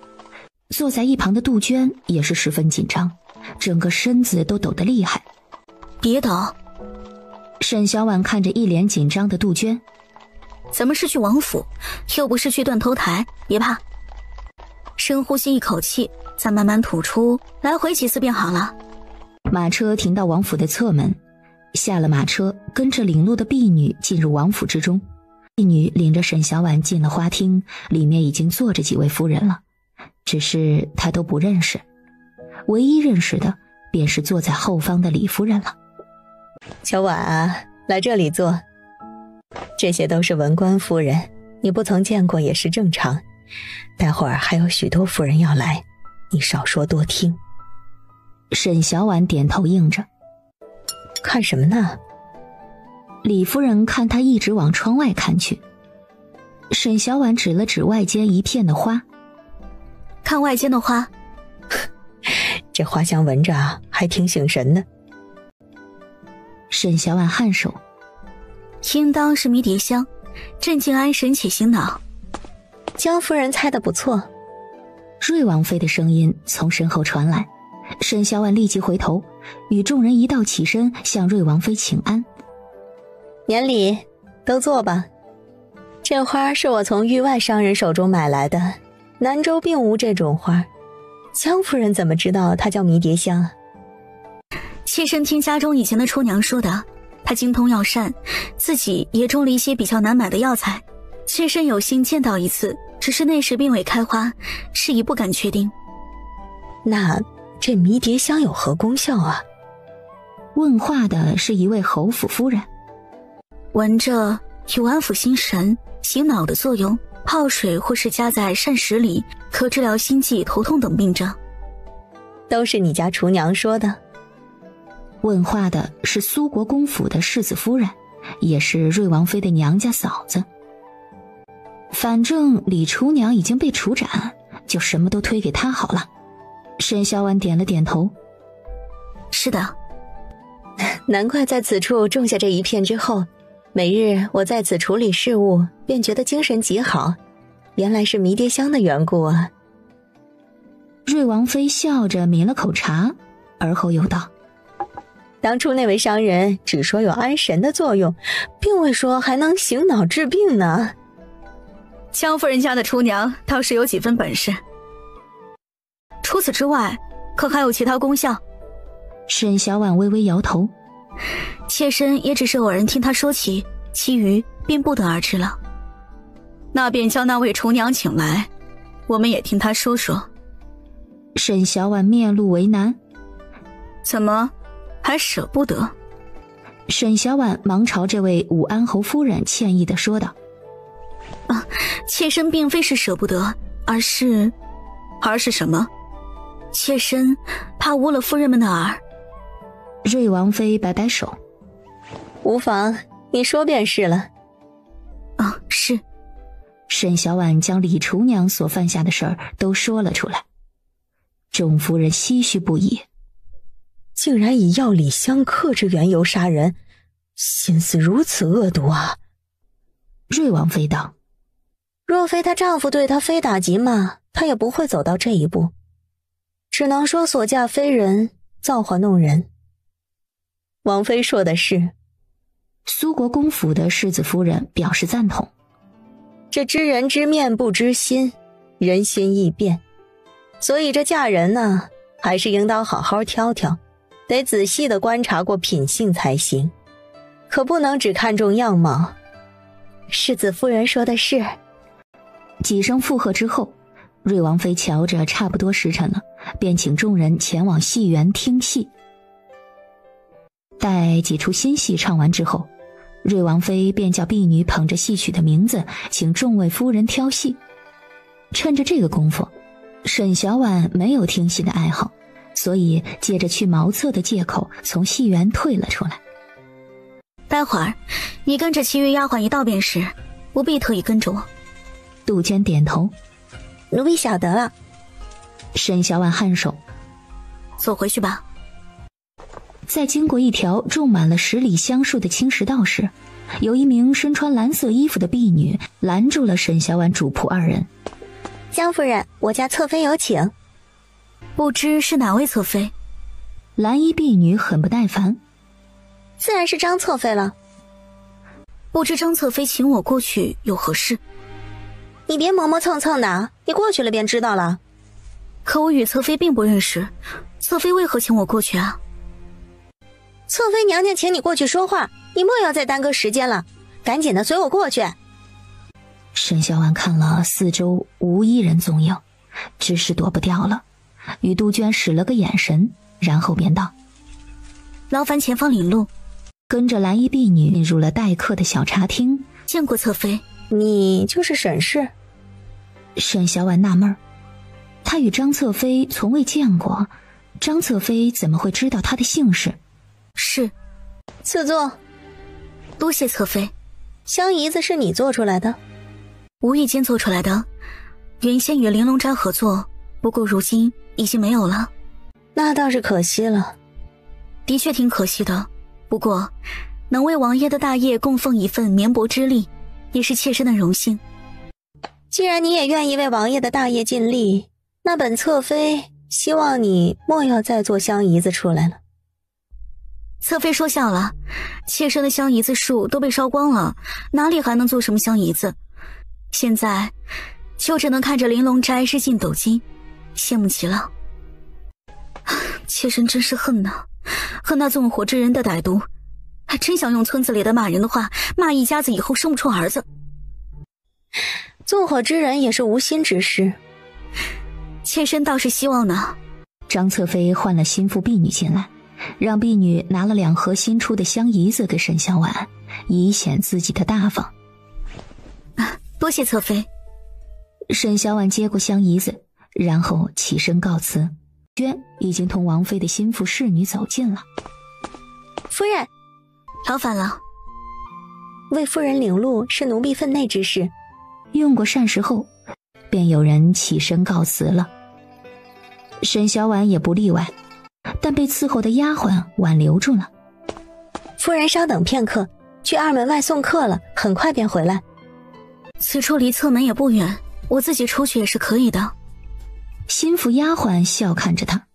坐在一旁的杜鹃也是十分紧张，整个身子都抖得厉害。别抖。沈小婉看着一脸紧张的杜鹃，咱们是去王府，又不是去断头台，别怕。深呼吸一口气，再慢慢吐出，来回几次便好了。马车停到王府的侧门，下了马车，跟着领路的婢女进入王府之中。婢女领着沈小婉进了花厅，里面已经坐着几位夫人了，只是她都不认识，唯一认识的便是坐在后方的李夫人了。小婉啊，来这里坐。这些都是文官夫人，你不曾见过也是正常。待会儿还有许多夫人要来，你少说多听。沈小婉点头应着。看什么呢？李夫人看她一直往窗外看去。沈小婉指了指外间一片的花。看外间的花。这花香闻着还挺醒神的。沈小婉颔首，应当是迷迭香，镇静安神且醒脑。江夫人猜得不错。瑞王妃的声音从身后传来，沈小婉立即回头，与众人一道起身向瑞王妃请安。免礼，都坐吧。这花是我从域外商人手中买来的，南州并无这种花。江夫人怎么知道它叫迷迭香啊？妾身听家中以前的厨娘说的，她精通药膳，自己也种了一些比较难买的药材。妾身有幸见到一次，只是那时并未开花，是已不敢确定。那这迷迭香有何功效啊？问话的是一位侯府夫人。闻着有安抚心神、醒脑的作用，泡水或是加在膳食里，可治疗心悸、头痛等病症。都是你家厨娘说的。问话的是苏国公府的世子夫人，也是瑞王妃的娘家嫂子。反正李厨娘已经被处斩，就什么都推给她好了。沈小婉点了点头。是的。难怪在此处种下这一片之后，每日我在此处理事务，便觉得精神极好。原来是迷迭香的缘故啊。瑞王妃笑着抿了口茶，而后又道：当初那位商人只说有安神的作用，并未说还能醒脑治病呢。江夫人家的厨娘倒是有几分本事。除此之外，可还有其他功效？沈小婉微微摇头。妾身也只是偶然听她说起，其余便不得而知了。那便将那位厨娘请来，我们也听她说说。沈小婉面露为难。怎么，还舍不得？沈小婉忙朝这位武安侯夫人歉意地说道：妾身并非是舍不得，而是什么？妾身怕污了夫人们的耳。瑞王妃摆摆手：无妨，你说便是了。是。沈小婉将李厨娘所犯下的事儿都说了出来。众夫人唏嘘不已，竟然以药理相克之缘由杀人，心思如此恶毒啊！瑞王妃道：若非她丈夫对她非打即骂，她也不会走到这一步，只能说所嫁非人，造化弄人。王妃说的是。苏国公府的世子夫人表示赞同。这知人知面不知心，人心易变，所以这嫁人呢，还是应当好好挑挑，得仔细地观察过品性才行，可不能只看重样貌。世子夫人说的是。几声附和之后，瑞王妃瞧着差不多时辰了，便请众人前往戏园听戏。待几出新戏唱完之后，瑞王妃便叫婢女捧着戏曲的名字，请众位夫人挑戏。趁着这个功夫，沈小婉没有听戏的爱好，所以借着去茅厕的借口从戏园退了出来。待会儿你跟着其余丫鬟一道便是，不必特意跟着我。杜鹃点头：奴婢晓得了。沈小婉颔首：走回去吧。在经过一条种满了10里香树的青石道时，有一名身穿蓝色衣服的婢女拦住了沈小婉主仆二人。江夫人，我家侧妃有请。不知是哪位侧妃？蓝衣婢女很不耐烦：自然是张侧妃了。不知张侧妃请我过去有何事？你别磨磨蹭蹭的，你过去了便知道了。可我与侧妃并不认识，侧妃为何请我过去啊？侧妃娘娘请你过去说话，你莫要再耽搁时间了，赶紧的随我过去。沈小婉看了四周无一人踪影，只是躲不掉了，与杜鹃使了个眼神，然后便道：劳烦前方领路。跟着蓝衣婢女进入了待客的小茶厅。见过侧妃。你就是沈氏？沈小婉纳闷，她与张侧妃从未见过，张侧妃怎么会知道她的姓氏？是。赐座。多谢侧妃。香姨子是你做出来的？无意间做出来的，原先与玲珑斋合作，不过如今已经没有了。那倒是可惜了。的确挺可惜的，不过能为王爷的大业供奉一份绵薄之力，也是妾身的荣幸。既然你也愿意为王爷的大业尽力，那本侧妃希望你莫要再做香姨子出来了。侧妃说笑了，妾身的香姨子树都被烧光了，哪里还能做什么香姨子？现在就只能看着玲珑斋日进斗金，羡慕极了。妾身真是恨呐，恨那纵火之人的歹毒，还真想用村子里的骂人的话骂一家子以后生不出儿子。纵火之人也是无心之失，妾身倒是希望呢。张侧妃换了心腹婢女进来，让婢女拿了2盒新出的香姨子给沈小婉，以显自己的大方。多谢侧妃。沈小婉接过香姨子，然后起身告辞。娟已经同王妃的心腹侍女走近了。夫人，劳烦了。为夫人领路是奴婢分内之事。用过膳食后，便有人起身告辞了。沈小婉也不例外，但被伺候的丫鬟挽留住了。夫人稍等片刻，去2门外送客了，很快便回来。此处离侧门也不远，我自己出去也是可以的。心腹丫鬟笑看着他。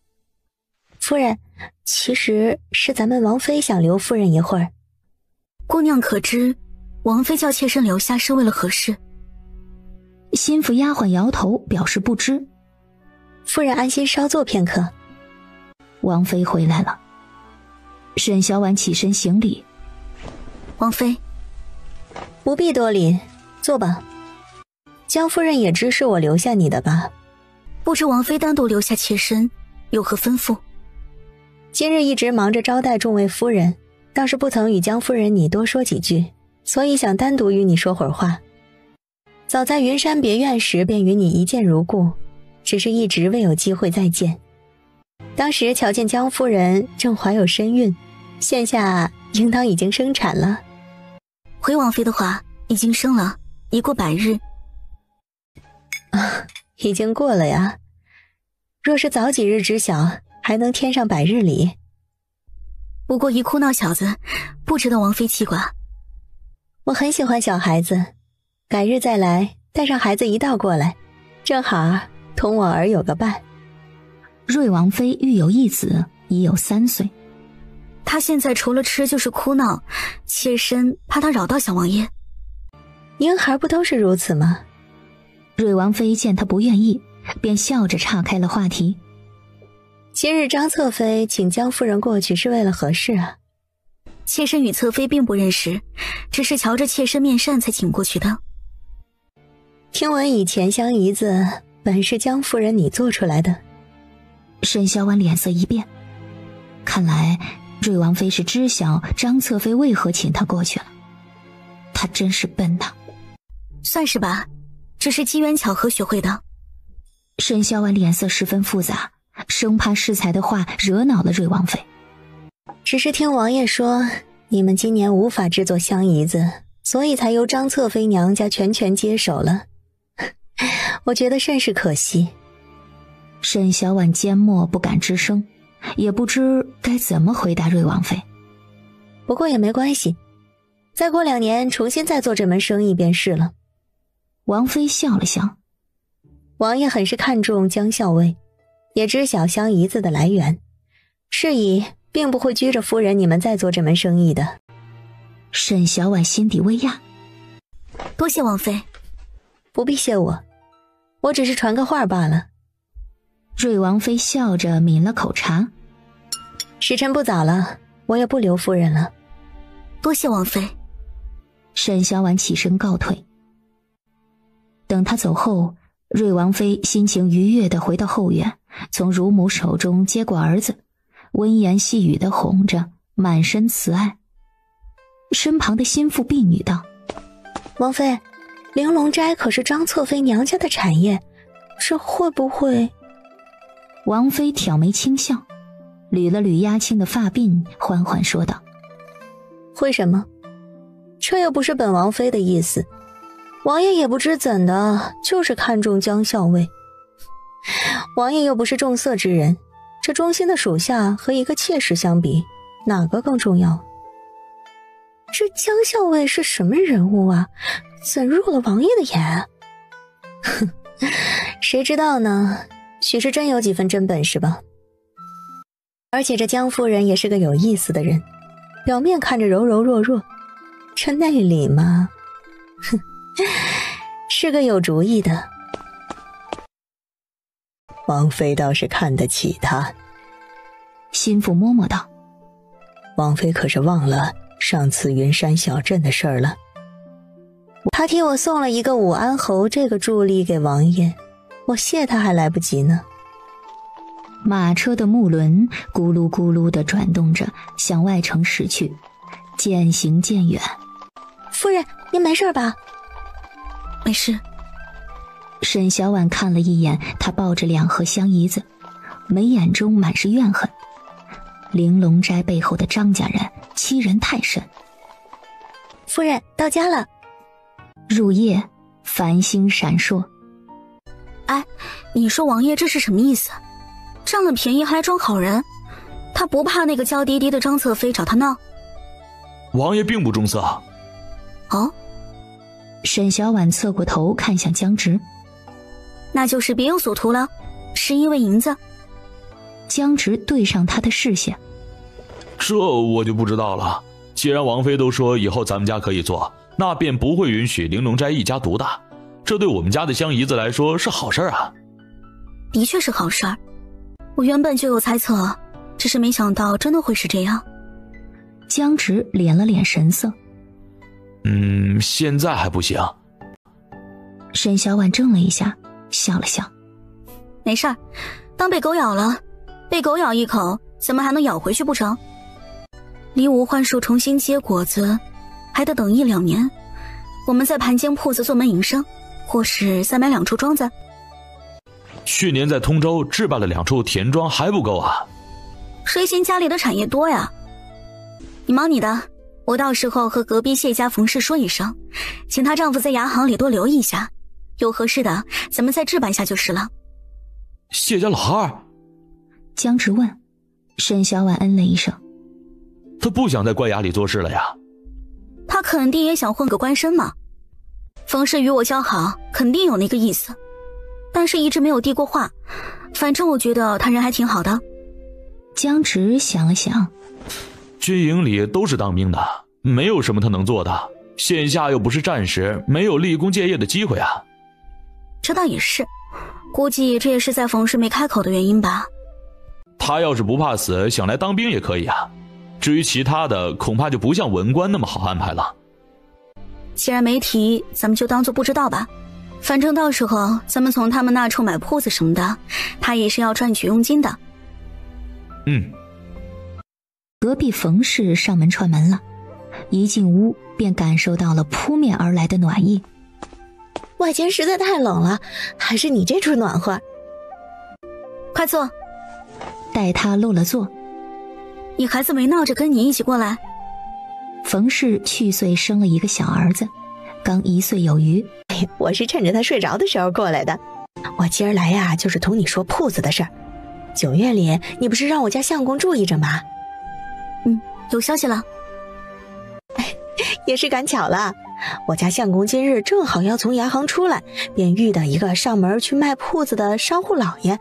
夫人，其实是咱们王妃想留夫人一会儿。姑娘可知王妃叫妾身留下是为了何事？心腹丫鬟摇头表示不知。夫人安心稍坐片刻。王妃回来了。沈小婉起身行礼。王妃。不必多礼，坐吧。江夫人也知是我留下你的吧？不知王妃单独留下妾身，有何吩咐？今日一直忙着招待众位夫人，倒是不曾与江夫人你多说几句，所以想单独与你说会儿话。早在云山别院时便与你一见如故，只是一直未有机会再见。当时瞧见江夫人正怀有身孕，现下应当已经生产了。回王妃的话，已经生了，已过100日。已经过了呀。若是早几日知晓，还能添上100日礼。不过一哭闹小子，不值得王妃记挂。我很喜欢小孩子，改日再来，带上孩子一道过来，正好同我儿有个伴。瑞王妃育有一子，已有3岁。她现在除了吃就是哭闹，妾身怕她扰到小王爷。婴孩不都是如此吗？瑞王妃见他不愿意，便笑着岔开了话题。今日张侧妃请江夫人过去是为了何事啊？妾身与侧妃并不认识，只是瞧着妾身面善才请过去的。听闻以前香姨子本是江夫人你做出来的。沈小婉脸色一变，看来瑞王妃是知晓张侧妃为何请她过去了。她真是笨呐。算是吧，只是机缘巧合学会的。沈小婉脸色十分复杂，生怕适才的话惹恼了瑞王妃。只是听王爷说你们今年无法制作香姨子，所以才由张侧妃娘家全权接手了。我觉得甚是可惜。沈小婉缄默不敢吱声，也不知该怎么回答瑞王妃。不过也没关系，再过2年重新再做这门生意便是了。王妃笑了笑。王爷很是看重江校尉，也知晓香姨子的来源，是以并不会拘着夫人你们再做这门生意的。沈小婉心底微讶。多谢王妃。不必谢我，我只是传个话罢了。瑞王妃笑着抿了口茶。时辰不早了，我也不留夫人了。多谢王妃。沈小婉起身告退。等她走后，瑞王妃心情愉悦地回到后院，从乳母手中接过儿子，温言细语地哄着，满身慈爱。身旁的心腹婢女道：王妃，玲珑斋可是张侧妃娘家的产业，这会不会……王妃挑眉轻笑，捋了捋压青的发鬓，缓缓说道：会什么？这又不是本王妃的意思。王爷也不知怎的，就是看中江校尉。王爷又不是重色之人，这忠心的属下和一个妾室相比，哪个更重要？这江校尉是什么人物啊？怎入了王爷的眼？哼，谁知道呢？许是真有几分真本事吧。而且这江夫人也是个有意思的人，表面看着柔柔弱弱，这内里嘛，哼，是个有主意的。王妃倒是看得起他。心腹摸摸道：王妃可是忘了上次云山小镇的事儿了。他替我送了一个武安侯这个助力给王爷，我谢他还来不及呢。马车的木轮咕噜咕噜地转动着，向外城驶去，渐行渐远。夫人，您没事吧？没事。沈小婉看了一眼他抱着2盒香姨子，眉眼中满是怨恨。玲珑斋背后的张家人欺人太甚。夫人，到家了。入夜，繁星闪烁。哎，你说王爷这是什么意思？占了便宜还装好人？他不怕那个娇滴滴的张侧妃找他闹？王爷并不重色。哦？沈小婉侧过头看向江直。那就是别有所图了，是因为银子？江直对上他的视线。这我就不知道了。既然王妃都说以后咱们家可以做，那便不会允许玲珑斋一家独大，这对我们家的香姨子来说是好事啊。的确是好事儿，我原本就有猜测，只是没想到真的会是这样。江直敛了敛神色。现在还不行。沈小婉怔了一下，笑了笑。没事儿，当被狗咬了，被狗咬一口，怎么还能咬回去不成？离无幻树重新结果子，还得等1-2年。我们在盘间铺子做门营生，或是再买2处庄子。去年在通州置办了2处田庄还不够啊？谁嫌家里的产业多呀？你忙你的，我到时候和隔壁谢家冯氏说一声，请她丈夫在牙行里多留意一下，有合适的咱们再置办下就是了。谢家老二？江直问。沈小婉嗯了一声。他不想在官衙里做事了呀？他肯定也想混个官身嘛。冯氏与我交好，肯定有那个意思，但是一直没有递过话。反正我觉得他人还挺好的。江直想了想，军营里都是当兵的，没有什么他能做的，线下又不是战时，没有立功建业的机会啊。这倒也是，估计这也是在冯氏没开口的原因吧。他要是不怕死，想来当兵也可以啊。至于其他的，恐怕就不像文官那么好安排了。既然没提，咱们就当做不知道吧。反正到时候咱们从他们那处买铺子什么的，他也是要赚取佣金的。隔壁冯氏上门串门了，一进屋便感受到了扑面而来的暖意。外间实在太冷了，还是你这处暖和。快坐。待他落了座，你孩子没闹着跟你一起过来？冯氏去岁生了一个小儿子，刚1岁有余。我是趁着他睡着的时候过来的。我今儿来呀，就是同你说铺子的事儿。9月里你不是让我家相公注意着吗？有消息了。也是赶巧了，我家相公今日正好要从衙行出来，便遇到一个上门去卖铺子的商户老爷。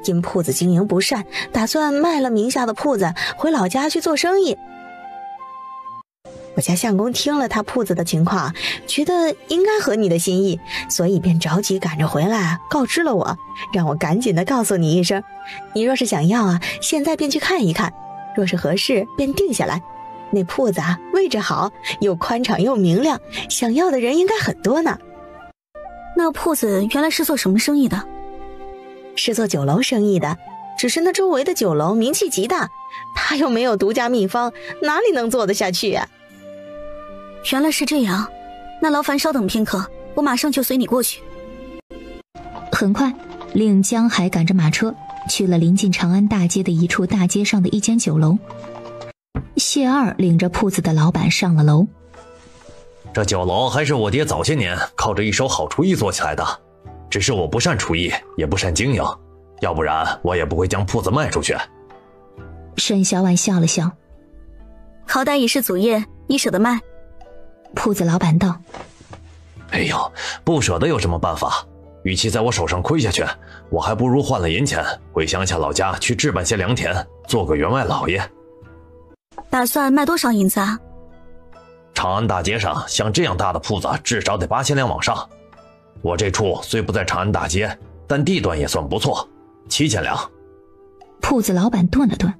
因铺子经营不善，打算卖了名下的铺子回老家去做生意。我家相公听了他铺子的情况，觉得应该合你的心意，所以便着急赶着回来告知了我，让我赶紧的告诉你一声。你若是想要啊，现在便去看一看，若是合适便定下来。那铺子啊，位置好，又宽敞又明亮，想要的人应该很多呢。那铺子原来是做什么生意的？是做酒楼生意的，只是那周围的酒楼名气极大，他又没有独家秘方，哪里能做得下去啊？原来是这样，那劳烦稍等片刻，我马上就随你过去。很快，令江海赶着马车去了临近长安大街的一处大街上的一间酒楼。谢二领着铺子的老板上了楼。这酒楼还是我爹早些年靠着一手好厨艺做起来的，只是我不善厨艺，也不善经营，要不然我也不会将铺子卖出去。沈小婉笑了笑，好歹也是祖业，你舍得卖？铺子老板道：哎呦，不舍得有什么办法？与其在我手上亏下去，我还不如换了银钱回乡下老家去置办些良田，做个员外老爷。打算卖多少银子啊？长安大街上像这样大的铺子至少得8000两往上。我这处虽不在长安大街，但地段也算不错，7000两。铺子老板顿了顿，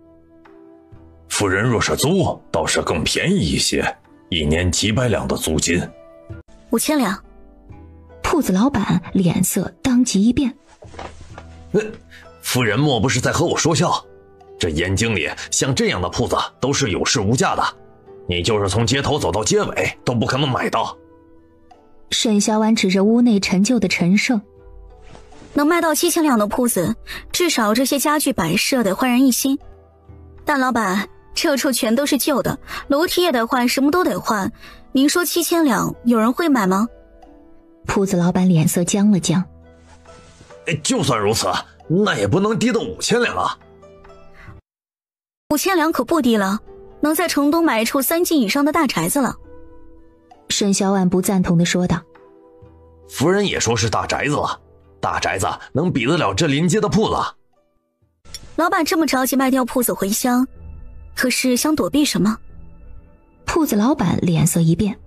夫人若是租，倒是更便宜一些，1年几百两的租金。5000两。铺子老板脸色当即一变。夫人莫不是在和我说笑？这燕京里像这样的铺子都是有市无价的，你就是从街头走到街尾都不可能买到。沈小婉指着屋内陈旧的陈设，能卖到7000两的铺子，至少这些家具摆设得焕然一新。但老板，这处全都是旧的，楼梯也得换，什么都得换，您说7000两有人会买吗？铺子老板脸色僵了僵。就算如此，那也不能低到5000两啊。5000两可不低了，能在城东买一处3进以上的大宅子了。沈小婉不赞同地说道：夫人也说是大宅子了，大宅子能比得了这临街的铺子？老板这么着急卖掉铺子回乡，可是想躲避什么？铺子老板脸色一变。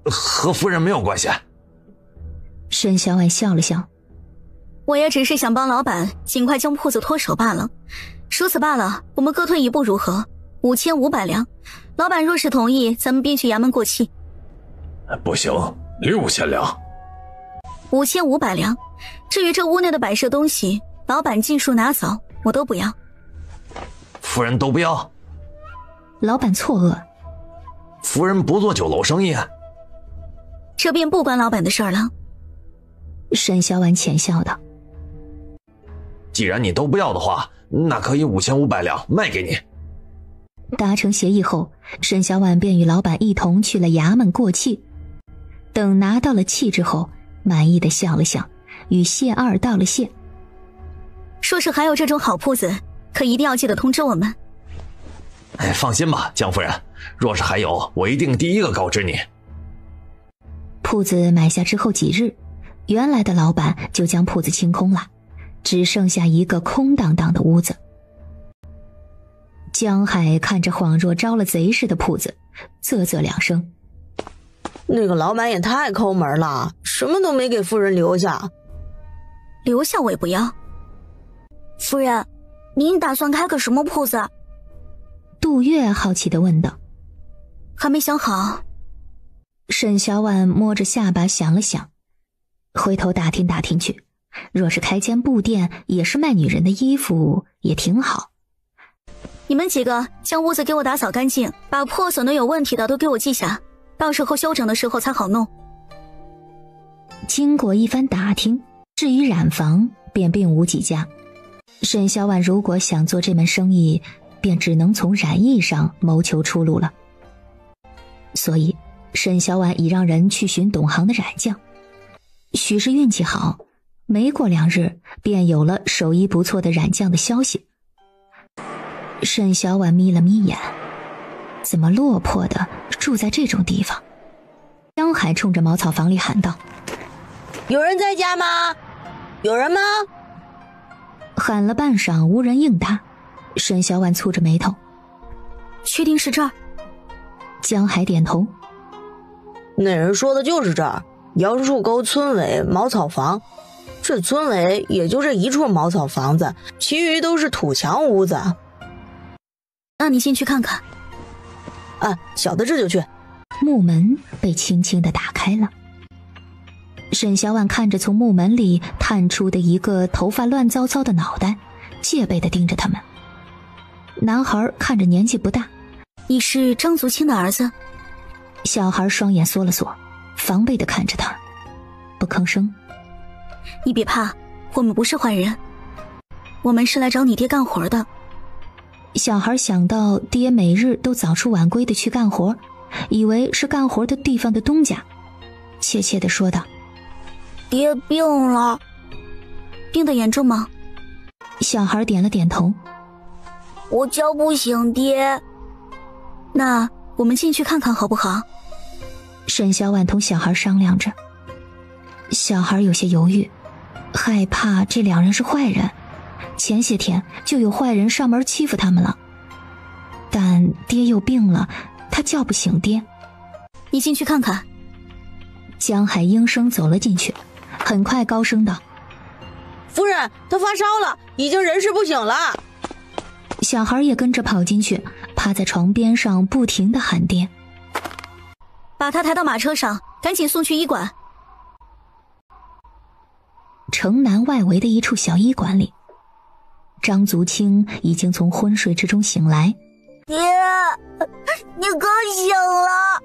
和夫人没有关系。沈小婉笑了笑，我也只是想帮老板尽快将铺子脱手罢了。如此罢了，我们各退一步如何？5500两，老板若是同意，咱们便去衙门过契。不行，6000两。5500两。至于这屋内的摆设东西，老板尽数拿走，我都不要。夫人都不要？老板错愕。夫人不做酒楼生意？这便不关老板的事儿了。沈小婉浅笑道。既然你都不要的话，那可以5500两卖给你。达成协议后，沈小婉便与老板一同去了衙门过气。等拿到了气之后，满意的笑了笑，与谢二道了谢。说是还有这种好铺子，可一定要记得通知我们。哎，放心吧，江夫人，若是还有，我一定第一个告知你。铺子买下之后几日，原来的老板就将铺子清空了，只剩下一个空荡荡的屋子。江海看着恍若招了贼似的铺子，啧啧两声。那个老板也太抠门了，什么都没给夫人留下。留下我也不要。夫人，您打算开个什么铺子？杜月好奇地问道。还没想好。沈小婉摸着下巴想了想，回头打听打听去，若是开间布店，也是卖女人的衣服，也挺好。你们几个将屋子给我打扫干净，把破损的有问题的都给我记下，到时候修整的时候才好弄。经过一番打听，至于染房便并无几家。沈小婉如果想做这门生意，便只能从染艺上谋求出路了。所以沈小婉已让人去寻懂行的染匠，许是运气好，没过2日便有了手艺不错的染匠的消息。沈小婉眯了眯眼，怎么落魄的住在这种地方？江海冲着茅草房里喊道：有人在家吗？有人吗？喊了半晌无人应答，沈小婉蹙着眉头。确定是这儿？江海点头。那人说的就是这儿，杨树沟村尾茅草房。这村尾也就这一处茅草房子，其余都是土墙屋子。那你进去看看。啊，小的这就去。木门被轻轻地打开了。沈小婉看着从木门里探出的一个头发乱糟糟的脑袋，戒备地盯着他们。男孩看着年纪不大。你是张族清的儿子？小孩双眼缩了缩，防备地看着他，不吭声。你别怕，我们不是坏人，我们是来找你爹干活的。小孩想到爹每日都早出晚归的去干活，以为是干活的地方的东家，怯怯地说道：爹病了。病得严重吗？小孩点了点头。我叫不醒爹。那我们进去看看好不好？沈小婉同小孩商量着。小孩有些犹豫，害怕这2人是坏人，前些天就有坏人上门欺负他们了。但爹又病了，他叫不醒爹。你进去看看。江海应声走了进去，很快高声道：夫人，他发烧了，已经人事不省了。小孩也跟着跑进去，趴在床边上不停地喊爹。把他抬到马车上，赶紧送去医馆。城南外围的一处小医馆里，张足清已经从昏睡之中醒来。爹，你可醒了。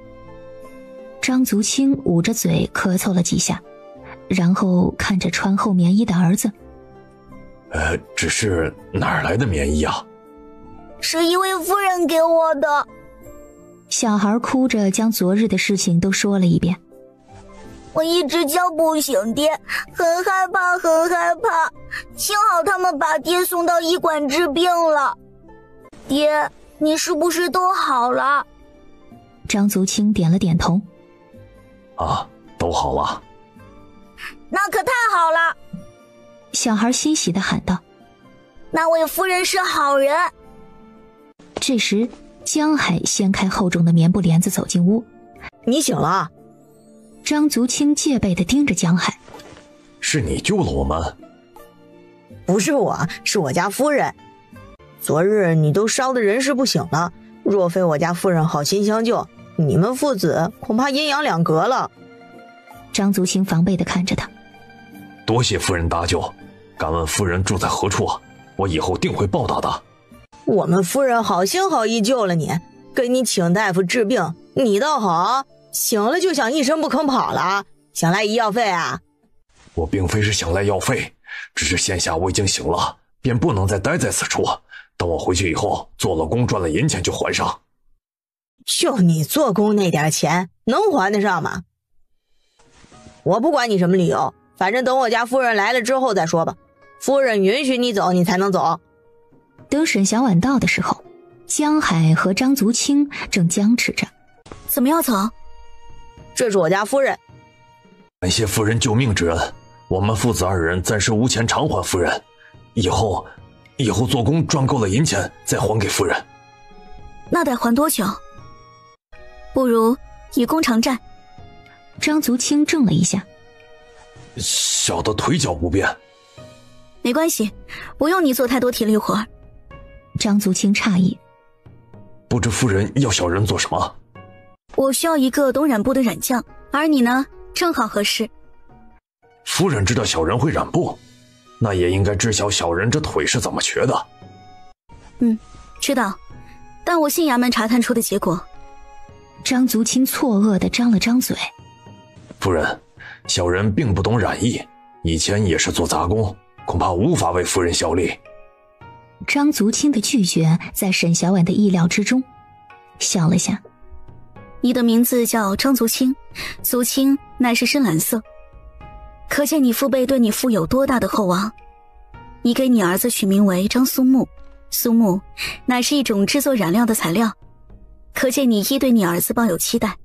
张足清捂着嘴咳嗽了几下，然后看着穿厚棉衣的儿子。只是哪儿来的棉衣啊？是一位夫人给我的。小孩哭着将昨日的事情都说了一遍。我一直叫不醒爹，很害怕很害怕，幸好他们把爹送到医馆治病了。爹，你是不是都好了？张足清点了点头。啊，都好了。那可太好了。小孩欣喜地喊道：那位夫人是好人。这时江海掀开厚重的棉布帘子走进屋。你醒了？张足清戒备地盯着江海。是你救了我们？不是我，是我家夫人。昨日你都烧得人事不省了，若非我家夫人好心相救，你们父子恐怕阴阳两隔了。张足清防备地看着他。多谢夫人搭救，敢问夫人住在何处？我以后定会报答的。我们夫人好心好意救了你，给你请大夫治病，你倒好，醒了就想一声不吭跑了，想来医药费啊？我并非是想赖药费，只是现下我已经醒了，便不能再待在此处。等我回去以后，做了工赚了银钱就还上。就你做工那点钱，能还得上吗？我不管你什么理由，反正等我家夫人来了之后再说吧。夫人允许你走，你才能走。等沈小婉到的时候，江海和张足清正僵持着。怎么要走？这是我家夫人。感谢夫人救命之恩，我们父子二人暂时无钱偿还夫人，以后做工赚够了银钱再还给夫人。那得还多久？不如以工偿债。张足清怔了一下，小的腿脚不便。没关系，不用你做太多体力活。张足清诧异，不知夫人要小人做什么？我需要一个懂染布的染匠，而你呢，正好合适。夫人知道小人会染布，那也应该知晓小人这腿是怎么瘸的。知道，但我信衙门查探出的结果。张足清错愕地张了张嘴。夫人，小人并不懂染艺，以前也是做杂工，恐怕无法为夫人效力。张足清的拒绝在沈小婉的意料之中，笑了下。你的名字叫张足清，足清乃是深蓝色，可见你父辈对你负有多大的厚望。你给你儿子取名为张苏木，苏木乃是一种制作染料的材料，可见你亦对你儿子抱有期待。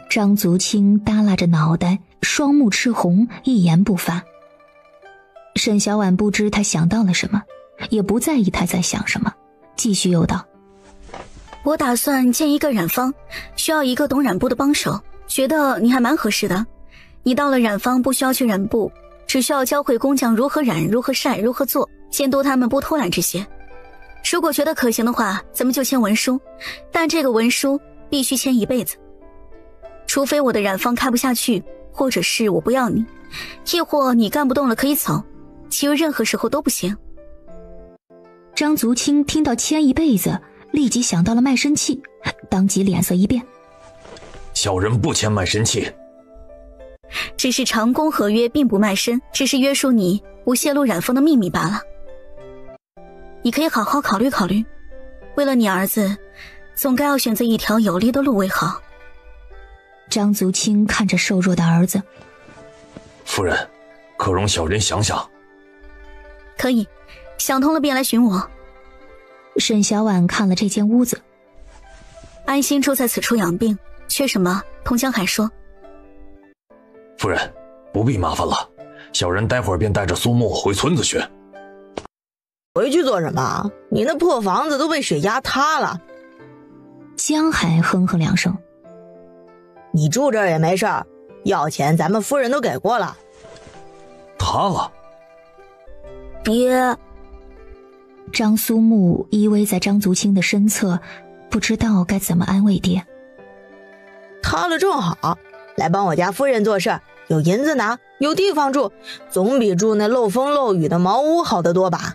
张足清耷拉着脑袋，双目赤红，一言不发。沈小婉不知他想到了什么，也不在意他在想什么，继续又道：我打算建一个染坊，需要一个懂染布的帮手，觉得你还蛮合适的。你到了染坊不需要去染布，只需要教会工匠如何染、如何晒、如何做，监督他们不偷懒这些。如果觉得可行的话，咱们就签文书，但这个文书必须签一辈子。除非我的染坊开不下去，或者是我不要你，亦或你干不动了可以走，其余任何时候都不行。张足清听到签一辈子，立即想到了卖身契，当即脸色一变。小人不签卖身契，只是长工合约并不卖身，只是约束你不泄露染坊的秘密罢了。你可以好好考虑考虑，为了你儿子，总该要选择一条有利的路为好。张足清看着瘦弱的儿子，夫人，可容小人想想。可以，想通了便来寻我。沈小婉看了这间屋子，安心住在此处养病，缺什么同江海说。夫人，不必麻烦了，小人待会儿便带着苏木回村子去。回去做什么？你那破房子都被水压塌了。江海哼哼两声，你住这儿也没事儿，要钱咱们夫人都给过了。塌了？别。张苏木依偎在张足清的身侧，不知道该怎么安慰爹。塌了正好，来帮我家夫人做事，有银子拿，有地方住，总比住那漏风漏雨的茅屋好得多吧。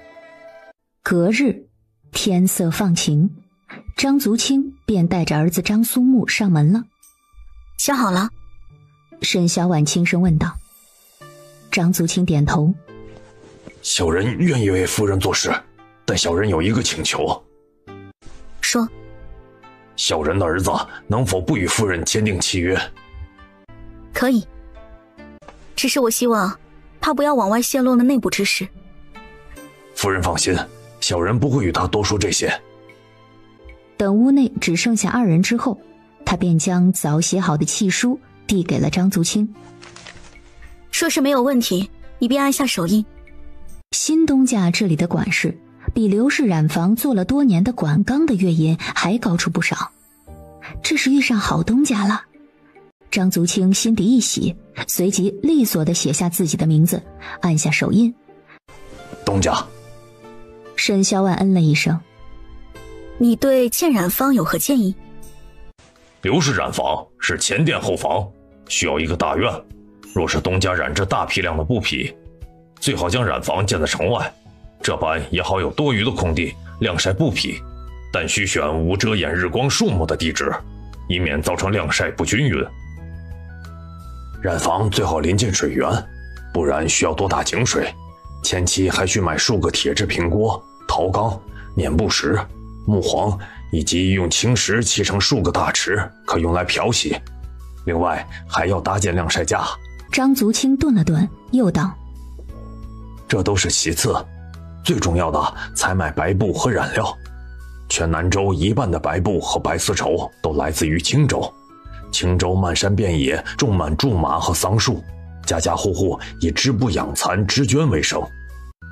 隔日天色放晴，张足清便带着儿子张苏木上门了。想好了？沈小婉轻声问道。张足清点头。小人愿意为夫人做事，但小人有一个请求。说。小人的儿子能否不与夫人签订契约？可以，只是我希望他不要往外泄露了内部之事。夫人放心，小人不会与他多说这些。等屋内只剩下二人之后，他便将早写好的契书递给了张足清。说是没有问题，你便按下手印。新东家这里的管事比刘氏染坊做了多年的管刚的月银还高出不少，这是遇上好东家了。张足清心底一喜，随即利索地写下自己的名字，按下手印。东家。沈小婉嗯了一声。你对建染坊有何建议？刘氏染坊是前店后房，需要一个大院，若是东家染制大批量的布匹，最好将染坊建在城外，这般也好有多余的空地晾晒布匹，但需选无遮掩日光树木的地址，以免造成晾晒不均匀。染坊最好临近水源，不然需要多打井水，前期还需买数个铁制平锅、陶缸、碾布石、木黄，以及用青石砌成数个大池，可用来漂洗。另外还要搭建晾晒架。张族清顿了顿，又道：这都是其次，最重要的采买白布和染料。全南州一半的白布和白丝绸都来自于青州。青州漫山遍野种满苎麻和桑树，家家户户以织布养蚕织绢为生，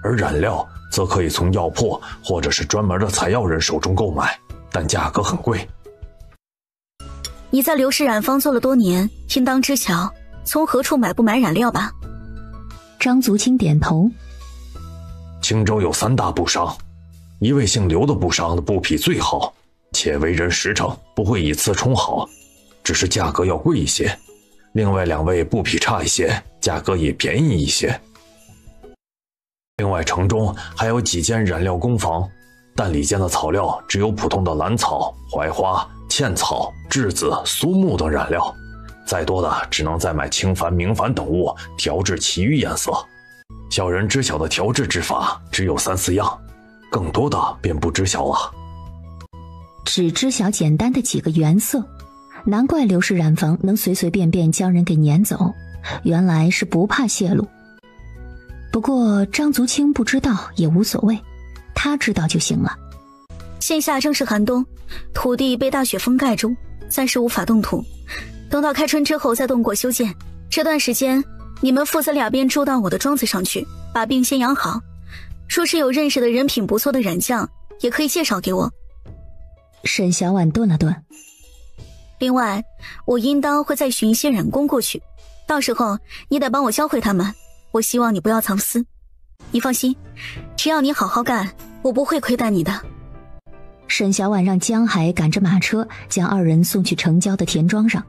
而染料则可以从药铺或者是专门的采药人手中购买，但价格很贵。你在刘氏染坊做了多年，应当知晓从何处买布买染料吧？张族清点头。青州有3大布商，一位姓刘的布商的布匹最好，且为人实诚，不会以次充好，只是价格要贵一些。另外2位布匹差一些，价格也便宜一些。另外城中还有几间染料工坊，但里间的草料只有普通的兰草、槐花、茜草、栀子、苏木等染料，再多的只能再买青矾、明矾等物调制其余颜色。小人知晓的调制之法只有3、4样，更多的便不知晓了。只知晓简单的几个原色，难怪刘氏染坊能随随便便将人给撵走，原来是不怕泄露。不过张族清不知道也无所谓，他知道就行了。现下正是寒冬，土地被大雪封盖住，暂时无法动土，等到开春之后再动过修建。这段时间你们父子俩便住到我的庄子上去，把病先养好。若是有认识的人品不错的染匠，也可以介绍给我。沈小婉顿了顿。另外我应当会再寻一些染工过去，到时候你得帮我教会他们，我希望你不要藏私。你放心，只要你好好干，我不会亏待你的。沈小婉让江海赶着马车将2人送去城郊的田庄上，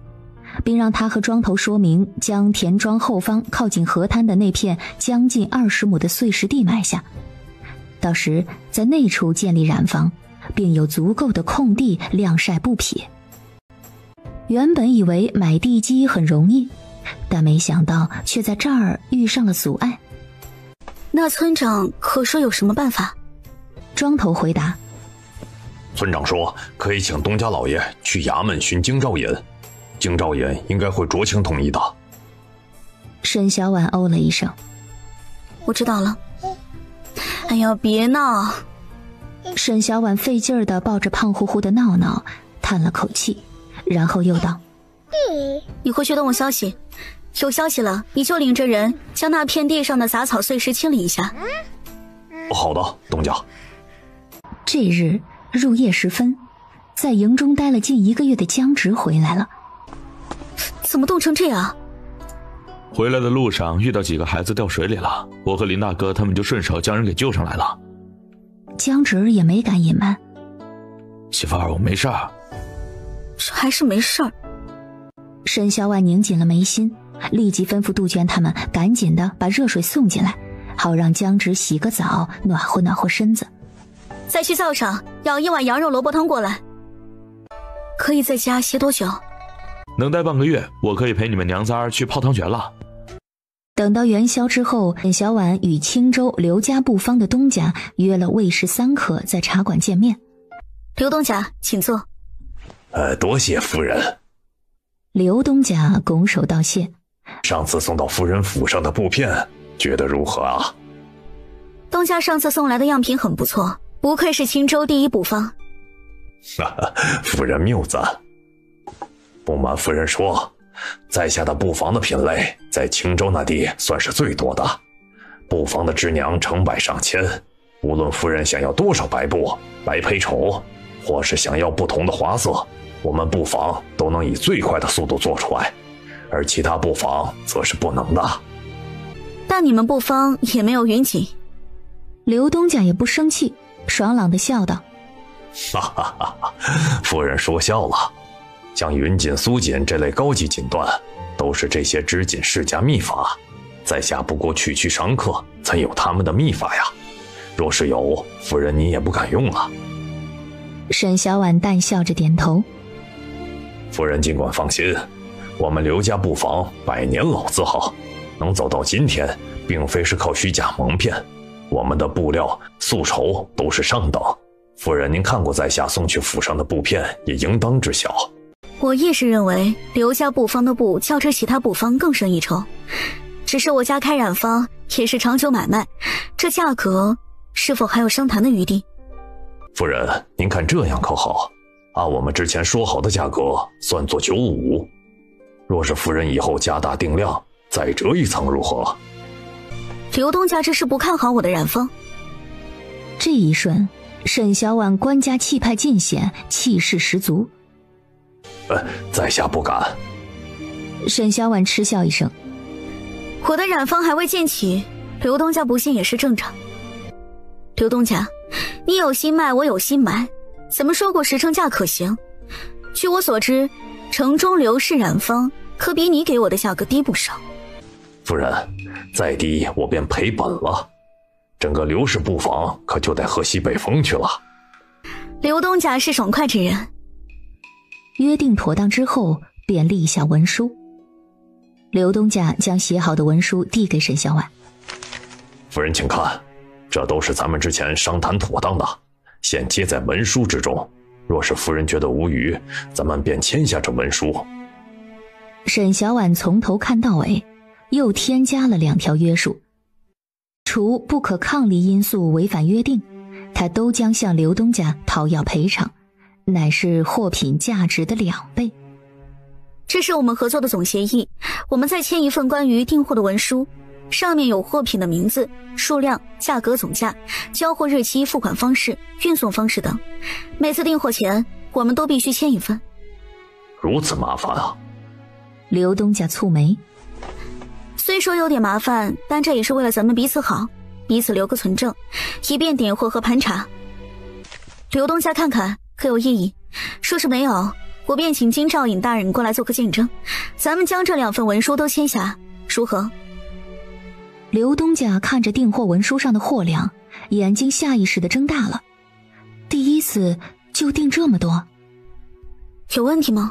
并让他和庄头说明将田庄后方靠近河滩的那片将近20亩的碎石地买下，到时在那处建立染坊，并有足够的空地晾晒布匹。原本以为买地基很容易，但没想到却在这儿遇上了阻碍。那村长可说有什么办法？庄头回答：村长说可以请东家老爷去衙门寻京兆尹，京兆尹应该会酌情同意的。沈小婉哦了一声：我知道了。哎呀，别闹。沈小婉费劲儿地抱着胖乎乎的闹闹，叹了口气，然后又道：你回去等我消息，有消息了你就领着人将那片地上的杂草碎石清理一下。好的，东家。这日入夜时分，在营中待了近1个月的江直回来了。怎么冻成这样？回来的路上遇到几个孩子掉水里了，我和林大哥他们就顺手将人给救上来了。江直也没敢隐瞒：媳妇儿，我没事儿。这还是没事儿。沈小婉拧紧了眉心，立即吩咐杜鹃他们赶紧的把热水送进来，好让江直洗个澡，暖和暖和身子。再去灶上舀1碗羊肉萝卜汤过来。可以在家歇多久？能待半个月，我可以陪你们娘仨去泡汤泉了。等到元宵之后，沈小婉与青州刘家布方的东家约了魏氏3客在茶馆见面。刘东家，请坐。多谢夫人。刘东家拱手道谢。上次送到夫人府上的布片，觉得如何啊？东家上次送来的样品很不错，不愧是青州第一布方。夫人谬赞。不瞒夫人说，在下的布坊的品类在青州那地算是最多的，布坊的织娘成百上千，无论夫人想要多少白布、白胚绸，或是想要不同的花色，我们布坊都能以最快的速度做出来，而其他布坊则是不能的。但你们布坊也没有云锦。刘东家也不生气，爽朗地笑道：夫人说笑了，像云锦、苏锦这类高级锦缎，都是这些织锦世家秘法，在下不过区区商客，怎有他们的秘法呀？若是有，夫人你也不敢用啊。沈小婉淡笑着点头。夫人尽管放心，我们刘家布坊100年老字号，能走到今天，并非是靠虚假蒙骗，我们的布料、素绸都是上等。夫人您看过在下送去府上的布片，也应当知晓。我亦是认为刘家布坊的布较之其他布坊更胜一筹，只是我家开染坊也是长久买卖，这价格是否还有商谈的余地？夫人，您看这样可好？按我们之前说好的价格算作95，若是夫人以后加大定量，再折一层如何？刘东家这是不看好我的染坊？这一瞬，沈小婉官家气派尽显，气势十足。在下不敢。沈小婉嗤笑一声，我的染坊还未建起，刘东家不信也是正常。刘东家，你有心卖，我有心买，怎么说过10成价可行？据我所知，城中刘氏染坊可比你给我的价格低不少。夫人，再低我便赔本了，整个刘氏布坊可就得喝西北风去了。刘东家是爽快之人。约定妥当之后，便立下文书。刘东家将写好的文书递给沈小婉。夫人请看，这都是咱们之前商谈妥当的，现接在文书之中。若是夫人觉得无虞，咱们便签下这文书。沈小婉从头看到尾，又添加了2条约束，除不可抗力因素违反约定，他都将向刘东家讨要赔偿，乃是货品价值的2倍。这是我们合作的总协议，我们再签一份关于订货的文书，上面有货品的名字、数量、价格、总价、交货日期、付款方式、运送方式等。每次订货前，我们都必须签一份。如此麻烦啊！刘东家蹙眉。虽说有点麻烦，但这也是为了咱们彼此好，彼此留个存证，以便点货和盘查。刘东家看看可有异议，说是没有，我便请金兆尹大人过来做个见证，咱们将这2份文书都签下，如何？刘东家看着订货文书上的货量，眼睛下意识地睁大了。第一次就订这么多，有问题吗？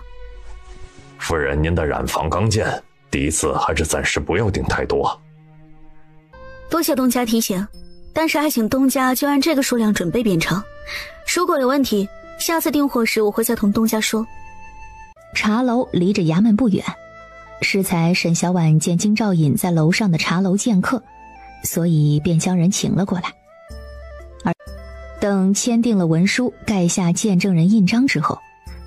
夫人，您的染坊刚建，第一次还是暂时不要订太多。多谢东家提醒，但是还请东家就按这个数量准备便成。如果有问题，下次订货时我会再同东家说。茶楼离着衙门不远，适才沈小婉见金兆尹在楼上的茶楼见客，所以便将人请了过来。而等签订了文书，盖下见证人印章之后，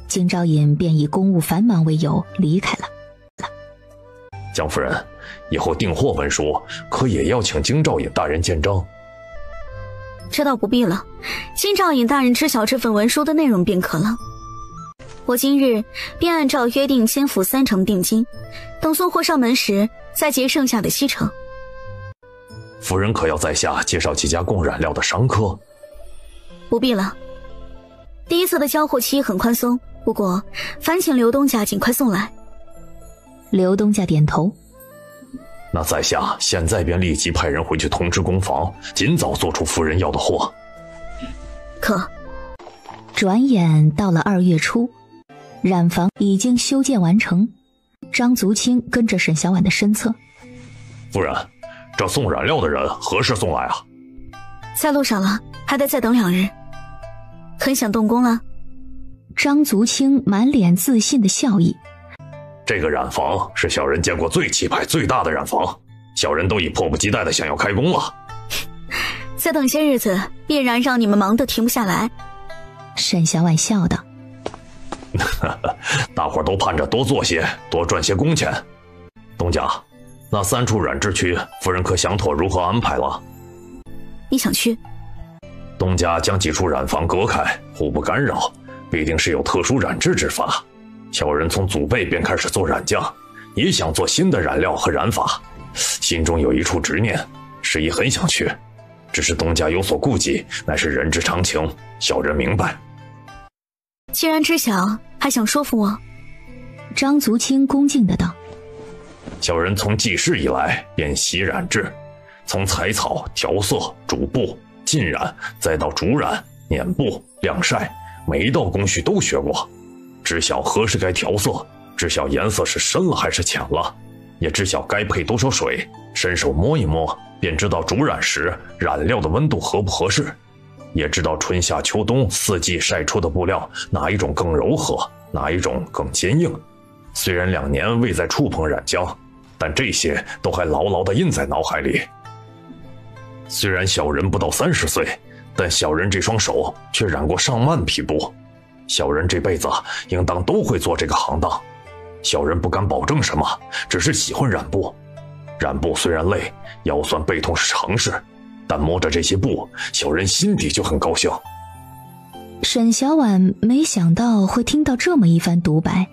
金兆尹便以公务繁忙为由离开了。江夫人，以后订货文书可也要请金兆尹大人见证。这倒不必了，金兆尹大人知晓这份文书的内容便可了。我今日便按照约定先付3成定金，等送货上门时再结剩下的7成。夫人可要在下介绍几家供染料的商客？不必了，第一次的交货期很宽松，不过烦请刘东家尽快送来。刘东家点头。那在下现在便立即派人回去通知工坊，尽早做出夫人要的货。可。转眼到了2月初，染坊已经修建完成。张足清跟着沈小婉的身侧。夫人，这送染料的人何时送来啊？在路上了，还得再等2日。很想动工了？张足清满脸自信的笑意。这个染坊是小人见过最气派最大的染坊，小人都已迫不及待的想要开工了。再等些日子，必然让你们忙得停不下来。沈小婉笑道。大伙都盼着多做些，多赚些工钱。东家，那3处染制区，夫人可想妥如何安排了？你想去？东家将几处染坊隔开，互不干扰，必定是有特殊染制之法。小人从祖辈便开始做染匠，也想做新的染料和染法，心中有一处执念，实亦很想去，只是东家有所顾忌，乃是人之常情，小人明白。既然知晓，还想说服我？张足清恭敬的道。小人从记事以来便习染制，从采草、调色、煮布、浸染，再到煮染、碾布、晾晒，每一道工序都学过，知晓何时该调色，知晓颜色是深了还是浅了，也知晓该配多少水，伸手摸一摸便知道煮染时染料的温度合不合适，也知道春夏秋冬四季晒出的布料哪一种更柔和，哪一种更坚硬。虽然2年未再触碰染浆，但这些都还牢牢地印在脑海里。虽然小人不到30岁，但小人这双手却染过上万匹布，小人这辈子应当都会做这个行当。小人不敢保证什么，只是喜欢染布。染布虽然累，腰酸背痛是常事，但摸着这些布，小人心底就很高兴。沈小婉没想到会听到这么一番独白，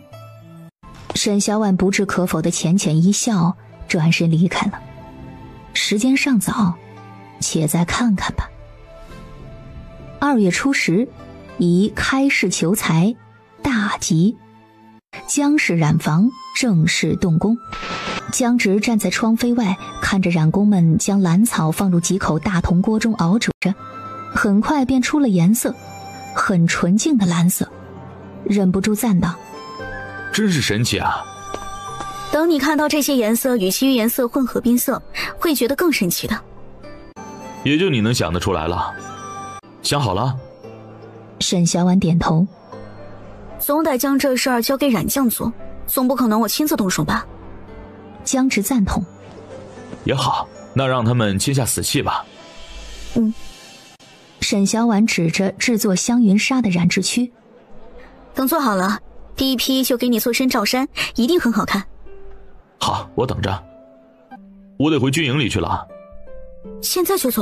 沈小婉不置可否的浅浅一笑，转身离开了。时间尚早，且再看看吧。2月初10，宜开市求财，大吉。江氏染坊正式动工。江直站在窗扉外，看着染工们将蓝草放入几口大铜锅中熬煮着，很快便出了颜色，很纯净的蓝色，忍不住赞道：真是神奇啊！等你看到这些颜色与其余颜色混合变色，会觉得更神奇的。也就你能想得出来了。想好了？沈小婉点头。总得将这事儿交给染匠做，总不可能我亲自动手吧？江直赞同。也好，那让他们签下死契吧。沈小婉指着制作香云纱的染制区。等做好了，第一批就给你做身罩衫，一定很好看。好，我等着。我得回军营里去了。现在就走？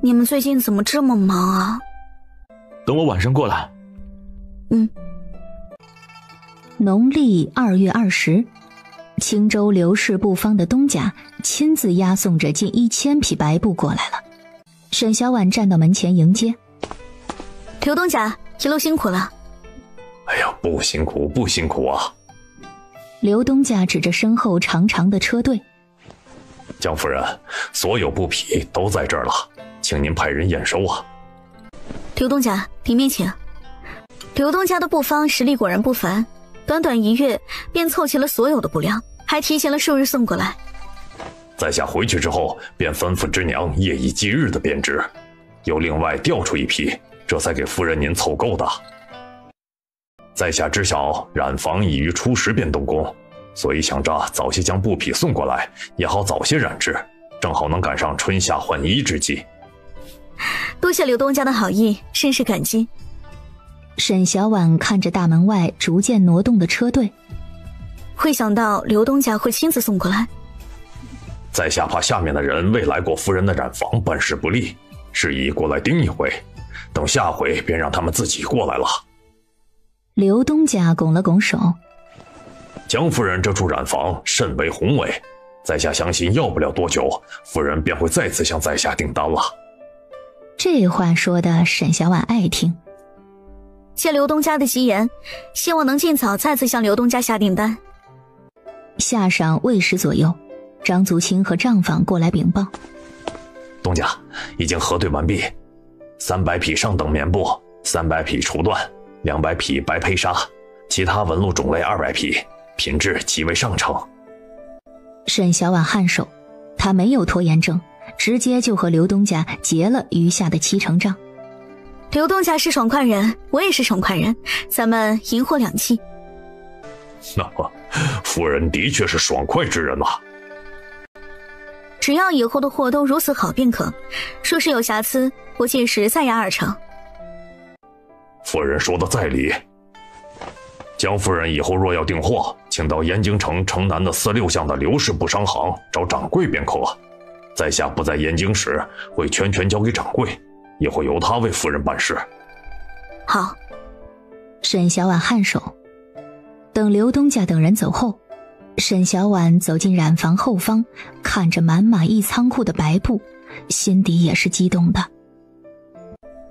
你们最近怎么这么忙啊？等我晚上过来。农历2月20，青州刘氏布坊的东家亲自押送着近1000匹白布过来了。沈小婉站到门前迎接。刘东家，一路辛苦了。哎呀，不辛苦不辛苦啊。刘东家指着身后长长的车队。江夫人，所有布匹都在这儿了，请您派人验收啊。刘东家，里面请。刘东家的布坊实力果然不凡，短短1月便凑齐了所有的布料，还提前了数日送过来。在下回去之后，便吩咐织娘夜以继日的编织，又另外调出一批，这才给夫人您凑够的。在下知晓染坊已于初10便动工，所以想着早些将布匹送过来，也好早些染制，正好能赶上春夏换衣之际。多谢刘东家的好意，甚是感激。沈小婉看着大门外逐渐挪动的车队，会想到刘东家会亲自送过来。在下怕下面的人未来过夫人的染坊办事不利，是以过来盯一回，等下回便让他们自己过来了。刘东家拱了拱手。江夫人这处染坊甚为宏伟，在下相信要不了多久，夫人便会再次向在下订单了。这话说的沈小婉爱听。谢刘东家的吉言，希望能尽早再次向刘东家下订单。下晌未时左右，张族清和账坊过来禀报：东家已经核对完毕，300匹上等棉布，300匹绸缎，200匹白胚纱，其他纹路种类200匹，品质极为上乘。沈小婉颔首，他没有拖延症，直接就和刘东家结了余下的7成账。刘东家是爽快人，我也是爽快人，咱们银货两讫。夫人的确是爽快之人啊。只要以后的货都如此好便可，若是有瑕疵，我届时再压2成。夫人说的在理。江夫人以后若要订货，请到燕京城城南的4、6巷的刘氏布商行找掌柜便可。在下不在燕京时，会全交给掌柜，也会由他为夫人办事。好。沈小婉颔首。等刘东家等人走后，沈小婉走进染坊后方，看着满满一仓库的白布，心底也是激动的。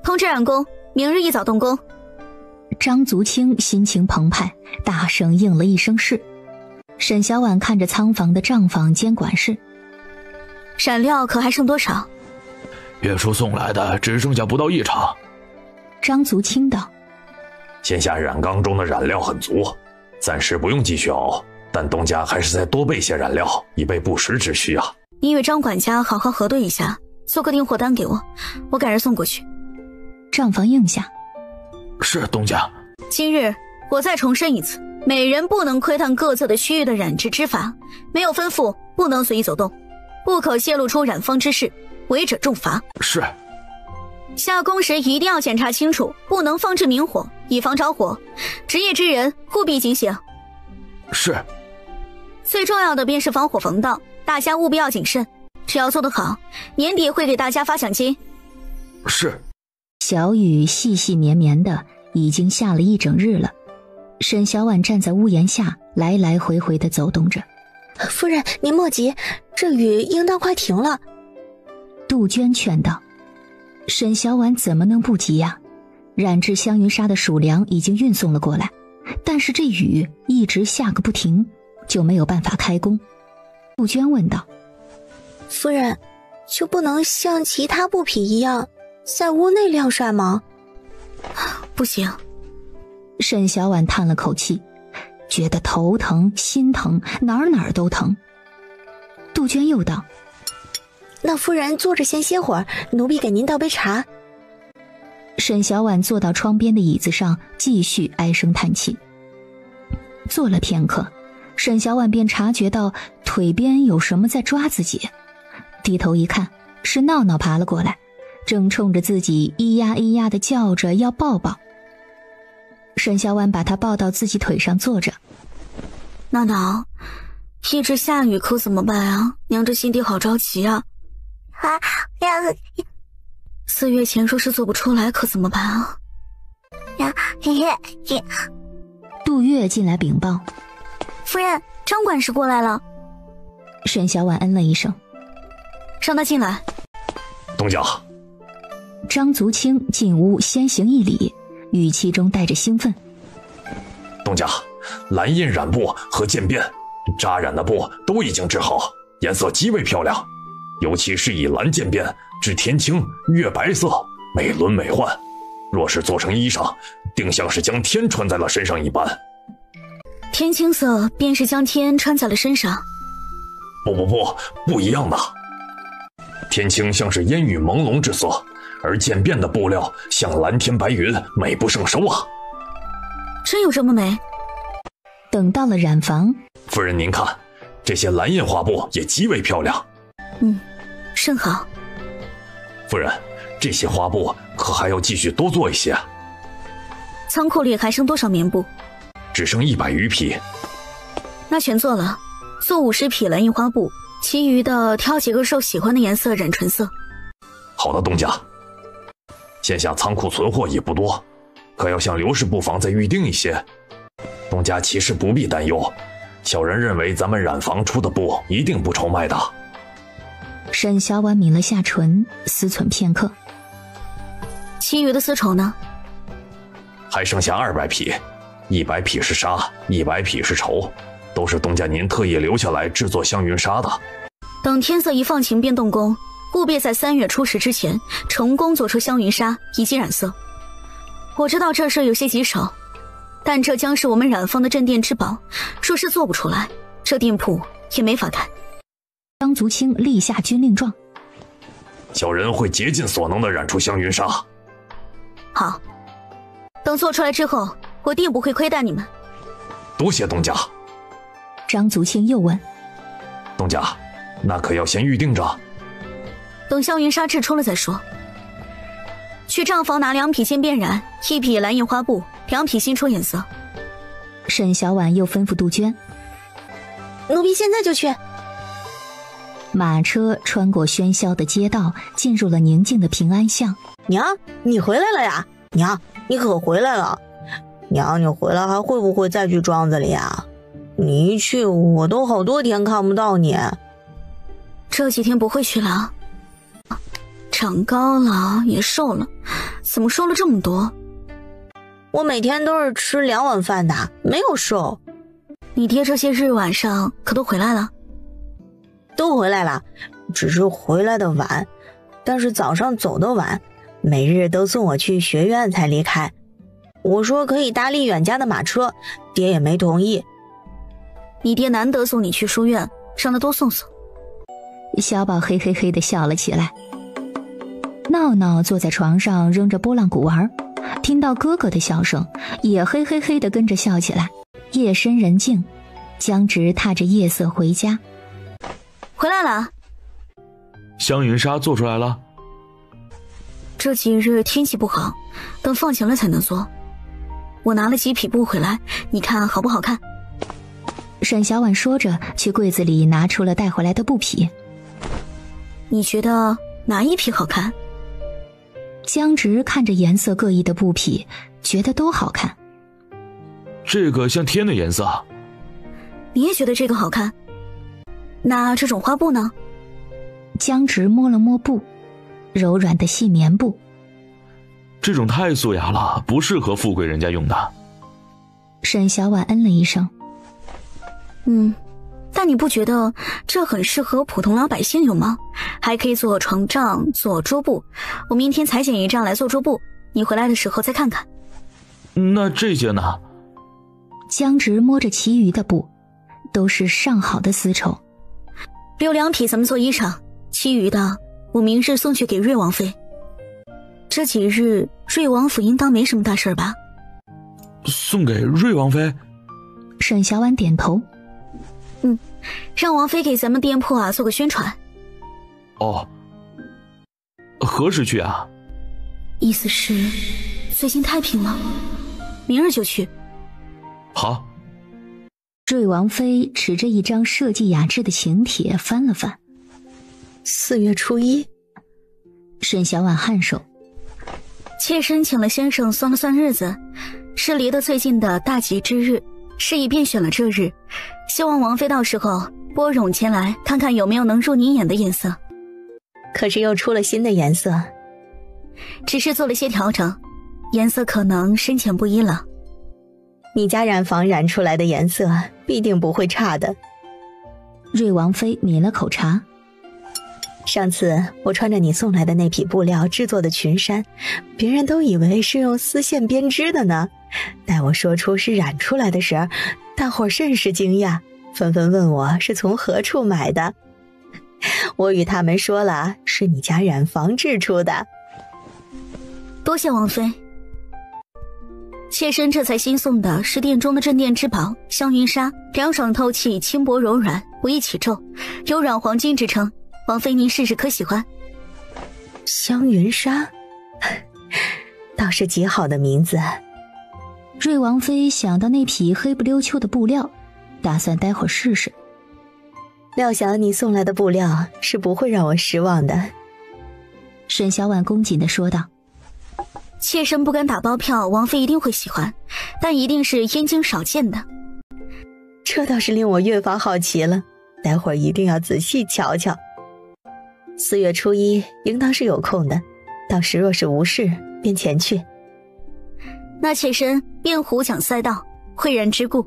通知染工，明日一早动工。张族清心情澎湃，大声应了一声是。沈小婉看着仓房的账房监管室，染料可还剩多少？月初送来的只剩下不到1场。张足清道：现下染缸中的染料很足，暂时不用继续熬，但东家还是再多备些染料，以备不时之需啊。你与张管家好好核对一下，做个订货单给我，我改日送过去。账房应下。是东家。今日我再重申一次，每人不能窥探各自的区域的染制之法，没有吩咐不能随意走动，不可泄露出染坊之事，违者重罚。是。下工时一定要检查清楚，不能放置明火，以防着火。职业之人务必警醒。是。最重要的便是防火防盗，大家务必要谨慎。只要做得好，年底会给大家发奖金。是。小雨细细绵绵的，已经下了一整日了。沈小婉站在屋檐下，来来回回的走动着。夫人，您莫急，这雨应当快停了。杜鹃劝道。沈小婉怎么能不急呀？染制香云纱的属粮已经运送了过来，但是这雨一直下个不停，就没有办法开工。杜鹃问道：夫人，就不能像其他布匹一样在屋内晾晒吗？不行。沈小婉叹了口气，觉得头疼心疼，哪儿都疼。杜鹃又道：那夫人坐着先歇会儿，奴婢给您倒杯茶。沈小婉坐到窗边的椅子上，继续唉声叹气。坐了片刻，沈小婉便察觉到腿边有什么在抓自己，低头一看，是闹闹爬了过来，正冲着自己咿呀咿呀的叫着要抱抱。沈小婉把他抱到自己腿上坐着。闹闹，一直下雨可怎么办啊？娘这心底好着急啊。4月前说是做不出来，可怎么办啊？杜月进来禀报：夫人，张管事过来了。沈小婉嗯了一声，让他进来。东家。张足清进屋先行一礼，语气中带着兴奋：东家，蓝印染布和渐变扎染的布都已经制好，颜色极为漂亮，尤其是以蓝渐变至天青月白色，美轮美奂。若是做成衣裳，定像是将天穿在了身上一般。天青色便是将天穿在了身上。不一样的。天青像是烟雨朦胧之色，而渐变的布料像蓝天白云，美不胜收啊。真有这么美？等到了染房，夫人您看，这些蓝印花布也极为漂亮。甚好。夫人，这些花布可还要继续多做一些。仓库里还剩多少棉布？只剩100余匹。那全做了，做50匹蓝印花布，其余的挑几个受喜欢的颜色染纯色。好的，东家。现下仓库存货也不多，可要向刘氏布坊再预定一些。东家其实不必担忧，小人认为咱们染坊出的布一定不愁卖的。沈小婉抿了下唇，思忖片刻。其余的丝绸呢？还剩下200匹，100匹是纱，100匹是绸，都是东家您特意留下来制作香云纱的。等天色一放晴便动工，务必在3月初10之前成功做出香云纱以及染色。我知道这事有些棘手，但这将是我们染坊的镇店之宝，若是做不出来，这店铺也没法开。张足清立下军令状：小人会竭尽所能的染出香云纱。好，等做出来之后，我定不会亏待你们。多谢东家。张足清又问：东家，那可要先预定着？等香云纱制出了再说。去账房拿2匹渐变染，1匹蓝印花布，2匹新出颜色。沈小婉又吩咐杜鹃：奴婢现在就去。马车穿过喧嚣的街道，进入了宁静的平安巷。娘，你回来了呀？娘，你可回来了。娘，你回来还会不会再去庄子里啊？你一去，我都好多天看不到你。这几天不会去了。长高了，也瘦了，怎么瘦了这么多？我每天都是吃2碗饭的，没有瘦。你爹这些日晚上可都回来了？都回来了，只是回来的晚，但是早上走得晚，每日都送我去学院才离开。我说可以搭离远家的马车，爹也没同意。你爹难得送你去书院，让他多送送。小宝嘿嘿嘿地笑了起来。闹闹坐在床上扔着拨浪鼓玩，听到哥哥的笑声，也嘿嘿嘿地跟着笑起来。夜深人静，江直踏着夜色回家。回来了。香云纱做出来了？这几日天气不好，等放晴了才能做。我拿了几匹布回来，你看好不好看？沈小婉说着，去柜子里拿出了带回来的布匹。你觉得哪一匹好看？江直看着颜色各异的布匹，觉得都好看。这个像天的颜色。你也觉得这个好看？那这种花布呢？江直摸了摸布，柔软的细棉布。这种太素雅了，不适合富贵人家用的。沈小婉嗯了一声。但你不觉得这很适合普通老百姓用吗？还可以做床帐，做桌布。我明天裁剪一张来做桌布，你回来的时候再看看。那这些呢？江直摸着其余的布，都是上好的丝绸。留2匹咱们做衣裳，其余的我明日送去给瑞王妃。这几日瑞王府应当没什么大事吧？送给瑞王妃？沈小婉点头。让王妃给咱们店铺做个宣传。哦，何时去啊？意思是最近太平了，明日就去。好。瑞王妃持着一张设计雅致的请帖翻了翻。4月初1。沈小婉颔首。妾身请了先生算了算日子，是离得最近的大吉之日，示意便选了这日，希望王妃到时候拨冗前来看看有没有能入你眼的颜色。可是又出了新的颜色？只是做了些调整，颜色可能深浅不一了。你家染坊染出来的颜色必定不会差的。瑞王妃抿了口茶。上次我穿着你送来的那匹布料制作的裙衫，别人都以为是用丝线编织的呢。待我说出是染出来的时，大伙甚是惊讶，纷纷问我是从何处买的。我与他们说了，是你家染坊制出的。多谢王妃。妾身这才新送的是店中的镇店之宝香云纱，凉爽透气，轻薄柔软，不易起皱，有软黄金之称。王妃您试试可喜欢？香云纱倒是极好的名字。瑞王妃想到那匹黑不溜秋的布料，打算待会儿试试。料想你送来的布料是不会让我失望的。沈小婉恭谨地说道。妾身不敢打包票，王妃一定会喜欢，但一定是燕京少见的。这倒是令我越发好奇了，待会儿一定要仔细瞧瞧。4月初1应当是有空的，到时若是无事便前去。那妾身便胡讲赛道，蕙然之故。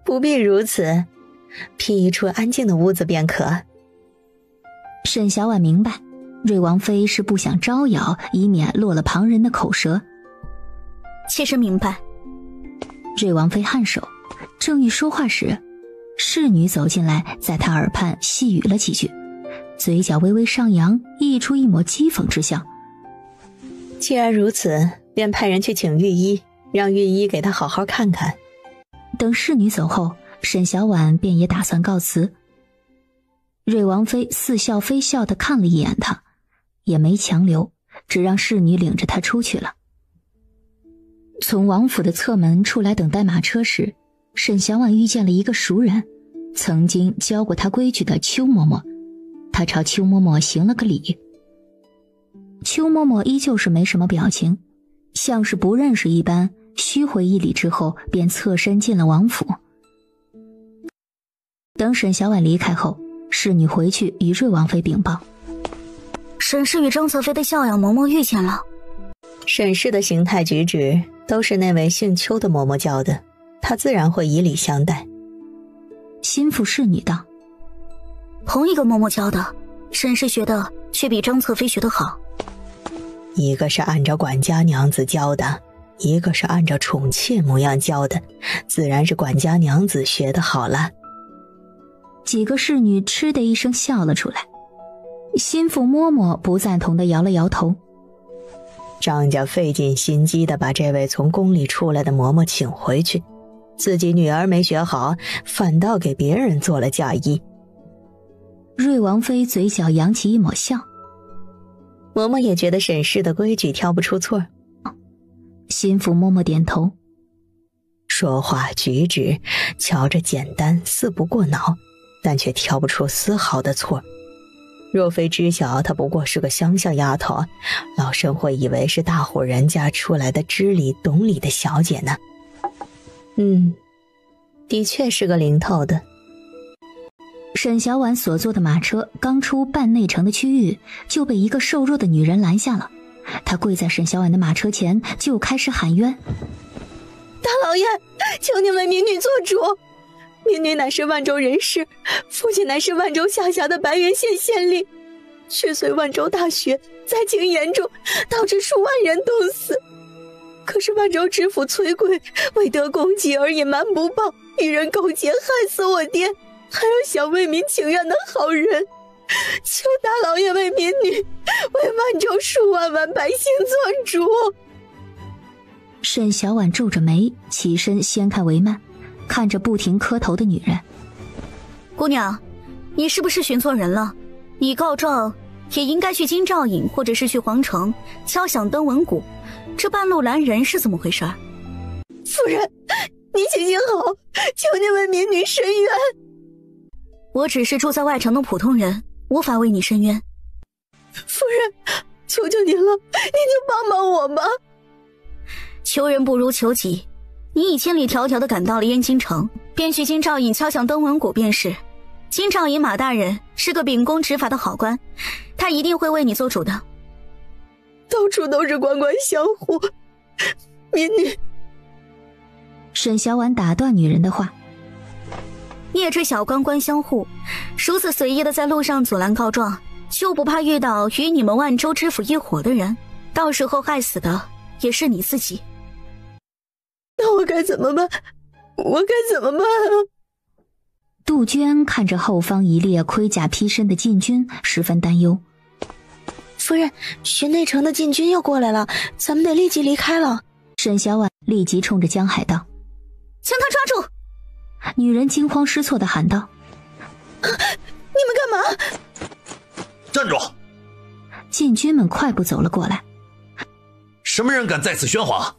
不必如此，辟一处安静的屋子便可。沈小婉明白，瑞王妃是不想招摇，以免落了旁人的口舌。妾身明白。瑞王妃颔首，正欲说话时，侍女走进来，在她耳畔细语了几句，嘴角微微上扬，溢出一抹讥讽之笑。既然如此，便派人去请御医，让御医给她好好看看。等侍女走后，沈小婉便也打算告辞。瑞王妃似笑非笑地看了一眼她，也没强留，只让侍女领着她出去了。从王府的侧门出来等待马车时，沈小婉遇见了一个熟人，曾经教过她规矩的邱嬷嬷。她朝邱嬷嬷行了个礼。邱嬷嬷依旧是没什么表情，像是不认识一般，虚回一礼之后便侧身进了王府。等沈小婉离开后，侍女回去与瑞王妃禀报，沈氏与张侧妃的教养嬷嬷遇见了。沈氏的形态举止都是那位姓邱的嬷嬷教的。他自然会以礼相待。心腹侍女道：同一个嬷嬷教的，沈氏学的却比张侧妃学得好。一个是按照管家娘子教的，一个是按照宠妾模样教的，自然是管家娘子学得好了。几个侍女嗤的一声笑了出来。心腹嬷嬷不赞同地摇了摇头。张家费尽心机地把这位从宫里出来的嬷嬷请回去，自己女儿没学好，反倒给别人做了嫁衣。瑞王妃嘴角扬起一抹笑。嬷嬷也觉得沈氏的规矩挑不出错。心腹嬷嬷点头，说话举止瞧着简单似不过脑，但却挑不出丝毫的错。若非知晓她不过是个乡下丫头，老身会以为是大户人家出来的知理懂礼的小姐呢。的确是个灵透的。沈小婉所坐的马车刚出半内城的区域，就被一个瘦弱的女人拦下了。她跪在沈小婉的马车前，就开始喊冤：大老爷，求您为民女做主。民女乃是万州人士，父亲乃是万州下辖的白云县县令，却随万州大雪灾情严重，导致数万人冻死。可是万州知府崔贵为得公绩而隐瞒不报，与人勾结害死我爹，还有想为民请愿的好人。求大老爷为民女，为万州数万百姓做主。沈小婉皱着眉，起身掀开帷幔，看着不停磕头的女人。姑娘，你是不是寻错人了？你告状也应该去京兆尹，或者是去皇城敲响登闻鼓，这半路拦人是怎么回事？夫人，你行行好，求您为民女伸冤。我只是住在外城的普通人，无法为你伸冤。夫人，求求您了，您就帮帮我吧。求人不如求己，你已千里迢迢地赶到了燕京城，便去京兆尹敲响登闻鼓便是。京兆尹马大人是个秉公执法的好官，他一定会为你做主的。到处都是官官相护，民女。沈小婉打断女人的话：孽这小官官相护，如此随意的在路上阻拦告状，就不怕遇到与你们万州知府一伙的人，到时候害死的也是你自己。那我该怎么办？我该怎么办啊？杜鹃看着后方一列盔甲披身的禁军，十分担忧。夫人，巡内城的禁军要过来了，咱们得立即离开了。沈小婉立即冲着江海道：将他抓住！女人惊慌失措地喊道：你们干嘛？站住！禁军们快步走了过来。什么人敢在此喧哗？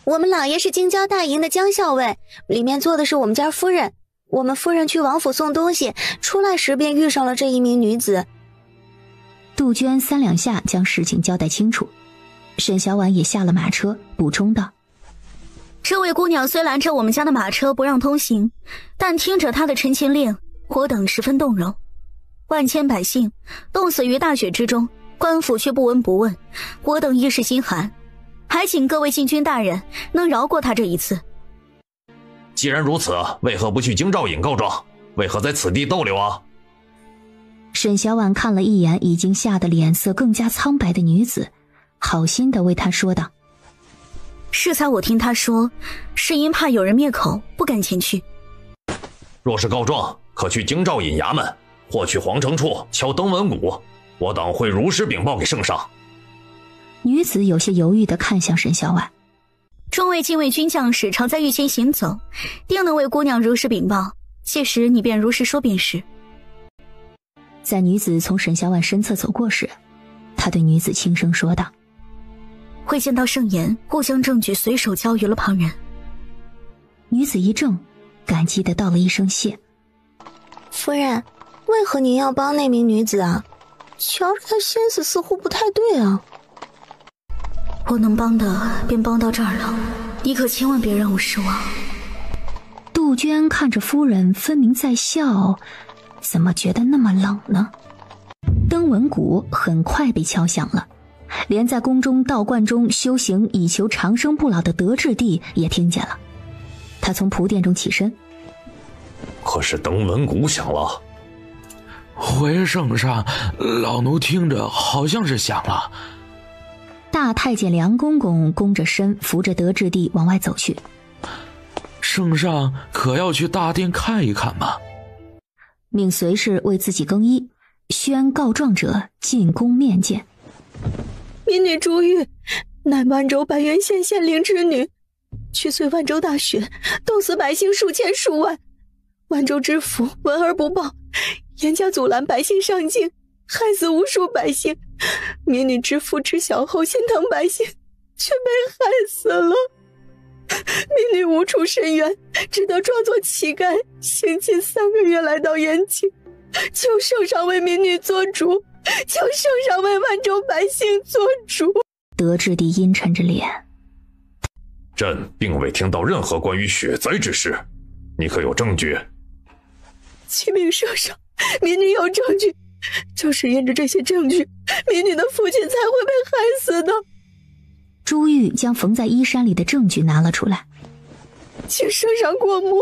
我们老爷是京郊大营的江校尉，里面坐的是我们家夫人。我们夫人去王府送东西，出来时便遇上了这一名女子。杜鹃三两下将事情交代清楚。沈小婉也下了马车，补充道：这位姑娘虽拦着我们家的马车不让通行，但听着她的陈情令，我等十分动容。万千百姓冻死于大雪之中，官府却不闻不问，我等一时心寒，还请各位禁军大人能饶过她这一次。既然如此，为何不去京兆尹告状？为何在此地逗留啊？沈小婉看了一眼已经吓得脸色更加苍白的女子，好心地为她说道：适才我听她说，是因怕有人灭口，不敢前去。若是告状，可去京兆尹衙门，或去皇城处敲登闻鼓，我等会如实禀报给圣上。女子有些犹豫地看向沈小婉。众位禁卫军将士常在御前行走，定能为姑娘如实禀报，届时你便如实说便是。在女子从沈小婉身侧走过时，他对女子轻声说道：会见到圣颜，故将证据随手交于了旁人。女子一怔，感激地道了一声谢。夫人，为何您要帮那名女子啊？瞧着她心思似乎不太对啊。我能帮的便帮到这儿了，你可千万别让我失望。杜鹃看着夫人分明在笑，怎么觉得那么冷呢？登闻鼓很快被敲响了，连在宫中道观中修行以求长生不老的德智地也听见了。他从蒲殿中起身。可是登闻鼓响了。回圣上，老奴听着好像是响了。大太监梁公公弓着身，扶着德质帝往外走去。圣上可要去大殿看一看吗？命随侍为自己更衣，宣告状者进宫面见。民女朱玉，乃万州白云县县令之女，去岁万州大雪，冻死百姓数千数万，万州知府闻而不报，严加阻拦百姓上京，害死无数百姓。民女知父知晓后心疼百姓，却被害死了。民女无处申冤，只得装作乞丐，行进3个月来到延庆，求圣上为民女做主，求圣上为万州百姓做主。德质帝阴沉着脸，朕并未听到任何关于雪灾之事，你可有证据？启禀圣上，民女有证据，就是因着这些证据，民女的父亲才会被害死的。朱玉将缝在衣衫里的证据拿了出来，请圣上过目。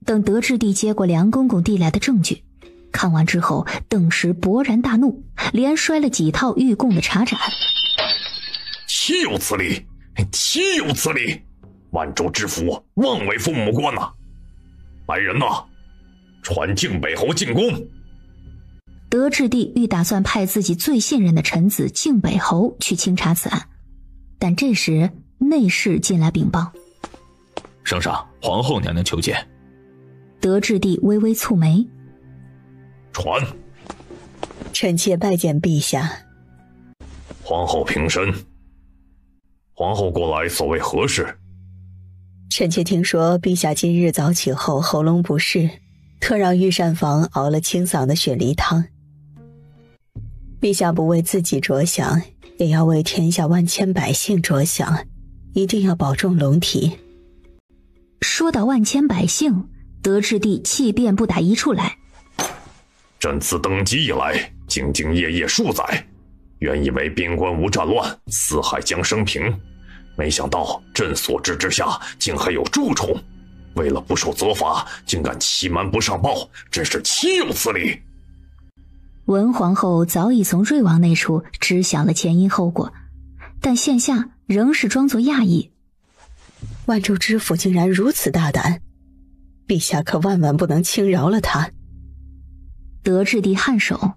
等德质帝接过梁公公递来的证据，看完之后顿时勃然大怒，连摔了几套御贡的茶盏。岂有此理！岂有此理！万州知府妄为父母官呐！来人呐，传靖北侯进宫。德质帝欲打算派自己最信任的臣子靖北侯去清查此案，但这时内侍进来禀报：圣上，皇后娘娘求见。德质帝微微蹙眉，传。臣妾拜见陛下。皇后平身。皇后过来所谓何事？臣妾听说陛下今日早起后喉咙不适，特让御膳房熬了清嗓的雪梨汤。陛下不为自己着想，也要为天下万千百姓着想，一定要保重龙体。说到万千百姓，德质帝气便不打一处来。朕自登基以来，兢兢业业数载，原以为边关无战乱，四海将升平，没想到朕所治之下，竟还有蛀虫。为了不受责罚，竟敢欺瞒不上报，真是岂有此理！文皇后早已从瑞王那处知晓了前因后果，但现下仍是装作讶异。万州知府竟然如此大胆，陛下可万万不能轻饶了他。德质帝颔首，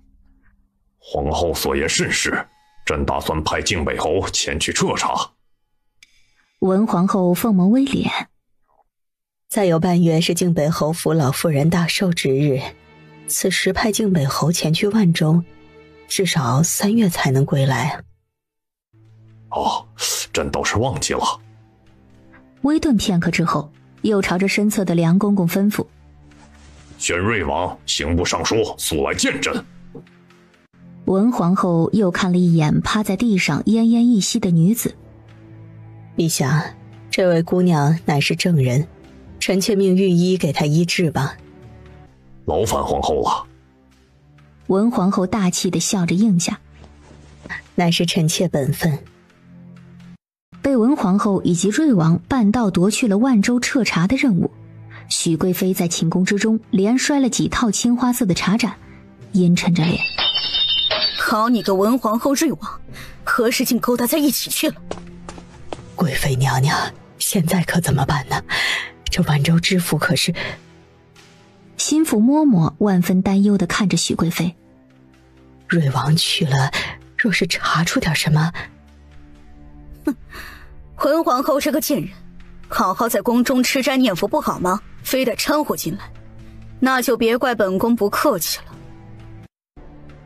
皇后所言甚是，朕打算派靖北侯前去彻查。文皇后凤眸微敛，再有半月是靖北侯扶老妇人大寿之日，此时派靖北侯前去万州，至少3月才能归来。朕倒是忘记了。微顿片刻之后，又朝着身侧的梁公公吩咐：宣瑞王刑部尚书速来见朕。文皇后又看了一眼趴在地上奄奄一息的女子。陛下，这位姑娘乃是正人，臣妾命御医给她医治吧。劳烦皇后了。文皇后大气地笑着应下，乃是臣妾本分。被文皇后以及瑞王半道夺去了万州彻查的任务，许贵妃在寝宫之中连摔了几套青花色的茶盏，阴沉着脸：好你个文皇后瑞王，何时竟勾搭在一起去了？贵妃娘娘，现在可怎么办呢？这万州知府可是……心腹嬷嬷万分担忧地看着许贵妃。瑞王去了，若是查出点什么……哼，文皇后是个贱人，好好在宫中吃斋念佛不好吗？非得掺和进来，那就别怪本宫不客气了。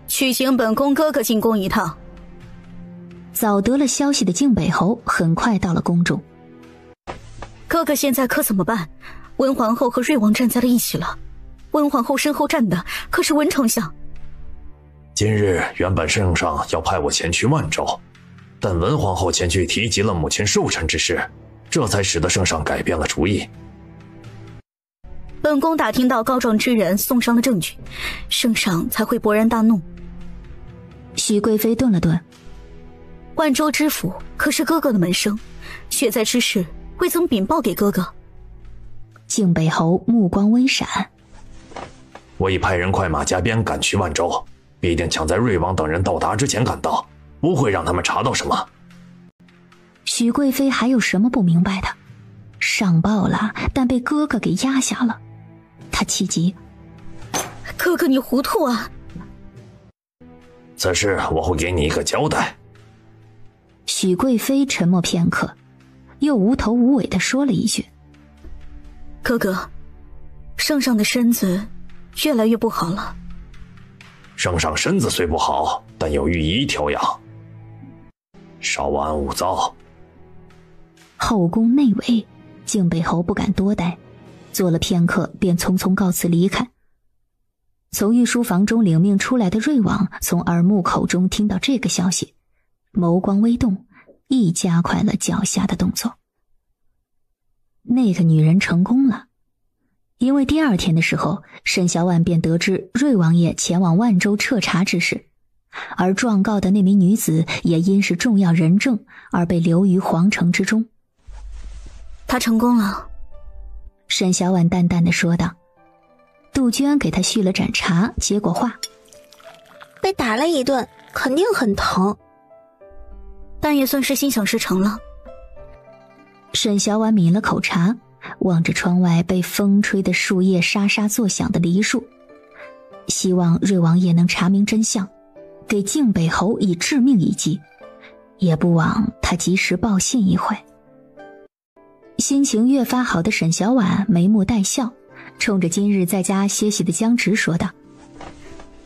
去请本宫哥哥进宫一趟。早得了消息的靖北侯很快到了宫中。哥哥现在可怎么办？文皇后和瑞王站在了一起了，文皇后身后站的可是文丞相。今日原本圣上要派我前去万州，但文皇后前去提及了母亲寿辰之事，这才使得圣上改变了主意。本宫打听到告状之人送上了证据，圣上才会勃然大怒。许贵妃顿了顿，万州知府可是哥哥的门生，雪灾之事未曾禀报给哥哥，靖北侯目光微闪。我已派人快马加鞭赶去万州，必定抢在瑞王等人到达之前赶到，不会让他们查到什么。许贵妃还有什么不明白的？上报了，但被哥哥给压下了。她气急：哥哥你糊涂啊！此事我会给你一个交代。许贵妃沉默片刻，又无头无尾地说了一句：哥哥，圣上的身子越来越不好了。圣上身子虽不好，但有御医调养，稍安勿躁。后宫内围，靖北侯不敢多待，坐了片刻便匆匆告辞离开。从御书房中领命出来的瑞王从耳目口中听到这个消息，眸光微动，亦加快了脚下的动作。那个女人成功了，因为第二天的时候，沈小婉便得知瑞王爷前往万州彻查之事，而状告的那名女子也因是重要人证而被留于皇城之中。她成功了，沈小婉淡淡地说道。杜鹃给她续了盏茶，接过话：被打了一顿，肯定很疼，但也算是心想事成了。沈小婉抿了口茶，望着窗外被风吹的树叶沙沙作响的梨树，希望瑞王爷能查明真相，给靖北侯以致命一击，也不枉他及时报信一回。心情越发好的沈小婉眉目带笑，冲着今日在家歇息的江直说道：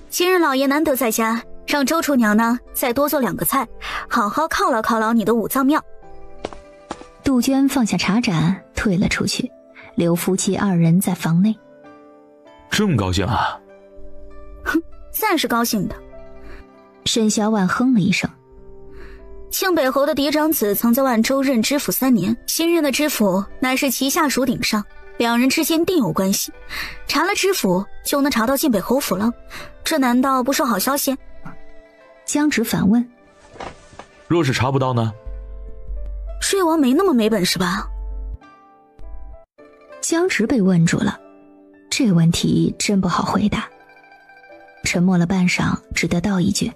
今日老爷难得在家，让周厨娘呢再多做2个菜，好好犒劳犒劳你的五脏庙。杜鹃放下茶盏退了出去，留夫妻2人在房内。这么高兴啊？哼，算是高兴的。沈小婉哼了一声。庆北侯的嫡长子曾在万州任知府3年，新任的知府乃是其下属顶上，2人之间定有关系。查了知府就能查到晋北侯府了，这难道不是好消息？江直反问：若是查不到呢？瑞王没那么没本事吧？江直被问住了，这问题真不好回答。沉默了半晌，只得道一句：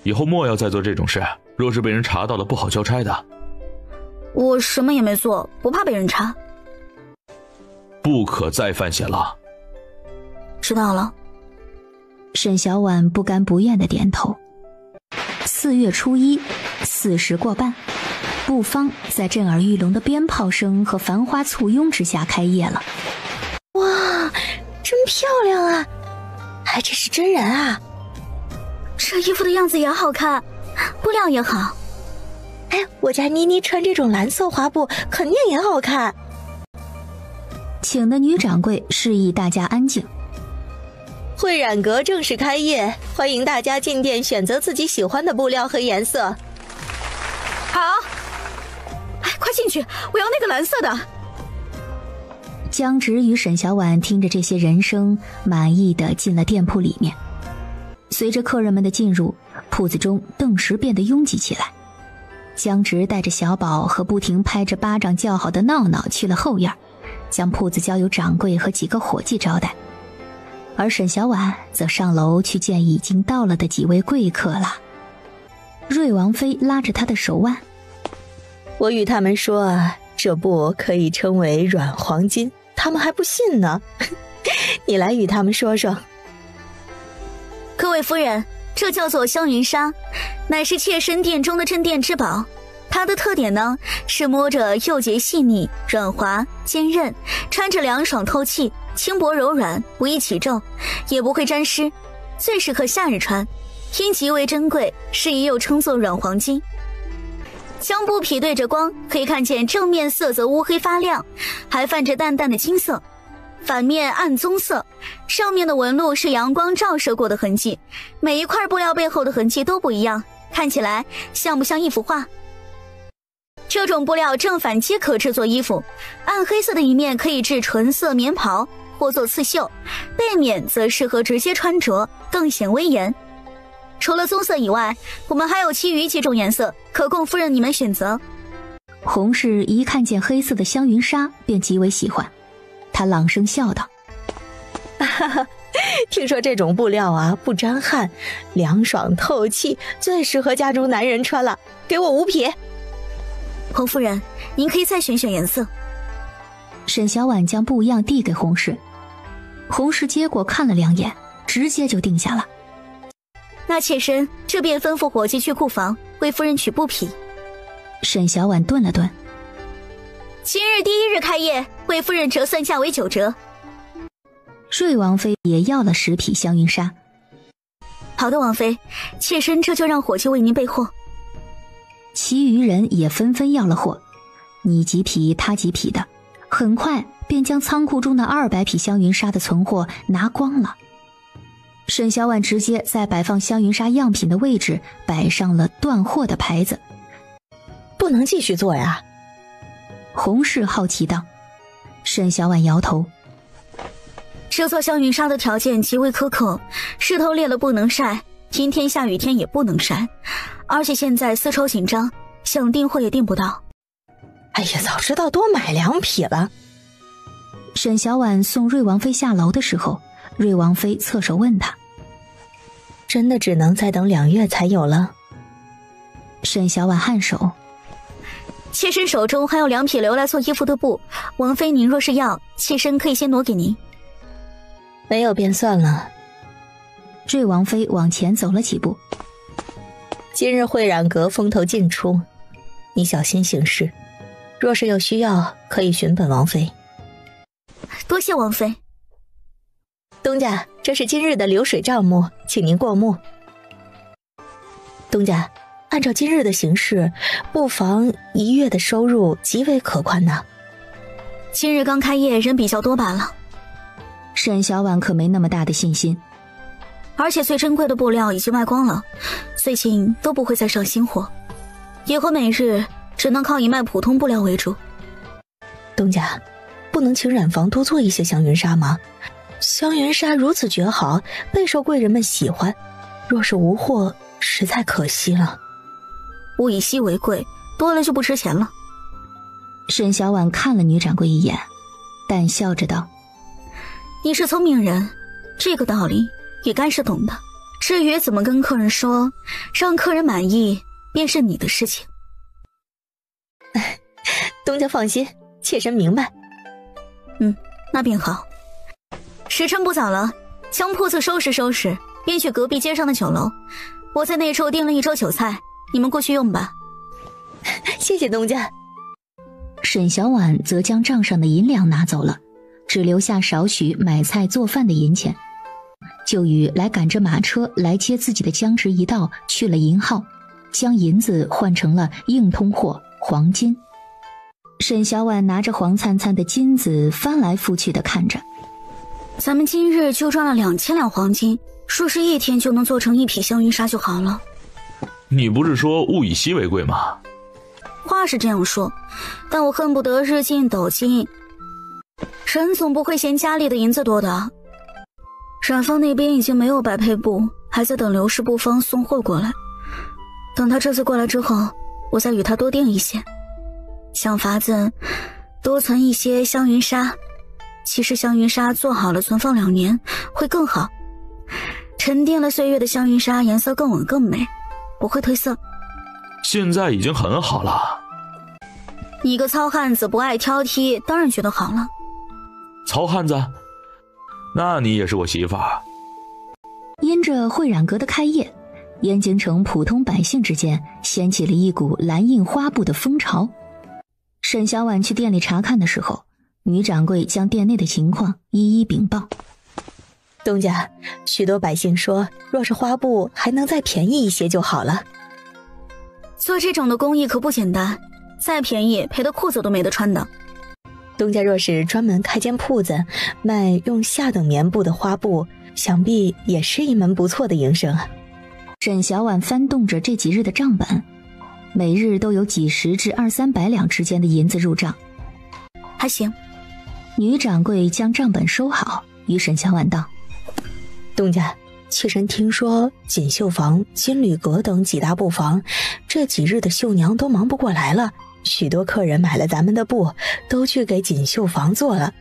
以后莫要再做这种事，若是被人查到了，不好交差的。我什么也没做，不怕被人查。不可再犯险了。知道了。沈小婉不甘不愿地点头。4月初1，4时过半，布坊在震耳欲聋的鞭炮声和繁花簇拥之下开业了。哇，真漂亮啊，还真是真人啊。这衣服的样子也好看，布料也好。哎，我家妮妮穿这种蓝色花布肯定也好看。请的女掌柜示意大家安静。会染阁正式开业，欢迎大家进店选择自己喜欢的布料和颜色。好，哎，快进去，我要那个蓝色的。江直与沈小婉听着这些人声，满意地进了店铺里面。随着客人们的进入，铺子中顿时变得拥挤起来。江直带着小宝和不停拍着巴掌叫好的闹闹去了后院，将铺子交由掌柜和几个伙计招待。而沈小婉则上楼去见已经到了的几位贵客了。瑞王妃拉着她的手腕：我与他们说，这布可以称为软黄金，他们还不信呢。你来与他们说说。各位夫人，这叫做香云纱，乃是妾身殿中的镇店之宝。它的特点呢，是摸着又洁细腻、软滑、坚韧，穿着凉爽透气，轻薄柔软，不易起皱，也不会沾湿，最适合夏日穿，因极为珍贵，是以又称作软黄金。将布匹对着光，可以看见正面色泽乌黑发亮，还泛着淡淡的金色，反面暗棕色，上面的纹路是阳光照射过的痕迹，每一块布料背后的痕迹都不一样，看起来像不像一幅画？这种布料正反皆可制作衣服，暗黑色的一面可以制纯色棉袍或做刺绣，背面则适合直接穿着，更显威严。除了棕色以外，我们还有其余几种颜色，可供夫人你们选择。洪氏一看见黑色的香云纱便极为喜欢，他朗声笑道：听说这种布料啊不沾汗，凉爽透气，最适合家中男人穿了，给我5匹。洪夫人，您可以再选选颜色。沈小婉将布样递给洪氏，洪氏接过看了2眼，直接就定下了。那妾身这便吩咐伙计去库房为夫人取布匹。沈小婉顿了顿，今日第1日开业，为夫人折算价为9折。瑞王妃也要了10匹香云纱。好的，王妃，妾身这就让伙计为您备货。其余人也纷纷要了货，你几匹他几匹的，很快便将仓库中的200匹香云纱的存货拿光了。沈小婉直接在摆放香云纱样品的位置摆上了断货的牌子。不能继续做呀？洪氏好奇道。沈小婉摇头。这做香云纱的条件极为苛刻，势头烈了不能晒，阴天下雨天也不能晒，而且现在丝绸紧张，想订货也订不到。哎呀，早知道多买2匹了。沈小婉送瑞王妃下楼的时候，瑞王妃侧手问她：真的只能再等2月才有了？沈小婉颔首：妾身手中还有2匹留来做衣服的布，王妃您若是要，妾身可以先挪给您。没有便算了。瑞王妃往前走了几步。今日慧染阁风头尽出，你小心行事，若是有需要，可以询本王妃。多谢王妃。东家，这是今日的流水账目，请您过目。东家，按照今日的形势，布房1月的收入极为可观呢。今日刚开业，人比较多罢了。沈小婉可没那么大的信心，而且最珍贵的布料已经卖光了，最近都不会再上新货，以后每日只能靠以卖普通布料为主。东家，不能请染房多做一些香云纱吗？香云纱如此绝好，备受贵人们喜欢，若是无货，实在可惜了。物以稀为贵，多了就不值钱了。沈小婉看了女掌柜一眼，淡笑着道：你是聪明人，这个道理也该是懂的。至于怎么跟客人说，让客人满意便是你的事情。东家放心，妾身明白。那便好。时辰不早了，将铺子收拾收拾，便去隔壁街上的酒楼。我在那处订了1桌酒菜，你们过去用吧。谢谢东家。沈小婉则将账上的银两拿走了，只留下少许买菜做饭的银钱，就与来赶着马车来接自己的江直一道去了银号，将银子换成了硬通货黄金。沈小婉拿着黄灿灿的金子翻来覆去的看着。咱们今日就赚了2000两黄金，说是1天就能做成1匹香云纱就好了。你不是说物以稀为贵吗？话是这样说，但我恨不得日进斗金。人总不会嫌家里的银子多的。染坊那边已经没有白配布，还在等刘氏布坊送货过来。等他这次过来之后，我再与他多订一些，想法子多存一些香云纱。其实香云纱做好了存放2年会更好，沉淀了岁月的香云纱颜色更稳更美，不会褪色。现在已经很好了。你个糙汉子不爱挑剔，当然觉得好了。糙汉子，那你也是我媳妇儿。因着慧染阁的开业，燕京城普通百姓之间掀起了一股蓝印花布的风潮。沈小婉去店里查看的时候，女掌柜将店内的情况一一禀报。东家，许多百姓说，若是花布还能再便宜一些就好了。做这种的工艺可不简单，再便宜赔的裤子都没得穿的。东家若是专门开间铺子，卖用下等棉布的花布，想必也是一门不错的营生啊。沈小婉翻动着这几日的账本，每日都有几十至200-300两之间的银子入账。还行。女掌柜将账本收好，与沈小婉道：东家，妾身听说锦绣坊、金缕阁等几大布坊，这几日的绣娘都忙不过来了，许多客人买了咱们的布，都去给锦绣坊做了。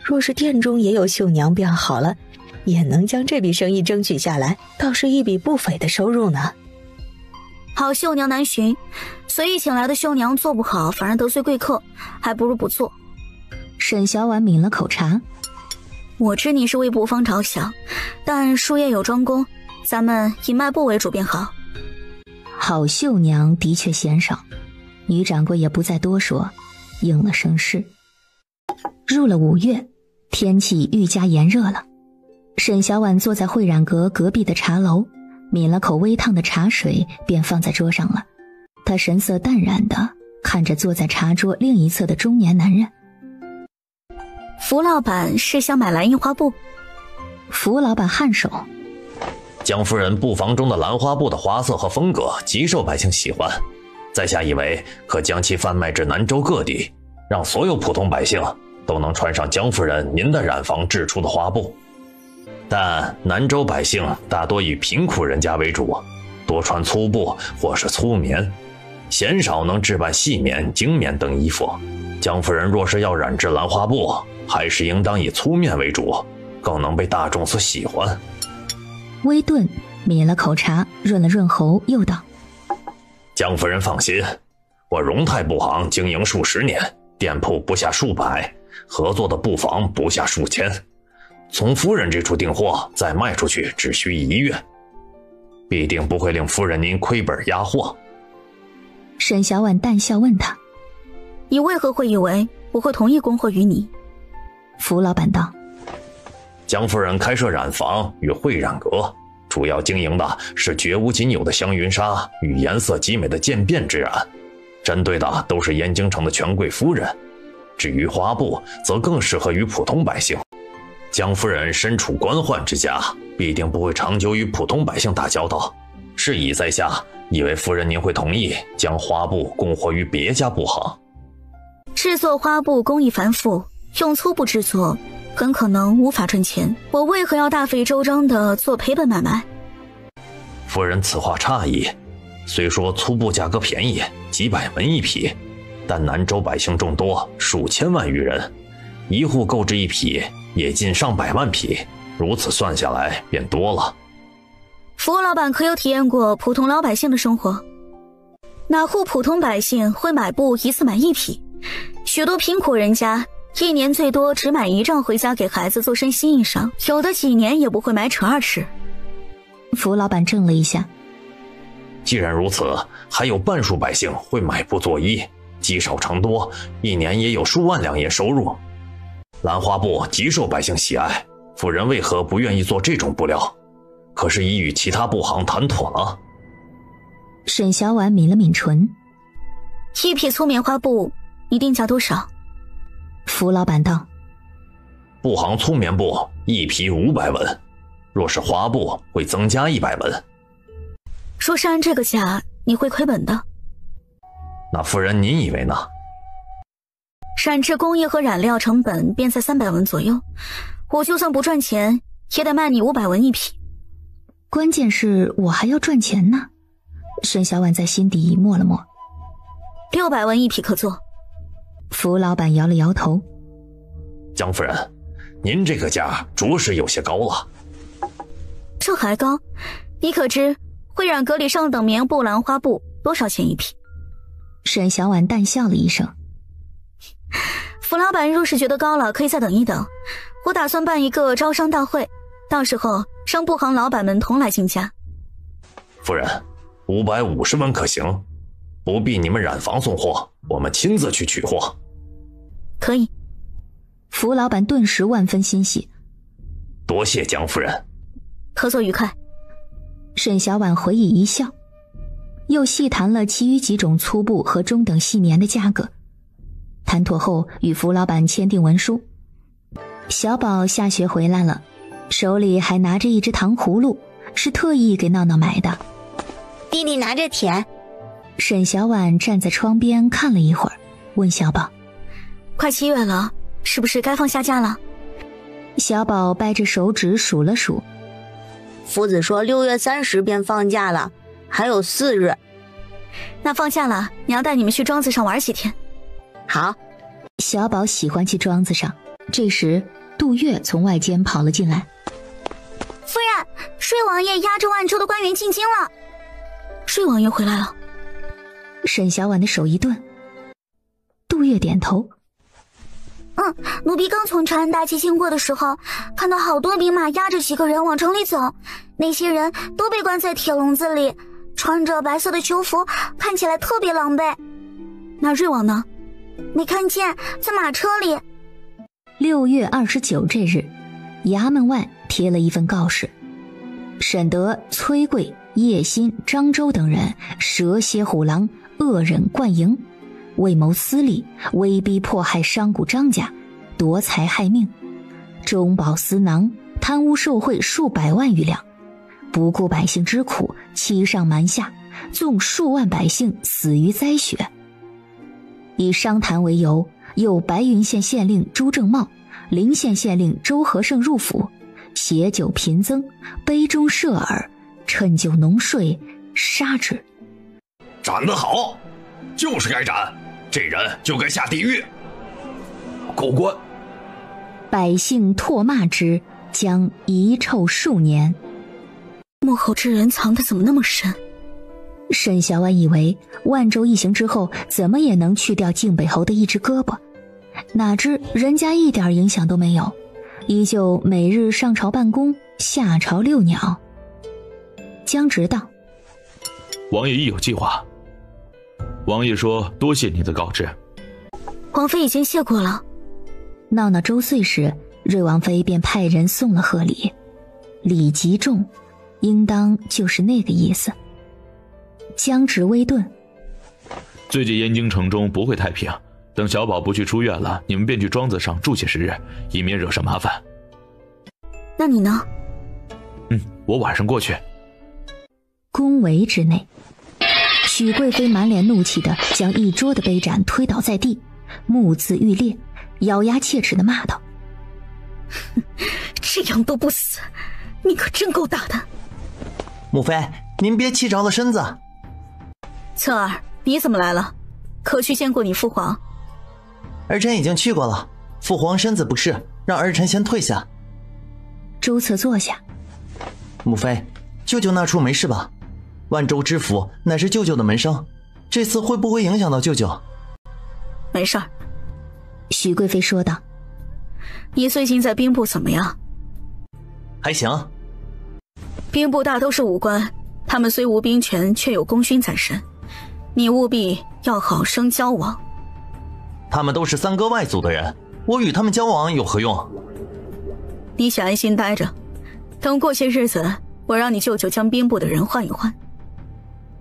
若是店中也有绣娘便好了，也能将这笔生意争取下来，倒是一笔不菲的收入呢。好绣娘难寻，随意请来的绣娘做不好反而得罪贵客，还不如不做。沈小婉抿了口茶，我知你是为布方着想，但术业有专攻，咱们以卖布为主便好。好绣娘的确嫌少，女掌柜也不再多说，应了声是。入了5月，天气愈加炎热了。沈小婉坐在会染阁隔壁的茶楼，抿了口微烫的茶水，便放在桌上了。她神色淡然地看着坐在茶桌另一侧的中年男人。福老板是想买蓝印花布？福老板颔首。江夫人布房中的兰花布的花色和风格极受百姓喜欢，在下以为可将其贩卖至南州各地，让所有普通百姓都能穿上江夫人您的染坊制出的花布。但南州百姓大多以贫苦人家为主，多穿粗布或是粗棉，鲜少能置办细棉、精棉等衣服。江夫人若是要染制兰花布，还是应当以粗面为主，更能被大众所喜欢。微顿抿了口茶，润了润喉，又道：江夫人放心，我荣泰布行经营数10年，店铺不下数百，合作的布房不下数千，从夫人这处订货再卖出去只需1月，必定不会令夫人您亏本压货。沈小婉淡笑问他：你为何会以为我会同意供货于你？福老板道：江夫人开设染坊与会染阁，主要经营的是绝无仅有的香云纱与颜色极美的渐变之染，针对的都是燕京城的权贵夫人。至于花布，则更适合于普通百姓。江夫人身处官宦之家，必定不会长久与普通百姓打交道。是以在下以为夫人您会同意将花布供货于别家布行。制作花布工艺繁复，用粗布制作很可能无法赚钱，我为何要大费周章地做赔本买卖？夫人此话差矣，虽说粗布价格便宜，几百文一匹，但南州百姓众多，数千万余人，一户购置一匹也近上百万匹，如此算下来便多了。福老板可有体验过普通老百姓的生活？哪户普通百姓会买布一次买1匹？许多贫苦人家1年最多只买1丈回家给孩子做身心衣裳，有的几年也不会买尺2尺。福老板怔了一下。既然如此，还有半数百姓会买布做衣，积少成多，1年也有数万两银收入。兰花布极受百姓喜爱，夫人为何不愿意做这种布料？可是已与其他布行谈妥了。沈小婉抿了抿唇。1匹粗棉花布你定价多少？福老板道：布行粗棉布1匹500文，若是花布会增加100文。说是按这个价，你会亏本的。那夫人您以为呢？染制工艺和染料成本便在300文左右，我就算不赚钱，也得卖你500文一匹。关键是我还要赚钱呢。沈小婉在心底默了默。600文一匹可做。福老板摇了摇头。江夫人，您这个价着实有些高了。这还高？你可知会染阁里上等棉布兰花布多少钱一匹？沈小婉淡笑了一声。福老板若是觉得高了，可以再等一等。我打算办一个招商大会，到时候让布行老板们同来竞价。夫人，550文可行，不必你们染坊送货，我们亲自去取货。可以。福老板顿时万分欣喜。多谢江夫人。合作愉快。沈小婉回忆一笑，又细谈了其余几种粗布和中等细棉的价格。谈妥后，与福老板签订文书。小宝下学回来了，手里还拿着一只糖葫芦，是特意给闹闹买的。弟弟拿着舔。沈小婉站在窗边看了一会儿，问小宝：快7月了，是不是该放下假了？小宝掰着手指数了数。夫子说6月30便放假了，还有4日。那放假了，娘带你们去庄子上玩几天。好。小宝喜欢去庄子上。这时杜月从外间跑了进来。夫人，睡王爷押着万州的官员进京了。睡王爷回来了。沈小婉的手一顿，杜月点头。奴婢刚从长安大街经过的时候，看到好多兵马押着几个人往城里走，那些人都被关在铁笼子里，穿着白色的囚服，看起来特别狼狈。那瑞王呢？没看见，在马车里。6月29这日，衙门外贴了一份告示，沈德、崔贵、叶欣、张周等人蛇蝎虎狼，恶忍灌营，为谋私利，威逼迫害商贾张家，夺财害命，中饱私囊，贪污受贿数百万余两，不顾百姓之苦，欺上瞒下，纵数万百姓死于灾雪。以商谈为由，诱白云县县令朱正茂、临县县令周和胜入府，携酒频增，杯中射饵，趁酒浓睡，杀之。斩得好，就是该斩，这人就该下地狱。狗官，百姓唾骂之，将遗臭数年。幕后之人藏得怎么那么深？沈小婉以为万州一行之后怎么也能去掉靖北侯的一只胳膊，哪知人家一点影响都没有，依旧每日上朝办公，下朝遛鸟。江直道：王爷亦有计划。王爷说多谢你的告知。王妃已经谢过了。闹闹周岁时，瑞王妃便派人送了贺礼，礼极重，应当就是那个意思。江直微顿，最近燕京城中不会太平，等小宝不去出院了，你们便去庄子上住些时日，以免惹上麻烦。那你呢？我晚上过去。宫闱之内，许贵妃满脸怒气地将一桌的杯盏推倒在地，目眦欲裂，咬牙切齿地骂道：这样都不死，你可真够大的。母妃，您别气着了身子。侧儿，你怎么来了？可去见过你父皇？儿臣已经去过了，父皇身子不适，让儿臣先退下。周策坐下。母妃，舅舅那处没事吧？万州知府乃是舅舅的门生，这次会不会影响到舅舅？没事儿。许贵妃说道。你最近在兵部怎么样？还行。兵部大都是武官，他们虽无兵权，却有功勋在身，你务必要好生交往。他们都是三哥外族的人，我与他们交往有何用？你且安心待着，等过些日子，我让你舅舅将兵部的人换一换。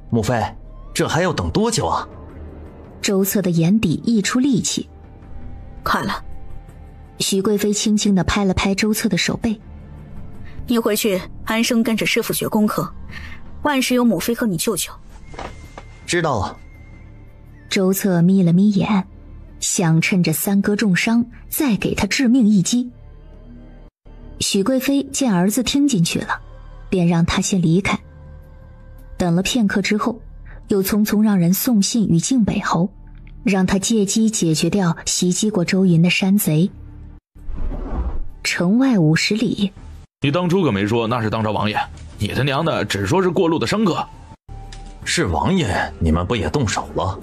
母妃，这还要等多久啊？周策的眼底溢出戾气。快了。许贵妃轻轻地拍了拍周策的手背。你回去安生跟着师傅学功课，万事有母妃和你舅舅。知道了。周策眯了眯眼，想趁着三哥重伤再给他致命一击。许贵妃见儿子听进去了，便让他先离开。等了片刻之后，又匆匆让人送信与靖北侯，让他借机解决掉袭击过周云的山贼。城外50里，你当初可没说那是当朝王爷，你他娘的只说是过路的商客。是王爷，你们不也动手了？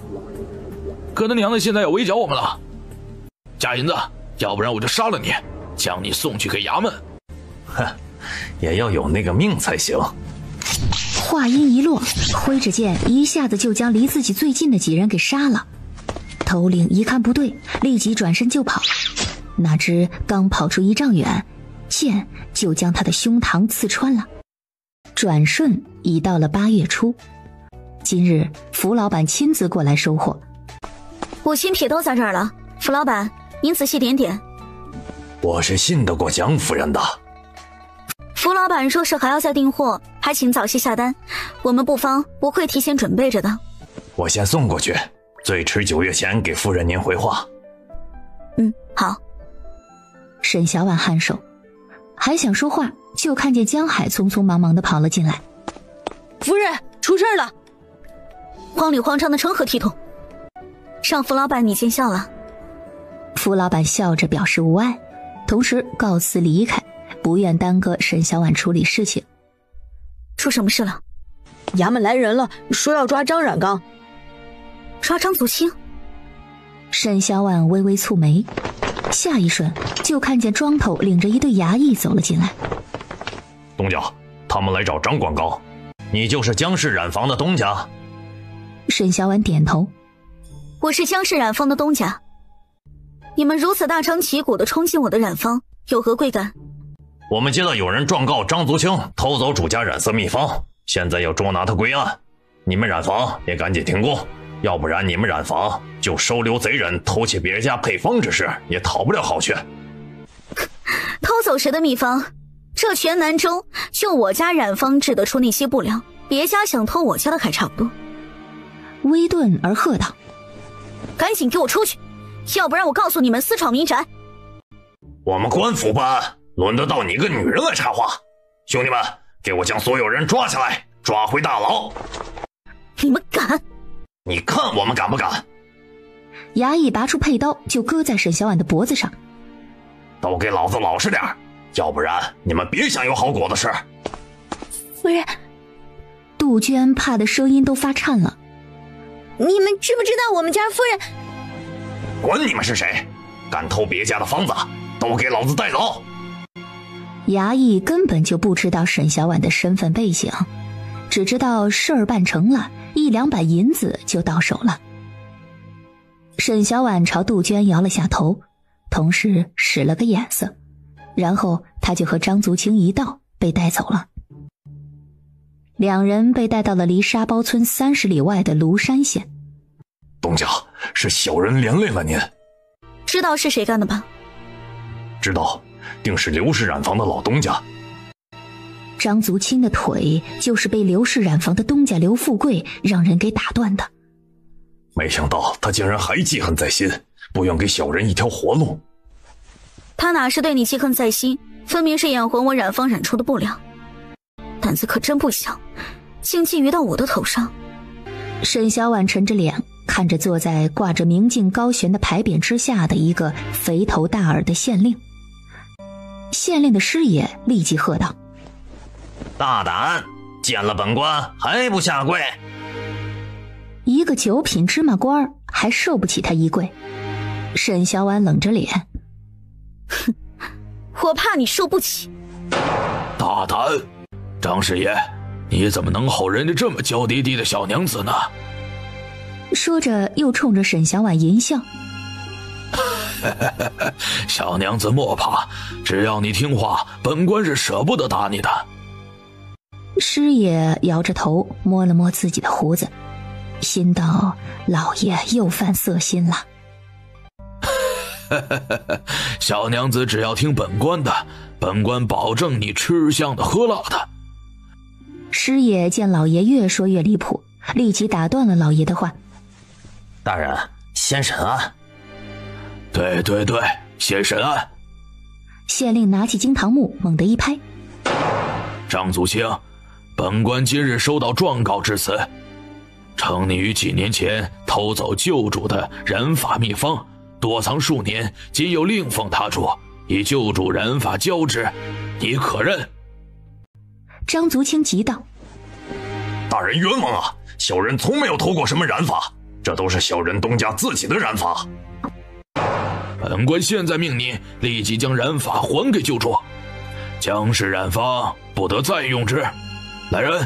可他娘的现在要围剿我们了，加银子，要不然我就杀了你，将你送去给衙门。哼，也要有那个命才行。话音一落，挥着剑一下子就将离自己最近的几人给杀了。头领一看不对，立即转身就跑，哪知刚跑出1丈远，剑就将他的胸膛刺穿了。转瞬已到了8月初，今日福老板亲自过来收货。五星撇都在这儿了，福老板，您仔细点点。我是信得过蒋夫人的。福老板说是还要再订货，还请早些下单，我们布方不会提前准备着的。我先送过去，最迟9月前给夫人您回话。好。沈小婉颔首，还想说话，就看见江海匆匆忙忙地跑了进来。夫人，出事了！慌里慌张的成何体统？让福老板你见笑了。福老板笑着表示无碍，同时告辞离开，不愿耽搁沈小婉处理事情。出什么事了？衙门来人了，说要抓张冉刚。抓张祖清？沈小婉微微蹙眉，下一瞬就看见庄头领着一队衙役走了进来。东家，他们来找张广刚，你就是江氏染坊的东家？沈小婉点头。我是江氏染坊的东家。你们如此大张旗鼓地冲进我的染坊，有何贵干？我们接到有人状告张族清偷走主家染色秘方，现在要捉拿他归案，你们染坊也赶紧停工，要不然你们染坊就收留贼人偷窃别人家配方之事也讨不了好去。偷走谁的秘方？这全南州就我家染坊制得出那些布料，别家想偷我家的还差不多。微顿而喝道：赶紧给我出去，要不然我告诉你们私闯民宅。我们官府办案，轮得到你个女人来插话？兄弟们，给我将所有人抓下来，抓回大牢！你们敢？你看我们敢不敢？衙役拔出佩刀就割在沈小婉的脖子上。都给老子老实点，要不然你们别想有好果子吃。夫人，杜鹃怕的声音都发颤了。你们知不知道我们家夫人？管你们是谁，敢偷别家的方子，都给老子带走！衙役根本就不知道沈小婉的身份背景，只知道事儿办成了，1、2百银子就到手了。沈小婉朝杜鹃摇了下头，同时使了个眼色，然后他就和张族清一道被带走了。两人被带到了离沙包村30里外的庐山县。东家，是小人连累了您。知道是谁干的吧？知道，定是刘氏染坊的老东家。张族清的腿就是被刘氏染坊的东家刘富贵让人给打断的。没想到他竟然还记恨在心，不愿给小人一条活路。他哪是对你记恨在心，分明是眼红我染坊染出的布料，胆子可真不小，竟觊觎到我的头上。沈小婉沉着脸看着坐在挂着明镜高悬的牌匾之下的一个肥头大耳的县令。县令的师爷立即喝道：大胆，见了本官还不下跪？一个9品芝麻官还受不起他一跪。沈小婉冷着脸：哼，我怕你受不起。大胆，张师爷，你怎么能吼人家这么娇滴滴的小娘子呢？说着又冲着沈小婉淫笑。小娘子莫怕，只要你听话，本官是舍不得打你的。师爷摇着头摸了摸自己的胡子，心道老爷又犯色心了。小娘子只要听本官的，本官保证你吃香的喝辣的。师爷见老爷越说越离谱，立即打断了老爷的话：大人，先审案。对对对，先审案。县令拿起惊堂木猛地一拍：张祖清，本官今日收到状告之词，称你于几年前偷走旧主的染发秘方，躲藏数年，今又另奉他主，以旧主染发交之，你可认？张族清急道：大人冤枉啊！小人从没有偷过什么染发，这都是小人东家自己的染发。本官现在命你立即将染发还给旧主，江氏染坊不得再用之。来人，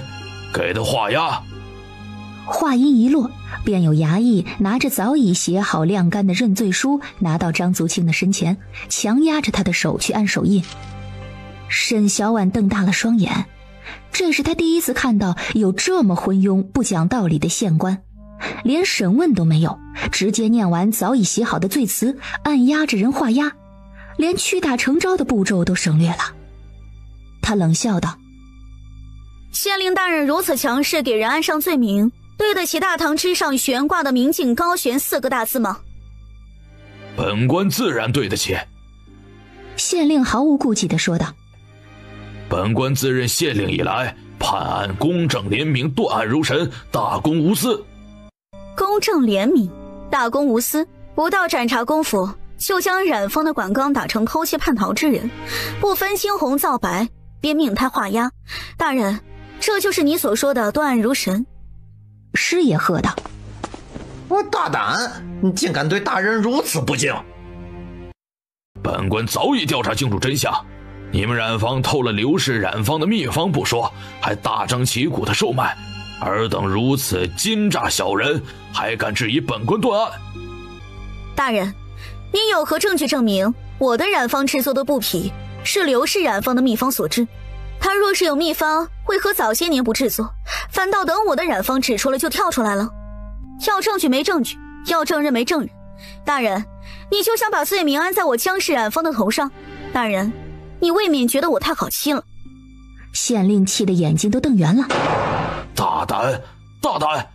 给他画押。话音一落，便有衙役拿着早已写好晾干的认罪书拿到张族清的身前，强压着他的手去按手印。沈小婉瞪大了双眼，这是他第一次看到有这么昏庸不讲道理的县官，连审问都没有，直接念完早已写好的罪词，按压着人画押，连屈打成招的步骤都省略了。他冷笑道：县令大人如此强势给人安上罪名，对得起大堂之上悬挂的明镜高悬4个大字吗？本官自然对得起。县令毫无顾忌地说道：本官自任县令以来，判案公正廉明，断案如神，大公无私。公正廉明，大公无私，不到斩查功夫，就将染坊的管纲打成偷窃叛逃之人，不分青红皂白，便命他画押。大人，这就是你所说的断案如神。师爷喝道：“我大胆，你竟敢对大人如此不敬！本官早已调查清楚真相，你们染坊偷了刘氏染坊的秘方不说，还大张旗鼓的售卖，尔等如此奸诈小人，还敢质疑本官断案？大人，你有何证据证明我的染坊制作的布匹是刘氏染坊的秘方所致？他若是有秘方，为何早些年不制作，反倒等我的染坊指出了就跳出来了？要证据没证据，要证人没证人。大人，你就想把罪名安在我江氏染坊的头上？大人，你未免觉得我太好欺了。”县令气得眼睛都瞪圆了。大胆，大胆！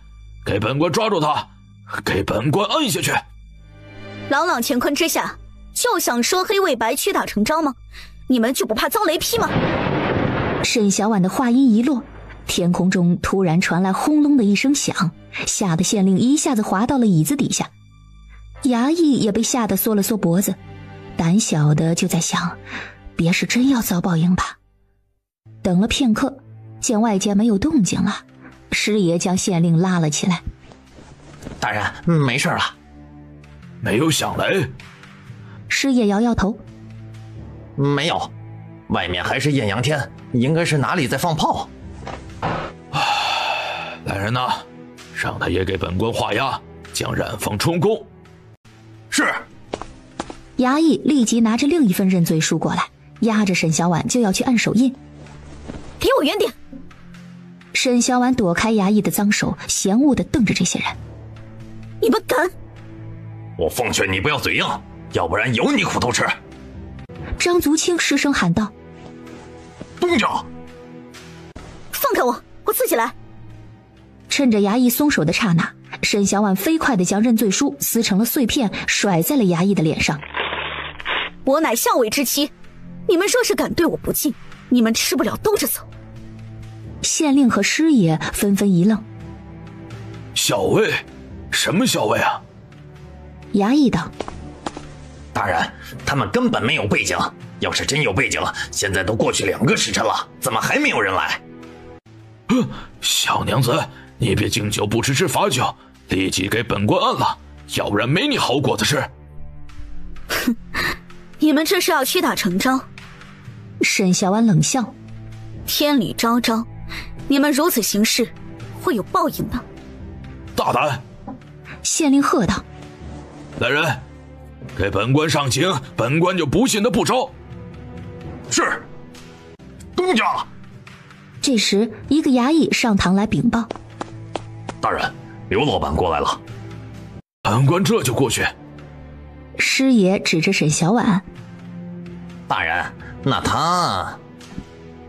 给本官抓住他，给本官摁下去！朗朗乾坤之下，就想说黑为白，屈打成招吗？你们就不怕遭雷劈吗？沈小婉的话音一落，天空中突然传来轰隆的一声响，吓得县令一下子滑到了椅子底下。衙役也被吓得缩了缩脖子，胆小的就在想，别是真要遭报应吧。等了片刻，见外间没有动静了，师爷将县令拉了起来：“大人，没事了。”“没有响雷？”师爷摇摇头：“没有，外面还是艳阳天，应该是哪里在放炮。”“来人呐，让他也给本官画押，将染坊充公。”“是。”衙役立即拿着另一份认罪书过来，压着沈小婉就要去按手印。“离我远点！”沈小婉躲开衙役的脏手，嫌恶地瞪着这些人：“你们敢！”“我奉劝你不要嘴硬，要不然有你苦头吃。”张族清失声喊道：“东家！”“放开我，我自己来！”趁着衙役松手的刹那，沈小婉飞快地将认罪书撕成了碎片，甩在了衙役的脸上。“我乃校尉之妻，你们若是敢对我不敬，你们吃不了兜着走。”县令和师爷纷纷一愣。“校尉？什么校尉啊？”衙役道：“大人，他们根本没有背景，要是真有背景，现在都过去2个时辰了，怎么还没有人来？”“小娘子，你别敬酒不吃罚酒，立即给本官按了，要不然没你好果子吃。”“哼，你们这是要屈打成招？”沈小婉冷笑：“天理昭昭，你们如此行事，会有报应的。”“大胆！”县令喝道：“来人，给本官上刑，本官就不信他不招。”“是。”“东家！”这时，一个衙役上堂来禀报：“大人，刘老板过来了。”“本官这就过去。”师爷指着沈小婉：“大人，那他……”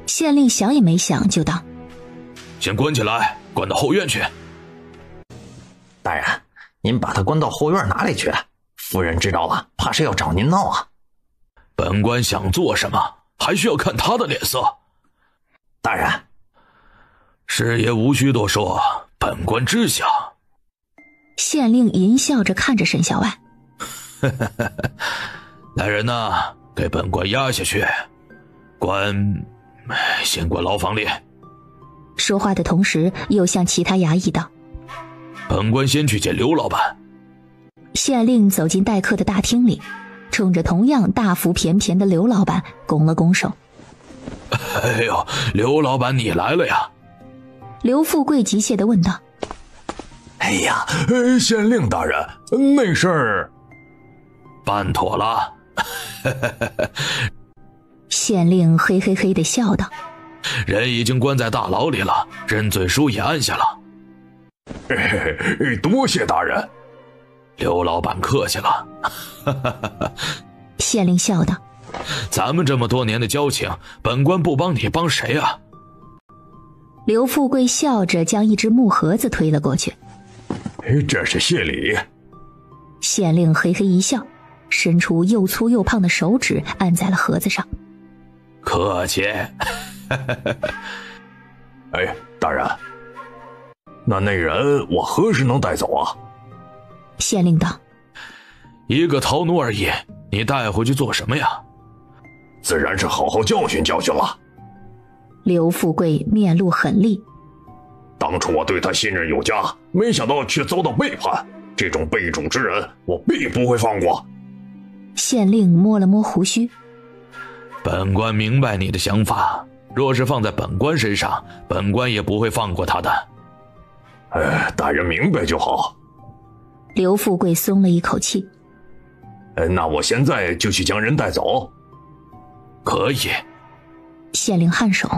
县令想也没想就道：“先关起来，关到后院去。”“大人，您把他关到后院哪里去？夫人知道了，怕是要找您闹啊。”“本官想做什么，还需要看他的脸色。”“大人。”“师爷无需多说，本官知晓。”县令淫笑着看着沈小婉：“来人呐，给本官押下去，先关牢房里。”说话的同时，又向其他衙役道：“本官先去见刘老板。”县令走进待客的大厅里，冲着同样大腹便便的刘老板拱了拱手：“哎呦，刘老板你来了呀！”刘富贵急切地问道：“哎呀，县令大人，那事儿办妥了。”县令嘿嘿嘿地笑道：“人已经关在大牢里了，认罪书也按下了。”“多谢大人。”“刘老板客气了。”县令笑道：“咱们这么多年的交情，本官不帮你帮谁啊？”刘富贵笑着将一只木盒子推了过去：“这是谢礼。”县令嘿嘿一笑，伸出又粗又胖的手指按在了盒子上：“客气。”“哎，大人，那人我何时能带走啊？”县令道：“一个逃奴而已，你带回去做什么呀？自然是好好教训教训了。刘富贵面露狠戾。当初我对他信任有加，没想到却遭到背叛，这种卑主之人，我必不会放过。县令摸了摸胡须。本官明白你的想法，若是放在本官身上，本官也不会放过他的。大人明白就好。刘富贵松了一口气。那我现在就去将人带走。可以。县令颔首，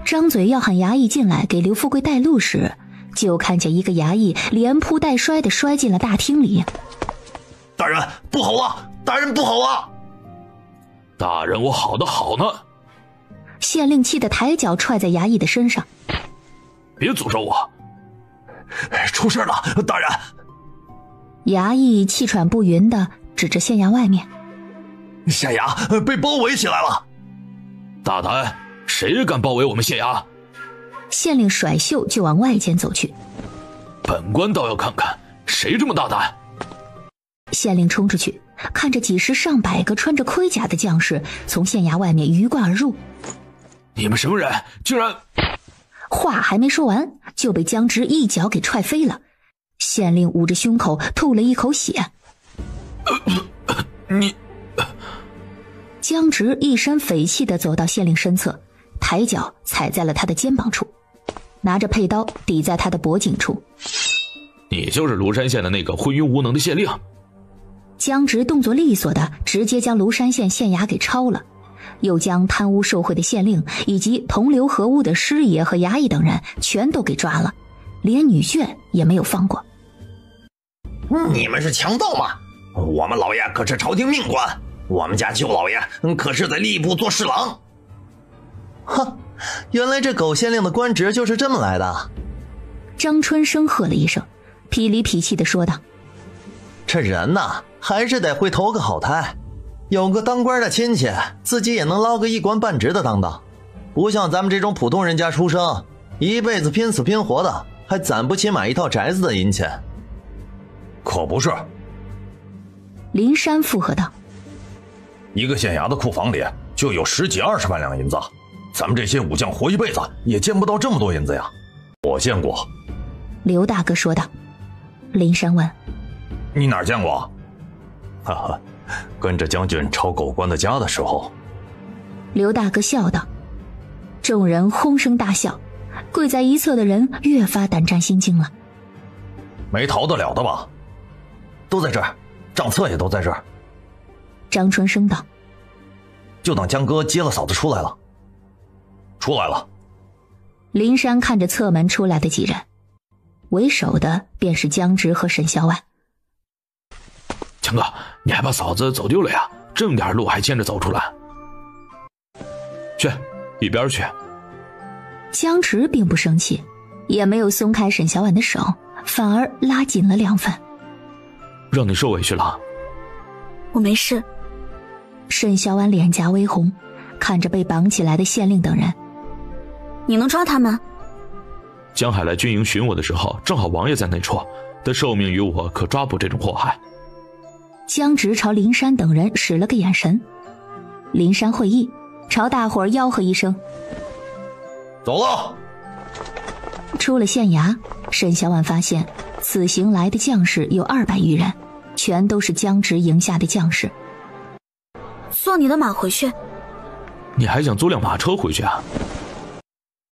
张嘴要喊衙役进来给刘富贵带路时，就看见一个衙役连扑带摔地摔进了大厅里。大人不好了！大人不好了！大人，我好的好呢。县令气得抬脚踹在衙役的身上。别诅咒我！出事了，大人！衙役气喘不匀地指着县衙外面。县衙被包围起来了！大胆！谁敢包围我们县衙？县令甩袖就往外间走去。本官倒要看看谁这么大胆！县令冲出去，看着几十上百个穿着盔甲的将士从县衙外面鱼贯而入。你们什么人？竟然……话还没说完，就被江直一脚给踹飞了。县令捂着胸口吐了一口血。你……江直一身匪气地走到县令身侧，抬脚踩在了他的肩膀处，拿着佩刀抵在他的脖颈处。你就是庐山县的那个昏庸无能的县令。江直动作利索的直接将庐山县县衙给抄了，又将贪污受贿的县令以及同流合污的师爷和衙役等人全都给抓了，连女眷也没有放过。你们是强盗吗？我们老爷可是朝廷命官，我们家舅老爷可是在吏部做侍郎。哼，原来这狗县令的官职就是这么来的。张春生喝了一声，痞里痞气地说道：这人呐，还是得会投个好胎，有个当官的亲戚，自己也能捞个一官半职的当当，不像咱们这种普通人家出生，一辈子拼死拼活的，还攒不起买一套宅子的银钱。可不是。林山附和道：一个县衙的库房里就有10几20万两银子，咱们这些武将活一辈子也见不到这么多银子呀。我见过。刘大哥说道。林山问：你哪儿见过？哈哈，跟着将军抄狗官的家的时候。刘大哥笑道。众人哄声大笑，跪在一侧的人越发胆战心惊了。没逃得了的吧？都在这儿，账册也都在这儿。张春生道。就等江哥接了嫂子出来了。出来了。林山看着侧门出来的几人，为首的便是江直和沈小婉。强哥，你还怕嫂子走丢了呀？这么点路还牵着走出来？去，一边去。江直并不生气，也没有松开沈小婉的手，反而拉紧了2分。让你受委屈了。我没事。沈小婉脸颊微红，看着被绑起来的县令等人。你能抓他们？江海来军营寻我的时候，正好王爷在那处，他受命于我，可抓捕这种祸害。江直朝林山等人使了个眼神，林山会意，朝大伙儿吆喝一声：走了。出了县衙，沈小婉发现此行来的将士有200余人，全都是江直营下的将士。坐你的马回去。你还想租辆马车回去啊？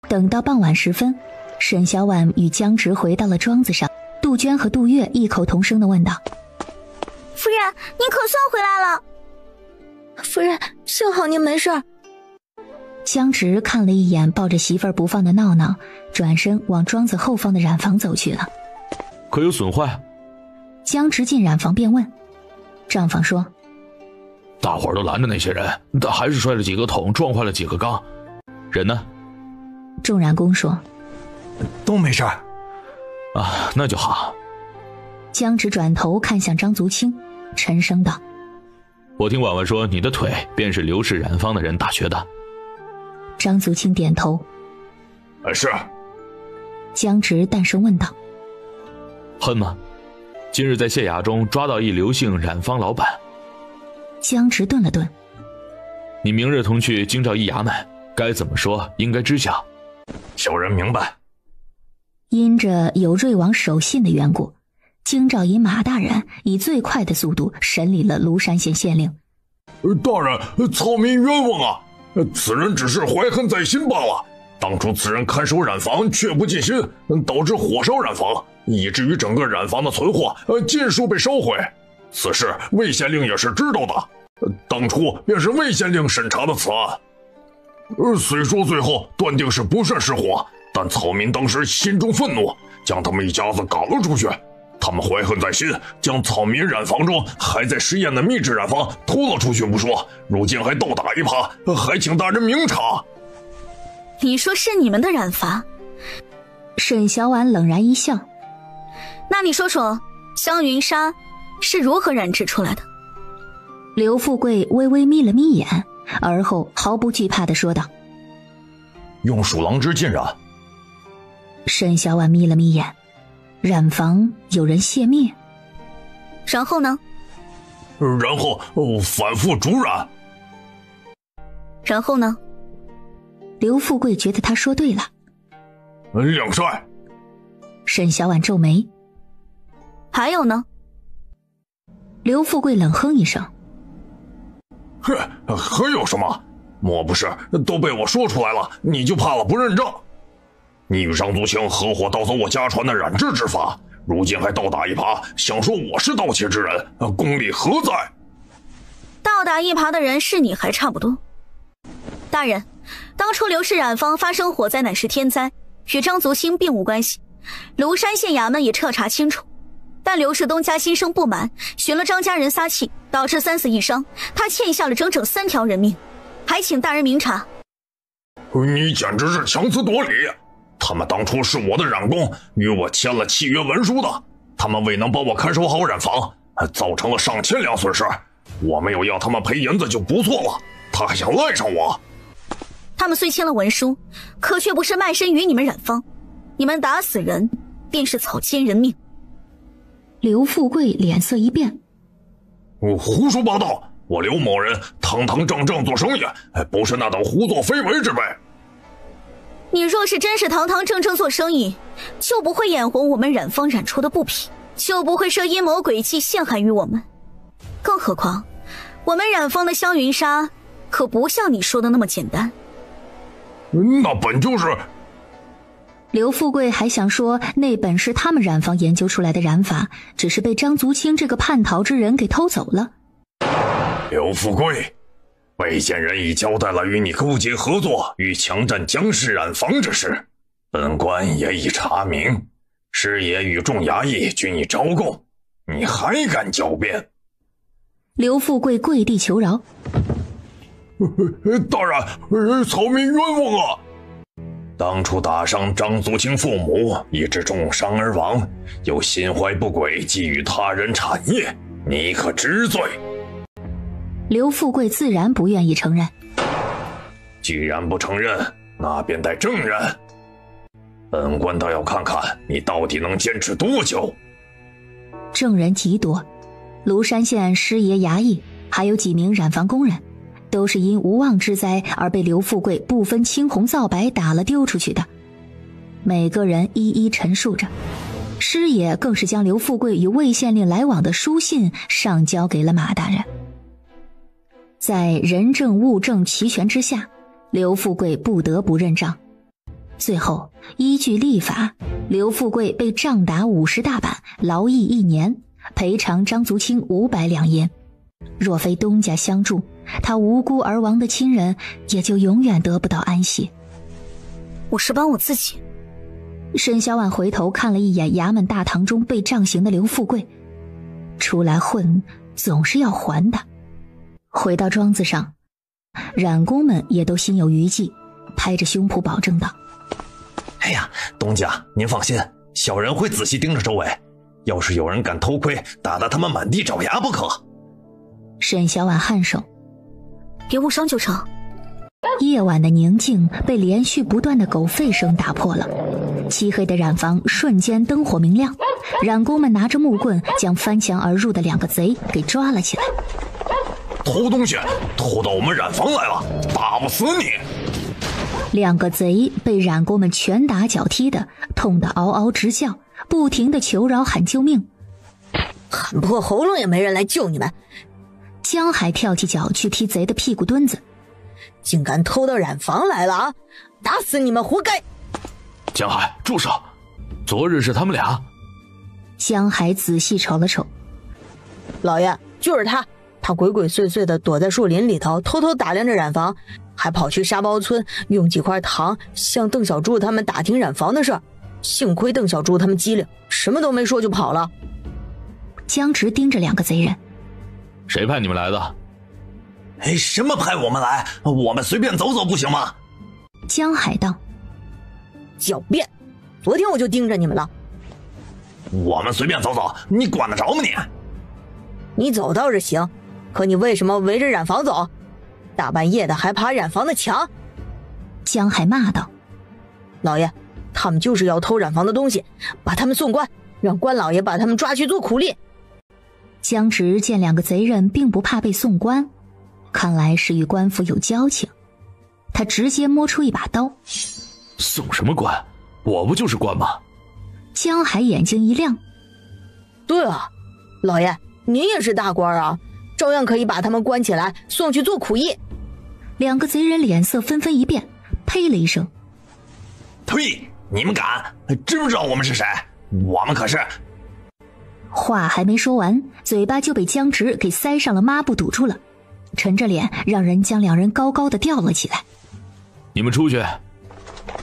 等到傍晚时分，沈小婉与江直回到了庄子上，杜鹃和杜月异口同声地问道：夫人，您可算回来了。夫人，幸好您没事。江直看了一眼抱着媳妇儿不放的闹闹，转身往庄子后方的染房走去了。可有损坏？江直进染房便问。账房说：大伙儿都拦着那些人，但还是摔了几个桶，撞坏了几个缸。人呢？仲然公说：都没事儿。啊，那就好。江直转头看向张足清，沉声道：我听婉婉说你的腿便是刘氏染坊的人打瘸的。张足清点头。是。江直淡声问道：恨吗？今日在县衙中抓到一刘姓染坊老板。江直顿了顿，你明日同去京兆驿衙门，该怎么说应该知晓。小人明白。因着有瑞王守信的缘故，京兆尹马大人以最快的速度审理了庐山县县令。大人，草民冤枉啊！此人只是怀恨在心罢了。当初此人看守染坊却不尽心，导致火烧染坊，以至于整个染坊的存货尽数被烧毁。此事魏县令也是知道的，当初便是魏县令审查的此案。虽说最后断定是不慎失火，但草民当时心中愤怒，将他们一家子赶了出去。他们怀恨在心，将草民染坊中还在试验的秘制染坊偷了出去不说，如今还倒打一耙，还请大人明察。你说是你们的染坊？沈小婉冷然一笑。那你说说，香云纱是如何染制出来的？刘富贵微微眯了眯眼，而后毫不惧怕地说道：用鼠狼脂浸染。沈小婉眯了眯眼，染坊有人泄密？然后呢？然后反复煮染。然后呢？刘富贵觉得他说对了。晾晒。沈小婉皱眉。还有呢？刘富贵冷哼一声。还有什么？莫不是都被我说出来了，你就怕了不认账？你与张足清合伙盗走我家传的染制之法，如今还倒打一耙，想说我是盗窃之人，功力何在？倒打一耙的人是你还差不多。大人，当初刘氏染坊发生火灾乃是天灾，与张足清并无关系，庐山县衙门也彻查清楚。但刘世东家心生不满，寻了张家人撒气，导致3死1伤，他欠下了整整3条人命，还请大人明察。你简直是强词夺理！他们当初是我的染工，与我签了契约文书的，他们未能帮我看守好染坊，造成了上千两损失。我没有要他们赔银子就不错了，他还想赖上我。他们虽签了文书，可却不是卖身于你们染坊，你们打死人便是草菅人命。刘富贵脸色一变。胡说八道！我刘某人堂堂正正做生意，不是那等胡作非为之辈。你若是真是堂堂正正做生意，就不会眼红我们染坊染出的布匹，就不会设阴谋诡计陷害于我们。更何况我们染坊的香云纱可不像你说的那么简单。那本就是刘富贵还想说那本是他们染坊研究出来的染法，只是被张足清这个叛逃之人给偷走了。刘富贵，魏县人已交代了与你勾结合作，欲强占江氏染坊之事，本官也已查明，师爷与众衙役均已招供，你还敢狡辩？刘富贵跪地求饶。大人，草民冤枉啊！当初打伤张足清父母，以致重伤而亡，又心怀不轨，觊觎他人产业，你可知罪？刘富贵自然不愿意承认。既然不承认，那便待证人。本官倒要看看你到底能坚持多久。证人极多，庐山县师爷衙役，还有几名染坊工人，都是因无妄之灾而被刘富贵不分青红皂白打了丢出去的。每个人一一陈述着，师爷更是将刘富贵与魏县令来往的书信上交给了马大人。在人证物证齐全之下，刘富贵不得不认账。最后依据例法，刘富贵被杖打50大板，劳役1年，赔偿张足清500两银。若非东家相助，他无辜而亡的亲人也就永远得不到安息。我是帮我自己。沈小婉回头看了一眼衙门大堂中被杖刑的刘富贵，出来混总是要还的。回到庄子上，染工们也都心有余悸，拍着胸脯保证道：哎呀，东家您放心，小人会仔细盯着周围，要是有人敢偷窥，打得他们满地找牙不可。沈小婉颔首，别误伤就成。夜晚的宁静被连续不断的狗吠声打破了，漆黑的染坊瞬间灯火明亮，染工们拿着木棍将翻墙而入的2个贼给抓了起来。偷东西，偷到我们染房来了，打不死你！2个贼被染工们拳打脚踢的，痛得嗷嗷直叫，不停地求饶喊救命。喊破喉咙也没人来救你们。江海跳起脚去踢贼的屁股墩子，竟敢偷到染房来了啊！打死你们，活该！江海，住手！昨日是他们俩。江海仔细瞅了瞅，老爷，就是他鬼鬼祟祟的躲在树林里头，偷偷打量着染房，还跑去沙包村用几块糖向邓小柱他们打听染房的事儿。幸亏邓小柱他们机灵，什么都没说就跑了。江直盯着2个贼人，谁派你们来的？什么派我们来？我们随便走走不行吗？江海道：狡辩！昨天我就盯着你们了。我们随便走走，你管得着吗你？你走倒是行，可你为什么围着染房走？大半夜的还爬染房的墙！江海骂道：老爷，他们就是要偷染房的东西，把他们送官，让官老爷把他们抓去做苦力。江直见2个贼人并不怕被送官，看来是与官府有交情，他直接摸出一把刀。送什么官？我不就是官吗？江海眼睛一亮。对啊，老爷，您也是大官啊，照样可以把他们关起来，送去做苦役。 2个贼人脸色纷纷一变，呸了一声：呸！你们敢？知不知道我们是谁？我们可是……话还没说完，嘴巴就被江直给塞上了抹布堵住了，沉着脸让人将2人高高的吊了起来。你们出去。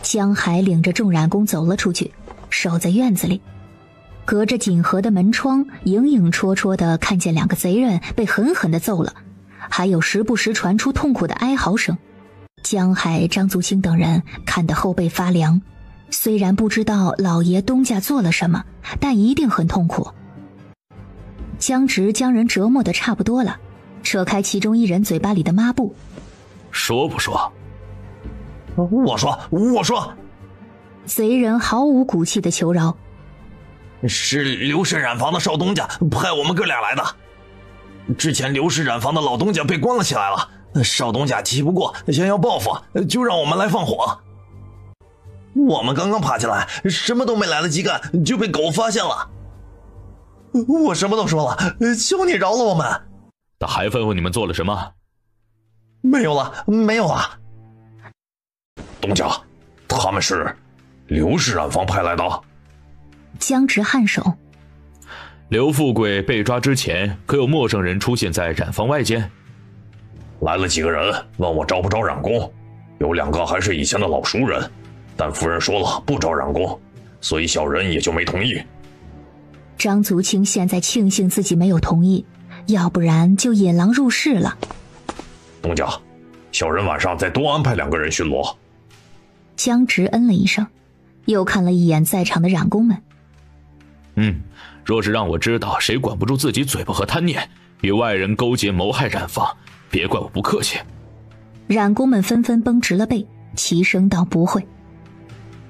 江海领着众染工走了出去，守在院子里，隔着紧合的门窗，影影绰绰地看见2个贼人被狠狠地揍了，还有时不时传出痛苦的哀嚎声。江海、张足清等人看得后背发凉，虽然不知道老爷东家做了什么，但一定很痛苦。江直将人折磨得差不多了，扯开其中一人嘴巴里的抹布：说不说？我说。贼人毫无骨气地求饶：是刘氏染房的少东家派我们哥俩来的。之前刘氏染房的老东家被关了起来了，少东家气不过，想要报复，就让我们来放火。我们刚刚爬起来，什么都没来得及干，就被狗发现了。我什么都说了，求你饶了我们。他还吩咐你们做了什么？没有了。东家，他们是刘氏染房派来的。江直颔首：刘富贵被抓之前，可有陌生人出现在染房外间？来了几个人，问我招不招染工，有2个还是以前的老熟人，但夫人说了不招染工，所以小人也就没同意。张足清现在庆幸自己没有同意，要不然就引狼入室了。东家，小人晚上再多安排2个人巡逻。江直嗯了一声，又看了一眼在场的染工们。若是让我知道谁管不住自己嘴巴和贪念，与外人勾结谋害染房，别怪我不客气。染工们纷纷绷直了背，齐声道：不会。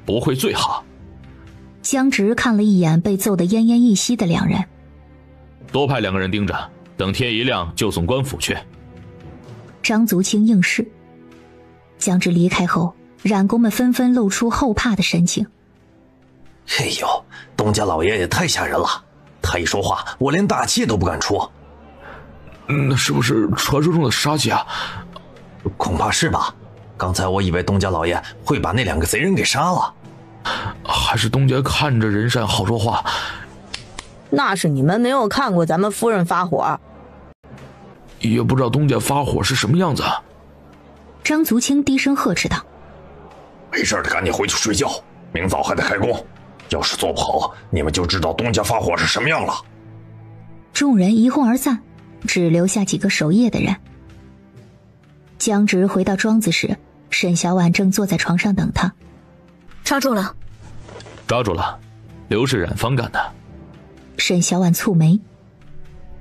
不会最好。江直看了一眼被揍得奄奄一息的2人，多派2个人盯着，等天一亮就送官府去。张足清应是。江直离开后，染工们纷纷露出后怕的神情。哎呦，东家老爷也太吓人了，他一说话，我连大气都不敢出。那是不是传说中的杀气啊？恐怕是吧。刚才我以为东家老爷会把那2个贼人给杀了。还是东家看着人善好说话。那是你们没有看过咱们夫人发火，也不知道东家发火是什么样子。张足清低声呵斥道：没事的，赶紧回去睡觉，明早还得开工。要是做不好，你们就知道东家发火是什么样了。众人一哄而散，只留下几个守夜的人。江直回到庄子时，沈小婉正坐在床上等他。抓住了。抓住了，刘氏染坊干的。沈小婉蹙眉。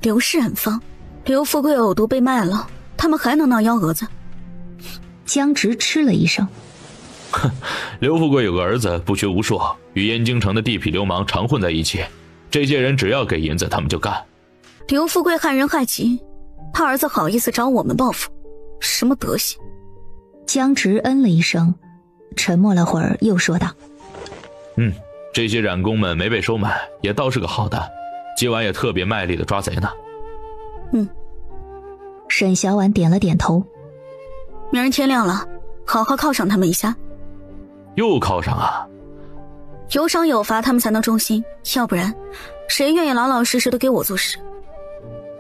刘氏染坊，刘富贵呕毒被卖了，他们还能闹幺蛾子？江直嗤了一声。刘富贵有个儿子不学无术，与燕京城的地痞流氓常混在一起，这些人只要给银子，他们就干。刘富贵害人害己，他儿子好意思找我们报复，什么德行？江直嗯了一声，沉默了会儿，又说道：这些染工们没被收买，也倒是个好的，今晚也特别卖力的抓贼呢。沈小婉点了点头。明儿天亮了，好好犒赏他们一下。又犒赏啊？有赏有罚，他们才能忠心，要不然谁愿意老老实实的给我做事？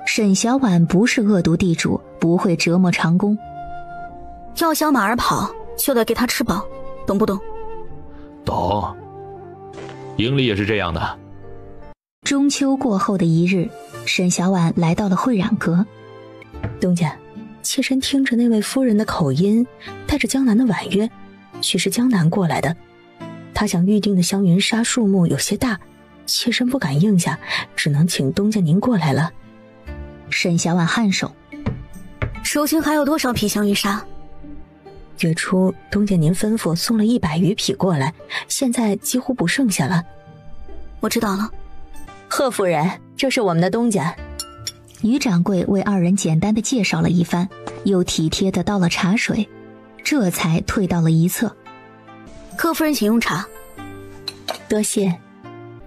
沈小婉不是恶毒地主，不会折磨长工。要想马儿跑，就得给他吃饱，懂不懂？懂。营里也是这样的。中秋过后的一日，沈小婉来到了会染阁。东家，妾身听着那位夫人的口音，带着江南的婉约，许是江南过来的。他想预定的香云纱数目有些大，妾身不敢应下，只能请东家您过来了。沈小婉颔首，手心还有多少匹香云纱？月初东家您吩咐送了100余匹过来，现在几乎不剩下了。我知道了。贺夫人，这是我们的东家。于掌柜为二人简单的介绍了一番，又体贴的倒了茶水，这才退到了一侧。柯夫人请用茶。多谢。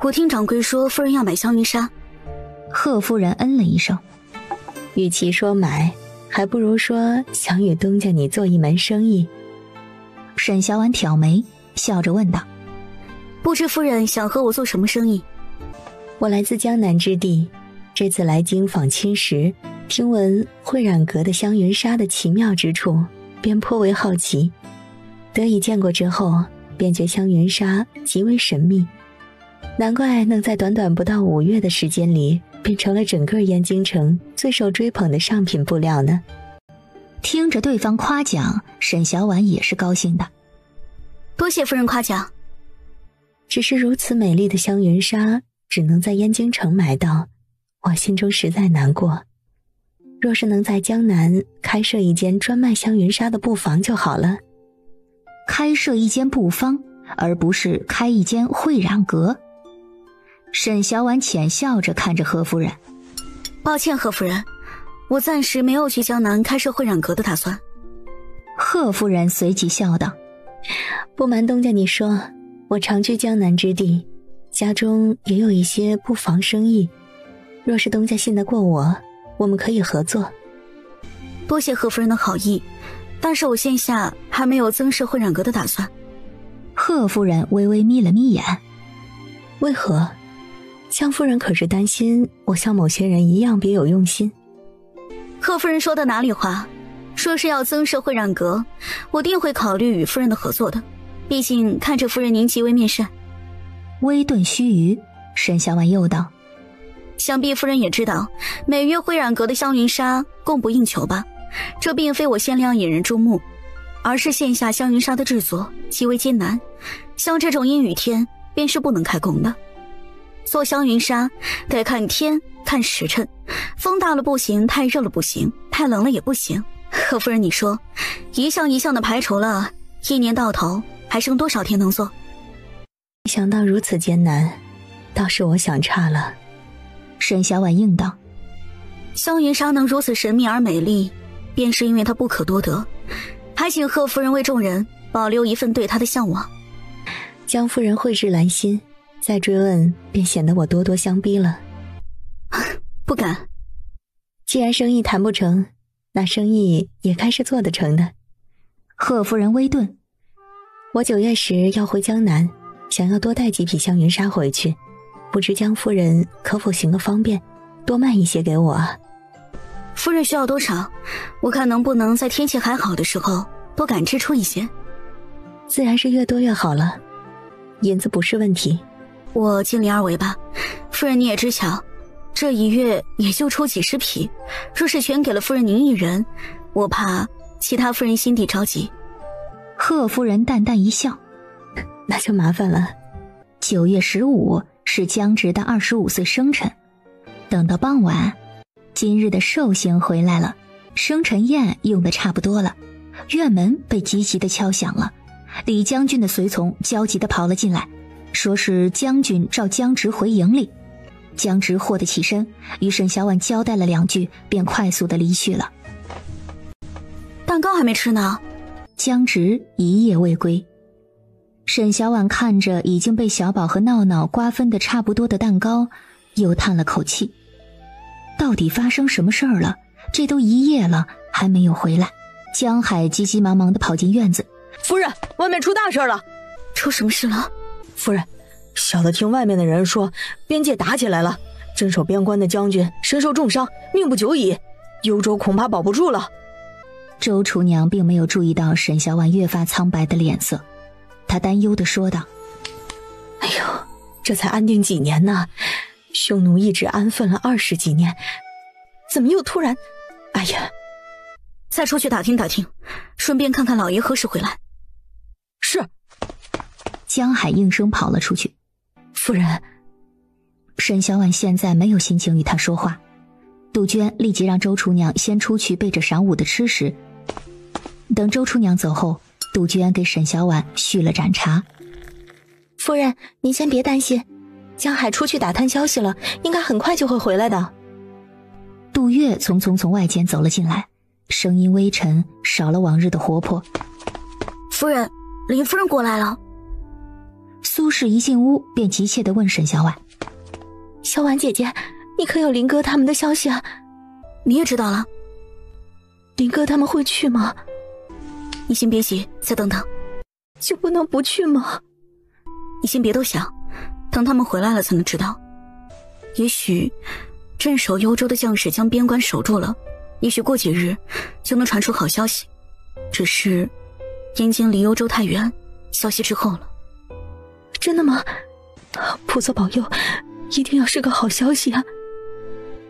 我听掌柜说夫人要买香云纱。贺夫人嗯了一声。与其说买，还不如说想与东家你做一门生意。沈小婉挑眉，笑着问道：不知夫人想和我做什么生意？我来自江南之地，这次来京访亲时，听闻会染阁的香云纱的奇妙之处，便颇为好奇。得以见过之后，便觉香云纱极为神秘，难怪能在短短不到5月的时间里，变成了整个燕京城最受追捧的上品布料呢。听着对方夸奖，沈小婉也是高兴的。多谢夫人夸奖。只是如此美丽的香云纱，只能在燕京城买到，我心中实在难过。若是能在江南开设一间专卖香云纱的布坊就好了。开设一间布坊，而不是开一间会染阁。沈小婉浅笑着看着贺夫人。抱歉，贺夫人，我暂时没有去江南开设会染阁的打算。贺夫人随即笑道：不瞒东家你说，我常居江南之地，家中也有一些布坊生意，若是东家信得过我，我们可以合作。多谢贺夫人的好意，但是我现下还没有增设会染阁的打算。贺夫人微微眯了眯眼。为何？江夫人可是担心我像某些人一样别有用心？贺夫人说的哪里话，说是要增设会染阁，我定会考虑与夫人的合作的，毕竟看着夫人您极为面善。微顿须臾，沈小婉又道：想必夫人也知道，每月会染阁的香云纱供不应求吧？这并非我限量引人注目，而是线下香云纱的制作极为艰难，像这种阴雨天便是不能开工的。做香云纱得看天看时辰，风大了不行，太热了不行，太冷了也不行。贺夫人你说，一项一项的排除了，一年到头还剩多少天能做？没想到如此艰难，倒是我想差了。沈小婉应道：香云纱能如此神秘而美丽，便是因为它不可多得，还请贺夫人为众人保留一份对她的向往。江夫人蕙质兰心，再追问便显得我咄咄相逼了。不敢。既然生意谈不成，那生意也该是做得成的。贺夫人微顿，我9月时要回江南，想要多带几匹香云纱回去，不知江夫人可否行个方便，多卖一些给我啊？夫人需要多少？我看能不能在天气还好的时候多赶支出一些。自然是越多越好了，银子不是问题。我尽力而为吧。夫人你也知晓，这1月也就出几十匹，若是全给了夫人您一人，我怕其他夫人心底着急。贺夫人淡淡一笑，那就麻烦了。9月15是江直的25岁生辰，等到傍晚，今日的寿星回来了，生辰宴用的差不多了，院门被急急的敲响了，李将军的随从焦急的跑了进来，说是将军召江直回营里。江直霍得起身，与沈小婉交代了2句，便快速的离去了。蛋糕还没吃呢。江直一夜未归。沈小婉看着已经被小宝和闹闹瓜分的差不多的蛋糕，又叹了口气。到底发生什么事儿了？这都1夜了，还没有回来。江海急急忙忙地跑进院子。夫人，外面出大事了。出什么事了？夫人，小的听外面的人说，边界打起来了，镇守边关的将军身受重伤，命不久矣，幽州恐怕保不住了。周厨娘并没有注意到沈小婉越发苍白的脸色，她担忧地说道：哎呦，这才安定几年呢，匈奴一直安分了20几年，怎么又突然……哎呀，再出去打听打听，顺便看看老爷何时回来。是。江海应声跑了出去。夫人，沈小婉现在没有心情与他说话。杜鹃立即让周厨娘先出去备着晌午的吃食。等周厨娘走后，杜鹃给沈小婉续了盏茶。夫人，您先别担心，江海出去打探消息了，应该很快就会回来的。杜月匆匆从外间走了进来，声音微沉，少了往日的活泼。夫人，林夫人过来了。苏轼一进屋便急切地问沈小婉：小婉姐姐，你可有林哥他们的消息啊？你也知道了？林哥他们会去吗？你先别急，再等等。就不能不去吗？你先别多想，等他们回来了才能知道。也许镇守幽州的将士将边关守住了，也许过几日就能传出好消息。只是燕京离幽州太远，消息滞后了。真的吗？菩萨保佑，一定要是个好消息啊！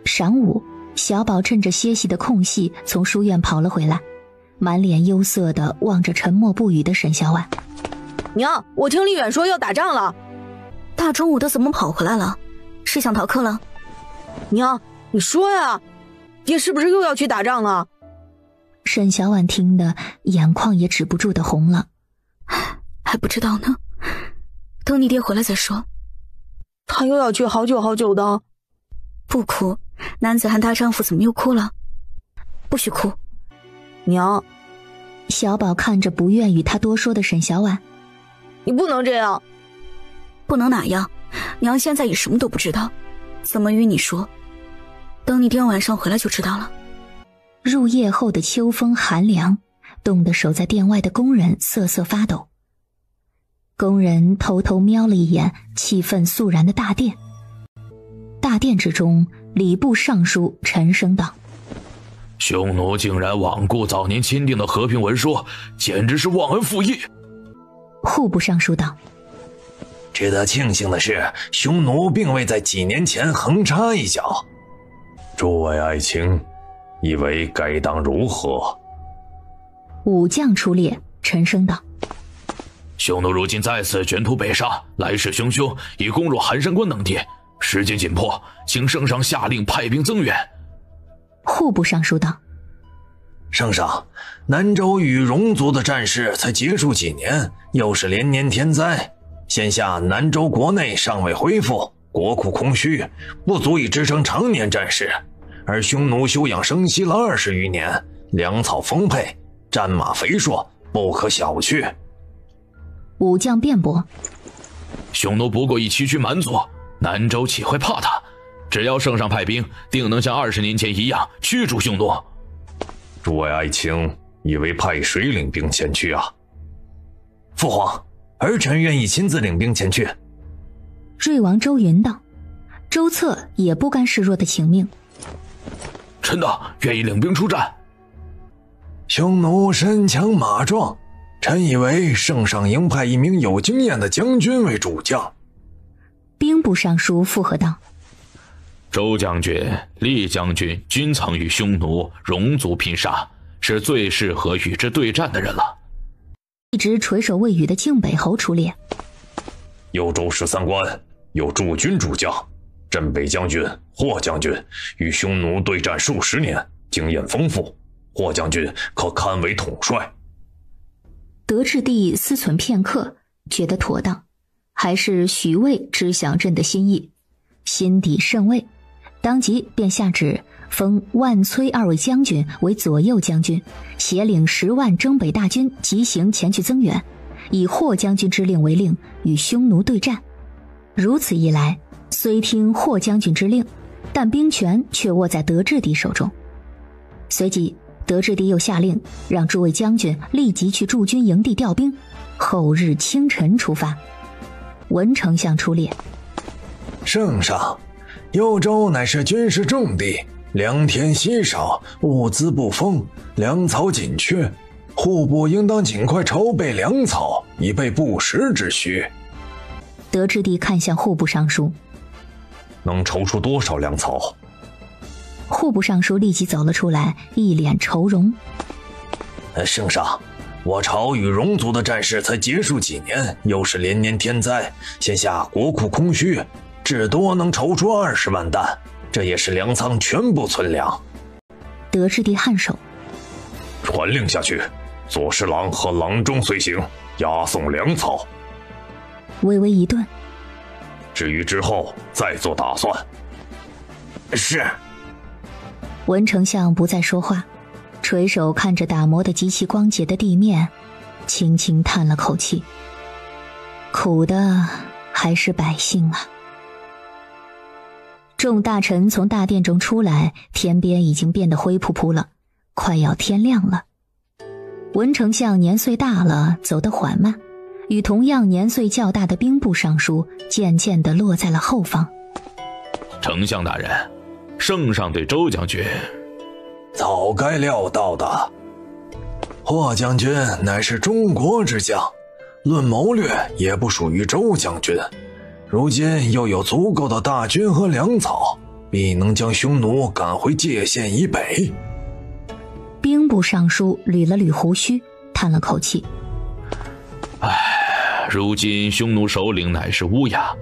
晌午，小宝趁着歇息的空隙从书院跑了回来，满脸忧色地望着沉默不语的沈小婉。娘，我听李远说要打仗了。大中午的怎么跑回来了？是想逃课了？娘，你说呀，爹是不是又要去打仗啊？沈小婉听得眼眶也止不住的红了。还不知道呢，等你爹回来再说。他又要去好久好久的。不哭，男子汉大丈夫怎么又哭了？不许哭。娘。小宝看着不愿与他多说的沈小婉。你不能这样。不能哪样？娘现在也什么都不知道，怎么与你说？等你爹晚上回来就知道了。入夜后的秋风寒凉，冻得守在殿外的工人瑟瑟发抖。工人偷偷瞄了一眼气氛肃然的大殿。大殿之中，礼部尚书沉声道：匈奴竟然罔顾早年签订的和平文书，简直是忘恩负义。户部尚书道：值得庆幸的是，匈奴并未在几年前横插一脚。诸位爱卿，以为该当如何？武将出列，沉声道：匈奴如今再次卷土北上，来势汹汹，已攻入寒山关等地，时间紧迫，请圣上下令派兵增援。户部尚书道：圣上，南州与戎族的战事才结束几年，又是连年天灾，现下南州国内尚未恢复，国库空虚，不足以支撑常年战事。而匈奴休养生息了20余年，粮草丰沛，战马肥硕，不可小觑。武将辩驳：匈奴不过一区区蛮族，南州岂会怕他？只要圣上派兵，定能像20年前一样驱逐匈奴。诸位爱卿，以为派谁领兵前去啊？父皇，儿臣愿意亲自领兵前去。瑞王周云道。周策也不甘示弱的请命：臣的愿意领兵出战。匈奴身强马壮，臣以为圣上应派一名有经验的将军为主将。兵部尚书附和道：周将军、厉将军均曾与匈奴、戎族拼杀，是最适合与之对战的人了。一直垂首未语的靖北侯出列：幽州13关有驻军主将，镇北将军霍将军与匈奴对战数十年，经验丰富，霍将军可堪为统帅。德智帝思忖片刻，觉得妥当，还是许巍知晓朕的心意，心底甚慰，当即便下旨封万崔2位将军为左右将军，携领10万征北大军急行前去增援，以霍将军之令为令，与匈奴对战。如此一来，虽听霍将军之令，但兵权却握在德质帝手中。随即德质帝又下令让诸位将军立即去驻军营地调兵，后日清晨出发。文丞相出列：圣上，幽州乃是军事重地，良田稀少，物资不丰，粮草紧缺，户部应当尽快筹备粮草，以备不时之需。德质帝看向户部尚书：能筹出多少粮草？户部尚书立即走了出来，一脸愁容：圣上，我朝与戎族的战事才结束几年，又是连年天灾，现下国库空虚，至多能筹出20万担，这也是粮仓全部存粮。德质帝颔首：传令下去，左侍郎和郎中随行，押送粮草。微微一顿：至于之后再做打算。是。文丞相不再说话，垂手看着打磨得极其光洁的地面，轻轻叹了口气。苦的还是百姓啊。众大臣从大殿中出来，天边已经变得灰扑扑了，快要天亮了。文丞相年岁大了，走得缓慢，与同样年岁较大的兵部尚书渐渐地落在了后方。丞相大人，圣上对周将军早该料到的。霍将军乃是中国之将，论谋略也不属于周将军，如今又有足够的大军和粮草，必能将匈奴赶回界限以北。兵部尚书捋了捋胡须，叹了口气：如今匈奴首领乃是乌鸦，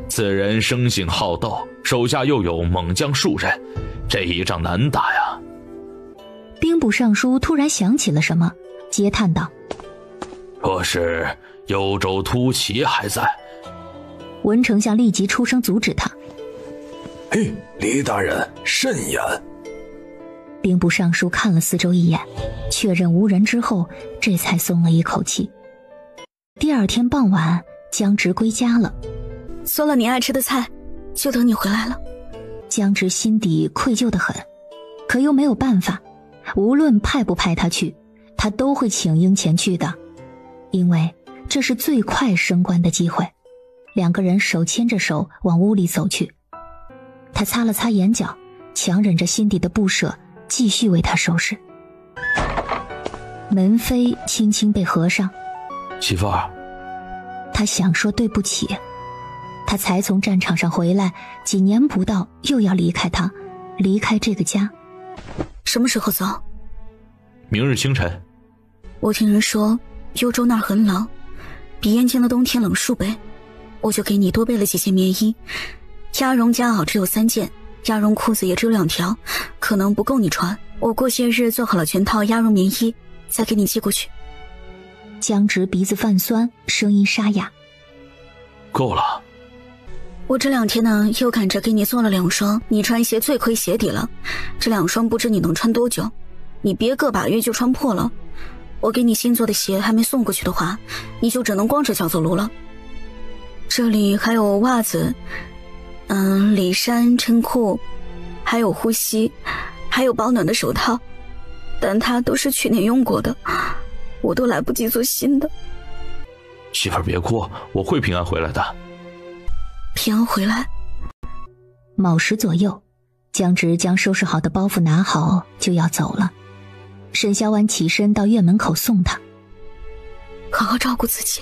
此人生性好斗，手下又有猛将数人，这一仗难打呀。兵部尚书突然想起了什么，嗟叹道：若是幽州突骑还在。文丞相立即出声阻止他：嘿，李大人慎言。兵部尚书看了四周一眼，确认无人之后，这才松了一口气。第二天傍晚，江直归家了，做了你爱吃的菜，就等你回来了。江直心底愧疚得很，可又没有办法，无论派不派他去，他都会请缨前去的，因为这是最快升官的机会。两个人手牵着手往屋里走去，他擦了擦眼角，强忍着心底的不舍，继续为他收拾。门扉轻轻被合上。媳妇儿，他想说对不起，他才从战场上回来，几年不到又要离开他，离开这个家。什么时候走？明日清晨。我听人说幽州那儿很冷，比燕京的冬天冷数倍，我就给你多备了几件棉衣，鸭绒夹袄只有3件，鸭绒裤子也只有2条，可能不够你穿，我过些日做好了全套鸭绒棉衣，再给你寄过去。江直鼻子泛酸，声音沙哑：够了。我这2天呢，又赶着给你做了2双你穿鞋最亏鞋底了，这2双不知你能穿多久，你别个把月就穿破了。我给你新做的鞋还没送过去的话，你就只能光着脚走路了。这里还有袜子，里衫、衬裤，还有护膝，还有保暖的手套，但它都是去年用过的，我都来不及做新的。媳妇儿别哭，我会平安回来的。平安回来？卯时左右，江直将收拾好的包袱拿好，就要走了。沈小婉起身到院门口送他。好好照顾自己。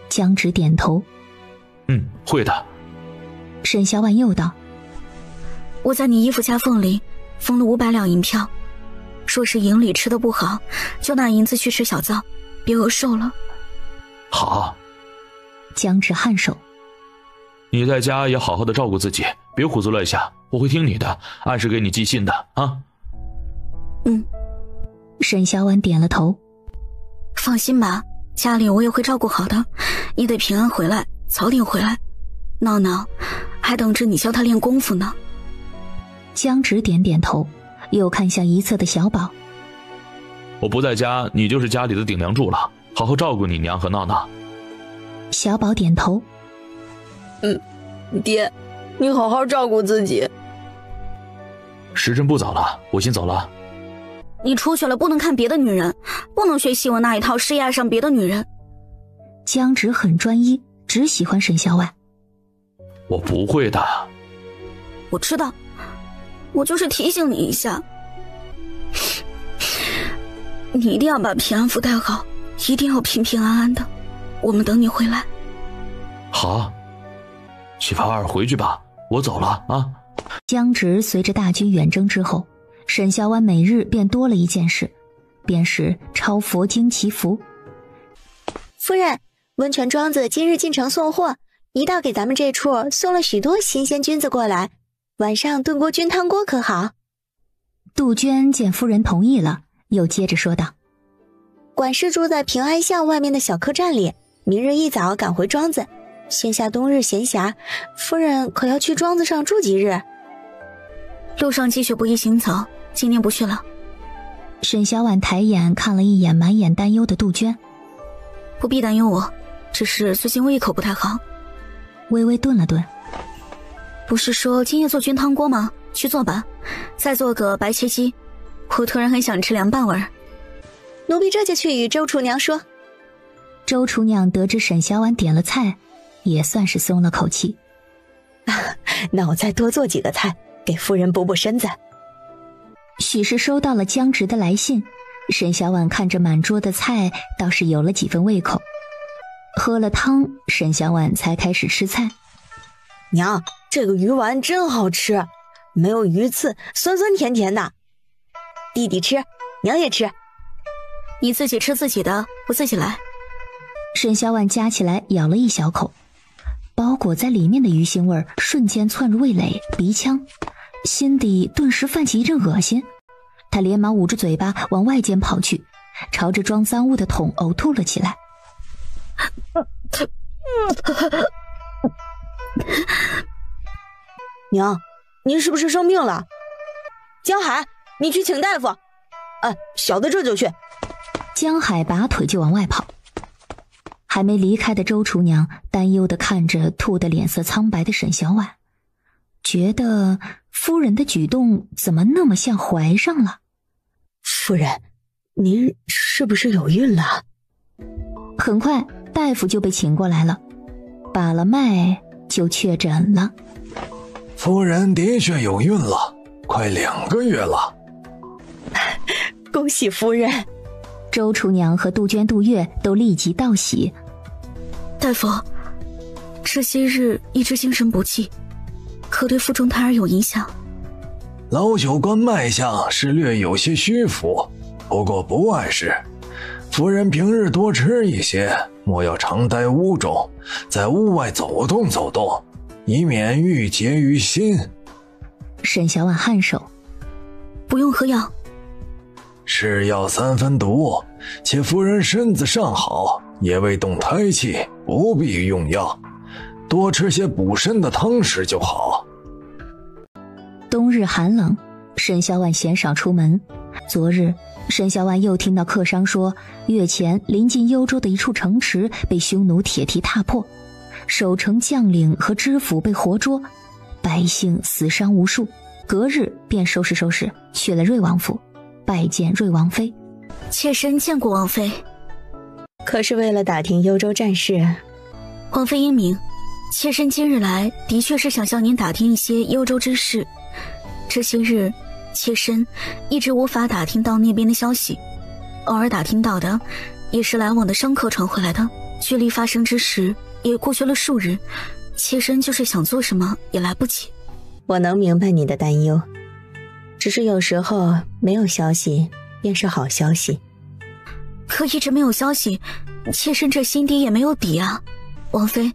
江直点头。会的。沈小婉又道：我在你衣服夹缝里封了500两银票，说是营里吃的不好，就拿银子去吃小灶，别饿瘦了。好。江直颔首。你在家也好好的照顾自己，别胡思乱想，我会听你的，按时给你寄信的啊。沈小婉点了头。放心吧，家里我也会照顾好的，你得平安回来，早点回来。闹闹，还等着你教他练功夫呢。江直点点头，又看向一侧的小宝。我不在家，你就是家里的顶梁柱了，好好照顾你娘和闹闹。小宝点头。爹，你好好照顾自己。时辰不早了，我先走了。你出去了不能看别的女人，不能学习我那一套施压上别的女人。江直很专一，只喜欢沈小婉。我不会的。我知道，我就是提醒你一下，你一定要把平安符带好，一定要平平安安的，我们等你回来。好，媳妇儿回去吧，我走了啊。江直随着大军远征之后，沈小婉每日便多了一件事，便是抄佛经祈福。夫人，温泉庄子今日进城送货，一道给咱们这处送了许多新鲜菌子过来，晚上炖锅菌汤锅可好？杜鹃见夫人同意了，又接着说道：管事住在平安巷外面的小客栈里，明日一早赶回庄子，闲暇冬日闲暇，夫人可要去庄子上住几日？路上积雪不易行走，今年不去了。沈小婉抬眼看了一眼满眼担忧的杜鹃。不必担忧我，只是最近胃口不太好。微微顿了顿。不是说今夜做菌汤锅吗？去做吧，再做个白切鸡，我突然很想吃凉拌味儿。奴婢这就去与周厨娘说。周厨娘得知沈小婉点了菜，也算是松了口气。那我再多做几个菜，给夫人补补身子。许是收到了江直的来信，沈小婉看着满桌的菜，倒是有了几分胃口。喝了汤，沈小婉才开始吃菜。娘，这个鱼丸真好吃，没有鱼刺，酸酸甜甜的。弟弟吃，娘也吃。你自己吃自己的，我自己来。沈小婉夹起来咬了一小口，包裹在里面的鱼腥味瞬间窜入味蕾、鼻腔，心底顿时泛起一阵恶心。她连忙捂着嘴巴往外间跑去，朝着装赃物的桶呕吐了起来。娘，您是不是生病了？江海，你去请大夫。小的这就去。江海拔腿就往外跑。还没离开的周厨娘担忧地看着吐得脸色苍白的沈小婉，觉得夫人的举动怎么那么像怀上了。夫人，您是不是有孕了？很快大夫就被请过来了，把了脉就确诊了。夫人的确有孕了，快2个月了。恭喜夫人。周厨娘和杜鹃、杜月都立即道喜。大夫，这些日一直精神不济，可对腹中胎儿有影响。老朽观脉象是略有些虚浮，不过不碍事。夫人平日多吃一些，莫要常待屋中，在屋外走动走动，以免郁结于心。沈小婉颔首。不用喝药。是药3分毒，且夫人身子尚好，也未动胎气，不必用药，多吃些补身的汤食就好。冬日寒冷，沈小婉鲜少出门。昨日沈小婉又听到客商说，月前临近幽州的一处城池被匈奴铁蹄踏破，守城将领和知府被活捉，百姓死伤无数。隔日便收拾去了瑞王府，拜见瑞王妃。妾身见过王妃。可是为了打听幽州战事。王妃英明，妾身今日来的确是想向您打听一些幽州之事。这些日妾身一直无法打听到那边的消息，偶尔打听到的也是来往的商客传回来的，距离发生之时也过去了数日，妾身就是想做什么也来不及。我能明白你的担忧，只是有时候没有消息便是好消息。可一直没有消息，妾身这心底也没有底啊。王妃，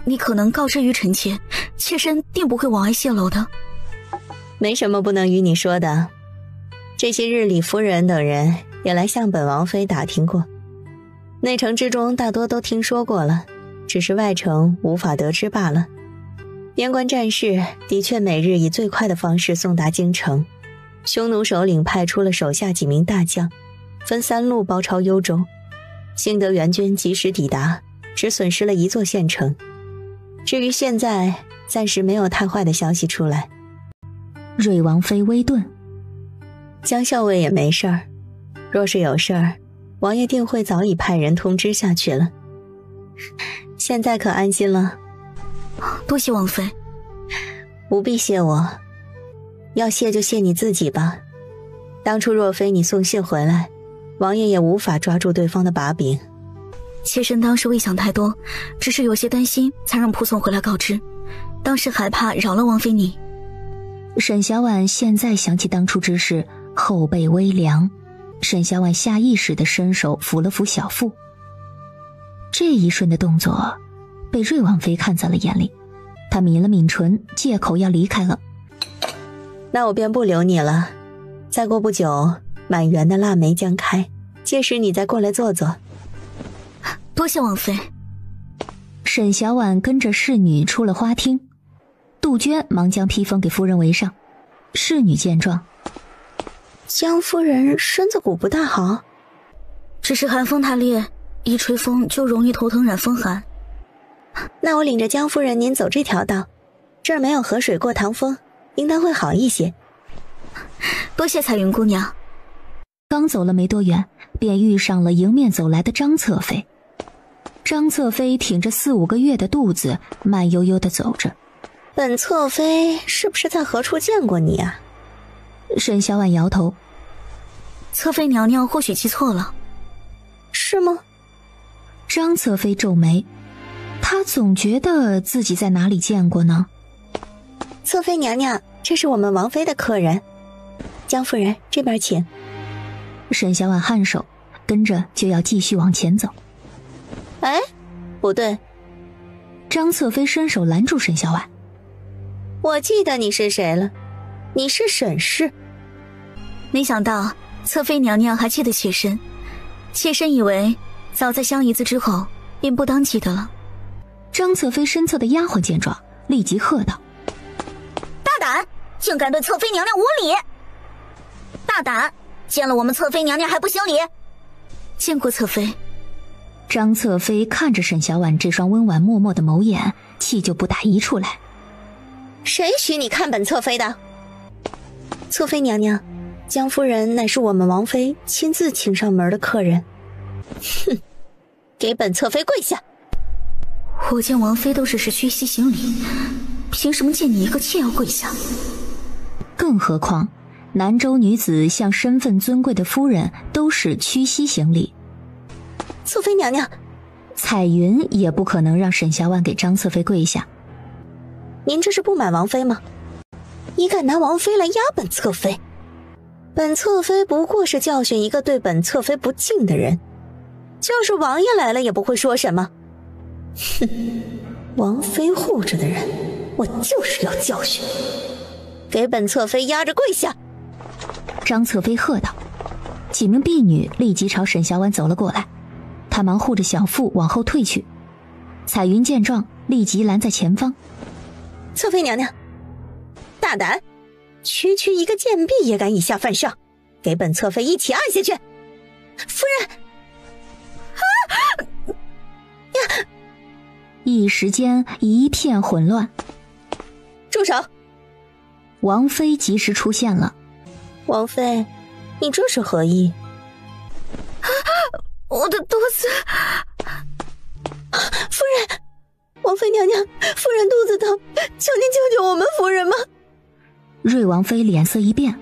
你可能告知于臣妾，妾身定不会往外泄露的。没什么不能与你说的，这些日李夫人等人也来向本王妃打听过，内城之中大多都听说过了，只是外城无法得知罢了。边关战事的确每日以最快的方式送达京城，匈奴首领派出了手下几名大将，分3路包抄幽州。幸得援军及时抵达，只损失了1座县城。至于现在，暂时没有太坏的消息出来。瑞王妃微顿，江校尉也没事儿，若是有事儿，王爷定会早已派人通知下去了。现在可安心了？多谢王妃。不必谢我，要谢就谢你自己吧。当初若非你送信回来，王爷也无法抓住对方的把柄。妾身当时未想太多，只是有些担心，才让仆送回来告知。当时害怕扰了王妃你。沈小婉现在想起当初之事，后背微凉。沈小婉下意识地伸手抚了抚小腹，这一瞬的动作被瑞王妃看在了眼里。她抿了抿唇，借口要离开了。那我便不留你了，再过不久满园的腊梅将开，届时你再过来坐坐。多谢王妃。沈小婉跟着侍女出了花厅，杜鹃忙将披风给夫人围上。侍女见状，江夫人身子骨不大好，只是寒风太烈，一吹风就容易头疼染风寒。那我领着江夫人您走这条道，这儿没有河水过堂风，应当会好一些。多谢彩云姑娘。刚走了没多远，便遇上了迎面走来的张侧妃。张侧妃挺着4、5个月的肚子，慢悠悠地走着。本侧妃是不是在何处见过你啊？沈小婉摇头。侧妃娘娘或许记错了。是吗？张侧妃皱眉，她总觉得自己在哪里见过呢。侧妃娘娘，这是我们王妃的客人，江夫人这边请。沈小婉颔首，跟着就要继续往前走。哎，不对。张侧妃伸手拦住沈小婉。我记得你是谁了，你是沈氏。没想到侧妃娘娘还记得妾身，妾身以为早在相姨子之后便不当记得了。张侧妃身侧的丫鬟见状，立即喝道：大胆，竟敢对侧妃娘娘无礼！大胆，见了我们侧妃娘娘还不行礼！见过侧妃。张侧妃看着沈小婉这双温婉脉脉的眸眼，气就不打一处来。谁许你看本侧妃的？侧妃娘娘，江夫人乃是我们王妃亲自请上门的客人。哼，给本侧妃跪下！我见王妃都只是屈膝行礼，凭什么见你一个妾要跪下？更何况南州女子向身份尊贵的夫人都是屈膝行礼。侧妃娘娘，彩云也不可能让沈小婉给张侧妃跪下。您这是不满王妃吗？你敢拿王妃来压本侧妃？本侧妃不过是教训一个对本侧妃不敬的人，就是王爷来了也不会说什么。哼，王妃护着的人，我就是要教训。给本侧妃压着跪下！张侧妃喝道。几名婢女立即朝沈小婉走了过来，她忙护着小腹往后退去。彩云见状，立即拦在前方。侧妃娘娘，大胆，区区一个贱婢也敢以下犯上，给本侧妃一起按下去！夫人！呀！一时间一片混乱。住手！王妃及时出现了。王妃，你这是何意？我的肚子！夫人！王妃娘娘，夫人肚子疼，求您救救我们夫人吗？瑞王妃脸色一变，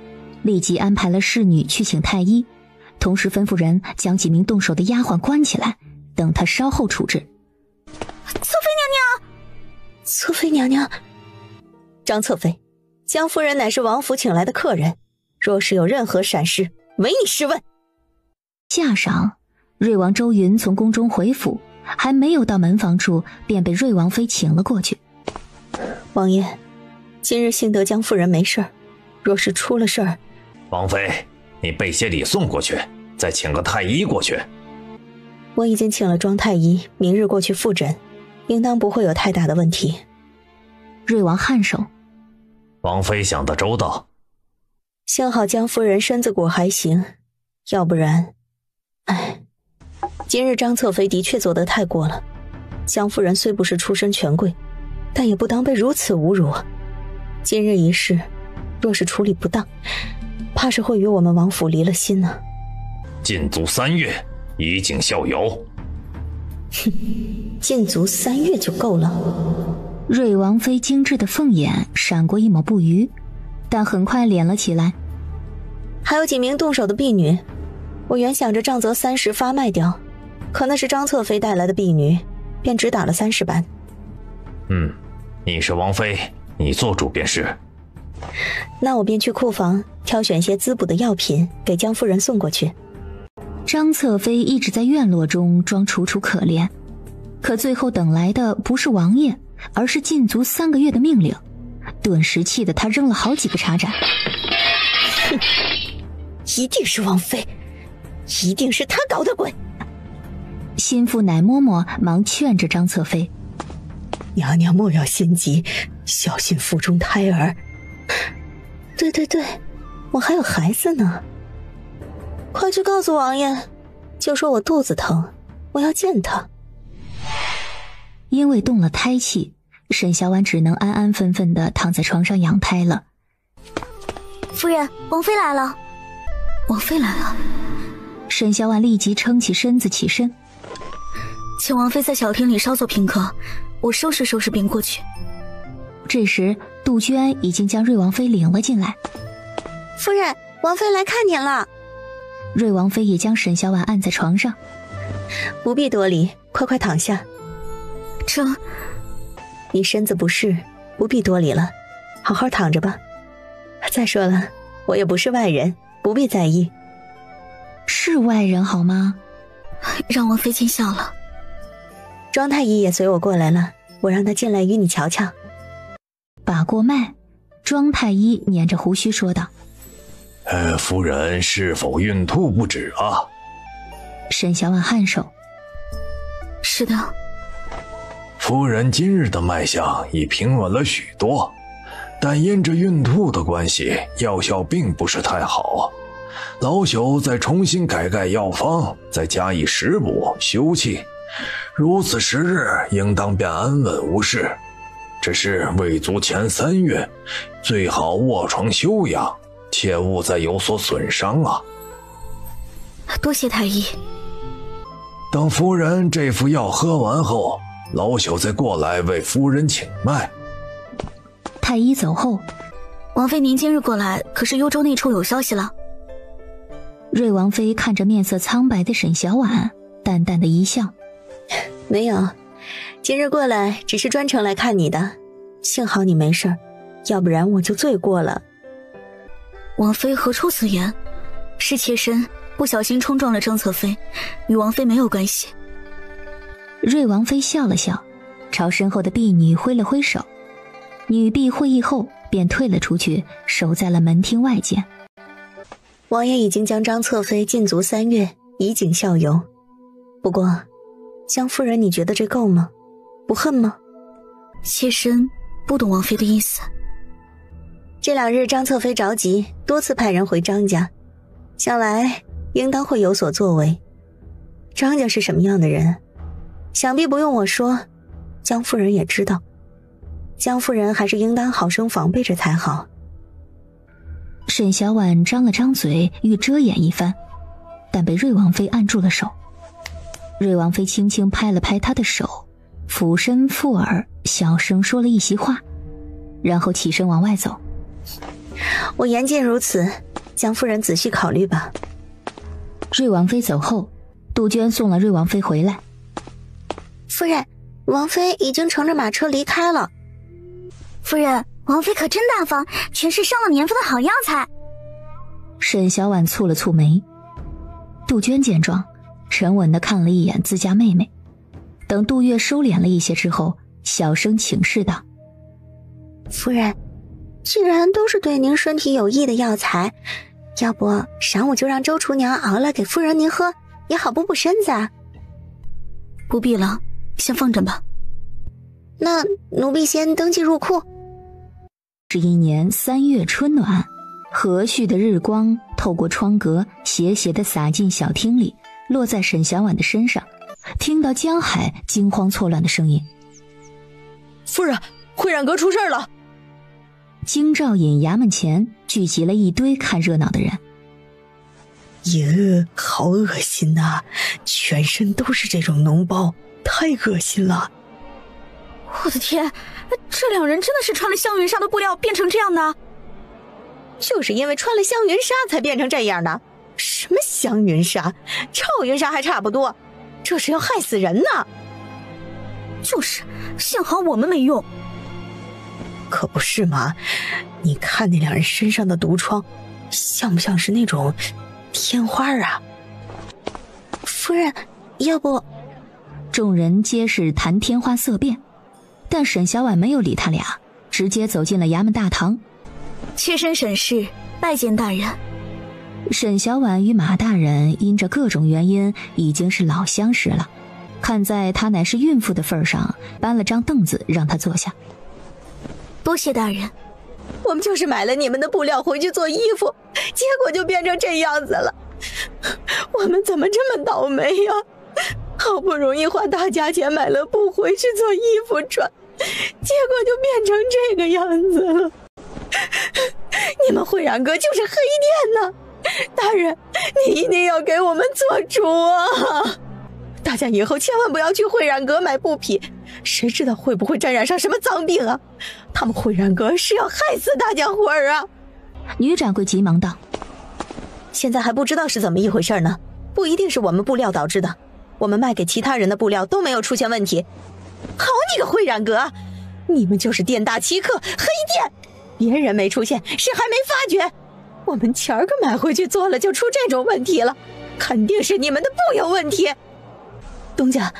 立即安排了侍女去请太医，同时吩咐人将几名动手的丫鬟关起来，等她稍后处置。侧妃娘娘，侧妃娘娘，张侧妃，江夫人乃是王府请来的客人，若是有任何闪失，唯你是问。夏晌，瑞王周云从宫中回府，还没有到门房处，便被瑞王妃请了过去。王爷，今日幸得江夫人没事，若是出了事儿，王妃，你备些礼送过去，再请个太医过去。我已经请了庄太医，明日过去复诊，应当不会有太大的问题。瑞王颔首。王妃想得周到，幸好江夫人身子骨还行，要不然，今日张侧妃的确做得太过了。江夫人虽不是出身权贵，但也不当被如此侮辱啊！今日一事，若是处理不当，怕是会与我们王府离了心呢。禁足3月，以儆效尤。禁足3月就够了。瑞王妃精致的凤眼闪过一抹不愉，但很快敛了起来。还有几名动手的婢女，我原想着杖责30发卖掉，可那是张侧妃带来的婢女，便只打了30板。你是王妃，你做主便是。那我便去库房挑选些滋补的药品给江夫人送过去。张侧妃一直在院落中装楚楚可怜，可最后等来的不是王爷，而是禁足3个月的命令，顿时气得他扔了好几个茶盏。一定是王妃，一定是他搞的鬼！心腹乃嬷嬷忙劝着张侧妃：娘娘莫要心急，小心腹中胎儿。对，我还有孩子呢。快去告诉王爷，就说我肚子疼，我要见他。因为动了胎气，沈小婉只能安安分分地躺在床上养胎了。夫人，王妃来了。王妃来了。沈小婉立即撑起身子起身，请王妃在小厅里稍坐片刻，我收拾收拾便过去。这时杜鹃已经将瑞王妃领了进来。夫人，王妃来看您了。瑞王妃也将沈小婉按在床上。不必多礼，快躺下。你身子不适，不必多礼了，好好躺着吧。再说了，我也不是外人，不必在意。是外人好吗？让王妃见笑了。庄太医也随我过来了，我让他进来与你瞧瞧。把过脉，庄太医捻着胡须说道：夫人是否孕吐不止啊？沈小婉颔首：是的。夫人今日的脉象已平稳了许多，但因着孕吐的关系，药效并不是太好。老朽再重新改药方，再加以食补休憩，如此时日，应当便安稳无事。只是未足前3月，最好卧床休养，切勿再有所损伤啊。多谢太医。等夫人这副药喝完后，老朽再过来为夫人请脉。太医走后，王妃您今日过来，可是幽州内处有消息了？瑞王妃看着面色苍白的沈小婉，淡淡的一笑：没有，今日过来只是专程来看你的，幸好你没事，要不然我就罪过了。王妃何出此言？是妾身不小心冲撞了张侧妃，与王妃没有关系。瑞王妃笑了笑，朝身后的婢女挥了挥手，女婢会意后便退了出去，守在了门厅外间。王爷已经将张侧妃禁足3月，以儆效尤。不过江夫人，你觉得这够吗？不恨吗？妾身不懂王妃的意思。这2日张侧妃着急，多次派人回张家，想来应当会有所作为。张家是什么样的人，想必不用我说，江夫人也知道。江夫人还是应当好生防备着才好。沈小婉张了张嘴，欲遮掩一番，但被瑞王妃按住了手。瑞王妃轻轻拍了拍她的手，俯身附耳，小声说了一席话，然后起身往外走。我言尽如此，江夫人仔细考虑吧。瑞王妃走后，杜鹃送了瑞王妃回来。夫人，王妃已经乘着马车离开了。夫人，王妃可真大方，全是上了年份的好药材。沈小婉蹙了蹙眉。杜鹃见状，沉稳地看了一眼自家妹妹，等杜月收敛了一些之后，小声请示道：夫人，既然都是对您身体有益的药材，要不晌午就让周厨娘熬了给夫人您喝，也好补补身子啊。不必了，先放着吧。那奴婢先登记入库。是一年3月春暖，和煦的日光透过窗格斜斜地洒进小厅里，落在沈小婉的身上，听到江海惊慌错乱的声音：“夫人，慧然阁出事了！”京兆尹衙门前聚集了一堆看热闹的人。耶，好恶心呐！全身都是这种脓包，太恶心了！我的天，这两人真的是穿了香云纱的布料变成这样的？就是因为穿了香云纱才变成这样的。什么香云纱，臭云纱还差不多，这是要害死人呢！就是，幸好我们没用。可不是嘛，你看那两人身上的毒疮，像不像是那种天花啊？夫人，要不……众人皆是谈天花色变，但沈小婉没有理他俩，直接走进了衙门大堂。妾身沈氏拜见大人。沈小婉与马大人因着各种原因已经是老相识了，看在她乃是孕妇的份上，搬了张凳子让她坐下。多谢大人。我们就是买了你们的布料回去做衣服，结果就变成这样子了。我们怎么这么倒霉呀？好不容易花大价钱买了布回去做衣服穿，结果就变成这个样子了。你们慧然阁就是黑店呢！大人，你一定要给我们做主啊！大家以后千万不要去慧然阁买布匹，谁知道会不会沾染上什么脏病啊？他们慧然阁是要害死大家伙儿啊！女掌柜急忙道：“现在还不知道是怎么一回事呢，不一定是我们布料导致的，我们卖给其他人的布料都没有出现问题。好你个慧然阁，你们就是店大欺客，黑店！别人没出现，是还没发觉。我们前儿个买回去做了，就出这种问题了，肯定是你们的布有问题。东家。”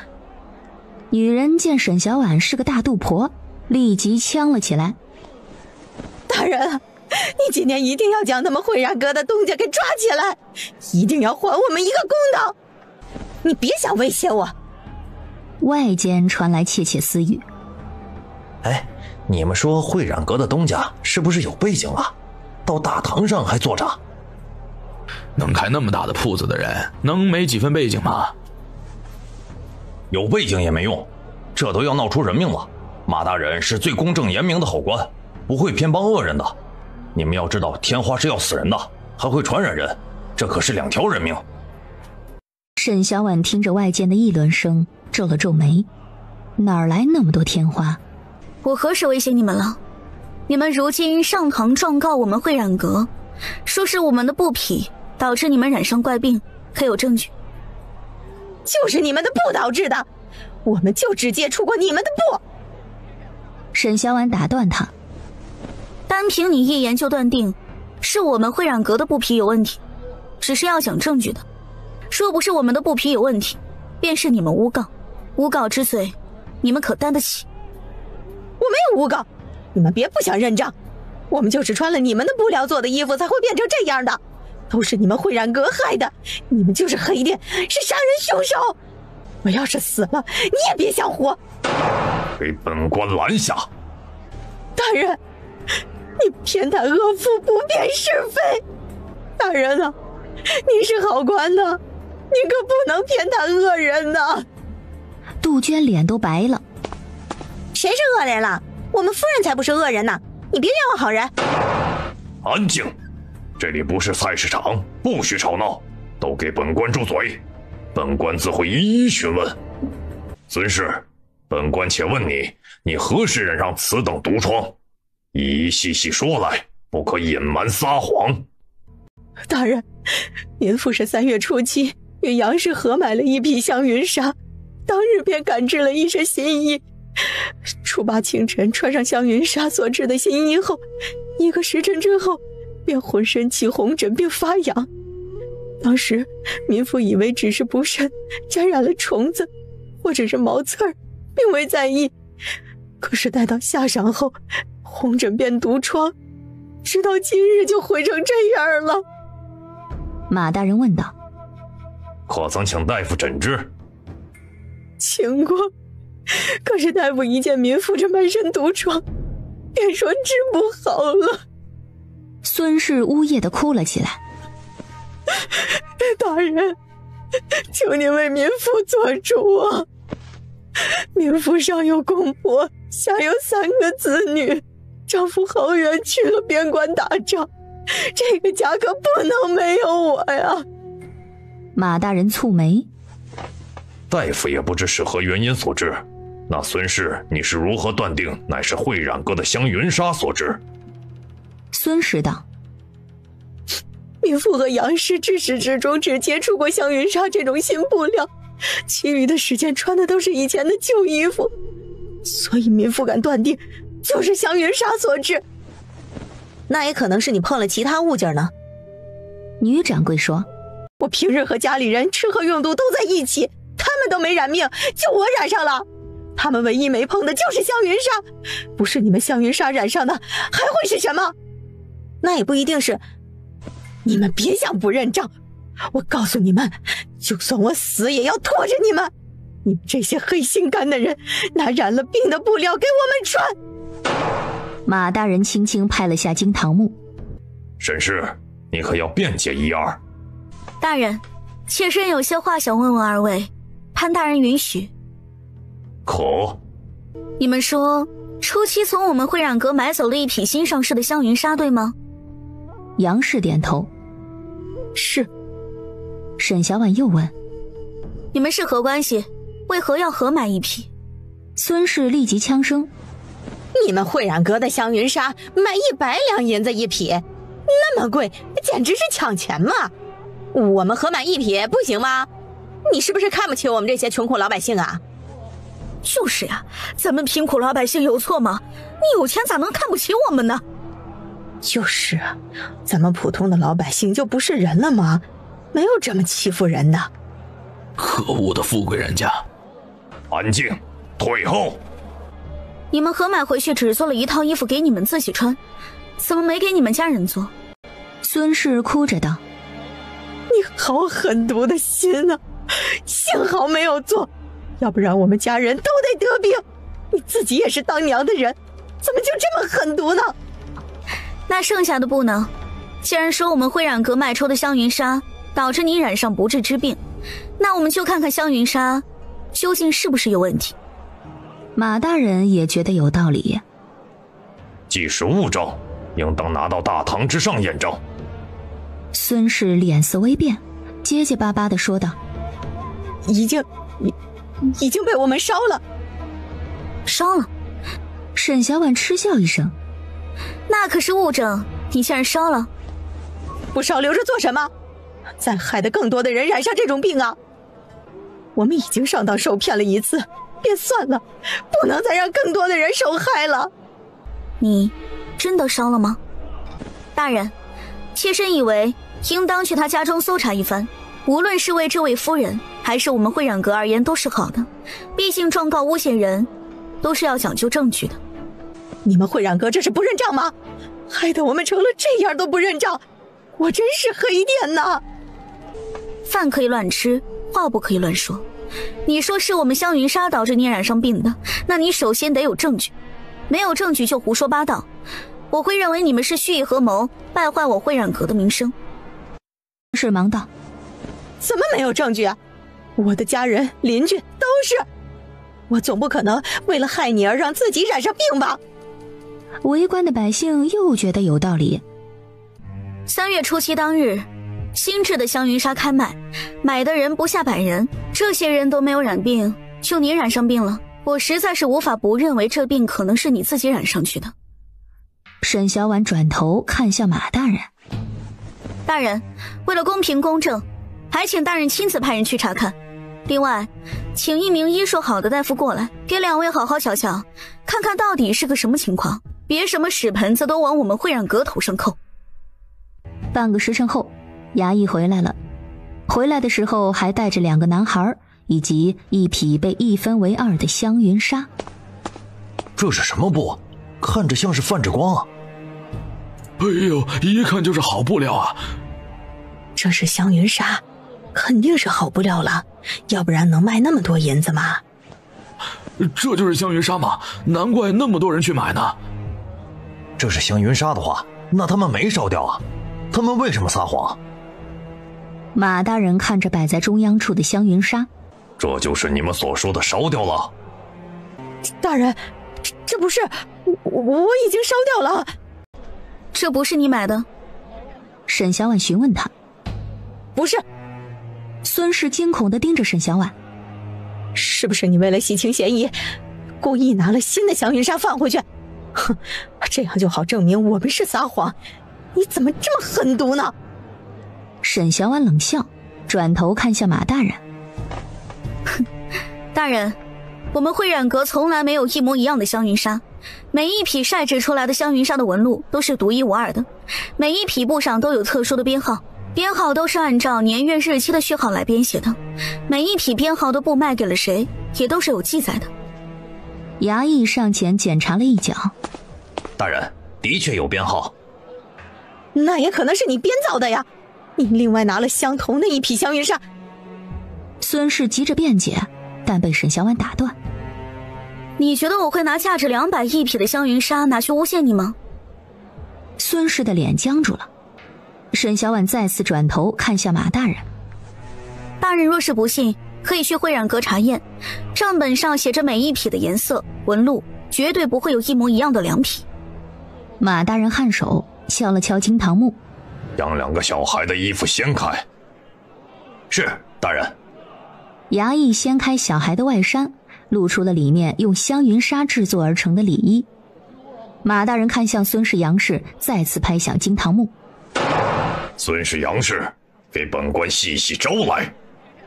女人见沈小婉是个大肚婆，立即呛了起来：“大人，你今天一定要将他们慧然阁的东家给抓起来，一定要还我们一个公道！你别想威胁我！”外间传来窃窃私语：“哎，你们说慧然阁的东家是不是有背景啊？到大堂上还坐着？能开那么大的铺子的人，能没几分背景吗？有背景也没用，这都要闹出人命了。马大人是最公正严明的好官，不会偏帮恶人的。你们要知道，天花是要死人的，还会传染人，这可是2条人命。”沈小婉听着外间的议论声，皱了皱眉，哪来那么多天花？我何时威胁你们了？你们如今上堂状告我们慧然阁，说是我们的布匹导致你们染上怪病，可有证据？就是你们的布导致的，我们就只接触过你们的布。沈小婉打断他：“单凭你一言就断定是我们慧然阁的布匹有问题，只是要讲证据的。说不是我们的布匹有问题，便是你们诬告，诬告之罪，你们可担得起？”“我没有诬告，你们别不想认账，我们就是穿了你们的布料做的衣服才会变成这样的，都是你们慧然阁害的，你们就是黑店，是杀人凶手！我要是死了，你也别想活！”“给本官拦下！”“大人，你偏袒恶妇，不辨是非！大人啊，你是好官呐，你可不能偏袒恶人呐！”杜鹃脸都白了：“谁是恶人了？我们夫人才不是恶人呢！你别冤枉好人！”“安静！这里不是菜市场，不许吵闹，都给本官住嘴！本官自会一一询问。尊氏，本官且问你，你何时染上此等毒疮？一一细细说来，不可隐瞒撒谎。”“大人，民妇是3月初7与杨氏合买了一匹香云纱，当日便赶制了一身新衣。初8清晨穿上香云纱所制的新衣后，1个时辰之后便浑身起红疹并发痒。当时民妇以为只是不慎沾染了虫子或者是毛刺儿，并未在意。可是待到下晌后，红疹变毒疮，直到今日就毁成这样了。”马大人问道：“可曾请大夫诊治？”“请过，可是大夫一见民妇这满身毒疮，别说治不好了。孙氏呜咽地哭了起来。大人，求您为民妇做主啊！民妇上有公婆，下有3个子女，丈夫好远去了边关打仗，这个家可不能没有我呀！马大人蹙眉，大夫也不知是何原因所致。那孙氏，你是如何断定乃是慧染阁的香云纱所致？孙氏道：民妇和杨氏至始至终只接触过香云纱这种新布料，其余的时间穿的都是以前的旧衣服，所以民妇敢断定就是香云纱所致。那也可能是你碰了其他物件呢。女掌柜说：我平日和家里人吃喝用度都在一起，他们都没染命，就我染上了。他们唯一没碰的就是香云纱，不是你们香云纱染上的还会是什么？那也不一定是。你们别想不认账，我告诉你们，就算我死也要拖着你们。你们这些黑心肝的人，拿染了病的布料给我们穿。马大人轻轻拍了下惊堂木。沈氏，你可要辩解一二。大人，妾身有些话想问问二位，潘大人允许？可。你们说，初期从我们慧染阁买走了一匹新上市的香云纱，对吗？杨氏点头。是。沈小婉又问：你们是何关系？为何要合买一匹？孙氏立即呛声：你们慧染阁的香云纱卖100两银子一匹，那么贵，简直是抢钱嘛！我们合买一匹不行吗？你是不是看不起我们这些穷苦老百姓啊？就是呀，咱们贫苦老百姓有错吗？你有钱咋能看不起我们呢？就是啊，咱们普通的老百姓就不是人了吗？没有这么欺负人的。可恶的富贵人家！安静，退后！你们合买回去只做了一套衣服给你们自己穿，怎么没给你们家人做？孙氏哭着道：你好狠毒的心啊！幸好没有做，要不然我们家人都得得病。你自己也是当娘的人，怎么就这么狠毒呢？那剩下的不呢？既然说我们慧染阁卖出的香云纱导致你染上不治之病，那我们就看看香云纱究竟是不是有问题。马大人也觉得有道理。既是物证，应当拿到大堂之上验证。孙氏脸色微变，结结巴巴地说道：已经被我们烧了。烧了？沈小婉嗤笑一声：那可是物证，你竟然烧了？不烧留着做什么？再害得更多的人染上这种病啊！我们已经上当受骗了一次，便算了，不能再让更多的人受害了。你真的烧了吗？大人，妾身以为应当去他家中搜查一番，无论是为这位夫人还是我们慧染阁而言都是好的，毕竟状告诬陷人都是要讲究证据的。你们慧染阁这是不认账吗？害得我们成了这样都不认账，我真是黑点呐！饭可以乱吃，话不可以乱说。你说是我们香云纱导致你染上病的，那你首先得有证据，没有证据就胡说八道，我会认为你们是蓄意合谋败坏我慧染阁的名声。是忙道：怎么没有证据啊？我的家人邻居都是，我总不可能为了害你而让自己染上病吧？围观的百姓又觉得有道理。3月初7当日，新制的香云纱开卖，买的人不下100人，这些人都没有染病，就你染上病了，我实在是无法不认为这病可能是你自己染上去的。沈小婉转头看向马大人：大人，为了公平公正，还请大人亲自派人去查看。另外，请一名医术好的大夫过来，给2位好好瞧瞧，看看到底是个什么情况，别什么屎盆子都往我们慧染阁头上扣。半个时辰后，衙役回来了，回来的时候还带着2个男孩以及一匹被一分为2的香云纱。这是什么布？看着像是泛着光啊！哎呦，一看就是好布料啊！这是香云纱，肯定是好布料了，要不然能卖那么多银子吗？这就是香云纱吗？难怪那么多人去买呢。这是香云纱的话，那他们没烧掉啊，他们为什么撒谎？马大人看着摆在中央处的香云纱，这就是你们所说的烧掉了？大人，这不是我已经烧掉了。这不是你买的？沈小婉询问他。不是。孙氏惊恐地盯着沈小婉，是不是你为了洗清嫌疑，故意拿了新的香云纱放回去？哼，这样就好证明我们是撒谎。你怎么这么狠毒呢？沈小婉冷笑，转头看向马大人。哼，大人，我们慧染阁从来没有一模一样的香云纱，每一匹晒制出来的香云纱的纹路都是独一无二的，每一匹布上都有特殊的编号，编号都是按照年月日期的序号来编写的，每一匹编号的布卖给了谁，也都是有记载的。衙役上前检查了一角。大人，的确有编号。那也可能是你编造的呀，你另外拿了相同的一匹香云纱。孙氏急着辩解，但被沈小婉打断。你觉得我会拿价值200一匹的香云纱拿去诬陷你吗？孙氏的脸僵住了。沈小婉再次转头看向马大人。大人若是不信，可以去慧染阁查验，账本上写着每一匹的颜色纹路，绝对不会有一模一样的2匹。马大人颔首敲了敲金堂木，将2个小孩的衣服掀开。是，大人。衙役掀开小孩的外衫，露出了里面用香云纱制作而成的里衣。马大人看向孙氏杨氏，再次拍响金堂木。孙氏杨氏，给本官细细招来，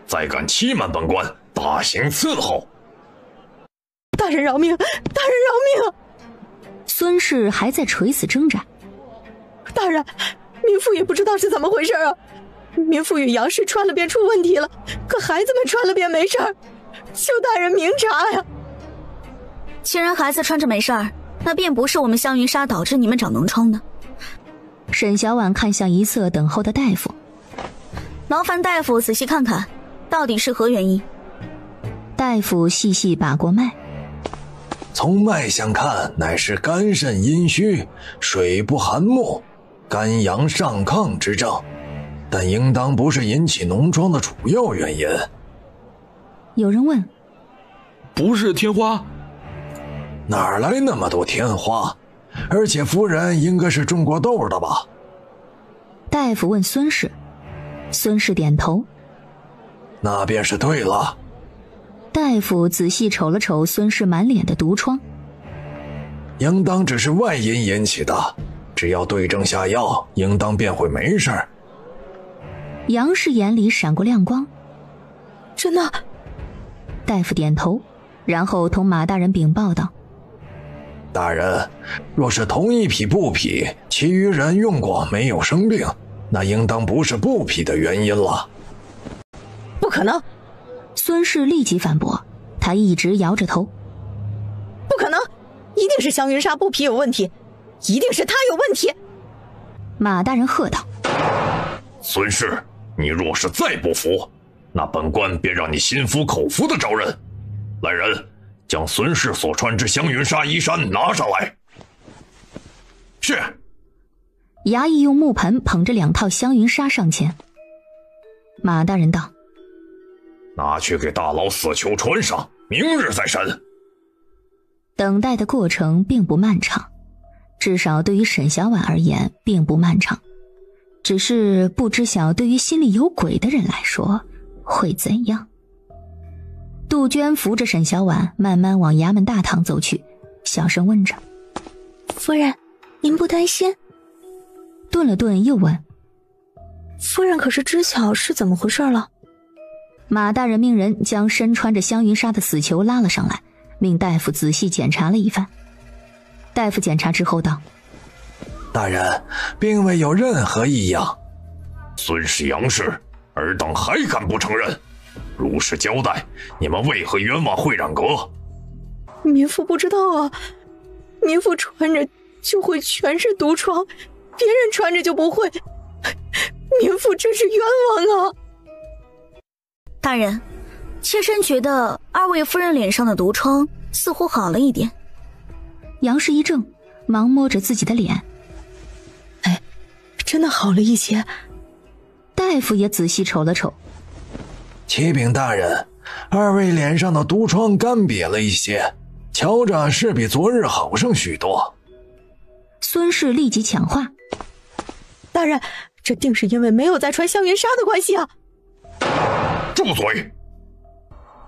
再敢欺瞒本官，大刑伺候。大人饶命！大人饶命！孙氏还在垂死挣扎。大人，民妇也不知道是怎么回事啊！民妇与杨氏穿了便出问题了，可孩子们穿了便没事儿，求大人明察呀！既然孩子穿着没事儿，那便不是我们香云纱导致你们长脓疮的。沈小婉看向一侧等候的大夫，劳烦大夫仔细看看，到底是何原因？大夫细细把过脉，从脉象看，乃是肝肾阴虚，水不含木，肝阳上亢之症，但应当不是引起脓疮的主要原因。有人问：不是天花？哪来那么多天花？而且夫人应该是种过豆的吧？大夫问孙氏，孙氏点头，那便是对了。大夫仔细瞅了瞅孙氏满脸的毒疮，应当只是外因引起的，只要对症下药，应当便会没事儿。杨氏眼里闪过亮光，真的？大夫点头，然后同马大人禀报道：大人，若是同一匹布匹，其余人用过没有生病，那应当不是布匹的原因了。不可能！孙氏立即反驳，他一直摇着头。不可能，一定是香云纱布匹有问题，一定是他有问题！马大人喝道：孙氏，你若是再不服，那本官便让你心服口服的招认。来人，将孙氏所穿之香云纱衣衫拿上来。是。衙役用木盆捧着2套香云纱上前。马大人道：拿去给大老死囚穿上，明日再审。等待的过程并不漫长，至少对于沈小婉而言并不漫长，只是不知晓对于心里有鬼的人来说会怎样。杜鹃扶着沈小婉慢慢往衙门大堂走去，小声问着：夫人，您不担心？顿了顿又问：夫人可是知晓是怎么回事了？马大人命人将身穿着香云纱的死囚拉了上来，命大夫仔细检查了一番。大夫检查之后道：大人，并未有任何异样。孙氏杨氏，尔等还敢不承认？如实交代，你们为何冤枉慧染阁？民妇不知道啊，民妇穿着就会全是毒疮，别人穿着就不会，民妇真是冤枉啊！大人，妾身觉得2位夫人脸上的毒疮似乎好了一点。杨氏一怔，忙摸着自己的脸。哎，真的好了一些。大夫也仔细瞅了瞅。启禀大人，二位脸上的毒疮干瘪了一些，瞧着是比昨日好上许多。孙氏立即抢话：大人，这定是因为没有再穿香云纱的关系啊！住嘴！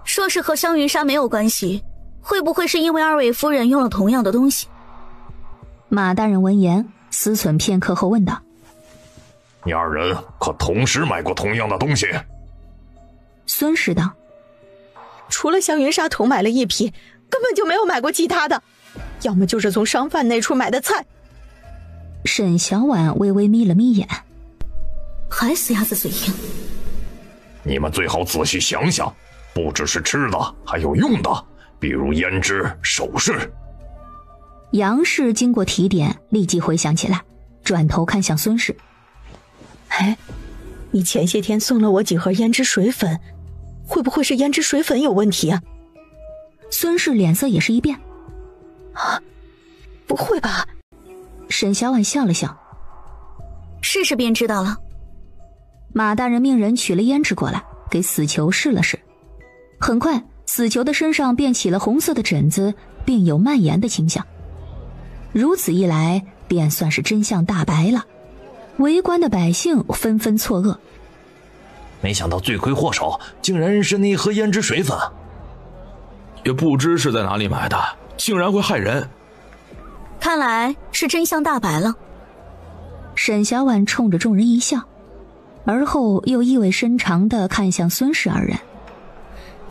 说是和香云纱没有关系，会不会是因为二位夫人用了同样的东西？马大人闻言思忖片刻后问道：你二人可同时买过同样的东西？孙氏道：除了香云纱同买了一批，根本就没有买过其他的，要么就是从商贩那处买的菜。沈小婉微微眯了眯眼，还死鸭子嘴硬。你们最好仔细想想，不只是吃的，还有用的，比如胭脂、首饰。杨氏经过提点，立即回想起来，转头看向孙氏：哎，你前些天送了我几盒胭脂水粉，会不会是胭脂水粉有问题啊？孙氏脸色也是一变：啊，不会吧？沈小婉笑了笑：试试便知道了。马大人命人取了胭脂过来，给死囚试了试。很快，死囚的身上便起了红色的疹子，并有蔓延的倾向。如此一来，便算是真相大白了。围观的百姓纷纷错愕，没想到罪魁祸首竟然是那盒胭脂水粉，也不知是在哪里买的，竟然会害人。看来是真相大白了。沈小婉冲着众人一笑，而后又意味深长地看向孙氏二人：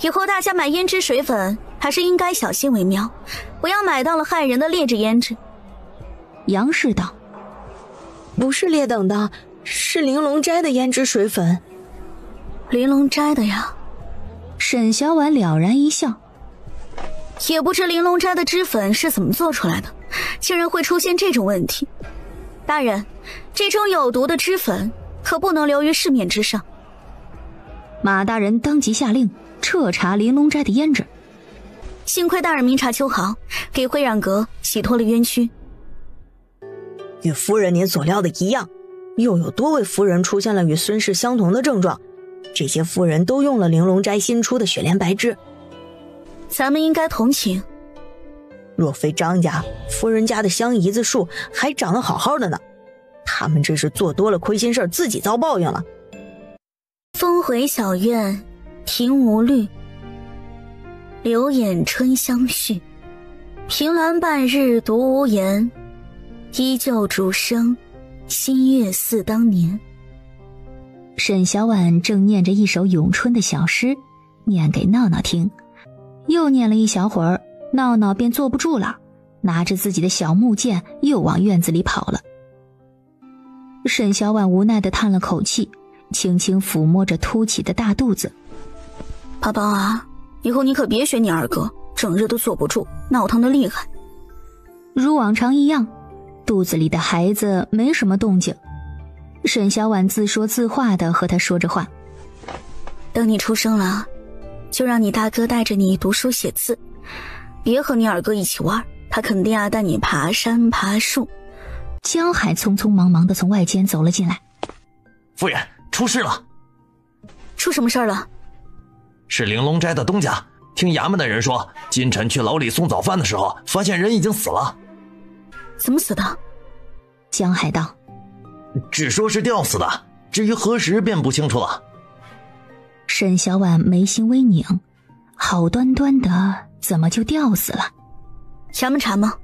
以后大家买胭脂水粉还是应该小心为妙，不要买到了害人的劣质胭脂。杨氏道：不是劣等的，是玲珑斋的胭脂水粉。玲珑斋的呀？沈小婉了然一笑，也不知玲珑斋的脂粉是怎么做出来的，竟然会出现这种问题。大人，这种有毒的脂粉可不能流于市面之上。马大人当即下令彻查玲珑斋的胭脂。幸亏大人明察秋毫，给辉染阁洗脱了冤屈。与夫人您所料的一样，又有多位夫人出现了与孙氏相同的症状，这些夫人都用了玲珑斋新出的雪莲白脂。咱们应该同情。若非张家夫人家的香姨子树还长得好好的呢，他们这是做多了亏心事，自己遭报应了。峰回小院庭无绿，柳眼春香续，凭栏半日独无言，依旧竹声新月似当年。沈小婉正念着一首咏春的小诗，念给闹闹听，又念了一小会儿，闹闹便坐不住了，拿着自己的小木剑又往院子里跑了。沈小婉无奈地叹了口气，轻轻抚摸着凸起的大肚子：宝宝啊，以后你可别学你二哥，整日都坐不住，闹腾得厉害。如往常一样，肚子里的孩子没什么动静。沈小婉自说自话地和他说着话：等你出生了，就让你大哥带着你读书写字，别和你二哥一起玩，他肯定要带你爬山爬树。江海匆匆忙忙地从外间走了进来：夫人，出事了。出什么事儿了？是玲珑斋的东家，听衙门的人说，今晨去牢里送早饭的时候，发现人已经死了。怎么死的？江海道：只说是吊死的，至于何时便不清楚了。沈小婉眉心微拧，好端端的怎么就吊死了？衙门查吗？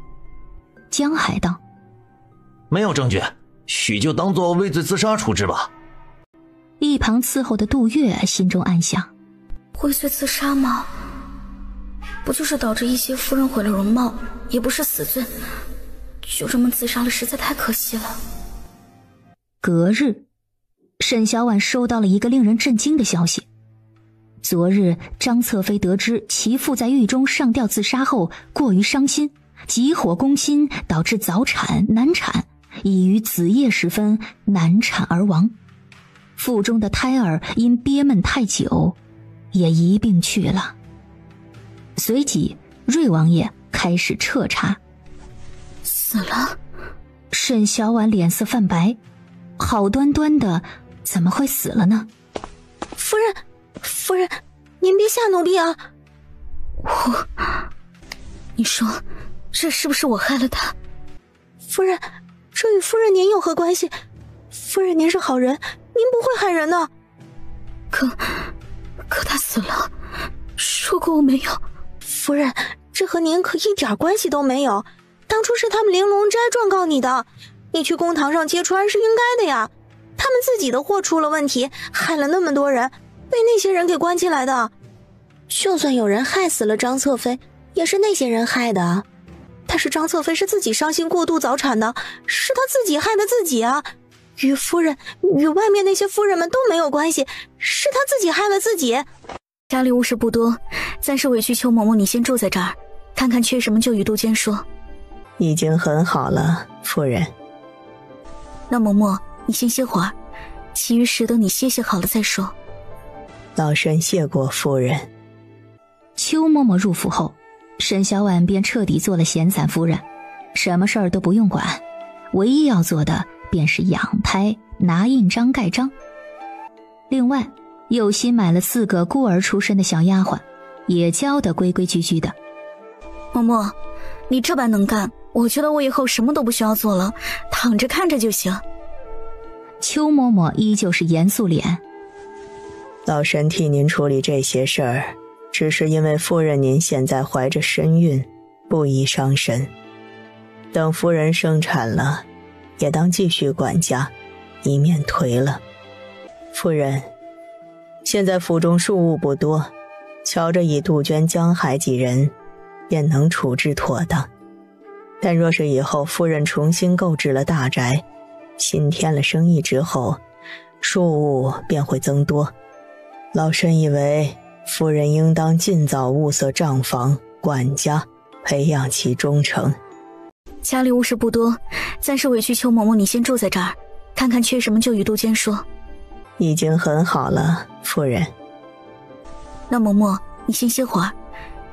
江海道：没有证据，许就当作畏罪自杀处置吧。一旁伺候的杜月心中暗想：畏罪自杀吗？不就是导致一些夫人毁了容貌，也不是死罪，就这么自杀了，实在太可惜了。隔日，沈小婉收到了一个令人震惊的消息。昨日张侧妃得知其父在狱中上吊自杀后过于伤心，急火攻心，导致早产难产，已于子夜时分难产而亡。腹中的胎儿因憋闷太久，也一并去了。随即瑞王爷开始彻查。死了。沈小婉脸色泛白，好端端的怎么会死了呢？夫人，您别下奴婢啊！你说，这是不是我害了他？夫人，这与夫人您有何关系？夫人您是好人，您不会害人的。可他死了，如果我没有……夫人，这和您可一点关系都没有。当初是他们玲珑斋状告你的，你去公堂上揭穿是应该的呀。他们自己的货出了问题，害了那么多人，被那些人给关进来的。就算有人害死了张侧妃，也是那些人害的。但是张侧妃是自己伤心过度早产的，是她自己害的自己啊，与夫人与外面那些夫人们都没有关系，是她自己害了自己。家里物事不多，暂时委屈邱嬷嬷你先住在这儿，看看缺什么就与杜鹃说。已经很好了，夫人。那嬷嬷你先歇会儿，其余事等你歇歇好了再说。老身谢过夫人。邱嬷嬷入府后，沈小婉便彻底做了闲散夫人，什么事儿都不用管，唯一要做的便是养胎、拿印章、盖章。另外又新买了4个孤儿出身的小丫鬟，也教得规规矩矩的。嬷嬷你这般能干，我觉得我以后什么都不需要做了，躺着看着就行。邱嬷嬷依旧是严肃脸。老身替您处理这些事儿，只是因为夫人您现在怀着身孕，不宜伤身。等夫人生产了，也当继续管家，以免颓了。夫人，现在府中庶务不多，瞧着以杜鹃、江海几人，便能处置妥当。但若是以后夫人重新购置了大宅，新添了生意之后，庶务便会增多。老身以为夫人应当尽早物色账房、管家，培养其忠诚。家里物事不多，暂时委屈邱嬷嬷你先住在这儿，看看缺什么就与杜鹃说。已经很好了，夫人。那嬷嬷你先歇会儿，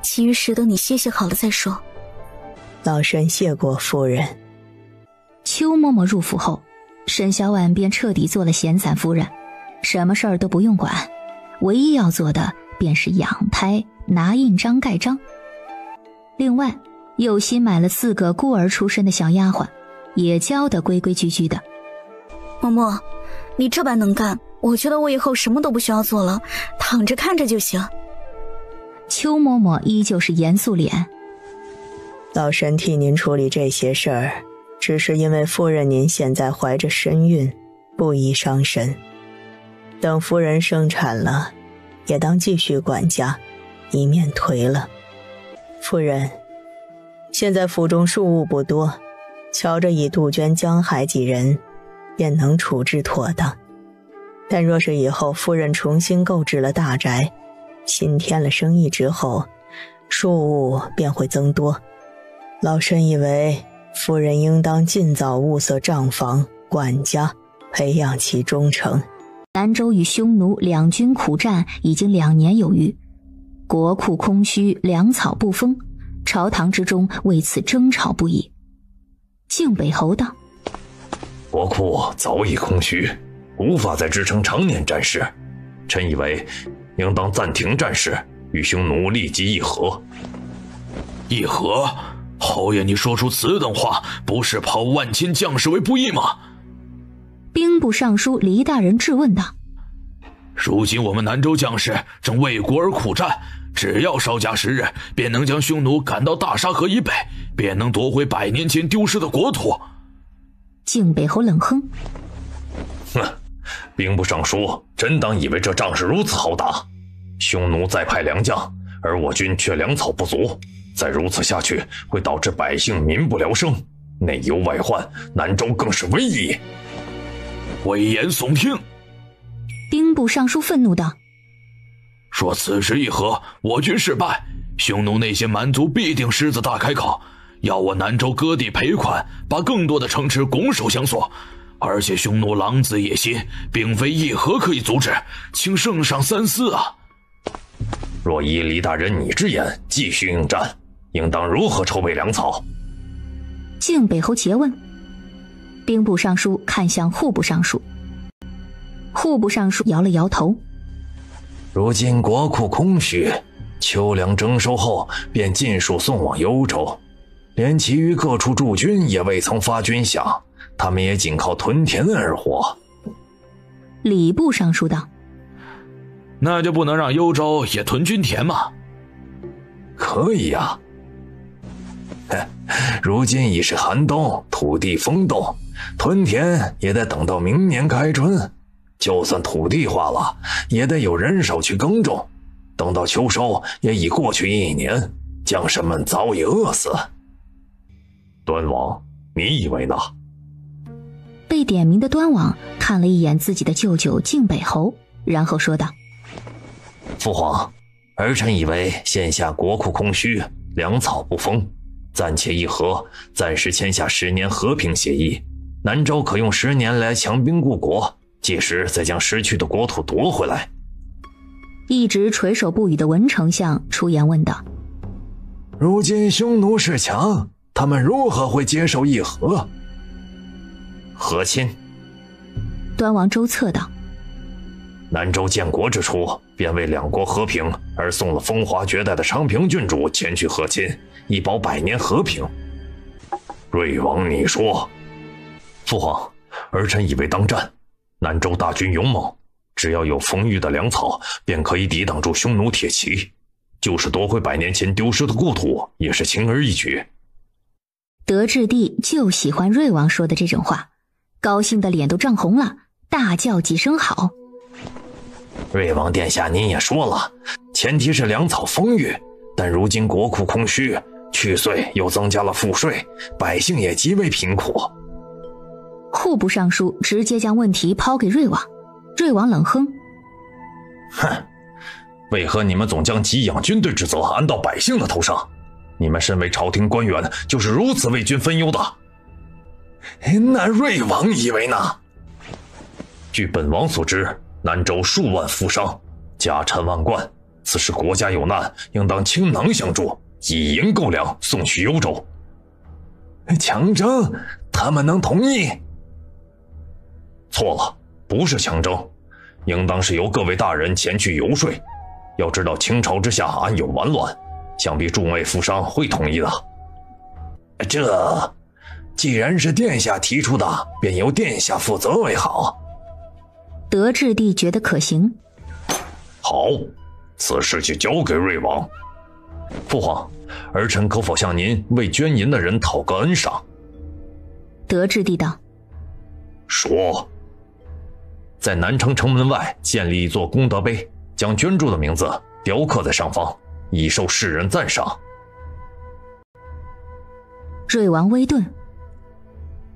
其余事等你歇歇好了再说。老身谢过夫人。邱嬷嬷入府后，沈小婉便彻底做了闲散夫人，什么事儿都不用管，唯一要做的便是养胎、拿印章、盖章。另外又新买了4个孤儿出身的小丫鬟，也教得规规矩矩的。嬷嬷你这般能干，我觉得我以后什么都不需要做了，躺着看着就行。邱嬷嬷依旧是严肃脸。老身替您处理这些事儿，只是因为夫人您现在怀着身孕，不宜伤身。等夫人生产了，也当继续管家，以免颓了。夫人，现在府中庶务不多，瞧着以杜鹃、江海几人，便能处置妥当。但若是以后夫人重新购置了大宅，新添了生意之后，庶务便会增多。老身以为夫人应当尽早物色账房、管家，培养其忠诚。南州与匈奴两军苦战已经2年有余，国库空虚，粮草不丰，朝堂之中为此争吵不已。靖北侯道：国库早已空虚，无法再支撑常年战事，臣以为应当暂停战事，与匈奴立即议和。议和？侯爷，你说出此等话，不是抛万千将士为不义吗？兵部尚书黎大人质问道：如今我们南州将士正为国而苦战，只要稍加时日，便能将匈奴赶到大沙河以北，便能夺回100年前丢失的国土。靖北侯冷哼：哼，兵部尚书真当以为这仗是如此好打？匈奴再派良将，而我军却粮草不足，再如此下去，会导致百姓民不聊生，内忧外患，南州更是危矣。危言耸听！兵部尚书愤怒道：若此时议和，我军失败，匈奴那些蛮族必定狮子大开口，要我南州割地赔款，把更多的城池拱手相送。而且匈奴狼子野心，并非议和可以阻止，请圣上三思啊！若依黎大人你之言继续应战，应当如何筹备粮草？敬北侯诘问。兵部尚书看向户部尚书，户部尚书摇了摇头。如今国库空虚，秋粮征收后便尽数送往幽州，连其余各处驻军也未曾发军饷，他们也仅靠屯田而活。礼部尚书道：那就不能让幽州也屯军田吗？可以呀。如今已是寒冬，土地封冻，屯田也得等到明年开春，就算土地化了，也得有人手去耕种，等到秋收也已过去1年，将士们早已饿死。端王，你以为呢？被点名的端王看了一眼自己的舅舅敬北侯，然后说道：父皇，儿臣以为现下国库空虚，粮草不丰，暂且议和，暂时签下10年和平协议，南州可用10年来强兵固国，届时再将失去的国土夺回来。一直垂首不语的文丞相出言问道：如今匈奴势强，他们如何会接受议和？和亲。端王周策道：南州建国之初，便为两国和平而送了风华绝代的昌平郡主前去和亲，以保百年和平。瑞王，你说。父皇，儿臣以为当战，南州大军勇猛，只要有丰裕的粮草，便可以抵挡住匈奴铁骑，就是夺回100年前丢失的故土，也是轻而易举。德智帝就喜欢瑞王说的这种话，高兴的脸都涨红了，大叫几声好。瑞王殿下，您也说了，前提是粮草丰裕，但如今国库空虚，去岁又增加了赋税，百姓也极为贫苦。户部尚书直接将问题抛给瑞王，瑞王冷哼：哼，为何你们总将给养军队之责安到百姓的头上？你们身为朝廷官员，就是如此为君分忧的。那瑞王以为呢？据本王所知，南州数万富商，家产万贯，此时国家有难，应当倾囊相助，以银购粮，送去幽州。强征，他们能同意？错了，不是强征，应当是由各位大人前去游说。要知道清朝之下安有完卵，想必众位富商会同意的。这既然是殿下提出的，便由殿下负责为好。德智帝觉得可行。好，此事就交给瑞王。父皇，儿臣可否向您为捐银的人讨个恩赏？德智帝道：说。在南城城门外建立一座功德碑，将捐助的名字雕刻在上方，以受世人赞赏。瑞王微顿：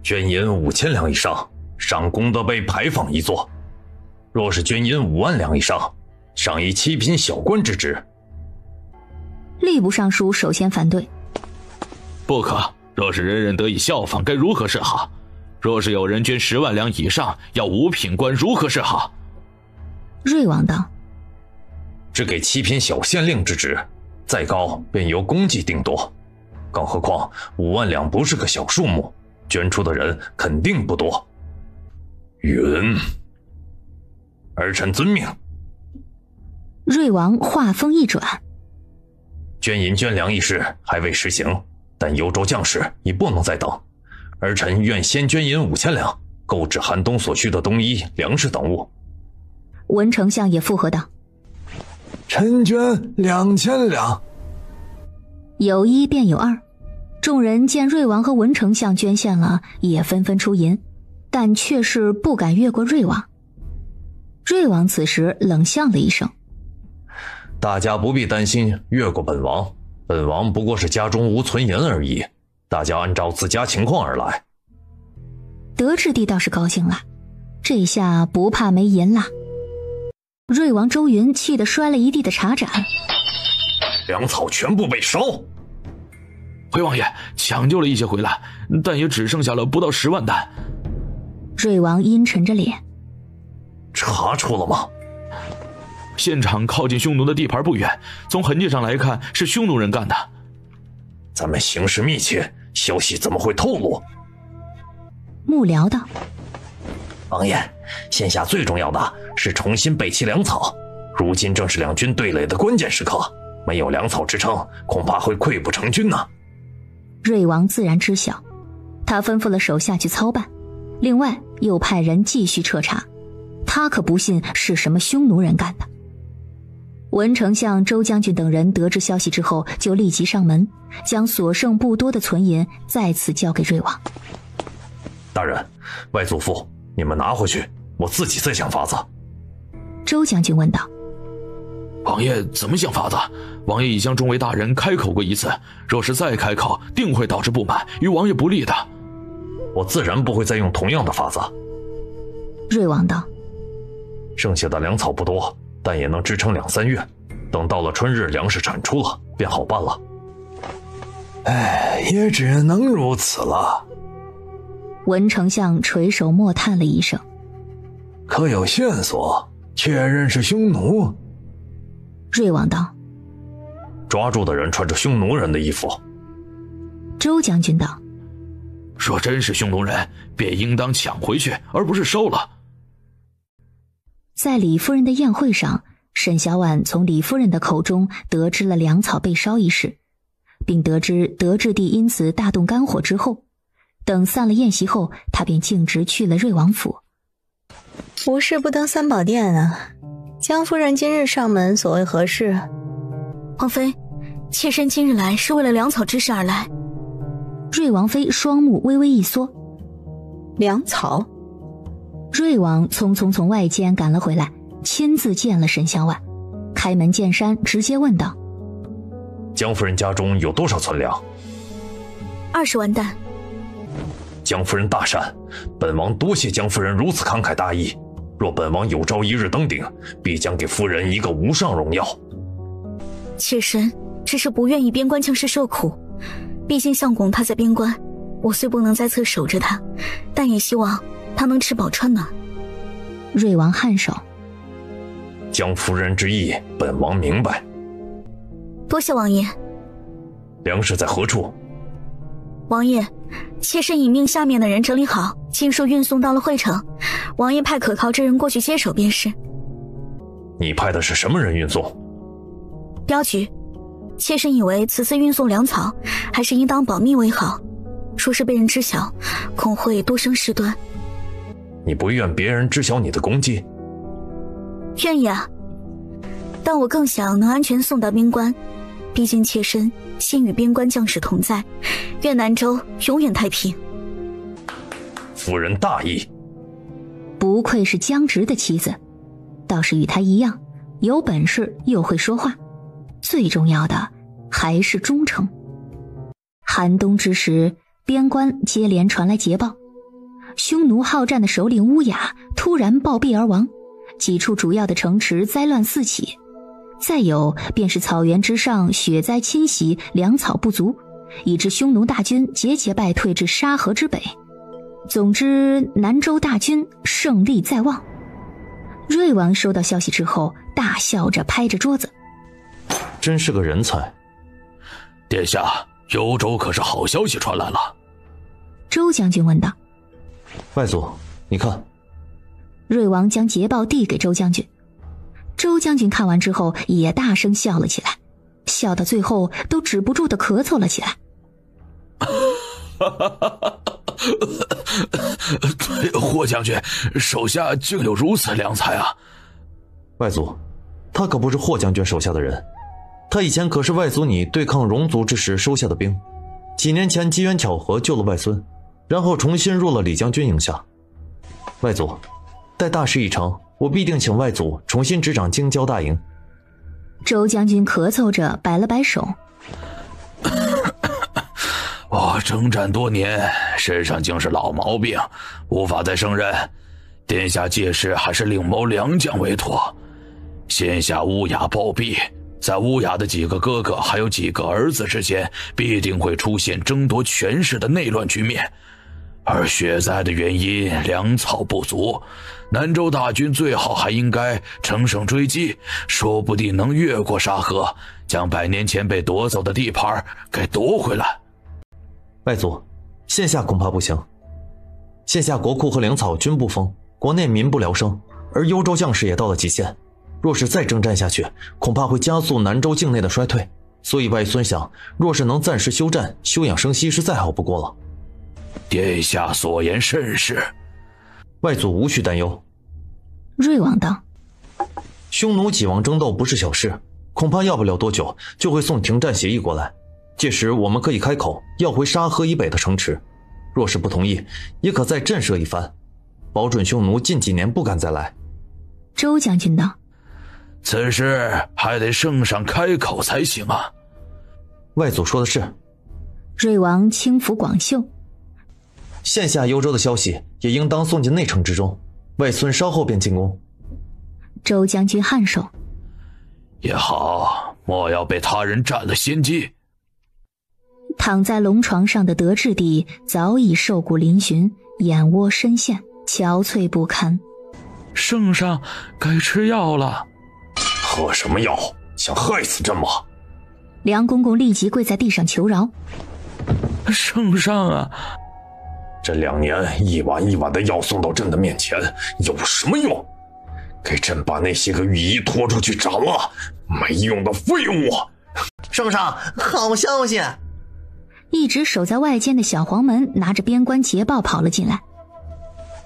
捐银5000两以上，赏功德碑牌坊一座；若是捐银5万两以上，赏以7品小官之职。吏部尚书首先反对：不可，若是人人得以效仿，该如何是好？若是有人捐10万两以上，要5品官，如何是好？瑞王道：只给7品小县令之职，再高便由公绩定夺。更何况5万两不是个小数目，捐出的人肯定不多。允，儿臣遵命。瑞王话锋一转：捐银捐粮一事还未实行，但幽州将士已不能再等。儿臣愿先捐银5000两，购置寒冬所需的冬衣、粮食等物。文丞相也附和道：臣捐2000两。有一便有二，众人见瑞王和文丞相捐献了，也纷纷出银，但却是不敢越过瑞王。瑞王此时冷笑了一声：大家不必担心越过本王，本王不过是家中无存银而已，大家按照自家情况而来。德智帝倒是高兴了，这下不怕没银了。瑞王周云气得摔了一地的茶盏，粮草全部被烧。回王爷，抢救了一些回来，但也只剩下了不到10万担。瑞王阴沉着脸：查出了吗？现场靠近匈奴的地盘不远，从痕迹上来看是匈奴人干的。咱们形势密切，消息怎么会透露？幕僚道：王爷，现下最重要的是重新备齐粮草，如今正是两军对垒的关键时刻，没有粮草支撑，恐怕会溃不成军呢。瑞王自然知晓，他吩咐了手下去操办，另外又派人继续彻查，他可不信是什么匈奴人干的。文丞相、周将军等人得知消息之后，就立即上门，将所剩不多的存银再次交给瑞王。大人，外祖父，你们拿回去，我自己再想法子。周将军问道：王爷怎么想法子？王爷已向众位大人开口过一次，若是再开口，定会导致不满，与王爷不利的。我自然不会再用同样的法子。瑞王道：剩下的粮草不多，但也能支撑2-3月，等到了春日粮食产出了，便好办了。也只能如此了。文丞相垂首默叹了一声：可有线索确认是匈奴？瑞王道：抓住的人穿着匈奴人的衣服。周将军道：若真是匈奴人，便应当抢回去，而不是收了。在李夫人的宴会上，沈小婉从李夫人的口中得知了粮草被烧一事，并得知德质帝因此大动肝火之后，等散了宴席后，他便径直去了瑞王府。无事不登三宝殿啊！江夫人今日上门，所谓何事？王妃，妾身今日来是为了粮草之事而来。瑞王妃双目微微一缩。粮草？瑞王匆匆从外间赶了回来，亲自见了沈小婉，开门见山，直接问道：江夫人家中有多少存粮？20万担。江夫人大善，本王多谢江夫人如此慷慨大义。若本王有朝一日登顶，必将给夫人一个无上荣耀。妾身只是不愿意边关将士受苦，毕竟相公他在边关，我虽不能在侧守着他，但也希望他能吃饱穿暖。瑞王颔首：江夫人之意，本王明白。多谢王爷。粮食在何处？王爷，妾身已命下面的人整理好，尽数运送到了会城，王爷派可靠之人过去接手便是。你派的是什么人运送？镖局。妾身以为此次运送粮草还是应当保密为好，若是被人知晓，恐会多生事端。你不愿别人知晓你的功绩？愿意啊，但我更想能安全送到边关，毕竟妾身心与边关将士同在，愿南州永远太平。夫人大义。不愧是江直的妻子，倒是与他一样，有本事又会说话，最重要的还是忠诚。寒冬之时，边关接连传来捷报，匈奴好战的首领乌雅突然暴毙而亡，几处主要的城池灾乱四起，再有便是草原之上雪灾侵袭，粮草不足，以致匈奴大军节节败退至沙河之北。总之，南州大军胜利在望。瑞王收到消息之后，大笑着拍着桌子：真是个人才。殿下，幽州可是好消息传来了。周将军问道：外祖，你看。瑞王将捷报递给周将军，周将军看完之后也大声笑了起来，笑到最后都止不住的咳嗽了起来。霍将军，手下竟有如此良才啊！外祖，他可不是霍将军手下的人，他以前可是外祖你对抗戎族之时收下的兵，几年前机缘巧合救了外孙，然后重新入了李将军营下。外祖，待大事一成，我必定请外祖重新执掌京郊大营。周将军咳嗽着摆了摆手：我征战多年，身上竟是老毛病，无法再胜任。殿下届时还是另谋良将为妥。现下乌雅暴毙，在乌雅的几个哥哥还有几个儿子之间，必定会出现争夺权势的内乱局面。而雪灾的原因，粮草不足，南州大军最好还应该乘胜追击，说不定能越过沙河，将100年前被夺走的地盘给夺回来。外祖，现下恐怕不行。现下国库和粮草均不丰，国内民不聊生，而幽州将士也到了极限。若是再征战下去，恐怕会加速南州境内的衰退。所以外孙想，若是能暂时休战，休养生息是再好不过了。殿下所言甚是，外祖无需担忧。瑞王道：匈奴几王争斗不是小事，恐怕要不了多久就会送停战协议过来。届时我们可以开口要回沙河以北的城池，若是不同意，也可再震慑一番，保准匈奴近几年不敢再来。周将军道：此事还得圣上开口才行啊。外祖说的是。瑞王轻抚广袖，现下幽州的消息也应当送进内城之中，外孙稍后便进宫。周将军颔首：也好，莫要被他人占了先机。躺在龙床上的德质帝早已瘦骨嶙峋，眼窝深陷，憔悴不堪。圣上该吃药了。喝什么药？想害死朕吗？梁公公立即跪在地上求饶。圣上啊，这2年一碗一碗的药送到朕的面前，有什么用？给朕把那些个御医拖出去斩了，没用的废物！圣上，好消息！一直守在外间的小黄门拿着边关捷报跑了进来。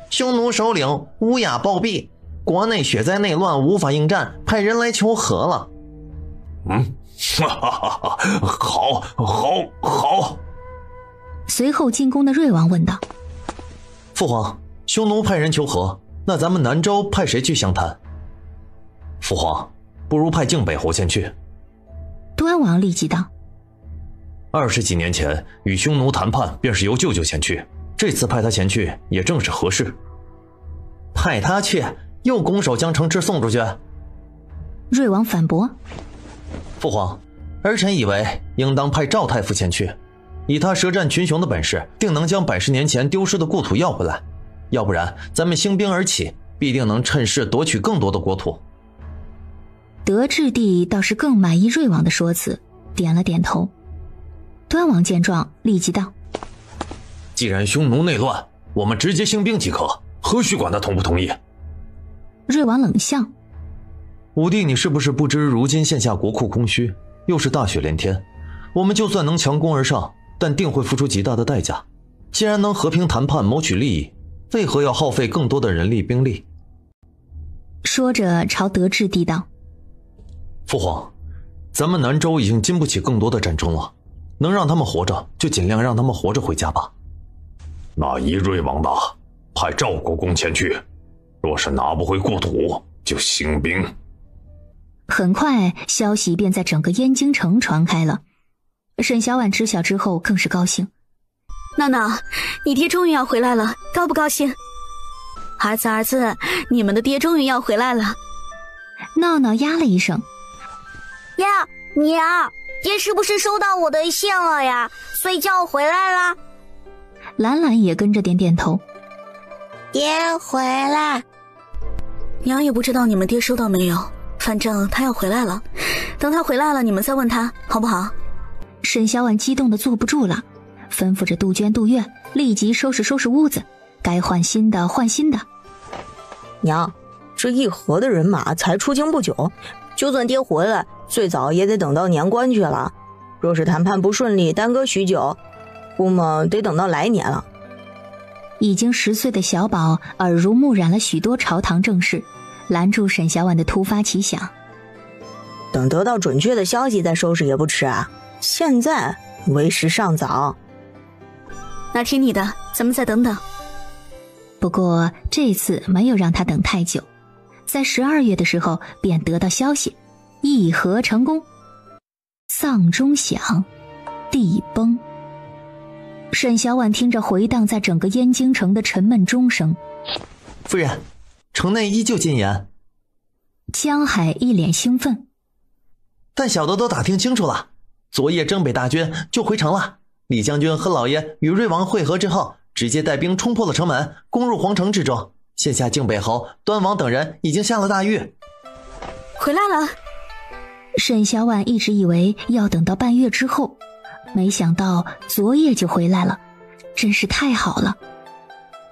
匈奴首领乌雅暴毙，国内血灾内乱，无法应战，派人来求和了。好。随后进宫的瑞王问道：父皇，匈奴派人求和，那咱们南州派谁去相谈？父皇，不如派靖北侯前去。端王立即道：20几年前与匈奴谈判便是由舅舅前去，这次派他前去也正是合适。派他去，又拱手将城池送出去？瑞王反驳：父皇，儿臣以为应当派赵太傅前去，以他舌战群雄的本事，定能将100十年前丢失的故土要回来。要不然咱们兴兵而起，必定能趁势夺取更多的国土。德质帝倒是更满意瑞王的说辞，点了点头。端王见状立即道：既然匈奴内乱，我们直接兴兵即可，何须管他同不同意？瑞王冷笑：武帝，你是不是不知如今现下国库空虚，又是大雪连天，我们就算能强攻而上，但定会付出极大的代价。既然能和平谈判谋取利益，为何要耗费更多的人力兵力？说着朝德质帝道：父皇，咱们南州已经经不起更多的战争了，能让他们活着就尽量让他们活着回家吧。那依瑞王的，派赵国公前去，若是拿不回故土，就兴兵。很快消息便在整个燕京城传开了。沈小婉知晓之后更是高兴：闹闹，你爹终于要回来了，高不高兴？儿子，你们的爹终于要回来了。闹闹呀了一声：呀，娘，爹是不是收到我的信了呀？所以叫我回来了。兰兰也跟着点点头：爹回来。娘也不知道你们爹收到没有，反正他要回来了，等他回来了你们再问他好不好？沈小婉激动的坐不住了，吩咐着杜鹃杜月立即收拾屋子，该换新的换新的。娘，这议和的人马才出京不久，就算爹回来，最早也得等到年关去了。若是谈判不顺利，耽搁许久，估摸得等到来年了。已经10岁的小宝耳濡目染了许多朝堂政事，拦住沈小婉的突发奇想：等得到准确的消息再收拾也不迟啊，现在为时尚早。那听你的，咱们再等等。不过这次没有让他等太久，在12月的时候便得到消息，议和成功。丧钟响，地崩。沈小婉听着回荡在整个燕京城的沉闷钟声。夫人，城内依旧禁言。江海一脸兴奋：但小的都打听清楚了，昨夜征北大军就回城了。李将军和老爷与瑞王会合之后，直接带兵冲破了城门，攻入皇城之中。现下靖北侯、端王等人已经下了大狱，回来了。沈小婉一直以为要等到半月之后，没想到昨夜就回来了，真是太好了。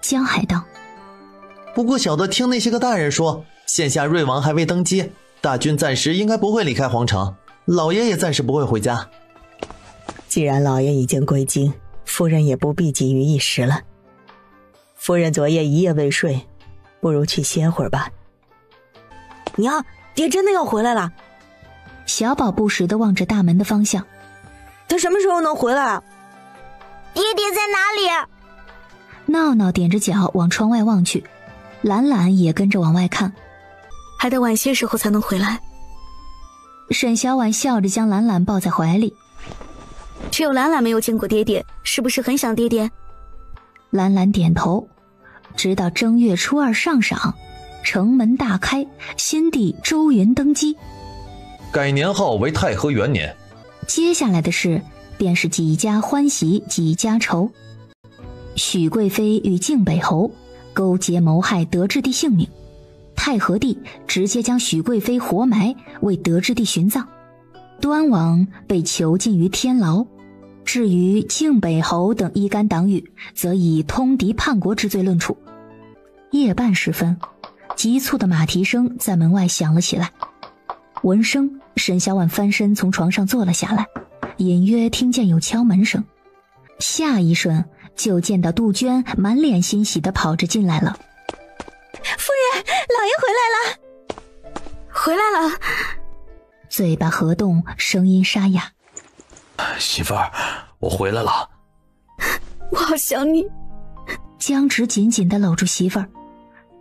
江海道：不过小的听那些个大人说，现下瑞王还未登基，大军暂时应该不会离开皇城，老爷也暂时不会回家。既然老爷已经归京，夫人也不必急于一时了。夫人昨夜一夜未睡，不如去歇会儿吧。娘，爹真的要回来了。小宝不时地望着大门的方向，他什么时候能回来啊？爹爹在哪里？闹闹踮着脚往窗外望去，兰兰也跟着往外看。还得晚些时候才能回来。沈小婉笑着将兰兰抱在怀里。只有兰兰没有见过爹爹，是不是很想爹爹？兰兰点头。直到正月初二上晌，城门大开，新帝周云登基，改年号为太和元年。接下来的事便是几家欢喜几家愁。许贵妃与靖北侯勾结谋害德智帝性命，太和帝直接将许贵妃活埋，为德智帝殉葬。端王被囚禁于天牢，至于靖北侯等一干党羽，则以通敌叛国之罪论处。夜半时分，急促的马蹄声在门外响了起来。闻声，沈小婉翻身从床上坐了下来，隐约听见有敲门声。下一瞬，就见到杜鹃满脸欣喜地跑着进来了。夫人，老爷回来了。回来了。嘴巴合动，声音沙哑。媳妇儿，我回来了。我好想你。江直紧紧地搂住媳妇儿，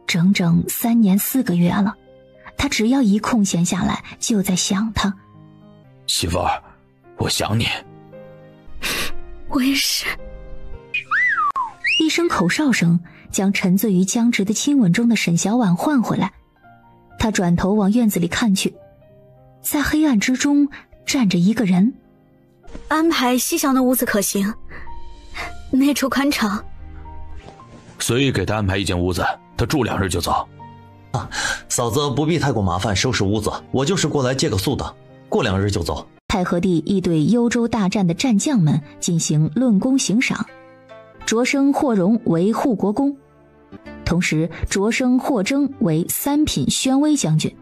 整整3年4个月了，他只要一空闲下来就在想她。媳妇儿，我想你。我也是。一声口哨声将沉醉于江直的亲吻中的沈小婉唤回来。他转头往院子里看去，在黑暗之中站着一个人。安排西厢的屋子可行？那处宽敞。随意给他安排一间屋子，他住2日就走。嫂子不必太过麻烦收拾屋子，我就是过来借个宿的，过2日就走。太和帝亦对幽州大战的战将们进行论功行赏，擢升霍荣为护国公，同时擢升霍征为3品宣威将军，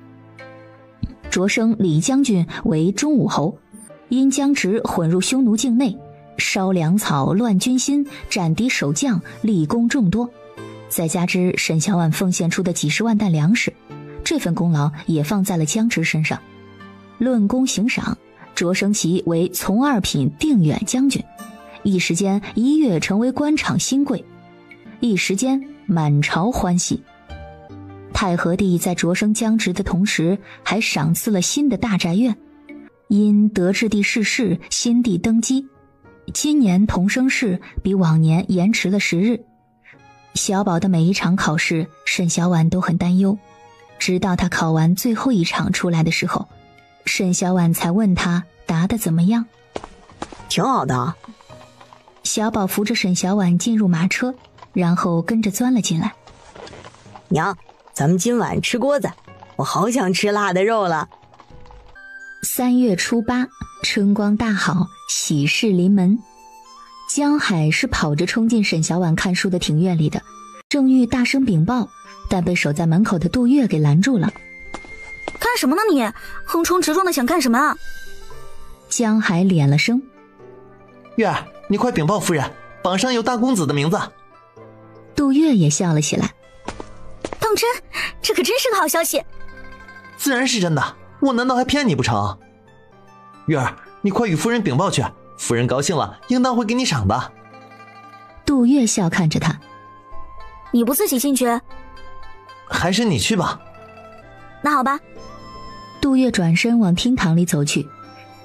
擢升李将军为中武侯。因江直混入匈奴境内，烧粮草乱军心，斩敌守将，立功众多，再加之沈小婉奉献出的几10万担粮食，这份功劳也放在了江直身上。论功行赏，擢升其为从2品定远将军，一时间一跃成为官场新贵，一时间满朝欢喜。太和帝在擢升江直的同时，还赏赐了新的大宅院。因德智帝逝世，新帝登基，今年同生试比往年延迟了10日。小宝的每一场考试，沈小婉都很担忧，直到他考完最后一场出来的时候，沈小婉才问他答得怎么样。挺好的。小宝扶着沈小婉进入马车，然后跟着钻了进来。娘，咱们今晚吃锅子，我好想吃辣的肉了。3月初8，春光大好，喜事临门。江海是跑着冲进沈小婉看书的庭院里的，正欲大声禀报，但被守在门口的杜月给拦住了。干什么呢你？横冲直撞的想干什么啊？江海敛了声。月儿，你快禀报夫人，榜上有大公子的名字。杜月也笑了起来。当真？这可真是个好消息。自然是真的，我难道还骗你不成？月儿，你快与夫人禀报去，夫人高兴了，应当会给你赏的。杜月笑看着他。你不自己进去？还是你去吧。那好吧。杜月转身往厅堂里走去，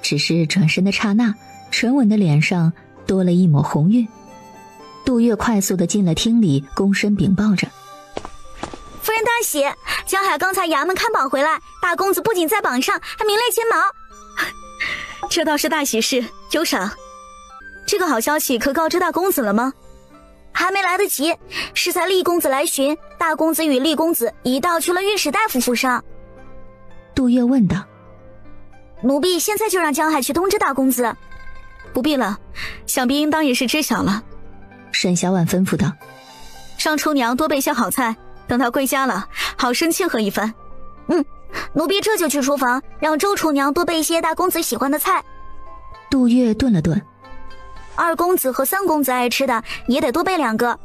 只是转身的刹那，沉稳的脸上多了一抹红晕。杜月快速地进了厅里，躬身禀报着。夫人大喜，江海刚才衙门看榜回来，大公子不仅在榜上，还名列前茅。这倒是大喜事，有赏。这个好消息可告知大公子了吗？还没来得及，适才厉公子来寻，大公子与厉公子一道去了御史大夫府上。杜月问道。奴婢现在就让江海去通知大公子。不必了，想必应当也是知晓了。沈小婉吩咐道：“让厨娘多备些好菜，等她归家了，好生庆贺一番。”奴婢这就去厨房，让周厨娘多备一些大公子喜欢的菜。杜月顿了顿，2公子和3公子爱吃的也得多备2个。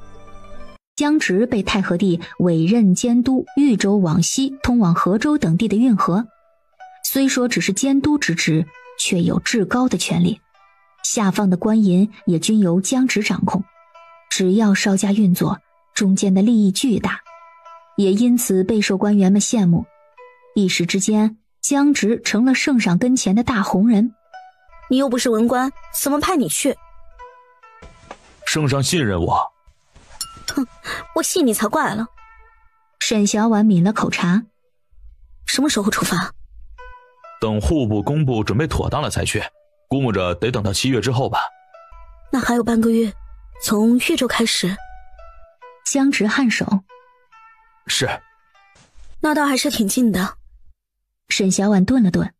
江直被太和帝委任监督豫州往西通往河州等地的运河，虽说只是监督之职，却有至高的权力，下放的官银也均由江直掌控，只要稍加运作，中间的利益巨大，也因此备受官员们羡慕。一时之间，江直成了圣上跟前的大红人。你又不是文官，怎么派你去？圣上信任我。哼，我信你才怪了。沈小婉抿了口茶。什么时候出发？等户部工部准备妥当了才去，估摸着得等到7月之后吧。那还有半个月，从豫州开始。江直颔首。是。那倒还是挺近的。沈小婉顿了顿。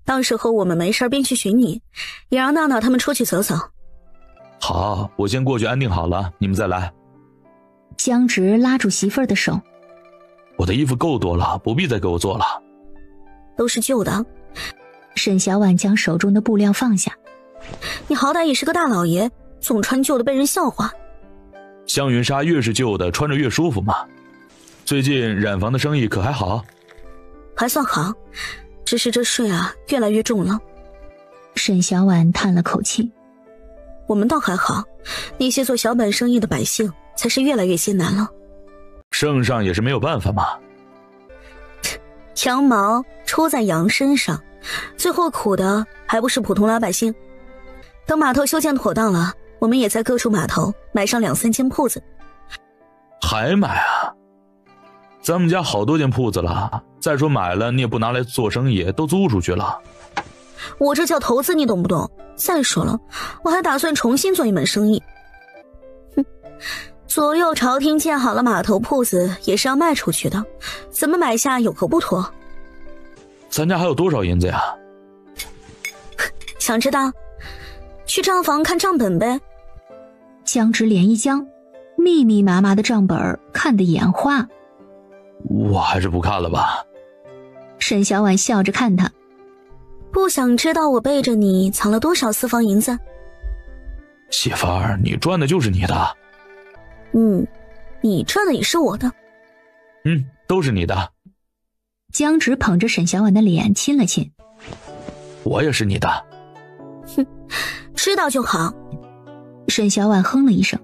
到时候我们没事便去寻你，也让闹闹他们出去走走。好，我先过去安定好了，你们再来。江直拉住媳妇儿的手。我的衣服够多了，不必再给我做了。都是旧的。沈小婉将手中的布料放下。你好歹也是个大老爷，总穿旧的被人笑话。香云纱越是旧的，穿着越舒服嘛。最近染房的生意可还好？还算好，只是这税越来越重了。沈小婉叹了口气。我们倒还好，那些做小本生意的百姓才是越来越艰难了。圣上也是没有办法嘛。羊毛出在羊身上，最后苦的还不是普通老百姓。等码头修建妥当了，我们也在各处码头买上2-3间铺子。还买啊？咱们家好多间铺子了，再说买了你也不拿来做生意，都租出去了。我这叫投资，你懂不懂？再说了，我还打算重新做一门生意。哼，左右朝廷建好了码头铺子也是要卖出去的，怎么买下有何不妥？咱家还有多少银子呀？想知道？去账房看账本呗。江直脸一僵，密密麻麻的账本看得眼花。我还是不看了吧。沈小婉笑着看他。不想知道我背着你藏了多少私房银子？媳妇儿，你赚的就是你的。你赚的也是我的。都是你的。江直捧着沈小婉的脸亲了亲。我也是你的。哼，知道就好。沈小婉哼了一声。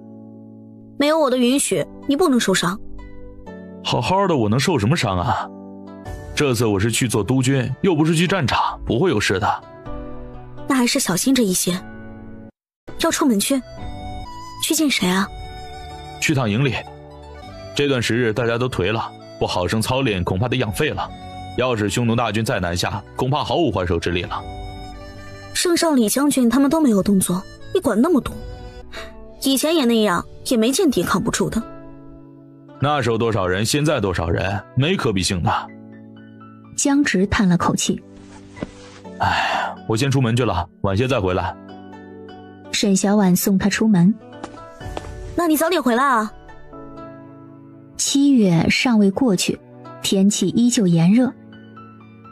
没有我的允许，你不能受伤。好好的，我能受什么伤啊？这次我是去做督军，又不是去战场，不会有事的。那还是小心着一些。要出门去见谁啊？去趟营里。这段时日大家都颓了，不好生操练，恐怕得养废了。要是匈奴大军再南下，恐怕毫无还手之力了。圣上李将军他们都没有动作，你管那么多？以前也那样，也没见抵抗不住的。那时候多少人，现在多少人，没可比性的。江直叹了口气。我先出门去了，晚些再回来。沈小婉送他出门。那你早点回来啊。7月尚未过去，天气依旧炎热。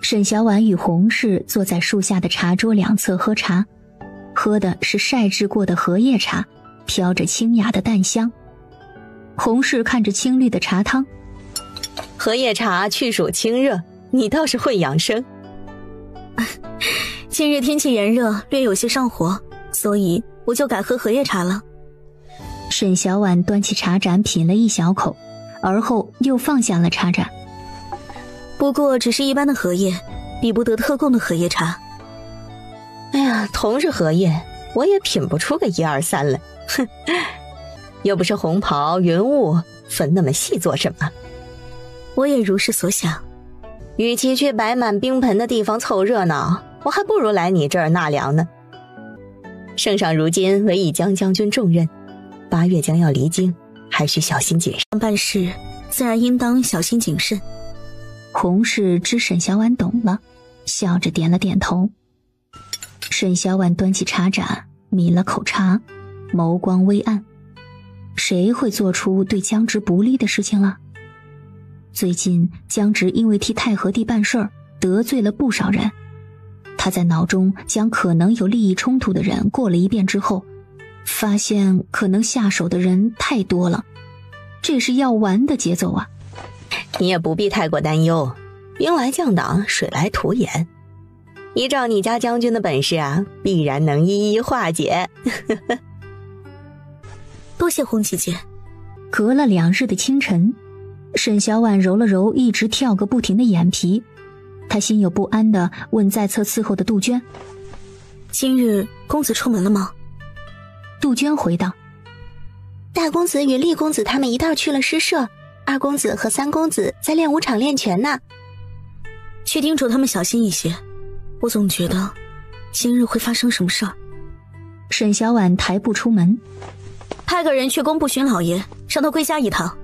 沈小婉与洪氏坐在树下的茶桌两侧喝茶，喝的是晒制过的荷叶茶，飘着清雅的淡香。洪氏看着青绿的茶汤。荷叶茶去暑清热，你倒是会养生。近日天气炎热，略有些上火，所以我就改喝荷叶茶了。沈小婉端起茶盏品了一小口，而后又放下了茶盏。不过只是一般的荷叶，比不得特供的荷叶茶。哎呀，同是荷叶，我也品不出个1、2、3来。哼，又不是红袍云雾，分那么细做什么？我也如是所想。与其去摆满冰盆的地方凑热闹，我还不如来你这儿纳凉呢。圣上如今委以江将军重任，8月将要离京，还需小心谨慎。办事自然应当小心谨慎。洪氏知沈小婉懂了，笑着点了点头。沈小婉端起茶盏，抿了口茶，眸光微暗。谁会做出对江直不利的事情了？最近江直因为替太和帝办事儿得罪了不少人，他在脑中将可能有利益冲突的人过了一遍之后，发现可能下手的人太多了，这是要完的节奏啊。你也不必太过担忧，兵来将挡，水来土掩。依照你家将军的本事啊，必然能一一化解。多谢红姐姐。隔了2日的清晨，沈小婉揉了揉一直跳个不停的眼皮，她心有不安地问在侧伺候的杜鹃：今日公子出门了吗？杜鹃回道：大公子与厉公子他们一道去了诗社，2公子和3公子在练武场练拳呢。去叮嘱他们小心一些，我总觉得今日会发生什么事儿。沈小婉抬步出门，派个人去工部寻老爷，让他归家一趟。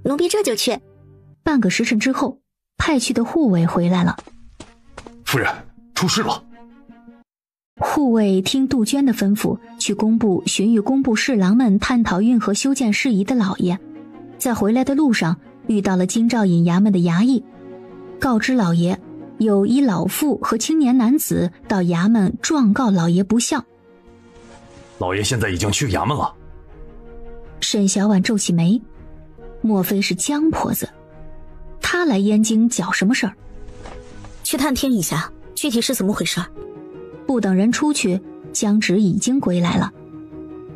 奴婢这就去。半个时辰之后，派去的护卫回来了。夫人，出事了。护卫听杜鹃的吩咐，去工部寻与工部侍郎们探讨运河修建事宜的老爷，在回来的路上遇到了京兆尹衙门的衙役，告知老爷有一老妇和青年男子到衙门状告老爷不孝。老爷现在已经去衙门了。沈小婉皱起眉，莫非是江婆子？她来燕京搅什么事儿？去探听一下具体是怎么回事。不等人出去，江直已经归来了。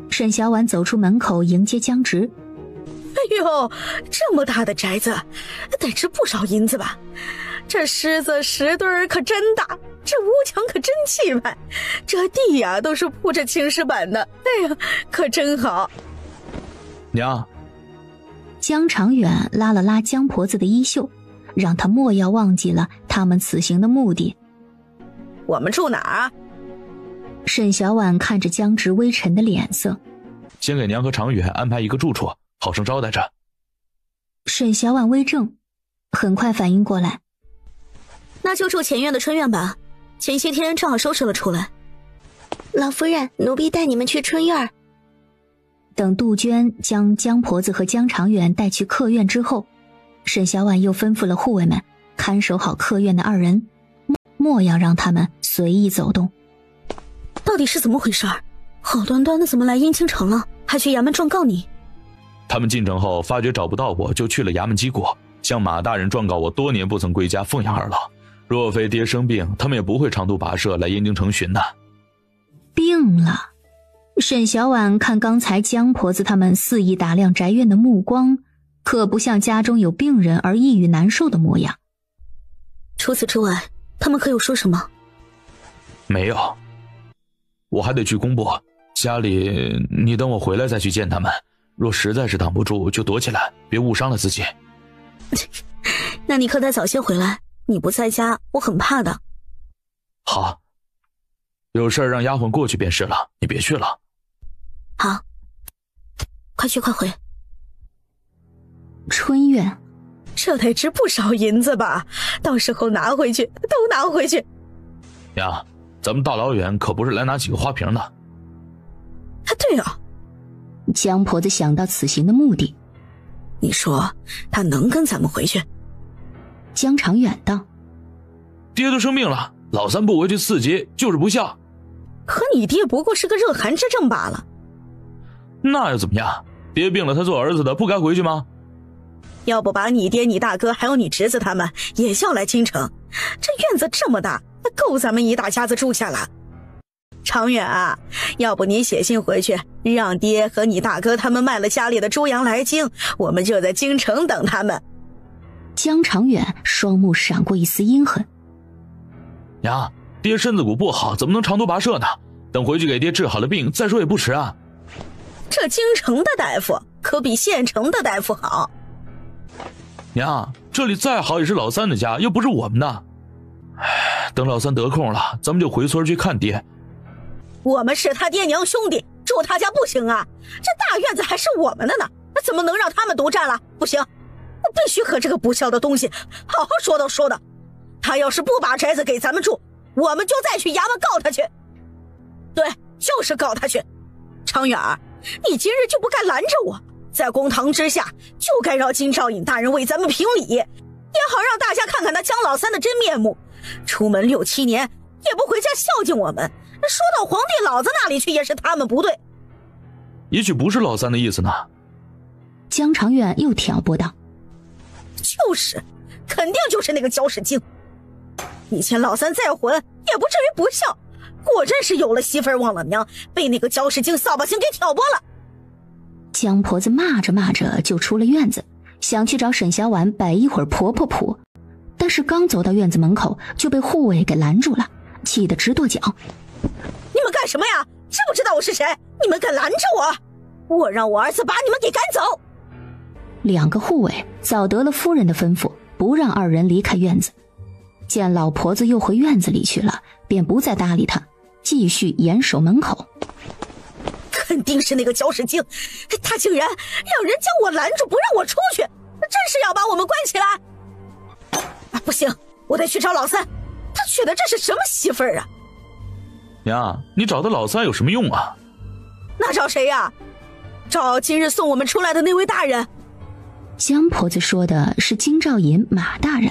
沈小婉走出门口迎接江直。哎呦，这么大的宅子，得值不少银子吧？这狮子10对可真大，这屋墙可真气派，这地呀都是铺着青石板的，哎呀，可真好。娘。江长远拉了拉江婆子的衣袖，让她莫要忘记了他们此行的目的。我们住哪儿啊？沈小婉看着江直微沉的脸色，先给娘和长远安排一个住处，好生招待着。沈小婉微怔，很快反应过来，那就住前院的春院吧，前些天正好收拾了出来。老夫人，奴婢带你们去春院。等杜鹃将江婆子和江长远带去客院之后，沈小婉又吩咐了护卫们看守好客院的2人，莫要让他们随意走动。到底是怎么回事？好端端的怎么来燕京城了，还去衙门状告你？他们进城后发觉找不到我，就去了衙门击鼓，向马大人状告我多年不曾归家奉养2老。若非爹生病，他们也不会长途跋涉来燕京城寻的。病了？沈小婉看刚才江婆子他们肆意打量宅院的目光，可不像家中有病人而抑郁难受的模样。除此之外，他们可有说什么？没有，我还得去工部，家里你等我回来再去见他们。若实在是挡不住，就躲起来，别误伤了自己。那你可得早些回来，你不在家，我很怕的。好，有事让丫鬟过去便是了，你别去了。好，快去快回。春院，这得值不少银子吧？到时候拿回去，都拿回去。娘，咱们大老远可不是来拿几个花瓶的。对啊。江婆子想到此行的目的，你说他能跟咱们回去？江长远道：爹都生病了，老三不回去刺激就是不孝。可你爹不过是个热寒之症罢了。那又怎么样？爹病了，他做儿子的不该回去吗？要不把你爹、你大哥还有你侄子他们也叫来京城，这院子这么大，够咱们一大家子住下了。长远啊，要不你写信回去，让爹和你大哥他们卖了家里的猪羊来京，我们就在京城等他们。江长远双目闪过一丝阴狠。娘，爹身子骨不好，怎么能长途跋涉呢？等回去给爹治好了病再说也不迟啊。这京城的大夫可比县城的大夫好。娘，这里再好也是老三的家，又不是我们的。等老三得空了，咱们就回村去看爹。我们是他爹娘兄弟，住他家不行啊！这大院子还是我们的呢，怎么能让他们独占了？不行，我必须和这个不孝的东西好好说道说道。他要是不把宅子给咱们住，我们就再去衙门告他去。对，就是告他去。常远儿，你今日就不该拦着我，在公堂之下就该让金兆尹大人为咱们评理，也好让大家看看那江老三的真面目。出门6、7年也不回家孝敬我们，说到皇帝老子那里去也是他们不对。也许不是老三的意思呢。江长远又挑拨道：就是，肯定就是那个搅屎精。以前老三再混也不至于不孝，果真是有了媳妇儿忘了娘，被那个搅屎精扫把星给挑拨了。江婆子骂着骂着就出了院子，想去找沈小婉摆一会儿婆婆谱，但是刚走到院子门口就被护卫给拦住了，气得直跺脚。你们干什么呀？知不知道我是谁？你们敢拦着我？我让我儿子把你们给赶走。2个护卫早得了夫人的吩咐，不让2人离开院子。见老婆子又回院子里去了，便不再搭理她，继续严守门口。肯定是那个搅屎精，他竟然让人将我拦住，不让我出去，真是要把我们关起来。不行，我得去找老三，他娶的这是什么媳妇儿啊？娘，你找的老三有什么用啊？那找谁呀？找今日送我们出来的那位大人。江婆子说的是金兆尹马大人。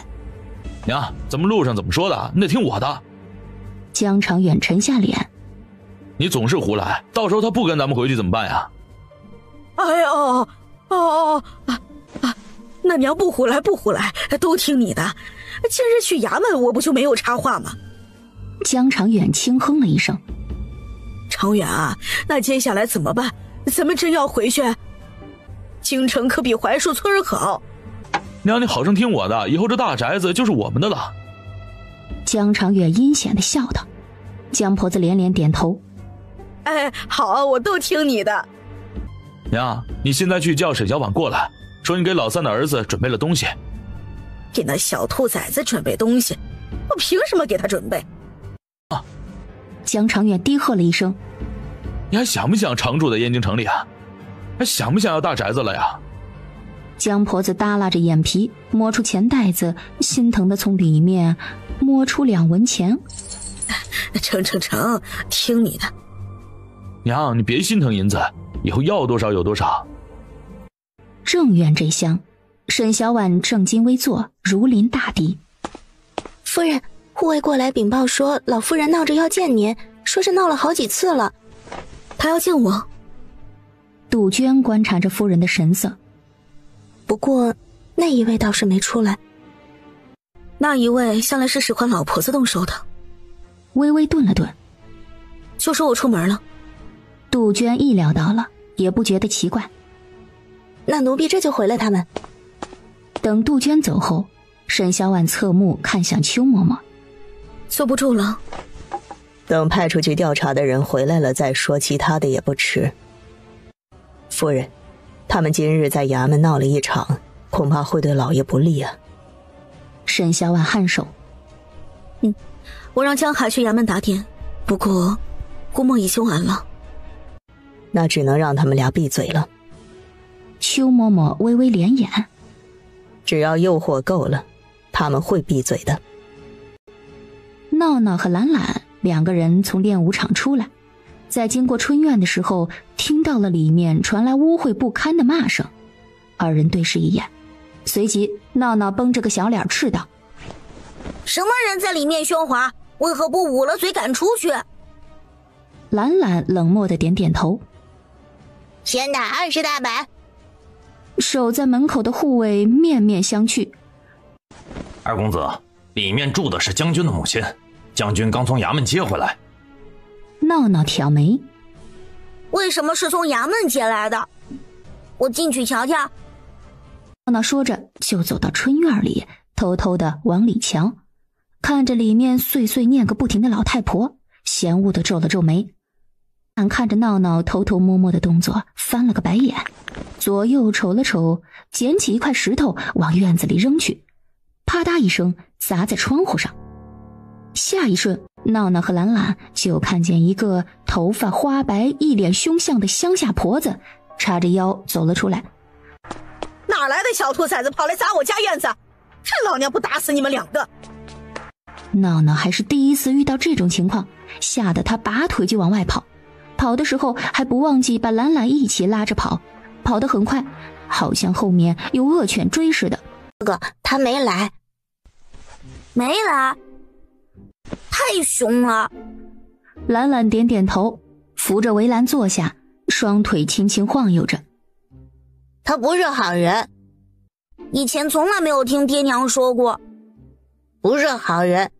娘，咱们路上怎么说的？你得听我的。江长远沉下脸。你总是胡来，到时候他不跟咱们回去怎么办呀？哎呦，那娘不胡来，都听你的。今日去衙门，我不就没有插话吗？江长远轻哼了一声。长远啊，那接下来怎么办？咱们真要回去？京城可比槐树村好。娘，你好生听我的，以后这大宅子就是我们的了。江长远阴险地笑道。江婆子连连点头。哎，好，我都听你的。娘，你现在去叫沈小婉过来，说你给老三的儿子准备了东西。给那小兔崽子准备东西？我凭什么给他准备？江长远低喝了一声。你还想不想常住在燕京城里啊？还想不想要大宅子了呀？江婆子耷拉着眼皮，摸出钱袋子，心疼地从里面摸出2文钱。成，听你的。娘，你别心疼银子，以后要多少有多少。正院这厢，沈小婉正襟危坐，如临大敌。夫人，护卫过来禀报说，老夫人闹着要见您，说是闹了好几次了。她要见我。杜鹃观察着夫人的神色。不过那一位倒是没出来。那一位向来是使唤老婆子动手的。微微顿了顿，就说我出门了。杜鹃意料到了，也不觉得奇怪。那奴婢这就回了他们。等杜鹃走后，沈小婉侧目看向邱嬷嬷。坐不住了，等派出去调查的人回来了再说，其他的也不迟。夫人，他们今日在衙门闹了一场，恐怕会对老爷不利啊。沈小婉颔首。我让江海去衙门打点，不过顾梦已凶完了。那只能让他们俩闭嘴了。邱嬷嬷微微连眼。只要诱惑够了，他们会闭嘴的。闹闹和兰兰2个人从练武场出来，在经过春院的时候，听到了里面传来污秽不堪的骂声。2人对视一眼，随即闹闹绷着个小脸斥道：什么人在里面喧哗？为何不捂了嘴赶出去？兰兰冷漠地点点头。先打20大板。守在门口的护卫面面相觑。二公子，里面住的是将军的母亲，将军刚从衙门接回来。闹闹挑眉。为什么是从衙门接来的？我进去瞧瞧。闹闹说着就走到春院里，偷偷地往里瞧，看着里面碎碎念个不停的老太婆，嫌恶地皱了皱眉。看着闹闹偷偷摸摸的动作，翻了个白眼，左右瞅了瞅，捡起一块石头往院子里扔去，啪嗒一声砸在窗户上。下一瞬，闹闹和兰兰就看见一个头发花白、一脸凶相的乡下婆子叉着腰走了出来。哪来的小兔崽子跑来砸我家院子？看老娘不打死你们2个！闹闹还是第一次遇到这种情况，吓得他拔腿就往外跑。跑的时候还不忘记把兰兰一起拉着跑，跑得很快，好像后面有恶犬追似的。哥哥，他没来。没来，太凶了。兰兰点点头，扶着围栏坐下，双腿轻轻晃悠着。他不是好人，以前从来没有听爹娘说过。不是好人。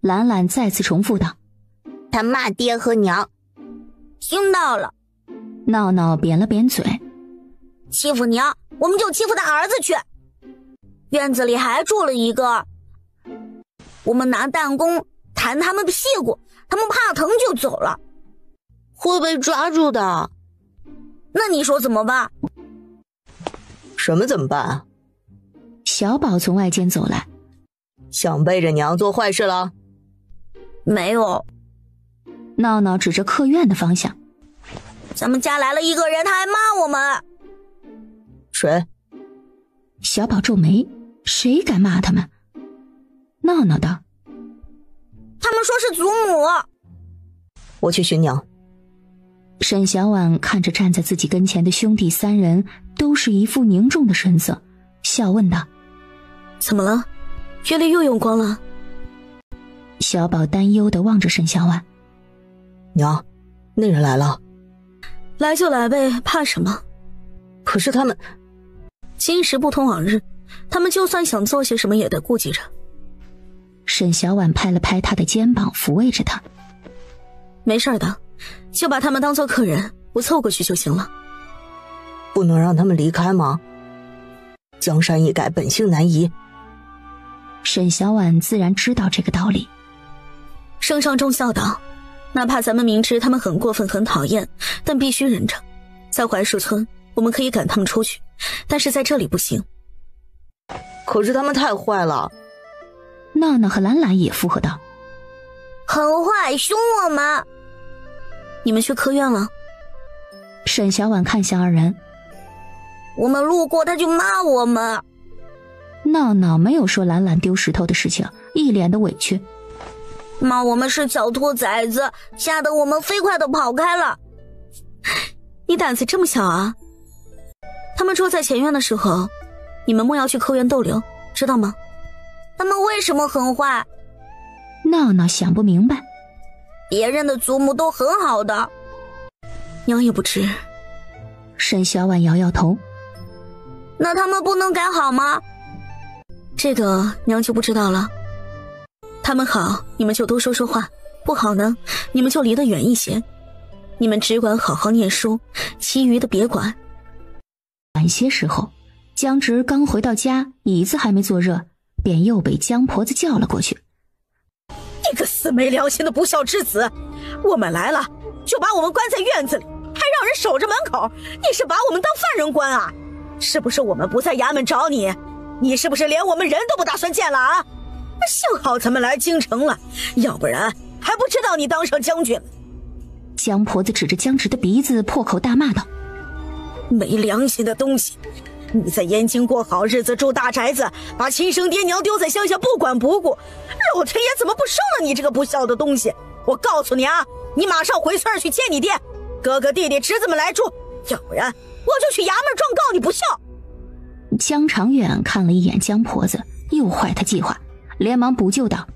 兰兰再次重复道。他骂爹和娘。听到了。闹闹扁了扁嘴。欺负娘，我们就欺负他儿子去。院子里还住了一个，我们拿弹弓弹他们屁股，他们怕疼就走了。会被抓住的。那你说怎么办？什么怎么办啊？小宝从外间走来。想背着娘做坏事了？没有。闹闹指着客院的方向。咱们家来了一个人，他还骂我们。谁？小宝皱眉，谁敢骂他们？闹闹道。他们说是祖母。我去寻娘。沈小婉看着站在自己跟前的兄弟三人，都是一副凝重的神色，笑问道：怎么了？月历又用光了？小宝担忧地望着沈小婉。娘，那人来了。来就来呗，怕什么？可是他们今时不同往日，他们就算想做些什么也得顾忌着。沈小婉拍了拍他的肩膀，抚慰着他。没事的，就把他们当做客人，不凑过去就行了。不能让他们离开吗？江山易改，本性难移。沈小婉自然知道这个道理。圣上重孝道，哪怕咱们明知他们很过分很讨厌，但必须忍着。在槐树村我们可以赶他们出去，但是在这里不行。可是他们太坏了。闹闹和兰兰也附和道。很坏，凶我们。你们去客院了？沈小婉看向二人。我们路过他就骂我们。闹闹没有说兰兰丢石头的事情，一脸的委屈。骂我们是小兔崽子，吓得我们飞快地跑开了。你胆子这么小啊？他们住在前院的时候，你们莫要去客院逗留，知道吗？他们为什么很坏？闹闹想不明白。别人的祖母都很好的。娘也不知。沈小婉摇摇头。那他们不能改好吗？这个娘就不知道了。他们好，你们就多说说话；不好呢，你们就离得远一些。你们只管好好念书，其余的别管。晚些时候，江直刚回到家，椅子还没坐热，便又被江婆子叫了过去。你个死没良心的不孝之子，我们来了就把我们关在院子里，还让人守着门口，你是把我们当犯人关啊？是不是我们不在衙门找你，你是不是连我们人都不打算见了啊？幸好咱们来京城了，要不然还不知道你当上将军了。江婆子指着江直的鼻子破口大骂道：没良心的东西，你在燕京过好日子，住大宅子，把亲生爹娘丢在乡下不管不顾，老天爷怎么不收了你这个不孝的东西？我告诉你啊，你马上回村去见你爹，哥哥弟弟侄子们来住，要不然我就去衙门状告你不孝。江长远看了一眼江婆子，又坏他计划，连忙补救道：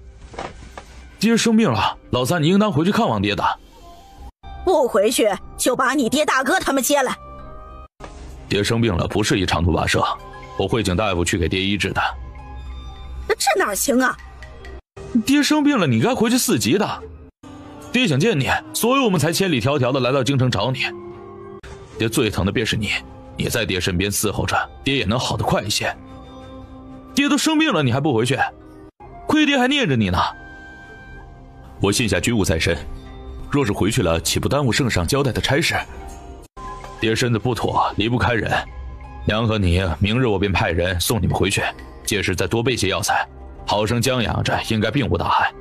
爹生病了，老三你应当回去看望爹的。不回去就把你爹大哥他们接来。爹生病了，不适宜长途跋涉，我会请大夫去给爹医治的。这哪行啊？爹生病了，你该回去4级的。爹想见你，所以我们才千里迢迢的来到京城找你。爹最疼的便是你，你在爹身边伺候着，爹也能好得快一些。爹都生病了，你还不回去？亏爹还念着你呢。我信下军务在身，若是回去了，岂不耽误圣上交代的差事？爹身子不妥，离不开人。娘和你，明日我便派人送你们回去，届时再多备些药材，好生将养着，应该并无大碍。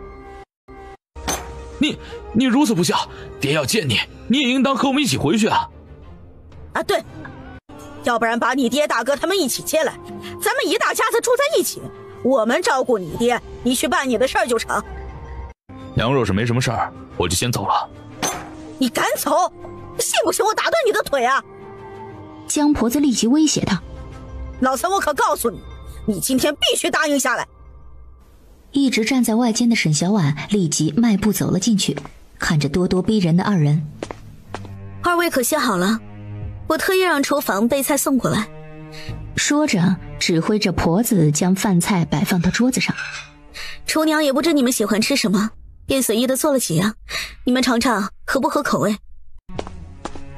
你如此不孝，爹要见你，你也应当和我们一起回去啊！啊，对，要不然把你爹大哥他们一起接来，咱们一大家子住在一起，我们照顾你爹，你去办你的事儿就成。娘若是没什么事儿，我就先走了。你敢走，信不信我打断你的腿啊？江婆子立即威胁道：老三，我可告诉你，你今天必须答应下来。一直站在外间的沈小婉立即迈步走了进去，看着咄咄逼人的二人。二位可歇好了，我特意让厨房备菜送过来。说着指挥着婆子将饭菜摆放到桌子上。厨娘也不知你们喜欢吃什么，便随意的做了几样，你们尝尝合不合口味。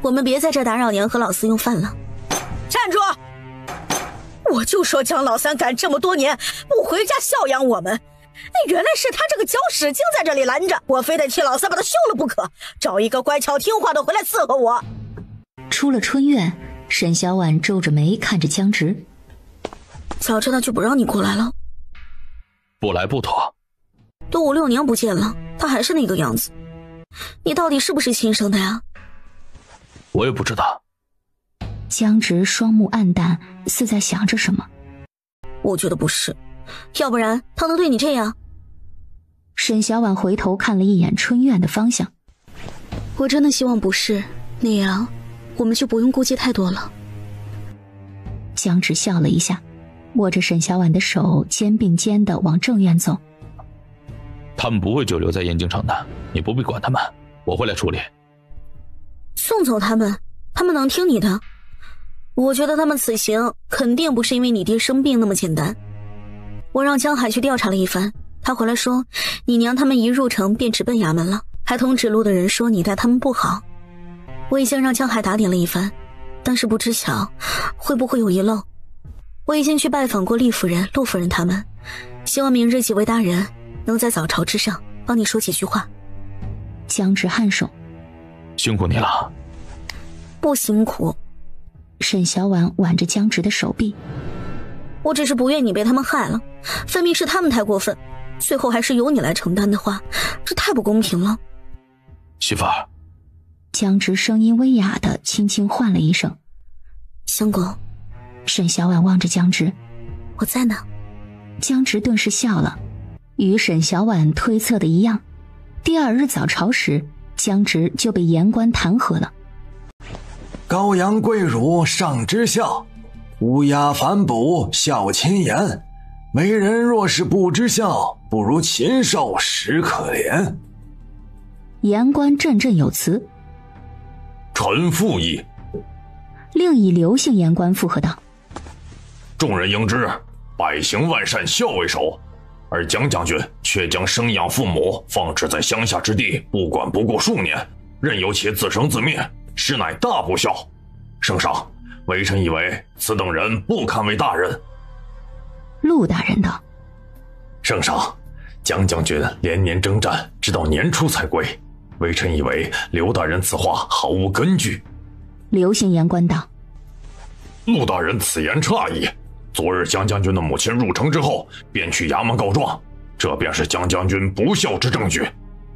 我们别在这打扰娘和老四用饭了。站住！我就说江老三赶这么多年不回家孝养我们，原来是他这个搅屎精在这里拦着，我非得替老三把他休了不可，找一个乖巧听话的回来伺候我。出了春院，沈小婉皱着眉看着江直。早知道就不让你过来了。不来不妥。都5、6年不见了，他还是那个样子。你到底是不是亲生的呀？我也不知道。江直双目暗淡，似在想着什么。我觉得不是，要不然他能对你这样？沈小婉回头看了一眼春院的方向。我真的希望不是，那样我们就不用顾忌太多了。江直笑了一下，握着沈小婉的手肩并肩地往正院走。他们不会久留在燕京城的，你不必管他们，我会来处理。送走他们，他们能听你的？我觉得他们此行肯定不是因为你爹生病那么简单。我让江海去调查了一番，他回来说你娘他们一入城便直奔衙门了，还同指路的人说你待他们不好。我已经让江海打点了一番，但是不知晓会不会有遗漏。我已经去拜访过厉夫人、陆夫人他们，希望明日几位大人能在早朝之上帮你说几句话。江直颔首：辛苦你了。不辛苦。沈小婉挽着江直的手臂：我只是不愿你被他们害了，分明是他们太过分，最后还是由你来承担的话，这太不公平了。媳妇儿。江直声音微哑的轻轻唤了一声：相公。沈小婉望着江直：我在呢。江直顿时笑了，与沈小婉推测的一样，第二日早朝时，江直就被言官弹劾了。羔羊跪乳上知孝，乌鸦反哺孝亲言。为人若是不知孝，不如禽兽实可怜。言官振振有词。臣附议。另一刘姓言官附和道：众人应知，百行万善孝为首，而江将军却将生养父母放置在乡下之地，不管不顾数年，任由其自生自灭，实乃大不孝。圣上，微臣以为此等人不堪为大人。陆大人道：圣上，江将军连年征战，直到年初才归，微臣以为刘大人此话毫无根据。刘姓言官道：陆大人此言诧异。昨日江将军的母亲入城之后，便去衙门告状，这便是江将军不孝之证据。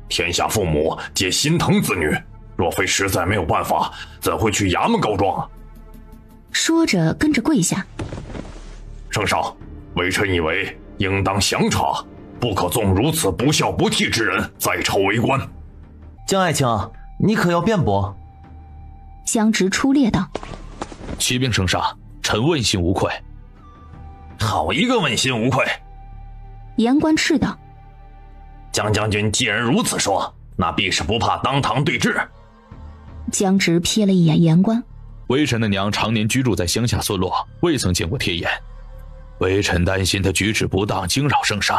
天下父母皆心疼子女，若非实在没有办法，怎会去衙门告状啊？说着跟着跪下。圣上，微臣以为应当详查，不可纵如此不孝不悌之人在朝为官。江爱卿，你可要辩驳？江直出列道：启禀圣上，臣问心无愧。好一个问心无愧！言官斥道：江将军既然如此说，那必是不怕当堂对质。江直瞥了一眼言官：微臣的娘常年居住在乡下村落，未曾见过贴眼，微臣担心她举止不当，惊扰圣上。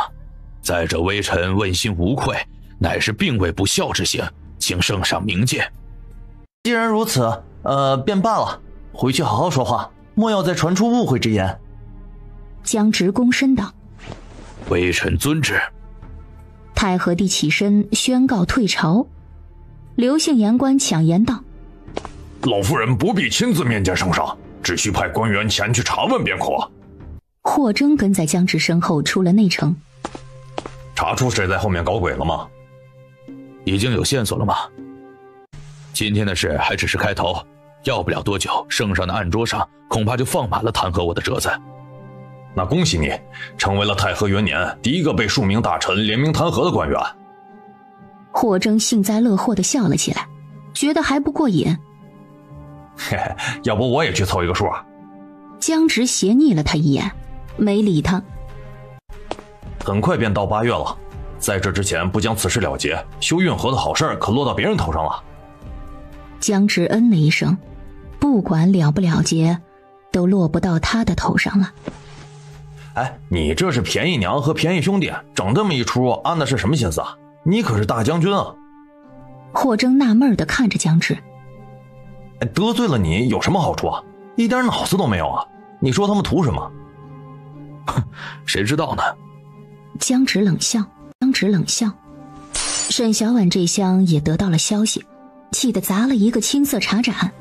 再者，微臣问心无愧，乃是并未不孝之行，请圣上明鉴。既然如此，便罢了，回去好好说话，莫要再传出误会之言。江直躬身道：微臣遵旨。太和帝起身宣告退朝。刘姓言官抢言道：老夫人不必亲自面见圣上，只需派官员前去查问便可。霍征跟在江直身后出了内城。查出谁在后面搞鬼了吗？已经有线索了吗？今天的事还只是开头，要不了多久，圣上的案桌上恐怕就放满了弹劾我的折子。那恭喜你，成为了太和元年第一个被数名大臣联名弹劾的官员。霍征幸灾乐祸地笑了起来，觉得还不过瘾。嘿嘿，要不我也去凑一个数啊？江直斜睨了他一眼，没理他。很快便到8月了，在这之前不将此事了结，修运河的好事可落到别人头上了。江直嗯了一声，不管了不了结，都落不到他的头上了。哎，你这是便宜娘和便宜兄弟，整这么一出，安的是什么心思啊？你可是大将军啊！霍征纳闷地看着江直，得罪了你有什么好处啊？一点脑子都没有啊！你说他们图什么？谁知道呢？江直冷笑。沈小婉这厢也得到了消息，气得砸了一个青色茶盏。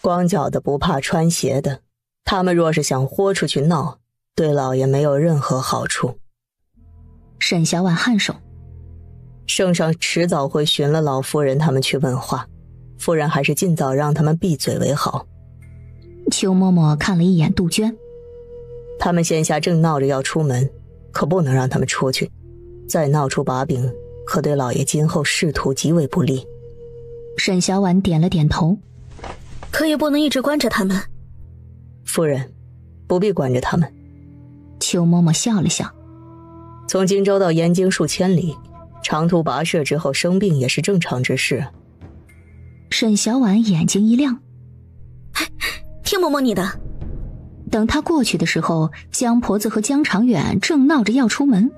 光脚的不怕穿鞋的，他们若是想豁出去闹，对老爷没有任何好处。沈小婉颔首，圣上迟早会寻了老夫人他们去问话，夫人还是尽早让他们闭嘴为好。邱嬷嬷看了一眼杜鹃，他们现下正闹着要出门，可不能让他们出去，再闹出把柄，可对老爷今后仕途极为不利。沈小婉点了点头，可也不能一直关着他们。夫人，不必关着他们。邱嬷嬷笑了笑，从荆州到燕京数千里，长途跋涉之后生病也是正常之事。沈小婉眼睛一亮，听嬷嬷你的。等他过去的时候，江婆子和江长远正闹着要出门，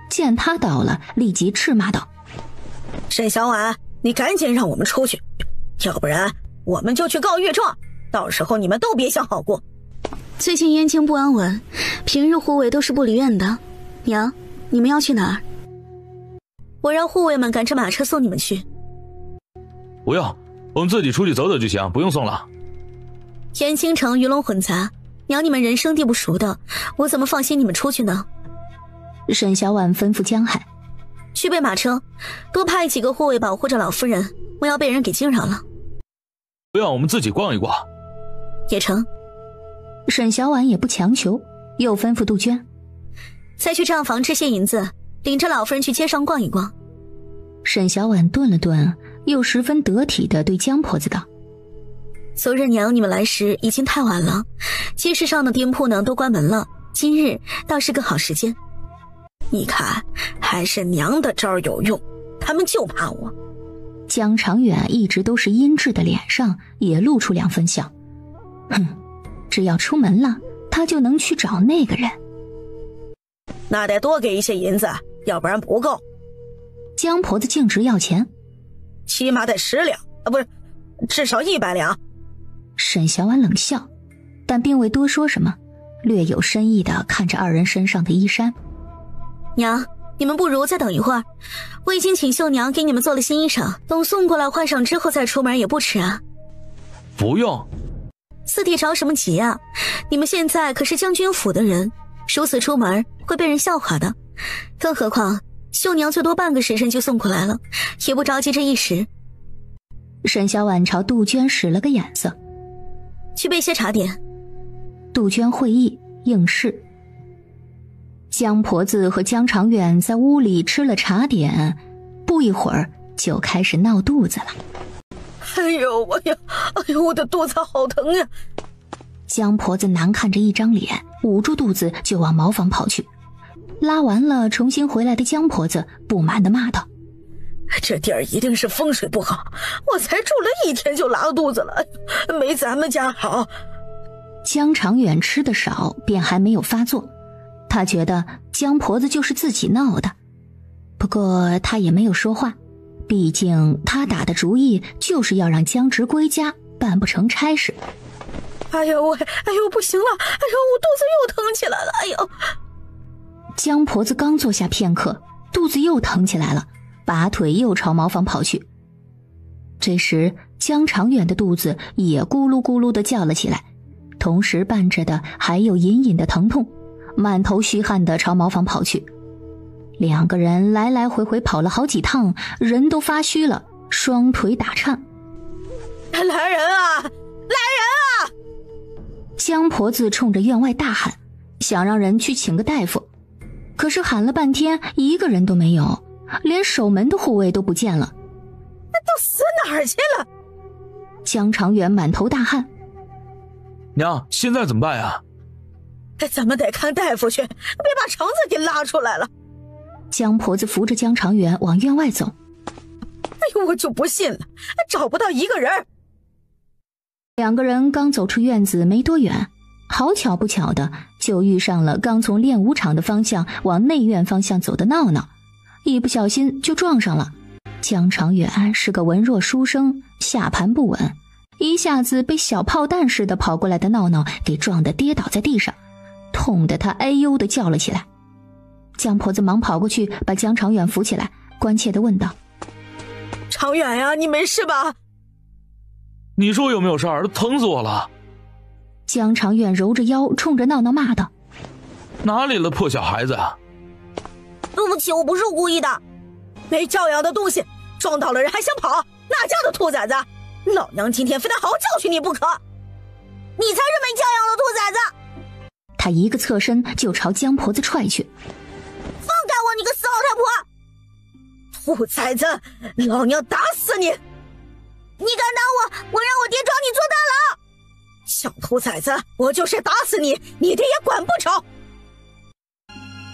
见他到了，立即斥骂道：沈小婉，你赶紧让我们出去，要不然我们就去告御状，到时候你们都别想好过。最近燕京不安稳，平日护卫都是不离院的。娘，你们要去哪儿？我让护卫们赶着马车送你们去。不用，我们自己出去走走就行，不用送了。燕京城鱼龙混杂，娘你们人生地不熟的，我怎么放心你们出去呢？沈小婉吩咐江海，去备马车，多派几个护卫保护着老夫人，我要被人给惊扰了。不要，我们自己逛一逛。也成。沈小婉也不强求，又吩咐杜鹃，再去账房支些银子，领着老夫人去街上逛一逛。沈小婉顿了顿，又十分得体地对江婆子道：昨日娘你们来时已经太晚了，街市上的店铺呢都关门了，今日倒是个好时间。你看，还是娘的招有用，他们就怕我。江长远一直都是阴鸷的脸上也露出2分笑，哼，只要出门了，他就能去找那个人。那得多给一些银子，要不然不够。江婆子径直要钱，起码得10两啊，不是，至少100两。沈小婉冷笑，但并未多说什么，略有深意地看着2人身上的衣衫。娘，你们不如再等一会儿，我已经请绣娘给你们做了新衣裳，等送过来换上之后再出门也不迟啊。不用。四弟着什么急啊？你们现在可是将军府的人，如此出门会被人笑话的。更何况绣娘最多半个时辰就送过来了，也不着急这一时。沈小婉朝杜鹃使了个眼色，去备些茶点。杜鹃会意应是。江婆子和江长远在屋里吃了茶点，不一会儿就开始闹肚子了。哎呦我呀，哎呦我的肚子好疼呀！江婆子难看着一张脸，捂住肚子就往茅房跑去。拉完了重新回来的江婆子不满地骂道：这地儿一定是风水不好，我才住了1天就拉肚子了，没咱们家好。江长远吃的少，便还没有发作，他觉得江婆子就是自己闹的，不过他也没有说话，毕竟他打的主意就是要让江直归家，办不成差事。哎呦我，哎呦不行了，哎呦我肚子又疼起来了，哎呦！江婆子刚坐下片刻，肚子又疼起来了，拔腿又朝茅房跑去。这时江长远的肚子也咕噜咕噜地叫了起来，同时伴着的还有隐隐的疼痛，满头虚汗地朝茅房跑去。2个人来来回回跑了好几趟，人都发虚了，双腿打颤。来人啊，来人啊！江婆子冲着院外大喊，想让人去请个大夫，可是喊了半天一个人都没有，连守门的护卫都不见了。那都死哪儿去了？江长远满头大汗。娘，现在怎么办呀？咱们得看大夫去，别把橙子给拉出来了。江婆子扶着江长远往院外走。哎呦，我就不信了，找不到一个人。两个人刚走出院子没多远，好巧不巧的就遇上了刚从练武场的方向往内院方向走的闹闹，一不小心就撞上了。江长远是个文弱书生，下盘不稳，一下子被小炮弹似的跑过来的闹闹给撞得跌倒在地上，痛得他哎呦的叫了起来。江婆子忙跑过去把江长远扶起来，关切地问道：长远呀，你没事吧？你说有没有事儿？疼死我了！江长远揉着腰冲着闹闹骂道：哪里的破小孩子啊！对不起，我不是故意的。没教养的东西，撞倒了人还想跑，哪家的兔崽子？老娘今天非得好好教训你不可！你才是没教养的兔崽子！他一个侧身就朝江婆子踹去。放开我，你个死老太婆！兔崽子，老娘打死你！你敢打我，我让我爹抓你做大牢！小兔崽子，我就是打死你，你爹也管不着！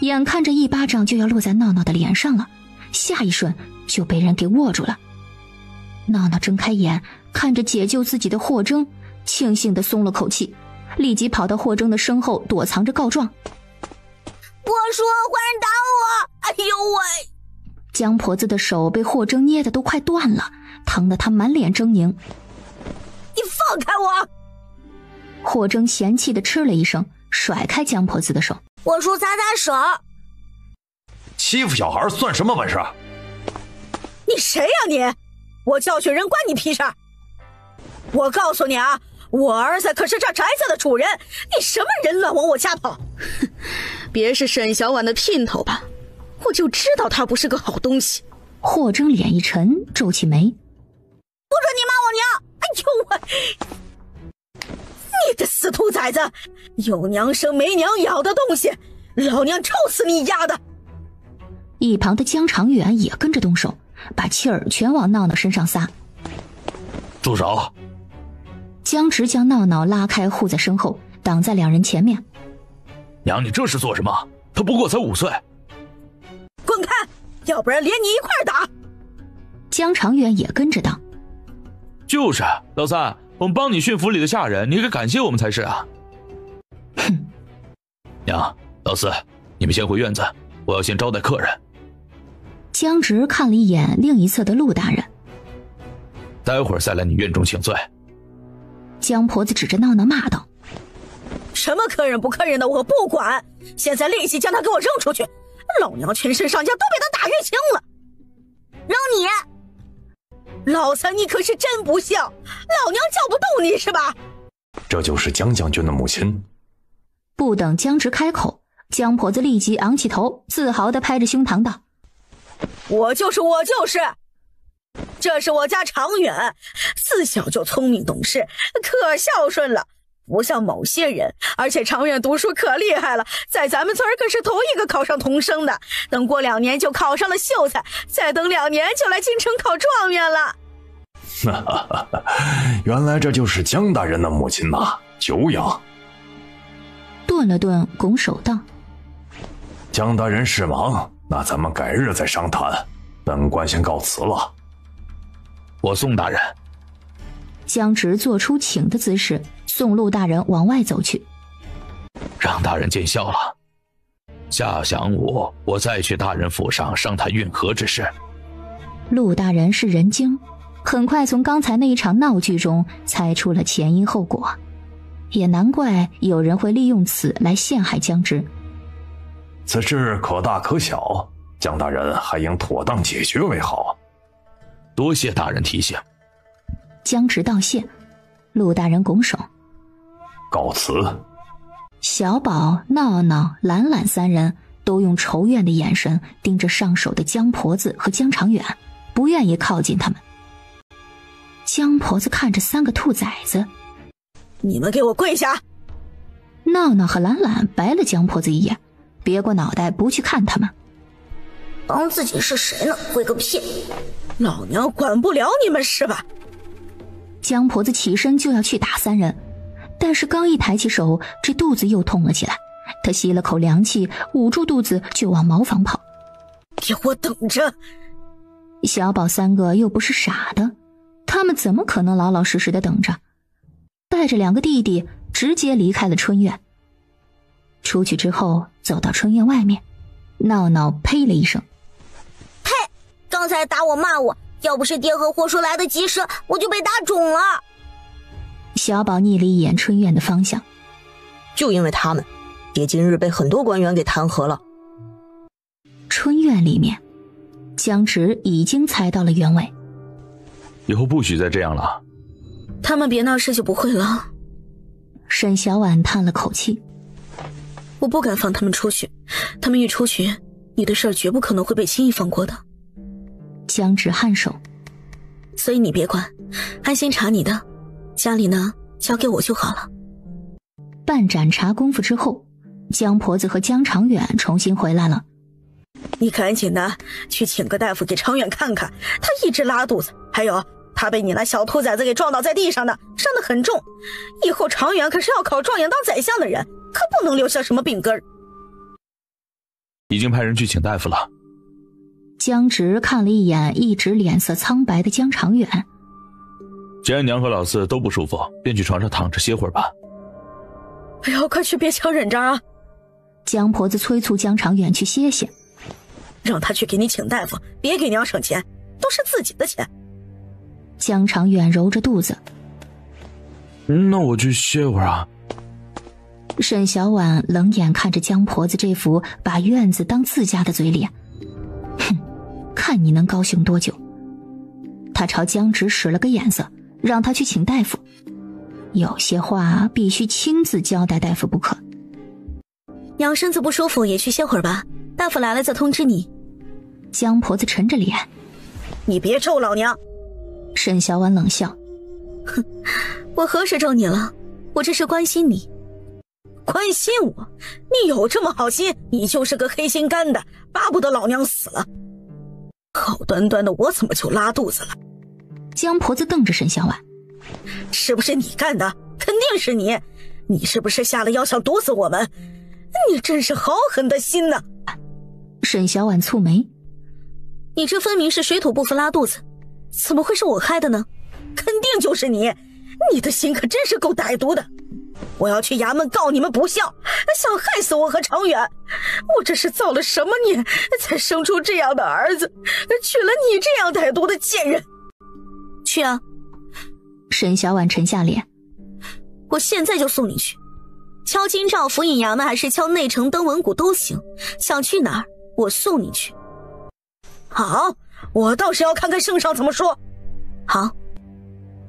眼看着一巴掌就要落在闹闹的脸上了，下一瞬就被人给握住了。闹闹睁开眼，看着解救自己的霍征，庆幸地松了口气，立即跑到霍征的身后躲藏着告状。我说坏人打我！哎呦喂！江婆子的手被霍征捏得都快断了，疼得他满脸狰狞。你放开我！霍征嫌弃地嗤了一声，甩开江婆子的手。我说擦擦手。欺负小孩算什么本事？你谁呀你？我教训人关你屁事！我告诉你啊，我儿子可是这宅子的主人，你什么人乱往我家跑？别是沈小婉的姘头吧？我就知道他不是个好东西。霍征脸一沉，皱起眉。不准你骂我娘！哎呦喂！你个死兔崽子，有娘生没娘养的东西，老娘抽死你丫的！一旁的江长远也跟着动手，把气儿全往闹闹身上撒。住手！江直将闹闹拉开护在身后，挡在两人前面。娘，你这是做什么？他不过才5岁。滚开，要不然连你一块打！江长远也跟着道。就是老三，我们帮你驯服里的下人，你该感谢我们才是啊。哼！娘，老四，你们先回院子，我要先招待客人。江直看了一眼另一侧的陆大人，待会儿再来你院中请罪。江婆子指着闹闹骂道：什么客人不客人的我不管，现在立即将他给我扔出去，老娘全身上下都被他打淤青了。扔你！老三，你可是真不孝，老娘叫不动你是吧？这就是江将军的母亲。不等江直开口，江婆子立即昂起头，自豪地拍着胸膛道：我就是，这是我家长远，自小就聪明懂事，可孝顺了，不像某些人。而且长远读书可厉害了，在咱们村可是头一个考上童生的，等过2年就考上了秀才，再等2年就来京城考状元了。原来这就是江大人的母亲呐，久仰。顿了顿，拱手道：江大人事忙，那咱们改日再商谈，本官先告辞了。我送大人。江直做出请的姿势，送陆大人往外走去。让大人见笑了，下晌午我再去大人府上商谈运河之事。陆大人是人精，很快从刚才那一场闹剧中猜出了前因后果，也难怪有人会利用此来陷害江直。此事可大可小，江大人还应妥当解决为好。多谢大人提醒。江直道谢，陆大人拱手告辞。小宝、闹闹、懒懒3人都用仇怨的眼神盯着上手的江婆子和江长远，不愿意靠近他们。江婆子看着3个兔崽子：你们给我跪下！闹闹和懒懒白了江婆子一眼，别过脑袋不去看他们。当自己是谁呢？跪个屁！老娘管不了你们是吧？江婆子起身就要去打3人，但是刚一抬起手，这肚子又痛了起来。她吸了口凉气，捂住肚子就往茅房跑。给我等着！小宝3个又不是傻的，他们怎么可能老老实实的等着？带着2个弟弟直接离开了春院。出去之后，走到春院外面，闹闹呸了一声：“嘿，刚才打我骂我，要不是爹和霍叔来得及时，我就被打肿了。”小宝睨了一眼春院的方向，就因为他们，爹今日被很多官员给弹劾了。春院里面，江直已经猜到了原委。以后不许再这样了。他们别闹事就不会了。沈小婉叹了口气。我不敢放他们出去，他们一出去，你的事儿绝不可能会被轻易放过的。江直颔首。所以你别管，安心查你的，家里呢交给我就好了。半盏茶功夫之后，江婆子和江长远重新回来了。你赶紧的去请个大夫给长远看看，他一直拉肚子，还有他被你那小兔崽子给撞倒在地上的，伤得很重。以后长远可是要考状元当宰相的人，可不能留下什么病根儿。已经派人去请大夫了。江直看了一眼一直脸色苍白的江长远。既然娘和老四都不舒服，便去床上躺着歇会儿吧。哎呦，快去，别强忍着啊！江婆子催促江长远去歇歇，让他去给你请大夫，别给娘省钱，都是自己的钱。江长远揉着肚子。那我去歇会儿啊。沈小婉冷眼看着江婆子这副把院子当自家的嘴脸，哼，看你能高兴多久。他朝江直使了个眼色，让他去请大夫。有些话必须亲自交代大夫不可。娘身子不舒服，也去歇会儿吧，大夫来了再通知你。江婆子沉着脸。你别咒老娘。沈小婉冷笑。哼，我何时咒你了？我这是关心你。关心我？你有这么好心？你就是个黑心肝的，巴不得老娘死了。好端端的我怎么就拉肚子了？江婆子瞪着沈小婉。是不是你干的？肯定是你。你是不是下了药想毒死我们？你真是好狠的心呐！沈小婉蹙眉。你这分明是水土不服拉肚子，怎么会是我害的呢？肯定就是你，你的心可真是够歹毒的。我要去衙门告你们不孝，想害死我和长远。我这是造了什么孽，才生出这样的儿子，娶了你这样歹毒的贱人？去啊！沈小婉沉下脸。我现在就送你去，敲京兆府尹衙门还是敲内城登文谷都行，想去哪儿我送你去。好，我倒是要看看圣上怎么说。好。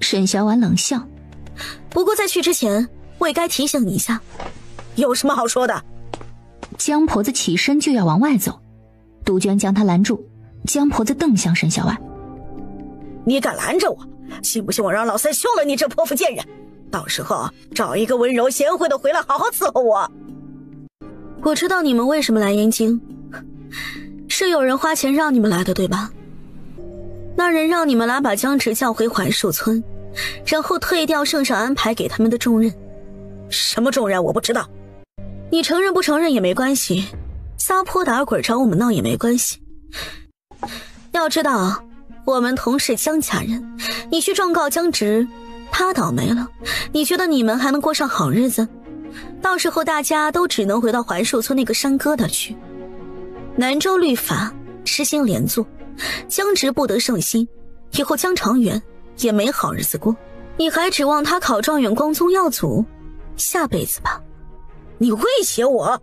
沈小婉冷笑。不过在去之前，我也该提醒你一下。有什么好说的？江婆子起身就要往外走，杜鹃将她拦住。江婆子瞪向沈小婉。你敢拦着我？信不信我让老三休了你这泼妇贱人？到时候找一个温柔贤惠的回来好好伺候我。我知道你们为什么来燕京，是有人花钱让你们来的，对吧？那人让你们来把江直叫回槐树村，然后退掉圣上安排给他们的重任。什么重任我不知道。你承认不承认也没关系，撒泼打滚找我们闹也没关系。要知道我们同是江家人，你去状告江直，他倒霉了，你觉得你们还能过上好日子？到时候大家都只能回到槐树村那个山疙瘩去。南州律法实行连坐，江直不得圣心，以后江长远也没好日子过。你还指望他考状元光宗耀祖？下辈子吧。你威胁我？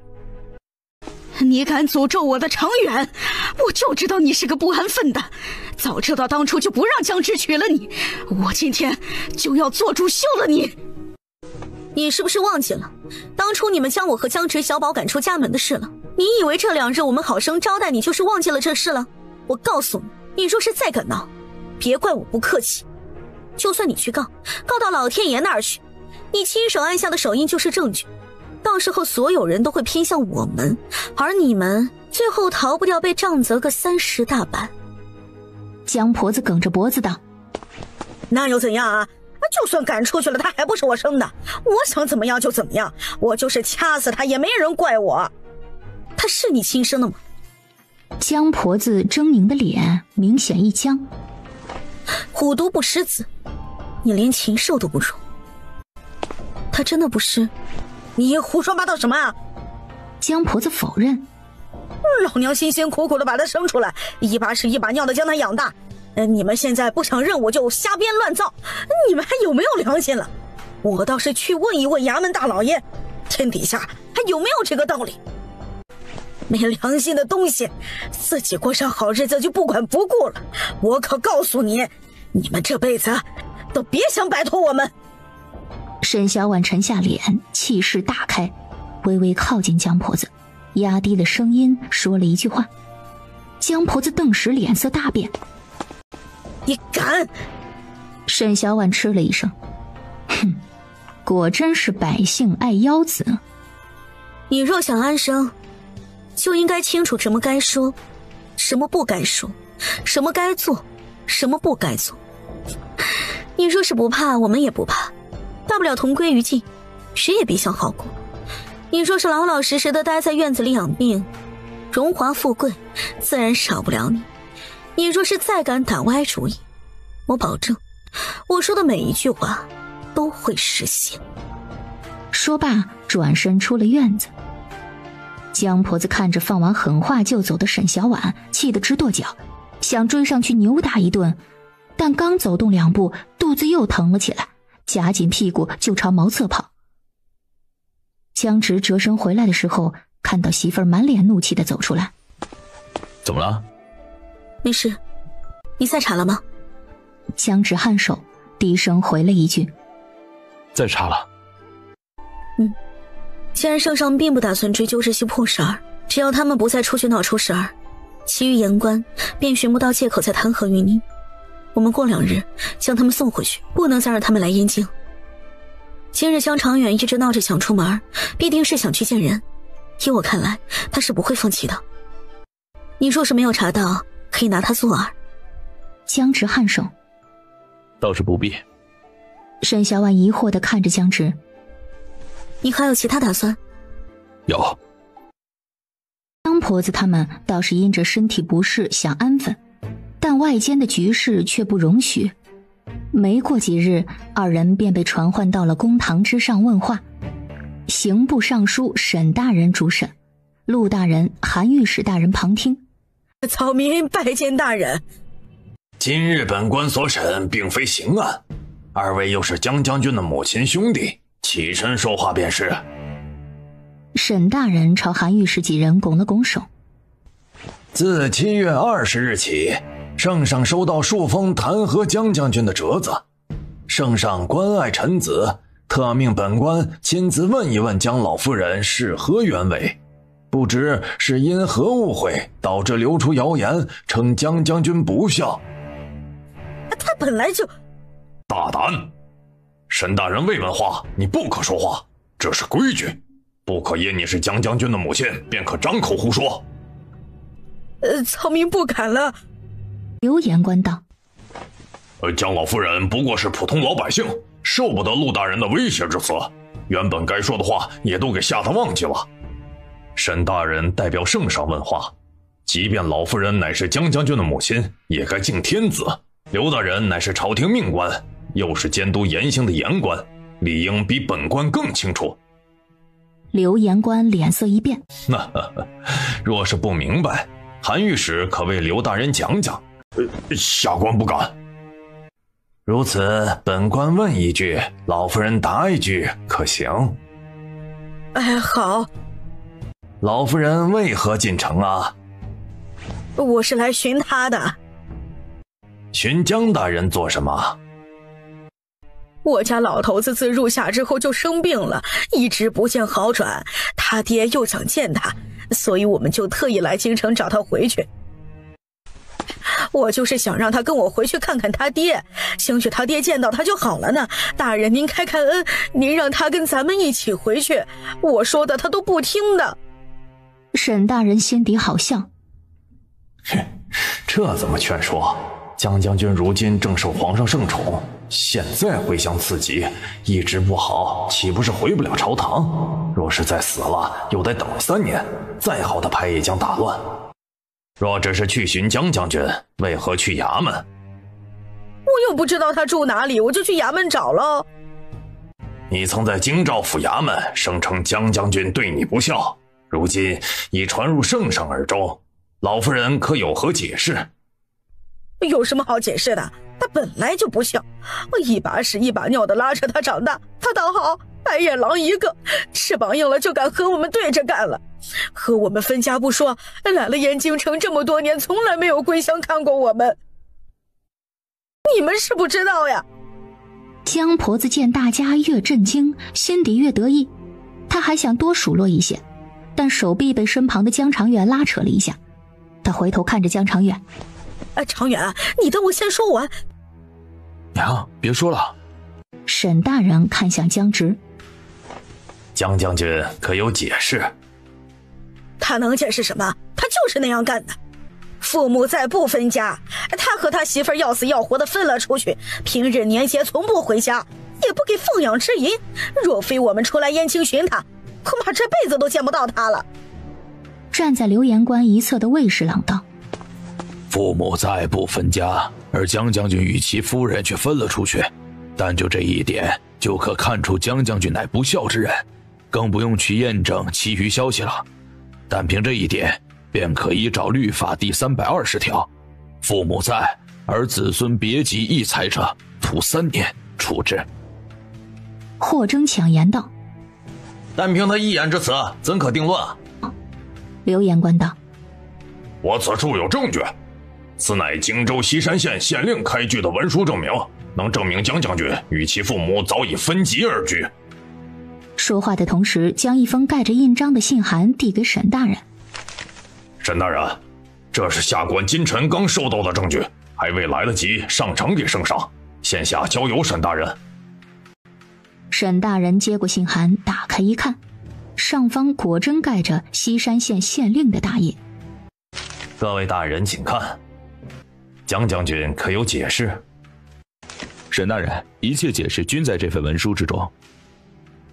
你敢诅咒我的长远，我就知道你是个不安分的。早知道当初就不让江直娶了你，我今天就要做主休了你。你是不是忘记了当初你们将我和江直、小宝赶出家门的事了？你以为这2日我们好生招待你就是忘记了这事了？我告诉你，你若是再敢闹，别怪我不客气。就算你去告到老天爷那儿去，你亲手按下的手印就是证据，到时候所有人都会偏向我们，而你们最后逃不掉被杖责个30大板。江婆子梗着脖子道：那又怎样啊？就算赶出去了，他还不是我生的，我想怎么样就怎么样，我就是掐死他也没人怪我。他是你亲生的吗？江婆子狰狞的脸明显一僵。虎毒不食子，你连禽兽都不如。他真的不是？你胡说八道什么啊？江婆子否认。老娘辛辛苦苦的把他生出来，一把屎一把尿的将他养大，你们现在不想认我就瞎编乱造，你们还有没有良心了？我倒是去问一问衙门大老爷，天底下还有没有这个道理？没良心的东西，自己过上好日子就不管不顾了。我可告诉你，你们这辈子都别想摆脱我们。沈小婉沉下脸，气势大开，微微靠近江婆子，压低了声音说了一句话。江婆子顿时脸色大变。你敢！沈小婉嗤了一声，哼，果真是百姓爱腰子。你若想安生，就应该清楚什么该说，什么不该说，什么该做，什么不该做。你若是不怕，我们也不怕，大不了同归于尽，谁也别想好过。你若是老老实实的待在院子里养病，荣华富贵自然少不了你。你若是再敢打歪主意，我保证我说的每一句话都会实现。说罢转身出了院子。江婆子看着放完狠话就走的沈小婉，气得直跺脚，想追上去扭打一顿，但刚走动2步，肚子又疼了起来，夹紧屁股就朝茅厕跑。江直折身回来的时候，看到媳妇儿满脸怒气地走出来。怎么了？没事，你再查了吗？江直颔首，低声回了一句：再查了。既然圣上并不打算追究这些破事儿，只要他们不再出去闹出事儿，其余言官便寻不到借口再弹劾于你。我们过2日将他们送回去，不能再让他们来燕京。今日江长远一直闹着想出门，必定是想去见人，依我看来他是不会放弃的。你若是没有查到，可以拿他作饵。江直颔首：倒是不必。沈小婉疑惑地看着江直：你还有其他打算？有。江婆子他们倒是因着身体不适想安分，但外间的局势却不容许。没过几日，2人便被传唤到了公堂之上问话。刑部尚书沈大人主审，陆大人、韩御史大人旁听。草民拜见大人。今日本官所审并非刑案，2位又是江将军的母亲兄弟，起身说话便是。沈大人朝韩御史几人拱了拱手。自7月20日起，圣上收到数封弹劾江将军的折子，圣上关爱臣子，特命本官亲自问一问江老夫人是何原委，不知是因何误会导致流出谣言，称江将军不孝。他本来就大胆！沈大人未问话，你不可说话，这是规矩，不可因你是江将军的母亲便可张口胡说。草民不敢了。刘言官道：江老夫人不过是普通老百姓，受不得陆大人的威胁之词，原本该说的话也都给吓得忘记了。沈大人代表圣上问话，即便老夫人乃是江将军的母亲，也该敬天子。刘大人乃是朝廷命官，又是监督言行的言官，理应比本官更清楚。刘言官脸色一变，若是不明白，韩御史可为刘大人讲讲。下官不敢。如此，本官问一句，老夫人答一句，可行？好。老夫人为何进城啊？我是来寻他的。寻江大人做什么？我家老头子自入夏之后就生病了，一直不见好转，他爹又想见他，所以我们就特意来京城找他回去。我就是想让他跟我回去看看他爹，兴许他爹见到他就好了呢。大人您开开恩，您让他跟咱们一起回去，我说的他都不听的。沈大人心底好笑，这怎么劝说？江将军如今正受皇上圣宠，现在回乡刺疾，一直不好，岂不是回不了朝堂？若是再死了，又得等3年，再好的牌也将打乱。若只是去寻江将军，为何去衙门？我又不知道他住哪里，我就去衙门找了。你曾在京兆府衙门声称江将军对你不孝，如今已传入圣上耳中，老夫人可有何解释？有什么好解释的？他本来就不孝，我一把屎一把尿的拉扯他长大，他倒好，白眼狼一个，翅膀硬了就敢和我们对着干了。和我们分家不说，来了燕京城这么多年，从来没有归乡看过我们。你们是不知道呀。江婆子见大家越震惊，心底越得意，他还想多数落一些，但手臂被身旁的江长远拉扯了一下。他回头看着江长远，长远，你等我先说完。娘，别说了。沈大人看向江直，江将军可有解释？他能解释什么？他就是那样干的。父母再不分家，他和他媳妇儿要死要活的分了出去，平日年节从不回家，也不给奉养之银。若非我们出来燕京寻他，恐怕这辈子都见不到他了。站在留言官一侧的卫士朗道：父母再不分家，而江将军与其夫人却分了出去，但就这一点就可看出江将军乃不孝之人，更不用去验证其余消息了。但凭这一点便可依照律法第320条，父母在而子孙别及异财者，徒3年处置。霍征抢言道：单凭他一言之词，怎可定论？刘言官道：我此处有证据，此乃荆州西山县县令开具的文书证明，能证明江将军与其父母早已分籍而居。说话的同时，将一封盖着印章的信函递给沈大人。沈大人，这是下官今晨刚收到的证据，还未来得及上呈给圣上，现下交由沈大人。沈大人接过信函，打开一看，上方果真盖着西山县县令的大印。各位大人请看，江将军可有解释？沈大人，一切解释均在这份文书之中。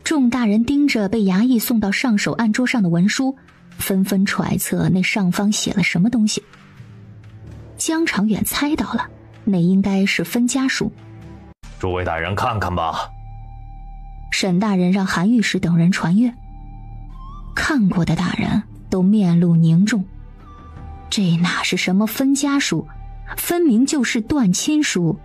众大人盯着被衙役送到上首案桌上的文书，纷纷揣测那上方写了什么东西。江长远猜到了，那应该是分家书。诸位大人看看吧。沈大人让韩御史等人传阅，看过的大人都面露凝重。这哪是什么分家书，分明就是断亲书，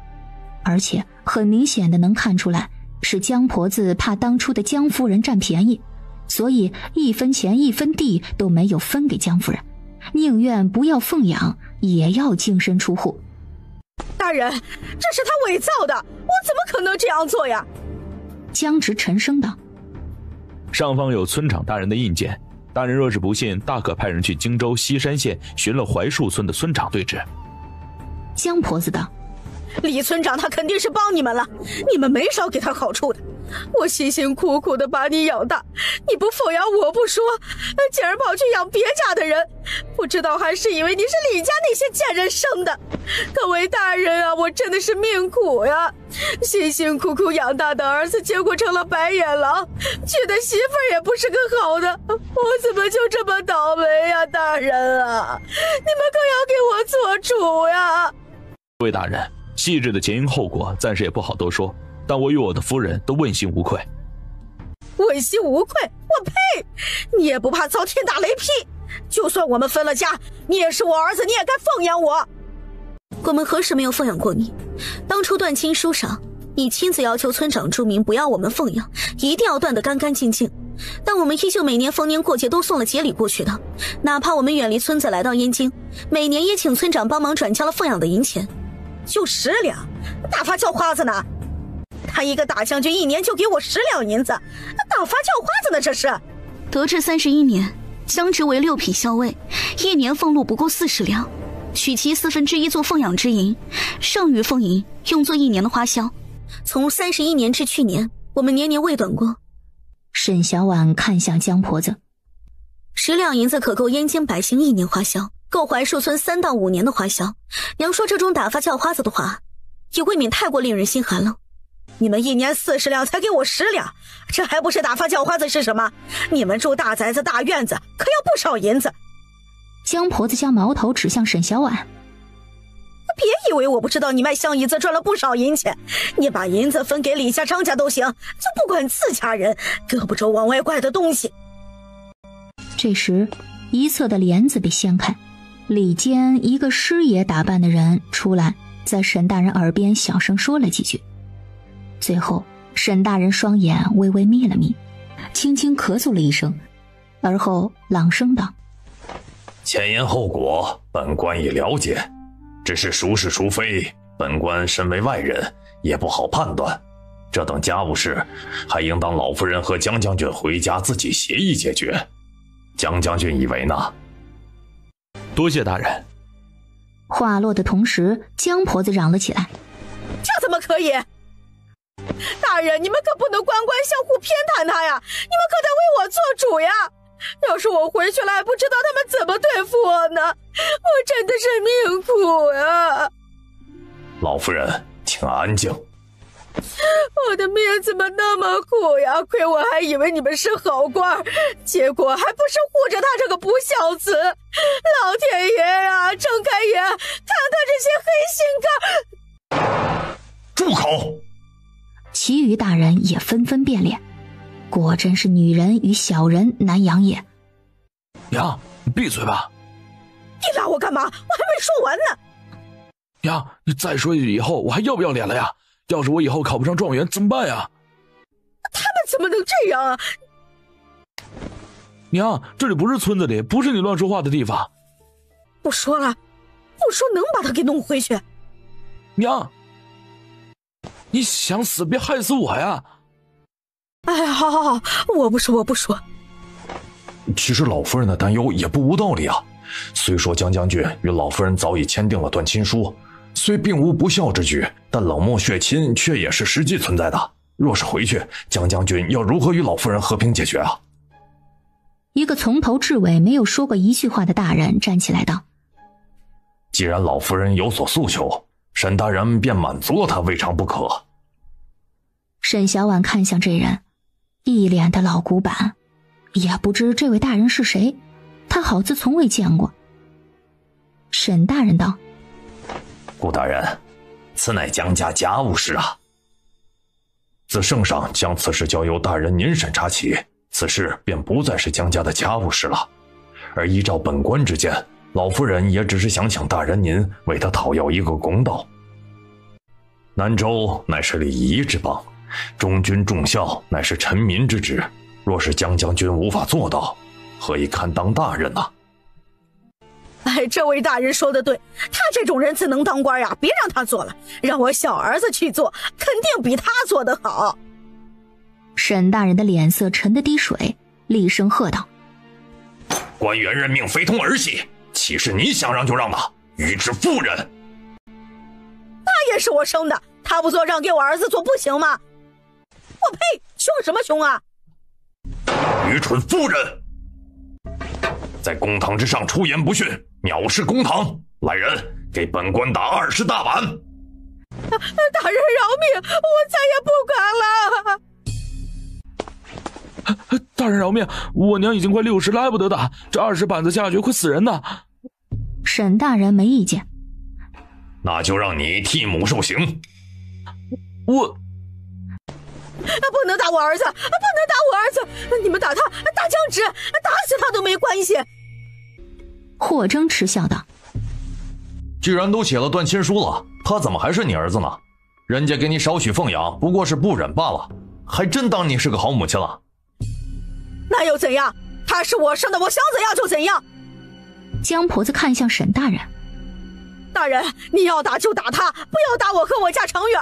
而且很明显的能看出来，是江婆子怕当初的江夫人占便宜，所以1分钱1分地都没有分给江夫人，宁愿不要奉养，也要净身出户。大人，这是他伪造的，我怎么可能这样做呀？江直沉声道：上方有村长大人的印鉴，大人若是不信，大可派人去荆州西山县寻了槐树村的村长对质。江婆子道：李村长他肯定是帮你们了，你们没少给他好处的。我辛辛苦苦的把你养大，你不奉养我不说，竟然跑去养别家的人，不知道还是以为你是李家那些贱人生的。各位大人啊，我真的是命苦呀，辛辛苦苦养大的儿子，结果成了白眼狼，娶的媳妇儿也不是个好的，我怎么就这么倒霉呀？大人啊，你们可要给我做主呀！各位大人，细致的前因后果暂时也不好多说，但我与我的夫人都问心无愧。问心无愧？我呸！你也不怕遭天打雷劈？就算我们分了家，你也是我儿子，你也该奉养我。我们何时没有奉养过你？当初断亲书上，你亲自要求村长注明不要我们奉养，一定要断得干干净净。但我们依旧每年逢年过节都送了节礼过去的，哪怕我们远离村子来到燕京，每年也请村长帮忙转交了奉养的银钱，就10两，大发叫花子呢？他一个大将军，一年就给我10两银子，大发叫花子呢？这是。得志31年，降职为6品校尉，一年俸禄不过40两，取其1/4做奉养之银，剩余俸银用作1年的花销。从31年至去年，我们年年未短过。沈小婉看向江婆子，10两银子可够燕京百姓1年花销，够还树村3到5年的花销。娘说这种打发叫花子的话，也未免太过令人心寒了。你们1年40两，才给我10两，这还不是打发叫花子是什么？你们住大宅子大院子，可要不少银子。江婆子将矛头指向沈小婉。别以为我不知道你卖香姨子赚了不少银钱，你把银子分给李家张家都行，就不管自家人，胳膊肘往外拐的东西。这时一侧的帘子被掀开，里间一个师爷打扮的人出来，在沈大人耳边小声说了几句。最后沈大人双眼微微眯了眯，轻轻咳嗽了一声，而后朗声道：前因后果本官已了解，只是孰是孰非，本官身为外人也不好判断。这等家务事还应当老夫人和江将军回家自己协议解决。江将军以为呢？多谢大人。话落的同时，江婆子嚷了起来：这怎么可以？大人，你们可不能官官相护偏袒他呀，你们可得为我做主呀。要是我回去了还不知道他们怎么对付我呢，我真的是命苦呀。老夫人请安静。我的命怎么那么苦呀，亏我还以为你们是好官，结果还不是护着他这个不孝子。老天爷呀，睁开眼看看这些黑心肝。住口！其余大人也纷纷变脸，果真是女人与小人难养也。娘，你闭嘴吧。你拉我干嘛？我还没说完呢。娘，你再说一句，以后我还要不要脸了呀？要是我以后考不上状元怎么办呀？他们怎么能这样啊？娘，这里不是村子里，不是你乱说话的地方。不说了，不说能把他给弄回去。娘，你想死别害死我呀！哎，好，我不说。其实老夫人的担忧也不无道理啊。虽说江将军与老夫人早已签订了断亲书，虽并无不孝之举，但冷漠血亲却也是实际存在的。若是回去，江将军要如何与老夫人和平解决啊？一个从头至尾没有说过一句话的大人站起来道：既然老夫人有所诉求，沈大人便满足了她，未尝不可。沈小婉看向这人，一脸的老古板，也不知这位大人是谁，他好似从未见过。沈大人道：顾大人，此乃江家家务事啊。自圣上将此事交由大人您审查起，此事便不再是江家的家务事了。而依照本官之见，老夫人也只是想请大人您为她讨要一个公道。南州乃是礼仪之邦，忠君重孝乃是臣民之职，若是江将军无法做到，何以堪当大人呢？哎，这位大人说的对，他这种人怎能当官呀？别让他做了，让我小儿子去做，肯定比他做得好。沈大人的脸色沉得滴水，厉声喝道：官员任命非同儿戏，岂是你想让就让的？与之妇人。那也是我生的，他不做让给我儿子做不行吗？我呸，凶什么凶啊？愚蠢妇人，在公堂之上出言不逊，藐视公堂，来人，给本官打20大板。大人饶命，我再也不敢了。大人饶命，我娘已经快60，来不得打，这20板子下去会死人的。沈大人没意见，那就让你替母受刑。我不能打我儿子，不能打我儿子！你们打他，打江直，打死他都没关系。霍征嗤笑道：既然都写了断亲书了，他怎么还是你儿子呢？人家给你少许奉养，不过是不忍罢了，还真当你是个好母亲了。那又怎样？他是我生的，我想怎样就怎样。江婆子看向沈大人：大人，你要打就打他，不要打我和我家常远。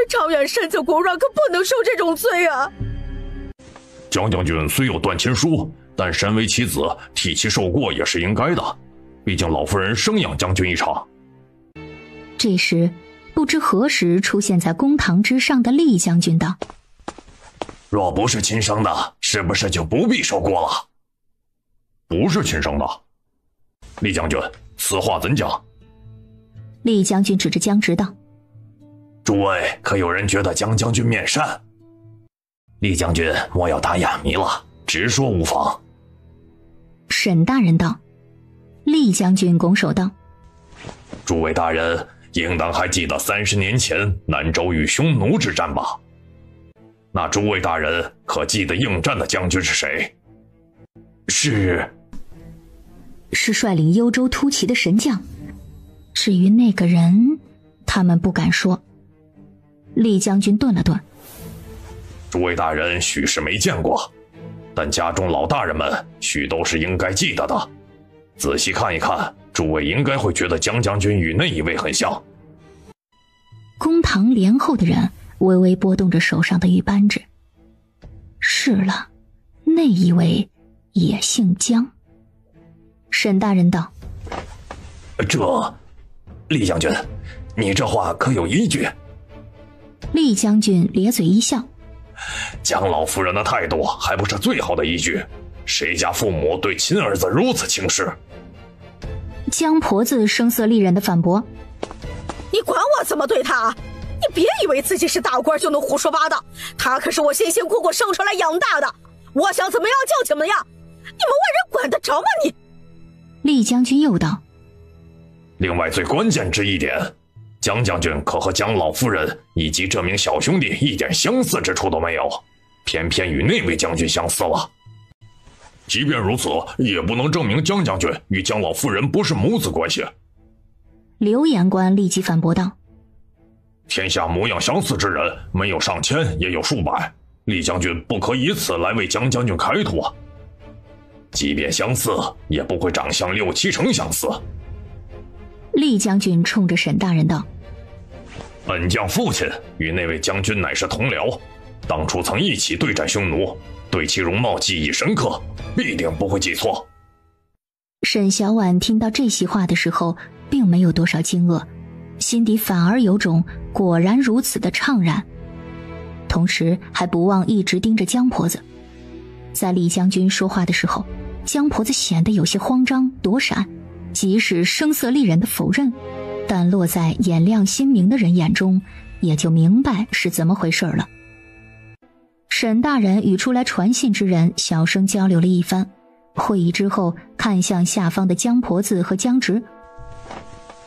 常远身子骨软，可不能受这种罪啊。江将军虽有断亲书，但身为其子，替其受过也是应该的。毕竟老夫人生养将军一场。这时，不知何时出现在公堂之上的厉将军道：若不是亲生的，是不是就不必受过了？不是亲生的。厉将军，此话怎讲？厉将军指着江直道：诸位可有人觉得江将军面善？厉将军莫要打哑谜了，直说无妨。沈大人道。厉将军拱手道：诸位大人应当还记得30年前南州与匈奴之战吧？那诸位大人可记得应战的将军是谁？是率领幽州突骑的神将。至于那个人，他们不敢说。厉将军顿了顿：诸位大人许是没见过，但家中老大人们许都是应该记得的。仔细看一看，诸位应该会觉得江将军与那一位很像。公堂帘后的人微微拨动着手上的玉扳指。是了，那一位也姓江。沈大人道：厉将军，你这话可有依据？厉将军咧嘴一笑：江老夫人的态度还不是最好的依据，谁家父母对亲儿子如此轻视？江婆子声色厉人的反驳：你管我怎么对他？你别以为自己是大官就能胡说八道，他可是我辛辛苦苦生出来养大的，我想怎么样就怎么样，你们外人管得着吗你？厉将军又道：另外最关键之一点，江将军可和江老夫人以及这名小兄弟一点相似之处都没有，偏偏与那位将军相似了。即便如此，也不能证明江将军与江老夫人不是母子关系。刘言官立即反驳道：天下模样相似之人没有上千也有数百，厉将军不可以此来为江将军开脱。即便相似，也不会长相6、7成相似。厉将军冲着沈大人道：本将父亲与那位将军乃是同僚，当初曾一起对战匈奴，对其容貌记忆深刻，必定不会记错。沈小婉听到这席话的时候并没有多少惊愕，心底反而有种果然如此的怅然，同时还不忘一直盯着江婆子。在厉将军说话的时候，江婆子显得有些慌张躲闪，即使声色厉人的否认，但落在眼亮心明的人眼中，也就明白是怎么回事了。沈大人与出来传信之人小声交流了一番，会议之后看向下方的江婆子和江直：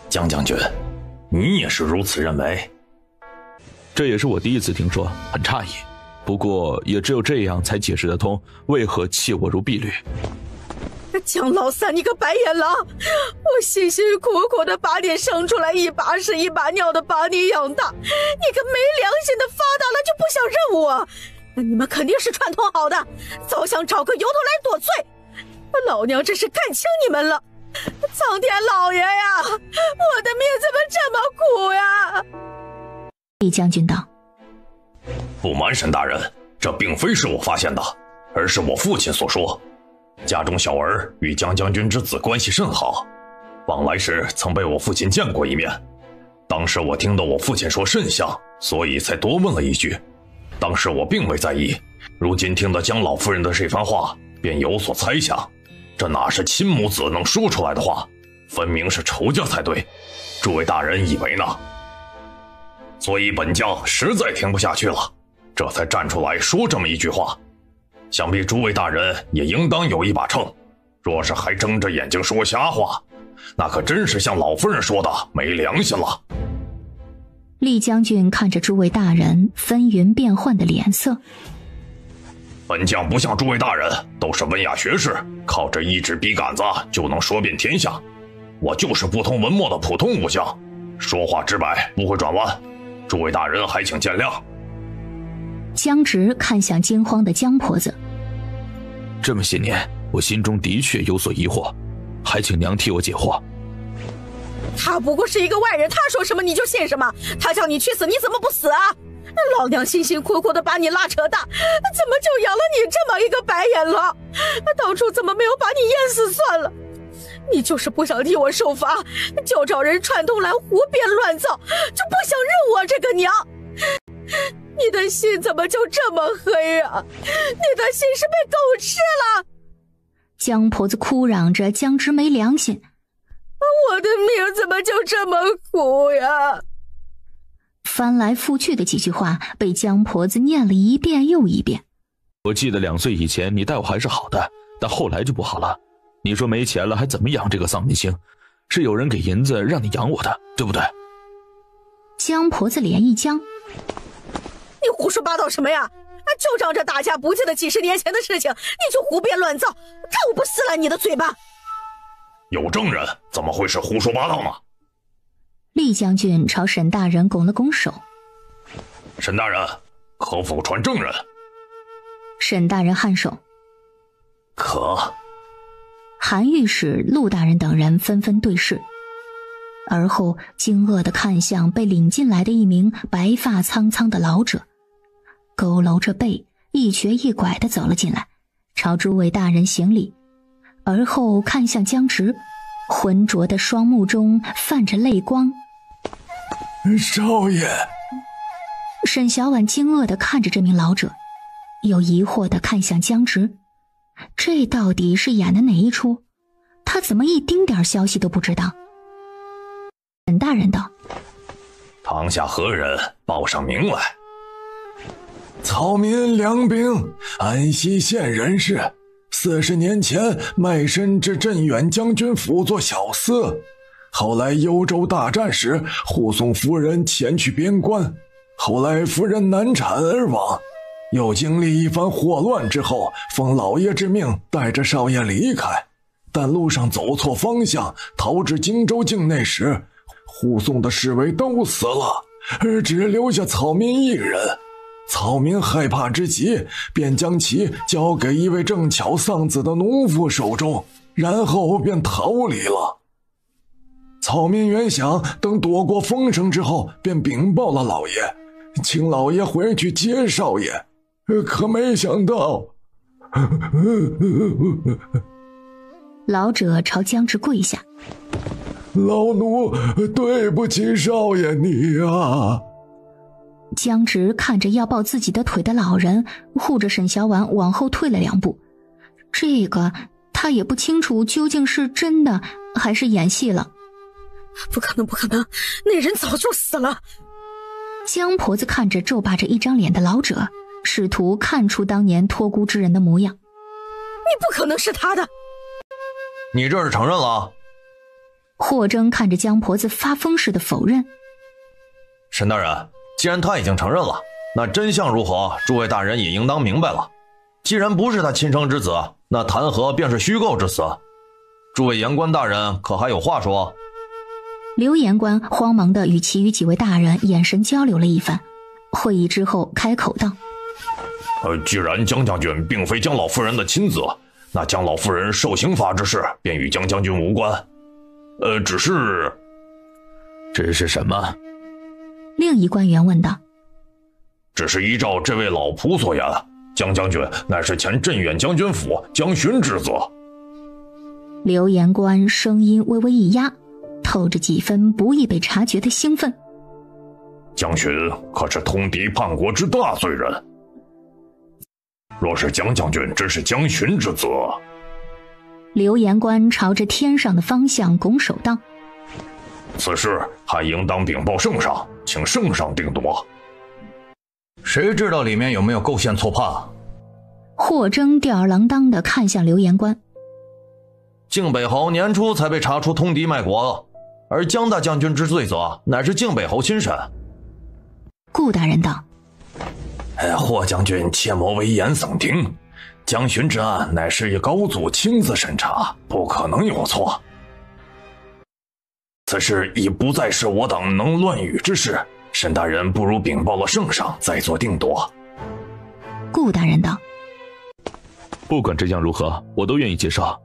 江将军，你也是如此认为？这也是我第一次听说，很诧异，不过也只有这样才解释得通为何弃我如敝履。江老三，你个白眼狼！我辛辛苦苦的把你生出来，一把屎一把尿的把你养大，你个没良心的发达了就不想认我？那你们肯定是串通好的，早想找个由头来躲罪。老娘真是看清你们了！苍天老爷呀，我的命怎么这么苦呀？厉将军道：不瞒沈大人，这并非是我发现的，而是我父亲所说。家中小儿与江将军之子关系甚好，往来时曾被我父亲见过一面。当时我听到我父亲说甚像，所以才多问了一句。当时我并未在意，如今听到江老夫人的这番话，便有所猜想。这哪是亲母子能说出来的话，分明是仇家才对。诸位大人以为呢？所以本将实在听不下去了，这才站出来说这么一句话。想必诸位大人也应当有一把秤，若是还睁着眼睛说瞎话，那可真是像老夫人说的没良心了。厉将军看着诸位大人纷纭变幻的脸色，本将不像诸位大人都是文雅学士，靠着一支笔杆子就能说遍天下。我就是不通文墨的普通武将，说话直白，不会转弯，诸位大人还请见谅。江直看向惊慌的江婆子：这么些年，我心中的确有所疑惑，还请娘替我解惑。他不过是一个外人，他说什么你就信什么，他叫你去死你怎么不死啊？老娘辛辛苦苦的把你拉扯大，怎么就养了你这么一个白眼狼？当初怎么没有把你淹死算了？你就是不想替我受罚，就找人串通来胡编乱造，就不想认我这个娘。你的心怎么就这么黑啊？你的心是被狗吃了？江婆子哭嚷着江直没良心，我的命怎么就这么苦呀？翻来覆去的几句话被江婆子念了一遍又一遍。我记得2岁以前你待我还是好的，但后来就不好了。你说没钱了还怎么养这个丧明星？是有人给银子让你养我的，对不对？江婆子脸一僵，你胡说八道什么呀？就仗着大家不记得几10年前的事情，你就胡编乱造，看我不撕烂你的嘴巴！有证人，怎么会是胡说八道呢？厉将军朝沈大人拱了拱手。沈大人，可否传证人？沈大人颔首。可。韩御史、陆大人等人纷纷对视，而后惊愕地看向被领进来的一名白发苍苍的老者，佝偻着背，一瘸一拐地走了进来，朝诸位大人行礼，而后看向江直，浑浊的双目中泛着泪光。少爷。沈小婉惊愕地看着这名老者，又疑惑地看向江直，这到底是演的哪一出？他怎么一丁点消息都不知道？沈大人道：堂下何人报上名来？草民梁兵，安西县人士，40年前卖身至镇远将军府做小厮，后来幽州大战时护送夫人前去边关，后来夫人难产而亡，又经历一番祸乱之后，奉老爷之命带着少爷离开，但路上走错方向，逃至荆州境内时，护送的侍卫都死了，而只留下草民一人。草民害怕之极，便将其交给一位正巧丧子的农妇手中，然后便逃离了。草民原想等躲过风声之后，便禀报了老爷，请老爷回去接少爷，可没想到。老者朝江直跪下：老奴对不起少爷你啊。江直看着要抱自己的腿的老人，护着沈小婉往后退了2步。这个他也不清楚究竟是真的还是演戏了。不可能，不可能，那人早就死了。江婆子看着皱巴着一张脸的老者，试图看出当年托孤之人的模样。你不可能是他的。你这是承认了？霍征看着江婆子发疯似的否认。沈大人，既然他已经承认了，那真相如何，诸位大人也应当明白了。既然不是他亲生之子，那谈何便是虚构之词？诸位言官大人可还有话说？刘言官慌忙地与其余几位大人眼神交流了一番，会议之后开口道：既然江将军并非江老夫人的亲子，那江老夫人受刑罚之事便与江将军无关。只是什么？另一官员问道。只是依照这位老仆所言，江将军乃是前镇远将军府江巡之子。刘言官声音微微一压，透着几分不易被察觉的兴奋。江巡可是通敌叛国之大罪人，若是江将军真是江巡之子。刘言官朝着天上的方向拱手道：此事还应当禀报圣上，请圣上定夺。谁知道里面有没有构陷错判？霍征吊儿郎当地看向刘言官。靖北侯年初才被查出通敌卖国，而江大将军之罪责乃是靖北侯亲审。顾大人道：霍将军切莫危言耸听，江巡之案乃是以高祖亲自审查，不可能有错。此事已不再是我等能乱语之事，沈大人不如禀报了圣上，再做定夺。顾大人道：不管真相如何，我都愿意接受。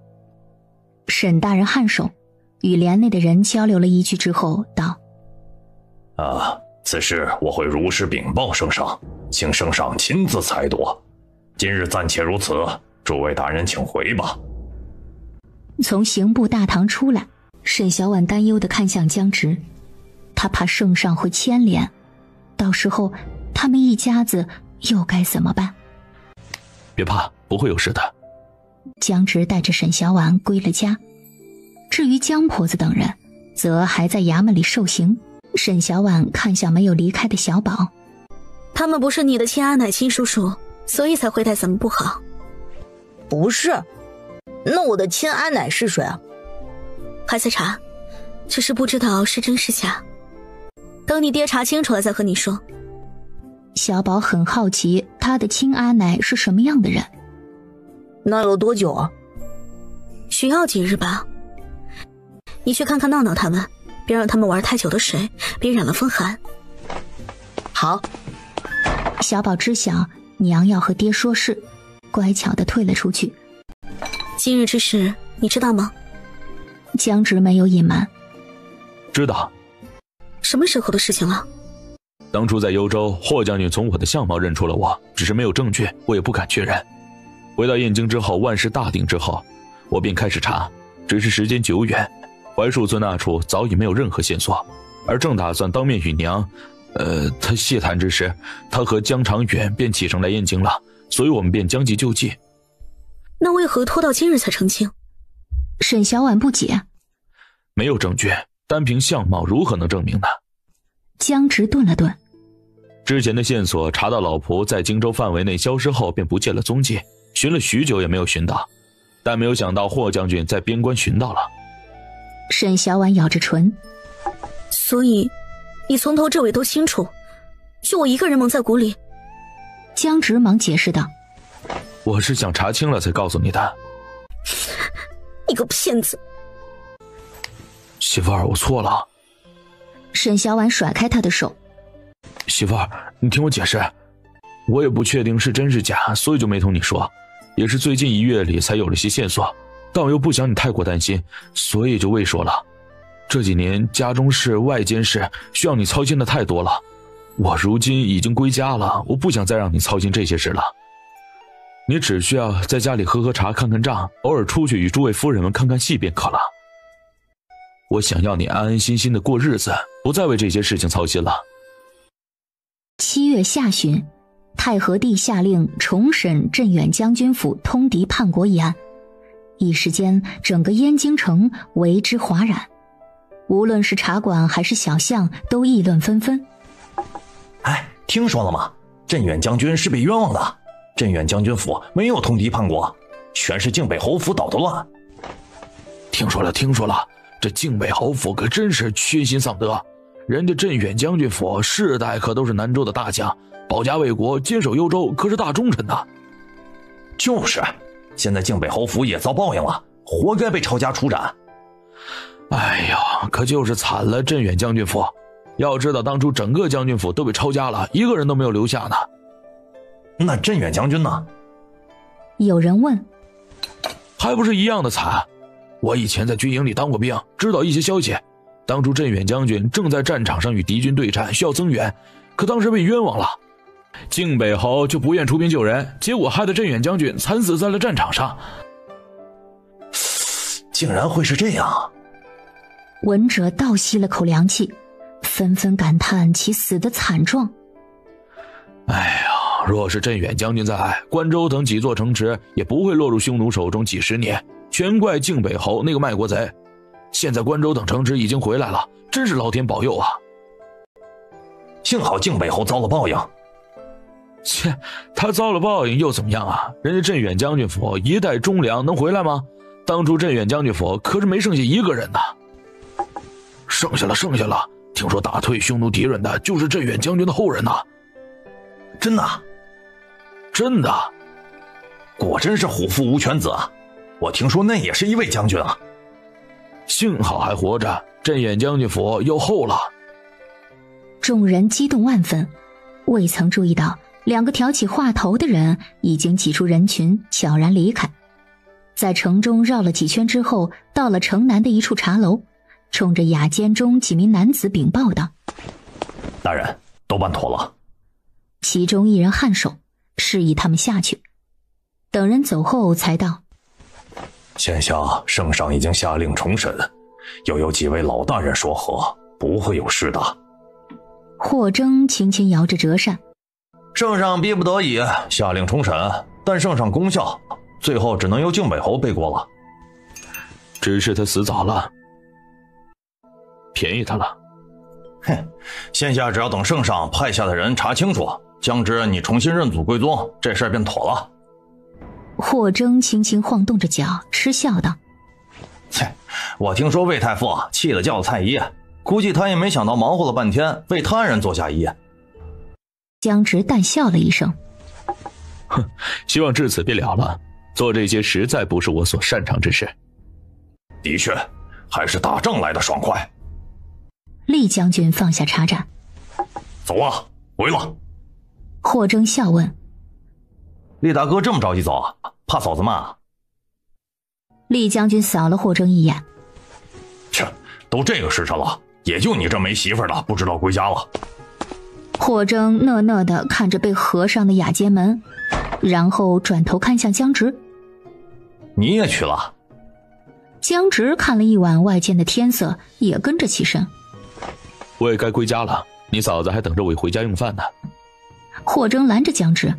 沈大人颔首，与帘内的人交流了一句之后道：此事我会如实禀报圣上，请圣上亲自裁夺。今日暂且如此，诸位大人请回吧。从刑部大堂出来，沈小婉担忧地看向江直，他怕圣上会牵连，到时候他们一家子又该怎么办？别怕，不会有事的。江直带着沈小婉归了家。至于江婆子等人，则还在衙门里受刑。沈小婉看向没有离开的小宝，他们不是你的亲阿奶亲叔叔，所以才会待咱们不好。不是，那我的亲阿奶是谁啊？还在查，只是不知道是真是假。等你爹查清楚了再和你说。小宝很好奇他的亲阿奶是什么样的人。那有多久啊？需要几日吧。你去看看闹闹他们，别让他们玩太久的水，别染了风寒。好。小宝知晓娘要和爹说事，乖巧地退了出去。今日之事你知道吗？江直没有隐瞒。知道。什么时候的事情了？当初在幽州，霍将军从我的相貌认出了我，只是没有证据，我也不敢确认。回到燕京之后，万事大定之后，我便开始查，只是时间久远，槐树村那处早已没有任何线索，而正打算当面与娘他谢谈之时，他和江长远便启程来燕京了，所以我们便将计就计。那为何拖到今日才澄清？沈小婉不解。没有证据，单凭相貌如何能证明呢？江直顿了顿。之前的线索查到老仆在荆州范围内消失后便不见了踪迹，寻了许久也没有寻到，但没有想到霍将军在边关寻到了。沈小婉咬着唇。所以你从头至尾都清楚，就我一个人蒙在鼓里。江直忙解释道。我是想查清了才告诉你的。你个骗子！媳妇儿，我错了。沈小婉甩开他的手。媳妇儿，你听我解释，我也不确定是真是假，所以就没同你说，也是最近1月里才有了些线索，但我又不想你太过担心，所以就未说了。这几年家中事外间事需要你操心的太多了，我如今已经归家了，我不想再让你操心这些事了。你只需要在家里喝喝茶看看账，偶尔出去与诸位夫人们看看戏便可了。我想要你安安心心的过日子，不再为这些事情操心了。7月下旬，太和帝下令重审镇远将军府通敌叛国一案，一时间整个燕京城为之哗然，无论是茶馆还是小巷都议论纷纷。哎，听说了吗？镇远将军是被冤枉的，镇远将军府没有通敌叛国，全是靖北侯府捣的乱。听说了，这靖北侯府可真是缺心丧德，人家镇远将军府世代可都是南州的大将，保家卫国，坚守幽州，可是大忠臣呐。就是，现在靖北侯府也遭报应了，活该被抄家处斩。哎呀，可就是惨了镇远将军府，要知道当初整个将军府都被抄家了，一个人都没有留下呢。那镇远将军呢？有人问。还不是一样的惨。我以前在军营里当过兵，知道一些消息。当初镇远将军正在战场上与敌军对战，需要增援，可当时被冤枉了。靖北侯就不愿出兵救人，结果害得镇远将军惨死在了战场上。竟然会是这样！闻者倒吸了口凉气，纷纷感叹其死的惨状。哎呀，若是镇远将军在，关州等几座城池也不会落入匈奴手中几10年，全怪靖北侯那个卖国贼。现在关州等城池已经回来了，真是老天保佑啊！幸好靖北侯遭了报应。切，他遭了报应又怎么样啊？人家镇远将军府一代忠良能回来吗？当初镇远将军府可是没剩下一个人呐。剩下了，听说打退匈奴敌人的就是镇远将军的后人呐。真的？真的。果真是虎父无犬子啊！我听说那也是一位将军啊。幸好还活着，镇远将军府又厚了。众人激动万分，未曾注意到2个挑起话头的人已经挤出人群，悄然离开。在城中绕了几圈之后，到了城南的一处茶楼，冲着雅间中几名男子禀报道：大人，都办妥了。其中一人颔首，示意他们下去。等人走后才道：现下圣上已经下令重审，又有几位老大人说和，不会有事的。霍征轻轻摇着折扇：圣上逼不得已下令重审，但圣上功效，最后只能由靖北侯背锅了。只是他死早了，便宜他了。哼，现下只要等圣上派下的人查清楚，将之你重新认祖归宗，这事儿便妥了。霍征轻轻晃动着脚，嗤笑道：切，我听说魏太傅气得叫了太医，估计他也没想到忙活了半天，为他人做嫁衣。江直淡笑了一声：哼，希望至此便了了，做这些实在不是我所擅长之事。的确，还是打仗来的爽快。厉将军放下茶盏：走啊，回了。霍征笑问：厉大哥这么着急走啊？怕嫂子骂？厉将军扫了霍征一眼：切，都这个时辰了，也就你这没媳妇的不知道归家了。霍征讷讷地看着被合上的雅间门，然后转头看向江直：你也去了？江直看了一晚外间的天色，也跟着起身：我也该归家了，你嫂子还等着我回家用饭呢。霍征拦着江直：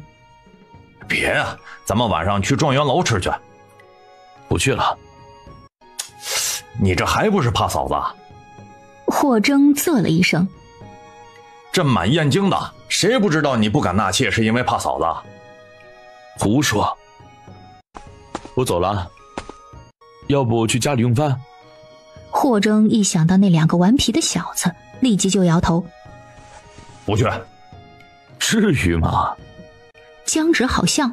别啊，咱们晚上去状元楼吃去。不去了。你这还不是怕嫂子？霍征啧了一声：这满燕京的，谁不知道你不敢纳妾是因为怕嫂子？胡说。我走了，要不去家里用饭？霍征一想到那两个顽皮的小子，立即就摇头：不去。至于吗？江直好笑：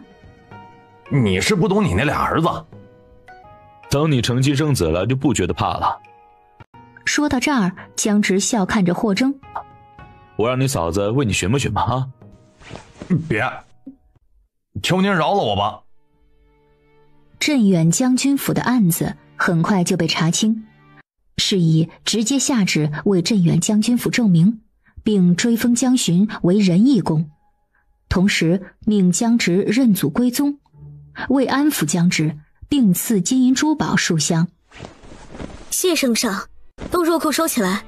你是不懂你那俩儿子。等你成妻生子了，就不觉得怕了。说到这儿，江直笑看着霍征：我让你嫂子为你寻摸寻摸啊！别，求您饶了我吧。镇远将军府的案子很快就被查清，是以直接下旨为镇远将军府证明，并追封江巡为仁义公，同时命江直认祖归宗，为安抚江直，并赐金银珠宝数箱。谢圣上，都入库收起来。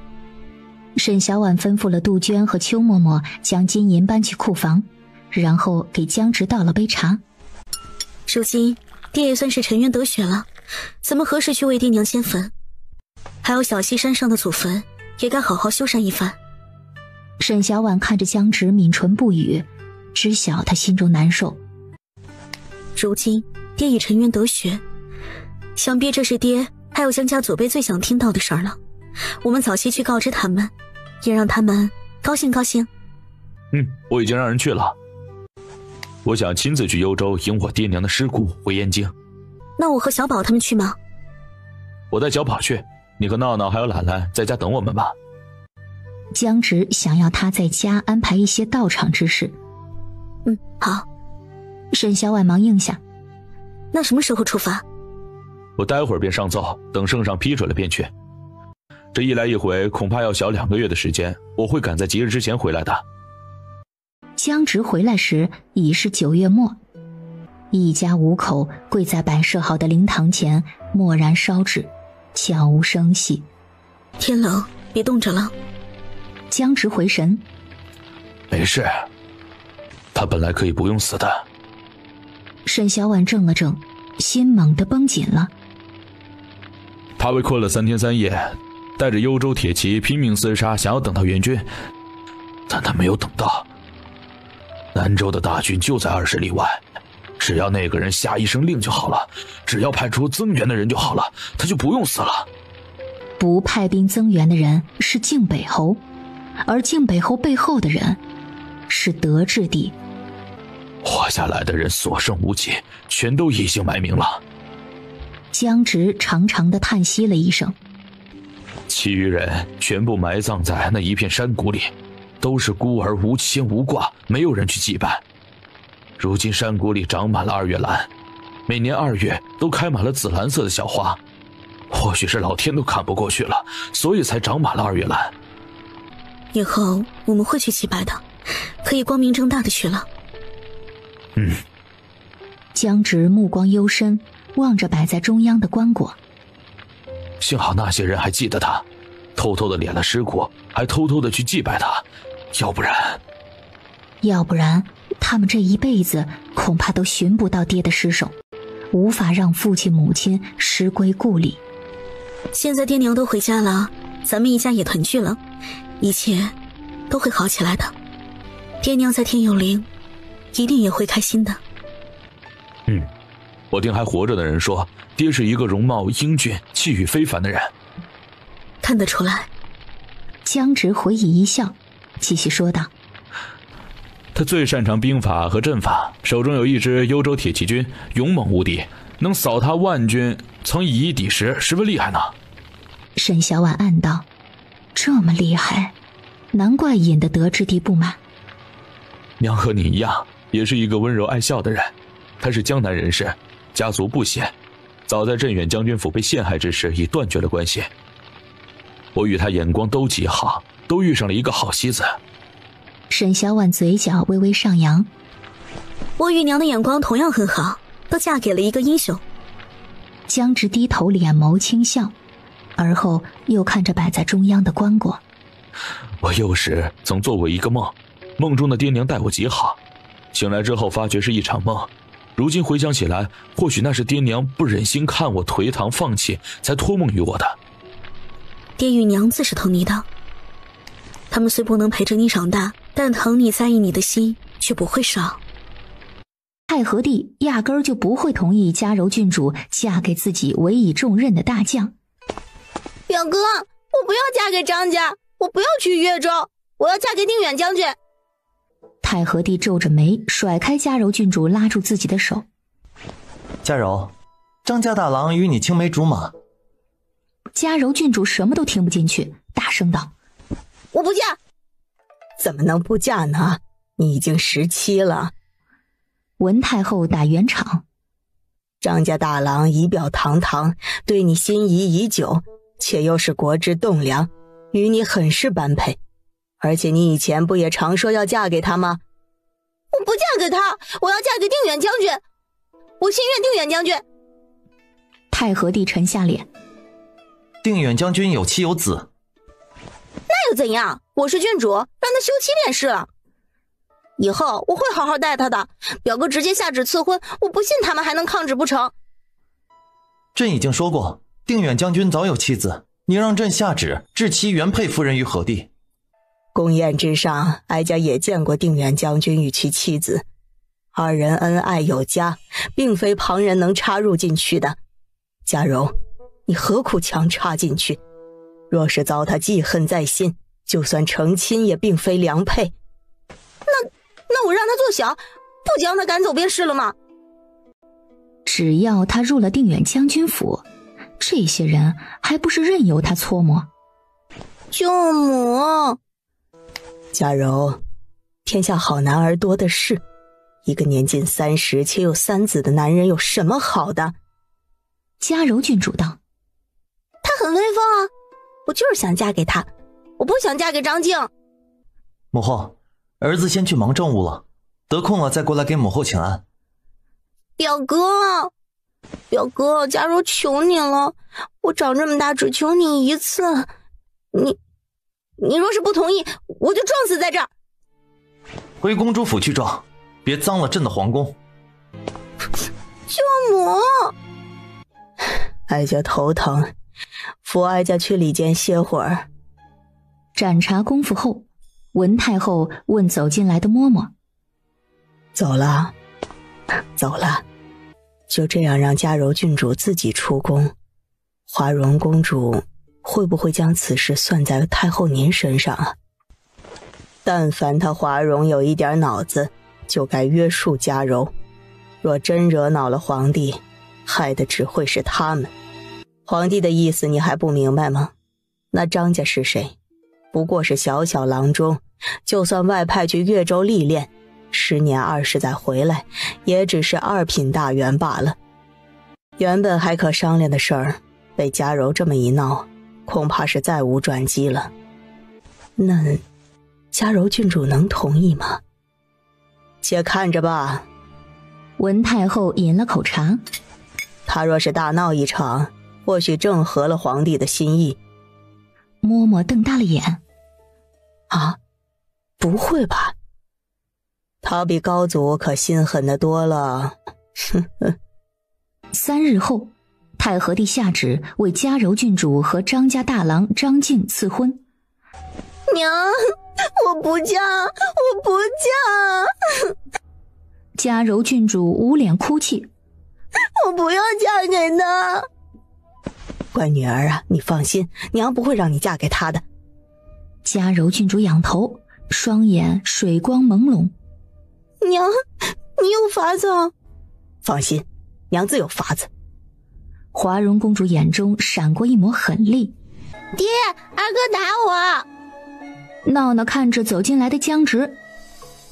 沈小婉吩咐了杜鹃和邱嬷嬷将金银搬去库房，然后给江直倒了杯茶。如今爹也算是沉冤得雪了，咱们何时去为爹娘迁坟？还有小溪山上的祖坟，也该好好修缮一番。沈小婉看着江直抿唇不语，知晓他心中难受。如今爹已沉冤得雪，想必这是爹还有江家祖辈最想听到的事儿了。我们早些去告知他们，也让他们高兴高兴。我已经让人去了。我想亲自去幽州迎我爹娘的尸骨回燕京。那我和小宝他们去吗？我带小宝去，你和闹闹还有懒懒在家等我们吧。江直想要他在家安排一些到场之事。好。沈小婉忙应下。那什么时候出发？我待会儿便上奏，等圣上批准了便去。这一来一回恐怕要小2个月的时间，我会赶在吉日之前回来的。江直回来时已是9月末，一家5口跪在摆设好的灵堂前默然烧纸，悄无声息。天冷，别冻着了。江直回神：没事，他本来可以不用死的。沈小婉怔了怔，心猛地绷紧了。他为困了3天3夜，带着幽州铁骑拼命厮杀，想要等到援军，但他没有等到。南州的大军就在20里外，只要那个人下一声令就好了，只要派出增援的人就好了，他就不用死了。不派兵增援的人是靖北侯，而靖北侯背后的人是德质帝。活下来的人所剩无几，全都已经埋名了。江直长长的叹息了一声。其余人全部埋葬在那一片山谷里，都是孤儿，无牵无挂，没有人去祭拜。如今山谷里长满了2月兰，每年2月都开满了紫蓝色的小花，或许是老天都看不过去了，所以才长满了2月兰。以后我们会去祭拜的，可以光明正大的去了。江直目光幽深，望着摆在中央的棺椁。幸好那些人还记得他，偷偷的敛了尸骨，还偷偷的去祭拜他，要不然他们这一辈子恐怕都寻不到爹的尸首，无法让父亲母亲尸归故里。现在爹娘都回家了，咱们一家也团聚了，一切都会好起来的。爹娘在天有灵，一定也会开心的。我听还活着的人说，爹是一个容貌英俊、气宇非凡的人。看得出来。江直回忆一笑，继续说道：他最擅长兵法和阵法，手中有一支幽州铁骑军，勇猛无敌，能扫他万军，曾以一敌十，十分厉害呢。沈小婉暗道：这么厉害，难怪引得德之地不满。娘和你一样，也是一个温柔爱笑的人。他是江南人士，家族不显，早在镇远将军府被陷害之时已断绝了关系。我与他眼光都极好，都遇上了一个好戏子。沈小婉嘴角微微上扬。我与娘的眼光同样很好，都嫁给了一个英雄。江直低头脸眸轻笑，而后又看着摆在中央的棺椁。我幼时曾做过一个梦，梦中的爹娘待我极好，醒来之后发觉是一场梦。如今回想起来，或许那是爹娘不忍心看我颓唐放弃，才托梦于我的。爹与娘自是疼你的，他们虽不能陪着你长大，但疼你在意你的心却不会少。太和帝压根儿就不会同意嘉柔郡主嫁给自己委以重任的大将。表哥，我不要嫁给张家，我不要去越州，我要嫁给定远将军。太和帝皱着眉，甩开嘉柔郡主，拉住自己的手。嘉柔，张家大郎与你青梅竹马。嘉柔郡主什么都听不进去，大声道：我不嫁。怎么能不嫁呢？你已经17了。文太后打圆场：张家大郎仪表堂堂，对你心仪已久，且又是国之栋梁，与你很是般配。而且你以前不也常说要嫁给他吗？我不嫁给他，我要嫁给定远将军，我心愿定远将军。太和帝沉下脸：定远将军有妻有子，那又怎样？我是郡主，让他休妻便是了。以后我会好好待他的。表哥直接下旨赐婚，我不信他们还能抗旨不成。朕已经说过，定远将军早有妻子，你让朕下旨置其原配夫人于何地？宫宴之上，哀家也见过定远将军与其妻子，二人恩爱有加，并非旁人能插入进去的。嘉柔，你何苦强插进去？若是遭他记恨在心，就算成亲也并非良配。那我让他做小，不将他赶走便是了吗？只要他入了定远将军府，这些人还不是任由他搓磨？舅母，嘉柔，天下好男儿多的是，一个年近30且有3子的男人有什么好的？嘉柔郡主道：他很威风啊，我就是想嫁给他，我不想嫁给张静。母后，儿子先去忙政务了，得空了再过来给母后请安。表哥，嘉柔求你了，我长这么大只求你一次，你若是不同意，我就撞死在这儿。回公主府去撞，别脏了朕的皇宫。舅母，哀家头疼，扶哀家去里间歇会儿。盏茶功夫后，文太后问走进来的嬷嬷：走了，走了，就这样让嘉柔郡主自己出宫。华容公主会不会将此事算在太后您身上啊？但凡她华容有一点脑子，就该约束嘉柔。若真惹恼了皇帝，害的只会是他们。皇帝的意思你还不明白吗？那张家是谁？不过是小小郎中，就算外派去越州历练，10年20载回来，也只是2品大员罢了。原本还可商量的事儿，被嘉柔这么一闹，恐怕是再无转机了。那嘉柔郡主能同意吗？且看着吧。文太后饮了口茶，他若是大闹一场，或许正合了皇帝的心意。嬷嬷瞪大了眼：啊，不会吧？他比高祖可心狠得多了。 3日后，太和帝下旨为嘉柔郡主和张家大郎张敬赐婚。娘，我不嫁，我不嫁。嘉柔郡主捂脸哭泣，我不要嫁给他。乖女儿啊，你放心，娘不会让你嫁给他的。嘉柔郡主仰头，双眼水光朦胧。娘，你有法子啊？放心，娘自有法子。华容公主眼中闪过一抹狠厉。爹，二哥打我！闹闹看着走进来的江直，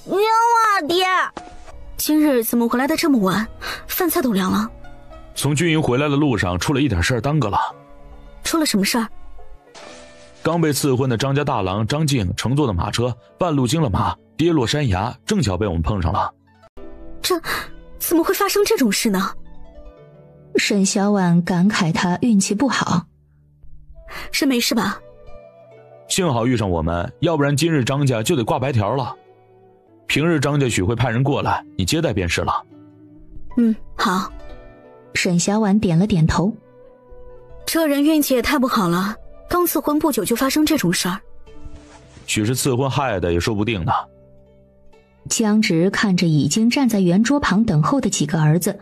冤枉爹！今日怎么回来的这么晚？饭菜都凉了。从军营回来的路上出了一点事儿，耽搁了。出了什么事儿？刚被赐婚的张家大郎张敬乘坐的马车半路惊了马，跌落山崖，正巧被我们碰上了。这怎么会发生这种事呢？沈小婉感慨他运气不好。是没事吧？幸好遇上我们，要不然今日张家就得挂白条了。平日张家许会派人过来，你接待便是了。好。沈小婉点了点头。这人运气也太不好了，刚赐婚不久就发生这种事儿。许是赐婚害的也说不定呢。江直看着已经站在圆桌旁等候的几个儿子，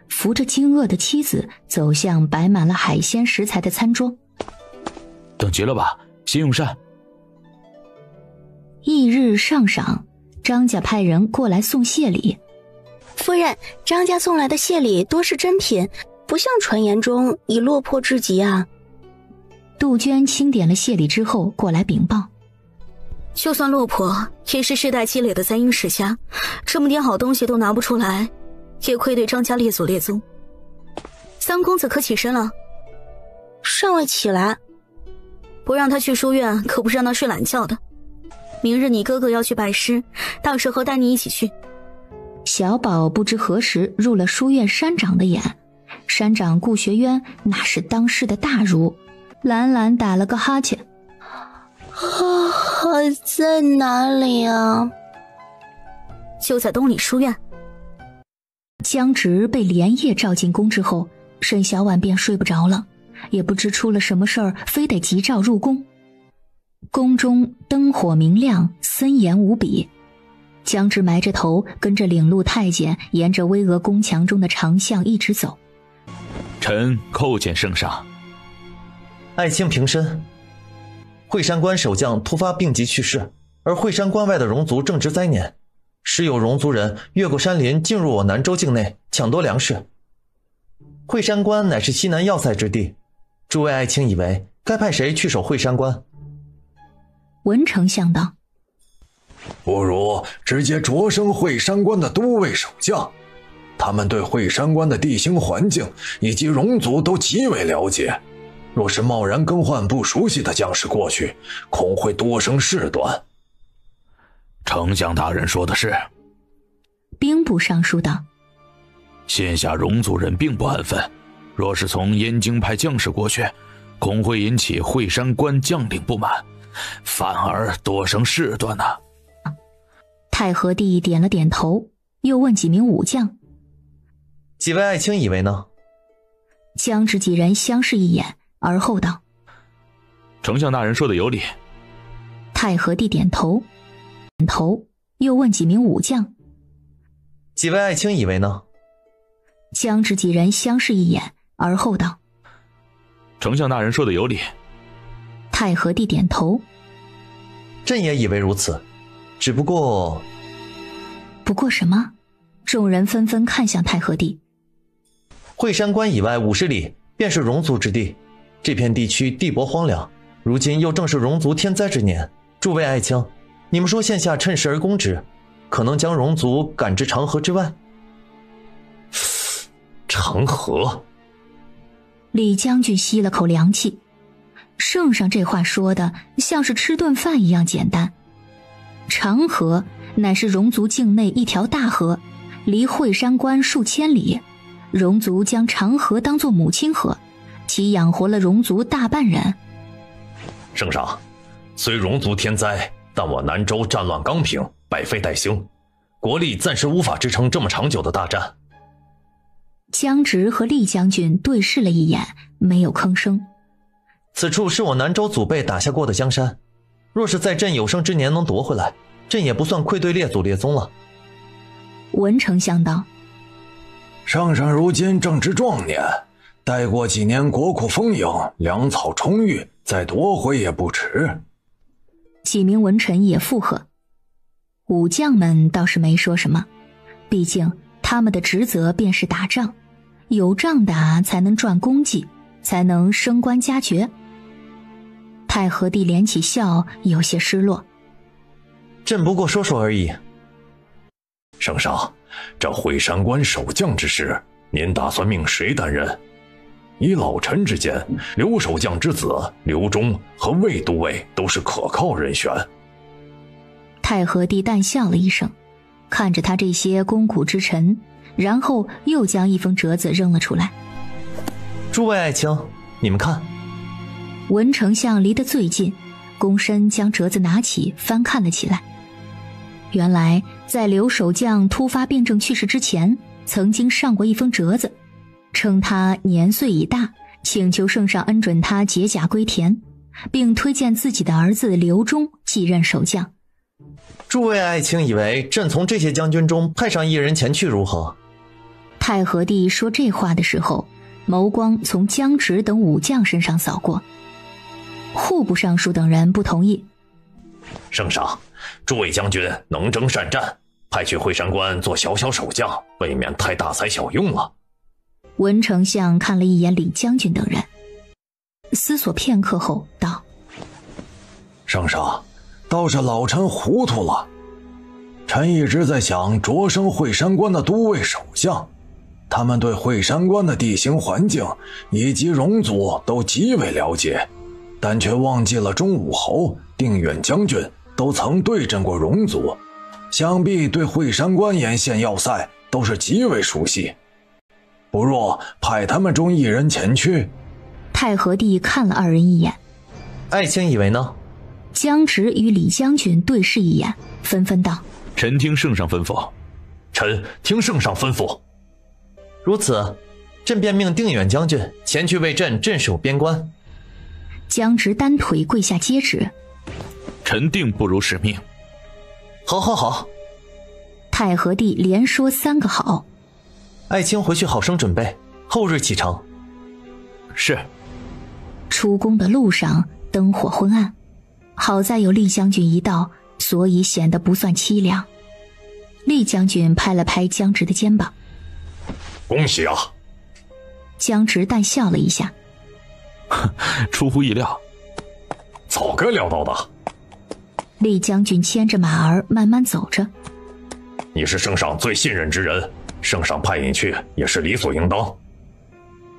扶着惊愕的妻子走向摆满了海鲜食材的餐桌。等急了吧，先用膳。翌日上晌，张家派人过来送谢礼。夫人，张家送来的谢礼多是珍品，不像传言中已落魄至极啊。杜鹃清点了谢礼之后过来禀报。就算落魄，也是世代积累的簪缨世家，这么点好东西都拿不出来，也愧对张家列祖列宗。三公子可起身了？尚未起来。不让他去书院，可不是让他睡懒觉的。明日你哥哥要去拜师，到时候带你一起去。小宝不知何时入了书院山长的眼，山长顾学渊那是当世的大儒，懒懒打了个哈欠。在哪里啊？就在东里书院。江直被连夜召进宫之后，沈小婉便睡不着了，也不知出了什么事儿，非得急召入宫。宫中灯火明亮，森严无比。江直埋着头跟着领路太监沿着巍峨宫墙中的长巷一直走。臣叩见圣上。爱卿平身。惠山关守将突发病疾去世，而惠山关外的戎族正值灾年，时有戎族人越过山林进入我南州境内，抢夺粮食。惠山关乃是西南要塞之地，诸位爱卿以为该派谁去守惠山关？文丞相道：不如直接擢升惠山关的都尉守将，他们对惠山关的地形环境以及戎族都极为了解，若是贸然更换不熟悉的将士过去，恐会多生事端。丞相大人说的是。兵部尚书道：现下戎族人并不安分，若是从燕京派将士过去，恐会引起惠山关将领不满，反而多生事端呐。太和帝点了点头，又问几名武将：几位爱卿以为呢？江直几人相视一眼，而后道：丞相大人说的有理。太和帝点头，又问几名武将：几位爱卿以为呢？江直几人相视一眼，而后道：丞相大人说的有理。太和帝点头，朕也以为如此，只不过……不过什么？众人纷纷看向太和帝。惠山关以外50里便是戎族之地，这片地区地薄荒凉，如今又正是戎族天灾之年，诸位爱卿，你们说现下趁势而攻之，可能将戎族赶至长河之外？长河？李将军吸了口凉气，圣上这话说的像是吃顿饭一样简单。长河乃是戎族境内一条大河，离惠山关数千里，戎族将长河当作母亲河，其养活了戎族大半人。圣上，虽戎族天灾，但我南州战乱刚平，百废待兴，国力暂时无法支撑这么长久的大战。江直和厉将军对视了一眼，没有吭声。此处是我南州祖辈打下过的江山，若是在朕有生之年能夺回来，朕也不算愧对列祖列宗了。文丞相道：圣上如今正值壮年，待过几年国库丰盈，粮草充裕，再夺回也不迟。几名文臣也附和。武将们倒是没说什么，毕竟他们的职责便是打仗，有仗打才能赚功绩，才能升官加爵。太和帝敛起笑，有些失落。朕不过说说而已。圣上，这会山关守将之事，您打算命谁担任？以老臣之见，刘守将之子刘忠和魏都尉都是可靠人选。太和帝淡笑了一声，看着他这些肱骨之臣，然后又将一封折子扔了出来。诸位爱卿，你们看。文丞相离得最近，躬身将折子拿起翻看了起来。原来在刘守将突发病症去世之前，曾经上过一封折子，称他年岁已大，请求圣上恩准他解甲归田，并推荐自己的儿子刘忠继任守将。诸位爱卿以为朕从这些将军中派上一人前去如何？太和帝说这话的时候，眸光从江直等武将身上扫过。户部尚书等人不同意。圣上，诸位将军能征善战，派去会山关做小小守将，未免太大材小用了。文丞相看了一眼李将军等人，思索片刻后道：圣上，倒是老臣糊涂了。臣一直在想擢升会山关的都尉守将，他们对会山关的地形环境以及戎族都极为了解，但却忘记了中武侯、定远将军都曾对阵过戎族，想必对会山关沿线要塞都是极为熟悉。不若派他们中一人前去。太和帝看了二人一眼。爱卿以为呢？江直与李将军对视一眼，纷纷道：臣听圣上吩咐。臣听圣上吩咐。如此，朕便命定远将军前去为朕镇守边关。江直单腿跪下接旨。臣定不辱使命。好好好。太和帝连说3个好。爱卿回去好生准备，后日启程。是。出宫的路上灯火昏暗，好在有厉将军一道，所以显得不算凄凉。厉将军拍了拍江直的肩膀：恭喜啊！江直淡笑了一下：出乎意料，早该料到的。厉将军牵着马儿慢慢走着：你是圣上最信任之人，圣上派你去也是理所应当。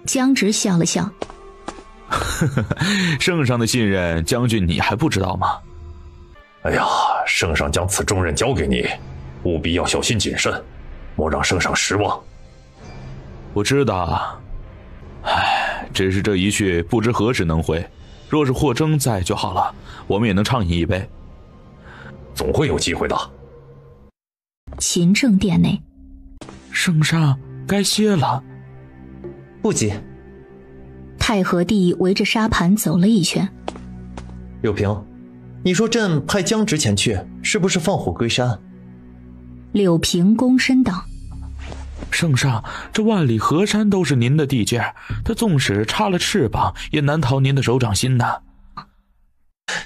江直笑了笑：圣上的信任，将军你还不知道吗？哎呀，圣上将此重任交给你，务必要小心谨慎，莫让圣上失望。我知道，只是这一去不知何时能回，若是霍征在就好了，我们也能畅饮一杯。总会有机会的。勤政殿内，圣上该歇了。不急。太和帝围着沙盘走了一圈。柳平，你说朕派江直前去，是不是放虎归山？柳平躬身道：圣上，这万里河山都是您的地界，他纵使插了翅膀，也难逃您的手掌心呐。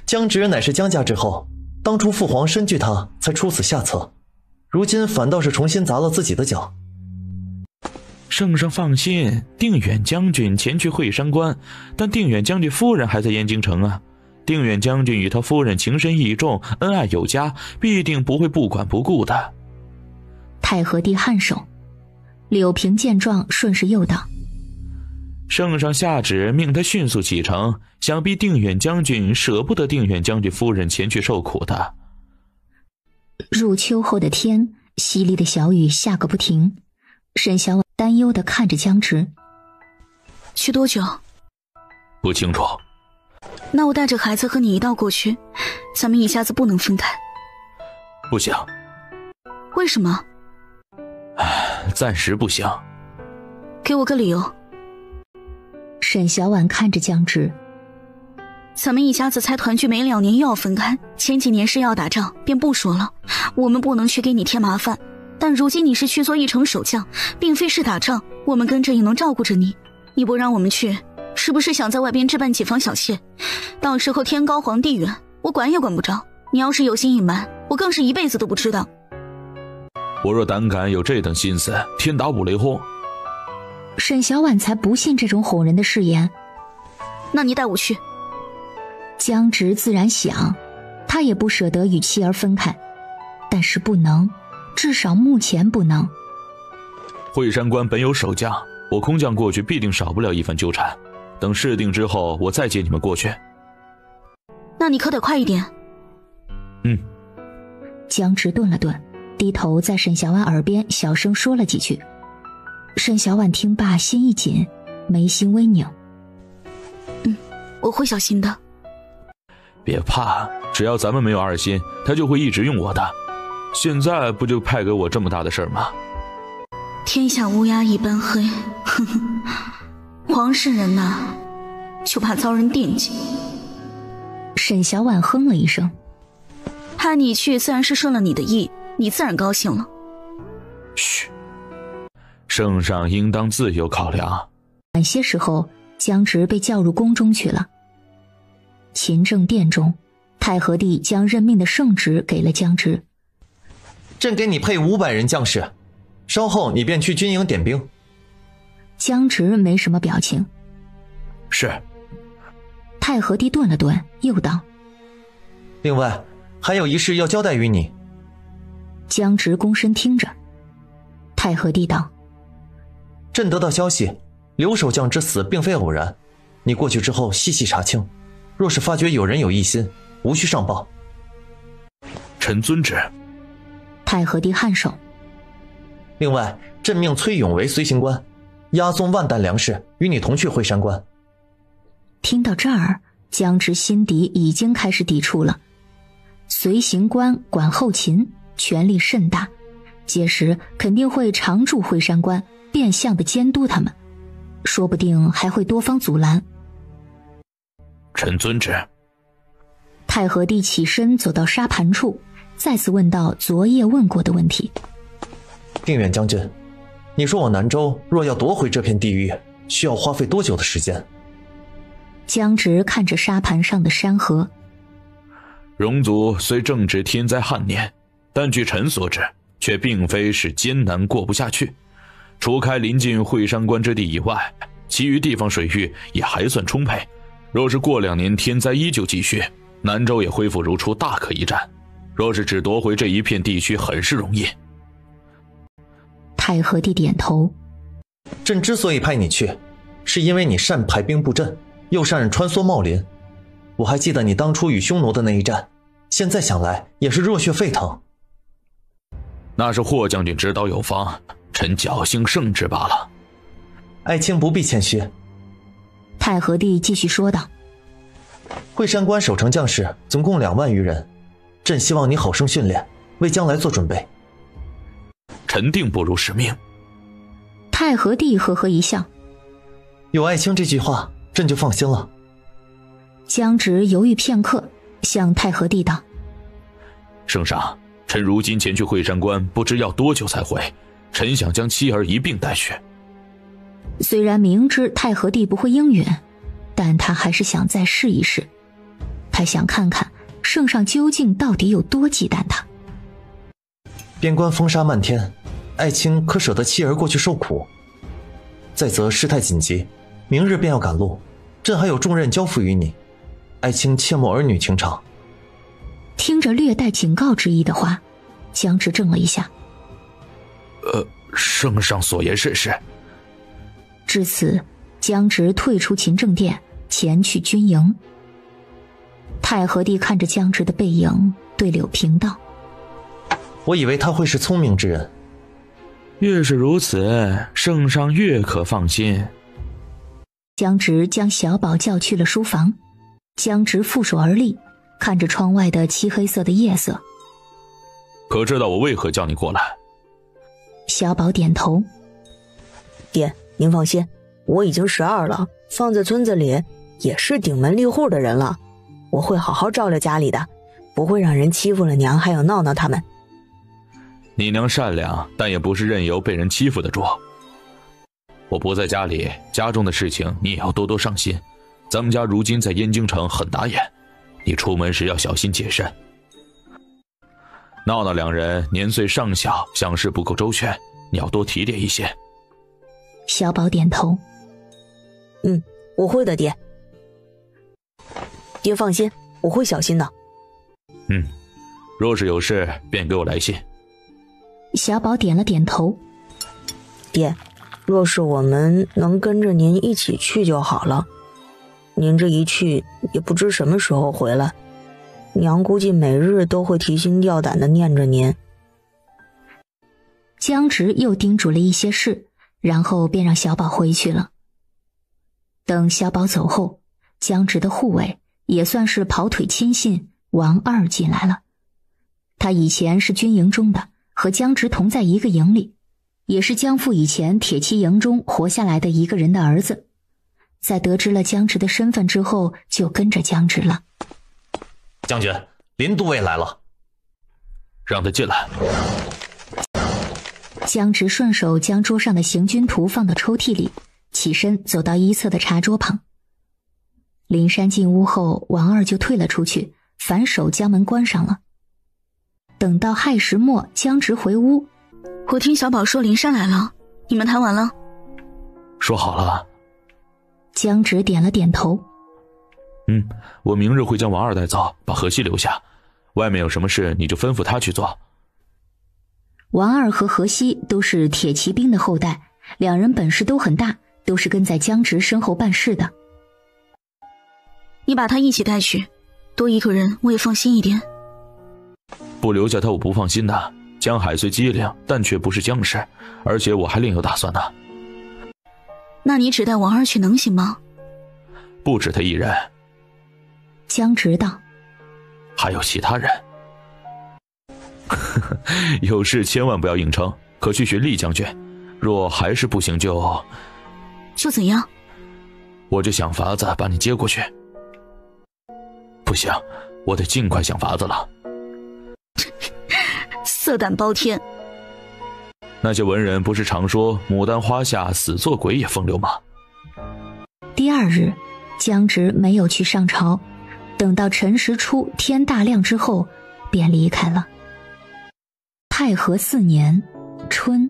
江直乃是江家之后，当初父皇深惧他，才出此下策，如今反倒是重新砸了自己的脚。圣上放心，定远将军前去会山关，但定远将军夫人还在燕京城啊。定远将军与他夫人情深义重，恩爱有加，必定不会不管不顾的。太和帝颔首。柳平见状，顺势又道：圣上下旨命他迅速启程，想必定远将军舍不得定远将军夫人前去受苦的。入秋后的天，淅沥的小雨下个不停。沈小婉担忧地看着江直：去多久？不清楚。那我带着孩子和你一道过去，咱们一下子不能分开。不行。为什么？暂时不行。给我个理由。沈小婉看着江直，咱们一家子才团聚没2年又要分开，前几年是要打仗，便不说了，我们不能去给你添麻烦。但如今你是去做一城守将，并非是打仗，我们跟着也能照顾着你。你不让我们去，是不是想在外边置办几房小妾？到时候天高皇帝远，我管也管不着。你要是有心隐瞒，我更是一辈子都不知道。我若胆敢有这等心思，天打五雷轰。沈小婉才不信这种哄人的誓言。那你带我去。江直自然想，他也不舍得与妻儿分开，但是不能，至少目前不能。惠山关本有守将，我空降过去必定少不了一番纠缠，等事定之后我再接你们过去。那你可得快一点。江直顿了顿，低头在沈小婉耳边小声说了几句。沈小婉听罢心一紧，眉心微拧。我会小心的。别怕，只要咱们没有二心，他就会一直用我的。现在不就派给我这么大的事儿吗？天下乌鸦一般黑，哼哼，皇室人呐，就怕遭人惦记。沈小婉哼了一声。派你去自然是顺了你的意，你自然高兴了。嘘，圣上应当自有考量。晚些时候，江直被叫入宫中去了。勤政殿中，太和帝将任命的圣旨给了江直。朕给你配500人将士，稍后你便去军营点兵。江直没什么表情。是。太和帝顿了顿，又道：另外还有一事要交代于你。江直躬身听着。太和帝道：朕得到消息，刘守将之死并非偶然，你过去之后细细查清，若是发觉有人有异心，无需上报。臣遵旨。太和帝颔首。另外，朕命崔勇为随行官，押送万担粮食，与你同去惠山关。听到这儿，江直心底已经开始抵触了。随行官管后勤，权力甚大，届时肯定会常驻惠山关，变相的监督他们，说不定还会多方阻拦。臣遵旨。太和帝起身走到沙盘处，再次问到昨夜问过的问题。定远将军，你说我南州若要夺回这片地域，需要花费多久的时间？江直看着沙盘上的山河。戎族虽正值天灾旱年，但据臣所知，却并非是艰难过不下去。除开临近惠山关之地以外，其余地方水域也还算充沛。若是过2年天灾依旧继续，南州也恢复如初，大可一战。若是只夺回这一片地区，很是容易。太和帝点头。朕之所以派你去，是因为你善排兵布阵，又善穿梭茂林。我还记得你当初与匈奴的那一战，现在想来也是热血沸腾。那是霍将军指导有方，臣侥幸胜之罢了。爱卿不必谦虚。太和帝继续说道：惠山关守城将士总共2万余人，朕希望你好生训练，为将来做准备。臣定不辱使命。太和帝呵呵一笑。有爱卿这句话，朕就放心了。江直犹豫片刻，向太和帝道：圣上，臣如今前去惠山关，不知要多久才回，臣想将妻儿一并带去。虽然明知太和帝不会应允，但他还是想再试一试。他想看看圣上究竟到底有多忌惮他。边关风沙漫天，爱卿可舍得妻儿过去受苦？再则事态紧急，明日便要赶路，朕还有重任交付于你，爱卿切莫儿女情长。听着略带警告之意的话，江直怔了一下。圣上所言甚是。至此，江直退出勤政殿，前去军营。太和帝看着江直的背影，对柳平道：我以为他会是聪明之人。越是如此，圣上越可放心。江直将小宝叫去了书房，江直负手而立，看着窗外的漆黑色的夜色。可知道我为何叫你过来？小宝点头。爹，您放心，我已经12了，放在村子里也是顶门立户的人了，我会好好照料家里的，不会让人欺负了娘还有闹闹他们。你娘善良，但也不是任由被人欺负的主。我不在家里，家中的事情你也要多多上心。咱们家如今在燕京城很打眼，你出门时要小心谨慎。闹闹两人年岁尚小，想事不够周全，你要多提点一些。小宝点头。我会的，爹。爹放心，我会小心的。若是有事便给我来信。小宝点了点头。爹，若是我们能跟着您一起去就好了。您这一去也不知什么时候回来，娘估计每日都会提心吊胆地念着您。江直又叮嘱了一些事，然后便让小宝回去了。等小宝走后，江直的护卫也算是跑腿亲信王二进来了。他以前是军营中的，和江直同在一个营里，也是江父以前铁骑营中活下来的一个人的儿子。在得知了江直的身份之后，就跟着江直了。将军，林都尉来了。让他进来。江直顺手将桌上的行军图放到抽屉里，起身走到一侧的茶桌旁。林山进屋后，王二就退了出去，反手将门关上了。等到亥时末，江直回屋。我听小宝说林山来了，你们谈完了？说好了。江直点了点头。我明日会将王二带走，把荷西留下。外面有什么事你就吩咐他去做。王二和荷西都是铁骑兵的后代，两人本事都很大，都是跟在江直身后办事的。你把他一起带去，多一个人我也放心一点。不留下他我不放心的。江海虽机灵，但却不是将士，而且我还另有打算呢。那你只带王二去能行吗？不止他一人。江直道。还有其他人。有事千万不要硬撑，可去寻厉将军。若还是不行就怎样？我就想法子把你接过去。不行，我得尽快想法子了。色胆包天。那些文人不是常说牡丹花下死做鬼也风流吗？第二日，江直没有去上朝，等到辰时初天大亮之后便离开了。太和4年春，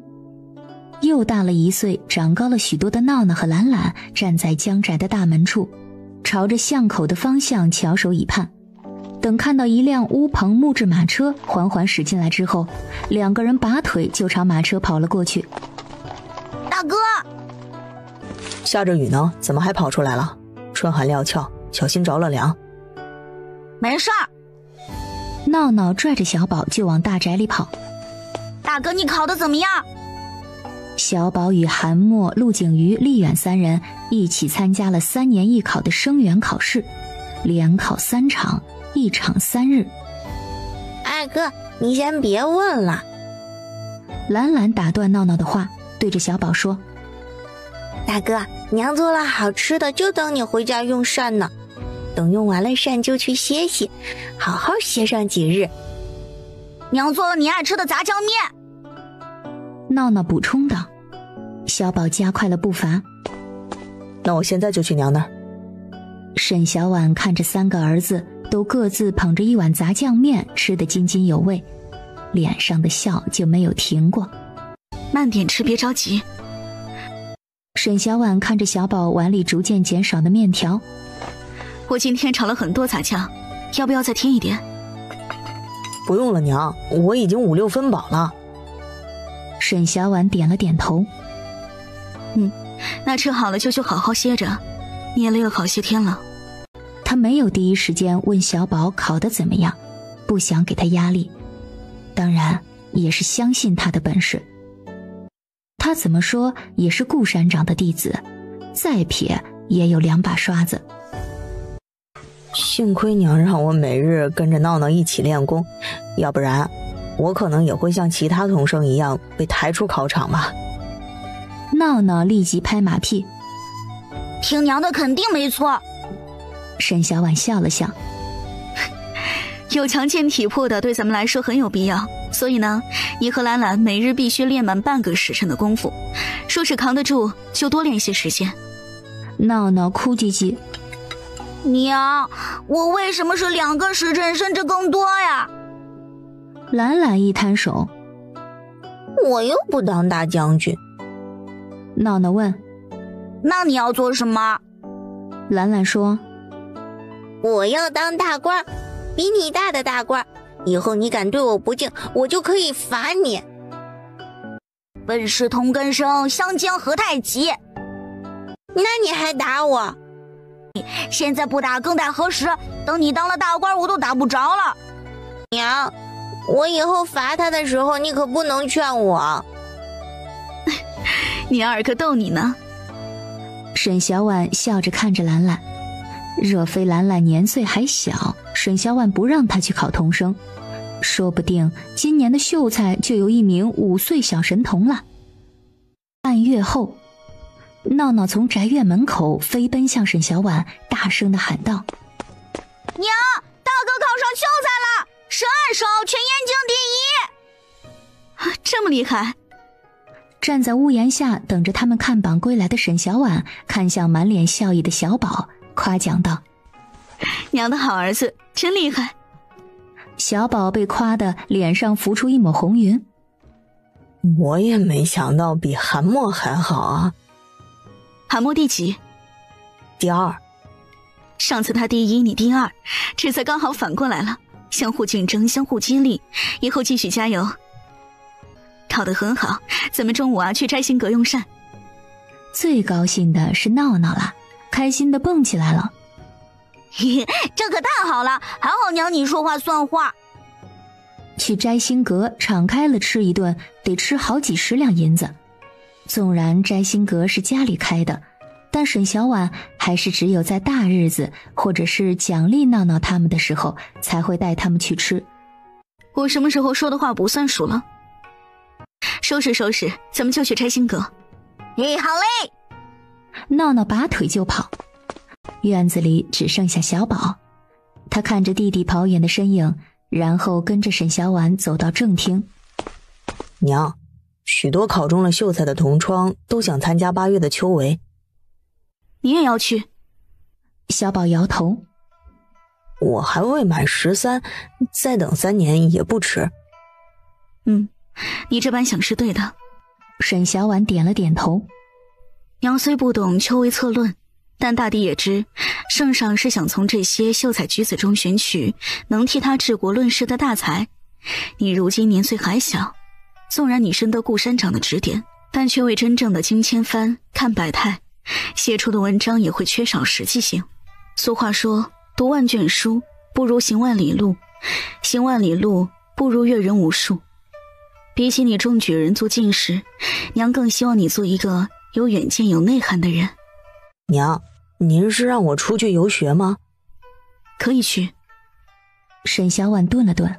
又大了1岁，长高了许多的闹闹和懒懒站在江宅的大门处，朝着巷口的方向翘首以盼。等看到一辆乌篷木质马车缓缓驶进来之后，两个人拔腿就朝马车跑了过去。大哥，下着雨呢，怎么还跑出来了？春寒料峭，小心着了凉。没事儿。闹闹拽着小宝就往大宅里跑。大哥，你考得怎么样？小宝与韩墨、陆景瑜、厉远3人一起参加了3年一考的生源考试，连考3场，1场3日。二哥，你先别问了。兰兰打断闹闹的话，对着小宝说：大哥，娘做了好吃的，就等你回家用膳呢。等用完了膳就去歇息，好好歇上几日。娘做了你爱吃的炸酱面。闹闹补充道。小宝加快了步伐。那我现在就去娘那儿。沈小婉看着3个儿子都各自捧着一碗炸酱面，吃得津津有味，脸上的笑就没有停过。慢点吃，别着急。沈小婉看着小宝碗里逐渐减少的面条。我今天炒了很多炸酱，要不要再添一点？不用了娘，我已经5、6分饱了。沈小婉点了点头。那吃好了就好好歇着，你也累了好些天了。他没有第一时间问小宝考得怎么样，不想给他压力，当然也是相信他的本事。他怎么说也是顾山长的弟子，再撇也有2把刷子。幸亏娘让我每日跟着闹闹一起练功，要不然我可能也会像其他童生一样被抬出考场吧。闹闹立即拍马屁：“听娘的肯定没错。”沈小婉笑了笑：“有强健体魄的对咱们来说很有必要，所以呢，你和兰兰每日必须练满半个时辰的功夫，说是扛得住就多练些时间。”闹闹哭唧唧：“娘，我为什么是2个时辰甚至更多呀？”兰兰一摊手：“我又不当大将军。”闹闹问：“那你要做什么？”兰兰说：“我要当大官，比你大的大官。以后你敢对我不敬，我就可以罚你。”本是同根生，相煎何太急。那你还打我？现在不打更待何时？等你当了大官，我都打不着了。娘，我以后罚他的时候，你可不能劝我。你二可逗你呢。沈小婉笑着看着兰兰，若非兰兰年岁还小，沈小婉不让她去考童生，说不定今年的秀才就有一名5岁小神童了。半月后，闹闹从宅院门口飞奔向沈小婉，大声地喊道：“娘，大哥考上秀才了，12手全燕京第1！”这么厉害！站在屋檐下等着他们看榜归来的沈小婉看向满脸笑意的小宝，夸奖道：“娘的好儿子，真厉害！”小宝被夸得脸上浮出一抹红云。“我也没想到比韩墨还好啊。”“韩墨第几？”“第2。”“上次他第1，你第2，这次刚好反过来了，相互竞争，相互激励，以后继续加油。”“考得很好，咱们中午去摘星阁用膳。”最高兴的是闹闹了，开心的蹦起来了。“这可太好了，还好娘你说话算话。”去摘星阁敞开了吃一顿，得吃好几10两银子。纵然摘星阁是家里开的，但沈小婉还是只有在大日子或者是奖励闹闹他们的时候才会带他们去吃。“我什么时候说的话不算数了？”“收拾收拾，咱们就去摘星阁。”“好嘞！”闹闹拔腿就跑。院子里只剩下小宝，他看着弟弟跑远的身影，然后跟着沈小婉走到正厅。“娘，许多考中了秀才的同窗都想参加8月的秋闱。”“你也要去？”小宝摇头。“我还未满13，再等3年也不迟。”“你这般想是对的。”沈小婉点了点头。“娘虽不懂秋闱策论，但大抵也知圣上是想从这些秀才举子中选取能替他治国论事的大才。你如今年岁还小，纵然你深得顾山长的指点，但却未真正的经千帆看百态，写出的文章也会缺少实际性。俗话说，读万卷书不如行万里路，行万里路不如阅人无数。比起你中举人做进士，娘更希望你做一个有远见有内涵的人。”“娘，您是让我出去游学吗？”“可以去。”沈小婉顿了顿。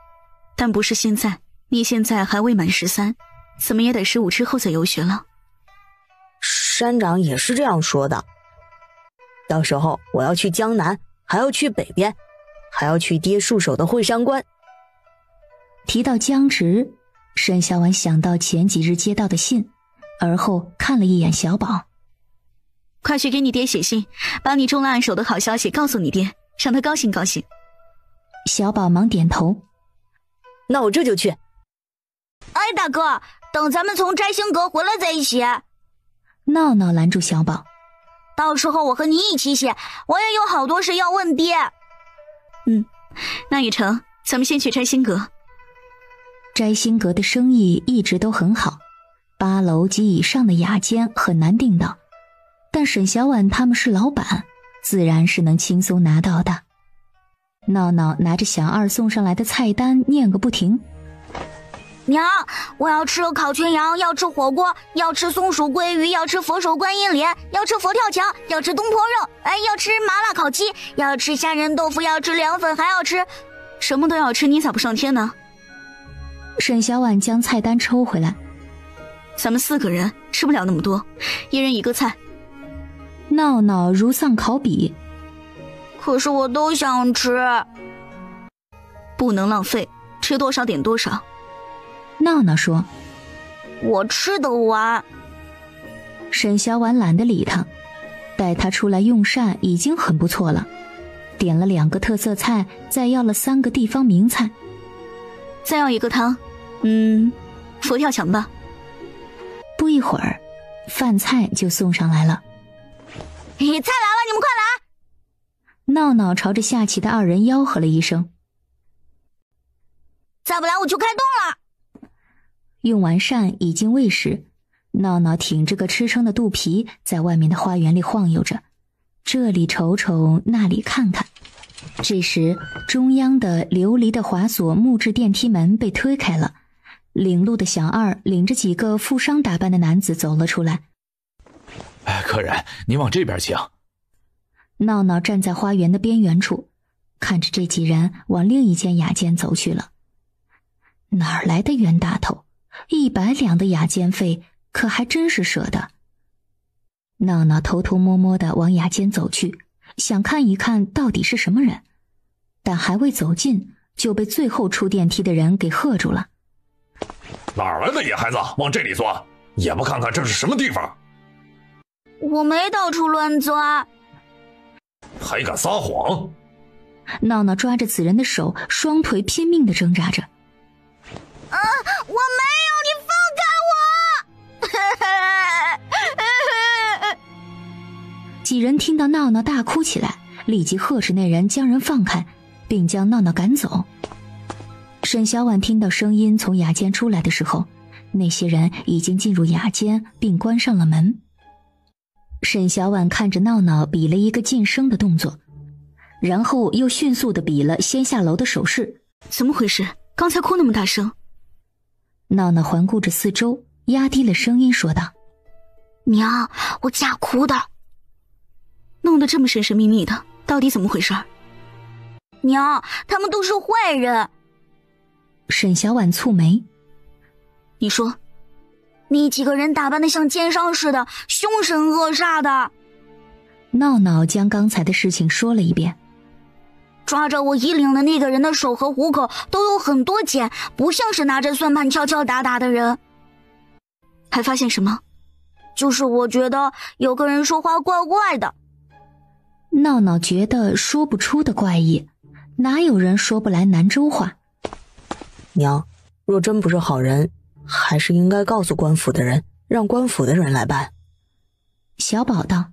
“但不是现在，你现在还未满13，怎么也得15之后再游学了。”“山长也是这样说的。到时候我要去江南，还要去北边，还要去爹戍守的会山关。”提到江直，沈小婉想到前几日接到的信，而后看了一眼小宝。“快去给你爹写信，把你中了暗手的好消息告诉你爹，让他高兴高兴。”小宝忙点头。“那我这就去。”“哎，大哥，等咱们从摘星阁回来再一起。”闹闹拦住小宝。“到时候我和你一起写，我也有好多事要问爹。”“那也成，咱们先去摘星阁。”摘星阁的生意一直都很好，8楼及以上的雅间很难订到，但沈小婉他们是老板，自然是能轻松拿到的。闹闹拿着小二送上来的菜单念个不停。“娘，我要吃烤全羊，要吃火锅，要吃松鼠桂鱼，要吃佛手观音莲，要吃佛跳墙，要吃东坡肉，要吃麻辣烤鸡，要吃虾仁豆腐，要吃凉粉，还要吃……什么都要吃，你咋不上天呢？”沈小婉将菜单抽回来。咱们4个人吃不了那么多，一人1个菜。闹闹如丧考妣。可是我都想吃。不能浪费，吃多少点多少。闹闹说。我吃得完。沈小婉懒得理他，带他出来用膳已经很不错了，点了2个特色菜，再要了3个地方名菜，再要1个汤，佛跳墙吧。不一会儿，饭菜就送上来了。菜来了，你们快来！闹闹朝着下棋的2人吆喝了一声。再不来我就开动了。用完膳已经未时，闹闹挺着个吃撑的肚皮在外面的花园里晃悠着，这里瞅瞅，那里看看。这时，中央的琉璃的滑索木质电梯门被推开了，领路的小二领着几个富商打扮的男子走了出来。客人，您往这边请。闹闹站在花园的边缘处，看着这几人往另一间雅间走去了。哪儿来的冤大头，100两的雅间费可还真是舍得。闹闹偷偷摸摸地往雅间走去，想看一看到底是什么人，但还未走近就被最后出电梯的人给喝住了。哪儿来的野孩子往这里钻，也不看看这是什么地方。我没到处乱钻。还敢撒谎！闹闹抓着此人的手，双腿拼命地挣扎着。我没有，你放开我！几人听到闹闹大哭起来，立即呵斥那人将人放开，并将闹闹赶走。沈小婉听到声音从雅间出来的时候，那些人已经进入雅间并关上了门。沈小婉看着闹闹比了一个噤声的动作，然后又迅速地比了先下楼的手势。怎么回事？刚才哭那么大声？闹闹环顾着四周，压低了声音说道：娘，我假哭的。弄得这么神神秘秘的，到底怎么回事？娘，他们都是坏人。沈小婉蹙眉。你说那几个人打扮得像奸商似的，凶神恶煞的。闹闹将刚才的事情说了一遍。抓着我衣领的那个人的手和虎口都有很多茧，不像是拿着算盘敲敲打打的人。还发现什么？就是我觉得有个人说话怪怪的。闹闹觉得说不出的怪异，哪有人说不来南州话？娘，若真不是好人，还是应该告诉官府的人，让官府的人来办。小宝道：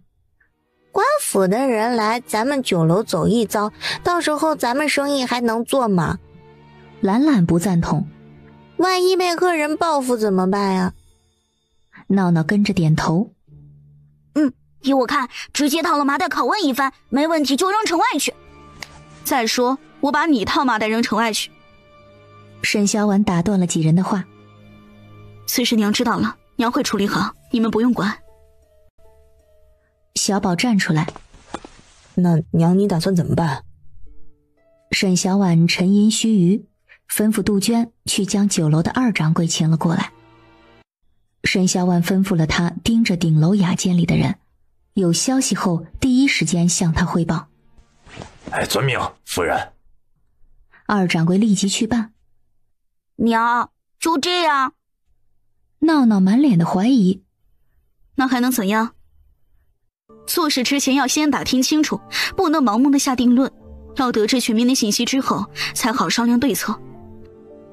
官府的人来，咱们酒楼走一遭，到时候咱们生意还能做吗？兰兰不赞同。万一被客人报复怎么办呀？闹闹跟着点头。依我看，直接套了麻袋拷问一番，没问题就扔城外去。再说，我把你套麻袋扔城外去。沈小婉打断了几人的话。此事娘知道了，娘会处理好，你们不用管。小宝站出来。那娘你打算怎么办？沈小婉沉吟须臾，吩咐杜鹃去将酒楼的2掌柜请了过来。沈小婉吩咐了他盯着顶楼雅间里的人，有消息后第一时间向他汇报。遵命，夫人。2掌柜立即去办。娘，就这样？闹闹满脸的怀疑。那还能怎样？做事之前要先打听清楚，不能盲目的下定论，要得知全面的信息之后才好商量对策。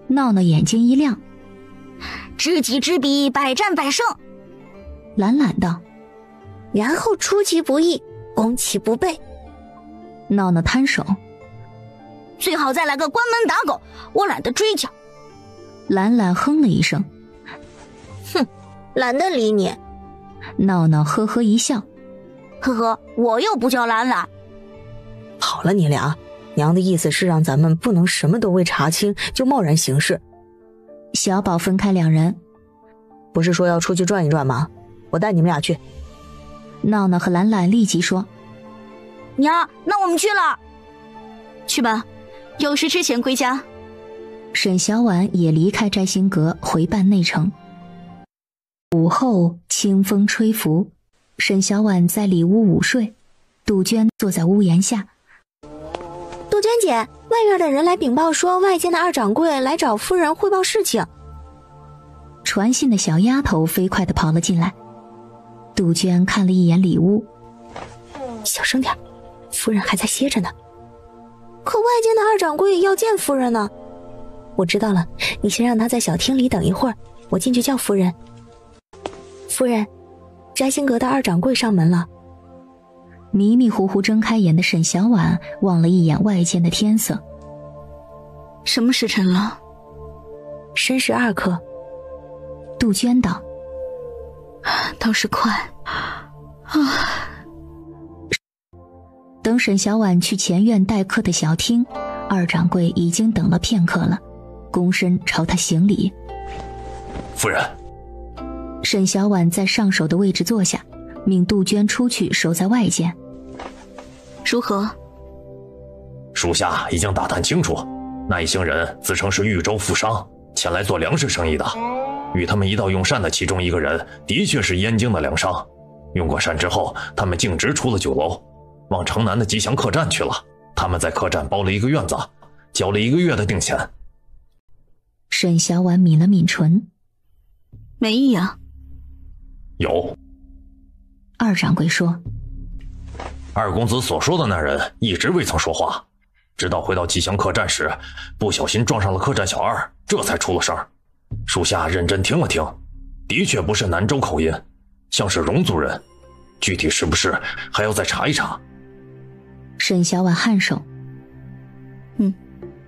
闹闹眼睛一亮。知己知彼，百战百胜。懒懒道。然后出其不意，攻其不备。闹闹摊手。最好再来个关门打狗，我懒得追究。懒懒哼了一声。哼，懒得理你。闹闹呵呵一笑。呵呵，我又不叫懒懒。好了你俩，娘的意思是让咱们不能什么都未查清就贸然行事。小宝分开2人。不是说要出去转一转吗？我带你们俩去。闹闹和懒懒立即说。娘，那我们去了。去吧，有事之前归家。沈小婉也离开摘星阁回办内城。午后清风吹拂，沈小婉在里屋午睡，杜鹃坐在屋檐下。杜鹃姐，外院的人来禀报说外间的二掌柜来找夫人汇报事情。传信的小丫头飞快地跑了进来。杜鹃看了一眼里屋，小声点，夫人还在歇着呢。可外间的二掌柜要见夫人呢。我知道了，你先让他在小厅里等一会儿，我进去叫夫人。夫人，摘星阁的二掌柜上门了。迷迷糊糊睁开眼的沈小婉望了一眼外间的天色。什么时辰了？申12刻。杜鹃道：倒是快啊。等沈小婉去前院待客的小厅，二掌柜已经等了片刻了，躬身朝他行礼。夫人。沈小婉在上手的位置坐下，命杜鹃出去守在外间。如何？属下已经打探清楚，那一行人自称是豫州富商，前来做粮食生意的。与他们一道用膳的其中一个人，的确是燕京的粮商。用过膳之后，他们径直出了酒楼，往城南的吉祥客栈去了。他们在客栈包了一个院子，交了1个月的定钱。沈小婉抿了抿唇，没异啊？有。二掌柜说：二公子所说的那人一直未曾说话，直到回到吉祥客栈时，不小心撞上了客栈小二，这才出了声。属下认真听了听，的确不是南州口音，像是戎族人，具体是不是还要再查一查。沈小婉颔首：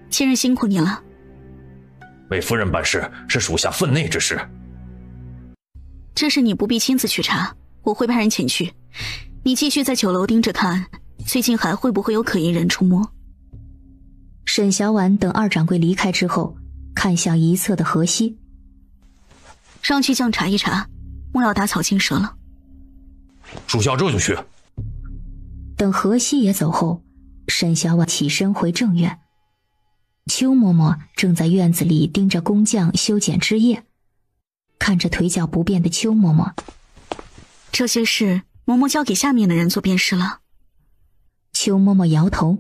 今日辛苦你了。为夫人办事是属下分内之事。这事你不必亲自去查，我会派人前去。你继续在酒楼盯着看，最近还会不会有可疑人出没。沈小婉等二掌柜离开之后，看向一侧的荷西，上去将查一查，莫要打草惊蛇了。属下这就去。等荷西也走后，沈小婉起身回正院。邱嬷嬷正在院子里盯着工匠修剪枝叶，看着腿脚不便的邱嬷嬷，这些事嬷嬷交给下面的人做便是了。邱嬷嬷摇头：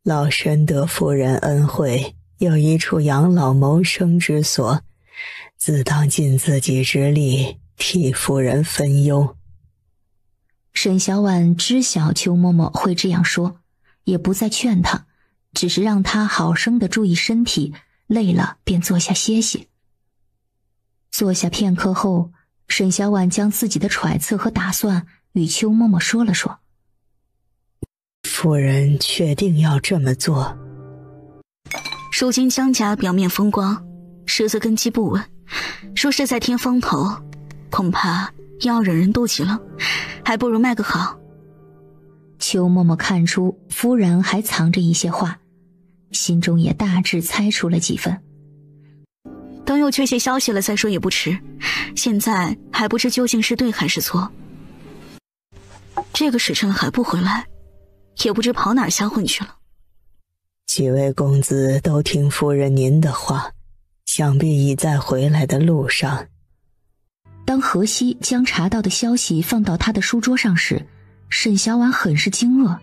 老身得夫人恩惠，有一处养老谋生之所，自当尽自己之力替夫人分忧。沈小婉知晓邱嬷嬷会这样说，也不再劝她，只是让她好生的注意身体，累了便坐下歇息。坐下片刻后，沈小婉将自己的揣测和打算与邱嬷嬷说了说。夫人确定要这么做？如今江家表面风光，实则根基不稳，说是在添风头，恐怕要惹人妒忌了，还不如卖个好。邱嬷嬷看出夫人还藏着一些话，心中也大致猜出了几分。等有确切消息了再说也不迟，现在还不知究竟是对还是错。这个时辰还不回来，也不知跑哪儿瞎混去了。几位公子都听夫人您的话，想必已在回来的路上。当荷西将查到的消息放到他的书桌上时，沈小婉很是惊愕，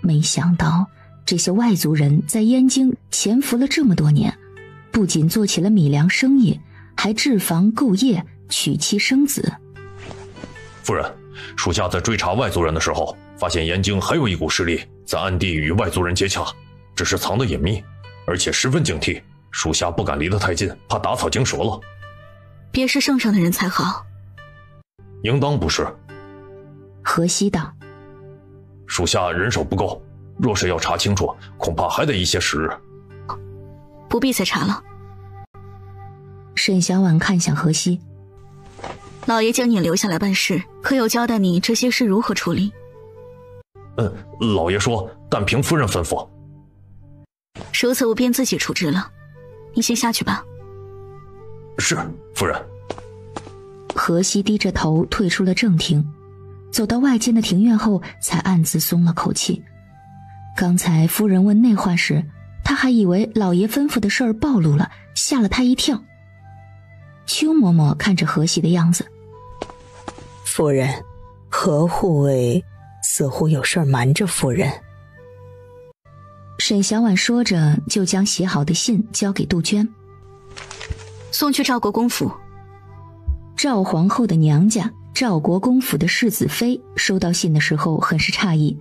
没想到这些外族人在燕京潜伏了这么多年，不仅做起了米粮生意，还置房购业，娶妻生子。夫人，属下在追查外族人的时候，发现燕京还有一股势力在暗地与外族人接洽，只是藏得隐秘，而且十分警惕，属下不敢离得太近，怕打草惊蛇了。别是圣上的人才好。应当不是。荷西道：属下人手不够，若是要查清楚，恐怕还得一些时日。不必再查了。沈小婉看向荷西：老爷将你留下来办事，可有交代你这些事如何处理？老爷说但凭夫人吩咐。如此我便自己处置了，你先下去吧。是，夫人。荷西低着头退出了正厅，走到外间的庭院后，才暗自松了口气。刚才夫人问那话时，他还以为老爷吩咐的事儿暴露了，吓了他一跳。邱嬷嬷看着何喜的样子，夫人，何护卫似乎有事瞒着夫人。沈小婉说着，就将写好的信交给杜鹃，送去赵国公府。赵皇后的娘家赵国公府的世子妃收到信的时候很是诧异，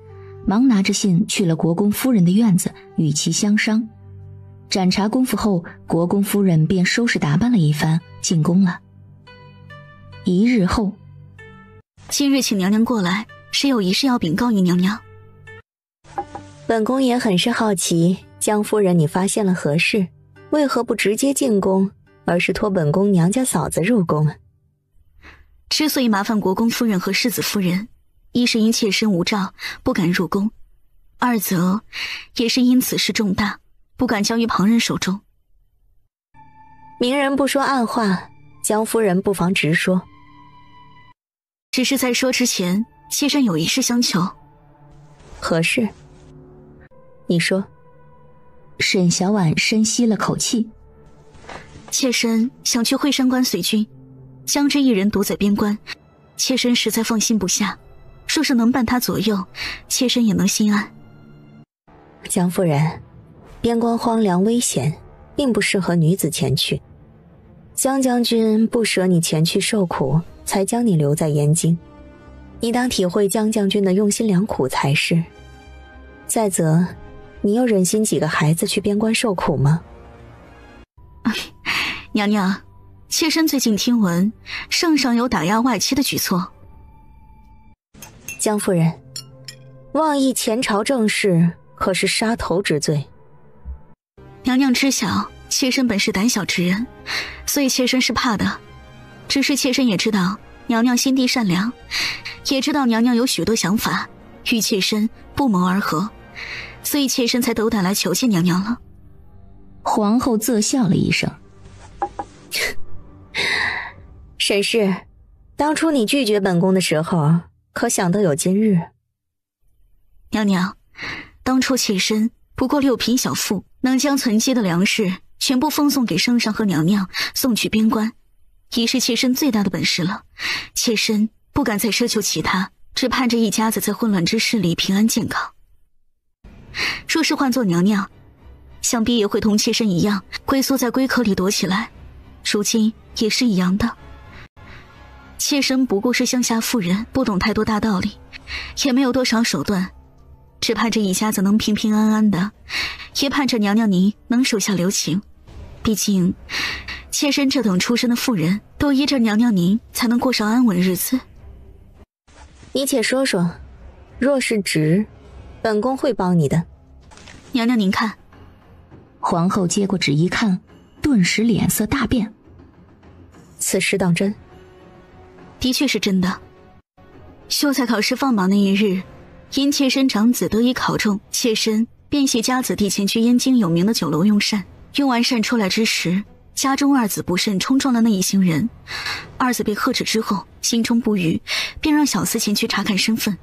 忙拿着信去了国公夫人的院子与其相商。盏茶功夫后，国公夫人便收拾打扮了一番，进宫了。1日后，今日请娘娘过来，是有一事要禀告于娘娘。本宫也很是好奇，江夫人你发现了何事？为何不直接进宫，而是托本宫娘家嫂子入宫？之所以麻烦国公夫人和世子夫人，一是因妾身无照不敢入宫，二则也是因此事重大，不敢交于旁人手中。明人不说暗话，江夫人不妨直说。只是在说之前，妾身有一事相求。何事？你说。沈小婉深吸了口气。妾身想去惠山关随军，将之一人独在边关，妾身实在放心不下，若是能伴他左右，妾身也能心安。江夫人，边关荒凉危险，并不适合女子前去。江将军不舍你前去受苦，才将你留在燕京，你当体会江将军的用心良苦才是。再则，你又忍心几个孩子去边关受苦吗？娘娘，妾身最近听闻圣上有打压外戚的举措。江夫人，妄议前朝政事，可是杀头之罪。娘娘知晓，妾身本是胆小之人，所以妾身是怕的。只是妾身也知道娘娘心地善良，也知道娘娘有许多想法，与妾身不谋而合，所以妾身才斗胆来求见娘娘了。皇后啧笑了一声。沈氏，当初你拒绝本宫的时候，可想到有今日？娘娘，当初妾身不过6品小妇，能将存积的粮食全部奉送给圣上和娘娘，送去边关，已是妾身最大的本事了。妾身不敢再奢求其他，只盼着一家子在混乱之世里平安健康。若是换做娘娘，想必也会同妾身一样，龟缩在龟壳里躲起来。如今也是一样的。妾身不过是乡下妇人，不懂太多大道理，也没有多少手段，只盼着一家子能平平安安的，也盼着娘娘您能手下留情。毕竟妾身这等出身的妇人，都依着娘娘您才能过上安稳日子。你且说说，若是值，本宫会帮你的。娘娘您看。皇后接过纸一看，顿时脸色大变。此事当真？的确是真的。秀才考试放榜那一日，因妾身长子得以考中，妾身便携家子弟前去燕京有名的酒楼用膳。用完膳出来之时，家中二子不慎冲撞了那一行人，二子被喝止之后，心中不愉，便让小厮前去查看身份，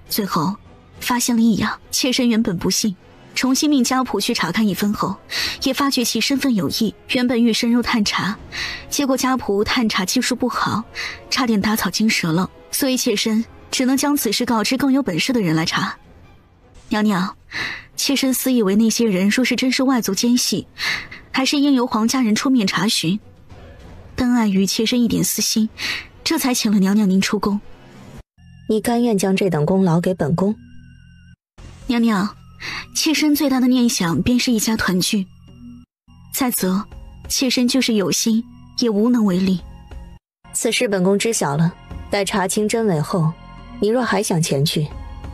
最后发现了异样。妾身原本不信，重新命家仆去查看一番后，也发觉其身份有异，原本欲深入探查，结果家仆探查技术不好，差点打草惊蛇了，所以妾身只能将此事告知更有本事的人来查。娘娘，妾身私以为那些人若是真是外族奸细，还是应由皇家人出面查询，但碍于妾身一点私心，这才请了娘娘您出宫。你甘愿将这等功劳给本宫？娘娘，妾身最大的念想便是一家团聚，再则妾身就是有心也无能为力。此事本宫知晓了，待查清真伪后，你若还想前去，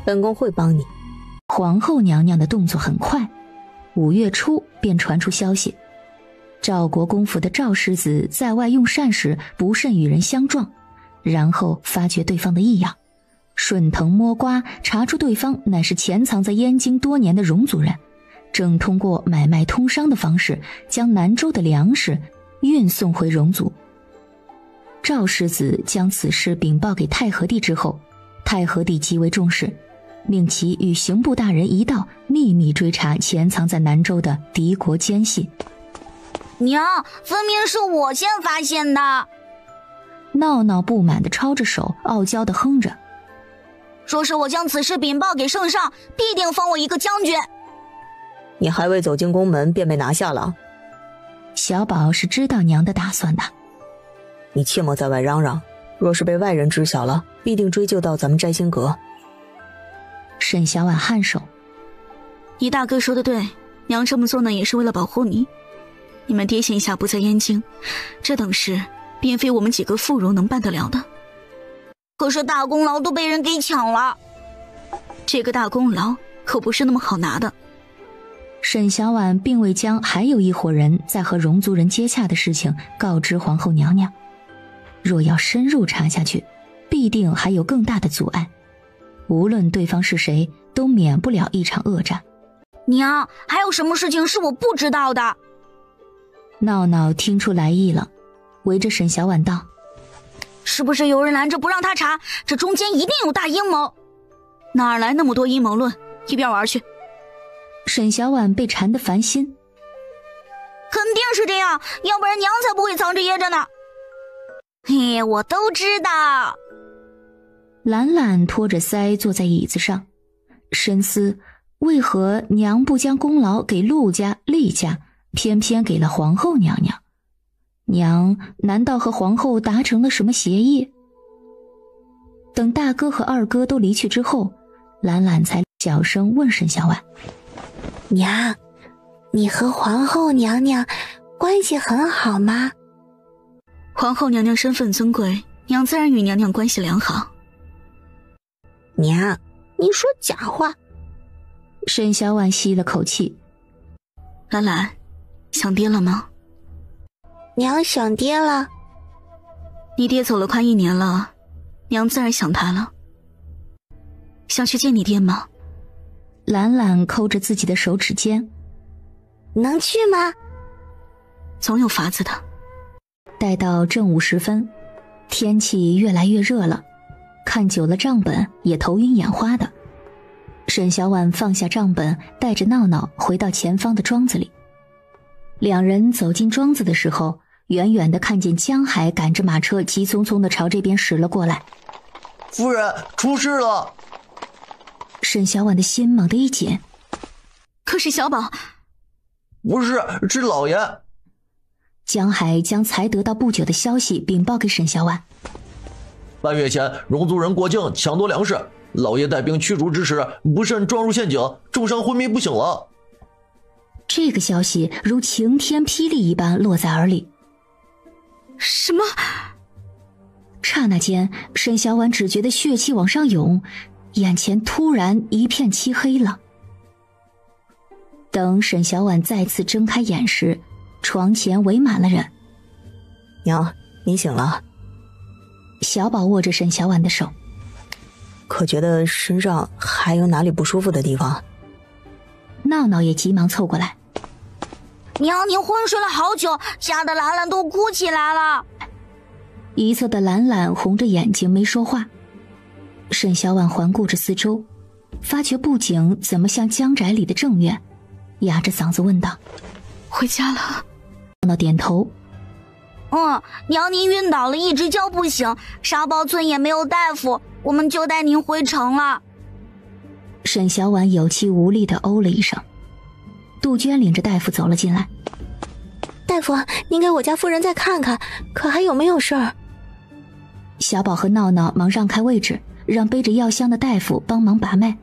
本宫会帮你。皇后娘娘的动作很快，5月初便传出消息，赵国公府的赵世子在外用膳时不慎与人相撞，然后发觉对方的异样，顺藤摸瓜查出对方乃是潜藏在燕京多年的戎族人，正通过买卖通商的方式将南州的粮食运送回戎族。赵世子将此事禀报给太和帝之后，太和帝极为重视，命其与刑部大人一道秘密追查潜藏在南州的敌国奸细。娘，分明是我先发现的。闹闹不满地抄着手，傲娇地哼着。若是我将此事禀报给圣上，必定封我一个将军。你还未走进宫门，便被拿下了。小宝是知道娘的打算的。你切莫在外嚷嚷，若是被外人知晓了，必定追究到咱们摘星阁。沈小婉颔首。你大哥说的对，娘这么做呢，也是为了保护你。你们爹现下不在燕京，这等事并非我们几个妇孺能办得了的。可是大功劳都被人给抢了，这个大功劳可不是那么好拿的。沈小婉并未将还有一伙人在和戎族人接洽的事情告知皇后娘娘，若要深入查下去，必定还有更大的阻碍，无论对方是谁，都免不了一场恶战。娘，还有什么事情是我不知道的？闹闹听出来意了，围着沈小婉道：是不是有人拦着不让他查？这中间一定有大阴谋。哪儿来那么多阴谋论？一边玩去。沈小婉被缠得烦心。肯定是这样，要不然娘才不会藏着掖着呢。嘿，我都知道。兰兰托着腮坐在椅子上，深思为何娘不将功劳给陆家、厉家，偏偏给了皇后娘娘？娘难道和皇后达成了什么协议？等大哥和二哥都离去之后，兰兰才小声问沈小婉：娘，你和皇后娘娘关系很好吗？皇后娘娘身份尊贵，娘自然与娘娘关系良好。娘，你说假话。沈小婉吸了口气。兰兰，想爹了吗？娘想爹了。你爹走了快1年了，娘自然想他了。想去见你爹吗？兰兰抠着自己的手指尖。能去吗？总有法子的。待到正午时分，天气越来越热了，看久了账本也头晕眼花的。沈小婉放下账本，带着闹闹回到前方的庄子里。两人走进庄子的时候，远远地看见江海赶着马车急匆匆地朝这边驶了过来。夫人，出事了！沈小婉的心猛地一紧。可是小宝……不是，是老爷。江海将才得到不久的消息禀报给沈小婉。半月前，戎族人过境抢夺粮食，老爷带兵驱逐之时，不慎撞入陷阱，重伤昏迷不醒了。这个消息如晴天霹雳一般落在耳里。什么？刹那间，沈小婉只觉得血气往上涌，眼前突然一片漆黑了。等沈小婉再次睁开眼时，床前围满了人。娘，你醒了。小宝握着沈小婉的手。可觉得身上还有哪里不舒服的地方？闹闹也急忙凑过来。娘，您昏睡了好久，吓得兰兰都哭起来了。一侧的兰兰红着眼睛没说话。沈小婉环顾着四周，发觉布景怎么像江宅里的正院，哑着嗓子问道：回家了？闹闹点头。娘您晕倒了，一直叫不醒，沙包村也没有大夫，我们就带您回城了。沈小婉有气无力地哦了一声。杜鹃领着大夫走了进来。大夫，您给我家夫人再看看，可还有没有事儿？小宝和闹闹忙让开位置，让背着药箱的大夫帮忙把脉。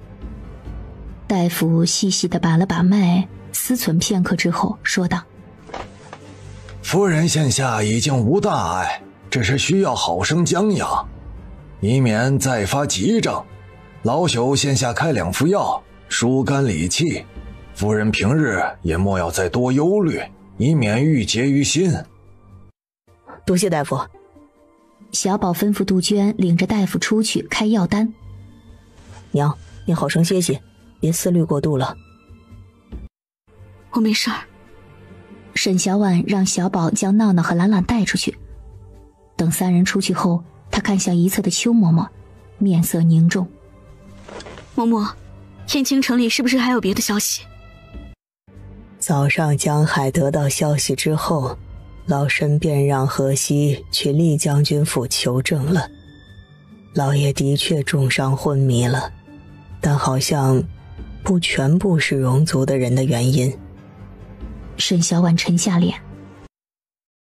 大夫细细地把了把脉，思忖片刻之后说道：夫人现下已经无大碍，只是需要好生将养，以免再发急症。老朽现下开2副药，疏肝理气。夫人平日也莫要再多忧虑，以免郁结于心。多谢大夫。小宝吩咐杜鹃领着大夫出去开药单。娘，你好生歇息，别思虑过度了。我没事儿。沈小婉让小宝将闹闹和兰兰带出去。等3人出去后，他看向一侧的邱嬷嬷，面色凝重。嬷嬷，燕京城里是不是还有别的消息？早上江海得到消息之后，老身便让荷西去厉将军府求证了。老爷的确重伤昏迷了，但好像不全部是戎族的人的原因。沈小婉沉下脸，